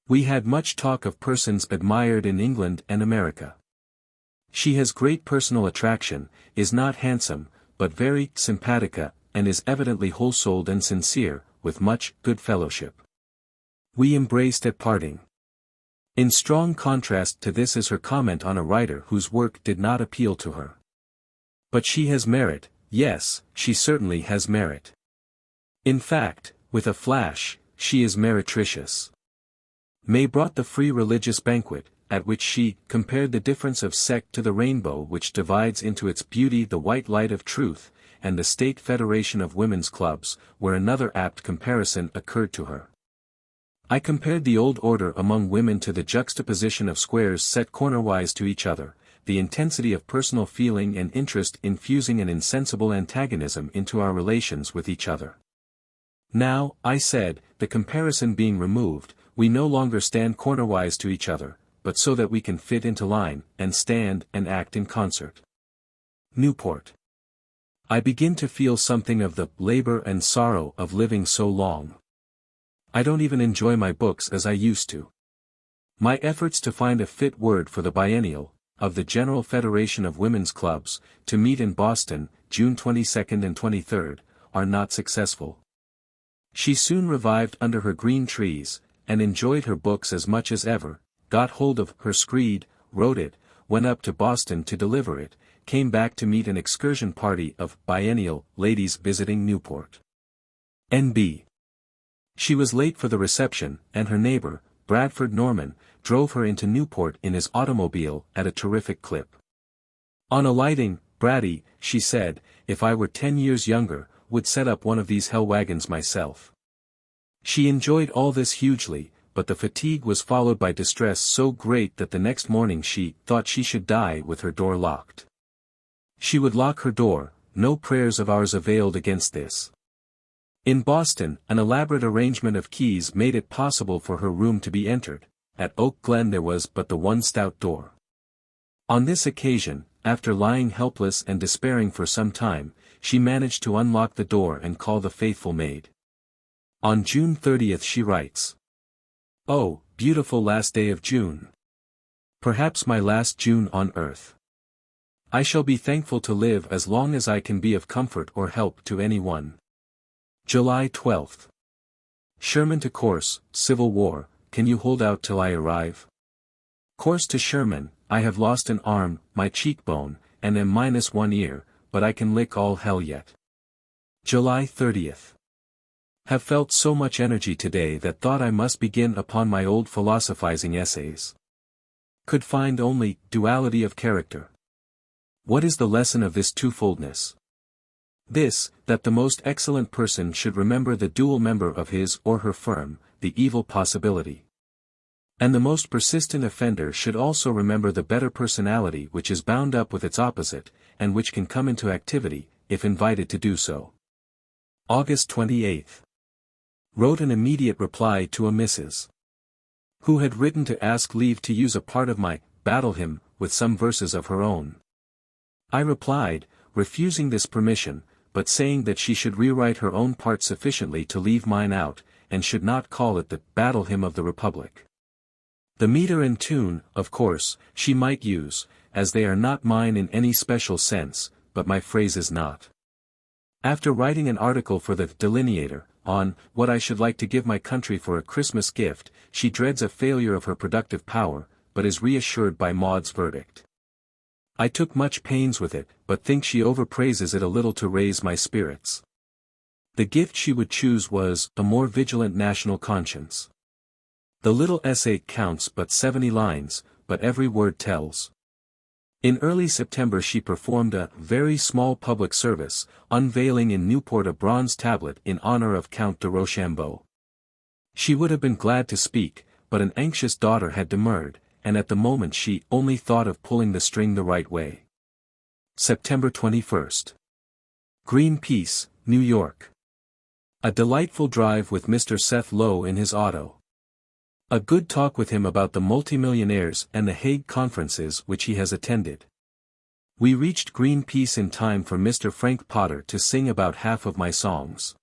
We had much talk of persons admired in England and America. She has great personal attraction, is not handsome, but very simpatica, and is evidently whole-souled and sincere, with much good fellowship. We embraced at parting. In strong contrast to this is her comment on a writer whose work did not appeal to her. But she has merit, yes, she certainly has merit. In fact, with a flash, she is meretricious. May brought the free religious banquet, at which she compared the difference of sect to the rainbow which divides into its beauty the white light of truth, and the State Federation of Women's Clubs, where another apt comparison occurred to her. I compared the old order among women to the juxtaposition of squares set cornerwise to each other, the intensity of personal feeling and interest infusing an insensible antagonism into our relations with each other. Now, I said, the comparison being removed, we no longer stand cornerwise to each other, but so that we can fit into line, and stand and act in concert. Newport. I begin to feel something of the labor and sorrow of living so long. I don't even enjoy my books as I used to. My efforts to find a fit word for the biennial, of the General Federation of Women's Clubs, to meet in Boston, June 22nd and 23rd, are not successful. She soon revived under her green trees, and enjoyed her books as much as ever, got hold of her screed, wrote it, went up to Boston to deliver it, came back to meet an excursion party of biennial ladies visiting Newport. N.B. She was late for the reception, and her neighbor, Bradford Norman, drove her into Newport in his automobile at a terrific clip. On alighting, Braddy, she said, if I were 10 years younger, would set up one of these hell wagons myself. She enjoyed all this hugely, but the fatigue was followed by distress so great that the next morning she thought she should die with her door locked. She would lock her door, no prayers of ours availed against this. In Boston, an elaborate arrangement of keys made it possible for her room to be entered. At Oak Glen there was but the one stout door. On this occasion, after lying helpless and despairing for some time, she managed to unlock the door and call the faithful maid. On June 30th she writes, "Oh, beautiful last day of June. Perhaps my last June on earth. I shall be thankful to live as long as I can be of comfort or help to any one." July 12th. Sherman to Corse, Civil War, can you hold out till I arrive? Corse to Sherman, I have lost an arm, my cheekbone, and am minus one ear, but I can lick all hell yet. July 30th. Have felt so much energy today that thought I must begin upon my old philosophizing essays. Could find only duality of character. What is the lesson of this twofoldness? This, that the most excellent person should remember the dual member of his or her firm, the evil possibility. And the most persistent offender should also remember the better personality which is bound up with its opposite, and which can come into activity, if invited to do so. August 28th. Wrote an immediate reply to a Mrs. who had written to ask leave to use a part of my battle hymn, with some verses of her own. I replied, refusing this permission, but saying that she should rewrite her own part sufficiently to leave mine out, and should not call it the battle hymn of the Republic. The meter and tune, of course, she might use, as they are not mine in any special sense, but my phrase is not. After writing an article for the Delineator, on what I should like to give my country for a Christmas gift, she dreads a failure of her productive power, but is reassured by Maud's verdict. I took much pains with it, but think she overpraises it a little to raise my spirits. The gift she would choose was a more vigilant national conscience. The little essay counts but 70 lines, but every word tells. In early September she performed a very small public service, unveiling in Newport a bronze tablet in honor of Count de Rochambeau. She would have been glad to speak, but an anxious daughter had demurred, and at the moment she only thought of pulling the string the right way. September 21st. Greenpeace, New York. A delightful drive with Mr. Seth Low in his auto. A good talk with him about the multimillionaires and the Hague conferences which he has attended. We reached Greenpeace in time for Mr. Frank Potter to sing about half of my songs.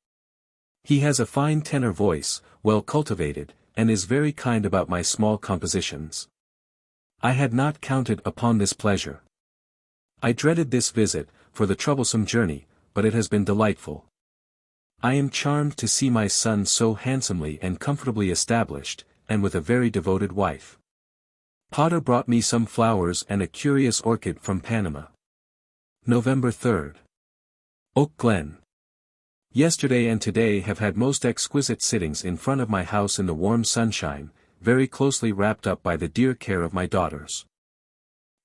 He has a fine tenor voice, well cultivated, and is very kind about my small compositions. I had not counted upon this pleasure. I dreaded this visit, for the troublesome journey, but it has been delightful. I am charmed to see my son so handsomely and comfortably established, and with a very devoted wife. Potter brought me some flowers and a curious orchid from Panama. November 3rd. Oak Glen. Yesterday and today have had most exquisite sittings in front of my house in the warm sunshine, very closely wrapped up by the dear care of my daughters.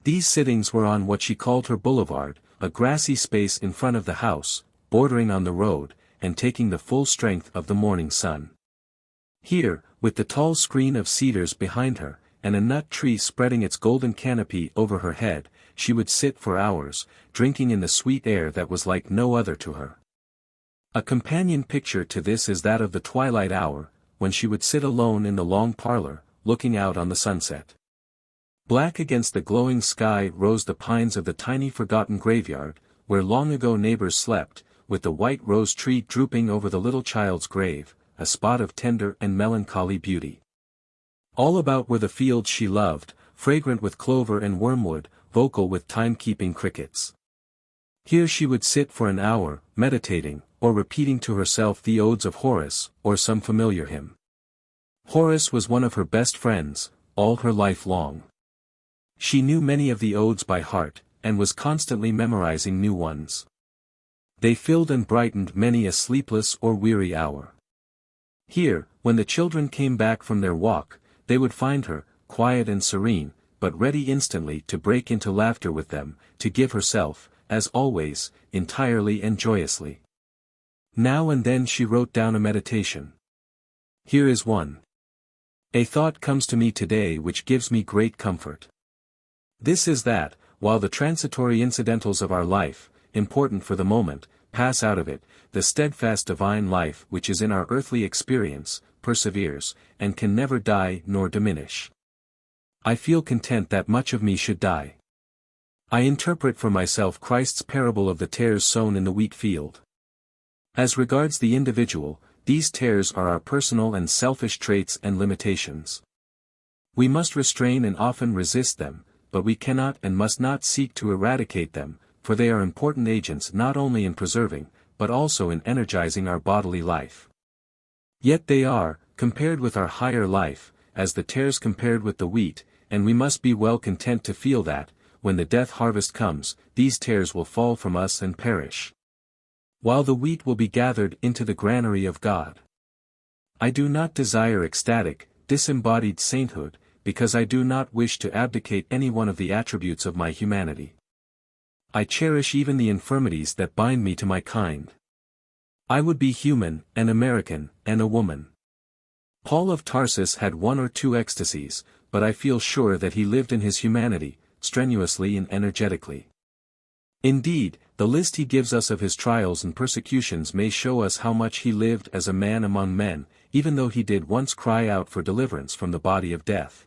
These sittings were on what she called her boulevard, a grassy space in front of the house, bordering on the road, and taking the full strength of the morning sun. Here, with the tall screen of cedars behind her, and a nut tree spreading its golden canopy over her head, she would sit for hours, drinking in the sweet air that was like no other to her. A companion picture to this is that of the twilight hour, when she would sit alone in the long parlor, looking out on the sunset. Black against the glowing sky rose the pines of the tiny forgotten graveyard, where long ago neighbors slept, with the white rose tree drooping over the little child's grave, a spot of tender and melancholy beauty. All about were the fields she loved, fragrant with clover and wormwood, vocal with time-keeping crickets. Here she would sit for an hour, meditating, or repeating to herself the odes of Horace, or some familiar hymn. Horace was one of her best friends, all her life long. She knew many of the odes by heart, and was constantly memorizing new ones. They filled and brightened many a sleepless or weary hour. Here, when the children came back from their walk, they would find her, quiet and serene, but ready instantly to break into laughter with them, to give herself, as always, entirely and joyously. Now and then she wrote down a meditation. Here is one. A thought comes to me today which gives me great comfort. This is that, while the transitory incidentals of our life, important for the moment, pass out of it, the steadfast divine life which is in our earthly experience, perseveres, and can never die nor diminish. I feel content that much of me should die. I interpret for myself Christ's parable of the tares sown in the wheat field. As regards the individual, these tares are our personal and selfish traits and limitations. We must restrain and often resist them, but we cannot and must not seek to eradicate them, for they are important agents not only in preserving, but also in energizing our bodily life. Yet they are, compared with our higher life, as the tares compared with the wheat, and we must be well content to feel that, when the death harvest comes, these tares will fall from us and perish, while the wheat will be gathered into the granary of God. I do not desire ecstatic, disembodied sainthood, because I do not wish to abdicate any one of the attributes of my humanity. I cherish even the infirmities that bind me to my kind. I would be human, and American, and a woman. Paul of Tarsus had one or two ecstasies, but I feel sure that he lived in his humanity, strenuously and energetically. Indeed, the list he gives us of his trials and persecutions may show us how much he lived as a man among men, even though he did once cry out for deliverance from the body of death,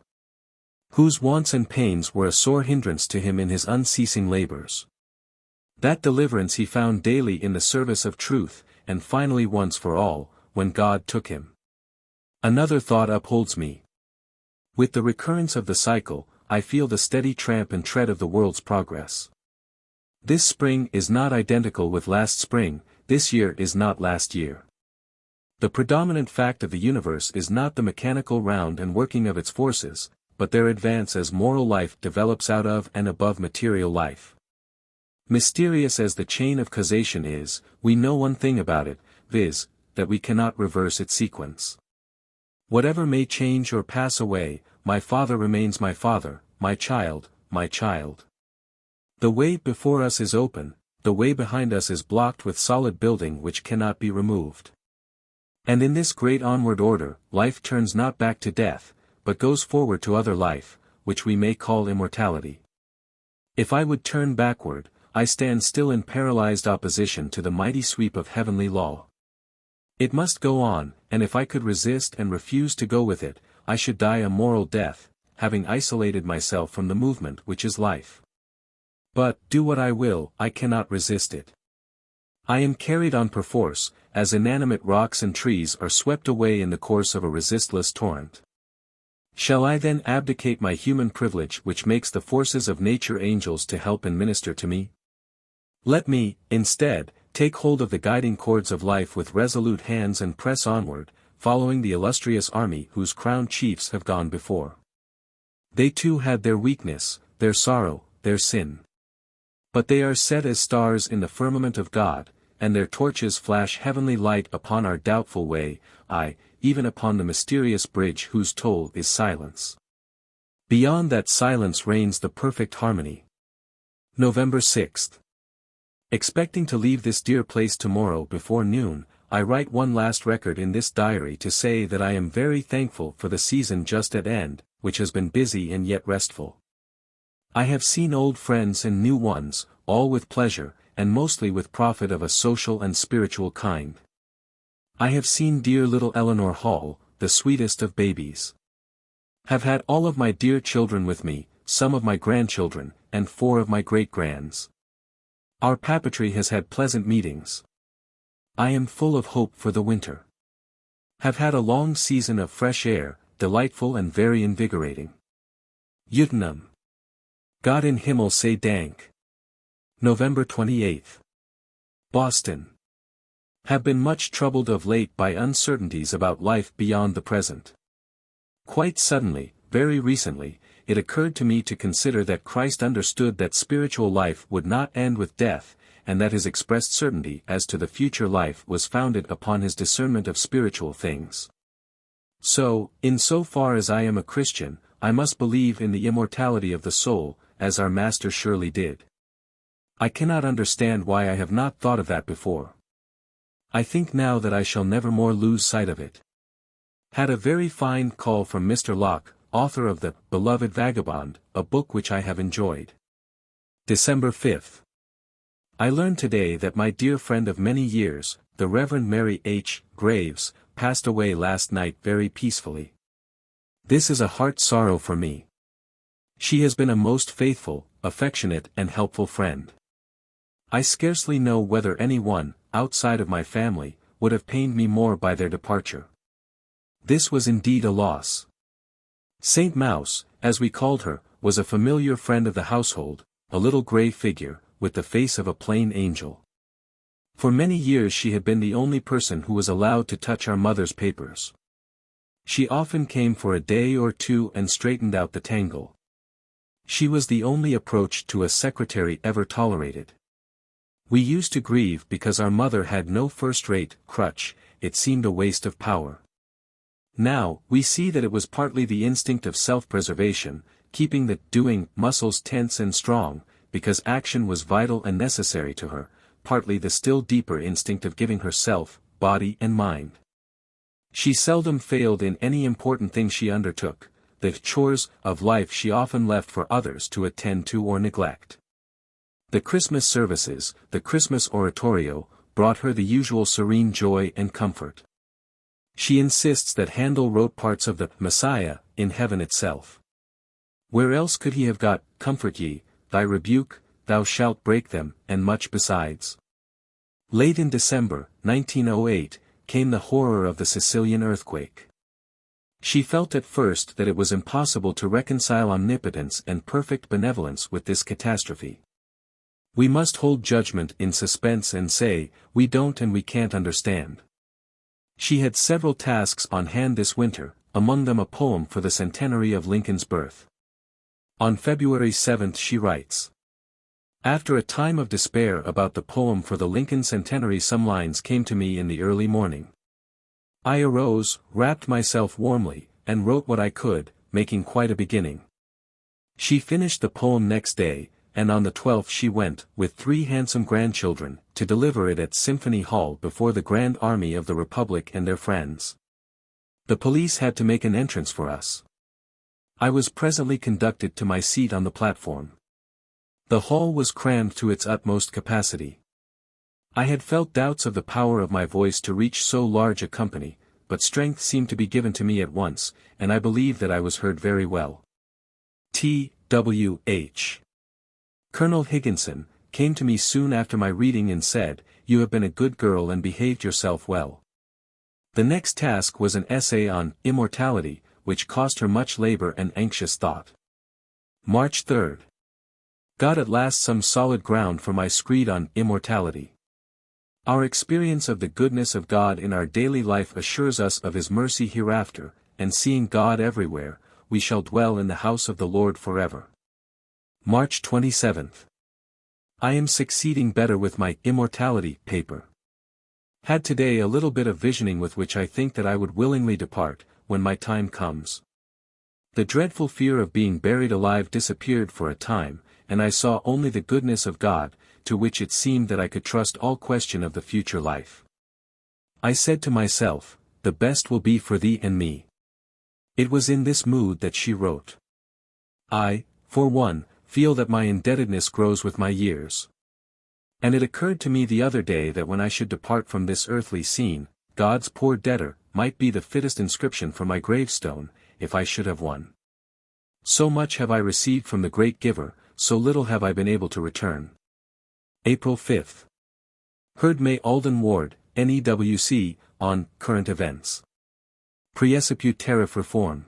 whose wants and pains were a sore hindrance to him in his unceasing labors. That deliverance he found daily in the service of truth, and finally once for all, when God took him. Another thought upholds me. With the recurrence of the cycle, I feel the steady tramp and tread of the world's progress. This spring is not identical with last spring, this year is not last year. The predominant fact of the universe is not the mechanical round and working of its forces, but their advance as moral life develops out of and above material life. Mysterious as the chain of causation is, we know one thing about it, viz., that we cannot reverse its sequence. Whatever may change or pass away, my father remains my father, my child, my child. The way before us is open, the way behind us is blocked with solid building which cannot be removed. And in this great onward order, life turns not back to death, but goes forward to other life, which we may call immortality. If I would turn backward, I stand still in paralyzed opposition to the mighty sweep of heavenly law. It must go on, and if I could resist and refuse to go with it, I should die a moral death, having isolated myself from the movement which is life. But, do what I will, I cannot resist it. I am carried on perforce, as inanimate rocks and trees are swept away in the course of a resistless torrent. Shall I then abdicate my human privilege which makes the forces of nature angels to help and minister to me? Let me, instead, take hold of the guiding cords of life with resolute hands and press onward, following the illustrious army whose crowned chiefs have gone before. They too had their weakness, their sorrow, their sin. But they are set as stars in the firmament of God, and their torches flash heavenly light upon our doubtful way, aye, even upon the mysterious bridge whose toll is silence. Beyond that silence reigns the perfect harmony. November 6th. Expecting to leave this dear place tomorrow before noon, I write one last record in this diary to say that I am very thankful for the season just at end, which has been busy and yet restful. I have seen old friends and new ones, all with pleasure, and mostly with profit of a social and spiritual kind. I have seen dear little Eleanor Hall, the sweetest of babies. Have had all of my dear children with me, some of my grandchildren, and 4 of my great-grands. Our papeetry has had pleasant meetings. I am full of hope for the winter. Have had a long season of fresh air, delightful and very invigorating. Utenham. God in Himmel sei Dank. November 28th. Boston. Have been much troubled of late by uncertainties about life beyond the present. Quite suddenly, very recently, it occurred to me to consider that Christ understood that spiritual life would not end with death, and that his expressed certainty as to the future life was founded upon his discernment of spiritual things. So, in so far as I am a Christian, I must believe in the immortality of the soul, as our Master surely did. I cannot understand why I have not thought of that before. I think now that I shall never more lose sight of it. Had a very fine call from Mr. Locke, author of The Beloved Vagabond, a book which I have enjoyed. December 5th. I learned today that my dear friend of many years, the Reverend Mary H. Graves, passed away last night very peacefully. This is a heart sorrow for me. She has been a most faithful, affectionate and helpful friend. I scarcely know whether anyone, outside of my family, would have pained me more by their departure. This was indeed a loss. Saint Mouse, as we called her, was a familiar friend of the household, a little grey figure, with the face of a plain angel. For many years she had been the only person who was allowed to touch our mother's papers. She often came for a day or two and straightened out the tangle. She was the only approach to a secretary ever tolerated. We used to grieve because our mother had no first-rate crutch, it seemed a waste of power. Now, we see that it was partly the instinct of self-preservation, keeping the doing muscles tense and strong, because action was vital and necessary to her, partly the still deeper instinct of giving herself, body and mind. She seldom failed in any important thing she undertook, the chores of life she often left for others to attend to or neglect. The Christmas services, the Christmas oratorio, brought her the usual serene joy and comfort. She insists that Handel wrote parts of the Messiah in heaven itself. Where else could he have got, comfort ye, thy rebuke, thou shalt break them, and much besides? Late in December, 1908, came the horror of the Sicilian earthquake. She felt at first that it was impossible to reconcile omnipotence and perfect benevolence with this catastrophe. We must hold judgment in suspense and say, we don't and we can't understand. She had several tasks on hand this winter, among them a poem for the centenary of Lincoln's birth. On February 7th she writes. After a time of despair about the poem for the Lincoln centenary, some lines came to me in the early morning. I arose, wrapped myself warmly, and wrote what I could, making quite a beginning. She finished the poem next day, and on the 12th she went, with 3 handsome grandchildren, to deliver it at Symphony Hall before the Grand Army of the Republic and their friends. The police had to make an entrance for us. I was presently conducted to my seat on the platform. The hall was crammed to its utmost capacity. I had felt doubts of the power of my voice to reach so large a company, but strength seemed to be given to me at once, and I believe that I was heard very well. T.W.H. Colonel Higginson came to me soon after my reading and said, "You have been a good girl and behaved yourself well." The next task was an essay on immortality, which cost her much labor and anxious thought. March 3. Got at last some solid ground for my screed on immortality. Our experience of the goodness of God in our daily life assures us of His mercy hereafter, and seeing God everywhere, we shall dwell in the house of the Lord forever. March 27. I am succeeding better with my immortality paper. Had today a little bit of visioning with which I think that I would willingly depart, when my time comes. The dreadful fear of being buried alive disappeared for a time, and I saw only the goodness of God, to which it seemed that I could trust all question of the future life. I said to myself, the best will be for thee and me. It was in this mood that she wrote. I, for one, feel that my indebtedness grows with my years. And it occurred to me the other day that when I should depart from this earthly scene, God's poor debtor might be the fittest inscription for my gravestone, if I should have one. So much have I received from the great giver, so little have I been able to return. April 5. Heard May Alden Ward, NEWC, on Current Events. Praeciput Tariff Reform.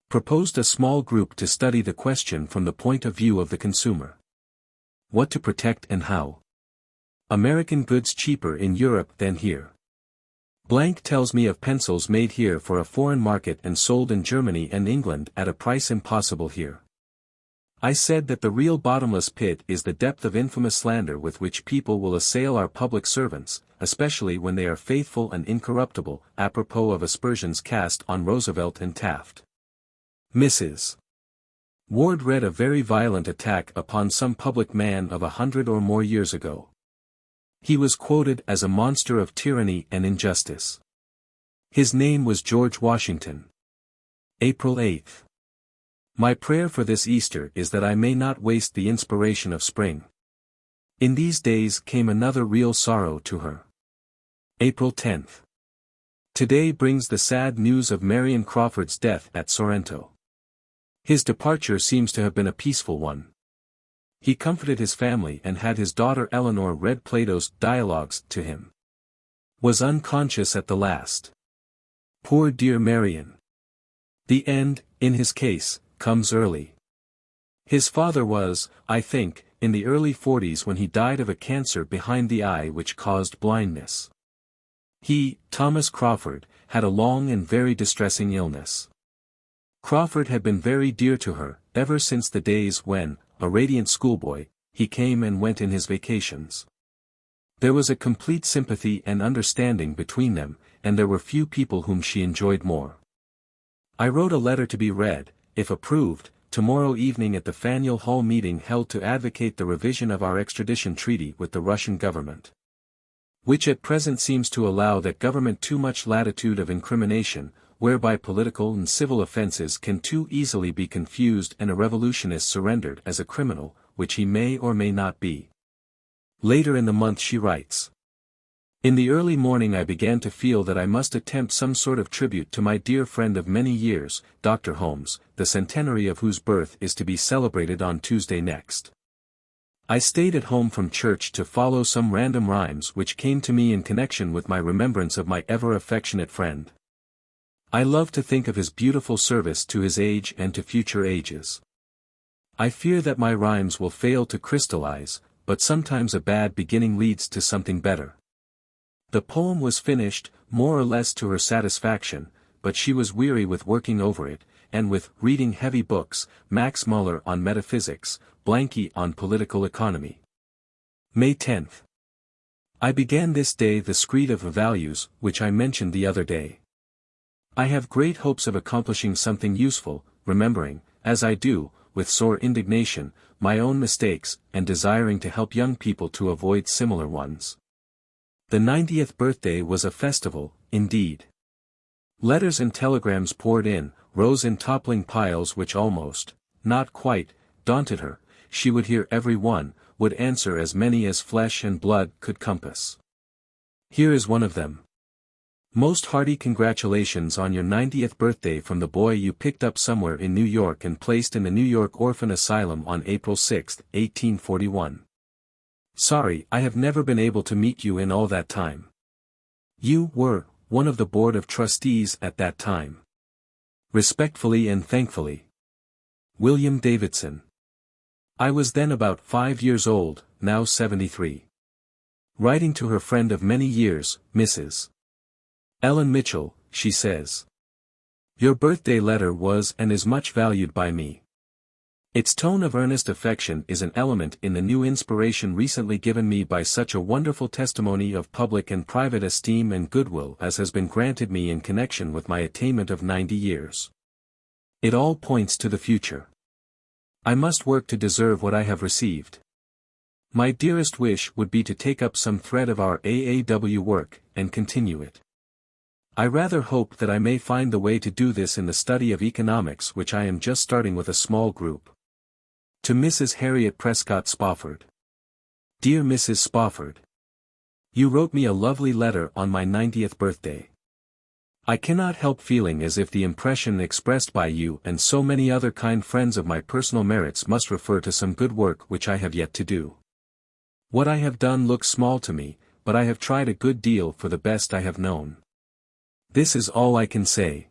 Proposed a small group to study the question from the point of view of the consumer. What to protect and how. American goods cheaper in Europe than here. Blank tells me of pencils made here for a foreign market and sold in Germany and England at a price impossible here. I said that the real bottomless pit is the depth of infamous slander with which people will assail our public servants, especially when they are faithful and incorruptible, apropos of aspersions cast on Roosevelt and Taft. Mrs. Ward read a very violent attack upon some public man of 100 or more years ago. He was quoted as a monster of tyranny and injustice. His name was George Washington. April 8. My prayer for this Easter is that I may not waste the inspiration of spring. In these days came another real sorrow to her. April 10. Today brings the sad news of Marion Crawford's death at Sorrento. His departure seems to have been a peaceful one. He comforted his family and had his daughter Eleanor read Plato's Dialogues to him. Was unconscious at the last. Poor dear Marion. The end, in his case, comes early. His father was, I think, in the early 40s when he died of a cancer behind the eye which caused blindness. He, Thomas Crawford, had a long and very distressing illness. Crawford had been very dear to her, ever since the days when, a radiant schoolboy, he came and went in his vacations. There was a complete sympathy and understanding between them, and there were few people whom she enjoyed more. I wrote a letter to be read, if approved, tomorrow evening at the Faneuil Hall meeting held to advocate the revision of our extradition treaty with the Russian government, which at present seems to allow that government too much latitude of incrimination, whereby political and civil offenses can too easily be confused and a revolutionist surrendered as a criminal, which he may or may not be. Later in the month she writes. In the early morning I began to feel that I must attempt some sort of tribute to my dear friend of many years, Dr. Holmes, the centenary of whose birth is to be celebrated on Tuesday next. I stayed at home from church to follow some random rhymes which came to me in connection with my remembrance of my ever affectionate friend. I love to think of his beautiful service to his age and to future ages. I fear that my rhymes will fail to crystallize, but sometimes a bad beginning leads to something better. The poem was finished, more or less to her satisfaction, but she was weary with working over it, and with reading heavy books, Max Muller on metaphysics, Blanky on political economy. May 10. I began this day the screed of values, which I mentioned the other day. I have great hopes of accomplishing something useful, remembering, as I do, with sore indignation, my own mistakes, and desiring to help young people to avoid similar ones. The 90th birthday was a festival, indeed. Letters and telegrams poured in, rose in toppling piles which almost, not quite, daunted her. She would hear every one, would answer as many as flesh and blood could compass. Here is one of them. Most hearty congratulations on your 90th birthday from the boy you picked up somewhere in New York and placed in the New York Orphan Asylum on April 6, 1841. Sorry I have never been able to meet you in all that time. You were one of the board of trustees at that time. Respectfully and thankfully. William Davidson. I was then about 5 years old, now 73. Writing to her friend of many years, Mrs. Ellen Mitchell, she says. Your birthday letter was and is much valued by me. Its tone of earnest affection is an element in the new inspiration recently given me by such a wonderful testimony of public and private esteem and goodwill as has been granted me in connection with my attainment of 90 years. It all points to the future. I must work to deserve what I have received. My dearest wish would be to take up some thread of our AAW work, and continue it. I rather hope that I may find the way to do this in the study of economics which I am just starting with a small group. To Mrs. Harriet Prescott Spofford. Dear Mrs. Spofford. You wrote me a lovely letter on my 90th birthday. I cannot help feeling as if the impression expressed by you and so many other kind friends of my personal merits must refer to some good work which I have yet to do. What I have done looks small to me, but I have tried a good deal for the best I have known. This is all I can say.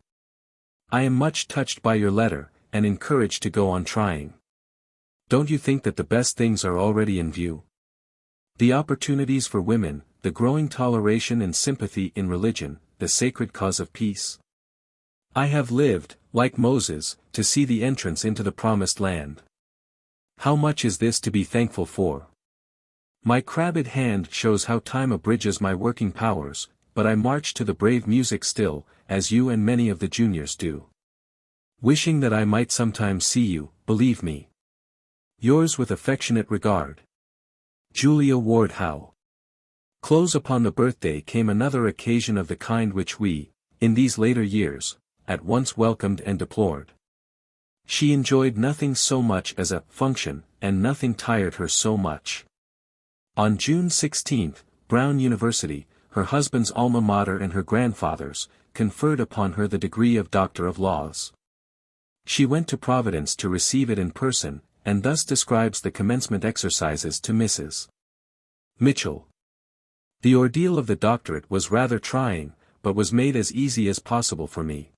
I am much touched by your letter, and encouraged to go on trying. Don't you think that the best things are already in view? The opportunities for women, the growing toleration and sympathy in religion, the sacred cause of peace. I have lived, like Moses, to see the entrance into the promised land. How much is this to be thankful for? My crabbed hand shows how time abridges my working powers, but I march to the brave music still, as you and many of the juniors do. Wishing that I might sometimes see you, believe me. Yours with affectionate regard. Julia Ward Howe. Close upon the birthday came another occasion of the kind which we, in these later years, at once welcomed and deplored. She enjoyed nothing so much as a function, and nothing tired her so much. On June 16, Brown University, her husband's alma mater and her grandfather's, conferred upon her the degree of Doctor of Laws. She went to Providence to receive it in person, and thus describes the commencement exercises to Mrs. Mitchell. The ordeal of the doctorate was rather trying, but was made as easy as possible for me.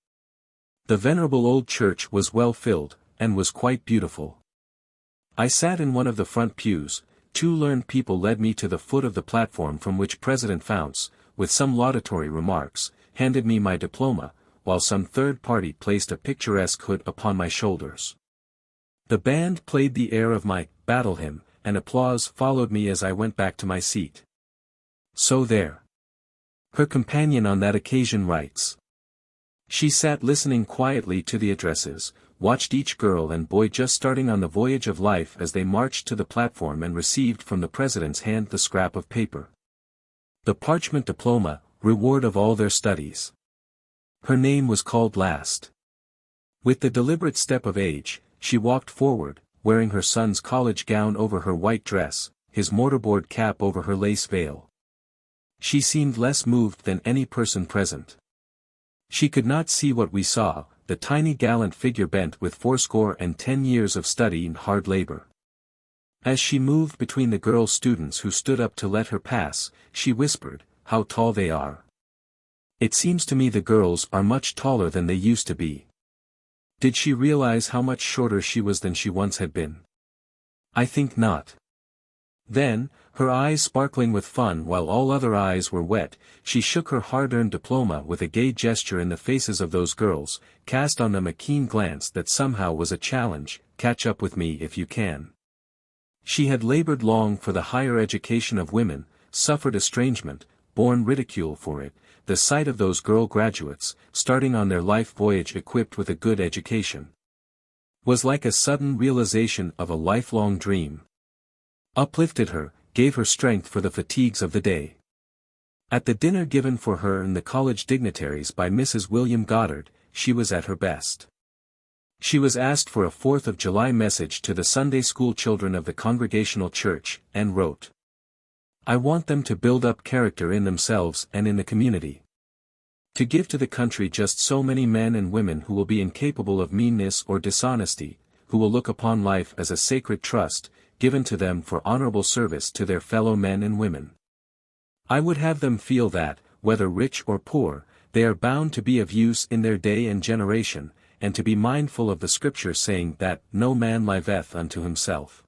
The venerable old church was well filled, and was quite beautiful. I sat in one of the front pews. 2 learned people led me to the foot of the platform from which President Founts, with some laudatory remarks, handed me my diploma, while some third party placed a picturesque hood upon my shoulders. The band played the air of my battle hymn, and applause followed me as I went back to my seat. So there. Her companion on that occasion writes. She sat listening quietly to the addresses, watched each girl and boy just starting on the voyage of life as they marched to the platform and received from the president's hand the scrap of paper. The parchment diploma, reward of all their studies. Her name was called last. With the deliberate step of age, she walked forward, wearing her son's college gown over her white dress, his mortarboard cap over her lace veil. She seemed less moved than any person present. She could not see what we saw, the tiny gallant figure bent with 80 years of study and hard labor. As she moved between the girl students who stood up to let her pass, she whispered, "How tall they are. It seems to me the girls are much taller than they used to be." Did she realize how much shorter she was than she once had been? I think not. Then, her eyes sparkling with fun while all other eyes were wet, she shook her hard-earned diploma with a gay gesture in the faces of those girls, cast on them a keen glance that somehow was a challenge, "Catch up with me if you can." She had labored long for the higher education of women, suffered estrangement, borne ridicule for it, the sight of those girl graduates, starting on their life voyage equipped with a good education, was like a sudden realization of a lifelong dream. Uplifted her, gave her strength for the fatigues of the day. At the dinner given for her and the college dignitaries by Mrs. William Goddard, she was at her best. She was asked for a 4th of July message to the Sunday school children of the Congregational Church, and wrote, "I want them to build up character in themselves and in the community. To give to the country just so many men and women who will be incapable of meanness or dishonesty, who will look upon life as a sacred trust, given to them for honorable service to their fellow men and women. I would have them feel that, whether rich or poor, they are bound to be of use in their day and generation, and to be mindful of the Scripture saying that, "No man liveth unto himself."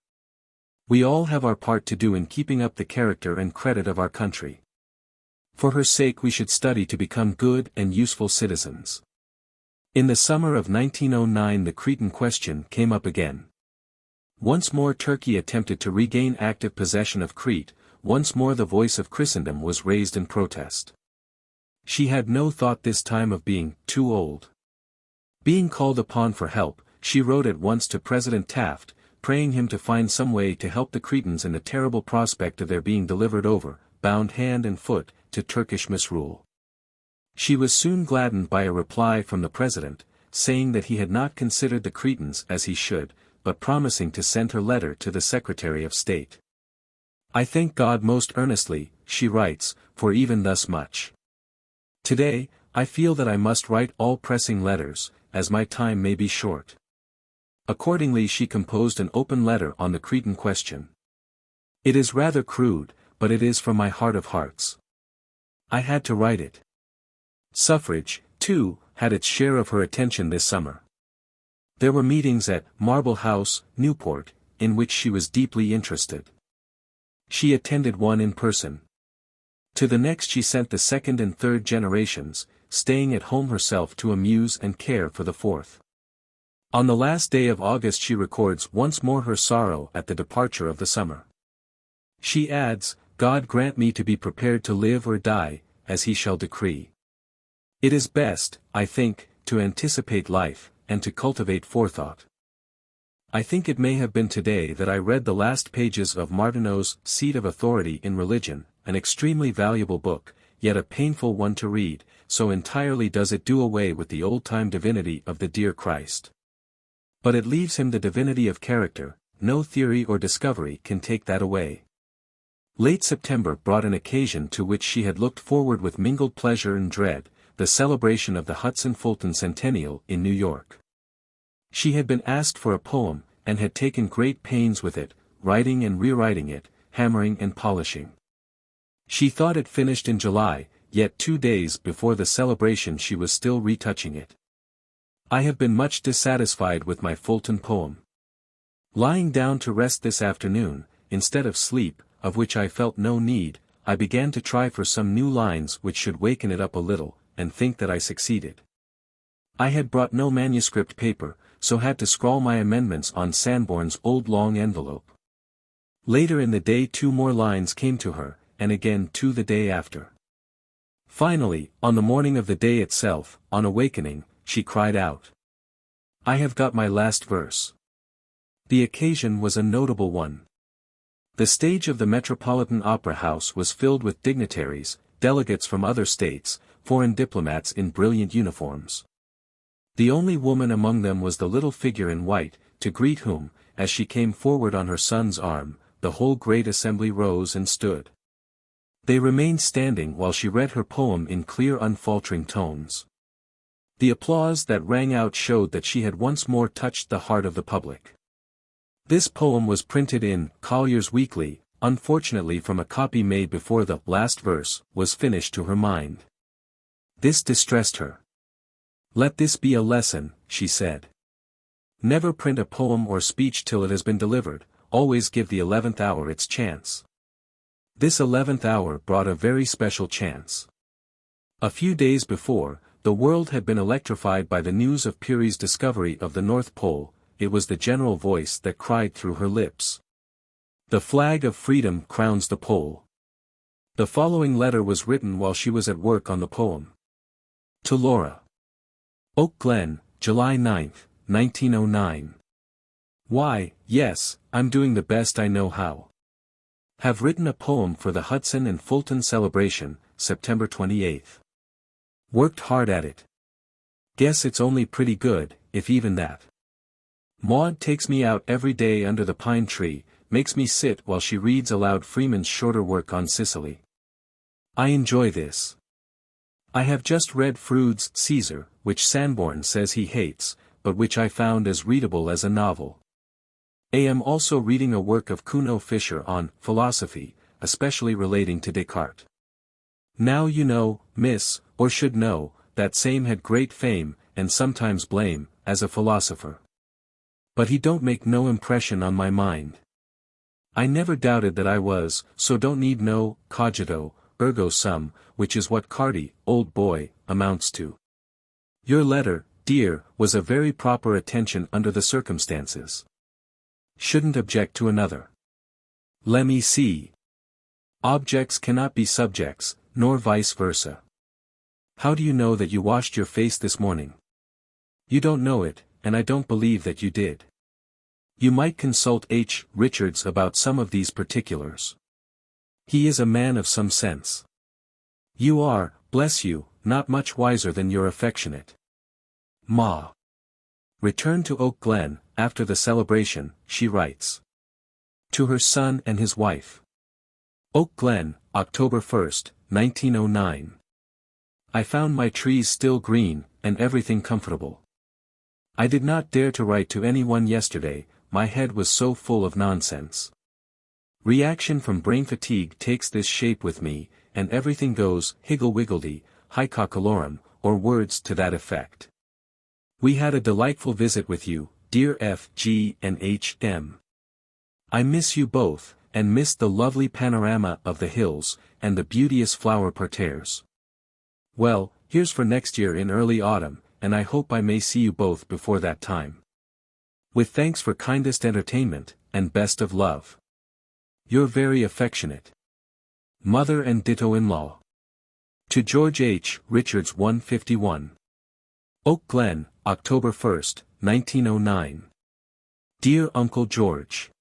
We all have our part to do in keeping up the character and credit of our country. For her sake we should study to become good and useful citizens. In the summer of 1909 the Cretan question came up again. Once more Turkey attempted to regain active possession of Crete, once more the voice of Christendom was raised in protest. She had no thought this time of being too old. Being called upon for help, she wrote at once to President Taft, praying him to find some way to help the Cretans in the terrible prospect of their being delivered over, bound hand and foot, to Turkish misrule. She was soon gladdened by a reply from the President, saying that he had not considered the Cretans as he should, but promising to send her letter to the Secretary of State. "I thank God most earnestly," she writes, "for even thus much. Today, I feel that I must write all pressing letters, as my time may be short." Accordingly she composed an open letter on the Cretan question. It is rather crude, but it is from my heart of hearts. I had to write it. Suffrage, too, had its share of her attention this summer. There were meetings at Marble House, Newport, in which she was deeply interested. She attended one in person. To the next she sent the second and third generations, staying at home herself to amuse and care for the fourth. On the last day of August she records once more her sorrow at the departure of the summer. She adds, "God grant me to be prepared to live or die, as he shall decree. It is best, I think, to anticipate life, and to cultivate forethought." I think it may have been today that I read the last pages of Martineau's Seat of Authority in Religion, an extremely valuable book, yet a painful one to read, so entirely does it do away with the old-time divinity of the dear Christ. But it leaves him the divinity of character, no theory or discovery can take that away. Late September brought an occasion to which she had looked forward with mingled pleasure and dread, the celebration of the Hudson-Fulton Centennial in New York. She had been asked for a poem, and had taken great pains with it, writing and rewriting it, hammering and polishing. She thought it finished in July, yet 2 days before the celebration she was still retouching it. I have been much dissatisfied with my Fulton poem. Lying down to rest this afternoon, instead of sleep, of which I felt no need, I began to try for some new lines which should waken it up a little, and think that I succeeded. I had brought no manuscript paper, so had to scrawl my amendments on Sanborn's old long envelope. Later in the day 2 more lines came to her, and again 2 the day after. Finally, on the morning of the day itself, on awakening, she cried out, "I have got my last verse." The occasion was a notable one. The stage of the Metropolitan Opera House was filled with dignitaries, delegates from other states, foreign diplomats in brilliant uniforms. The only woman among them was the little figure in white, to greet whom, as she came forward on her son's arm, the whole great assembly rose and stood. They remained standing while she read her poem in clear unfaltering tones. The applause that rang out showed that she had once more touched the heart of the public. This poem was printed in Collier's Weekly, unfortunately from a copy made before the last verse was finished to her mind. This distressed her. "Let this be a lesson," she said. "Never print a poem or speech till it has been delivered, always give the 11th hour its chance." This 11th hour brought a very special chance. A few days before, the world had been electrified by the news of Peary's discovery of the North Pole. It was the general voice that cried through her lips, "The flag of freedom crowns the pole." The following letter was written while she was at work on the poem. To Laura. Oak Glen, July 9, 1909. Why, yes, I'm doing the best I know how. Have written a poem for the Hudson and Fulton celebration, September 28. Worked hard at it. Guess it's only pretty good, if even that. Maud takes me out every day under the pine tree, makes me sit while she reads aloud Freeman's shorter work on Sicily. I enjoy this. I have just read Froude's Caesar, which Sanborn says he hates, but which I found as readable as a novel. I am also reading a work of Kuno Fischer on philosophy, especially relating to Descartes. Now you know, miss, or should know, that same had great fame, and sometimes blame, as a philosopher. But he don't make no impression on my mind. I never doubted that I was, so don't need no, cogito, ergo sum, which is what Carty, old boy, amounts to. Your letter, dear, was a very proper attention under the circumstances. Shouldn't object to another. Lemme see. Objects cannot be subjects, nor vice versa. How do you know that you washed your face this morning? You don't know it, and I don't believe that you did. You might consult H. Richards about some of these particulars. He is a man of some sense. You are, bless you, not much wiser than your affectionate Ma. Returned to Oak Glen, after the celebration, she writes. To her son and his wife. Oak Glen, October 1st, 1909. I found my trees still green, and everything comfortable. I did not dare to write to anyone yesterday, my head was so full of nonsense. Reaction from brain fatigue takes this shape with me, and everything goes higgle-wiggledy, hicoccolorum, or words to that effect. We had a delightful visit with you, dear F. G. and H. M. I miss you both, and miss the lovely panorama of the hills, and the beauteous flower parterres. Well, here's for next year in early autumn, and I hope I may see you both before that time. With thanks for kindest entertainment, and best of love. Your very affectionate mother and ditto-in-law. To George H. Richards 151. Oak Glen, October 1st, 1909. Dear Uncle George.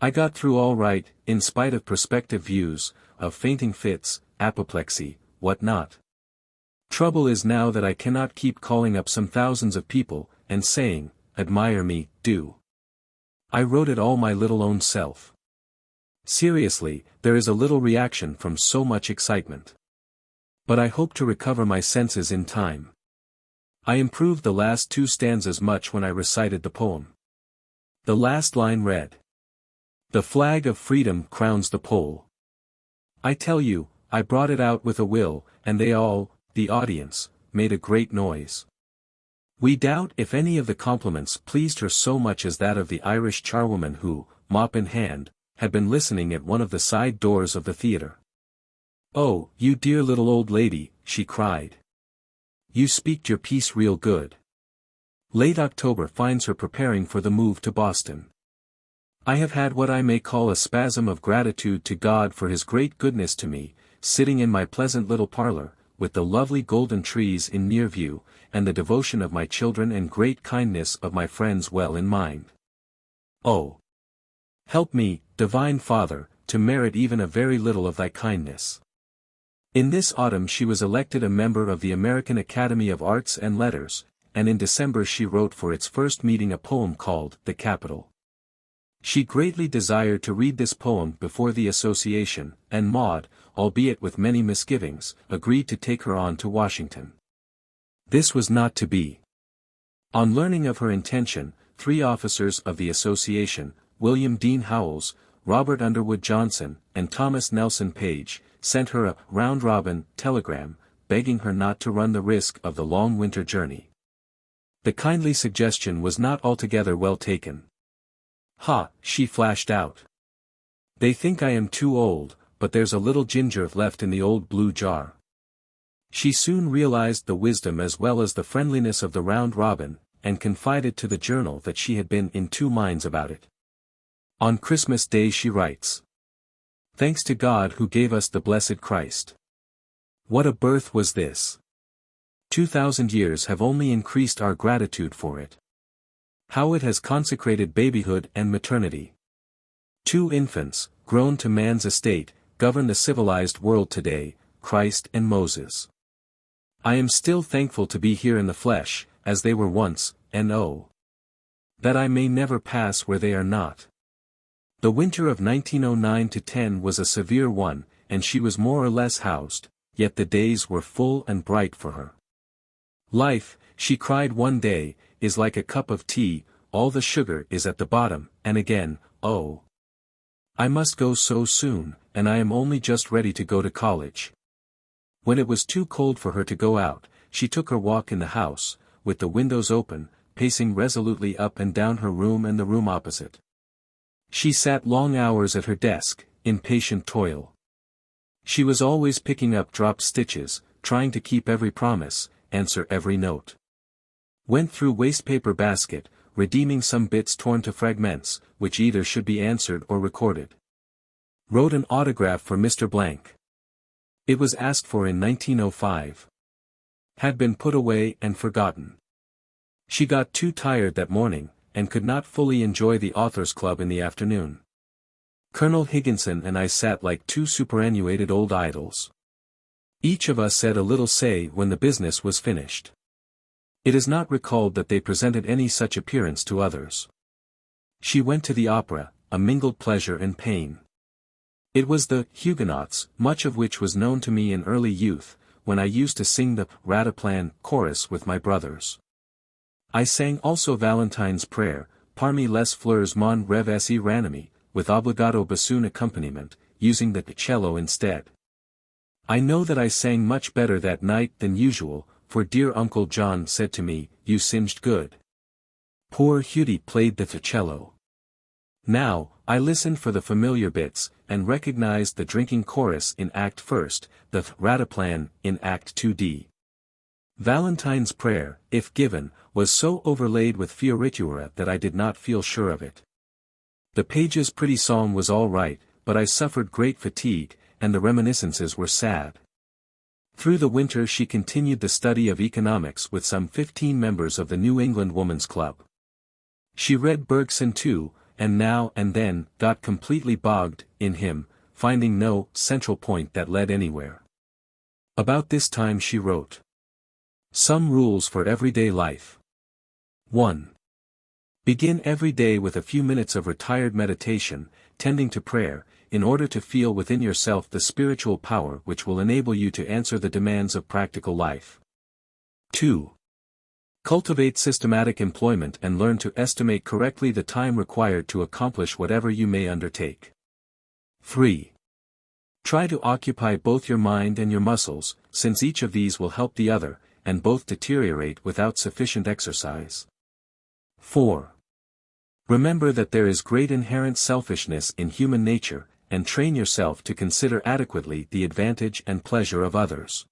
I got through all right, in spite of prospective views, of fainting fits, apoplexy, what not. Trouble is now that I cannot keep calling up some thousands of people, and saying, admire me, do. I wrote it all my little own self. Seriously, there is a little reaction from so much excitement. But I hope to recover my senses in time. I improved the last 2 stanzas much when I recited the poem. The last line read. The flag of freedom crowns the pole. I tell you, I brought it out with a will, and they all, the audience, made a great noise. We doubt if any of the compliments pleased her so much as that of the Irish charwoman who, mop in hand, had been listening at one of the side doors of the theatre. Oh, you dear little old lady, she cried. You speaked your piece real good. Late October finds her preparing for the move to Boston. I have had what I may call a spasm of gratitude to God for his great goodness to me, sitting in my pleasant little parlor, with the lovely golden trees in near view, and the devotion of my children and great kindness of my friends well in mind. Oh! Help me, Divine Father, to merit even a very little of thy kindness. In this autumn she was elected a member of the American Academy of Arts and Letters, and in December she wrote for its first meeting a poem called The Capitol. She greatly desired to read this poem before the association, and Maud, albeit with many misgivings, agreed to take her on to Washington. This was not to be. On learning of her intention, 3 officers of the association, William Dean Howells, Robert Underwood Johnson, and Thomas Nelson Page, sent her a round-robin telegram, begging her not to run the risk of the long winter journey. The kindly suggestion was not altogether well taken. Ha, she flashed out. They think I am too old, but there's a little ginger left in the old blue jar. She soon realized the wisdom as well as the friendliness of the round robin, and confided to the journal that she had been in 2 minds about it. On Christmas Day she writes. Thanks to God who gave us the blessed Christ. What a birth was this! 2,000 years have only increased our gratitude for it. How it has consecrated babyhood and maternity. 2 infants, grown to man's estate, govern the civilized world today, Christ and Moses. I am still thankful to be here in the flesh, as they were once, and oh! that I may never pass where they are not. The winter of 1909-10 was a severe one, and she was more or less housed, yet the days were full and bright for her. Life, she cried one day, is like a cup of tea, all the sugar is at the bottom, and again, oh! I must go so soon, and I am only just ready to go to college. When it was too cold for her to go out, she took her walk in the house, with the windows open, pacing resolutely up and down her room and the room opposite. She sat long hours at her desk, in patient toil. She was always picking up dropped stitches, trying to keep every promise, answer every note. Went through wastepaper basket, redeeming some bits torn to fragments, which either should be answered or recorded. Wrote an autograph for Mr. Blank. It was asked for in 1905. Had been put away and forgotten. She got too tired that morning, and could not fully enjoy the Authors' Club in the afternoon. Colonel Higginson and I sat like two superannuated old idols. Each of us said a little say when the business was finished. It is not recalled that they presented any such appearance to others. She went to the opera, a mingled pleasure and pain. It was the Huguenots, much of which was known to me in early youth, when I used to sing the Rataplan chorus with my brothers. I sang also Valentine's Prayer, Parmi les fleurs mon rêve si ranimi, with obbligato bassoon accompaniment, using the cello instead. I know that I sang much better that night than usual, for dear Uncle John said to me, "You singed good." Poor Hughie played the cello. Now, I listened for the familiar bits, and recognized the drinking chorus in Act First, the Rataplan in Act 2d. Valentine's Prayer, if given, was so overlaid with fioritura that I did not feel sure of it. The Page's pretty song was all right, but I suffered great fatigue, and the reminiscences were sad. Through the winter she continued the study of economics with some 15 members of the New England Woman's Club. She read Bergson too, and now and then got completely bogged in him, finding no central point that led anywhere. About this time she wrote. Some rules for everyday life. 1. Begin every day with a few minutes of retired meditation, tending to prayer, in order to feel within yourself the spiritual power which will enable you to answer the demands of practical life. 2. Cultivate systematic employment and learn to estimate correctly the time required to accomplish whatever you may undertake. 3. Try to occupy both your mind and your muscles, since each of these will help the other, and both deteriorate without sufficient exercise. 4. Remember that there is great inherent selfishness in human nature, and train yourself to consider adequately the advantage and pleasure of others.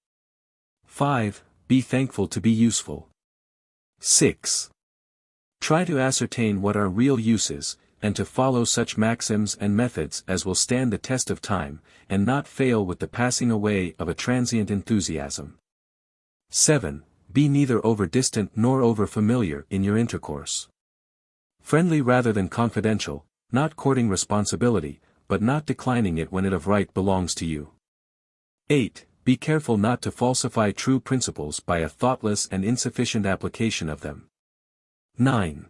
5. Be thankful to be useful. 6. Try to ascertain what are real uses, and to follow such maxims and methods as will stand the test of time, and not fail with the passing away of a transient enthusiasm. 7. Be neither over-distant nor over-familiar in your intercourse. Friendly rather than confidential, not courting responsibility, but not declining it when it of right belongs to you. 8. Be careful not to falsify true principles by a thoughtless and insufficient application of them. 9.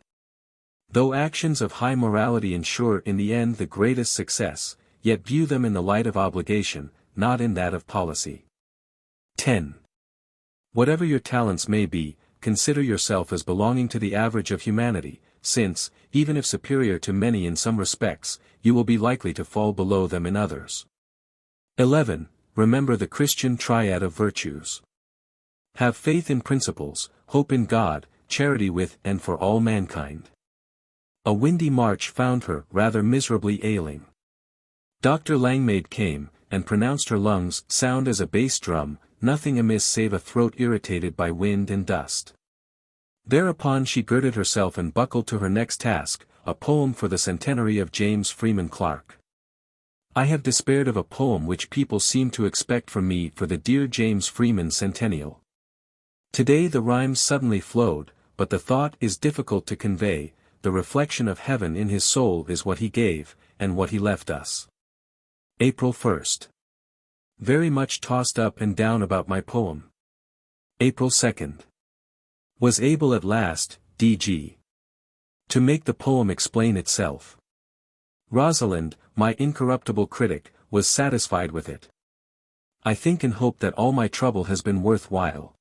Though actions of high morality ensure in the end the greatest success, yet view them in the light of obligation, not in that of policy. 10. Whatever your talents may be, consider yourself as belonging to the average of humanity, since, even if superior to many in some respects, you will be likely to fall below them in others. 11. Remember the Christian triad of virtues. Have faith in principles, hope in God, charity with and for all mankind. A windy March found her rather miserably ailing. Dr. Langmaid came, and pronounced her lungs sound as a bass drum, nothing amiss save a throat irritated by wind and dust. Thereupon she girded herself and buckled to her next task, a poem for the centenary of James Freeman Clarke. I have despaired of a poem which people seem to expect from me for the dear James Freeman centennial. Today the rhymes suddenly flowed, but the thought is difficult to convey. The reflection of heaven in his soul is what he gave, and what he left us. April 1st. Very much tossed up and down about my poem. April 2nd. Was able at last, D.G. to make the poem explain itself. Rosalind, my incorruptible critic, was satisfied with it. I think and hope that all my trouble has been worth while.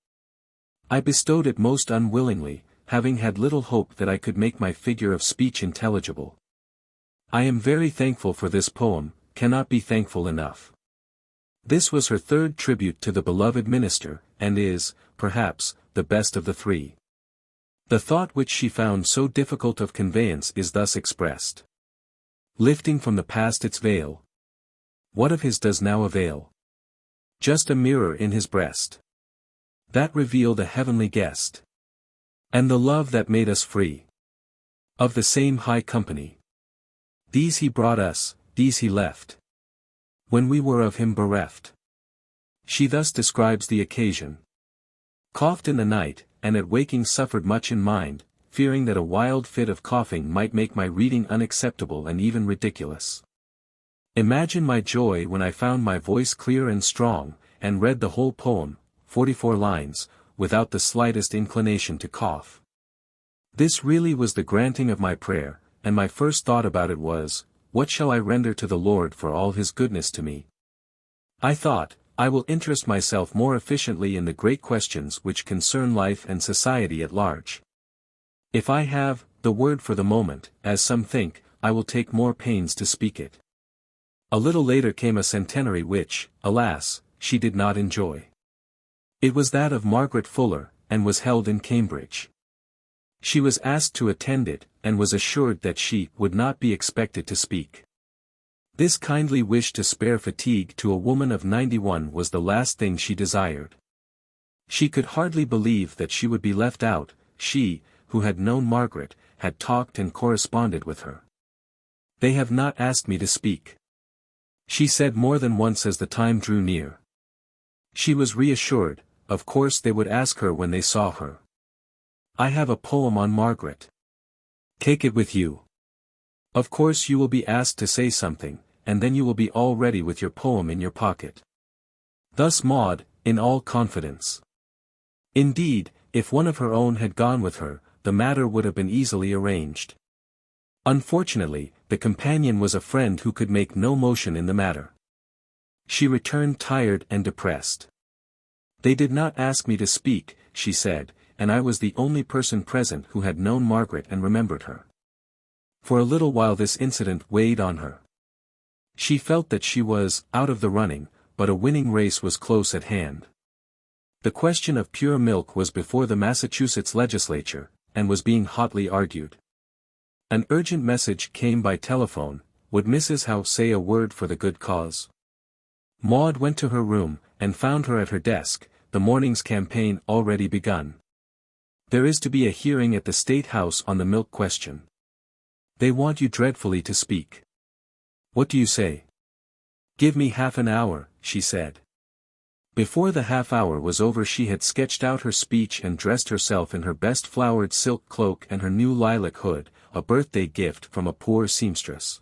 I bestowed it most unwillingly, having had little hope that I could make my figure of speech intelligible. I am very thankful for this poem, cannot be thankful enough. This was her third tribute to the beloved minister, and is, perhaps, the best of the three. The thought which she found so difficult of conveyance is thus expressed. Lifting from the past its veil. What of his does now avail? Just a mirror in his breast, that revealed a heavenly guest. And the love that made us free. Of the same high company. These he brought us, these he left. When we were of him bereft. She thus describes the occasion. Coughed in the night, and at waking suffered much in mind, fearing that a wild fit of coughing might make my reading unacceptable and even ridiculous. Imagine my joy when I found my voice clear and strong, and read the whole poem, 44 lines, without the slightest inclination to cough. This really was the granting of my prayer, and my first thought about it was, what shall I render to the Lord for all his goodness to me? I thought, I will interest myself more efficiently in the great questions which concern life and society at large. If I have the word for the moment, as some think, I will take more pains to speak it. A little later came a centenary which, alas, she did not enjoy. It was that of Margaret Fuller, and was held in Cambridge. She was asked to attend it, and was assured that she would not be expected to speak. This kindly wish to spare fatigue to a woman of 91 was the last thing she desired. She could hardly believe that she would be left out. She, who had known Margaret, had talked and corresponded with her. They have not asked me to speak, she said more than once as the time drew near. She was reassured, of course they would ask her when they saw her. I have a poem on Margaret. Take it with you. Of course you will be asked to say something, and then you will be all ready with your poem in your pocket. Thus Maud, in all confidence. Indeed, if one of her own had gone with her, the matter would have been easily arranged. Unfortunately, the companion was a friend who could make no motion in the matter. She returned tired and depressed. They did not ask me to speak, she said, and I was the only person present who had known Margaret and remembered her. For a little while this incident weighed on her. She felt that she was out of the running, but a winning race was close at hand. The question of pure milk was before the Massachusetts legislature, and was being hotly argued. An urgent message came by telephone. Would Mrs. Howe say a word for the good cause? Maud went to her room, and found her at her desk, the morning's campaign already begun. There is to be a hearing at the State House on the milk question. They want you dreadfully to speak. What do you say? Give me half an hour, she said. Before the half hour was over she had sketched out her speech and dressed herself in her best flowered silk cloak and her new lilac hood, a birthday gift from a poor seamstress.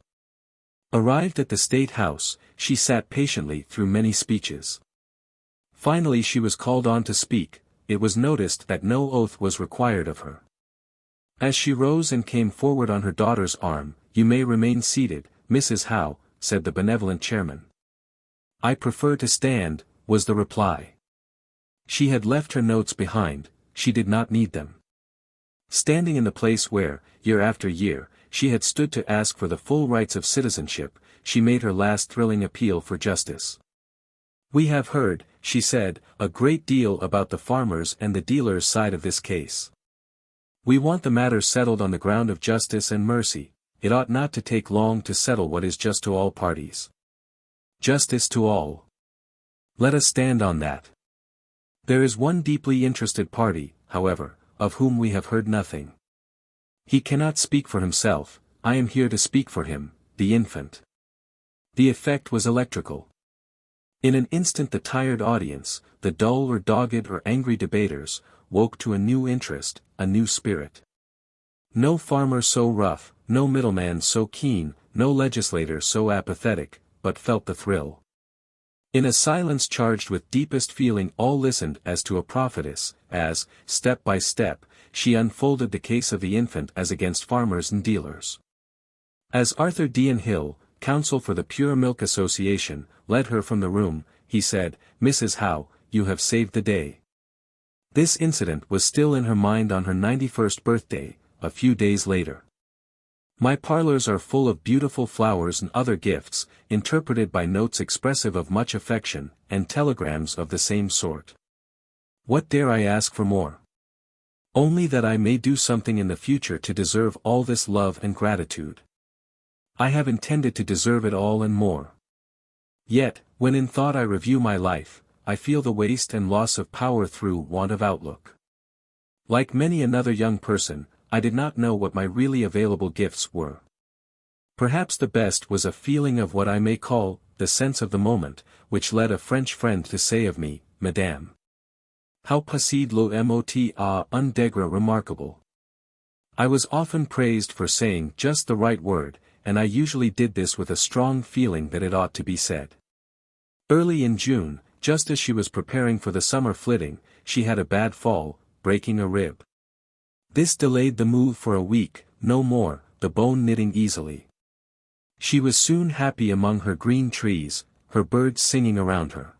Arrived at the State House, she sat patiently through many speeches. Finally she was called on to speak. It was noticed that no oath was required of her. As she rose and came forward on her daughter's arm, "You may remain seated, Mrs. Howe," said the benevolent chairman. "I prefer to stand," was the reply. She had left her notes behind, she did not need them. Standing in the place where, year after year, she had stood to ask for the full rights of citizenship, she made her last thrilling appeal for justice. "We have heard," she said, "a great deal about the farmers and the dealers' side of this case. We want the matter settled on the ground of justice and mercy. It ought not to take long to settle what is just to all parties. Justice to all. Let us stand on that. There is one deeply interested party, however, of whom we have heard nothing. He cannot speak for himself, I am here to speak for him, the infant." The effect was electrical. In an instant the tired audience, the dull or dogged or angry debaters, woke to a new interest, a new spirit. No farmer so rough, no middleman so keen, no legislator so apathetic, but felt the thrill. In a silence charged with deepest feeling all listened as to a prophetess, as, step by step, she unfolded the case of the infant as against farmers and dealers. As Arthur Dean Hill, counsel for the Pure Milk Association, led her from the room, he said, "Mrs. Howe, you have saved the day." This incident was still in her mind on her 91st birthday, a few days later. My parlors are full of beautiful flowers and other gifts, interpreted by notes expressive of much affection, and telegrams of the same sort. What dare I ask for more? Only that I may do something in the future to deserve all this love and gratitude. I have intended to deserve it all and more. Yet, when in thought I review my life, I feel the waste and loss of power through want of outlook. Like many another young person, I did not know what my really available gifts were. Perhaps the best was a feeling of what I may call, the sense of the moment, which led a French friend to say of me, Madame, how possédez le mot un degré remarquable. I was often praised for saying just the right word, and I usually did this with a strong feeling that it ought to be said. Early in June, just as she was preparing for the summer flitting, she had a bad fall, breaking a rib. This delayed the move for a week, no more, the bone knitting easily. She was soon happy among her green trees, her birds singing around her.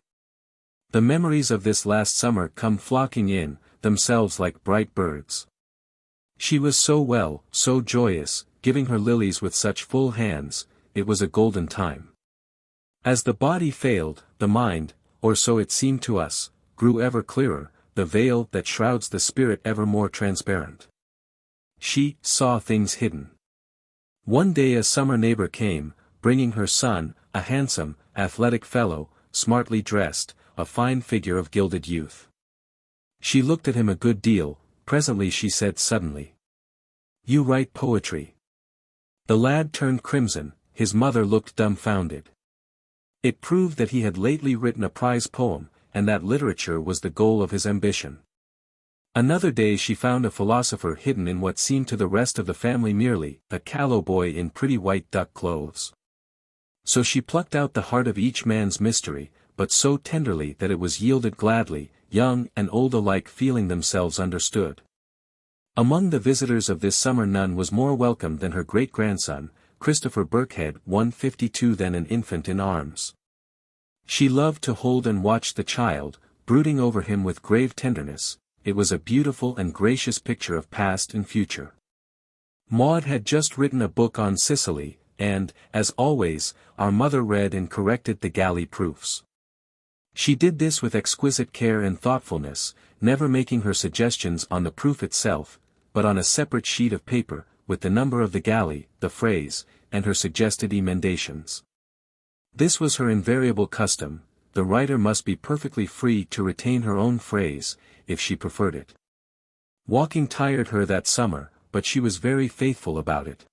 The memories of this last summer come flocking in, themselves like bright birds. She was so well, so joyous, giving her lilies with such full hands, it was a golden time. As the body failed, the mind, or so it seemed to us, grew ever clearer, the veil that shrouds the spirit ever more transparent. She saw things hidden. One day a summer neighbor came, bringing her son, a handsome, athletic fellow, smartly dressed, a fine figure of gilded youth. She looked at him a good deal, presently she said suddenly, "You write poetry." The lad turned crimson, his mother looked dumbfounded. It proved that he had lately written a prize poem, and that literature was the goal of his ambition. Another day she found a philosopher hidden in what seemed to the rest of the family merely a callow boy in pretty white duck clothes. So she plucked out the heart of each man's mystery, but so tenderly that it was yielded gladly, young and old alike feeling themselves understood. Among the visitors of this summer none was more welcome than her great-grandson, Christopher Birkhead, 152, then an infant in arms. She loved to hold and watch the child, brooding over him with grave tenderness. It was a beautiful and gracious picture of past and future. Maud had just written a book on Sicily, and, as always, our mother read and corrected the galley proofs. She did this with exquisite care and thoughtfulness, never making her suggestions on the proof itself, but on a separate sheet of paper, with the number of the galley, the phrase, and her suggested emendations. This was her invariable custom. The writer must be perfectly free to retain her own phrase, if she preferred it. Walking tired her that summer, but she was very faithful about it.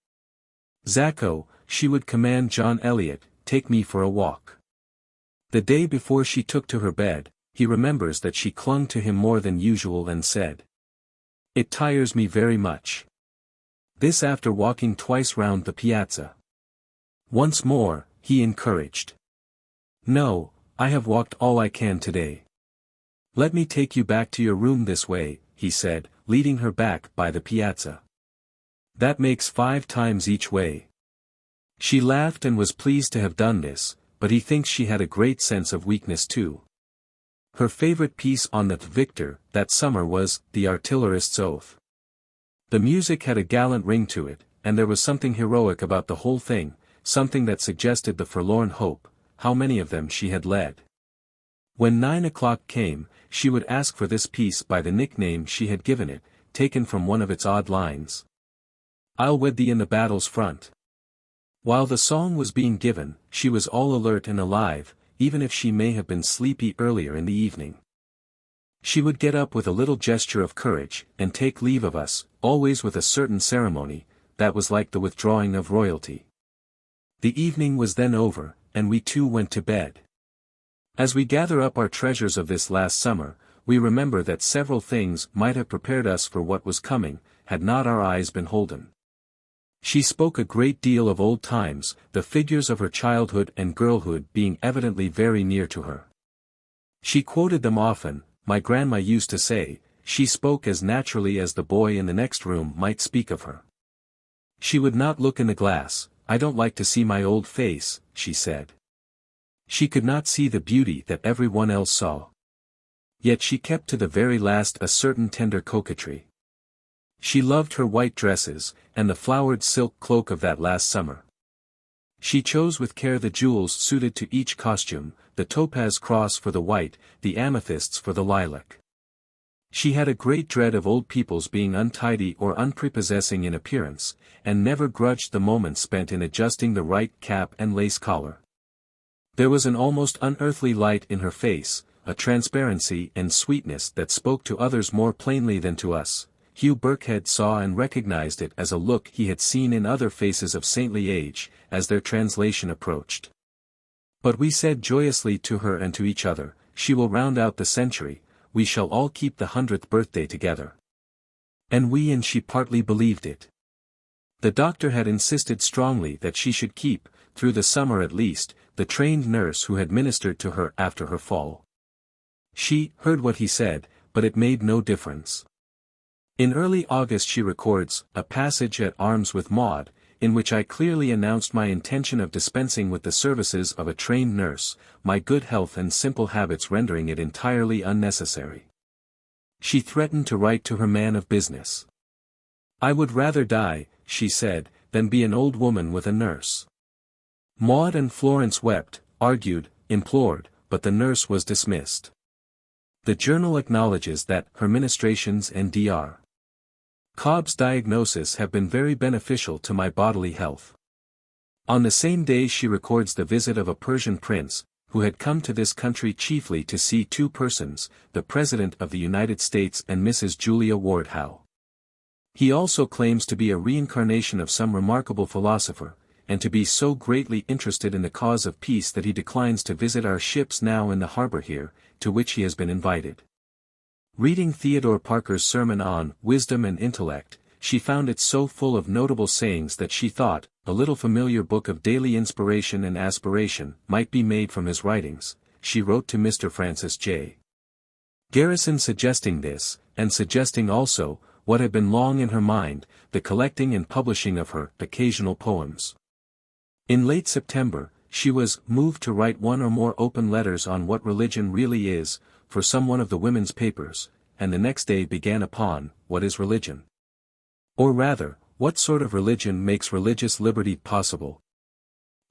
"Zacco," she would command John Eliot, "take me for a walk." The day before she took to her bed, he remembers that she clung to him more than usual and said, "It tires me very much." This after walking twice round the piazza. Once more, he encouraged. "No, I have walked all I can today. Let me take you back to your room this way," he said, leading her back by the piazza. "That makes 5 times each way." She laughed and was pleased to have done this, but he thinks she had a great sense of weakness too. Her favorite piece on the Victor that summer was The Artillerist's Oath. The music had a gallant ring to it, and there was something heroic about the whole thing, something that suggested the forlorn hope, how many of them she had led. When 9 o'clock came, she would ask for this piece by the nickname she had given it, taken from one of its odd lines. "I'll wed thee in the battle's front." While the song was being given, she was all alert and alive, even if she may have been sleepy earlier in the evening. She would get up with a little gesture of courage, and take leave of us, always with a certain ceremony, that was like the withdrawing of royalty. The evening was then over, and we too went to bed. As we gather up our treasures of this last summer, we remember that several things might have prepared us for what was coming, had not our eyes been holden. She spoke a great deal of old times, the figures of her childhood and girlhood being evidently very near to her. She quoted them often. My grandma used to say, she spoke as naturally as the boy in the next room might speak of her. She would not look in the glass. "I don't like to see my old face," she said. She could not see the beauty that every one else saw. Yet she kept to the very last a certain tender coquetry. She loved her white dresses, and the flowered silk cloak of that last summer. She chose with care the jewels suited to each costume, the topaz cross for the white, the amethysts for the lilac. She had a great dread of old people's being untidy or unprepossessing in appearance, and never grudged the moments spent in adjusting the right cap and lace collar. There was an almost unearthly light in her face, a transparency and sweetness that spoke to others more plainly than to us. Hugh Birkhead saw and recognized it as a look he had seen in other faces of saintly age, as their translation approached. But we said joyously to her and to each other, "She will round out the century, we shall all keep the 100th birthday together." And we and she partly believed it. The doctor had insisted strongly that she should keep, through the summer at least, the trained nurse who had ministered to her after her fall. She heard what he said, but it made no difference. In early August she records, a passage at arms with Maud, in which I clearly announced my intention of dispensing with the services of a trained nurse, my good health and simple habits rendering it entirely unnecessary. She threatened to write to her man of business. "I would rather die," she said, "than be an old woman with a nurse." Maud and Florence wept, argued, implored, but the nurse was dismissed. The journal acknowledges that her ministrations and Dr. Cobb's diagnosis have been very beneficial to my bodily health. On the same day she records the visit of a Persian prince, who had come to this country chiefly to see two persons, the President of the United States and Mrs. Julia Ward Howe. He also claims to be a reincarnation of some remarkable philosopher, and to be so greatly interested in the cause of peace that he declines to visit our ships now in the harbor here, to which he has been invited. Reading Theodore Parker's sermon on Wisdom and Intellect, she found it so full of notable sayings that she thought, a little familiar book of daily inspiration and aspiration might be made from his writings. She wrote to Mr. Francis J. Garrison suggesting this, and suggesting also, what had been long in her mind, the collecting and publishing of her occasional poems. In late September, she was moved to write one or more open letters on what religion really is, for some one of the women's papers, and the next day began upon, what is religion? Or rather, what sort of religion makes religious liberty possible?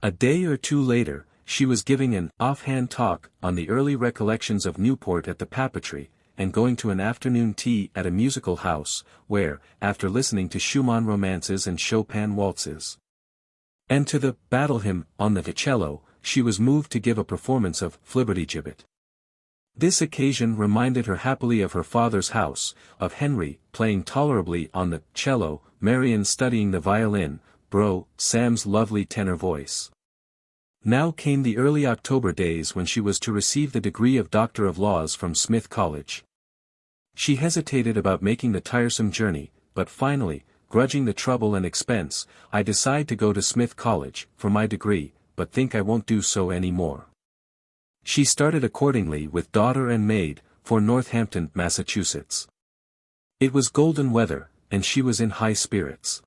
A day or two later, she was giving an offhand talk on the early recollections of Newport at the Papetree, and going to an afternoon tea at a musical house, where, after listening to Schumann romances and Chopin waltzes, and to the battle hymn on the cello, she was moved to give a performance of Flibbertigibbet. This occasion reminded her happily of her father's house, of Henry, playing tolerably on the cello, Marion studying the violin, Sam's lovely tenor voice. Now came the early October days when she was to receive the degree of Doctor of Laws from Smith College. She hesitated about making the tiresome journey, but finally, grudging the trouble and expense, "I decide to go to Smith College, for my degree, but think I won't do so any more." She started accordingly with daughter and maid, for Northampton, Massachusetts. It was golden weather, and she was in high spirits.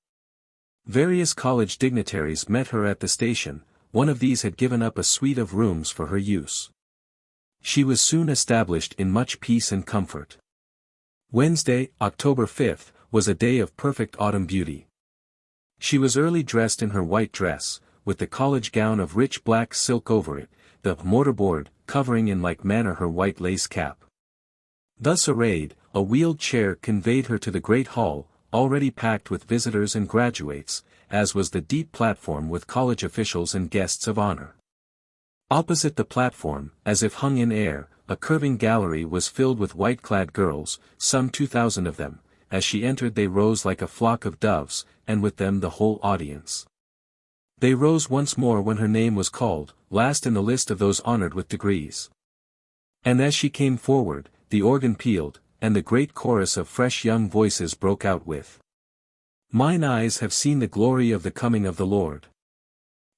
Various college dignitaries met her at the station. One of these had given up a suite of rooms for her use. She was soon established in much peace and comfort. Wednesday, October 5th, was a day of perfect autumn beauty. She was early dressed in her white dress, with the college gown of rich black silk over it, the mortarboard covering in like manner her white lace cap. Thus arrayed, a wheeled chair conveyed her to the great hall, already packed with visitors and graduates, as was the deep platform with college officials and guests of honor. Opposite the platform, as if hung in air, a curving gallery was filled with white-clad girls, some 2,000 of them. As she entered they rose like a flock of doves, and with them the whole audience. They rose once more when her name was called, last in the list of those honored with degrees. And as she came forward, the organ pealed, and the great chorus of fresh young voices broke out with, "Mine eyes have seen the glory of the coming of the Lord."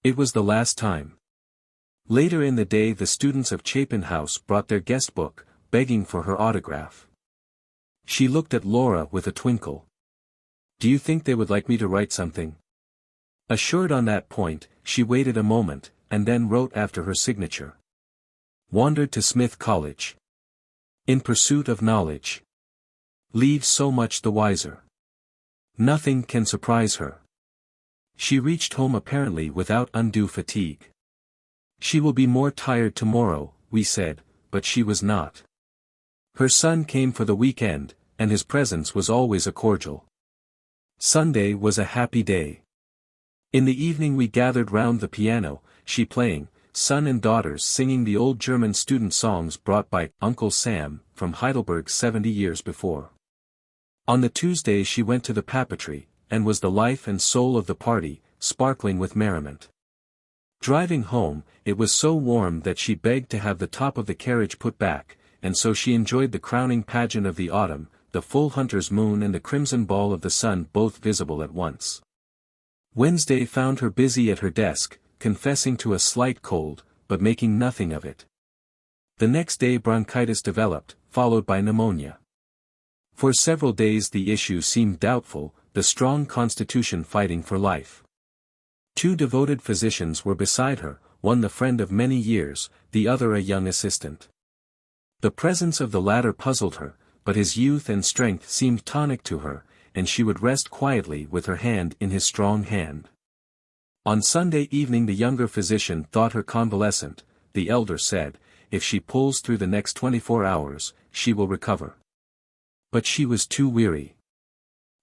It was the last time. Later in the day the students of Chapin House brought their guest book, begging for her autograph. She looked at Laura with a twinkle. "Do you think they would like me to write something?" Assured on that point, she waited a moment, and then wrote after her signature. "Wandered to Smith College. In pursuit of knowledge. Leaves so much the wiser." Nothing can surprise her. She reached home apparently without undue fatigue. "She will be more tired tomorrow," we said, but she was not. Her son came for the weekend, and his presence was always a cordial. Sunday was a happy day. In the evening we gathered round the piano, she playing, son and daughters singing the old German student songs brought by Uncle Sam from Heidelberg 70 years before. On the Tuesday she went to the papeterie, and was the life and soul of the party, sparkling with merriment. Driving home, it was so warm that she begged to have the top of the carriage put back, and so she enjoyed the crowning pageant of the autumn, the full hunter's moon and the crimson ball of the sun both visible at once. Wednesday found her busy at her desk, confessing to a slight cold, but making nothing of it. The next day bronchitis developed, followed by pneumonia. For several days the issue seemed doubtful, the strong constitution fighting for life. 2 devoted physicians were beside her, one the friend of many years, the other a young assistant. The presence of the latter puzzled her, but his youth and strength seemed tonic to her, and she would rest quietly with her hand in his strong hand. On Sunday evening the younger physician thought her convalescent, the elder said, if she pulls through the next 24 hours, she will recover. But she was too weary.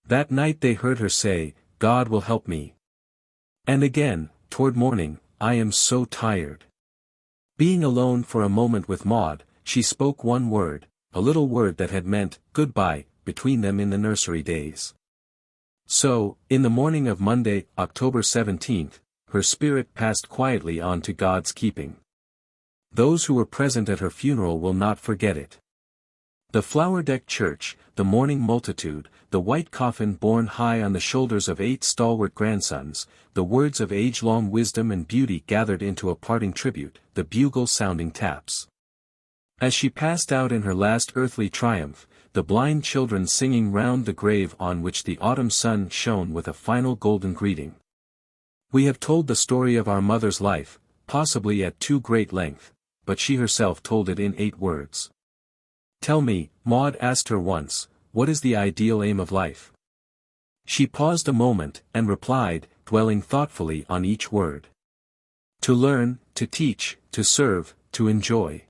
That night they heard her say, God will help me. And again, toward morning, I am so tired. Being alone for a moment with Maud, she spoke one word, a little word that had meant, goodbye, between them in the nursery days. So, in the morning of Monday, October 17th, her spirit passed quietly on to God's keeping. Those who were present at her funeral will not forget it. The flower-decked church, the mourning multitude, the white coffin borne high on the shoulders of 8 stalwart grandsons, the words of age-long wisdom and beauty gathered into a parting tribute, the bugle-sounding taps. As she passed out in her last earthly triumph, the blind children singing round the grave on which the autumn sun shone with a final golden greeting. We have told the story of our mother's life, possibly at too great length, but she herself told it in 8 words. Tell me, Maud asked her once, what is the ideal aim of life? She paused a moment, and replied, dwelling thoughtfully on each word. To learn, to teach, to serve, to enjoy.